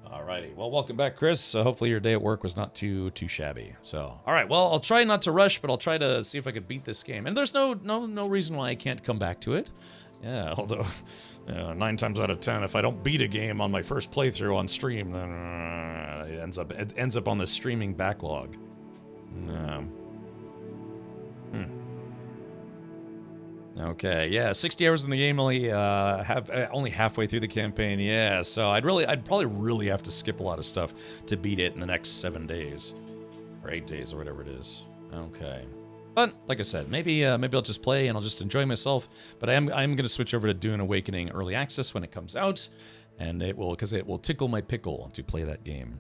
Alrighty, well, welcome back, Chris. Hopefully your day at work was not too shabby. So, all right, well, I'll try not to rush, but I'll try to see if I could beat this game. And there's no reason why I can't come back to it. Yeah, although 9 times out of 10, if I don't beat a game on my first playthrough on stream, then it ends up on the streaming backlog. Okay, yeah, 60 hours in the game, only halfway through the campaign. Yeah, so I'd probably really have to skip a lot of stuff to beat it in the next 7 days or 8 days or whatever it is. Okay, but like I said, maybe I'll just play and I'll just enjoy myself. But I'm gonna switch over to Dune Awakening Early Access when it comes out, and because it will tickle my pickle to play that game.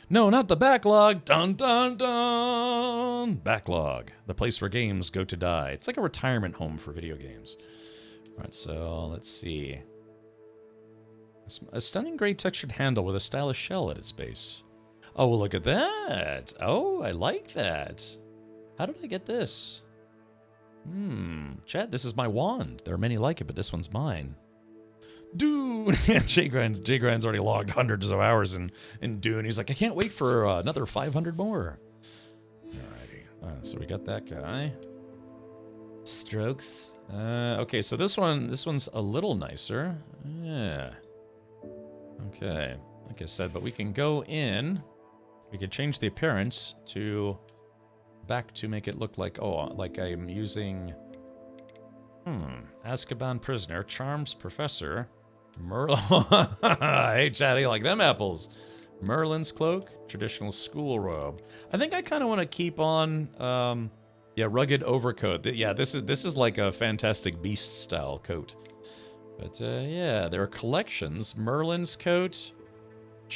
No, not the backlog. Dun, dun, dun. Backlog. The place where games go to die. It's like a retirement home for video games. All right, so let's see. A stunning gray textured handle with a stylish shell at its base. Oh, look at that. Oh, I like that. How did I get this? Chad, this is my wand. There are many like it, but this one's mine. Dune! Jay Grind's already logged hundreds of hours in Dune. He's like, I can't wait for another 500 more. Alrighty. So we got that guy. Strokes. Okay, so this one's a little nicer. Yeah. Okay. Like I said, but we can go in. We can change the appearance back to make it look like, like I'm using... Azkaban prisoner, charms professor, Merlin. Hey, Chad, you like them apples? Merlin's cloak, traditional school robe. I think I kind of want to keep on, rugged overcoat. Yeah, this is like a Fantastic Beast style coat. But yeah, there are collections. Merlin's coat,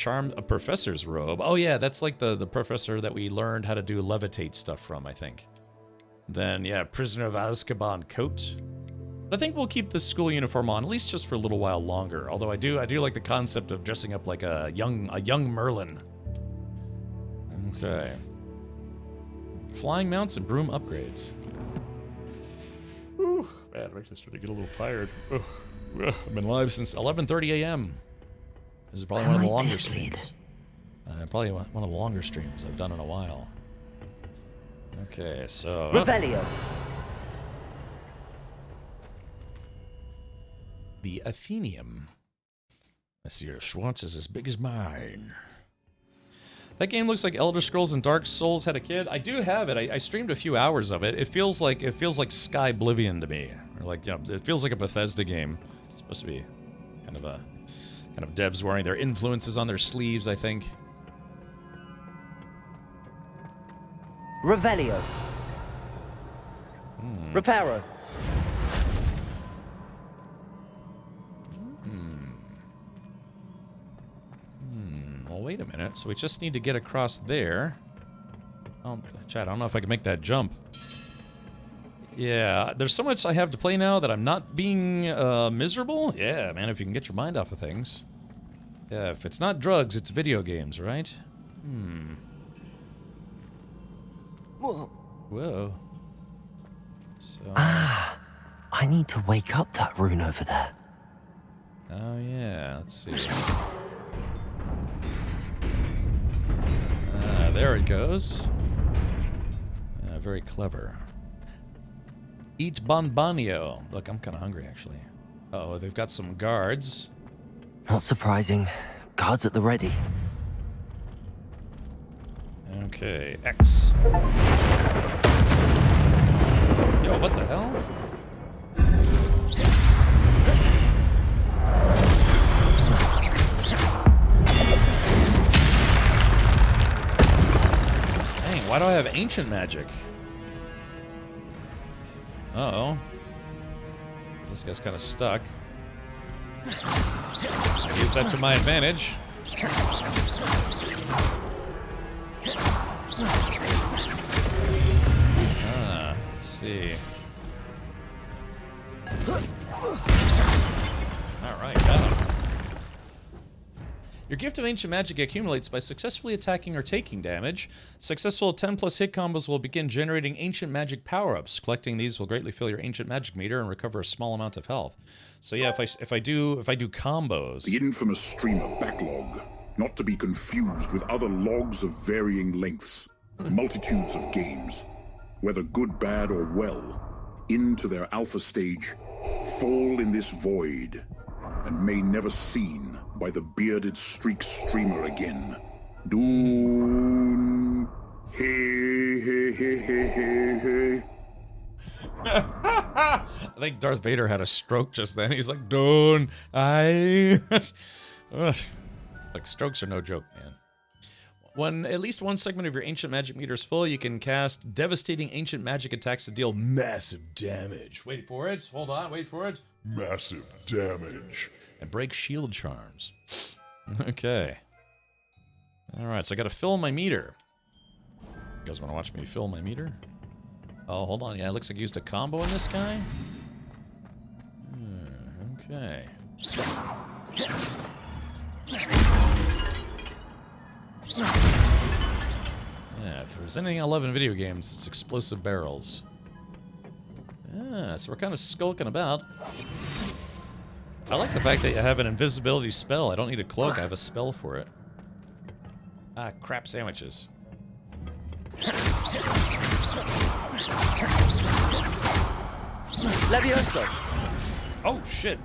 a professor's robe. Oh yeah, that's like the professor that we learned how to do levitate stuff from, I think. Then yeah, prisoner of Azkaban coat. I think we'll keep the school uniform on, at least just for a little while longer. Although I do like the concept of dressing up like a young Merlin. Okay. Flying mounts and broom upgrades. Whew, man, I'm actually starting to get a little tired. I've been live since 11:30 a.m. This is probably one of the longer streams. Probably one of the longer streams I've done in a while. Okay, so... Revelio. The Athenium. I see your Schwartz is as big as mine. That game looks like Elder Scrolls and Dark Souls had a kid. I do have it. I streamed a few hours of it. It feels like Sky Oblivion to me, or like, you know, it feels like a Bethesda game. It's supposed to be kind of devs wearing their influences on their sleeves, I think. Revelio. Reparo. Well, wait a minute. minute. So we just need to get across there. Oh, Chad, I don't know if I can make that jump. Yeah, there's so much I have to play now that I'm not being miserable. Yeah, man, if you can get your mind off of things. Yeah, if it's not drugs, it's video games, right? Whoa. So... Ah, I need to wake up that rune over there. Oh, yeah, let's see. There it goes. Very clever. Eat bonbonio. Look, I'm kind of hungry, actually. Uh-oh, they've got some guards. Not surprising. Guards at the ready. Okay, X. Yo, what the hell? Dang, why do I have ancient magic? Uh-oh. This guy's kind of stuck. I'll use that to my advantage. Let's see. Alright, got him. Your gift of ancient magic accumulates by successfully attacking or taking damage. Successful 10+ hit combos will begin generating ancient magic power-ups. Collecting these will greatly fill your ancient magic meter and recover a small amount of health. So yeah, if I do combos. The infamous streamer backlog, not to be confused with other logs of varying lengths. Multitudes of games, whether good, bad, or well, into their alpha stage, fall in this void, and may never seen by the bearded streak streamer again. Doon. Hey, hey, hey, hey, hey, hey. I think Darth Vader had a stroke just then. He's like, Doon. Like, strokes are no joke, man. When at least one segment of your ancient magic meter is full, you can cast devastating ancient magic attacks to deal massive damage. Wait for it. Hold on. Wait for it. Massive damage. And break shield charms. Okay. Alright, so I gotta fill my meter. You guys wanna watch me fill my meter? Oh, hold on. Yeah, it looks like I used a combo in this guy. Okay. Yeah, if there's anything I love in video games, it's explosive barrels. Yeah, so we're kind of skulking about. I like the fact that you have an invisibility spell. I don't need a cloak, I have a spell for it. Ah, crap sandwiches. Levioso! Oh, shit.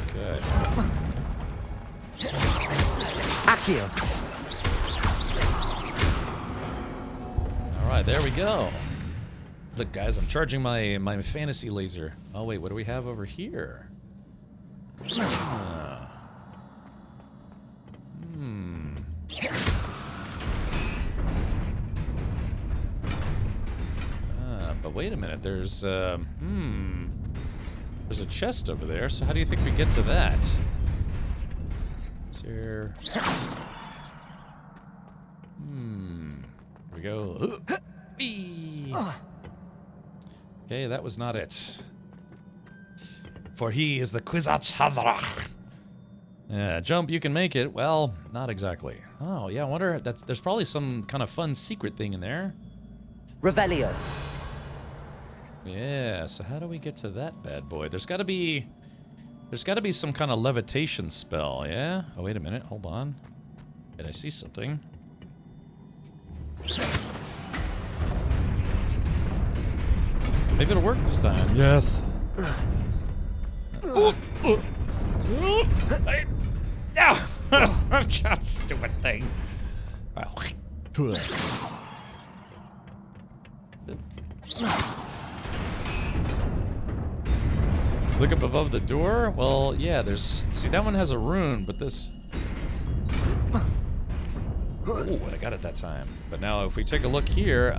Okay. Accio! Alright, there we go. Look, guys, I'm charging my fantasy laser. Oh, wait, what do we have over here? But wait a minute, there's a chest over there, so how do you think we get to that? Is there... Here we go. Okay, that was not it. For he is the Kwisatz Haderach. Yeah, jump, you can make it. Well, not exactly. Oh, yeah, I wonder, there's probably some kind of fun secret thing in there. Revelio. Yeah, so how do we get to that bad boy? There's gotta be some kind of levitation spell, yeah? Oh, wait a minute, hold on. Did I see something? Maybe it'll work this time. Yes. God, stupid thing. Look up above the door? Well, yeah, there's... See, that one has a rune, but this... Oh, I got it that time. But now if we take a look here...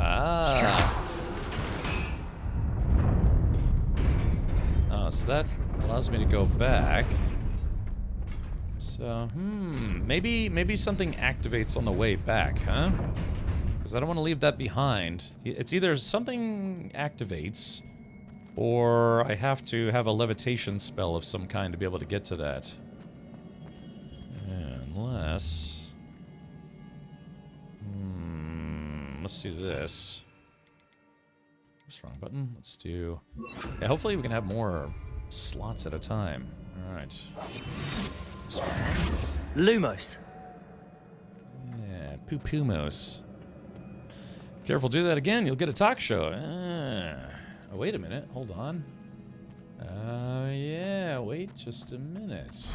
Oh, so that allows me to go back. So, maybe something activates on the way back, huh? Because I don't want to leave that behind. It's either something activates, or I have to have a levitation spell of some kind to be able to get to that. Unless... let's do this. What's wrong button? Let's do... Yeah, hopefully we can have more slots at a time. Alright. Lumos. Yeah, poo-poo-mos. Careful, do that again, you'll get a talk show. Oh, wait a minute, hold on. Yeah, wait just a minute.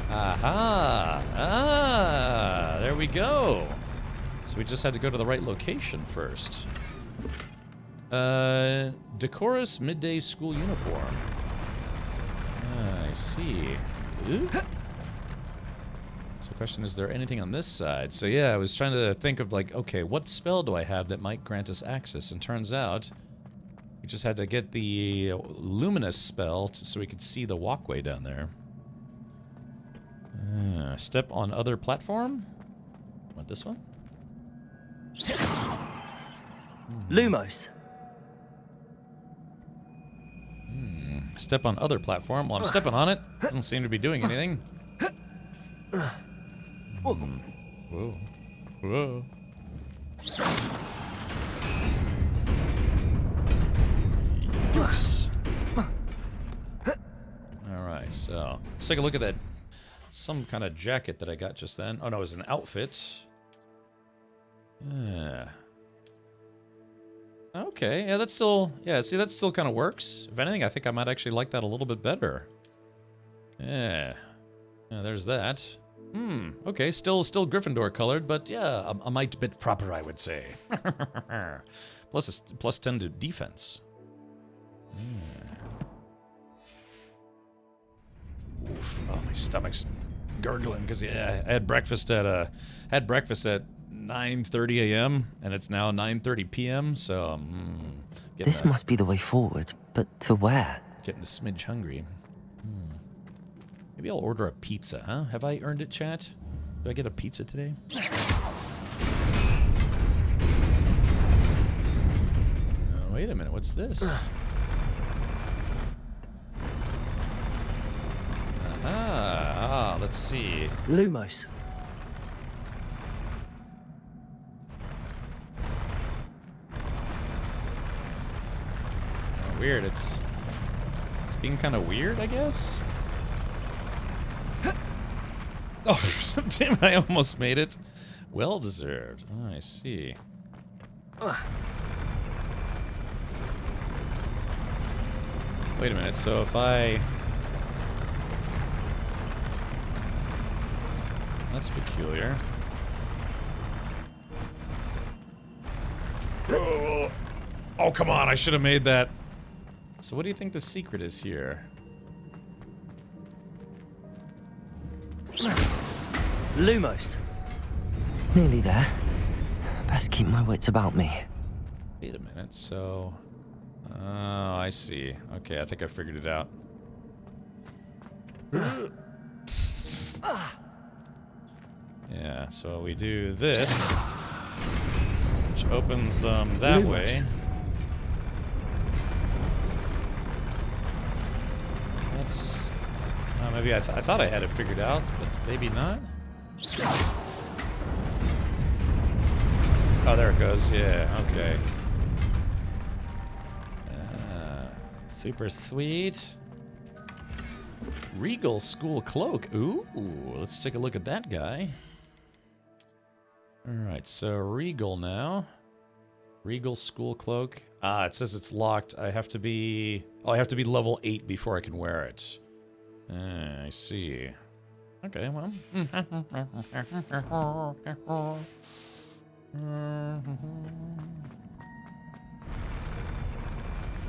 Aha! Ah, there we go. So we just had to go to the right location first. Decorous midday school uniform. I see. Ooh. So the question is there anything on this side? So yeah, I was trying to think of like, okay, what spell do I have that might grant us access? And turns out we just had to get the luminous spell so we could see the walkway down there. Step on other platform? Want this one? Lumos. Step on other platform. Well, I'm stepping on it. Doesn't seem to be doing anything. Whoa. Whoa. Yes. Alright, so let's take a look at that. Some kind of jacket that I got just then. Oh no, it was an outfit. Okay, yeah, that's still... Yeah, see, that still kind of works. If anything, I think I might actually like that a little bit better. Yeah. Yeah, there's that. Okay, still Gryffindor colored, but yeah, a mite bit proper, I would say. Plus 10 to defense. Oof. Oh, my stomach's gurgling because yeah, I had breakfast at 9:30 a.m. and it's now 9:30 p.m. So this must be the way forward, but to where? Getting a smidge hungry. Maybe I'll order a pizza, huh? Have I earned it, chat? Do I get a pizza today? Oh, wait a minute, what's this? Let's see. Lumos. Oh, weird, it's being kind of weird, I guess? Oh, damn it, I almost made it. Well deserved. Oh, I see. Wait a minute, so if I... That's peculiar. Oh, come on, I should have made that. So what do you think the secret is here? Lumos. Nearly there. Best keep my wits about me. Wait a minute, so... Oh, I see. Okay, I think I figured it out. Yeah, so we do this, which opens them that way. That's... maybe I thought I had it figured out, but maybe not. Oh, there it goes. Yeah, okay. Super sweet. Regal school cloak. Ooh, let's take a look at that guy. Alright, so Regal now. Regal school cloak. Ah, it says it's locked. I have to be... Oh, I have to be level 8 before I can wear it. I see. Okay, well.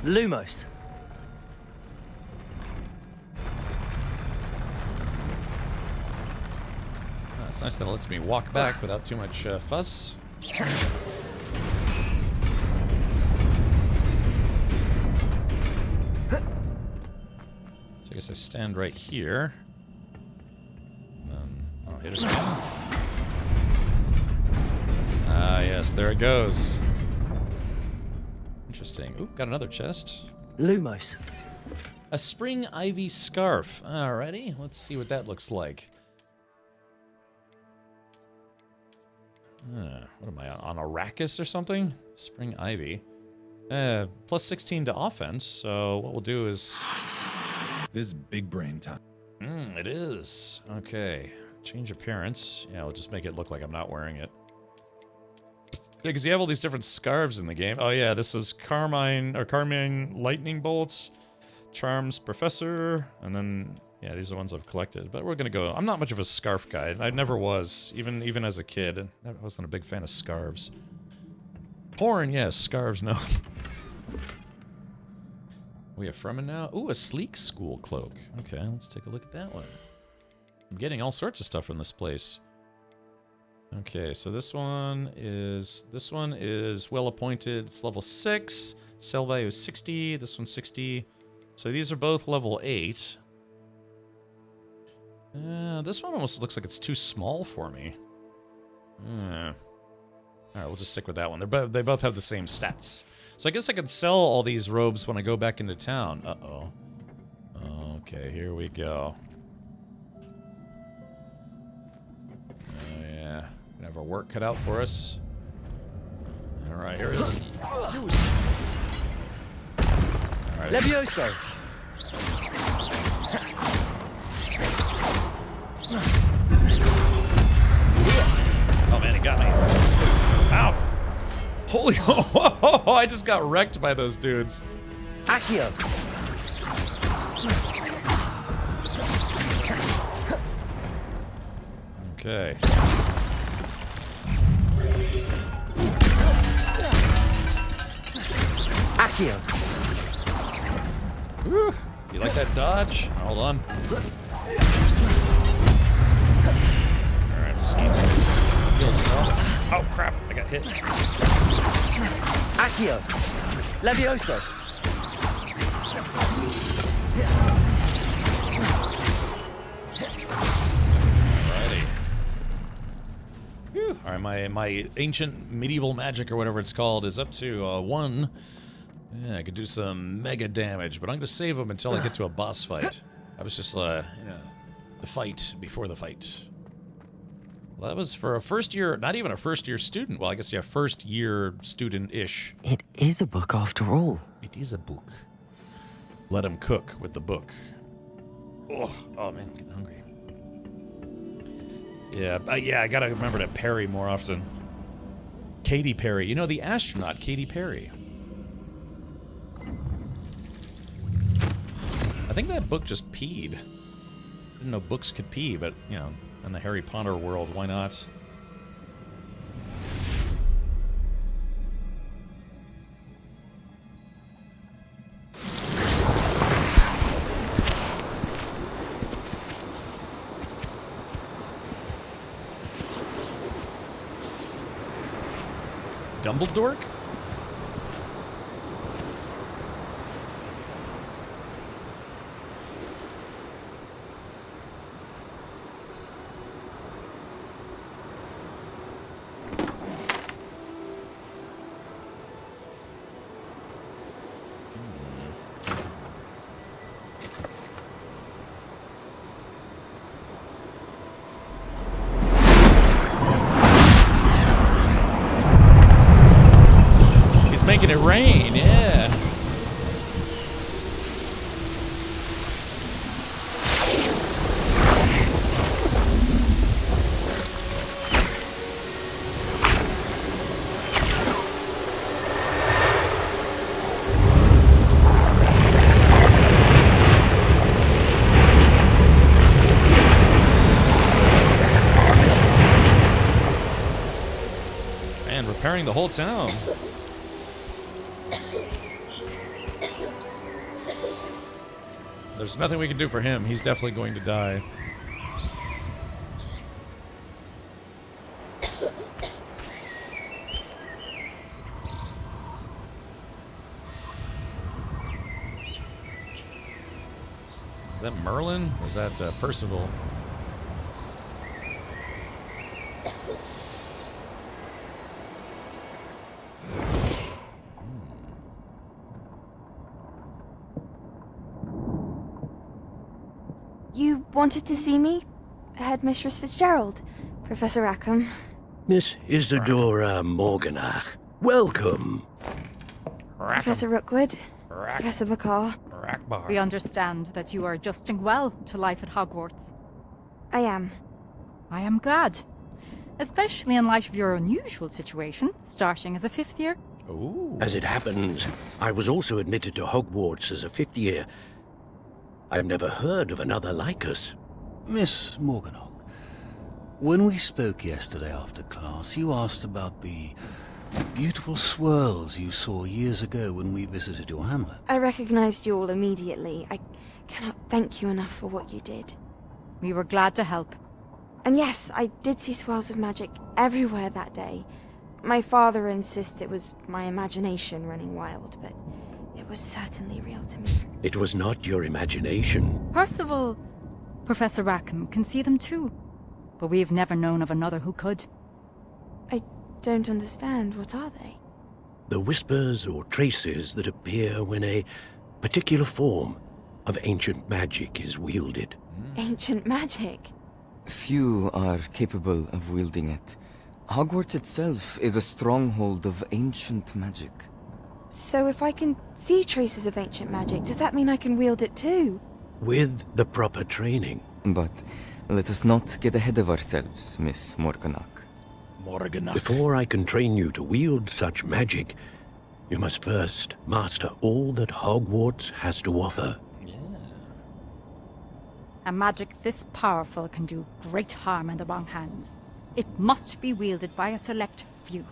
Lumos. It's nice that it lets me walk back without too much fuss. So I guess I stand right here. hit it again. Ah, yes, there it goes. Interesting. Ooh, got another chest. Lumos. A spring ivy scarf. Alrighty, let's see what that looks like. What am I on Arrakis or something? Spring ivy. Plus 16 to offense, so what we'll do is... This is big brain time. It is. Okay. Change appearance. Yeah, we'll just make it look like I'm not wearing it. Yeah, because you have all these different scarves in the game. Oh yeah, this is Carmine Lightning Bolts, Charms Professor, and then yeah, these are the ones I've collected. But we're gonna go. I'm not much of a scarf guy. I never was, even as a kid. I wasn't a big fan of scarves. Porn, yes. Scarves, no. We have Fremen now. Ooh, a sleek school cloak. Okay, let's take a look at that one. I'm getting all sorts of stuff from this place. Okay, so this one is well appointed. It's level 6. Sell value is 60. This one's 60. So these are both level 8. This one almost looks like it's too small for me. Alright, we'll just stick with that one. They both have the same stats. So I guess I could sell all these robes when I go back into town. Uh-oh. Okay, here we go. Oh, yeah. Gonna have our work cut out for us. Alright, here it is. Alright. Levioso! Oh man, it got me. Ow! Holy, oh, I just got wrecked by those dudes. Accio! Okay. Accio! Whew. You like that dodge? Hold on. Alright, just need to heal some. Oh crap, I got hit. Accio! Levioso! Alrighty. Whew. Alright, my ancient medieval magic or whatever it's called is up to 1. Yeah, I could do some mega damage, but I'm gonna save them until I get to a boss fight. I was just, you know, the fight before the fight. Well, that was for a first year, not even a first year student. Well, I guess, yeah, first year student-ish. It is a book after all. It is a book. Let him cook with the book. Oh man, I'm getting hungry. Yeah, I gotta remember to parry more often. Katy Perry, you know, the astronaut Katy Perry. I think that book just peed. Didn't know books could pee, but, you know, in the Harry Potter world, why not? Dumbledore? Making it rain, yeah. Man, repairing the whole town. There's nothing we can do for him. He's definitely going to die. Is that Merlin? Or is that Percival? wanted to see me? Headmistress Fitzgerald, Professor Rackham. Miss Isadora Morganach, welcome. Professor Rookwood, Professor McCaw. We understand that you are adjusting well to life at Hogwarts. I am. I am glad. Especially in light of your unusual situation, starting as a 5th year. Ooh. As it happens, I was also admitted to Hogwarts as a 5th year. I've never heard of another like us. Miss Morganach, when we spoke yesterday after class, you asked about the beautiful swirls you saw years ago when we visited your hamlet. I recognized you all immediately. I cannot thank you enough for what you did. We were glad to help. And yes, I did see swirls of magic everywhere that day. My father insists it was my imagination running wild, but it was certainly real to me. It was not your imagination. Percival, Professor Rackham can see them too. But we've never known of another who could. I don't understand. What are they? The whispers or traces that appear when a particular form of ancient magic is wielded. Ancient magic? Few are capable of wielding it. Hogwarts itself is a stronghold of ancient magic. So if I can see traces of ancient magic, does that mean I can wield it too? With the proper training. But let us not get ahead of ourselves, Miss Morganach. Before I can train you to wield such magic, you must first master all that Hogwarts has to offer. A magic this powerful can do great harm in the wrong hands. It must be wielded by a select few.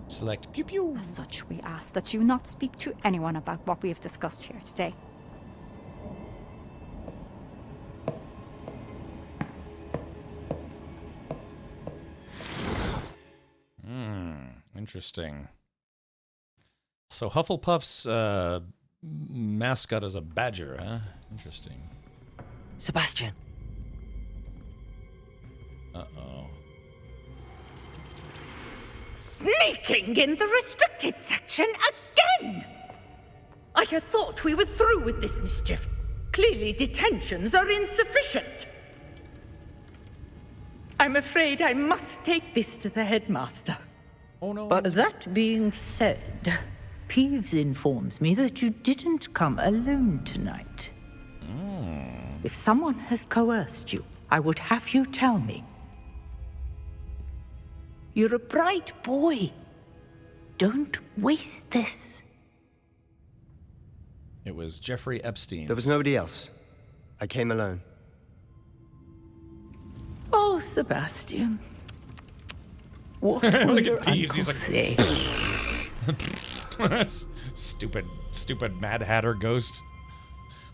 Select pew pew. As such, we ask that you not speak to anyone about what we have discussed here today. Interesting. So Hufflepuff's mascot is a badger, huh? Interesting. Sebastian. Uh-oh. Sneaking in the restricted section again! I had thought we were through with this mischief. Clearly detentions are insufficient. I'm afraid I must take this to the headmaster. Oh no. But that being said, Peeves informs me that you didn't come alone tonight. If someone has coerced you, I would have you tell me. You're a bright boy. Don't waste this. It was Jeffrey Epstein. There was nobody else. I came alone. Oh, Sebastian. What will Look your at Peeves, he's uncle like... say? Stupid Mad Hatter ghost.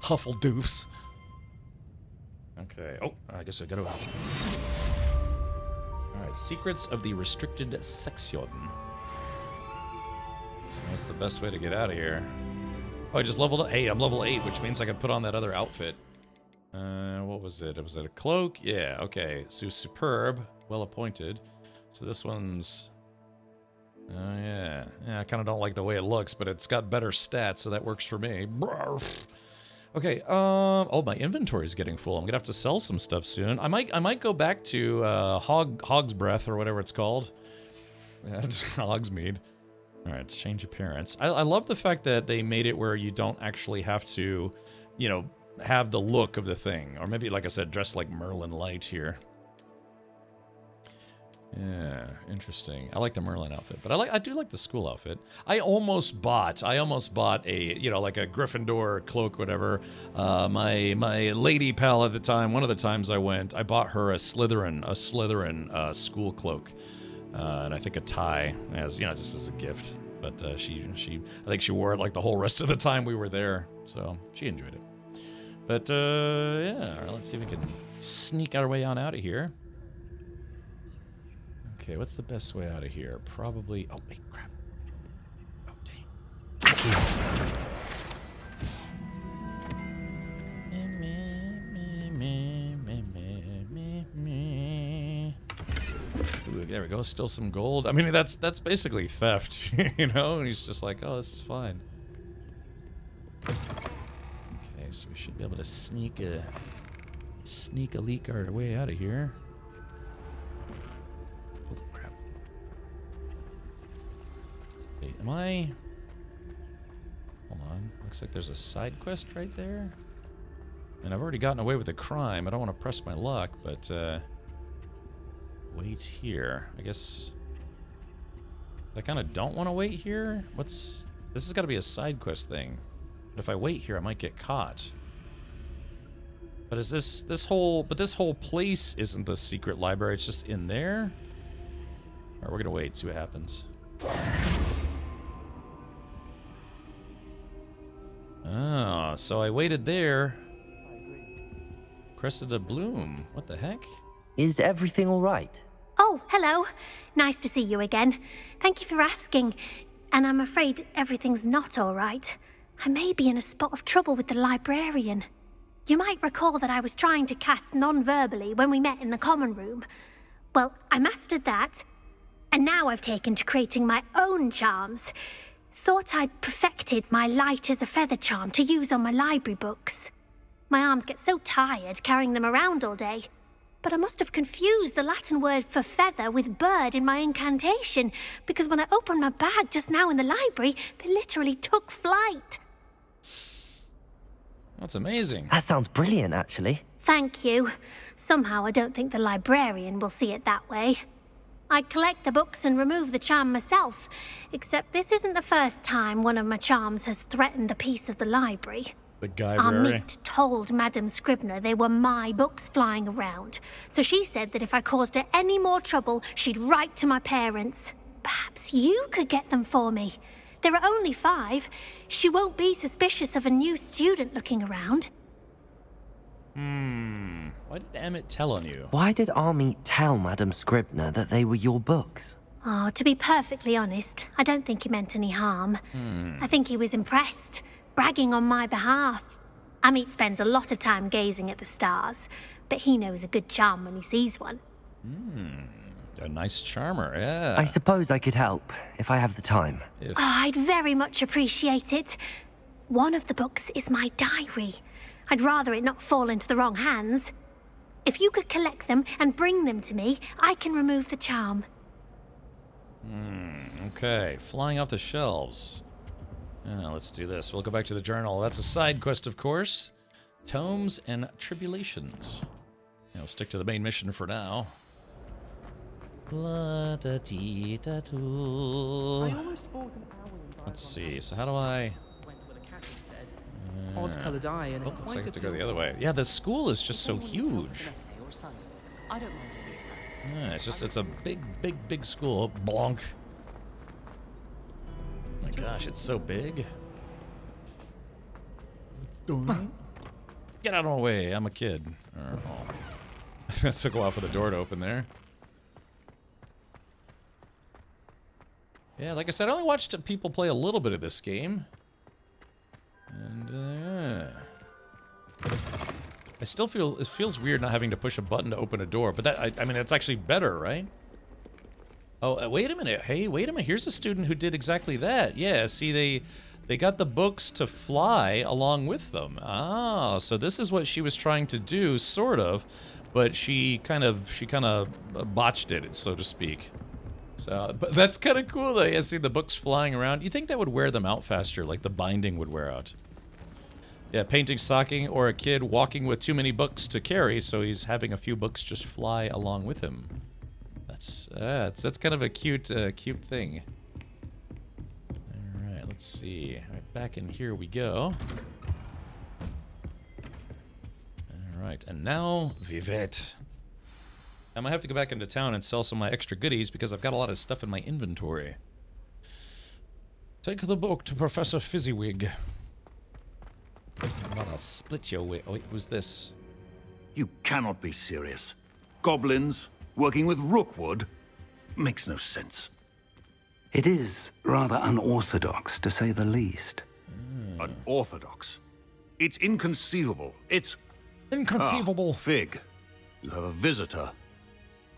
Huffledoofs. Okay. Oh, I guess I gotta... Alright, secrets of the restricted section. So what's the best way to get out of here? Oh, I just leveled up. Hey, I'm level 8, which means I can put on that other outfit. What was it? Was it a cloak? Yeah, okay. So superb, well appointed. So this one's... Oh, yeah. Yeah, I kind of don't like the way it looks, but it's got better stats, so that works for me. Okay, oh, my inventory's getting full. I'm gonna have to sell some stuff soon. I might go back to, Hog's Breath, or whatever it's called. Hogsmeade. Alright, change appearance. I love the fact that they made it where you don't actually have to, you know, have the look of the thing. Or maybe, like I said, dress like Merlin Light here. Yeah, interesting. I like the Merlin outfit, but I do like the school outfit. I almost bought a, you know, like a Gryffindor cloak, whatever. My lady pal at the time, one of the times I went, I bought her a Slytherin school cloak, and I think a tie, as you know, just as a gift. But I think she wore it like the whole rest of the time we were there, so she enjoyed it. But yeah, all right, let's see if we can sneak our way on out of here. Okay, what's the best way out of here? Probably... Oh, wait, crap. Oh, dang. Ooh, there we go. Still some gold. I mean, that's basically theft, you know? And he's just like, oh, this is fine. Okay, so we should be able to sneak Sneak a leak our way out of here. Oh, crap. Wait, am I... Hold on. Looks like there's a side quest right there. And I've already gotten away with the crime. I don't want to press my luck, but, wait here. I guess... I kind of don't want to wait here? What's... This has got to be a side quest thing. But if I wait here, I might get caught. But is this whole place isn't the secret library, it's just in there? Alright, we're gonna wait, see what happens. Oh, so I waited there. Cressida Bloom, what the heck? Is everything alright? Oh, hello. Nice to see you again. Thank you for asking. And I'm afraid everything's not all right. I may be in a spot of trouble with the librarian. You might recall that I was trying to cast non-verbally when we met in the common room. Well, I mastered that, and now I've taken to creating my own charms. Thought I'd perfected my light as a feather charm to use on my library books. My arms get so tired carrying them around all day. But I must have confused the Latin word for feather with bird in my incantation, because when I opened my bag just now in the library, they literally took flight. That's amazing. That sounds brilliant, actually. Thank you. Somehow I don't think the librarian will see it that way. I collect the books and remove the charm myself, except this isn't the first time one of my charms has threatened the peace of the library. The guy Amit told Madame Scribner they were my books flying around, so she said that if I caused her any more trouble, she'd write to my parents. Perhaps you could get them for me. There are only 5. She won't be suspicious of a new student looking around. Why did Emmett tell on you? Why did Amit tell Madame Scribner that they were your books? Oh, to be perfectly honest, I don't think he meant any harm. I think he was impressed, bragging on my behalf. Amit spends a lot of time gazing at the stars, but he knows a good charm when he sees one. A nice charmer, yeah. I suppose I could help, if I have the time. Oh, I'd very much appreciate it. One of the books is my diary. I'd rather it not fall into the wrong hands. If you could collect them and bring them to me, I can remove the charm. Okay, flying off the shelves. Let's do this. We'll go back to the journal. That's a side quest, of course. Tomes and Tribulations. We'll stick to the main mission for now. Let's see. So how do I... Odd-coloured eye and looks like I have to go the other way. Yeah, the school is just so huge. Yeah, it's a big school. Blonk. Oh my gosh, it's so big. Get out of my way, I'm a kid. Oh. That took a while for the door to open there. Yeah, like I said, I only watched people play a little bit of this game. And, I still feel, it feels weird not having to push a button to open a door, but that, I mean, it's actually better, right? Oh, wait a minute. Hey, wait a minute. Here's a student who did exactly that. Yeah, see, they got the books to fly along with them. Ah, so this is what she was trying to do, sort of, but she kind of botched it, so to speak. So, but that's kind of cool, though. You see the books flying around. You think that would wear them out faster, like the binding would wear out. Yeah, painting, stocking, or a kid walking with too many books to carry, so he's having a few books just fly along with him. That's kind of a cute thing. All right, let's see. All right, back in here we go. All right, and now Vivette. I might have to go back into town and sell some of my extra goodies because I've got a lot of stuff in my inventory. Take the book to Professor Fizzywig. I'm gonna split your way. Oh, wait, who's this? You cannot be serious. Goblins working with Rookwood? Makes no sense. It is rather unorthodox, to say the least. Unorthodox? It's inconceivable. It's... Inconceivable. Fig, you have a visitor.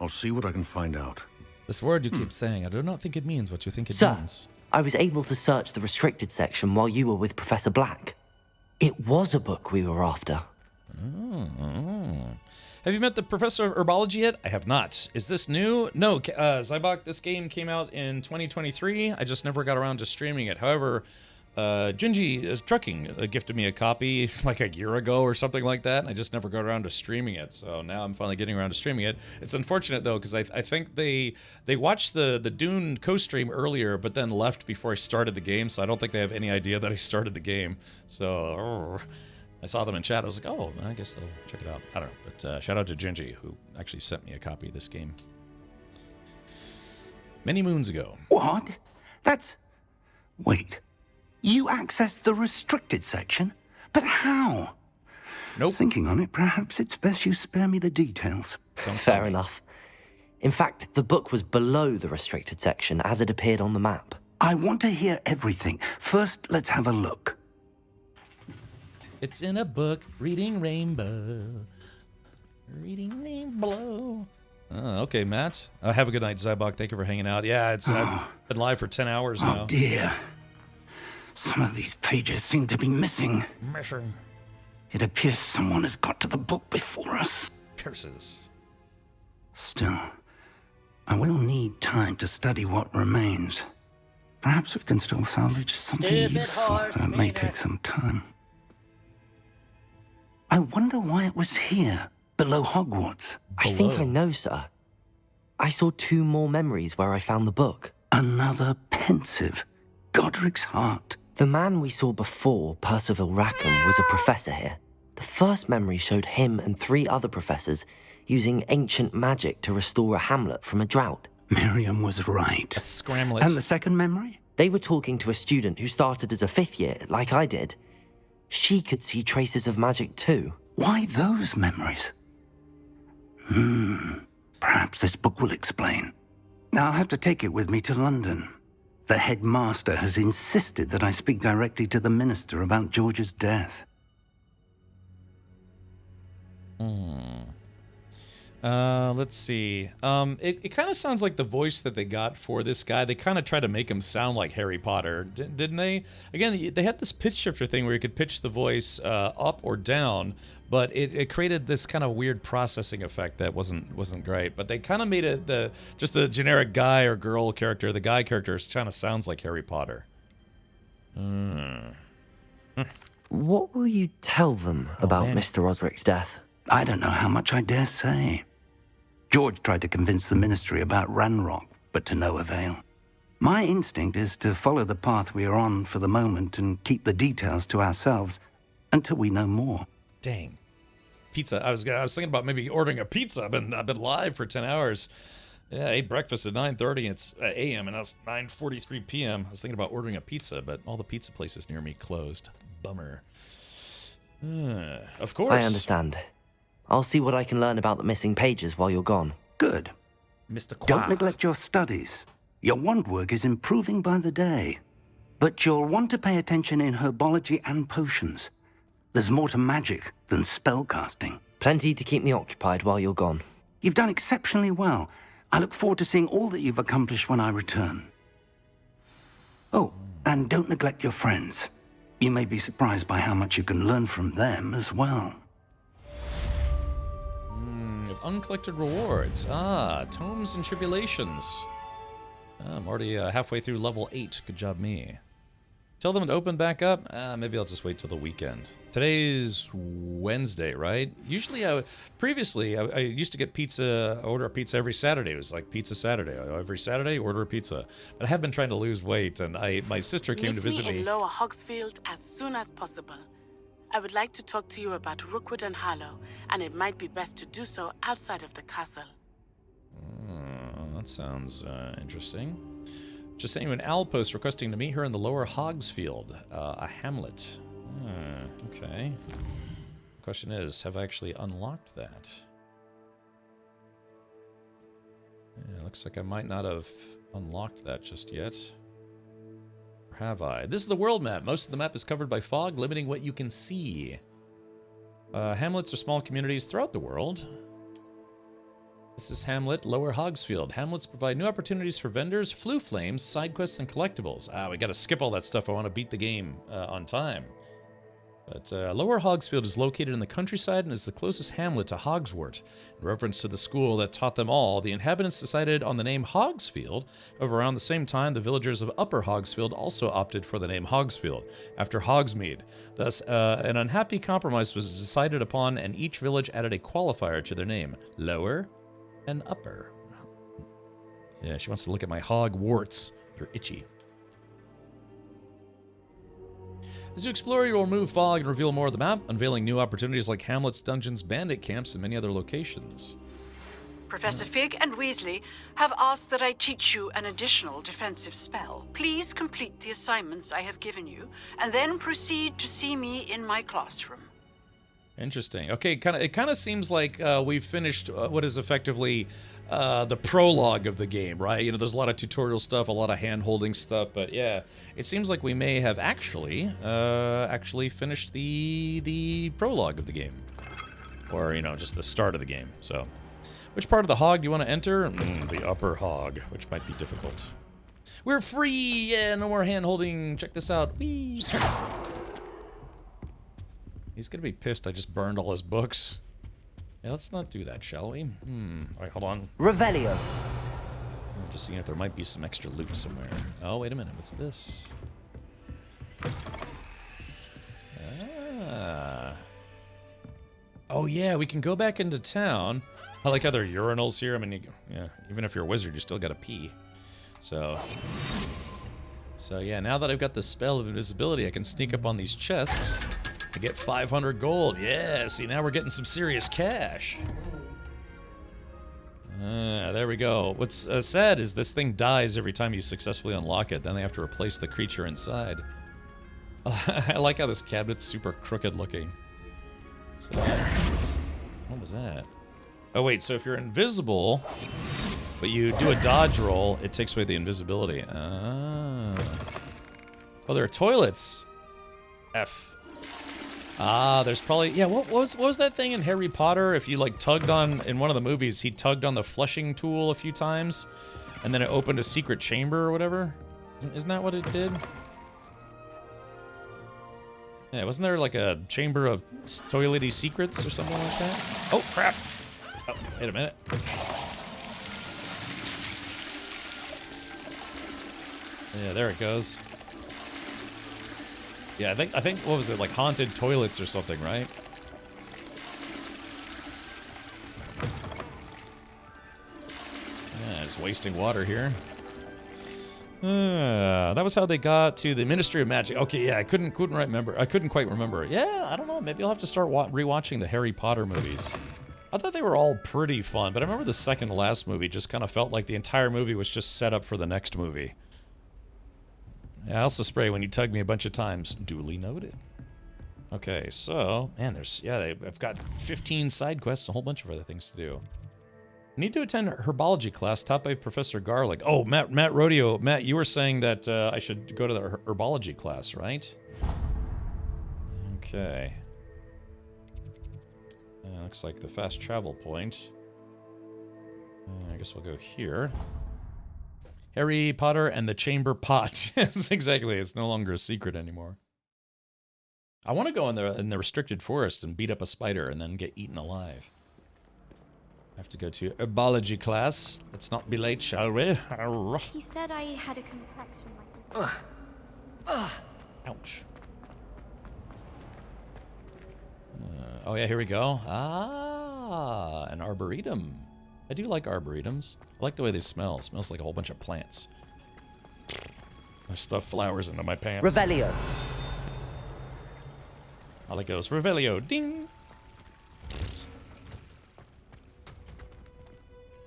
I'll see what I can find out. This word you keep saying, I do not think it means what you think it Sir, means. I was able to search the restricted section while you were with Professor Black. It was a book we were after. Have you met the Professor of Herbology yet? I have not. Is this new? No, Zybok, this game came out in 2023. I just never got around to streaming it. However, Junji Trucking gifted me a copy like a year ago or something like that, and I just never got around to streaming it. So now I'm finally getting around to streaming it. It's unfortunate though, because I think they watched the Dune co-stream earlier, but then left before I started the game. So I don't think they have any idea that I started the game. So I saw them in chat. I was like, oh, I guess they'll check it out. I don't know, but shout out to Junji who actually sent me a copy of this game many moons ago. What? That's... Wait. You accessed the restricted section? But how? Nope. Thinking on it, perhaps it's best you spare me the details. Fair enough. In fact, the book was below the restricted section as it appeared on the map. I want to hear everything. First, let's have a look. It's in a book, reading Rainbow. Reading Rainbow. Oh, okay, Matt. Have a good night, Zybok. Thank you for hanging out. Yeah, I've been live for 10 hours now. Oh, dear. Some of these pages seem to be missing. Missing. It appears someone has got to the book before us. Curses. Still, I will need time to study what remains. Perhaps we can still salvage something useful. It may take some time. I wonder why it was here, below Hogwarts. I think I know, sir. I saw 2 more memories where I found the book. Another pensive. Godric's heart. The man we saw before, Percival Rackham, was a professor here. The first memory showed him and 3 other professors using ancient magic to restore a hamlet from a drought. Miriam was right. A scramlet. And the second memory? They were talking to a student who started as a 5th year, like I did. She could see traces of magic too. Why those memories? Perhaps this book will explain. I'll have to take it with me to London. The headmaster has insisted that I speak directly to the minister about George's death. Let's see. It kind of sounds like the voice that they got for this guy. They kind of try to make him sound like Harry Potter, didn't they? Again, they had this pitch shifter thing where you could pitch the voice up or down, but it created this kind of weird processing effect that wasn't great. But they kind of made it just the generic guy or girl character. The guy character kind of sounds like Harry Potter. What will you tell them about Mr. Osric's death? I don't know how much I dare say. George tried to convince the ministry about Ranrock, but to no avail. My instinct is to follow the path we are on for the moment and keep the details to ourselves until we know more. Dang. Pizza. I was thinking about maybe ordering a pizza. I've been live for 10 hours. Yeah, I ate breakfast at 9:30. It's a.m. and now it's 9:43 p.m. I was thinking about ordering a pizza, but all the pizza places near me closed. Bummer. Of course. I understand. I'll see what I can learn about the missing pages while you're gone. Good. Mr. Qua. Don't neglect your studies. Your wand work is improving by the day. But you'll want to pay attention in herbology and potions. There's more to magic than spellcasting. Plenty to keep me occupied while you're gone. You've done exceptionally well. I look forward to seeing all that you've accomplished when I return. Oh, and don't neglect your friends. You may be surprised by how much you can learn from them as well. Uncollected rewards. Tomes and Tribulations. I'm already halfway through level 8. Good job, me. Tell them to open back up. Maybe I'll just wait till the weekend. Today's Wednesday, right? Usually, previously, I used to get pizza, order a pizza every Saturday. It was like Pizza Saturday. Every Saturday, order a pizza. But I have been trying to lose weight, and my sister came to visit me. Meet me in Lower Hogsfield as soon as possible. I would like to talk to you about Rookwood and Harlow, and it might be best to do so outside of the castle. That sounds interesting. Just sent you an owl post requesting to meet her in the Lower Hogsfield, a hamlet. Okay. Question is, have I actually unlocked that? Yeah, looks like I might not have unlocked that just yet. Have I? This is the world map. Most of the map is covered by fog, limiting what you can see. Hamlets are small communities throughout the world. This is Hamlet, Lower Hogsfield. Hamlets provide new opportunities for vendors, flue flames, side quests, and collectibles. We gotta skip all that stuff. I want to beat the game on time. But Lower Hogsfield is located in the countryside and is the closest hamlet to Hogswort. In reference to the school that taught them all, the inhabitants decided on the name Hogsfield. However, around the same time, the villagers of Upper Hogsfield also opted for the name Hogsfield, after Hogsmeade. Thus, an unhappy compromise was decided upon, and each village added a qualifier to their name, Lower and Upper. Yeah, she wants to look at my Hogwarts. They're itchy. As you explore, you will remove fog and reveal more of the map, unveiling new opportunities like hamlets, dungeons, bandit camps, and many other locations. Professor Fig and Weasley have asked that I teach you an additional defensive spell. Please complete the assignments I have given you, and then proceed to see me in my classroom. Interesting. Okay, it kind of seems like we've finished what is effectively the prologue of the game, right? You know, there's a lot of tutorial stuff, a lot of hand-holding stuff, but yeah, it seems like we may have actually finished the prologue of the game, or you know, just the start of the game. So, which part of the hog do you want to enter? The upper hog, which might be difficult. We're free! Yeah, no more hand-holding. Check this out. Whee! He's gonna be pissed I just burned all his books. Yeah, let's not do that, shall we? Alright, hold on. Revelio. I'm just seeing if there might be some extra loot somewhere. Oh, wait a minute. What's this? Ah. Oh, yeah, we can go back into town. I like how there are urinals here. I mean, yeah, even if you're a wizard, you still gotta pee. So yeah, now that I've got the spell of invisibility, I can sneak up on these chests. I get 500 gold. Yeah, see, now we're getting some serious cash. There we go. What's sad is this thing dies every time you successfully unlock it. Then they have to replace the creature inside. I like how this cabinet's super crooked looking. So, what was that? Oh, wait, so if you're invisible, but you do a dodge roll, it takes away the invisibility. Oh, there are toilets. F. There's probably, yeah, what was that thing in Harry Potter? If you, like, tugged on, in one of the movies, he tugged on the flushing tool a few times, and then it opened a secret chamber or whatever? Isn't that what it did? Yeah, wasn't there, like, a chamber of toilety secrets or something like that? Oh, crap! Oh, wait a minute. Yeah, there it goes. Yeah, I think, what was it, like haunted toilets or something, right? Yeah, just wasting water here. That was how they got to the Ministry of Magic. Okay, yeah, I couldn't remember. I couldn't quite remember. Yeah, I don't know. Maybe I'll have to start rewatching the Harry Potter movies. I thought they were all pretty fun, but I remember the second to last movie just kind of felt like the entire movie was just set up for the next movie. Yeah, I also spray when you tug me a bunch of times. Duly noted. Okay, so, man, I've got 15 side quests, a whole bunch of other things to do. I need to attend herbology class taught by Professor Garlick. Oh, Matt Rodeo. Matt, you were saying that I should go to the herbology class, right? Okay. Looks like the fast travel point. I guess we'll go here. Harry Potter and the Chamber Pot. Yes, exactly. It's no longer a secret anymore. I want to go in the restricted forest and beat up a spider and then get eaten alive. I have to go to herbology class. Let's not be late, shall we? He said I had a complexion like... Ouch. Oh yeah, here we go. An arboretum. I do like arboretums. I like the way they smell. It smells like a whole bunch of plants. I stuff flowers into my pants. Revelio. All it goes, Revelio, ding!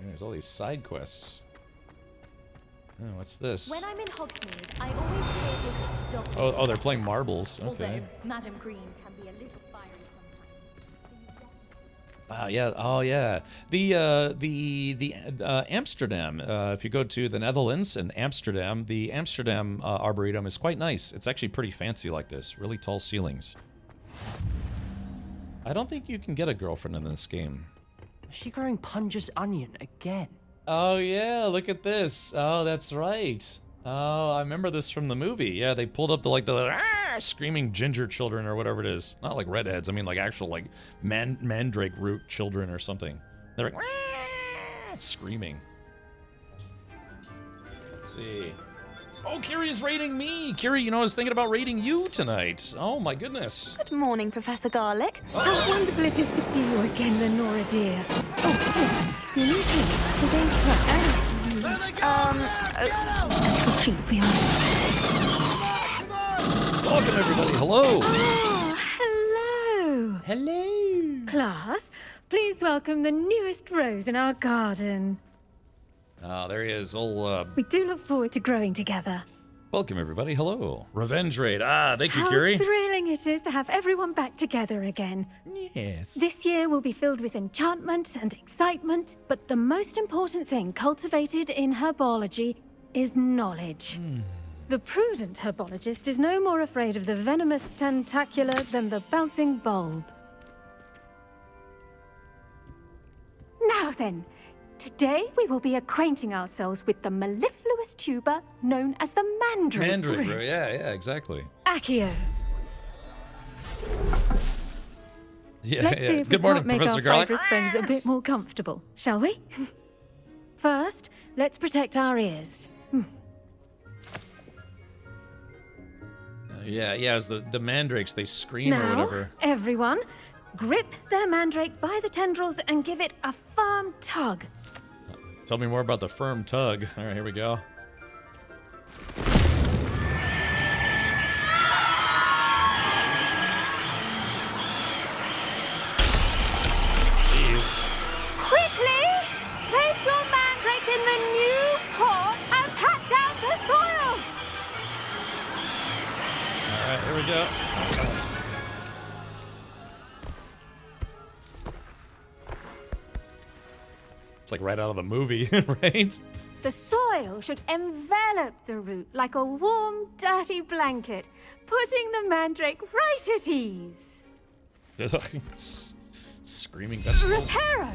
There's all these side quests. Oh, what's this? When I'm in Hogsmeade, I always pay a visit to Dr. Oh, they're playing marbles. Okay. Although Madam Green can be a little fiery sometimes. Yeah. Oh, yeah. The Amsterdam. If you go to the Netherlands and Amsterdam, the Amsterdam Arboretum is quite nice. It's actually pretty fancy like this. Really tall ceilings. I don't think you can get a girlfriend in this game. Is she growing Punja's onion again? Oh, yeah. Look at this. Oh, that's right. Oh, I remember this from the movie. Yeah, they pulled up the screaming ginger children or whatever it is. Not like redheads. I mean like actual like mandrake root children or something. They're like screaming. Let's see. Oh, Kiri's rating me. Kiri, you know, I was thinking about rating you tonight. Oh my goodness. Good morning, Professor Garlic. How wonderful it is to see you again, Lenora dear. Oh, here, your new piece, today's class. A little treat for you. Welcome everybody. Hello. Oh, hello. Hello. Class, please welcome the newest rose in our garden. Ah, there he is. Old, We do look forward to growing together. welcome everybody. Hello. Revenge raid. Ah, thank you, How Kiri. thrilling it is to have everyone back together again. Yes. This year will be filled with enchantment and excitement, but the most important thing cultivated in herbology is knowledge. The prudent herbologist is no more afraid of the venomous tentacular than the bouncing bulb. Now then, today we will be acquainting ourselves with the mellifluous tuber known as the mandrake Mandrake, root. yeah, exactly. Accio. Yeah, Let's yeah. see if Good we morning, can't make Professor our Garlic. fibrous friends a bit more comfortable, shall we? First, let's protect our ears. Yeah, as the mandrakes, they scream or Now, whatever. everyone, grip their mandrake by the tendrils and give it a firm tug. Tell me more about the firm tug. All right, here we go. Jeez. Quickly, place your mandrake in the new pot and pat down the soil. All right, here we go. It's like right out of the movie, right? The soil should envelop the root like a warm, dirty blanket, putting the mandrake right at ease. Screaming vegetables. Reparo!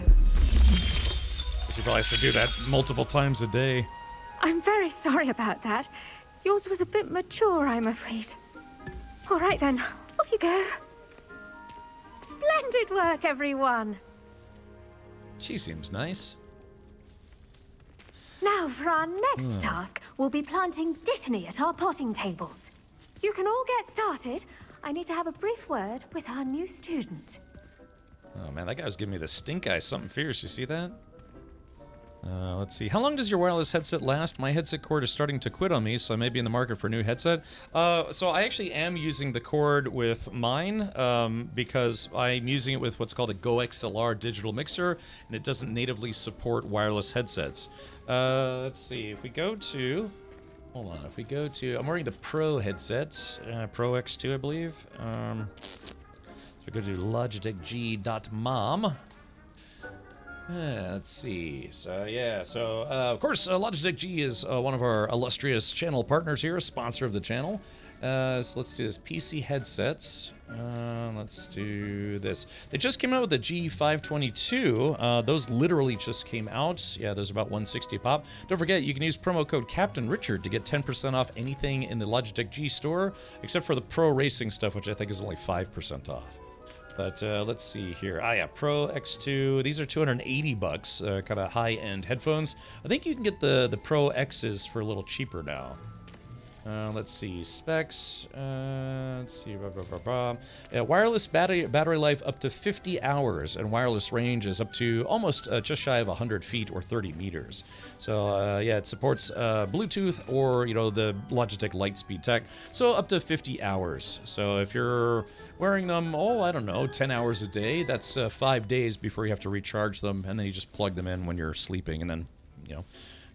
She probably has to do that multiple times a day. I'm very sorry about that. Yours was a bit mature, I'm afraid. All right then, off you go. Splendid work, everyone. She seems nice. Now for our next task, we'll be planting dittany at our potting tables. You can all get started. I need to have a brief word with our new student. Oh man, that guy was giving me the stink eye. Something fierce. You see that? Let's see. How long does your wireless headset last? My headset cord is starting to quit on me, so I may be in the market for a new headset. So I actually am using the cord with mine because I'm using it with what's called a Go XLR digital mixer, and it doesn't natively support wireless headsets. Let's see. If we go to... Hold on. If we go to... I'm wearing the Pro headset. Pro X2, I believe. So we go to logitechg.mom. Let's see. So, yeah. So, of course, Logitech G is one of our illustrious channel partners here, a sponsor of the channel. So let's do this. PC headsets. Let's do this. They just came out with the G522. Those literally just came out. Yeah, there's about 160 pop. Don't forget, you can use promo code Captain Richard to get 10% off anything in the Logitech G store, except for the Pro Racing stuff, which I think is only 5% off. But let's see here. Ah, yeah, Pro X2. These are $280, kind of high-end headphones. I think you can get the Pro X's for a little cheaper now. Let's see, specs. Let's see, wireless battery life up to 50 hours, and wireless range is up to almost just shy of 100 feet or 30 meters. So yeah, it supports Bluetooth or the Logitech Lightspeed tech. So up to 50 hours. So if you're wearing them, I don't know, 10 hours a day, that's 5 days before you have to recharge them, and then you just plug them in when you're sleeping, and then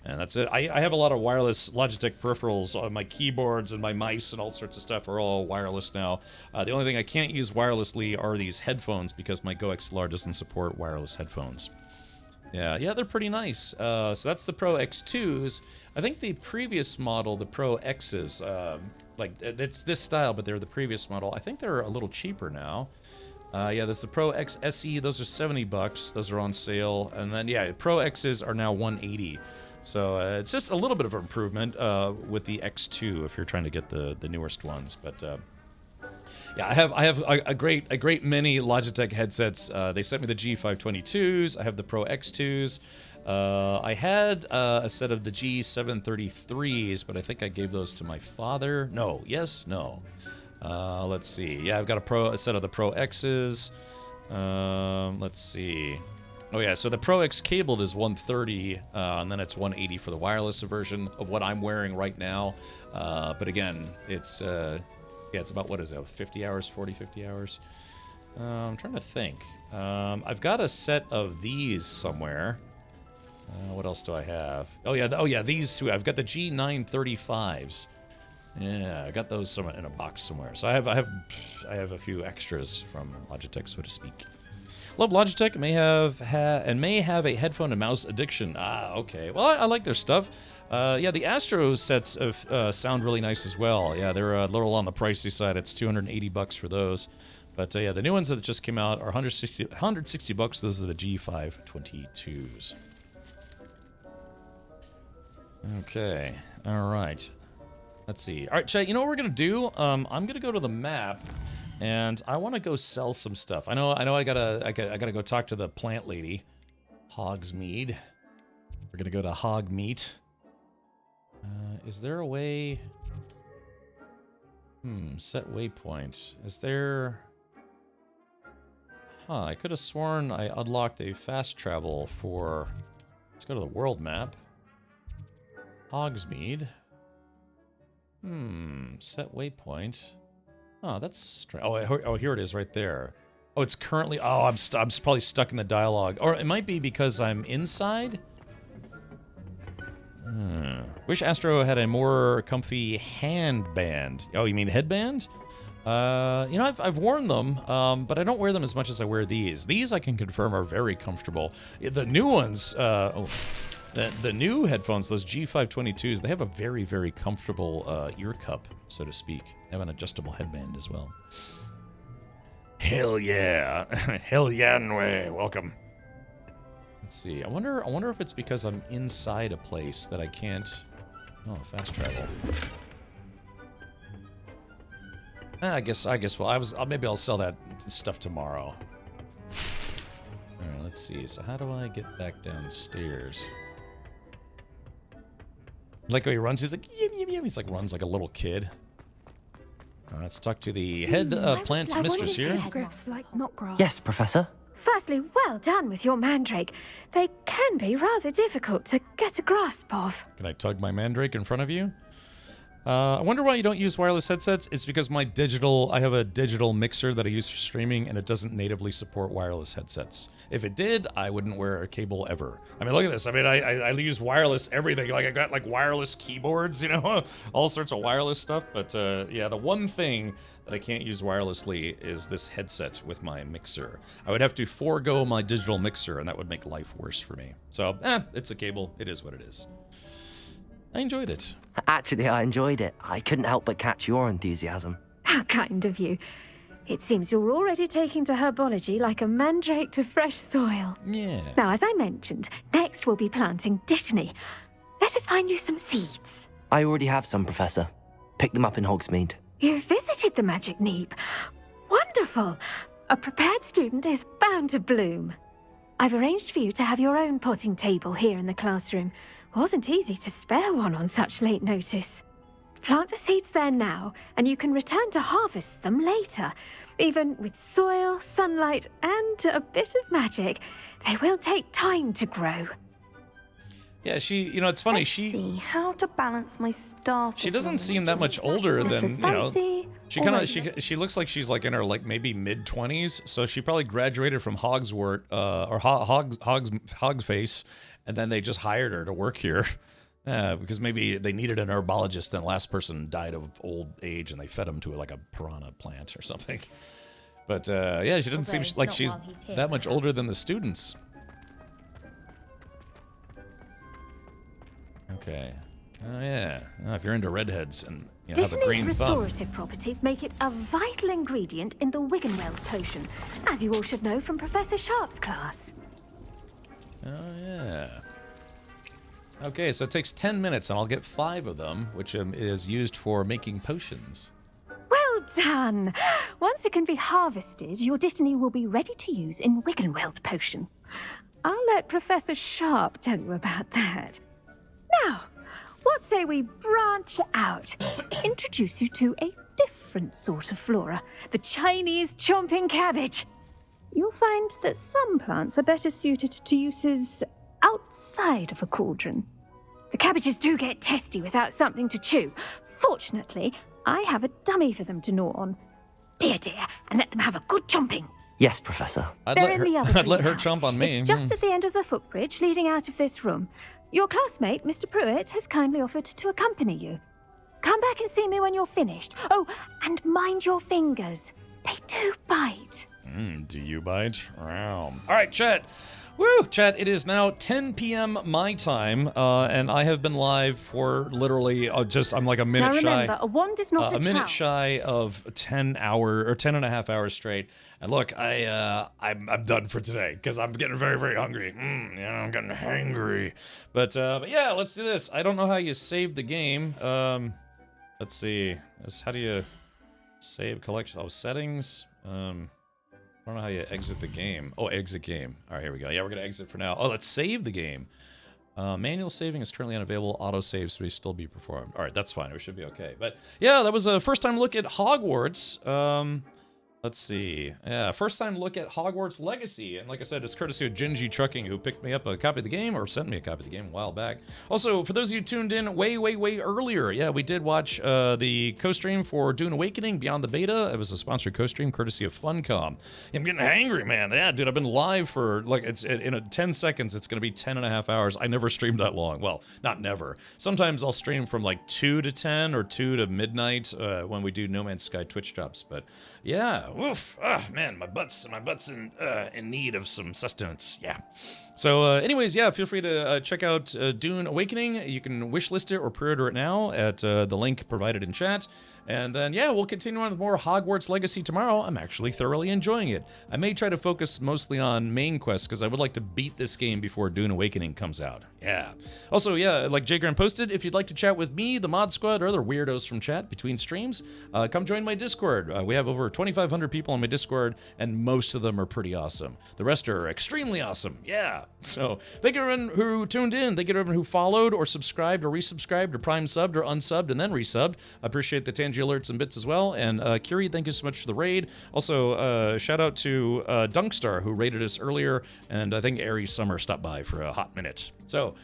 and that's it. I have a lot of wireless Logitech peripherals. My keyboards and my mice and all sorts of stuff are all wireless now. The only thing I can't use wirelessly are these headphones because my Go XLR doesn't support wireless headphones. Yeah, they're pretty nice. So that's the Pro X2s. I think the previous model, the Pro X's, it's this style, but they're the previous model. I think they're a little cheaper now. Yeah, there's the Pro X SE. Those are $70. Those are on sale. And then, yeah, Pro X's are now $180. So it's just a little bit of an improvement with the X2 if you're trying to get the newest ones. But yeah, I have a great many Logitech headsets. They sent me the G522s. I have the Pro X2s. I had a set of the G733s, but I think I gave those to my father. No, yes, no. Let's see. Yeah, I've got a set of the Pro X's. Let's see. Oh yeah, so the Pro X cabled is 130, and then it's 180 for the wireless version of what I'm wearing right now. But again, it's yeah, it's about, what is it, 50 hours, 40, 50 hours? I'm trying to think. I've got a set of these somewhere. What else do I have? Oh yeah, these two. I've got the G935s. Yeah, I got those somewhere in a box somewhere. So I have a few extras from Logitech, so to speak. Love Logitech. May have a headphone and mouse addiction. Ah, okay. Well, I like their stuff. Yeah, the Astro sets sound really nice as well. Yeah, they're a little on the pricey side. It's $280 for those. But yeah, the new ones that just came out are $160. Those are the G522s. Okay. All right. Let's see. All right, chat, you know what we're going to do? I'm going to go to the map, and I want to go sell some stuff. I know I gotta go talk to the plant lady. Hogsmeade. We're going to go to Hogmeat. Is there a way... set waypoint. Is there... Huh, I could have sworn I unlocked a fast travel for... Let's go to the world map. Hogsmeade. Set waypoint. Oh, that's strange. Oh, here it is right there. Oh, it's currently... Oh, I'm probably stuck in the dialogue. Or it might be because I'm inside? Wish Astro had a more comfy handband. Oh, you mean headband? You know, I've worn them, but I don't wear them as much as I wear these. These, I can confirm, are very comfortable. The new ones... The new headphones, those G522s, they have a very, very comfortable ear cup, so to speak. They have an adjustable headband as well. Hell yeah. Hell yeah, Nwe. Welcome. Let's see. I wonder if it's because I'm inside a place that I can't... Oh, fast travel. I guess, well, maybe I'll sell that stuff tomorrow. Alright, let's see. So how do I get back downstairs? Like how he runs, he's like, yim, yim, yim. He's like, runs like a little kid. Let's talk to the head plant mistress here. Griffs like knotgrass. Yes, Professor. Firstly, well done with your mandrake. They can be rather difficult to get a grasp of. Can I tug my mandrake in front of you? I wonder why you don't use wireless headsets. It's because I have a digital mixer that I use for streaming, and it doesn't natively support wireless headsets. If it did, I wouldn't wear a cable ever. I mean, look at this. I mean, I use wireless everything. Like, I got, like, wireless keyboards, you know? All sorts of wireless stuff. But, yeah, the one thing that I can't use wirelessly is this headset with my mixer. I would have to forego my digital mixer, and that would make life worse for me. So, it's a cable. It is what it is. I enjoyed it. Actually, I enjoyed it. I couldn't help but catch your enthusiasm. How kind of you. It seems you're already taking to herbology like a mandrake to fresh soil. Yeah. Now, as I mentioned, next we'll be planting dittany. Let us find you some seeds. I already have some, Professor. Pick them up in Hogsmeade. You visited the Magic Neep. Wonderful. A prepared student is bound to bloom. I've arranged for you to have your own potting table here in the classroom. Wasn't easy to spare one on such late notice. Plant the seeds there now, and you can return to harvest them later. Even with soil, sunlight, and a bit of magic, they will take time to grow. Yeah, you know, it's funny. Let's see how to balance my staff. She doesn't seem that much older than, you know. She looks like she's like in her like maybe mid-20s. So she probably graduated from Hogwarts or Hogface. And then they just hired her to work here because maybe they needed an herbologist. Then last person died of old age, and they fed him to like a piranha plant or something. But yeah, she doesn't seem like she's that much older than the students. Okay. Oh yeah. If you're into redheads and you know, have a green Dittany's thumb. restorative properties make it a vital ingredient in the Wiggenweld potion, as you all should know from Professor Sharp's class. Oh, yeah. Okay, so it takes 10 minutes, and I'll get 5 of them, which is used for making potions. Well done! Once it can be harvested, your Dittany will be ready to use in Wiggenweld potion. I'll let Professor Sharp tell you about that. Now, what say we branch out? Introduce you to a different sort of flora, the Chinese chomping cabbage. You'll find that some plants are better suited to uses outside of a cauldron. The cabbages do get testy without something to chew. Fortunately, I have a dummy for them to gnaw on. Be a dear and let them have a good chomping. Yes, Professor. They're in the other I'd let her greenhouse. chomp on me. It's just at the end of the footbridge leading out of this room. Your classmate, Mr. Pruitt, has kindly offered to accompany you. Come back and see me when you're finished. Oh, and mind your fingers. They do bite. Do you bite? Wow. All right, chat. Woo, chat, it is now 10 p.m. my time, and I have been live for literally I'm like a minute now shy. remember, a wand is not a minute trowel. shy of 10 and a half hours straight. And look, I'm done for today because I'm getting very, very hungry. I'm getting hangry. But yeah, let's do this. I don't know how you save the game. Let's see. How do you save collection? Oh, settings. I don't know how you exit the game. Oh, exit game. All right, here we go. Yeah, we're going to exit for now. Oh, let's save the game. Manual saving is currently unavailable. Auto saves may still be performed. All right, that's fine. We should be okay. But yeah, that was a first time look at Hogwarts. Let's see. Yeah, first time look at Hogwarts Legacy. And like I said, it's courtesy of Genji Trucking, who picked me up a copy of the game, or sent me a copy of the game a while back. Also, for those of you tuned in way earlier, yeah, we did watch the co-stream for Dune Awakening Beyond the Beta. It was a sponsored co-stream courtesy of Funcom. I'm getting hangry, man. Yeah, dude, I've been live for, like, in 10 seconds, it's going to be 10 and a half hours. I never streamed that long. Well, not never. Sometimes I'll stream from, like, 2 to 10 or 2 to midnight when we do No Man's Sky Twitch drops. But, yeah, woof. Man, my butt's in need of some sustenance. Yeah. So, anyways, yeah, feel free to check out Dune Awakening. You can wishlist it or pre-order it now at the link provided in chat. And then, yeah, we'll continue on with more Hogwarts Legacy tomorrow. I'm actually thoroughly enjoying it. I may try to focus mostly on main quests because I would like to beat this game before Dune Awakening comes out. Yeah. Also, yeah, like Jay Graham posted, if you'd like to chat with me, the Mod Squad, or other weirdos from chat between streams, come join my Discord. We have over 2,500 people on my Discord, and most of them are pretty awesome. The rest are extremely awesome. Yeah. So, thank you everyone who tuned in. Thank you everyone who followed or subscribed or resubscribed or prime subbed or unsubbed and then resubbed. I appreciate the Tangy alerts and bits as well. And Kiri, thank you so much for the raid. Also, shout out to Dunkstar, who raided us earlier, and I think Aries Summer stopped by for a hot minute. So,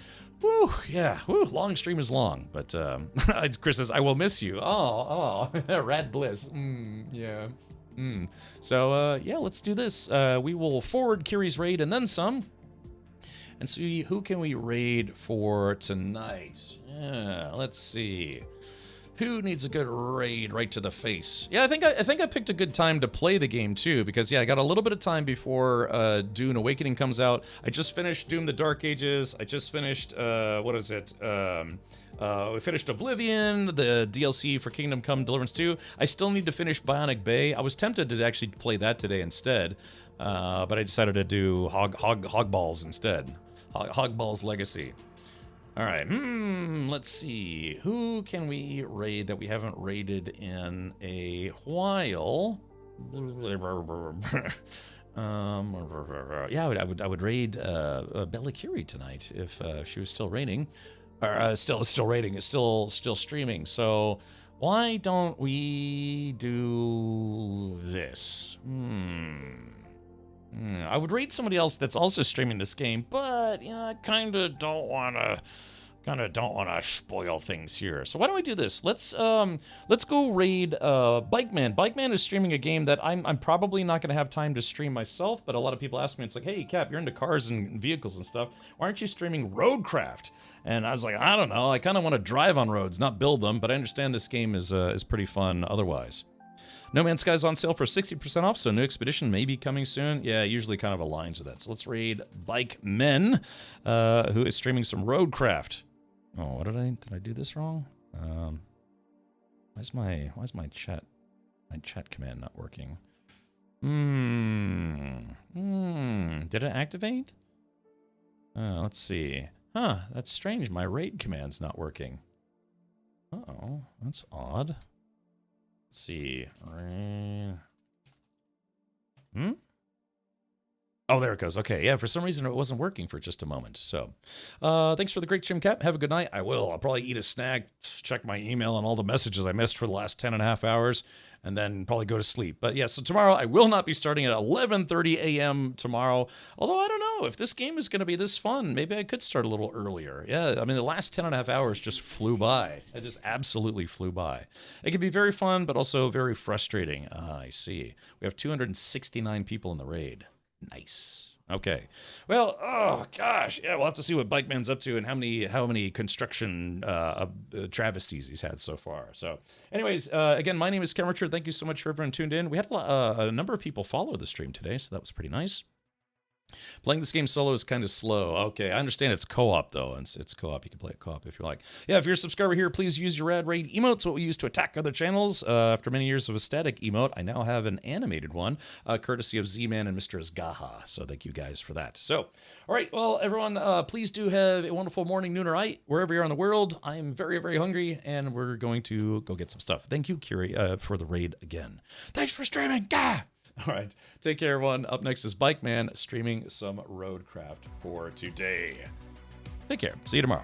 woo, yeah, woo, long stream is long, but Chris says, I will miss you. Oh, rad bliss. Yeah. So, yeah, let's do this. We will forward Kiri's raid and then some, and see who can we raid for tonight. Yeah, let's see. Who needs a good raid right to the face? Yeah, I think I picked a good time to play the game too, because yeah, I got a little bit of time before Dune Awakening comes out. I just finished Doom: The Dark Ages. I just finished what is it? We finished Oblivion, the DLC for Kingdom Come Deliverance 2. I still need to finish Bionic Bay. I was tempted to actually play that today instead, but I decided to do Hogballs instead. Hogballs Legacy. All right, let's see. Who can we raid that we haven't raided in a while? Yeah, I would raid Bella Curie tonight if she was still raiding, or still raiding. It's still streaming. So why don't we do this? I would raid somebody else that's also streaming this game, but yeah, I kind of don't want to spoil things here. So why don't we do this? Let's go raid Bikeman. Bikeman is streaming a game that I'm probably not going to have time to stream myself, but a lot of people ask me, it's like, hey Cap, you're into cars and vehicles and stuff. Why aren't you streaming Roadcraft? And I was like, I don't know. I kind of want to drive on roads, not build them, but I understand this game is pretty fun otherwise. No Man's Sky is on sale for 60% off, so New Expedition may be coming soon. Yeah, it usually kind of aligns with that. So let's raid Bikemen, who is streaming some Roadcraft. Oh, what did I do this wrong? Why's my chat command not working? Did it activate? Let's see. Huh, that's strange. My raid command's not working. Uh-oh, that's odd. Let's see. Oh, there it goes. Okay, yeah, for some reason it wasn't working for just a moment. So, thanks for the great Jim Cap. Have a good night. I will. I'll probably eat a snack, check my email and all the messages I missed for the last 10 and a half hours, and then probably go to sleep. But yeah, so tomorrow I will not be starting at 11:30 a.m. tomorrow. Although I don't know if this game is going to be this fun. Maybe I could start a little earlier. Yeah, I mean, the last 10 and a half hours just flew by. It just absolutely flew by. It can be very fun, but also very frustrating. I see. We have 269 people in the raid. Nice. Okay. Well, oh gosh, yeah, we'll have to see what Bike Man's up to and how many construction travesties he's had so far. So, anyways, again, my name is Ken Richard. Thank you so much for everyone tuned in. We had a number of people follow the stream today, so that was pretty nice. Playing this game solo is kind of slow. Okay, I understand it's co-op, though. It's co-op. You can play it co-op if you like. Yeah, if you're a subscriber here, please use your Rad Raid emotes, what we use to attack other channels. After many years of a static emote, I now have an animated one, courtesy of Z-Man and Mr. Azgaha. So thank you guys for that. So, all right, well, everyone, please do have a wonderful morning, noon, or night, wherever you're in the world. I am very, very hungry, and we're going to go get some stuff. Thank you, Kiri, for the raid again. Thanks for streaming. Gah! All right, take care, everyone. Up next is Bike Man streaming some Roadcraft for today. Take care. See you tomorrow.